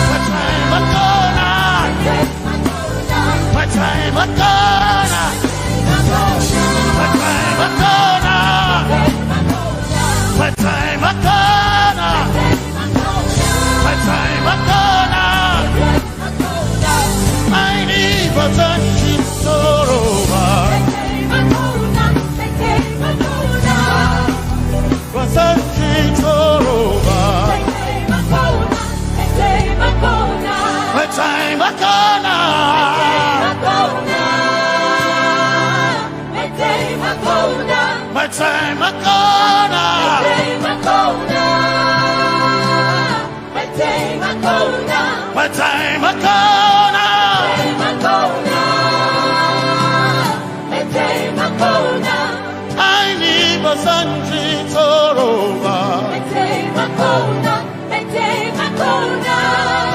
My time ago now. My time ago now. My time ago now. My time ago now. My time ago now. I need Basanji Toroba. Basanji Toroba. My time ago now. My time ago now. My time ago now. I need Basanji Toroba.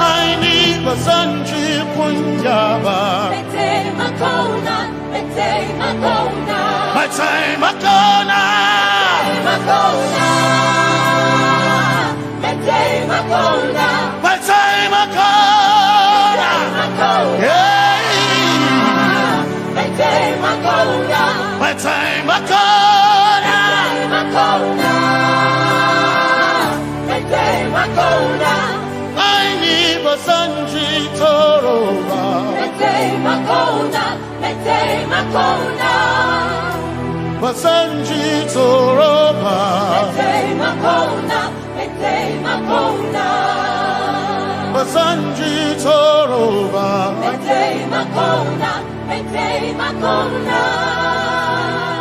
I need Basanji Punjaba. My time ago now. My time ago now. Yeah. My time ago now. I need Basanji Toroba. Basanji Toroba. Basanji Toroba.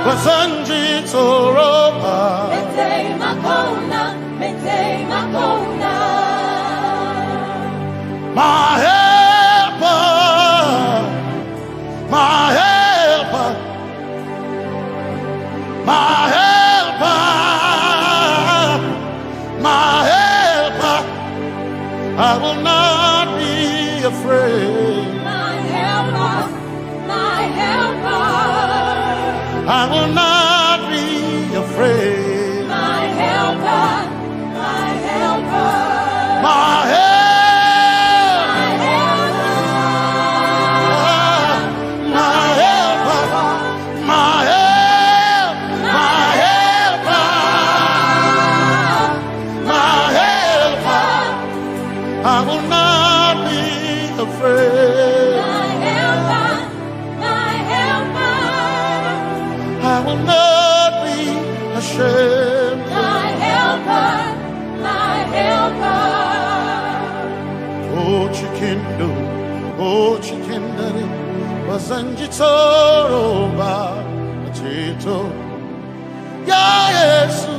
Basanji Toroba. My helper, my helper, my helper, my helper. I will not be afraid. I will not be afraid. My helper, my helper. My helper. I will not be afraid. My helper, my helper. I will not be ashamed. My helper, my helper. Oh, chicken do, oh, chicken daddy, Wasanjitoroba Chito Ya Yesu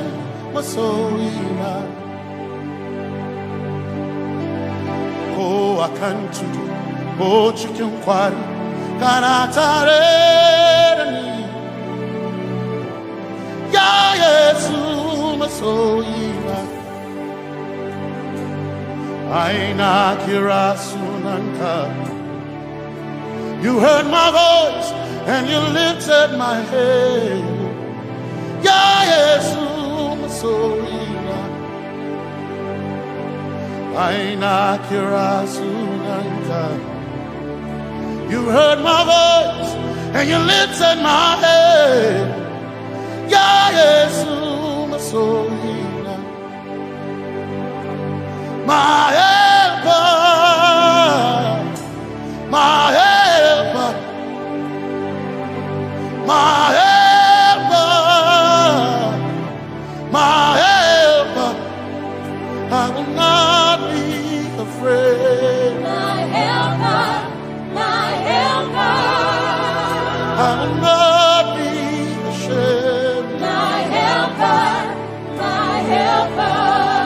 Masoina Ko akantudu Ko chikin kwari Kanatareni Ya Yesu Masoina Aina Kirasunanka You heard my voice and you lifted my head. Ya Yesu Masoina Aina Kirasunanka You heard my voice and you lifted my head. Ya Yesu Masoina My helper, my helper, my helper, my helper. I will not be afraid. My helper, my helper. I will not be ashamed. My helper, my helper.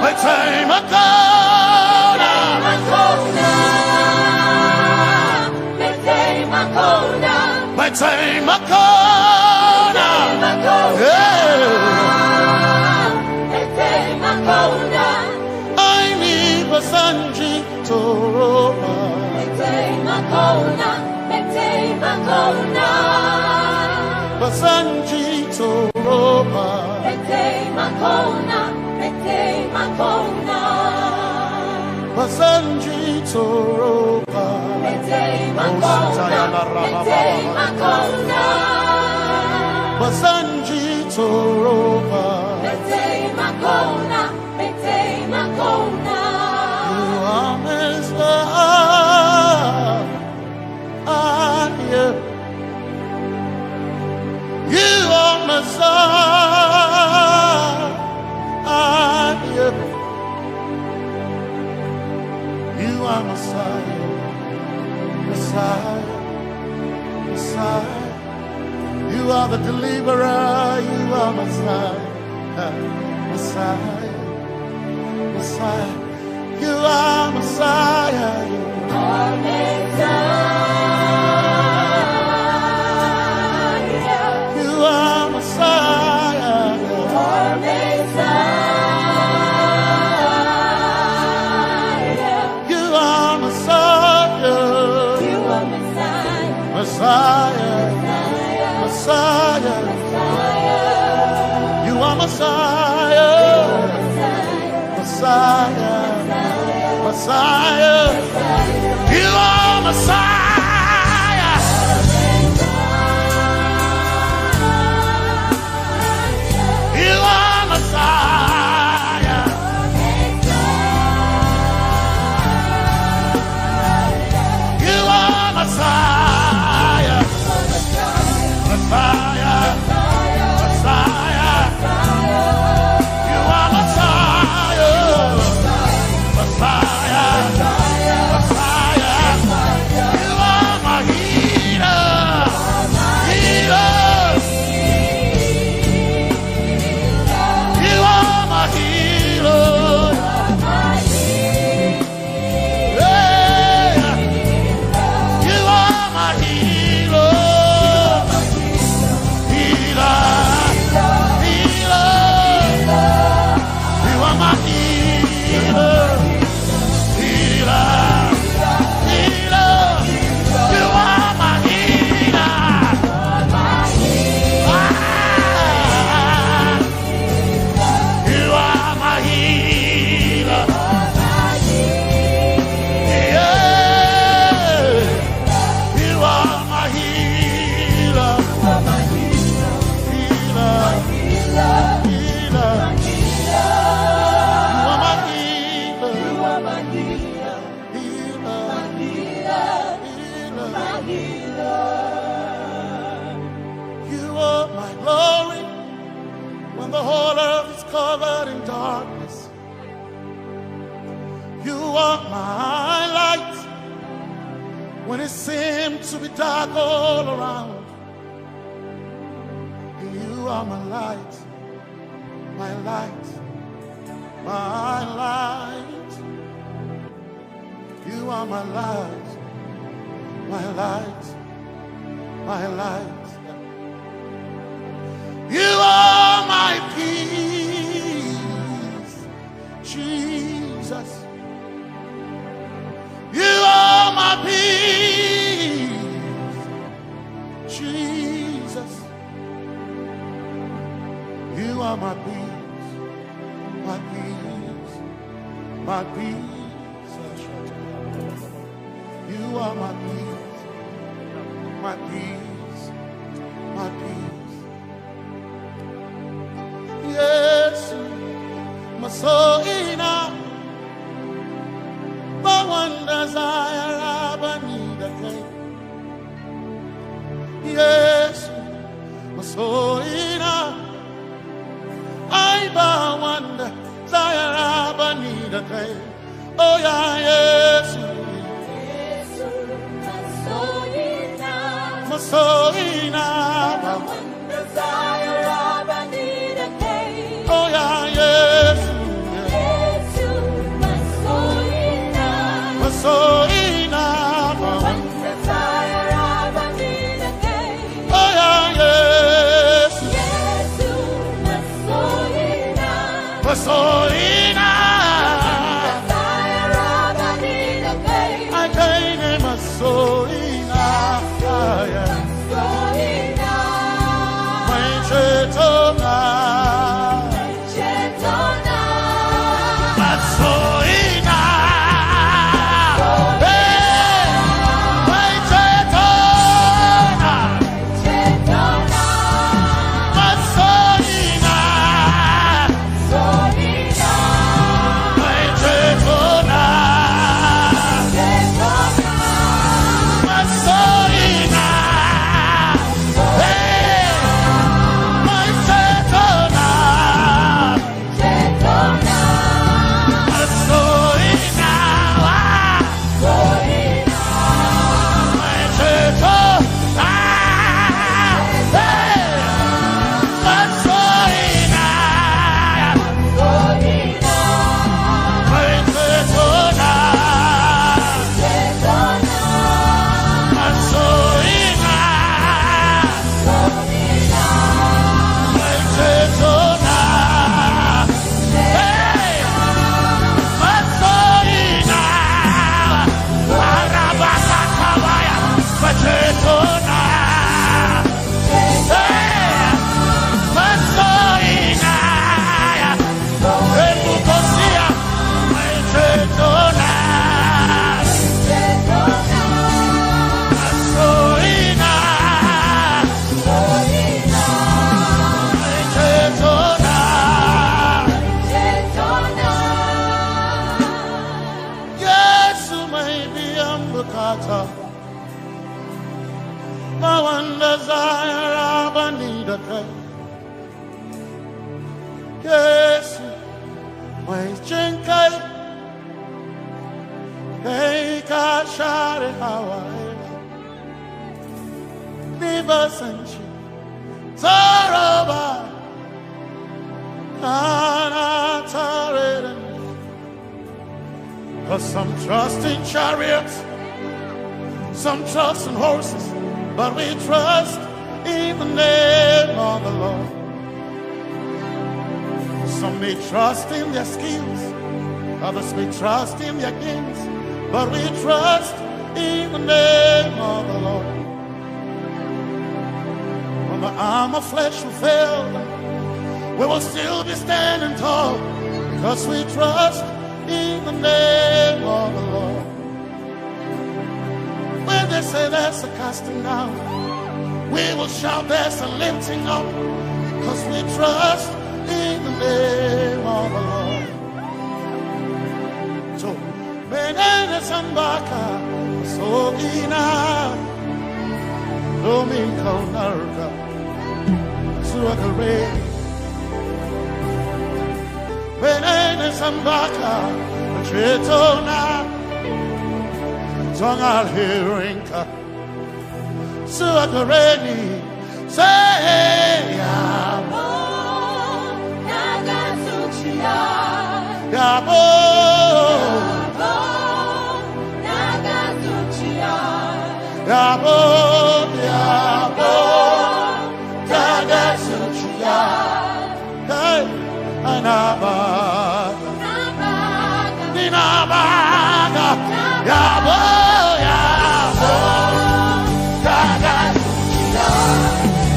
My time I My time I I need Basanji Toroba Basanji Toroba Basanji Toroba Basanji Toroba You are Messiah You are Messiah You are Messiah Messiah Messiah You are the deliverer, you are Messiah, Messiah, Messiah. You are Messiah, you are Messiah. You are Messiah, you are Messiah. You are Messiah, you are Messiah. Messiah, you are Messiah, Messiah, Messiah, you are Messiah, you are Messiah, you are Messiah. Messiah, Messiah, you are Messiah, Messiah, when it seemed to be dark all around. You are my light, my light, my light. You are my light, my light, my light. You are my peace, Jesus. You are my peace, Jesus. You are my peace, my peace, my peace. You are my peace, my peace, my peace. Yes, my soul in my one desire, I need a day. Yes, my soul in I bow one desire, I need a day. Oh yeah, yes, my soul in my one desire, I need a day. Oh yeah, yes, so enough, one desire of a need a day. Oh yeah, yes, yes, my soul enough, desire of a need a day. I gain my soul enough, my chetona, my soul. My one desire, I need a day. Yes, my chinkai, hey, kashare Hawaii, never senchi, Taroba, Kana Taren. Cause some trust in chariots, some trust in horses, but we trust in the name of the Lord. Some may trust in their skills, others may trust in their gains, but we trust in the name of the Lord. When the arm of flesh will fail, we will still be standing tall, because we trust in the name of the Lord. When they say there's a casting down, we will shout there's a lifting up, because we trust in the name of the Lord. So, Benene Sambaka, Sogina, Domingo Narga, Suakare, Benene Sambaka, Chetona, Tongal Hirinka, Suakareni, say, Yabo, Yabo, Yabo, Yabo, Tagasuchia, hey, Anabaga, Ninabaga, Yabo, Yabo, Tagasuchia,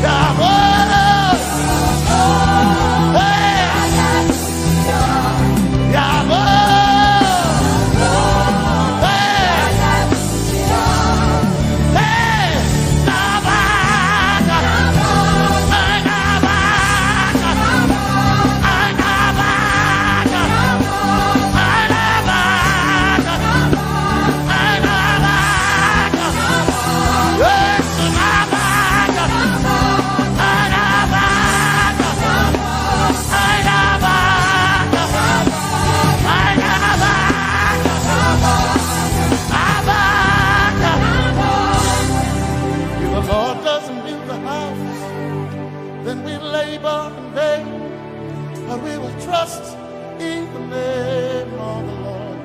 Yabo, hey, Yabo, then we labor in vain, but we will trust in the name of the Lord.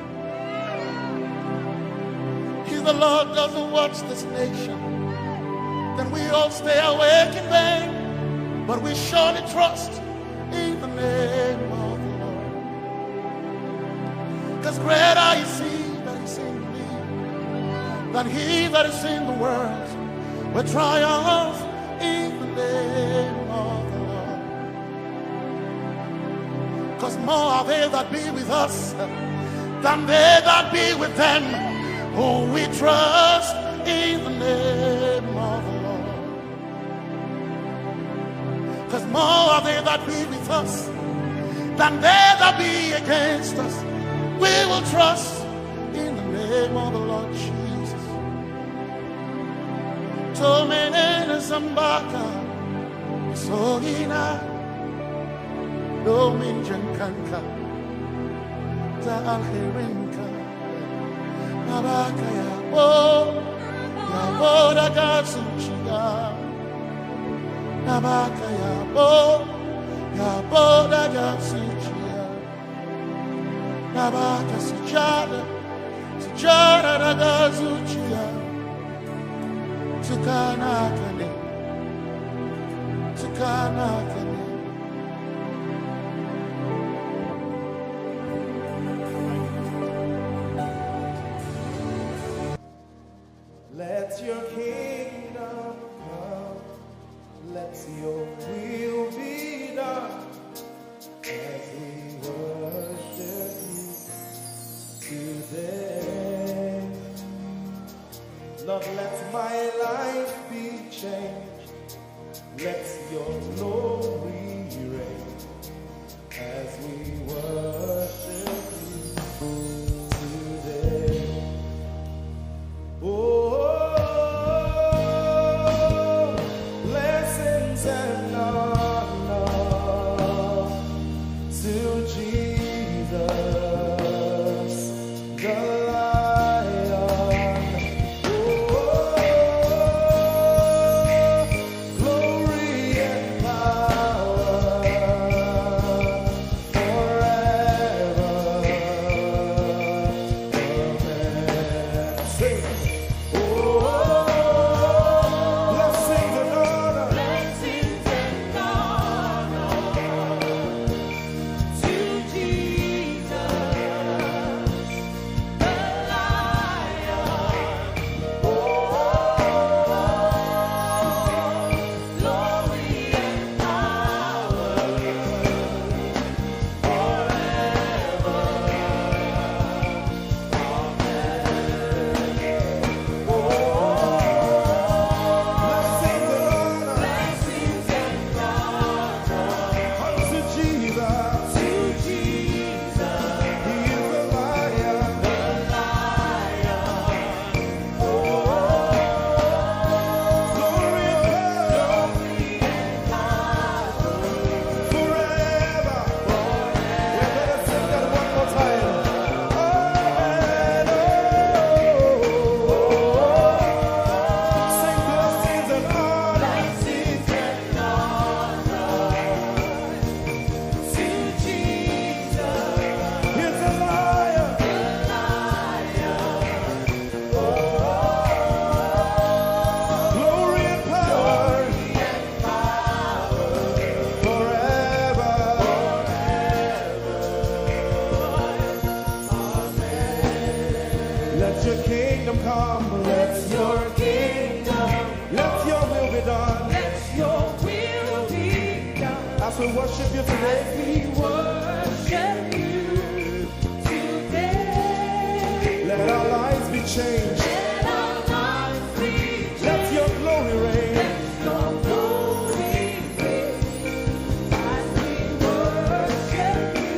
If the Lord doesn't watch this nation, then we all stay awake in vain, but we surely trust in the name of the Lord. Because greater is He that is in me than he that is in the world. We triumph in the name of the Lord. Because more are they that be with us than they that be with them. Oh, we trust in the name of the Lord. Because more are they that be with us than they that be against us. We will trust in the name of the Lord Jesus. Tomenene Zambaka, Sogina, Dominjan Kanka, Za Alherinka, Nabaka Yabo, Yaboda Gatsuchiya, Nabaka Yabo, Yaboda Gatsuchiya, Nabaka Sujada, Sujada Gatsuchiya. Tukanakane, Tukanakane. Let your kingdom come, let your will be done, as we worship you today. Lord, let my life be changed. Let your glory reign as we worship you today. Oh, blessings and honor to Jesus, the worship you today. We worship you today. Let our lives be changed. Let our lives be changed. Let your glory reign. Let your glory reign. As we worship you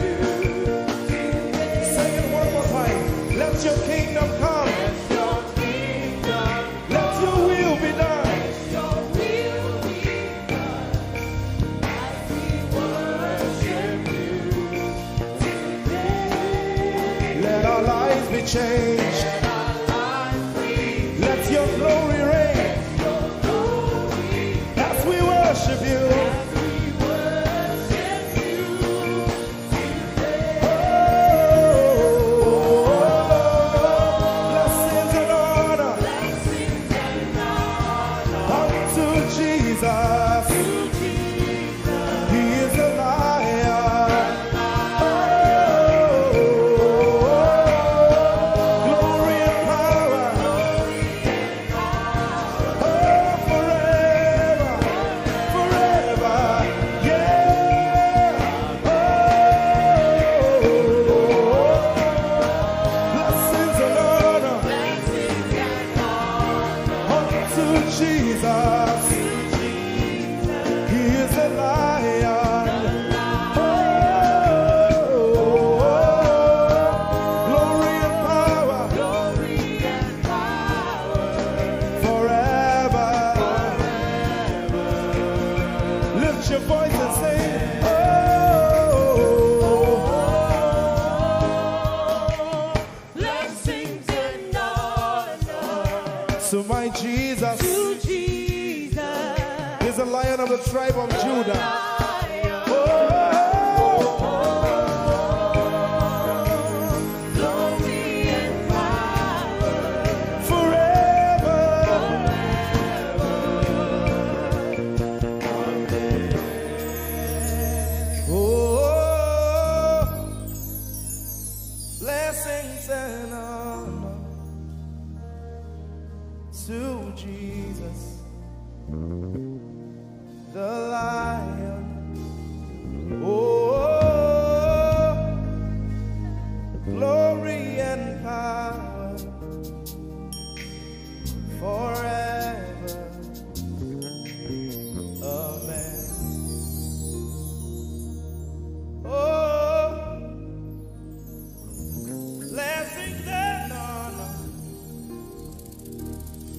today. Say it one more time. Let your kingdom come. Let your kingdom, Let your will be done. let your will be done. As we worship you today. Let our lives be changed. Let our lives be Let your glory reign. your glory. As we worship you. We worship you today. Blessings and honor Blessings and honor unto Jesus. to Jesus. He is a lion. Glory and power. Forever. Forever. Yeah. Blessings and honor Blessings and honor unto Jesus. He is a lion. Glory and power forever. Lift your voice and sing. blessings and honor So my Jesus to Jesus. is the Lion of the tribe of Judah. Glory and power Forever. Oh, blessings and honor to Jesus, the Lion. Oh, glory and power forever. Amen. Oh, blessings and honor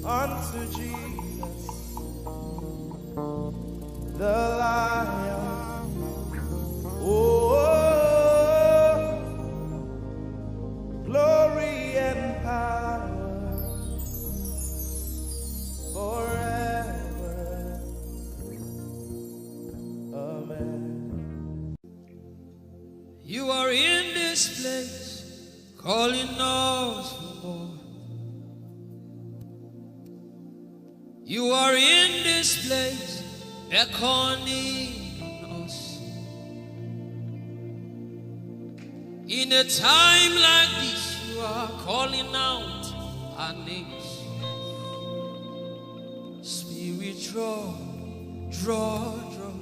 unto Jesus, the Lion. Oh, glory and power forever. Amen. You are in this place, calling us for more. You are in this place, beckoning us. In a time like this, you are calling out our names. Spirit, draw, draw, draw.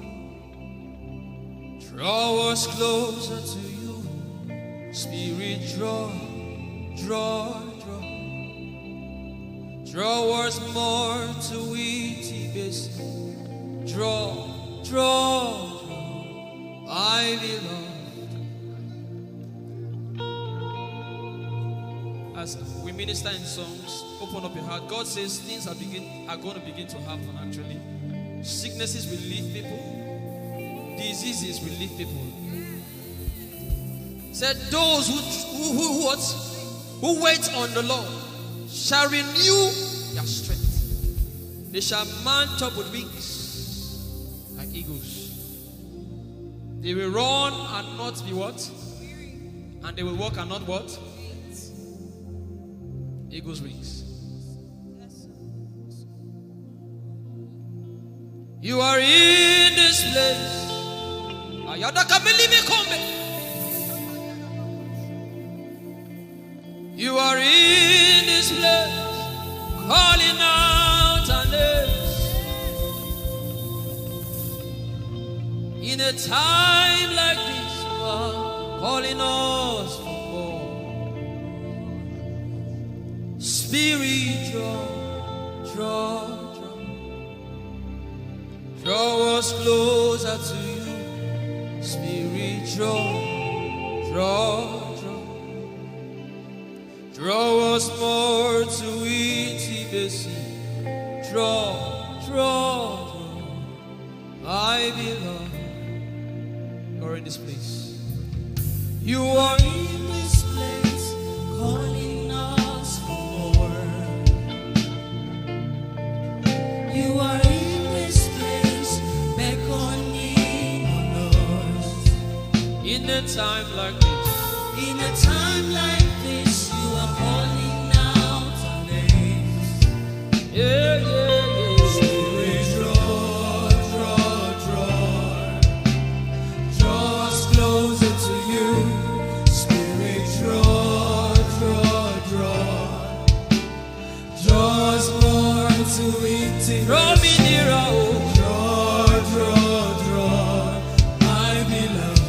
Draw us closer to you. Spirit, draw, draw, draw. Draw us more to it, best. Draw, draw, draw. I belong. As we minister in songs, open up your heart. God says things are going to begin to happen actually. Sicknesses will leave people. Diseases will leave people. Said those who wait on the Lord shall renew their strength. They shall mount up with wings like eagles. They will run and not be what? And they will walk and not what? Eagles' wings. You are in this place. You are in this place, calling out our names. In a In a time like this, you are calling us for more. Spirit, draw us closer to you. Spirit, draw us more to intimacy. Draw, my beloved. You're in this place. You are in this place, calling us for more. You are in this place, beckoning on us. In a time like this, In a time like this, you are calling out our names. yeah. Spirit, draw us closer to you. Spirit, draw us more to intimacy. Draw me nearer, oh. Draw, my beloved.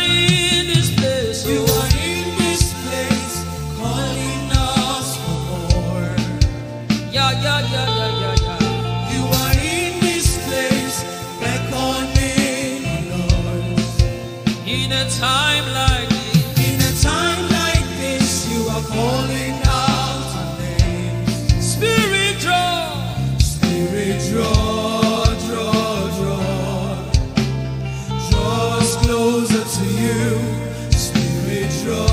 In this place, You are in this place, calling us for more. yeah. You are in this place, beckoning on us. In a time like this, In a time like this, you are calling out our names. Spirit, draw. Spirit, draw us closer to you. Spirit, draw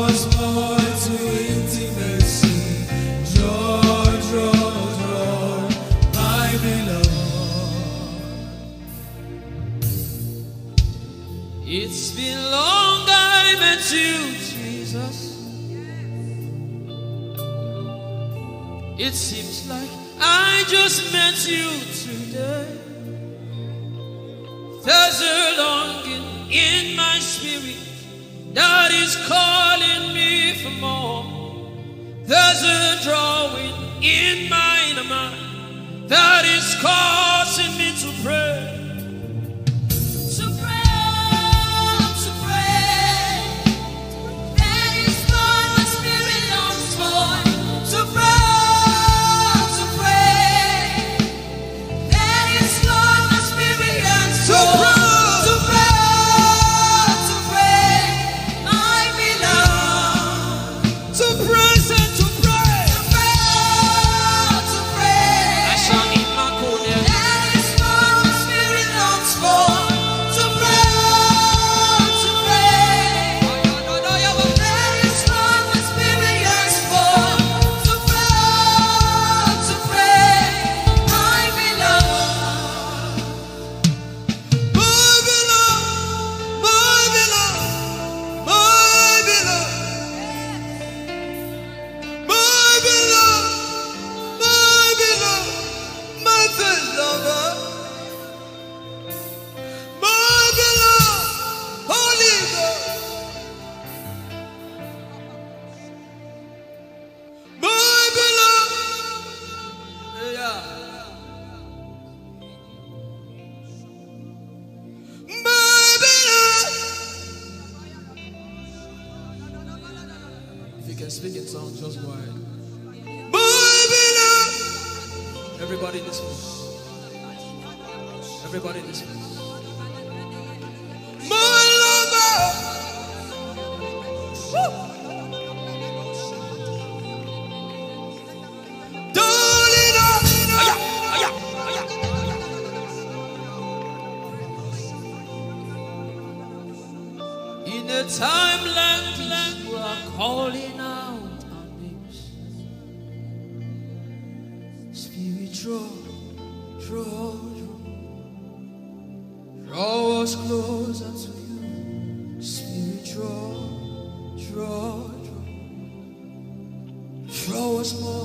us more to intimacy. Draw, my beloved. It's been long I met you, Jesus. It seems like I just met you today. There's a longing in my spirit that is calling me for more. There's a drawing in my inner mind that is causing me to pray. To pray. That is what my spirit longs for. To pray. That is what my spirit yearns for. To pray, my beloved. To praise and to pray. To pray. I shall eat my corner. That is what my spirit longs for. To pray. That is what my spirit yearns for. To pray, my beloved. If you can speak in tongues, just go ahead. Everybody in this place. Everybody in this place. In a time like this, you are calling out our names. Spirit, draw us closer to you. Spirit, draw us more